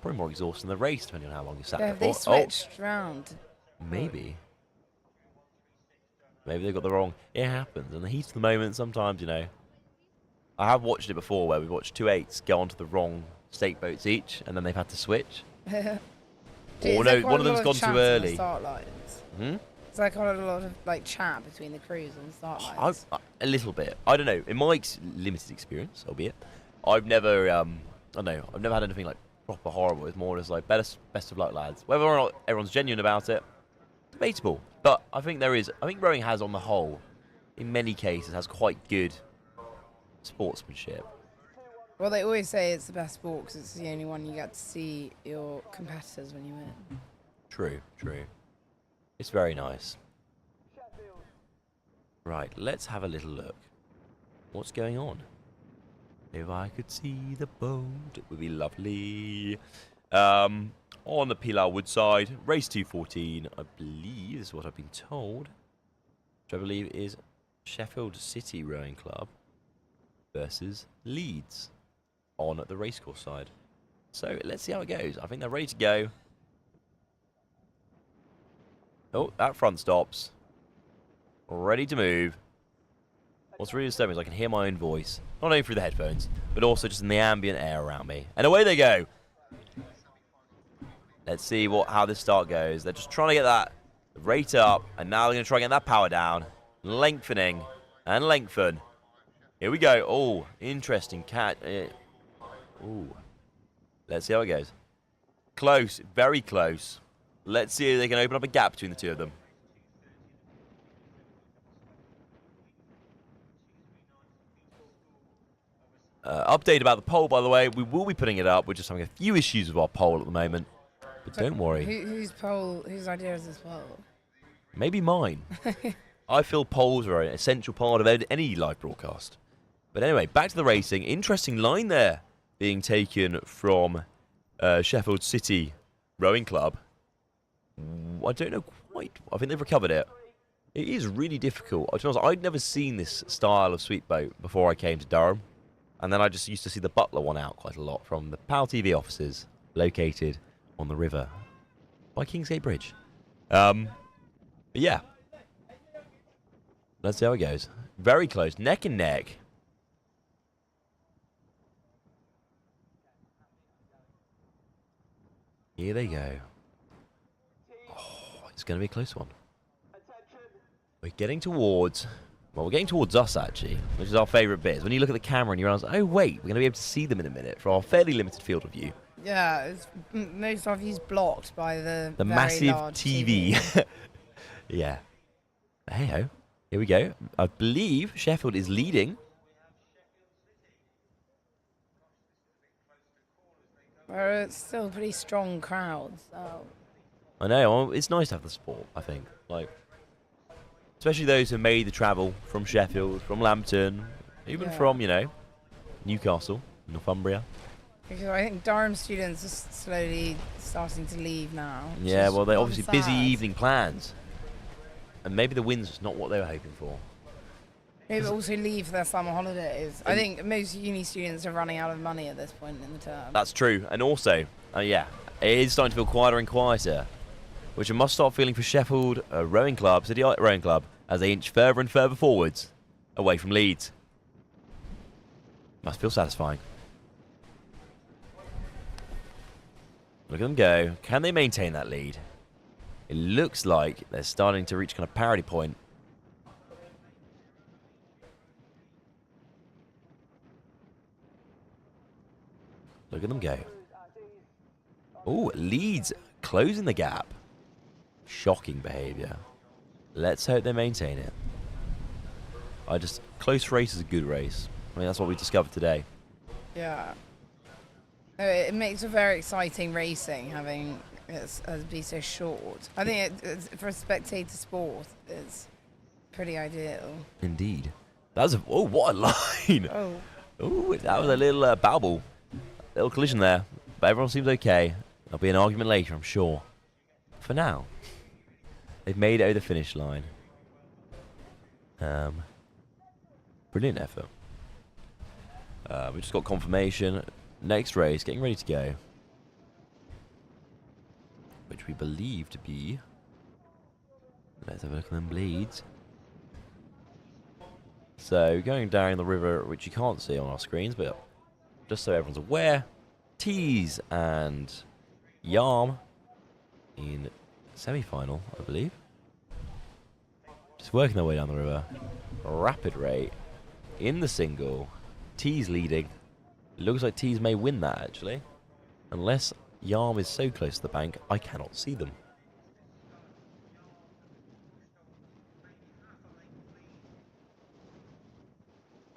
probably more exhausting than the race, depending on how long you sat Yeah, there they for. switched round. Maybe. Maybe they got the wrong. It happens. In the heat of the moment, sometimes, you know. I have watched it before where we watched 2 8s go onto the wrong stake boats each, and then they've had to switch. Or no, one of them's gone too early. Start lines? Hmm? It's like quite a lot of like chat between the crews on the start lines. A little bit. I don't know. In my limited experience, albeit, I've never, I don't know, I've never had anything like proper horrible. It's more just like best of luck, lads. Whether or not everyone's genuine about it, debatable. But I think rowing has, on the whole, in many cases, has quite good sportsmanship. Well, they always say it's the best sport because it's the only one you get to see your competitors when you win. True, true. It's very nice. Right, let's have a little look. What's going on? If I could see the boat, it would be lovely. On the Pilar Woodside, race 214, I believe is what I've been told. Which I believe is Sheffield City Rowing Club versus Leeds on the racecourse side. So let's see how it goes. I think they're ready to go. Oh, that front stops. Ready to move. What's really disturbing is I can hear my own voice. Not only through the headphones, but also just in the ambient air around me. And away they go. Let's see how this start goes. They're just trying to get that rate up. And now they're going to try and get that power down. Lengthening. And lengthen. Here we go. Oh, interesting cat. Ooh. Let's see how it goes. Close. Very close. Let's see if they can open up a gap between the two of them. Update about the poll, by the way. We will be putting it up. We're just having a few issues with our poll at the moment. But don't worry. Whose idea is this poll? Maybe mine. I feel polls are an essential part of any live broadcast. But anyway, back to the racing. Interesting line there being taken from Sheffield City Rowing Club. I don't know quite. I think they've recovered it. It is really difficult. To be honest, I'd never seen this style of sweep boat before I came to Durham. And then I just used to see the Butler one out quite a lot from the PalTV offices located on the river by Kingsgate Bridge. But yeah. Let's see how it goes. Very close. Neck and neck. Here they go. Oh, it's going to be a close one. We're getting towards... Well, we're getting towards us, actually, which is our favourite bit. When you look at the camera and you realize, oh, wait, we're going to be able to see them in a minute for our fairly limited field of view. Yeah, most of you's blocked by the very massive large TV. Yeah. Hey-ho. Here we go. I believe Sheffield is leading. Well, it's still a pretty strong crowd, so... I know. It's nice to have the support, I think. Like... Especially those who made the travel from Sheffield, from Lambton, even from, you know, Newcastle, Northumbria. Because I think Durham students are slowly starting to leave now. Yeah, well, they're obviously busy evening plans. And maybe the wind's just not what they were hoping for. Maybe also leave for their summer holidays. I think most uni students are running out of money at this point in the term. That's true. And also, yeah, it is starting to feel quieter and quieter, which I must start feeling for Sheffield Rowing Club, City Rowing Club, as they inch further and further forwards, away from Leeds. Must feel satisfying. Look at them go. Can they maintain that lead? It looks like they're starting to reach kind of parity point. Look at them go. Oh, Leeds closing the gap. Shocking behaviour. Let's hope they maintain it. Close race is a good race. I mean, that's what we discovered today. Yeah. It makes a very exciting racing having it be so short. I think for a spectator sport, it's pretty ideal. Indeed. That was what a line! Oh, that was a little babble. Little collision there. But everyone seems okay. There'll be an argument later, I'm sure. For now, they've made it over the finish line. Brilliant effort. We just got confirmation. Next race, getting ready to go. which we believe to be... Let's have a look at them bleeds. So, going down the river, which you can't see on our screens, but just so everyone's aware, Tees and Yarm in semi-final, I believe. Just working their way down the river. Rapid rate in the single. Tees leading. Looks like Tees may win that, actually. Unless Yarm is so close to the bank, I cannot see them.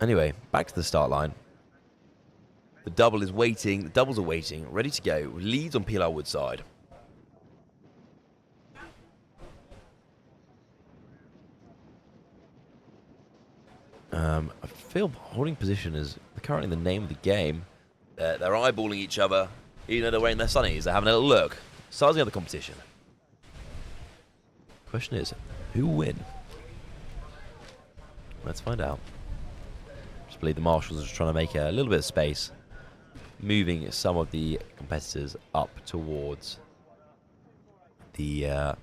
Anyway, back to the start line. The double is waiting. The doubles are waiting, ready to go. Leads on PLR Woodside. I feel holding position is currently the name of the game. They're eyeballing each other, even though they're wearing their sunnies. They're having a little look, sizing up the competition. Question is, who will win? Let's find out. Just believe the marshals are just trying to make a little bit of space, moving some of the competitors up towards the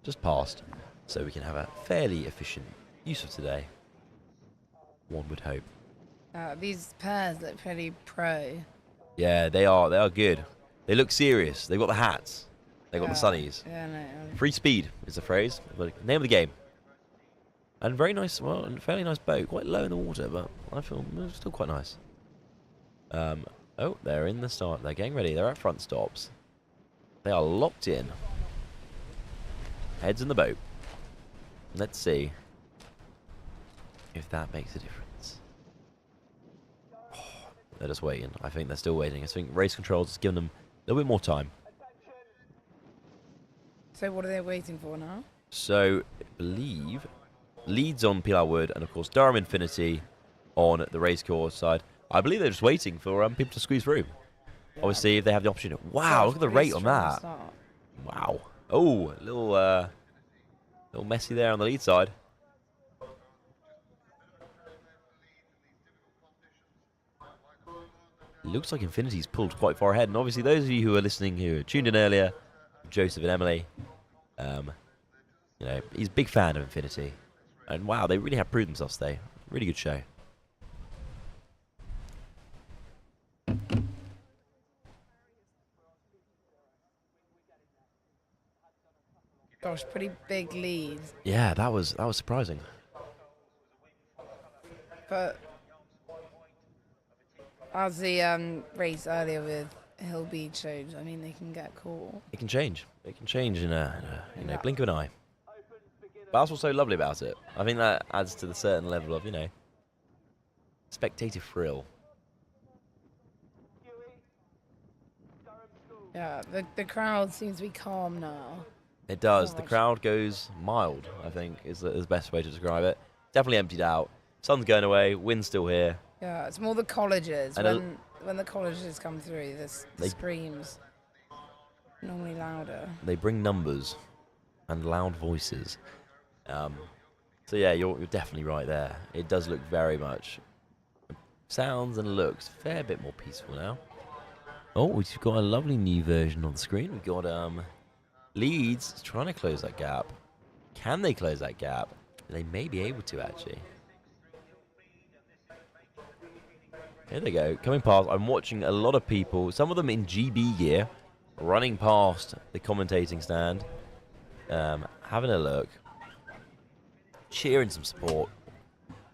just past, so we can have a fairly efficient use of today. One would hope. These pairs look pretty pro. Yeah, they are good. They look serious. They've got the hats. They've got the sunnies. Yeah, no. Free speed is the phrase. The name of the game. And very nice, well, and fairly nice boat. Quite low in the water, but I feel it's still quite nice. Oh, they're in the start. They're getting ready. They're at front stops. They are locked in. Heads in the boat. Let's see if that makes a difference. Oh, they're just waiting. I think they're still waiting. I think race controls has given them a little bit more time. So what are they waiting for now? So, I believe leads on PLR Wood and, of course, Durham Infinity on the racecourse side. I believe they're just waiting for people to squeeze through. Yeah. Obviously, if they have the opportunity. Wow, look at the rate on that. Wow. Oh, a little messy there on the lead side. Looks like Infinity's pulled quite far ahead. And obviously, those of you who are listening, who tuned in earlier, Joseph and Emily, you know, he's a big fan of Infinity. And wow, they really have proved themselves today. Really good show. Gosh, pretty big lead. Yeah, that was surprising. But as the race earlier with Hill Beach showed, I mean, they can get caught. It can change. It can change in a blink of an eye. But that's what's so lovely about it. I think that adds to the certain level of, you know, spectator thrill. Yeah, the crowd seems to be calm now. It does. The crowd goes mild, I think, is the best way to describe it. Definitely emptied out. Sun's going away. Wind's still here. Yeah, it's more the colleges. When the colleges come through, the screams normally louder. They bring numbers and loud voices. So yeah, you're definitely right there. It does look very much, sounds and looks a fair bit more peaceful now. Oh, we've got a lovely new version on the screen. We've got Leeds trying to close that gap. Can they close that gap? They may be able to, actually. Here they go, coming past. I'm watching a lot of people, some of them in GB gear, running past the commentating stand, having a look, cheering some support.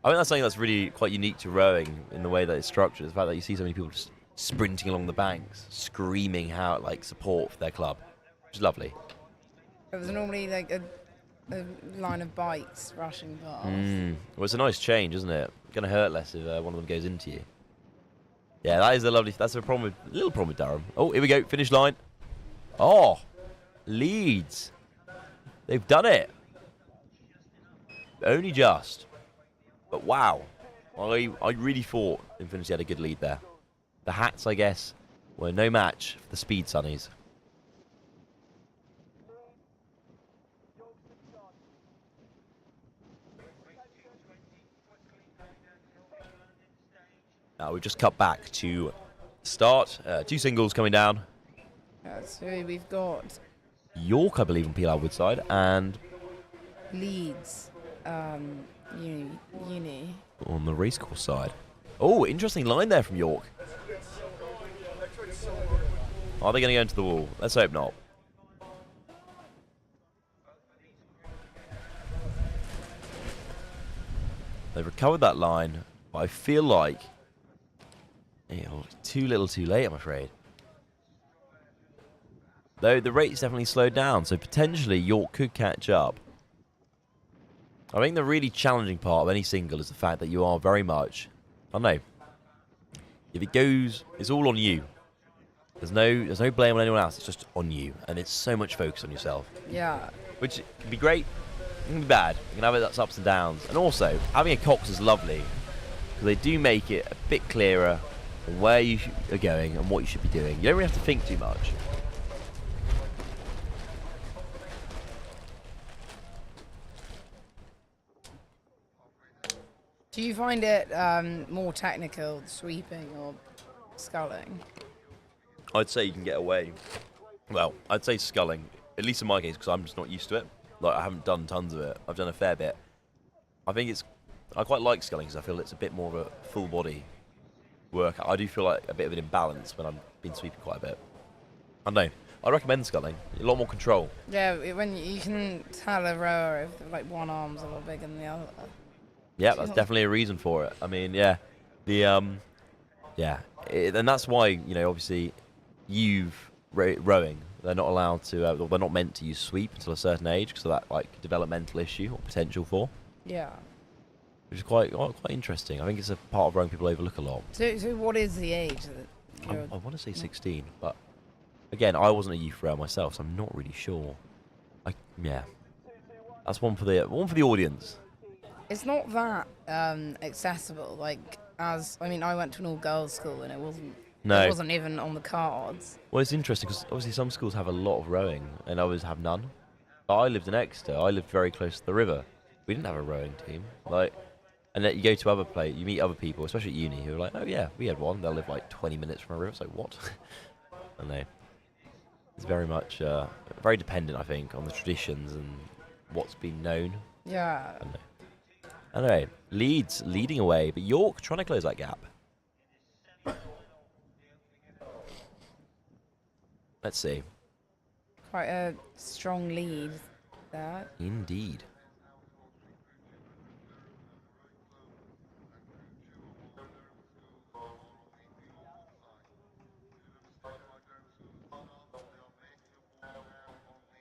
I think that's something that's really quite unique to rowing in the way that it's structured. The fact that you see so many people just sprinting along the banks, screaming out like support for their club, which is lovely. There's normally like a line of bikes rushing past. Well, it's a nice change, isn't it? Going to hurt less if one of them goes into you. Yeah, that is a lovely. That's a little problem with Durham. Oh, here we go. Finish line. Oh, Leeds. They've done it. Only just. But wow, I really thought Infinity had a good lead there. The hats, I guess, were no match for the speed sunnies. We've just cut back to start. Two singles coming down. Yeah, so we've got York, I believe, on PLR Woodside, and Leeds, uni. on the racecourse side. Oh, interesting line there from York. Are they going to go into the wall? Let's hope not. They've recovered that line, but I feel like too little too late, I'm afraid. Though the rate's definitely slowed down, so potentially York could catch up. I think the really challenging part of any single is the fact that you are very much, I don't know, if it goes, it's all on you. There's no blame on anyone else, it's just on you, and it's so much focus on yourself. Yeah. Which can be great, it can be bad, you can have its ups and downs. And also, having a Cox is lovely, because they do make it a bit clearer on where you are going and what you should be doing. You don't really have to think too much. Do you find it more technical, sweeping or sculling? I'd say you can get away. Well, I'd say sculling, at least in my case, because I'm just not used to it. Like, I haven't done tons of it. I've done a fair bit. I quite like sculling because I feel it's a bit more of a full body workout. I do feel like a bit of an imbalance when I've been sweeping quite a bit. I don't know. I recommend sculling. A lot more control. Yeah, when you can tell a rower if like one arm's a little bigger than the other. Yeah, that's definitely a reason for it. I mean, yeah, and that's why, you know, obviously, rowing, they're not allowed to, they're not meant to use sweep until a certain age because of that like developmental issue or potential for. Yeah. Which is quite interesting. I think it's a part of rowing people overlook a lot. So what is the age that I want to say 16, but again, I wasn't a youth rower myself, so I'm not really sure. That's one for the audience. It's not that accessible. Like, I went to an all-girls school and it wasn't even on the cards. Well, it's interesting because obviously some schools have a lot of rowing and others have none. But I lived in Exeter. I lived very close to the river. We didn't have a rowing team. And then you go to other places, you meet other people, especially at uni, who are like, oh yeah, we had one. They'll live like 20 minutes from a river. It's like, what? I know. It's very much, very dependent, I think, on the traditions and what's been known. Yeah. Anyway, Leeds leading away, but York trying to close that gap. Let's see. Quite a strong lead there. Indeed.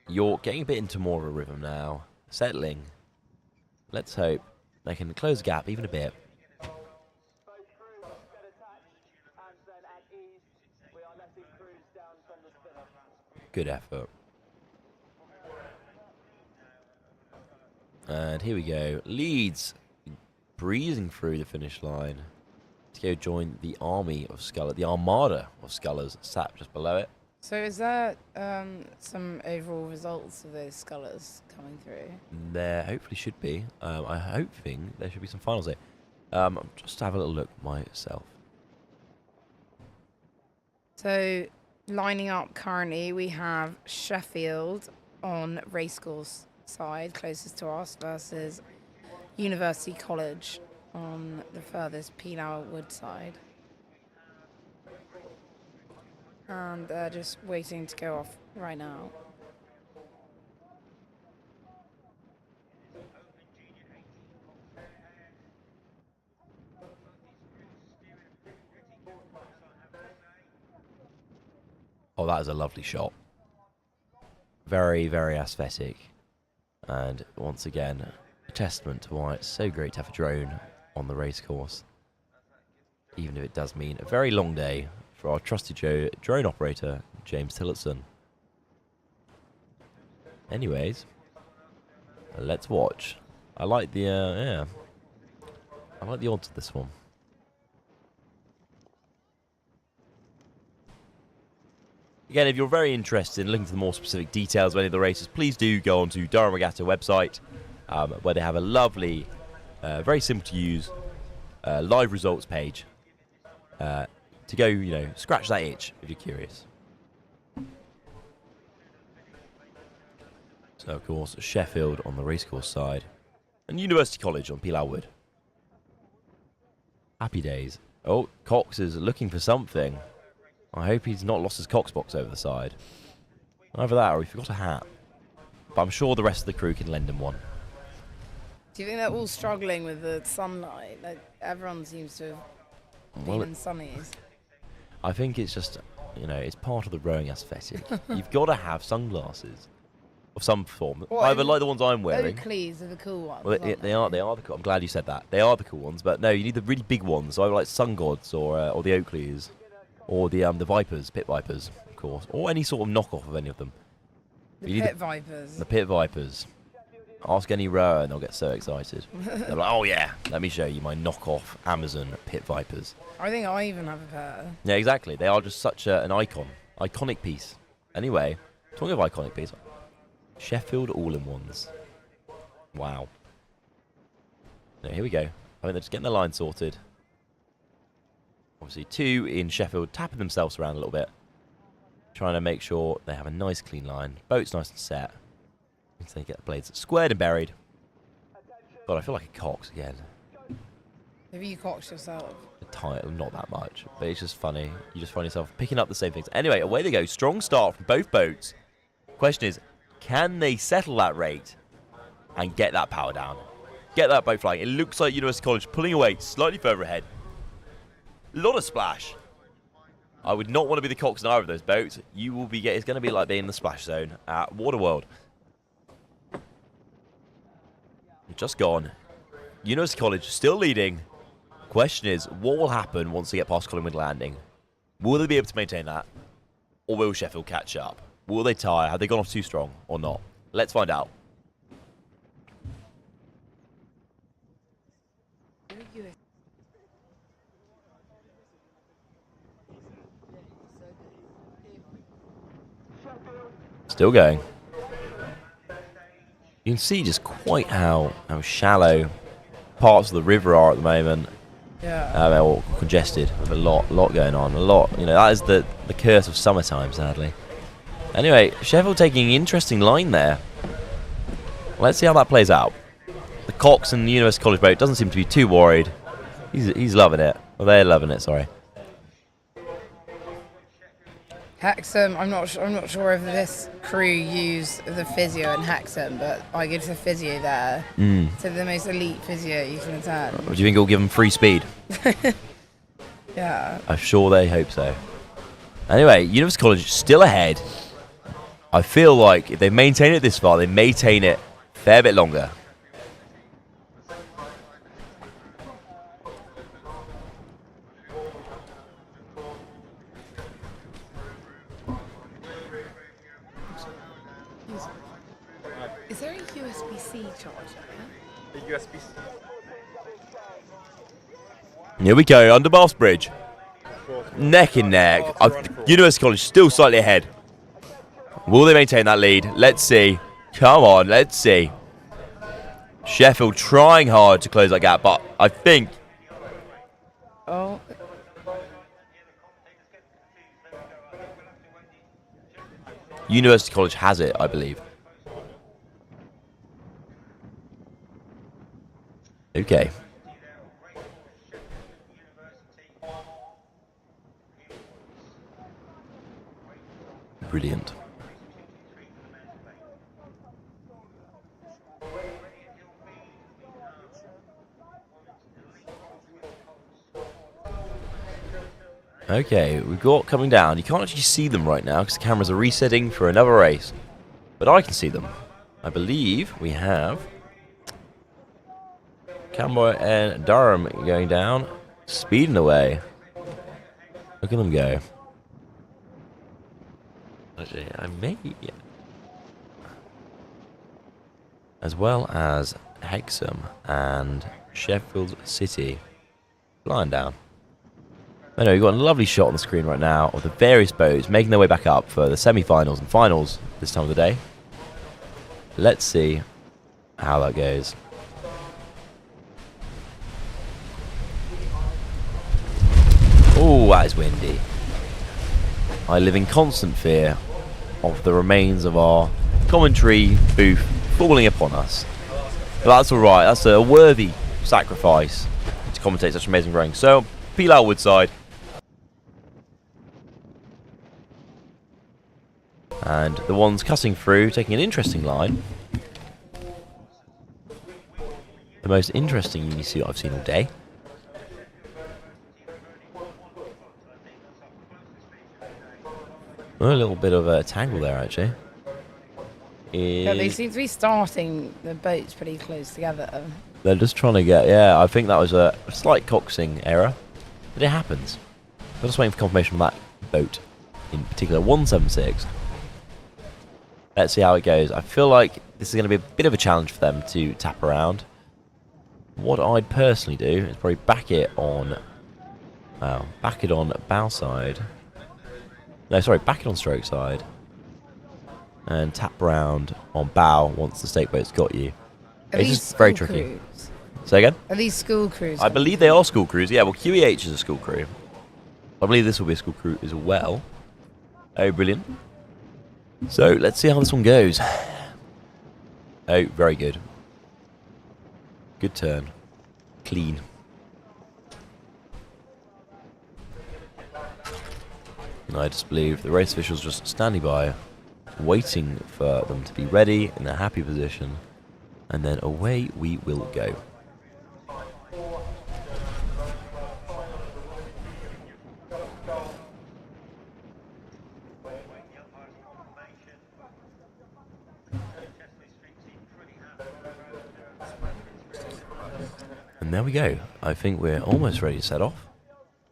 York getting a bit into more of a rhythm now. Settling. Let's hope they can close the gap even a bit. Good effort. And here we go. Leeds breezing through the finish line to go join the army of scullers, the armada of scullers sat just below it. So is there some overall results of those scullers coming through? There hopefully should be. I'm hoping there should be some finals there. Just to have a little look myself. So lining up currently, we have Sheffield on racecourse side, closest to us, versus University College on the furthest Penal Wood side. And they're just waiting to go off right now. Oh, that is a lovely shot. Very, very aesthetic. And once again, a testament to why it's so great to have a drone on the racecourse. Even if it does mean a very long day for our trusty drone operator, James Tillotson. Anyways, let's watch. I like the, I like the odds of this one. Again, if you're very interested in looking to the more specific details of any of the races, please do go onto Durham Regatta website, where they have a lovely, very simple to use, live results page. To go, scratch that itch if you're curious. So, of course, Sheffield on the racecourse side. And University College on Peel Wood. Happy days. Oh, Cox is looking for something. I hope he's not lost his Cox box over the side. Either that or he forgot a hat. But I'm sure the rest of the crew can lend him one. Do you think they're all struggling with the sunlight? Like, everyone seems to have been in sunnies. I think it's just, you know, it's part of the rowing aesthetic. You've got to have sunglasses of some form. Either like the ones I'm wearing. Oakleys are the cool ones. Well, they are the cool. I'm glad you said that. They are the cool ones, but no, you need the really big ones. So I like Sun Gods or the Oakleys, or the Vipers, Pit Vipers, of course, or any sort of knockoff of any of them. The Pit Vipers. The Pit Vipers. Ask any rower and they'll get so excited. They're like, oh yeah, let me show you my knockoff Amazon Pit Vipers. I think I even have a pair. Yeah, exactly. They are just such an iconic piece. Anyway, talking of iconic piece, Sheffield all-in-ones. Wow. Now, here we go. I think they're just getting the line sorted. Obviously, 2 in Sheffield, tapping themselves around a little bit. Trying to make sure they have a nice, clean line. Boat's nice and set. So they get the blades squared and buried. God, I feel like a Cox again. Have you coxed yourself? Not that much, but it's just funny. You just find yourself picking up the same things. Anyway, away they go. Strong start from both boats. Question is, can they settle that rate and get that power down? Get that boat flying. It looks like University College pulling away slightly further ahead. A lot of splash. I would not want to be the Cox in either of those boats. You will be. It's going to be like being in the splash zone at Waterworld. Just gone. University College still leading. Question is, what will happen once they get past Collingwood Landing? Will they be able to maintain that? Or will Sheffield catch up? Will they tire? Have they gone off too strong or not? Let's find out. Still going. You can see just quite how shallow parts of the river are at the moment. Yeah. They're all congested with a lot going on. That is the curse of summertime, sadly. Anyway, Sheffield taking an interesting line there. Let's see how that plays out. The Cox and the University College boat doesn't seem to be too worried. He's loving it. Well, they're loving it, sorry. Hexham, I'm not sure if this crew use the physio in Hexham, but I go to the physio there. So the most elite physio you can attend. Do you think it'll give them free speed? Yeah. I'm sure they hope so. Anyway, University College still ahead. I feel like if they maintain it this far, they maintain it a fair bit longer. Is there a USB-C charger? A USB-C. Here we go, under Bath Bridge. Neck and neck. University College still slightly ahead. Will they maintain that lead? Let's see. Come on, let's see. Sheffield trying hard to close that gap, but I think... Oh. University College has it, I believe. Okay. Brilliant. Okay, we've got coming down. You can't actually see them right now because the cameras are resetting for another race. But I can see them. I believe we have Canberra and Durham going down, speeding away. Look at them go. Actually, I may... Yeah. As well as Hexham and Sheffield City flying down. I know, you've got a lovely shot on the screen right now of the various boats making their way back up for the semi-finals and finals this time of the day. Let's see how that goes. Oh, that is windy. I live in constant fear of the remains of our commentary booth falling upon us. But that's alright, that's a worthy sacrifice to commentate such amazing rowing. So, pedalo woodside. And the ones cutting through, taking an interesting line. The most interesting unisuit I've seen all day. Oh, a little bit of a tangle there, actually. Yeah, they seem to be starting the boats pretty close together. They're just trying to get... Yeah, I think that was a slight coxing error. But it happens. I'm just waiting for confirmation on that boat. In particular, 176. Let's see how it goes. I feel like this is going to be a bit of a challenge for them to tap around. What I'd personally do is probably back it on bow side. No, sorry, back it on stroke side. And tap around on bow once the stake boat's got you. It's just very tricky. Say again? Are these school crews? I believe they are school crews. Yeah, well, QEH is a school crew. I believe this will be a school crew as well. Oh, brilliant. So, let's see how this one goes. Oh, very good. Good turn. Clean. And I just believe the race officials just standing by, waiting for them to be ready in a happy position. And then away we will go. And there we go. I think we're almost ready to set off.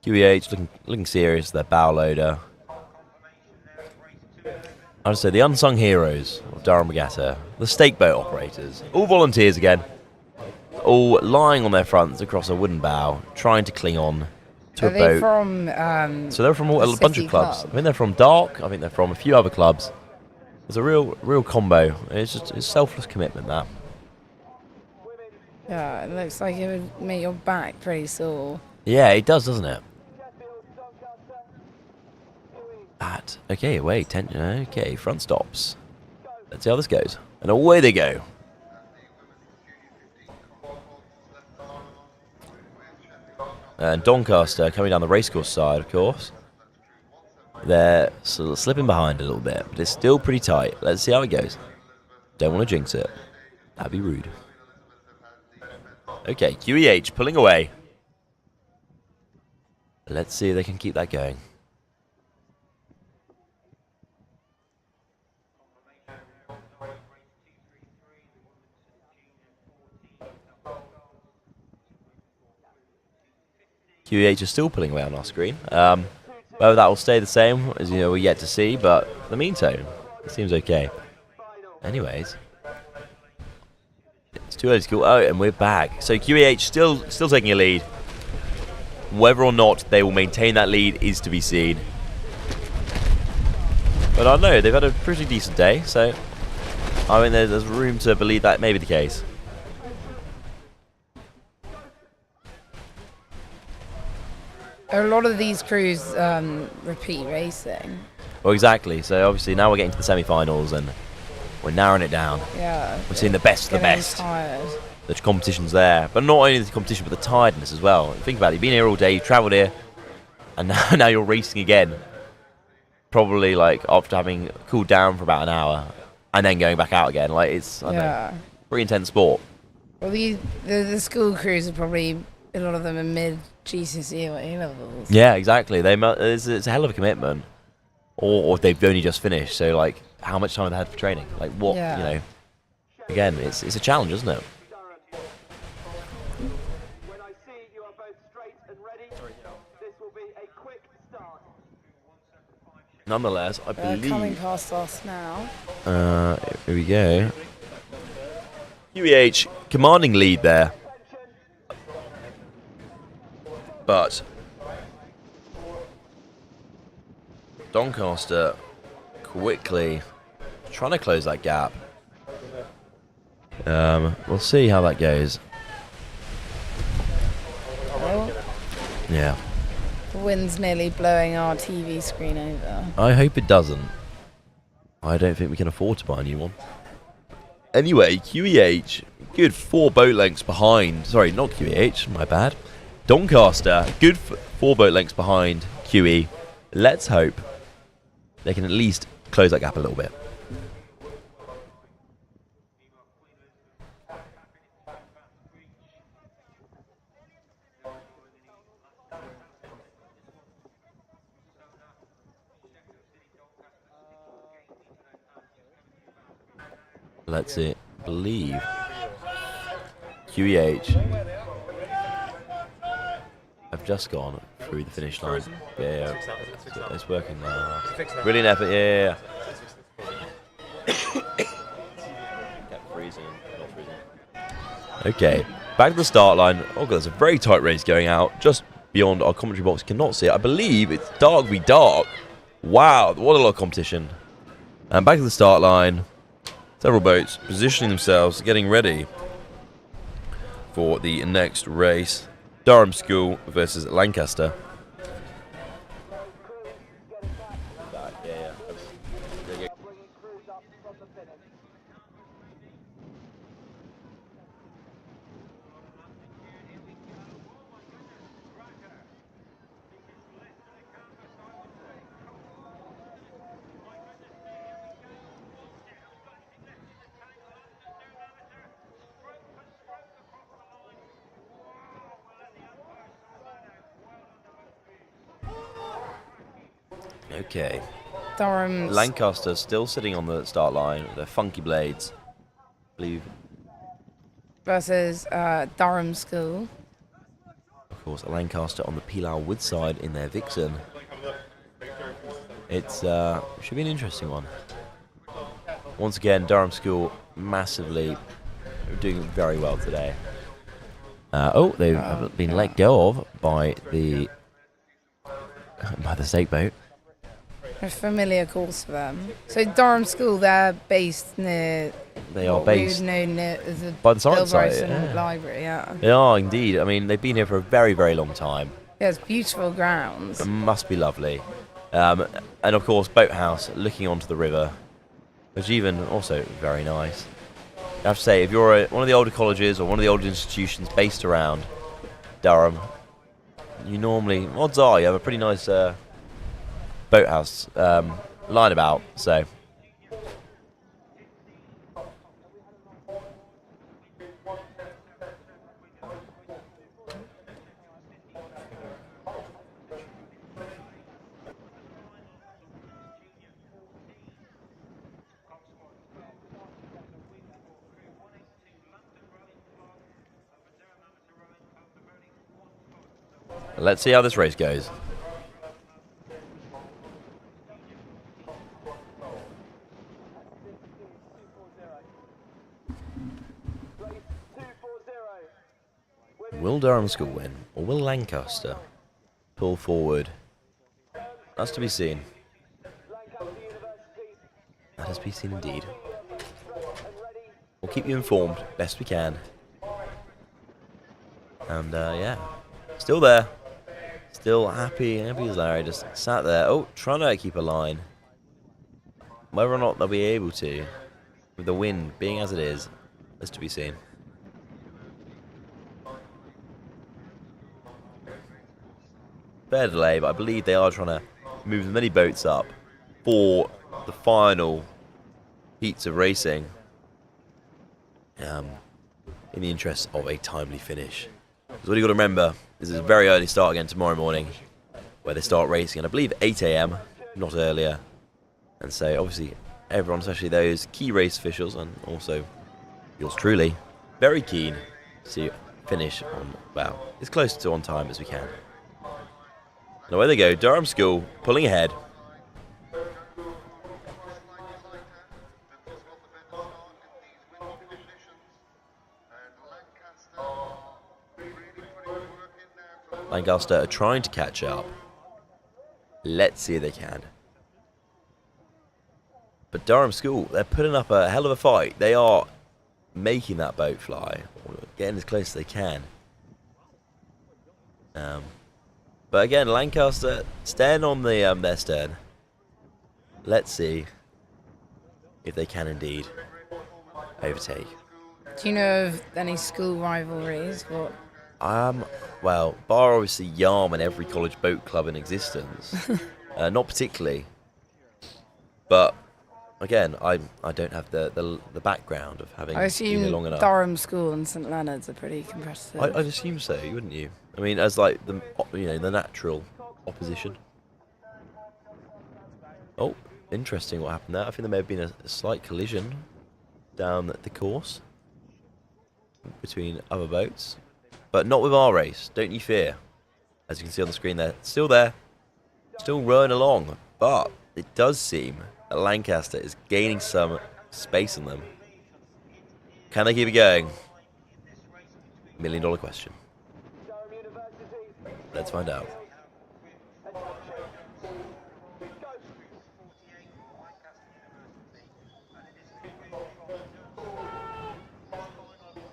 QEH looking serious, their bow loader. I would say the unsung heroes of Durham Regatta, the stake boat operators, all volunteers again, all lying on their fronts across a wooden bow, trying to cling on to a boat. From, so they're from a bunch of clubs. I think they're from Dark. I think they're from a few other clubs. It's a real combo. It's selfless commitment, that. Yeah, it looks like it would make your back pretty sore. Yeah, it does, doesn't it? Okay, wait, okay, front stops. Let's see how this goes. And away they go. And Doncaster coming down the racecourse side, of course. They're sort of slipping behind a little bit, but it's still pretty tight. Let's see how it goes. Don't want to jinx it. That'd be rude. Okay, QEH pulling away. Let's see if they can keep that going. QEH is still pulling away on our screen. Whether that will stay the same, as we're yet to see, but in the meantime, it seems okay. Anyways, it's too early to call. Oh, and we're back. So QEH still taking a lead. Whether or not they will maintain that lead is to be seen. But I don't know, they've had a pretty decent day, so I mean there's room to believe that may be the case. A lot of these crews repeat racing. Well, exactly. So obviously now we're getting to the semi-finals and we're narrowing it down. Yeah. We're seeing the best of the best. Tired. The competition's there, but not only the competition, but the tiredness as well. Think about it. You've been here all day. You've travelled here, and now you're racing again. Probably like after having cooled down for about an hour, and then going back out again. Like it's I don't know, pretty intense sport. Well, the school crews are probably a lot of them are mid GCSE or A levels. Yeah, exactly. It's a hell of a commitment, or they've only just finished. So like, how much time have they had for training? Like what Again, it's a challenge, isn't it? When I see you are both straight and ready, this will be a quick start. Nonetheless, I believe coming past us now. Here we go. QEH commanding lead there. But Doncaster quickly trying to close that gap. We'll see how that goes. Oh. Yeah. The wind's nearly blowing our TV screen over. I hope it doesn't. I don't think we can afford to buy a new one. Anyway, QEH, good 4 boat lengths behind. Sorry, not QEH, my bad. Doncaster, good 4 boat lengths behind QE. Let's hope they can at least close that gap a little bit. Let's believe QEH have just gone through the finish line. Yeah, it's working now. Brilliant effort, yeah. Kept freezing, not freezing. Okay, back to the start line. Oh god, there's a very tight race going out just beyond our commentary box. Cannot see it. I believe it's dark v dark. Wow, what a lot of competition. And back to the start line. Several boats positioning themselves, getting ready for the next race. Durham School versus Lancaster. Okay. Durham. Lancaster still sitting on the start line with their funky blades. I believe. Versus Durham School. Of course, Lancaster on the Pilau Woodside in their Vixen. It's should be an interesting one. Once again, Durham School massively doing very well today. They've been let go of by the stake boat. A familiar course for them. So Durham School, they're based near. They are based by the science site. Yeah. Library, yeah. They are indeed. I mean, they've been here for a very, very long time. Yeah, it's beautiful grounds. It must be lovely. And of course, boathouse looking onto the river, which is even also very nice. I have to say, if you're one of the older colleges or one of the older institutions based around Durham, you normally, odds are, you have a pretty nice boathouse line about. So. Let's see how this race goes. Will Durham School win, or will Lancaster pull forward? That's to be seen. That is to be seen indeed. We'll keep you informed best we can. And yeah, still there. Still happy as Larry, just sat there. Oh, trying to keep a line. Whether or not they'll be able to, with the wind being as it is to be seen. Fair delay, but I believe they are trying to move as many boats up for the final heats of racing. In the interest of a timely finish. So what you got to remember, this is a very early start again tomorrow morning, where they start racing, and I believe 8 AM, not earlier. And so obviously everyone, especially those key race officials, and also yours truly, very keen to finish on, well, as close to on time as we can. And away they go, Durham School pulling ahead. Lancaster are trying to catch up. Let's see if they can. But Durham School, they're putting up a hell of a fight. They are making that boat fly, or getting as close as they can. But again, Lancaster staying on the their stern. Let's see if they can indeed overtake. Do you know of any school rivalries? What? Well, bar obviously Yarm and every college boat club in existence. Not particularly. But again, I don't have the background of having I assume been here long enough. Durham School and St Leonard's are pretty competitive. I'd assume so, wouldn't you? I mean, as like the natural opposition. Oh, interesting what happened there. I think there may have been a slight collision down the course between other boats, but not with our race. Don't you fear? As you can see on the screen there, still rowing along, but it does seem that Lancaster is gaining some space on them. Can they keep it going? $1 million question. Let's find out.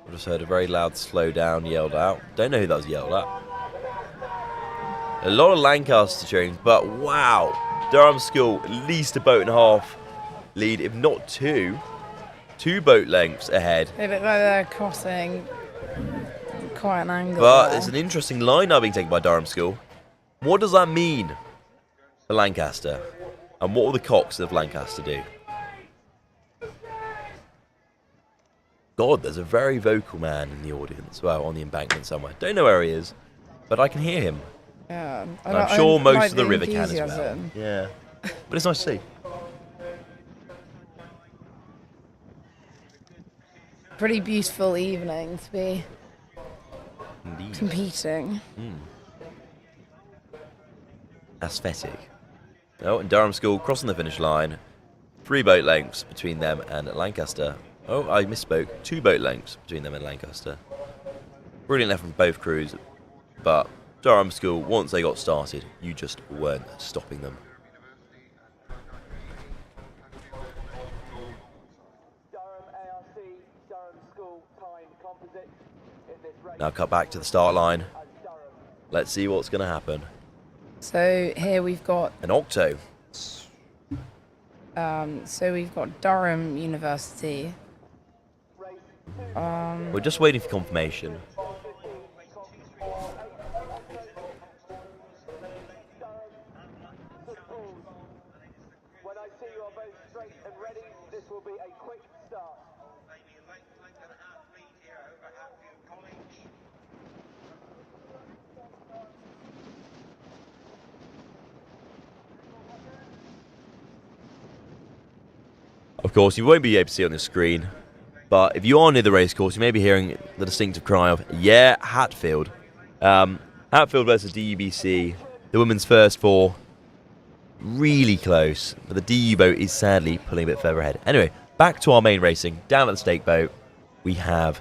I just heard a very loud slow down yelled out. Don't know who that was yelled at. A lot of Lancaster cheering, but wow. Durham School, at least a boat and a half lead, if not two. 2 boat lengths ahead. They look like they're crossing quite an angle. But there. it's an interesting line now being taken by Durham School. What does that mean for Lancaster? And what will the cocks of Lancaster do? God, there's a very vocal man in the audience. Well, on the embankment somewhere. Don't know where he is, but I can hear him. Yeah, And I'm sure most of the river can as well. Yeah, but it's nice to see. Pretty beautiful evening to be competing. Aesthetic. Oh, and Durham School crossing the finish line. 3 boat lengths between them and Lancaster. Oh, I misspoke. 2 boat lengths between them and Lancaster. Brilliant effort from both crews, but Durham School, once they got started, you just weren't stopping them. Now cut back to the start line. Let's see what's going to happen. So here we've got an octo. So we've got Durham University. We're just waiting for confirmation. When I see you are both straight and ready, this will be a quick start. Maybe a length and a half lead here over Hatfield College. Of course, you won't be able to see it on the screen, but if you are near the racecourse, you may be hearing the distinctive cry of, yeah, Hatfield. Hatfield versus DUBC, the women's first 4. Really close, but the DU boat is sadly pulling a bit further ahead. Anyway, back to our main racing. Down at the stake boat, we have,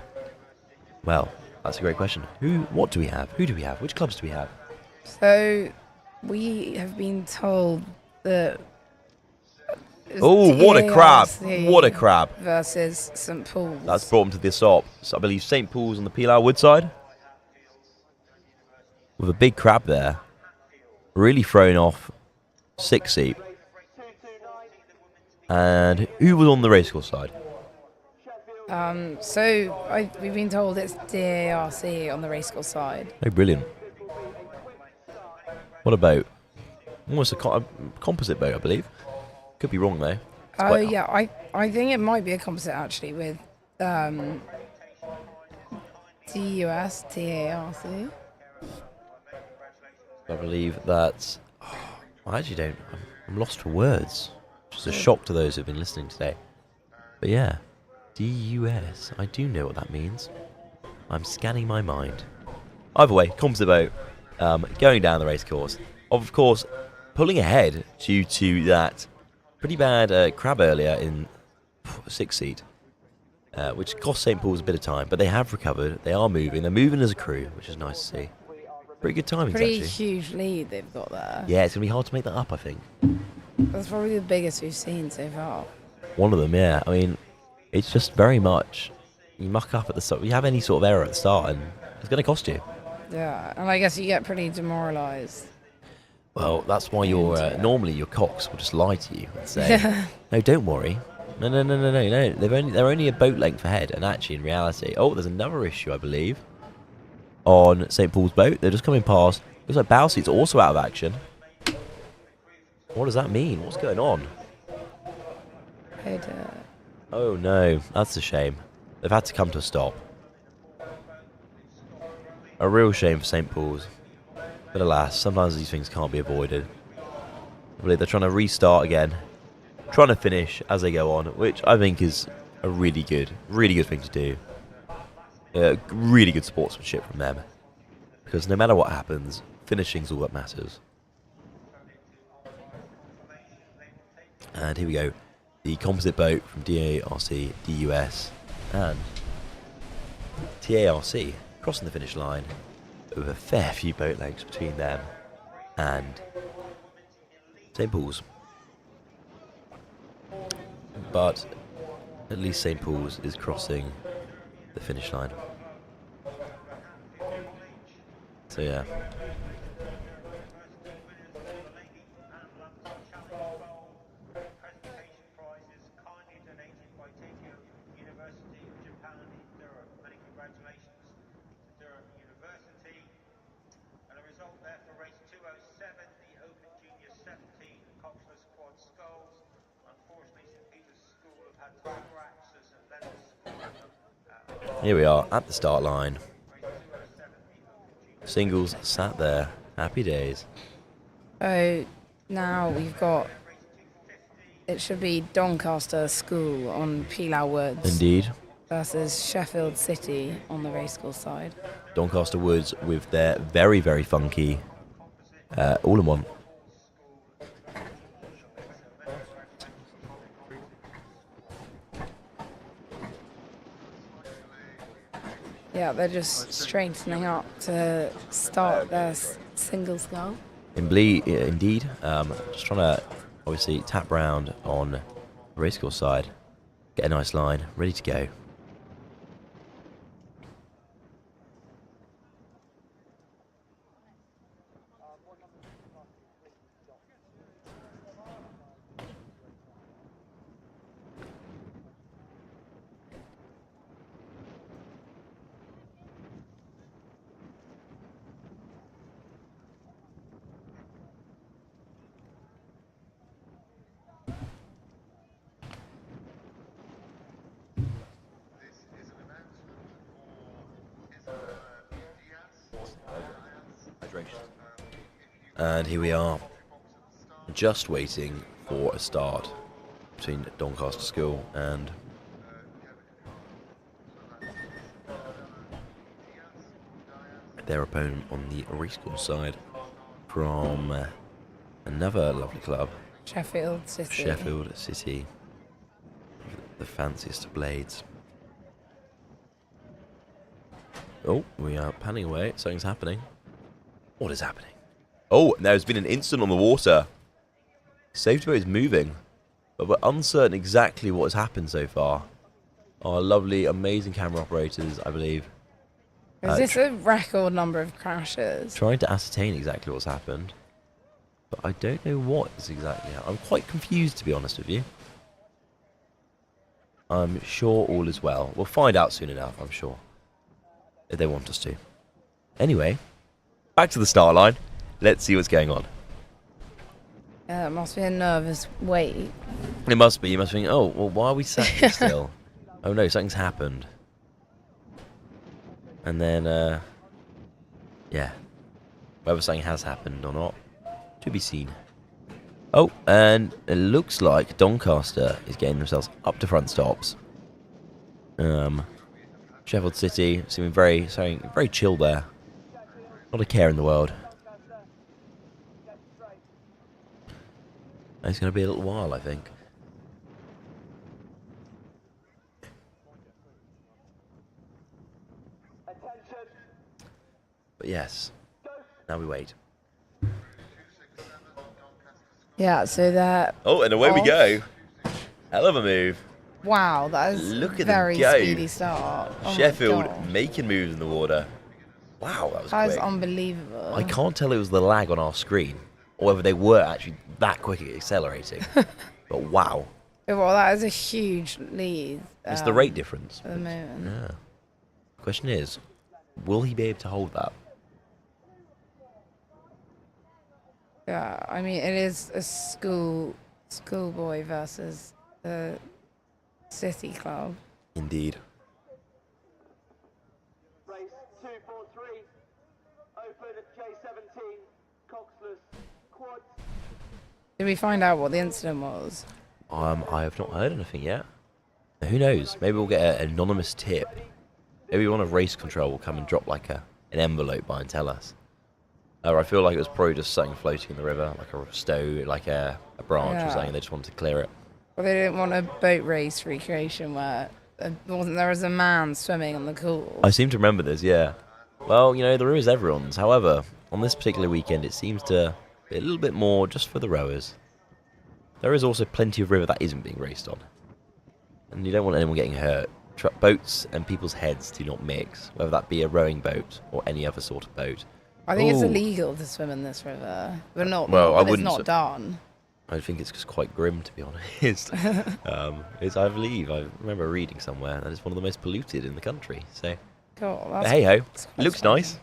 well, that's a great question. What do we have? Who do we have? Which clubs do we have? So we have been told that. Oh, what a crab! What a crab! Versus St Paul's. That's brought them to the stop. So I believe St Paul's on the Pilar Woodside. With a big crab there. Really thrown off. 6 seat. And who was on the racecourse side? We've been told it's DARC on the racecourse side. Oh, brilliant. What a boat. Almost a composite boat, I believe. Could be wrong, though. Oh, yeah. I think it might be a composite, actually, with DUS, TARC. I believe that's... I actually don't... I'm lost for words. Just a shock to those who've been listening today. But yeah, DUS. I do know what that means. I'm scanning my mind. Either way, composite boat going down the race course. Of course, pulling ahead due to that pretty bad crab earlier in 6 seat, which cost St Paul's a bit of time, but they have recovered. They are moving. They're moving as a crew, which is nice to see. Pretty good timing, Pretty actually. huge lead they've got there. Yeah, it's going to be hard to make that up, I think. That's probably the biggest we've seen so far. One of them, yeah. I mean, it's just very much, you muck up at the start, you have any sort of error at the start, and it's going to cost you. Yeah, and I guess you get pretty demoralised. Well, that's why normally your cocks will just lie to you and say, no, don't worry, No. They're only a boat length ahead, and actually, in reality, there's another issue, I believe, on St. Paul's boat. They're just coming past. Looks like Bowseat's also out of action. What does that mean? What's going on? Oh no, that's a shame. They've had to come to a stop. A real shame for St. Paul's. But alas, sometimes these things can't be avoided. I believe they're trying to restart again. Trying to finish as they go on, which I think is a really good thing to do. Really good sportsmanship from them. Because no matter what happens, finishing's all that matters. And here we go. The composite boat from DARC, DUS, and TARC crossing the finish line with a fair few boat lengths between them and St. Paul's. But at least St. Paul's is crossing the finish line. So yeah. Here we are at the start line. Singles sat there. Happy days. So now we've got, it should be Doncaster School on Pilau Woods. Indeed. Versus Sheffield City on the racecourse side. Doncaster Woods with their very, very funky all-in-one. Yeah, they're just straightening up to start their singles goal. Indeed. Just trying to obviously tap round on the racecourse side. Get a nice line, ready to go. And here we are, just waiting for a start between Doncaster School and their opponent on the racecourse side from another lovely club, Sheffield City. The fanciest blades. Oh, we are panning away. Something's happening. What is happening? Oh, there's been an incident on the water. Safety boat is moving, but we're uncertain exactly what has happened so far. Our lovely, amazing camera operators, I believe. Is this a record number of crashes? Trying to ascertain exactly what's happened, but I don't know what is exactly happened. I'm quite confused, to be honest with you. I'm sure all is well. We'll find out soon enough, I'm sure, if they want us to. Anyway, back to the start line. Let's see what's going on. Yeah, it must be a nervous wait. It must be. You must think, oh, well, why are we sat here still? Oh no, something's happened. And then, yeah. Whether something has happened or not, to be seen. Oh, and it looks like Doncaster is getting themselves up to front stops. Sheffield City seeming very chill there. Not a care in the world. It's going to be a little while, I think. But yes, now we wait. Yeah, so that. Oh, and away we go. Hell of a move. Wow, that is Look at very them go. speedy start. Oh Sheffield making moves in the water. Wow, that was That quick. is unbelievable. I can't tell it was the lag on our screen, or whether they were actually that quick at accelerating. But wow, Well, that is a huge lead. It's the rate difference. At the moment. Yeah. The question is, will he be able to hold that? Yeah, I mean, it is a schoolboy versus the city club. Indeed. Race 243, open at J17, Coxless, quads. Did we find out what the incident was? I have not heard anything yet. Who knows? Maybe we'll get an anonymous tip. Maybe one of race control will come and drop like an envelope by and tell us. Or I feel like it was probably just something floating in the river, like a stone, like a branch or something. They just wanted to clear it. Well, they didn't want a boat race recreation where there was a man swimming on the course. I seem to remember this, yeah. Well, you know, the river is everyone's. However, on this particular weekend, it seems to be a little bit more just for the rowers. There is also plenty of river that isn't being raced on. And you don't want anyone getting hurt. Boats and people's heads do not mix, whether that be a rowing boat or any other sort of boat. I think it's illegal to swim in this river, but not. Well, but I wouldn't. It's not done. I think it's just quite grim, to be honest. I believe I remember reading somewhere that it's one of the most polluted in the country. So, God, hey ho, looks nice.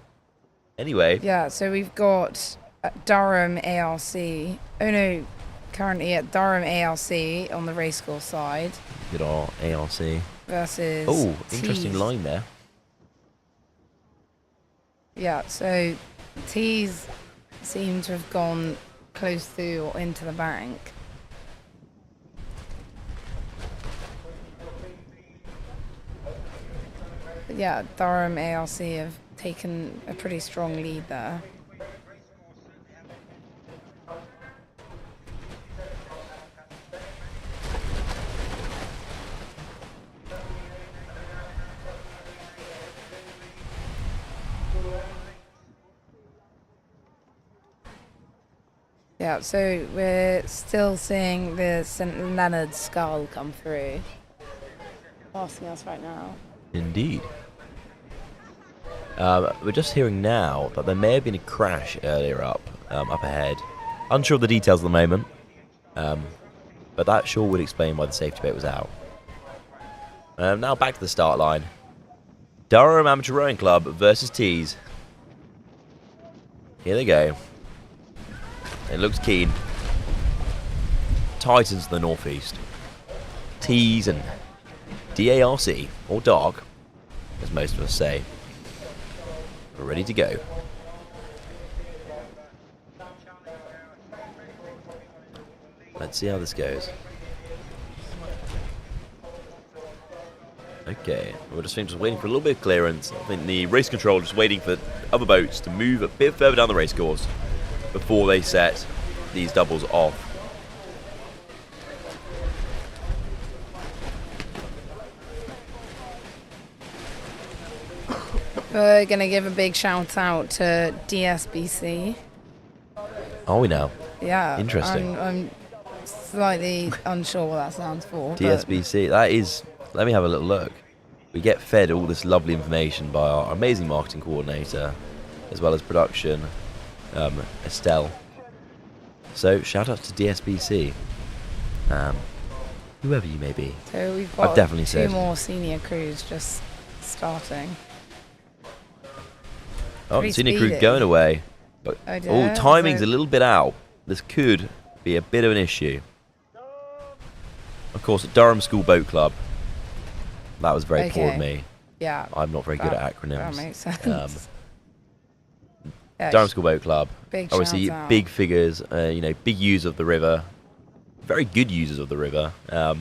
Anyway. Yeah, so we've got Durham ARC. Oh no, currently at Durham ARC on the racecourse side. Good old ARC. Versus. Oh, interesting line there. Yeah, so T's seem to have gone close to or into the bank. But yeah, Durham ARC have taken a pretty strong lead there. Yeah, so we're still seeing the St. Leonard's skull come through, passing us right now. Indeed. We're just hearing now that there may have been a crash earlier up ahead. Unsure of the details at the moment, but that sure would explain why the safety boat was out. Now back to the start line. Durham Amateur Rowing Club versus Tees. Here they go. It looks keen. Titans to the northeast. Tees and DARC, or Dark, as most of us say, are ready to go. Let's see how this goes. Okay, we're just waiting for a little bit of clearance. I think the race control just waiting for other boats to move a bit further down the race course before they set these doubles off. We're going to give a big shout out to DSBC. Are we now? Yeah. Interesting. I'm slightly unsure what that stands for. DSBC, that is, let me have a little look. We get fed all this lovely information by our amazing marketing coordinator, as well as production, Estelle. So shout out to DSBC, whoever you may be. So we've got I've definitely two more senior crews just starting. Oh, the senior crew going away. But, timing's a little bit out. This could be a bit of an issue. Of course, Durham School Boat Club. That was very poor of me. Yeah. I'm not very good at acronyms. That makes sense. Durham School Boat Club. Big obviously, shout out. big figures. Big users of the river. Very good users of the river. And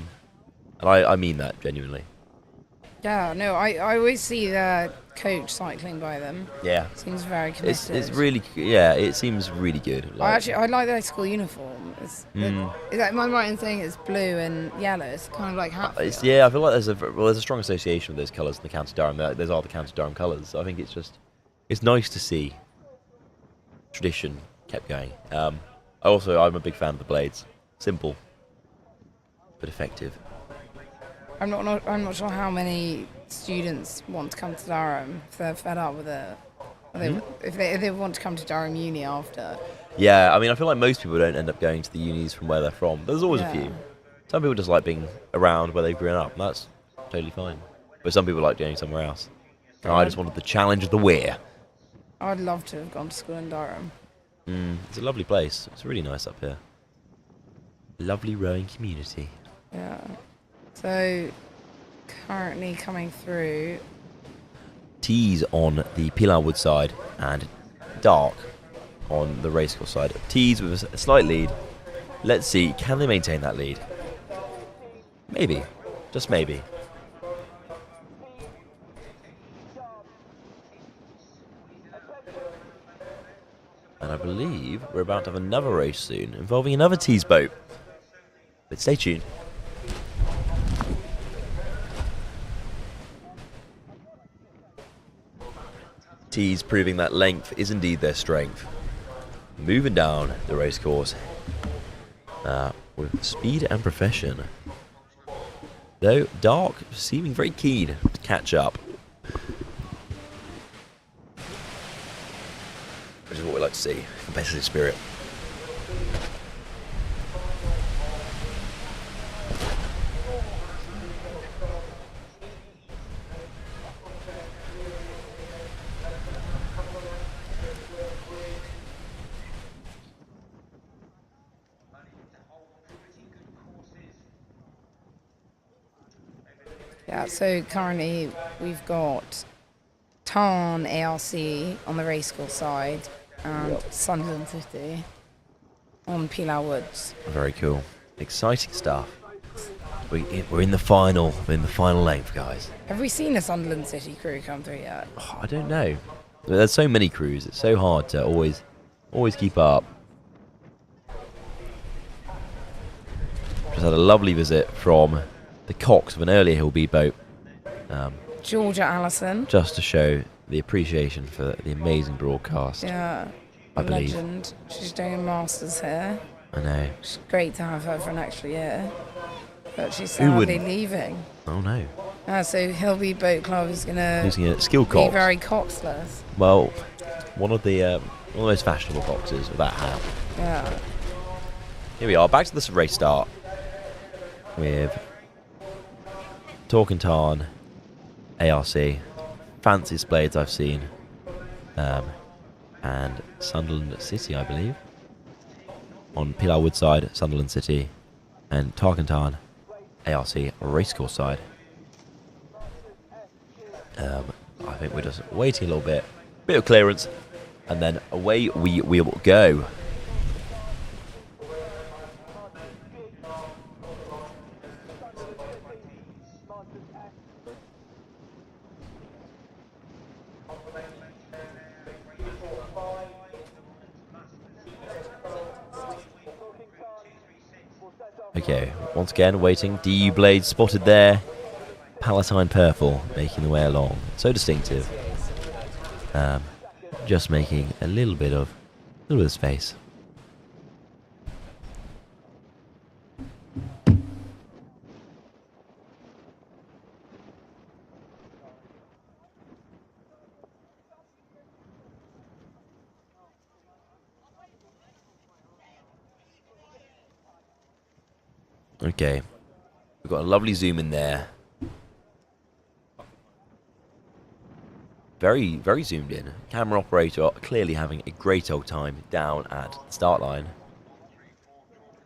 I mean that genuinely. Yeah, no, I always see the coach cycling by them. Yeah. Seems very committed. It's really, it seems really good. I like their school uniform. Am I right in saying it's blue and yellow? It's kind of like Hatfield. I feel like there's a strong association with those colours in the County Durham. Those are the County Durham colours. So I think it's nice to see tradition kept going. I'm a big fan of the blades. Simple, but effective. I'm not sure how many students want to come to Durham if they're fed up with it. If they want to come to Durham Uni after. Yeah, I mean, I feel like most people don't end up going to the unis from where they're from. There's always a few. Some people just like being around where they've grown up. That's totally fine. But some people like going somewhere else. And I just wanted the challenge of the Weir. I'd love to have gone to school in Durham. It's a lovely place. It's really nice up here. Lovely rowing community. Yeah. So, currently coming through. Tees on the Pilar Wood side and dark on the racecourse side. Tees with a slight lead. Let's see, can they maintain that lead? Maybe. Just maybe. And I believe we're about to have another race soon involving another Tees boat. But stay tuned. Tees proving that length is indeed their strength. Moving down the racecourse with speed and profession. Though Dark seeming very keen to catch up. Which is what we like to see. Competitive spirit. Yeah, so currently we've got Tarn ARC on the racecourse side and Sunderland City on Pilar Woods. Very cool. Exciting stuff. We're in the final. We're in the final length, guys. Have we seen a Sunderland City crew come through yet? Oh, I don't know. There's so many crews. It's so hard to always keep up. Just had a lovely visit from the Cox of an earlier Hillby boat. Georgia Allison. Just to show the appreciation for the amazing broadcast. Yeah, I believe. legend. She's doing a master's here. I know. It's great to have her for an extra year. But she's sadly leaving. Oh no. So Hillby Boat Club is going to Losing a skill be cox. very coxless. Well, one of the most fashionable coxes with that hat. Yeah. Here we are, back to this race start with Torquay Tarn, ARC, fanciest blades I've seen, and Sunderland City, I believe, on Pilar Wood side, Sunderland City, and Torquay Tarn, ARC racecourse side. I think we're just waiting a little bit of clearance, and then away we will go. Okay, once again waiting. DU Blade spotted there. Palatine Purple making the way along. So distinctive. Just making a little bit of space. Okay, we've got a lovely zoom in there. Very, very zoomed in. Camera operator clearly having a great old time down at the start line.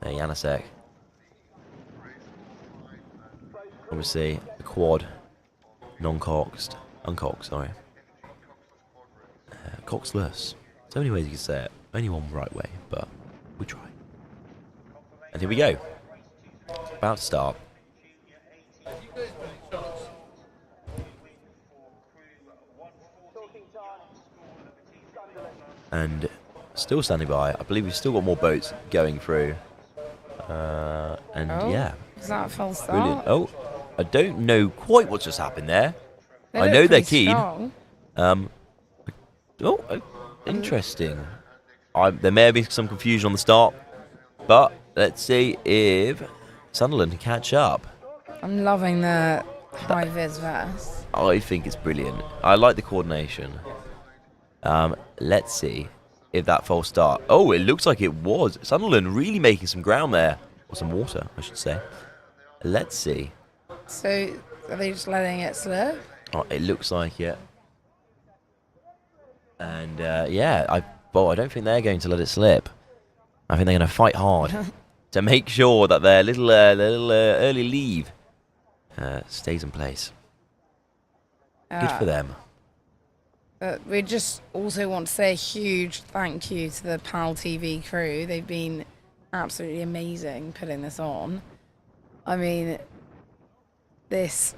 There, Janasek. Obviously, a quad, non-coxed, uncoxed, sorry. Coxless. So many ways you can say it. Only one right way, but we try. And here we go. About to start. And still standing by. I believe we've still got more boats going through. Yeah. Is that a false start? Brilliant. Oh, I don't know quite what's just happened there. I know they're keen. Interesting. There may have been some confusion on the start, but let's see if Sunderland can catch up. I'm loving the high vis vest. I think it's brilliant. I like the coordination. Let's see if that false start. Oh, it looks like it was. Sunderland really making some ground there. Or some water, I should say. Let's see. So, are they just letting it slip? Oh, it looks like it. And yeah, I don't think they're going to let it slip. I think they're going to fight hard to make sure that their little early leave stays in place. Good for them. We just also want to say a huge thank you to the PalTV crew. They've been absolutely amazing putting this on. I mean, this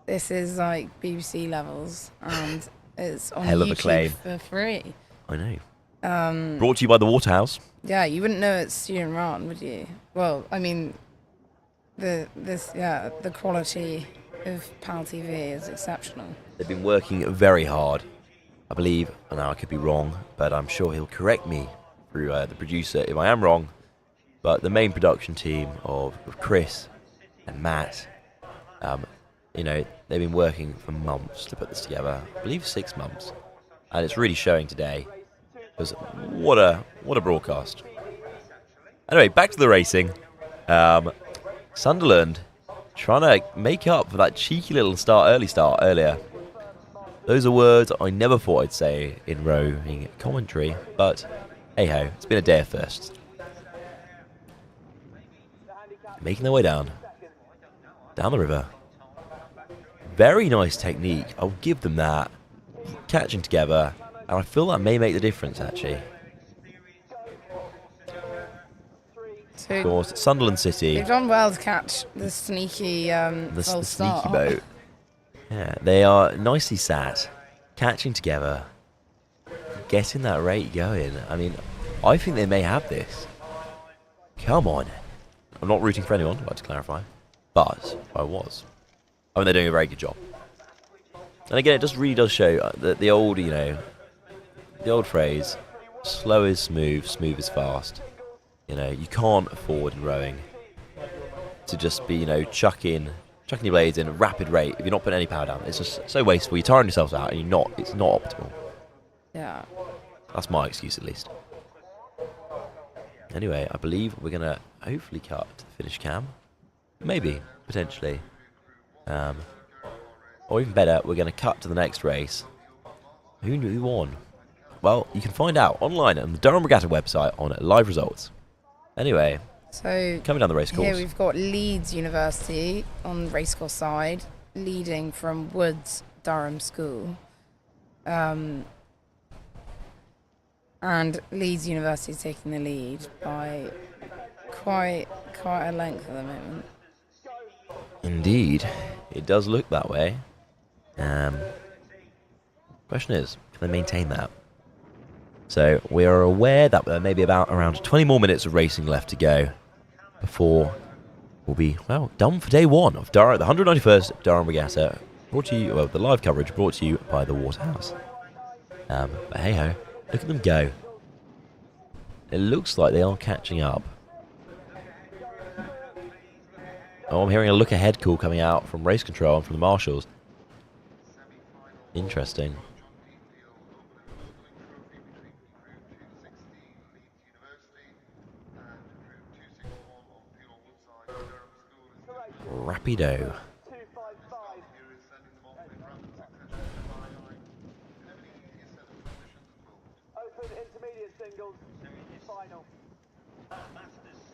is like BBC levels, and it's on Hell of a YouTube claim. for free. I know. Brought to you by the Waterhouse. Yeah, you wouldn't know it's student run, would you? Well, I mean, the quality of PalTV is exceptional. They've been working very hard. I believe, and now I could be wrong, but I'm sure he'll correct me through the producer if I am wrong. But the main production team of Chris and Matt, you know, they've been working for months to put this together. I believe 6 months, and it's really showing today. Because what a broadcast. Anyway, back to the racing. Sunderland trying to make up for that cheeky little early start earlier. Those are words I never thought I'd say in rowing commentary, but hey ho, it's been a day of firsts. Making their way down the river. Very nice technique, I'll give them that. Catching together, and I feel that may make the difference actually. Of course, Sunderland City. They've done well to catch the sneaky the false sneaky start. boat. Yeah, they are nicely sat, catching together, getting that rate going. I mean, I think they may have this. Come on. I'm not rooting for anyone, I'd like to clarify. But I was. I mean, they're doing a very good job. And again, it really does show that the old, you know, the old phrase, slow is smooth, smooth is fast. You know, you can't afford in rowing to just be, you know, chucking your blades in a rapid rate if you're not putting any power down. It's just so wasteful. You're tiring yourselves out, and it's not optimal. Yeah. That's my excuse, at least. Anyway, I believe we're going to hopefully cut to the finish cam. Maybe, potentially. Or even better, we're going to cut to the next race. Who won? Well, you can find out online on the Durham Regatta website on live results. Anyway, so coming down the racecourse. Here we've got Leeds University on the racecourse side, leading from Woods Durham School. And Leeds University is taking the lead by quite a length at the moment. Indeed, it does look that way. Question is, can they maintain that? So we are aware that there may be around 20 more minutes of racing left to go before we'll be, well, done for day one of the 191st Durham Regatta. Brought to you, well, the live coverage brought to you by the Waterhouse. But hey ho, look at them go. It looks like they are catching up. Oh, I'm hearing a look ahead call coming out from race control and from the marshals. Interesting. Rapido.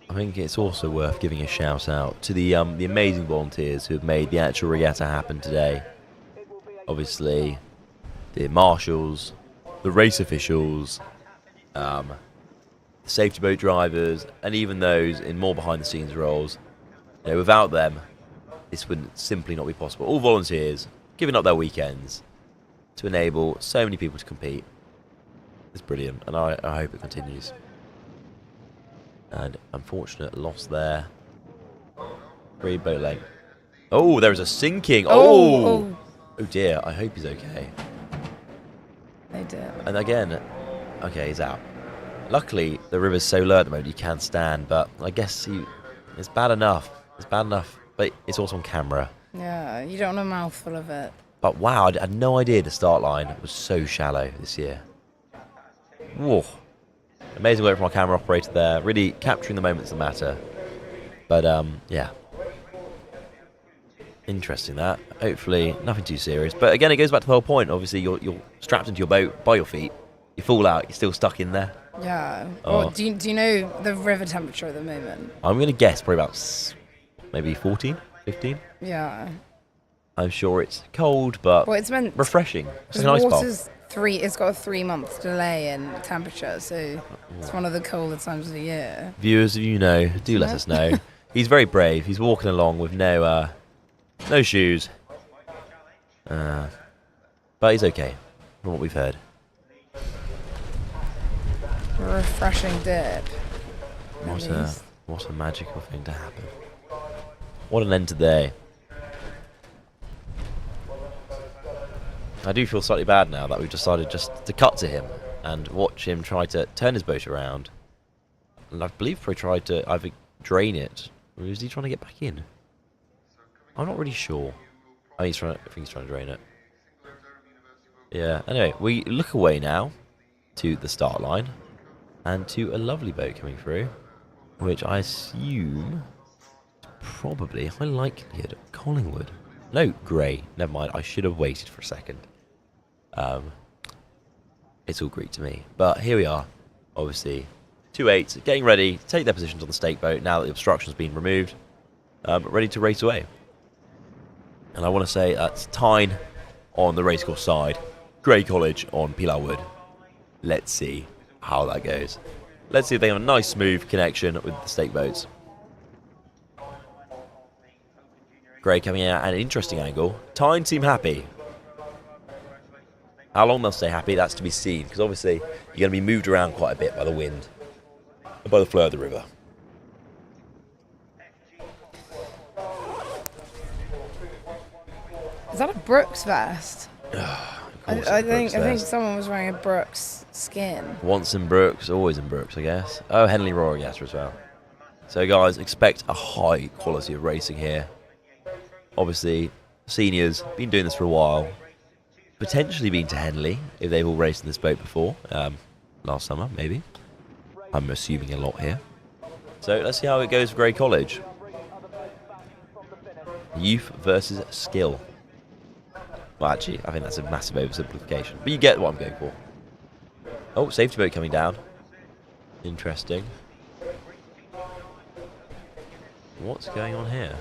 I think it's also worth giving a shout out to the amazing volunteers who have made the actual regatta happen today. Obviously, the marshals, the race officials, the safety boat drivers, and even those in more behind-the-scenes roles. You know, without them, this would simply not be possible. All volunteers giving up their weekends to enable so many people to compete. It's brilliant, and I hope it continues. And unfortunate loss there. Free boat length. Oh, there is a sinking. Oh dear, I hope he's okay. They did. And again, okay, he's out. Luckily, the river's so low at the moment he can stand, but I guess it's bad enough. It's bad enough, but it's also on camera. Yeah, you don't want a mouthful of it. But wow, I had no idea the start line was so shallow this year. Whoa. Amazing work from our camera operator there, really capturing the moments that matter. But yeah, Interesting that. Hopefully nothing too serious. But again, it goes back to the whole point. Obviously, you're strapped into your boat by your feet. You fall out, you're still stuck in there. Yeah. Oh. Well, do you know the river temperature at the moment? I'm going to guess probably about maybe 14, 15. Yeah. I'm sure it's cold, but Well, it's meant refreshing. It's the an ice bath. water's it's got a 3-month delay in temperature, so it's one of the colder times of the year. Viewers, if you know, do let us know. He's very brave. He's walking along with no shoes. But he's okay, from what we've heard. A refreshing dip. What a magical thing to happen. What an end to the day. I do feel slightly bad now that we've decided just to cut to him and watch him try to turn his boat around. And I believe he tried to either drain it, or is he trying to get back in? I'm not really sure. I think he's trying to drain it. Yeah, anyway, we look away now to the start line and to a lovely boat coming through, which I assume is probably high likelihood Collingwood. No, Grey. Never mind, I should have waited for a second. It's all Greek to me. But here we are, obviously. 2-8, getting ready to take their positions on the stake boat now that the obstruction's been removed. Ready to race away. And I want to say that's Tyne on the racecourse side, Grey College on Pilar Wood. Let's see how that goes. Let's see if they have a nice smooth connection with the stake boats. Grey coming in at an interesting angle. Tyne seem happy. How long they'll stay happy, that's to be seen, because obviously you're going to be moved around quite a bit by the wind and by the flow of the river. Is that a Brooks vest? I think someone was wearing a Brooks skin. Once in Brooks, always in Brooks, I guess. Oh, Henley Royal Regatta as well. So guys, expect a high quality of racing here. Obviously, seniors, been doing this for a while. Potentially been to Henley, if they've all raced in this boat before. Last summer, maybe. I'm assuming a lot here. So let's see how it goes for Grey College. Youth versus skill. Well, actually, I think that's a massive oversimplification. But you get what I'm going for. Oh, safety boat coming down. Interesting. What's going on here?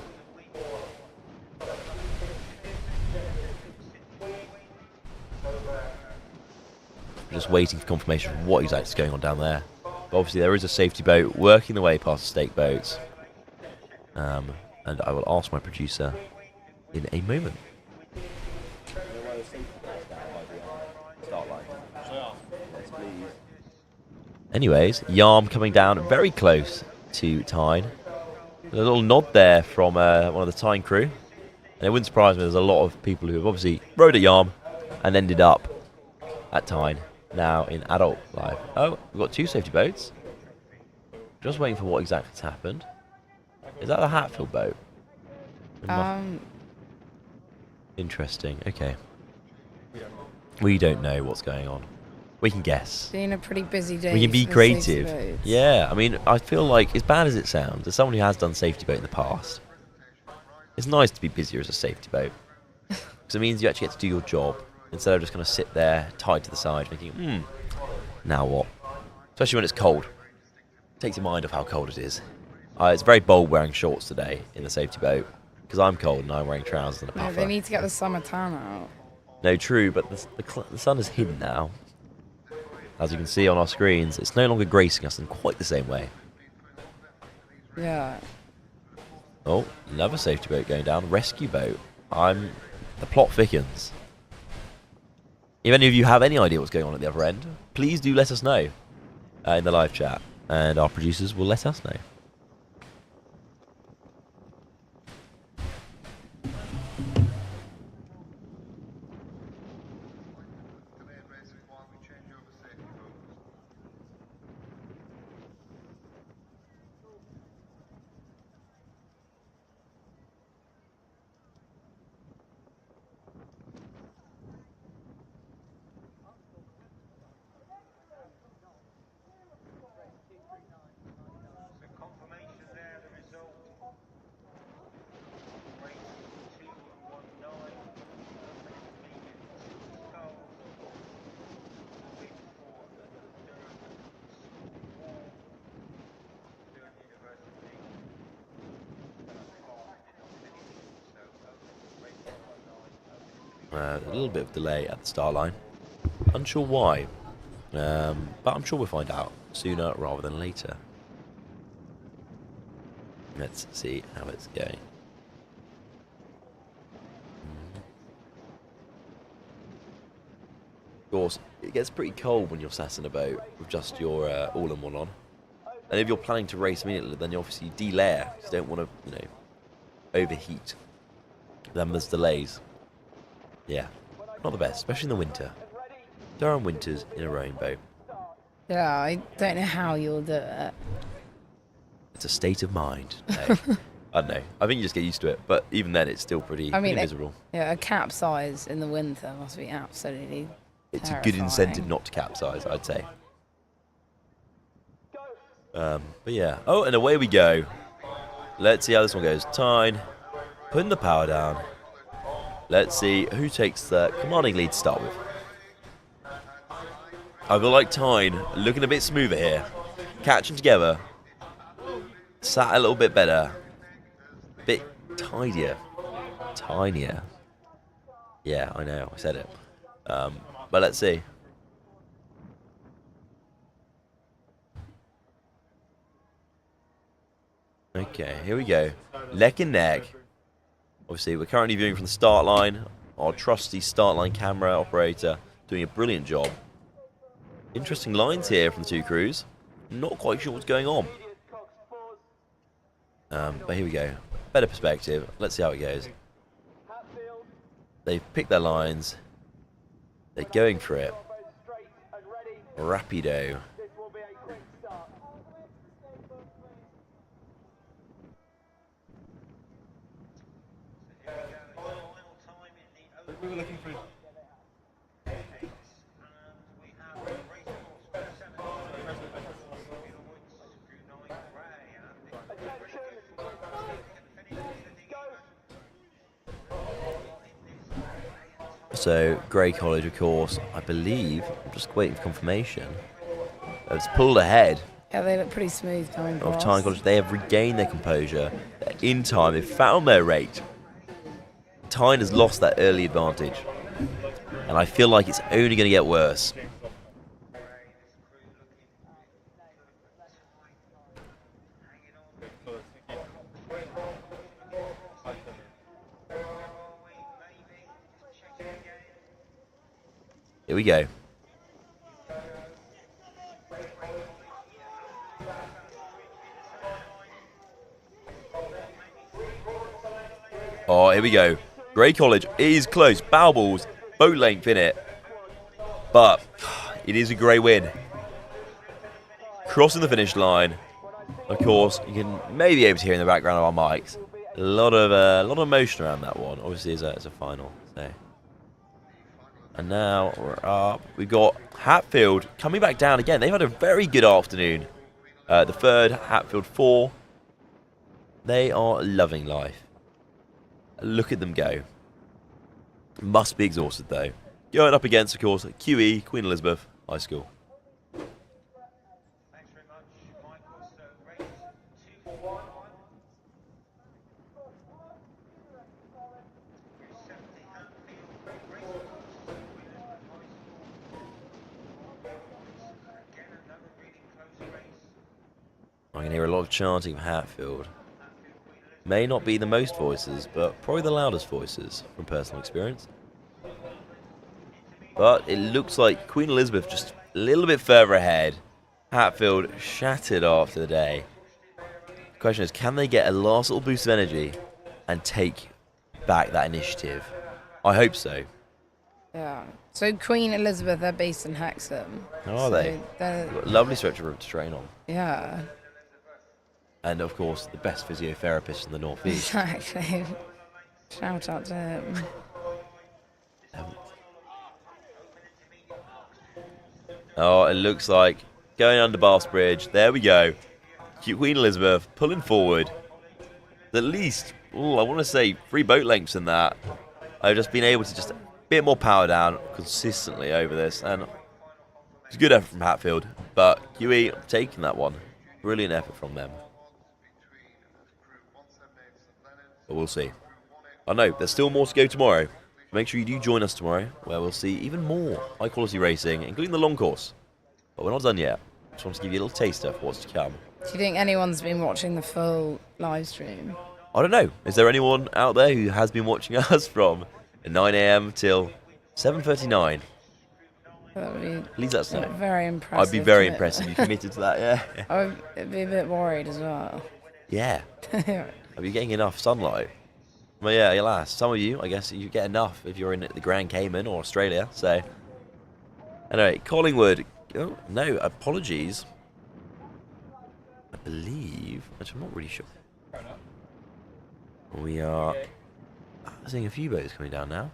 Just waiting for confirmation of what exactly is going on down there. But obviously there is a safety boat working the way past the stake boats. And I will ask my producer in a moment. Anyways, Yarm coming down very close to Tyne. A little nod there from one of the Tyne crew. And it wouldn't surprise me, there's a lot of people who have obviously rode at Yarm and ended up at Tyne, now in adult life. Oh, we've got two safety boats. Just waiting for what exactly has happened. Is that the Hatfield boat? Interesting, okay. We don't know what's going on. We can guess. Been a pretty busy day. We can be creative. Yeah, I mean, I feel like, as bad as it sounds, as someone who has done safety boat in the past, it's nice to be busier as a safety boat. Because it means you actually get to do your job, instead of just kind of sit there, tied to the side, thinking, now what? Especially when it's cold. It takes your mind off how cold it is. It's very bold wearing shorts today in the safety boat, because I'm cold and I'm wearing trousers and a puffer. No, they need to get the summer tan out. No, true, but the sun is hidden now. As you can see on our screens, it's no longer gracing us in quite the same way. Yeah. Oh, another safety boat going down. Rescue boat. The plot thickens. If any of you have any idea what's going on at the other end, please do let us know in the live chat, and our producers will let us know. A little bit of delay at the start line. Unsure why, but I'm sure we'll find out sooner rather than later. Let's see how it's going. Of course, it gets pretty cold when you're sat in a boat with just your all-in-one on. And if you're planning to race immediately, then you obviously de-layer. You don't want to, you know, overheat. Then there's delays. Yeah, not the best, especially in the winter. Durham winters in a rowing boat. Yeah, I don't know how you'll do it. It's a state of mind. No. I don't know. I think you just get used to it. But even then, it's still pretty miserable. A capsize in the winter must be absolutely It's a good incentive not to capsize, I'd say. But yeah. Oh, and away we go. Let's see how this one goes. Tyne putting the power down. Let's see who takes the commanding lead to start with. I feel like Tyne looking a bit smoother here. Catching together. Sat a little bit better. Bit tidier. Tinier. Yeah, I know. I said it. But let's see. Okay, here we go. Neck and neck. Obviously, we're currently viewing from the start line. Our trusty start line camera operator doing a brilliant job. Interesting lines here from the two crews. Not quite sure what's going on. But here we go. Better perspective. Let's see how it goes. They've picked their lines. They're going for it. Rapido. We were looking for. So, Grey College, of course, I believe, I'm just waiting for confirmation. It's pulled ahead. Yeah, they look pretty smooth coming Of past. Tyne College. They have regained their composure. They're in time. They've found their rate. Tyne has lost that early advantage. And I feel like it's only going to get worse. Here we go. Oh, here we go. Grey College is close. Bow balls, boat length in it. But it is a Grey win. Crossing the finish line. Of course, you can maybe be able to hear in the background of our mics. A lot of emotion around that one. Obviously, it's a final. So. And now we're up. We've got Hatfield coming back down again. They've had a very good afternoon. The third, Hatfield 4. They are loving life. Look at them go. Must be exhausted though. Going up against, of course, QE, Queen Elizabeth High School. I can hear a lot of chanting from Hatfield. May not be the most voices, but probably the loudest voices from personal experience. But it looks like Queen Elizabeth just a little bit further ahead. Hatfield shattered after the day. The question is, can they get a last little boost of energy and take back that initiative? I hope so. Yeah. So Queen Elizabeth, they're based in Hexham. How are they? They're... Got a lovely stretch of route to train on. Yeah. And of course, the best physiotherapist in the North East. Exactly. Shout out to him. Oh, it looks like going under Bath Bridge. There we go. Queen Elizabeth pulling forward. At least, I want to say 3 boat lengths in that. I've just been able to just a bit more power down consistently over this. And it's a good effort from Hatfield. But QE taking that one. Brilliant effort from them. But we'll see. I know, there's still more to go tomorrow. Make sure you do join us tomorrow, where we'll see even more high-quality racing, including the long course. But we're not done yet. Just want to give you a little taster of what's to come. Do you think anyone's been watching the full live stream? I don't know. Is there anyone out there who has been watching us from 9 a.m. till 7:39? That would be Please let us know. Very impressive. I'd be very impressed if you committed to that, yeah. I'd be a bit worried as well. Yeah. Are you getting enough sunlight? Well, yeah, alas. Some of you, I guess, you get enough if you're in the Grand Cayman or Australia. So, anyway, Collingwood. Oh, no, apologies. I believe, which I'm not really sure. We are seeing a few boats coming down now.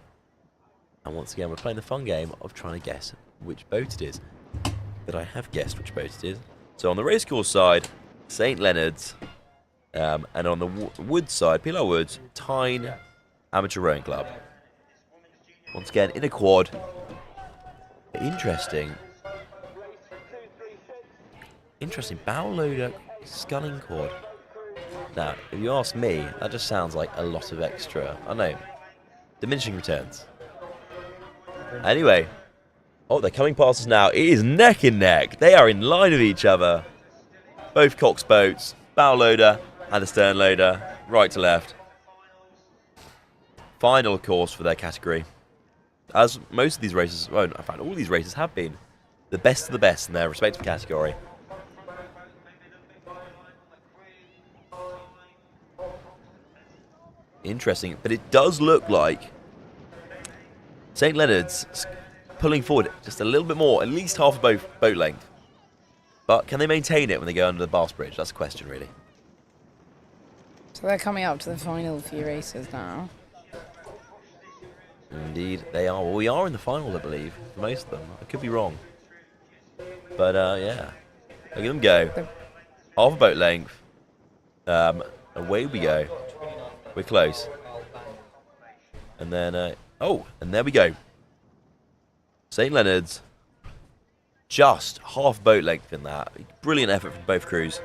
And once again, we're playing the fun game of trying to guess which boat it is. But I have guessed which boat it is. So on the racecourse side, St. Leonard's. And on the Woods side, Pilar Woods, Tyne Amateur Rowing Club. Once again, in a quad. Interesting bow loader sculling quad. Now, if you ask me, that just sounds like a lot of extra, I know, diminishing returns. Anyway, oh, they're coming past us now. It is neck and neck. They are in line with each other. Both Cox boats, bow loader and a stern loader, right to left. Final course for their category. As most of these races, well, in fact, all these races have been the best of the best in their respective category. Interesting, but it does look like St. Leonard's pulling forward just a little bit more, at least half a boat length. But can they maintain it when they go under the Bass Bridge? That's a question, really. So they're coming up to the final few races now. Indeed, they are. Well, we are in the final, I believe, for most of them. I could be wrong. But, yeah. Look at them go. Half a boat length. Away we go. We're close. And then, oh, and there we go. St. Leonard's. Just half boat length in that. Brilliant effort from both crews.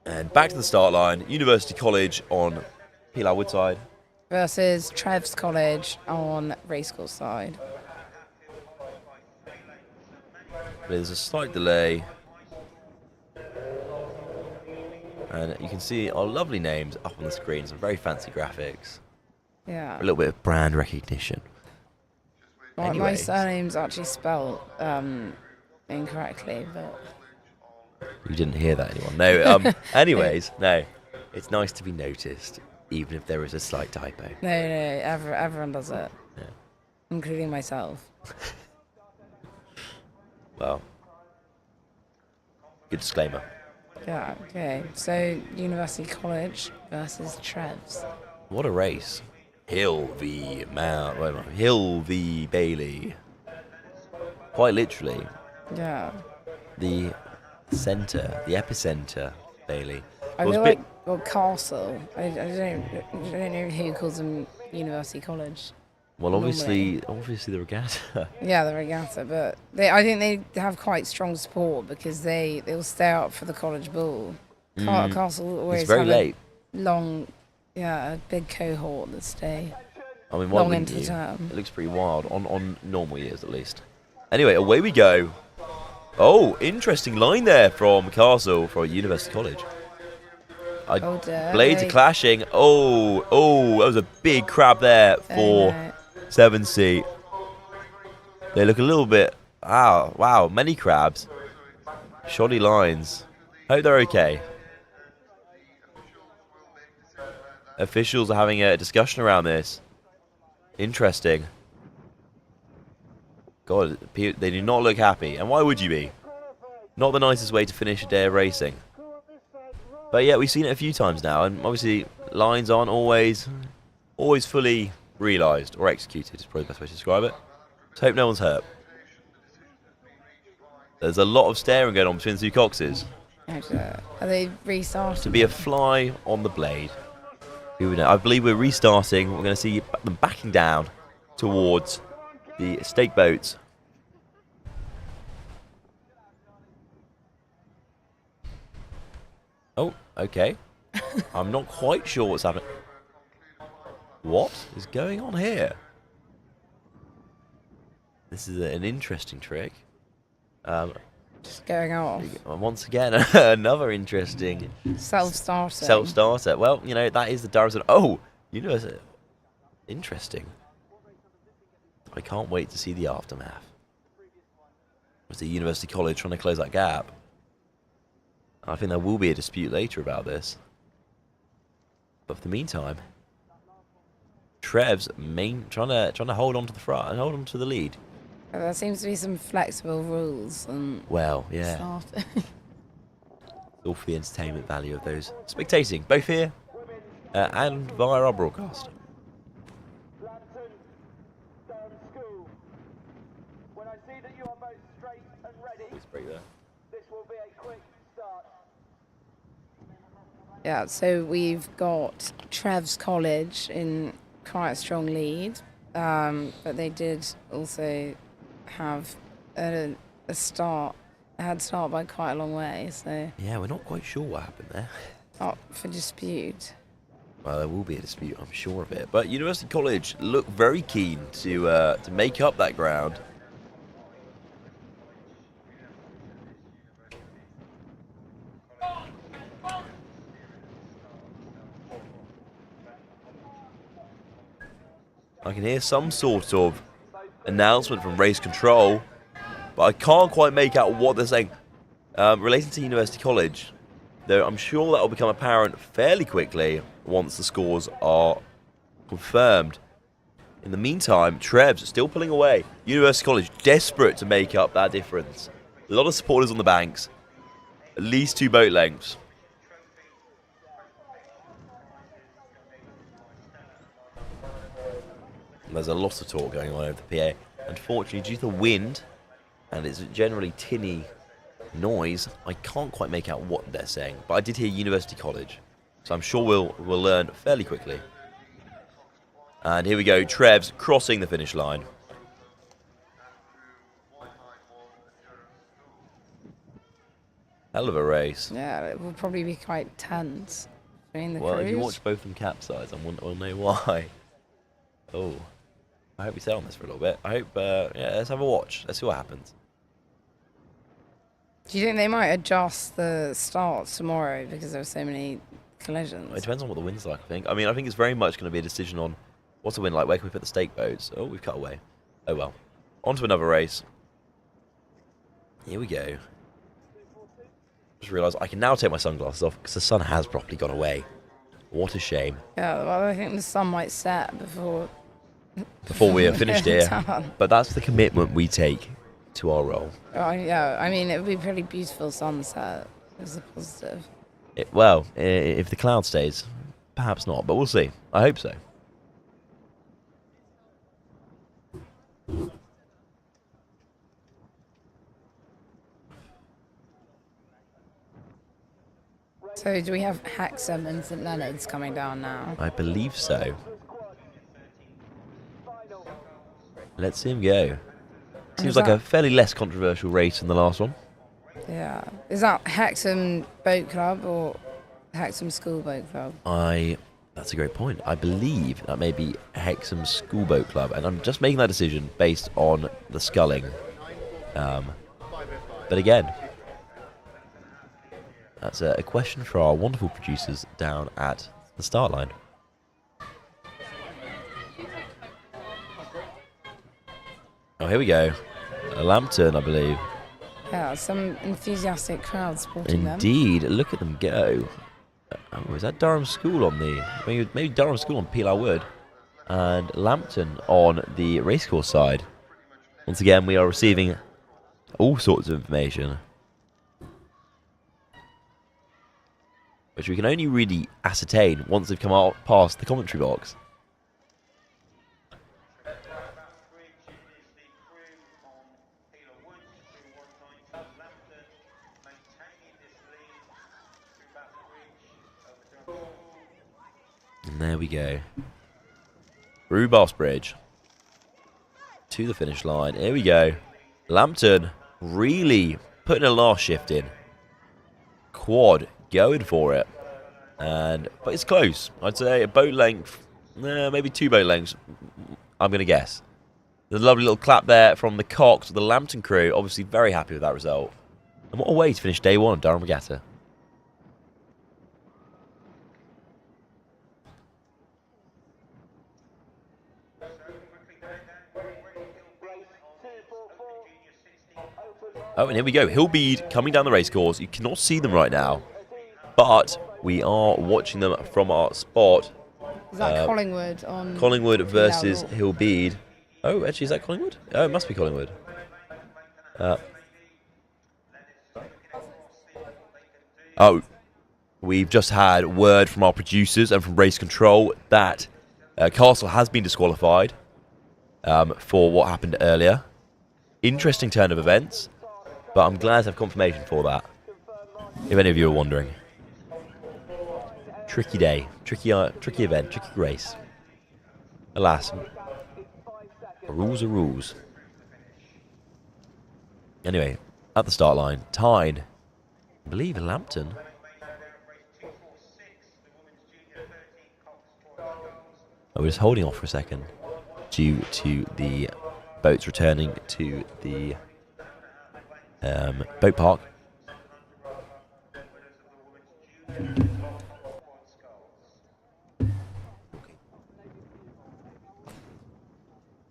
And back to the start line. University College on Pilar Woodside. Versus Trev's College on Racecourse side. There's a slight delay. And you can see our lovely names up on the screen. Some very fancy graphics. Yeah. A little bit of brand recognition. My surname's actually spelled incorrectly, but... You didn't hear that, anyone? No, anyways, no. It's nice to be noticed, even if there is a slight typo. No, everyone does it. Yeah. Including myself. Well, good disclaimer. Yeah, okay. So, University College versus Trev's. What a race. Hill v. Hill v. Bailey. Quite literally. Yeah. The centre, the epicenter, Bailey. I feel like, well, Castle. I don't know who calls them University College. Well, obviously the Regatta. Yeah, the Regatta, but I think they have quite strong support because they will stay up for the college ball. Castle always it's very have late. A big cohort that stay. I mean, why long wouldn't into you? term. It looks pretty wild on normal years at least. Anyway, away we go. Oh, interesting line there from Castle for University College. Blades are clashing. Oh, that was a big crab there for 7C. They look a little bit... Wow, many crabs. Shoddy lines. Hope they're okay. Officials are having a discussion around this. Interesting. God, they do not look happy. And why would you be? Not the nicest way to finish a day of racing. But yeah, we've seen it a few times now, and obviously lines aren't always fully realised or executed, is probably the best way to describe it. Let's hope no one's hurt. There's a lot of staring going on between the two coxes. Are they restarting? To be a fly on the blade. Who would know? I believe we're restarting. We're going to see them backing down towards the stake boats. Oh, okay. I'm not quite sure what's happening. What is going on here? This is an interesting trick. Just going off. Once again, another interesting Self-starter. Self-starter. Well, you know, that is the Durham. Oh, you know, interesting. I can't wait to see the aftermath. Was the University College trying to close that gap? I think there will be a dispute later about this. But for the meantime, Trev's trying to hold on to the front and hold on to the lead. There seems to be some flexible rules. Well, yeah. All for the entertainment value of those spectating, both here and via our broadcast. When I see that you are both straight and ready, this will be a quick start. Yeah, so we've got Trev's College in quite a strong lead, but they did also have a head start by quite a long way. So yeah, we're not quite sure what happened there. Up for dispute. Well, there will be a dispute, I'm sure of it. But University College look very keen to make up that ground. I can hear some sort of announcement from race control, but I can't quite make out what they're saying. Relating to University College, though, I'm sure that will become apparent fairly quickly once the scores are confirmed. In the meantime, Trev's still pulling away. University College desperate to make up that difference. A lot of supporters on the banks. At least 2 boat lengths. There's a lot of talk going on over the PA. Unfortunately, due to the wind and its generally tinny noise, I can't quite make out what they're saying. But I did hear University College, so I'm sure we'll learn fairly quickly. And here we go, Trev's crossing the finish line. Hell of a race. Yeah, it will probably be quite tense between the Well, crews. if you watch both of them capsize, we'll know why. Oh, I hope we stay on this for a little bit. I hope, yeah, let's have a watch. Let's see what happens. Do you think they might adjust the starts tomorrow because there were so many collisions? It depends on what the wind's like, I think. I mean, I think it's very much going to be a decision on what's the wind like, where can we put the stake boats? Oh, we've cut away. Oh, well. On to another race. Here we go. Just realised I can now take my sunglasses off because the sun has properly gone away. What a shame. Yeah, well, I think the sun might set before we are finished here. But that's the commitment we take to our role. Oh, yeah, I mean, it would be a pretty beautiful sunset. It's a positive. Well, if the cloud stays, perhaps not, but we'll see. I hope so. So do we have Hexham and St Leonard's coming down now? I believe so. Let's see him go. Seems like a fairly less controversial race than the last one. Yeah. Is that Hexham Boat Club or Hexham School Boat Club? That's a great point. I believe that may be Hexham School Boat Club, and I'm just making that decision based on the sculling. But again, that's a question for our wonderful producers down at the start line. Oh, here we go. Lambton, I believe. Yeah, some enthusiastic crowd supporting them. Indeed. Look at them go. Oh, is that Durham School on the... Maybe Durham School on Pelau Wood. And Lambton on the racecourse side. Once again, we are receiving all sorts of information, which we can only really ascertain once they've come out past the commentary box. And there we go. Through Bass Bridge to the finish line. Here we go. Lambton really putting a last shift in. Quad going for it. But it's close. I'd say a boat length maybe 2 boat lengths, I'm going to guess. There's a lovely little clap there from the Cox, the Lambton crew. Obviously very happy with that result. And what a way to finish day 1 of Durham Regatta. Oh, and here we go. Hillbead coming down the racecourse. You cannot see them right now, but we are watching them from our spot. Is that Collingwood on? Collingwood versus Hillbead. Oh, actually, is that Collingwood? Oh, it must be Collingwood. Oh, we've just had word from our producers and from race control that Castle has been disqualified for what happened earlier. Interesting turn of events. But I'm glad to have confirmation for that, if any of you are wondering. Tricky day, tricky event, tricky race. Alas, rules are rules. Anyway, at the start line, tied, I believe, in Lambton. We're just holding off for a second due to the boats returning to the boat park.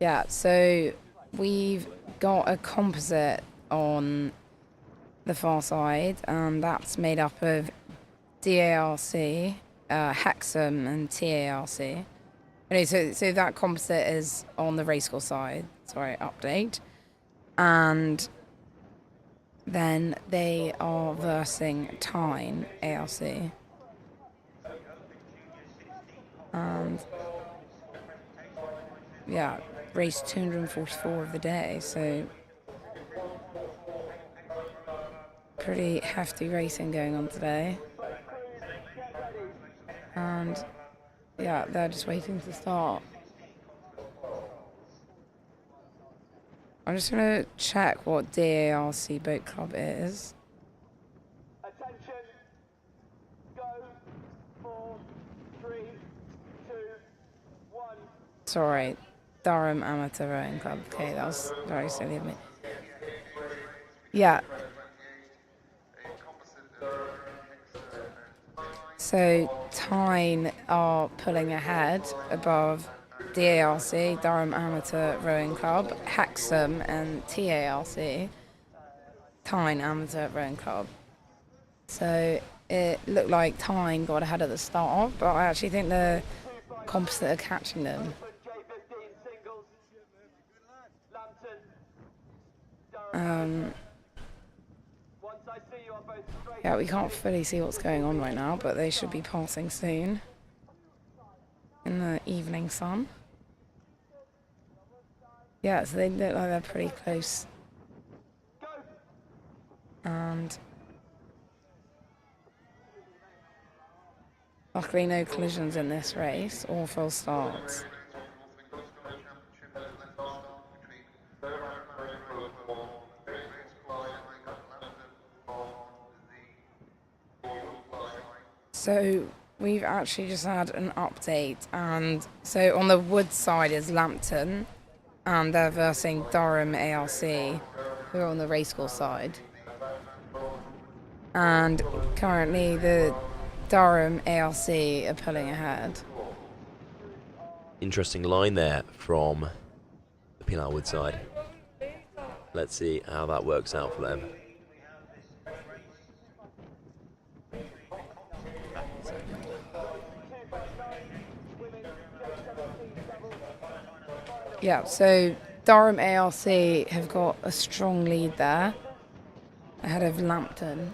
Yeah, so we've got a composite on the far side, and that's made up of DARC, Hexham, and TARC. Anyway, so that composite is on the racecourse side. Sorry, update. And then they are versing Tyne ARC. And yeah, race 244 of the day, so pretty hefty racing going on today. And yeah, they're just waiting to start. I'm just going to check what DARC Boat Club is. Attention. Go. 4, 3, 2, 1. Sorry, Durham Amateur Rowing Club. Okay, that was very silly of me. Yeah. So Tyne are pulling ahead above DARC, Durham Amateur Rowing Club, Hexham and TARC, Tyne Amateur Rowing Club. So it looked like Tyne got ahead at the start, but I actually think the composite are catching them. Yeah, we can't fully see what's going on right now, but they should be passing soon in the evening sun. Yeah, so they look like they're pretty close. And luckily no collisions in this race, all full starts. So we've actually just had an update, and so on the wood side is Lambton, and they're versing Durham ARC, who are on the racecourse side. And currently the Durham ARC are pulling ahead. Interesting line there from the Pilar Wood side. Let's see how that works out for them. Yeah, so Durham ARC have got a strong lead there, ahead of Lambton.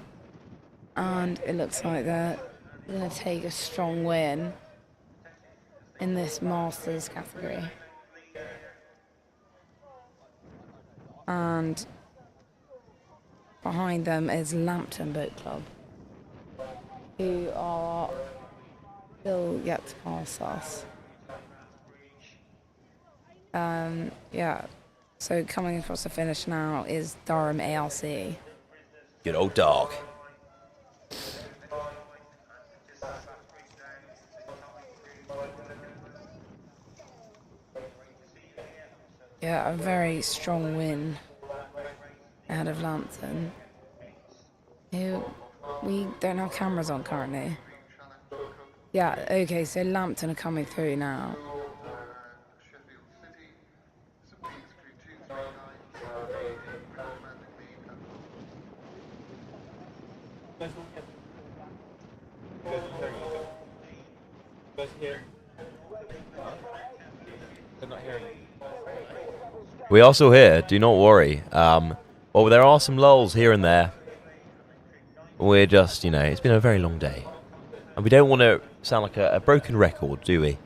And it looks like they're going to take a strong win in this Masters category. And behind them is Lambton Boat Club, who are still yet to pass us. Yeah, so coming across the finish now is Durham ARC. Good old dog. Yeah, a very strong win ahead of Lambton, who we don't have cameras on currently. Yeah, okay, so Lambton are coming through now. We are still here, do not worry. Well, there are some lulls here and there. We're just, it's been a very long day. And we don't want to sound like a broken record, do we?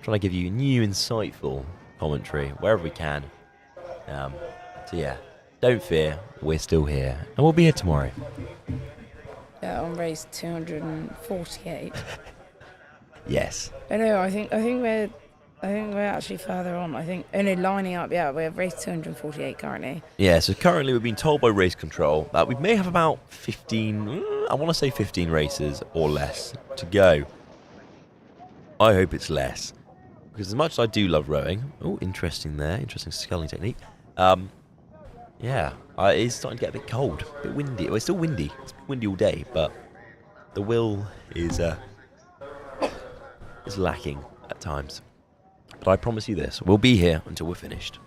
Trying to give you new, insightful commentary wherever we can. So yeah, don't fear, we're still here. And we'll be here tomorrow. Yeah, on race 248. Yes. I know, I think we're actually further on. I think only lining up, yeah, we're race 248 currently. Yeah, so currently we've been told by race control that we may have about 15, I want to say 15 races or less to go. I hope it's less. Because as much as I do love rowing, interesting there, interesting sculling technique. Yeah, it's starting to get a bit cold, a bit windy. Well, it's still windy. It's been windy all day, but the will is lacking at times. But I promise you this, we'll be here until we're finished.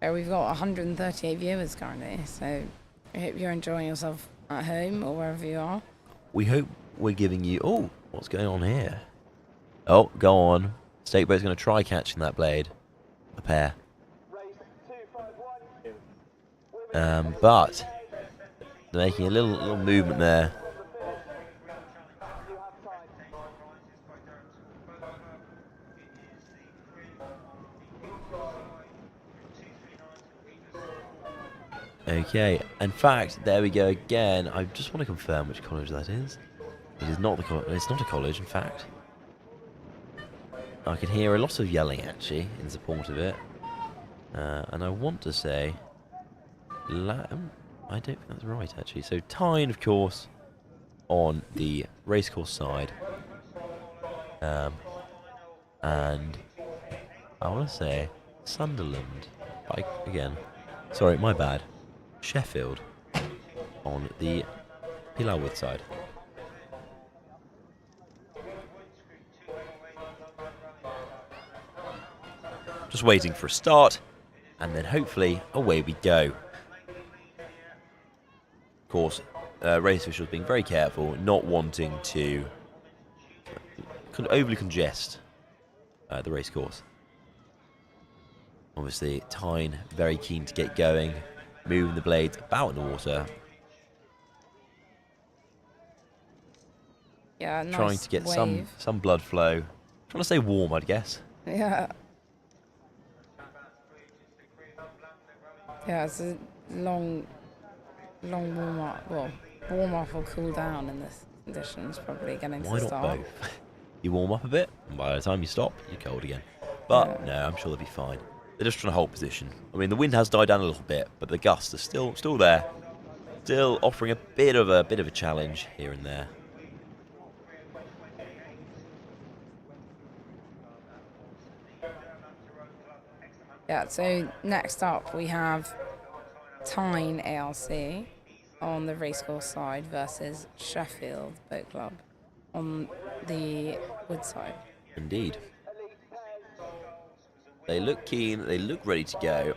We've got 138 viewers currently, so I hope you're enjoying yourself at home or wherever you are. We hope we're giving you... Oh, what's going on here? Oh, go on. Stakeboat's going to try catching that blade. A pair. But they're making a little movement there. Okay, in fact, there we go again. I just want to confirm which college that is. It is not the college. It's not a college, in fact. I can hear a lot of yelling actually in support of it, and I want to say, I don't think that's right actually. So Tyne, of course, on the racecourse side, and I want to say Sunderland. Again, sorry, my bad. Sheffield on the Pilarwood side. Just waiting for a start, and then hopefully away we go. Of course, race officials being very careful, not wanting to overly congest the race course. Obviously, Tyne very keen to get going, moving the blades about in the water. Yeah, nice trying to get wave. some blood flow. Trying to stay warm, I'd guess. Yeah. Yeah, it's a long warm up. Well, warm up or cool down in this conditions, probably getting Why to not start. both? You warm up a bit, and by the time you stop, you're cold again. But no, I'm sure they'll be fine. They're just trying to hold position. I mean, the wind has died down a little bit, but the gusts are still there, still offering a bit of a challenge here and there. Yeah, so next up we have Tyne ARC on the racecourse side versus Sheffield Boat Club on the wood side. Indeed. They look keen, they look ready to go.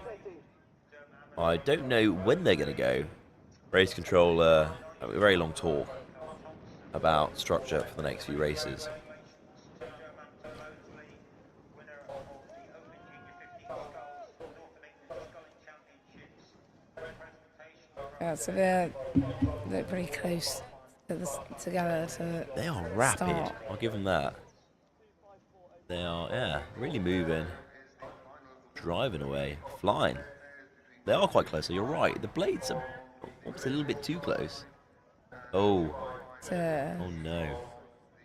I don't know when they're going to go. Race control, a very long talk about structure for the next few races. Yeah, so they're pretty close together to They are rapid, start. I'll give them that. They are, yeah, really moving. Driving away, flying. They are quite close, so you're right. The blades are almost a little bit too close. Oh. Oh no.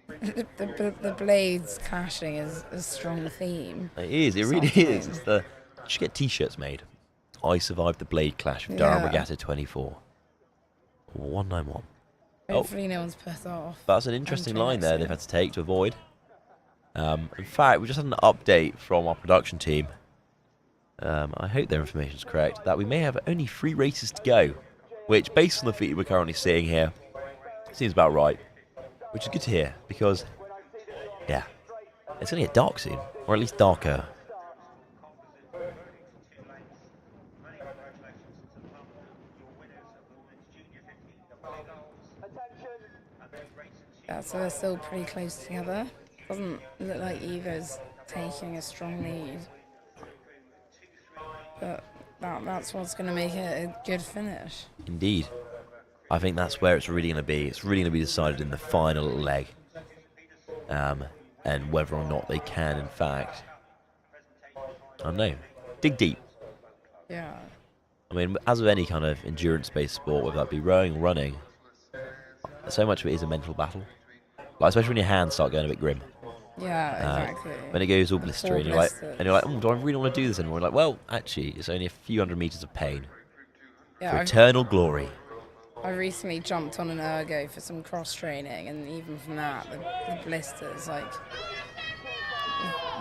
The blades clashing is a strong theme. It is, it really is. It's you should get t-shirts made. I survived the blade clash of Durham Regatta 24. 191. Hopefully no one's put off. That's an interesting line there they've had to take to avoid. In fact, we just had an update from our production team. I hope their information is correct, that we may have only 3 races to go, which, based on the feed we're currently seeing here, seems about right. Which is good to hear, because, yeah, it's going to get dark soon, or at least darker. Yeah, so they're still pretty close together. Doesn't look like either's taking a strong lead. But that's what's going to make it a good finish. Indeed. I think that's where it's really going to be. It's really going to be decided in the final leg. And whether or not they can, in fact, I don't know, dig deep. Yeah. I mean, as with any kind of endurance-based sport, whether that be rowing or running, so much of it is a mental battle. Like, especially when your hands start going a bit grim. Yeah, exactly. When it goes all blistery, and you're like, oh, do I really want to do this anymore? Like, well, actually, it's only a few hundred meters of pain for eternal glory. I recently jumped on an ergo for some cross training, and even from that, the blisters, like,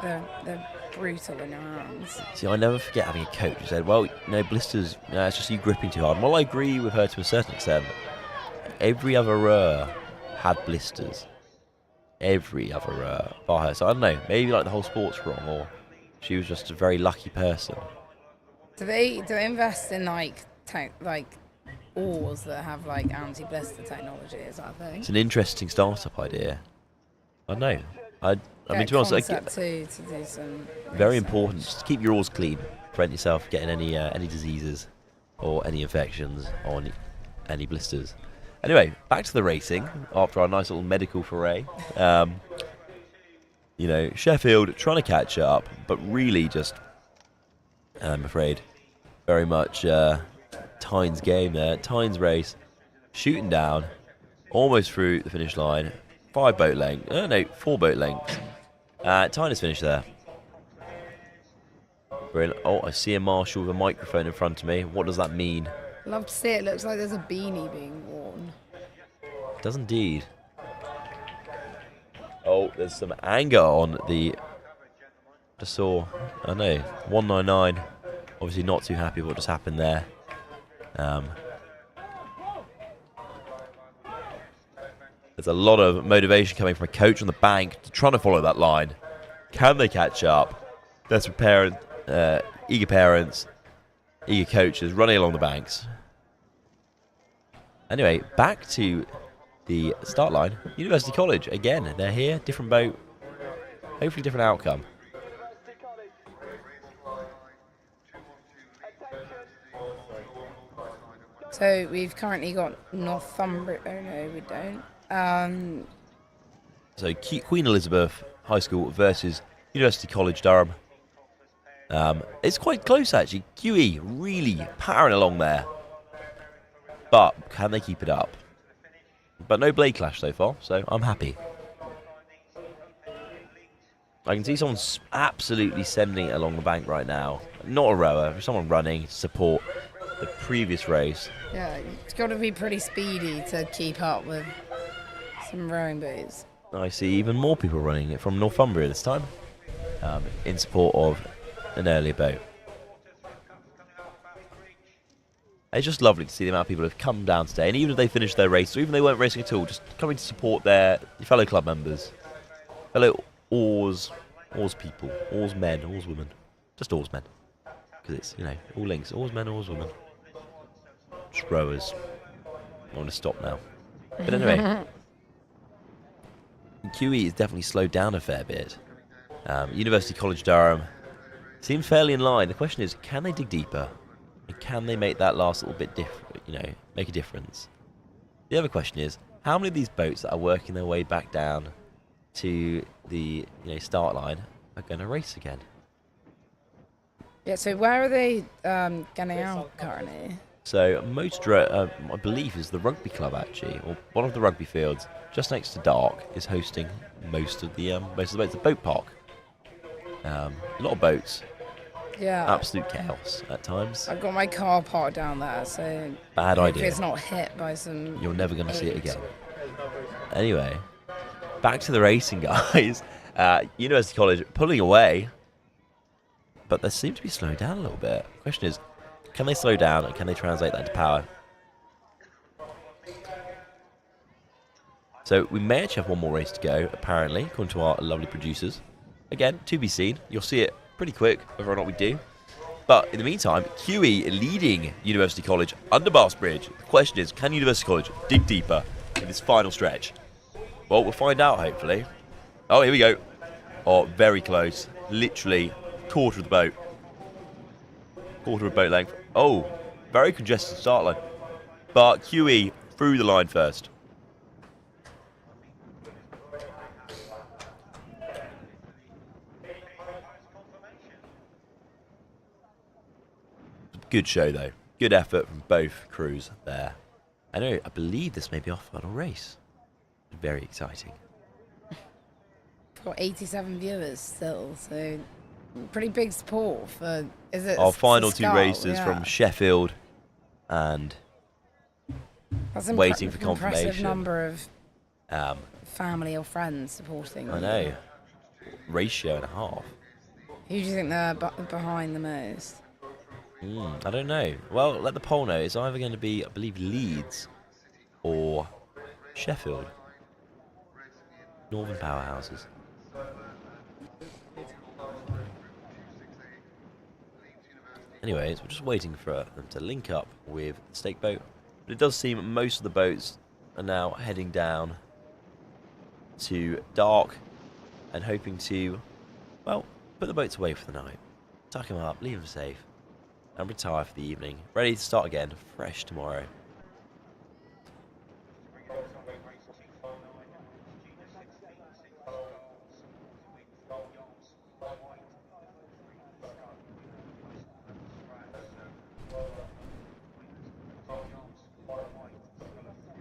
they're brutal in your hands. See, I never forget having a coach who said, well, no, blisters, no, it's just you gripping too hard. And while I agree with her to a certain extent, every other rower had blisters. Every other rower bar her. So I don't know, maybe like the whole sport's wrong, or she was just a very lucky person. Do they invest in like oars that have like anti-blister technology? Is that a thing? It's an interesting startup idea. I don't know. I mean, to be honest, to do some very important. Just keep your oars clean. Prevent yourself getting any diseases or any infections or any blisters. Anyway, back to the racing after our nice little medical foray. You know, Sheffield trying to catch up, but really just, I'm afraid, very much Tyne's game there. Tyne's race, shooting down, almost through the finish line. 4 boat lengths. Tyne has finished there. Brilliant. Oh, I see a marshal with a microphone in front of me. What does that mean? Love to see it. Looks like there's a beanie being worn. It does indeed. Oh, there's some anger on the... Just saw, I don't know, 199. Obviously not too happy with what just happened there. There's a lot of motivation coming from a coach on the bank trying to follow that line. Can they catch up? There's eager parents, eager coaches running along the banks. Anyway, back to the start line. University College, again, they're here, different boat, hopefully different outcome. So we've currently got Northumbria. Oh no, we don't. So Queen Elizabeth High School versus University College Durham. It's quite close actually. QE really powering along there. But can they keep it up? But no blade clash so far, so I'm happy. I can see someone absolutely sending it along the bank right now. Not a rower, someone running to support the previous race. Yeah, it's got to be pretty speedy to keep up with some rowing boats. I see even more people running it from Northumbria this time, in support of an earlier boat. It's just lovely to see the amount of people who have come down today, and even if they finished their race, or even if they weren't racing at all, just coming to support their fellow club members, fellow oars people, oars men, oars women, just oars men, because it's, you know, all links, oars men, oars women, just rowers. I want to stop now, but anyway, QE is definitely slowed down a fair bit. University College Durham seems fairly in line. The question is, can they dig deeper? And can they make that last little bit different, you know, make a difference? The other question is, how many of these boats that are working their way back down to the start line are going to race again? Yeah, so where are they getting out currently? So Motor, I believe, is the rugby club actually, or one of the rugby fields just next to Dark is hosting most of the boats. The boat park, a lot of boats. Yeah. Absolute chaos at times. I've got my car parked down there, so Bad if idea. it's not hit by some... You're never going to see it again. Anyway, back to the racing, guys. University College pulling away, but they seem to be slowing down a little bit. The question is, can they slow down and can they translate that into power? So we may actually have one more race to go, apparently, according to our lovely producers. Again, to be seen. You'll see it pretty quick, whether or not we do. But in the meantime, QE leading University College under Bass Bridge. The question is, can University College dig deeper in this final stretch? Well, we'll find out, hopefully. Oh, here we go. Oh, very close. Literally quarter of the boat. Quarter of boat length. Oh, very congested start line. But QE through the line first. Good show, though. Good effort from both crews there. I believe this may be our final race. Very exciting. Got 87 viewers still, so pretty big support for... Is it our final two Skull? races Yeah. from Sheffield and That's waiting for confirmation. Impressive number of family or friends supporting. I know. Ratio and a half. Who do you think they're behind the most? I don't know. Well, let the poll know. It's either going to be, I believe, Leeds or Sheffield. Northern powerhouses. Anyways, we're just waiting for them to link up with the stake boat. But it does seem most of the boats are now heading down to dark and hoping to, well, put the boats away for the night. Tuck them up, leave them safe, and retire for the evening. Ready to start again, fresh tomorrow.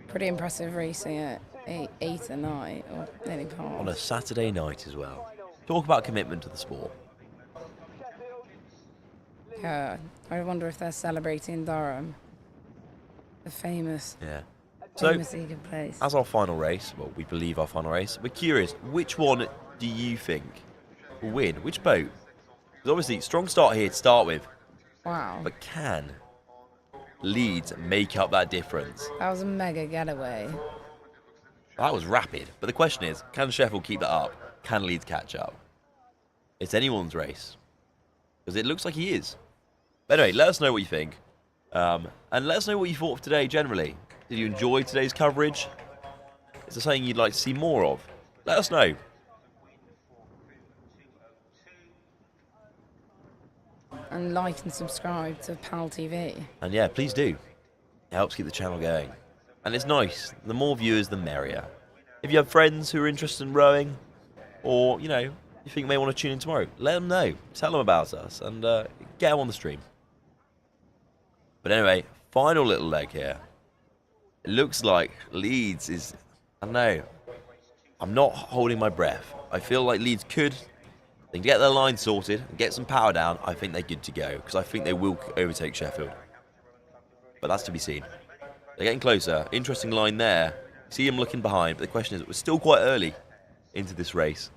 Pretty impressive racing at 8 at night, or nearly past. On a Saturday night as well. Talk about commitment to the sport. Yeah, I wonder if they're celebrating Durham. The famous, famous Eagle place. As our final race, well, we believe our final race, we're curious, which one do you think will win? Which boat? Because obviously, strong start here to start with. Wow. But can Leeds make up that difference? That was a mega getaway. That was rapid. But the question is, can Sheffield keep that up? Can Leeds catch up? It's anyone's race. Because it looks like he is. But anyway, let us know what you think. And let us know what you thought of today generally. Did you enjoy today's coverage? Is there something you'd like to see more of? Let us know. And like and subscribe to PalTV. And yeah, please do. It helps keep the channel going. And it's nice. The more viewers, the merrier. If you have friends who are interested in rowing, or, you know, you think may want to tune in tomorrow, let them know. Tell them about us and get them on the stream. But anyway, final little leg here. It looks like Leeds is, I don't know, I'm not holding my breath. I feel like Leeds could, they can get their line sorted and get some power down. I think they're good to go because I think they will overtake Sheffield. But that's to be seen. They're getting closer. Interesting line there. See him looking behind. But the question is, we're still quite early into this race.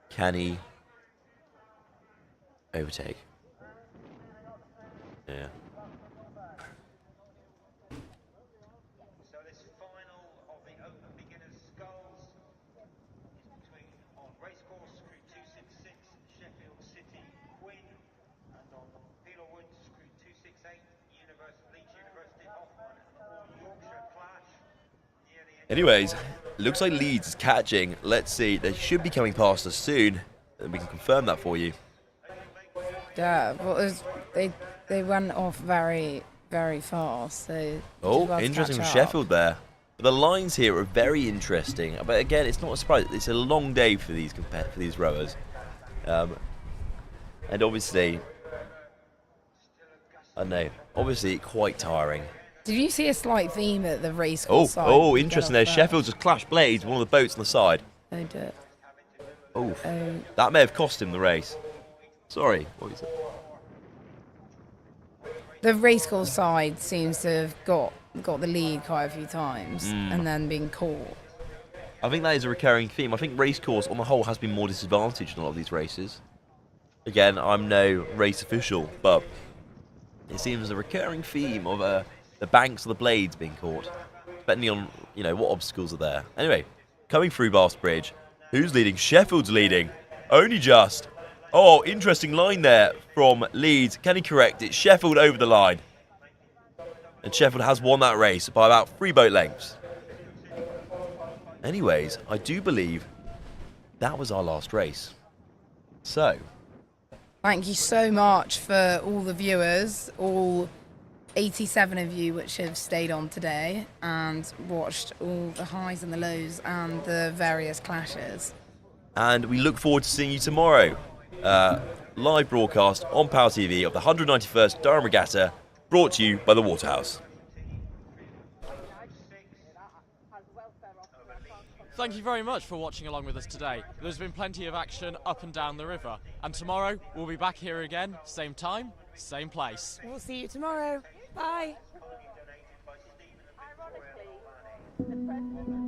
Can he overtake? Yeah. So this final of the Open Beginners Sculls is between on Racecourse Crew 266 Sheffield City Quinn and on Pedal Woods Crew 268 Leeds University Hoffman or Yorkshire Clash. Anyways, looks like Leeds is catching. Let's see. They should be coming past us soon. And we can confirm that for you. Yeah, well, they went off very, very fast. So Interesting from Sheffield there. But the lines here are very interesting. But again, it's not a surprise. It's a long day for these rowers. And obviously, I don't know, obviously quite tiring. Did you see a slight theme at the racecourse side? Oh, interesting there. Sheffield just clashed blades, one of the boats on the side. They did. Oh, that may have cost him the race. Sorry, what was it? The racecourse side seems to have got the lead quite a few times and then been caught. I think that is a recurring theme. I think racecourse on the whole has been more disadvantaged in a lot of these races. Again, I'm no race official, but it seems a recurring theme of the banks or the blades being caught, depending on what obstacles are there. Anyway, coming through Bath Bridge, who's leading? Sheffield's leading, only just. Oh, interesting line there from Leeds. Can he correct it? Sheffield over the line, and Sheffield has won that race by about 3 boat lengths. Anyways, I do believe that was our last race. So, thank you so much for all the viewers, all 87 of you which have stayed on today and watched all the highs and the lows and the various clashes. And we look forward to seeing you tomorrow. Live broadcast on PalTV of the 191st Durham Regatta, brought to you by the Waterhouse. Thank you very much for watching along with us today. There's been plenty of action up and down the river. And tomorrow, we'll be back here again, same time, same place. We'll see you tomorrow. Bye. Ironically, the president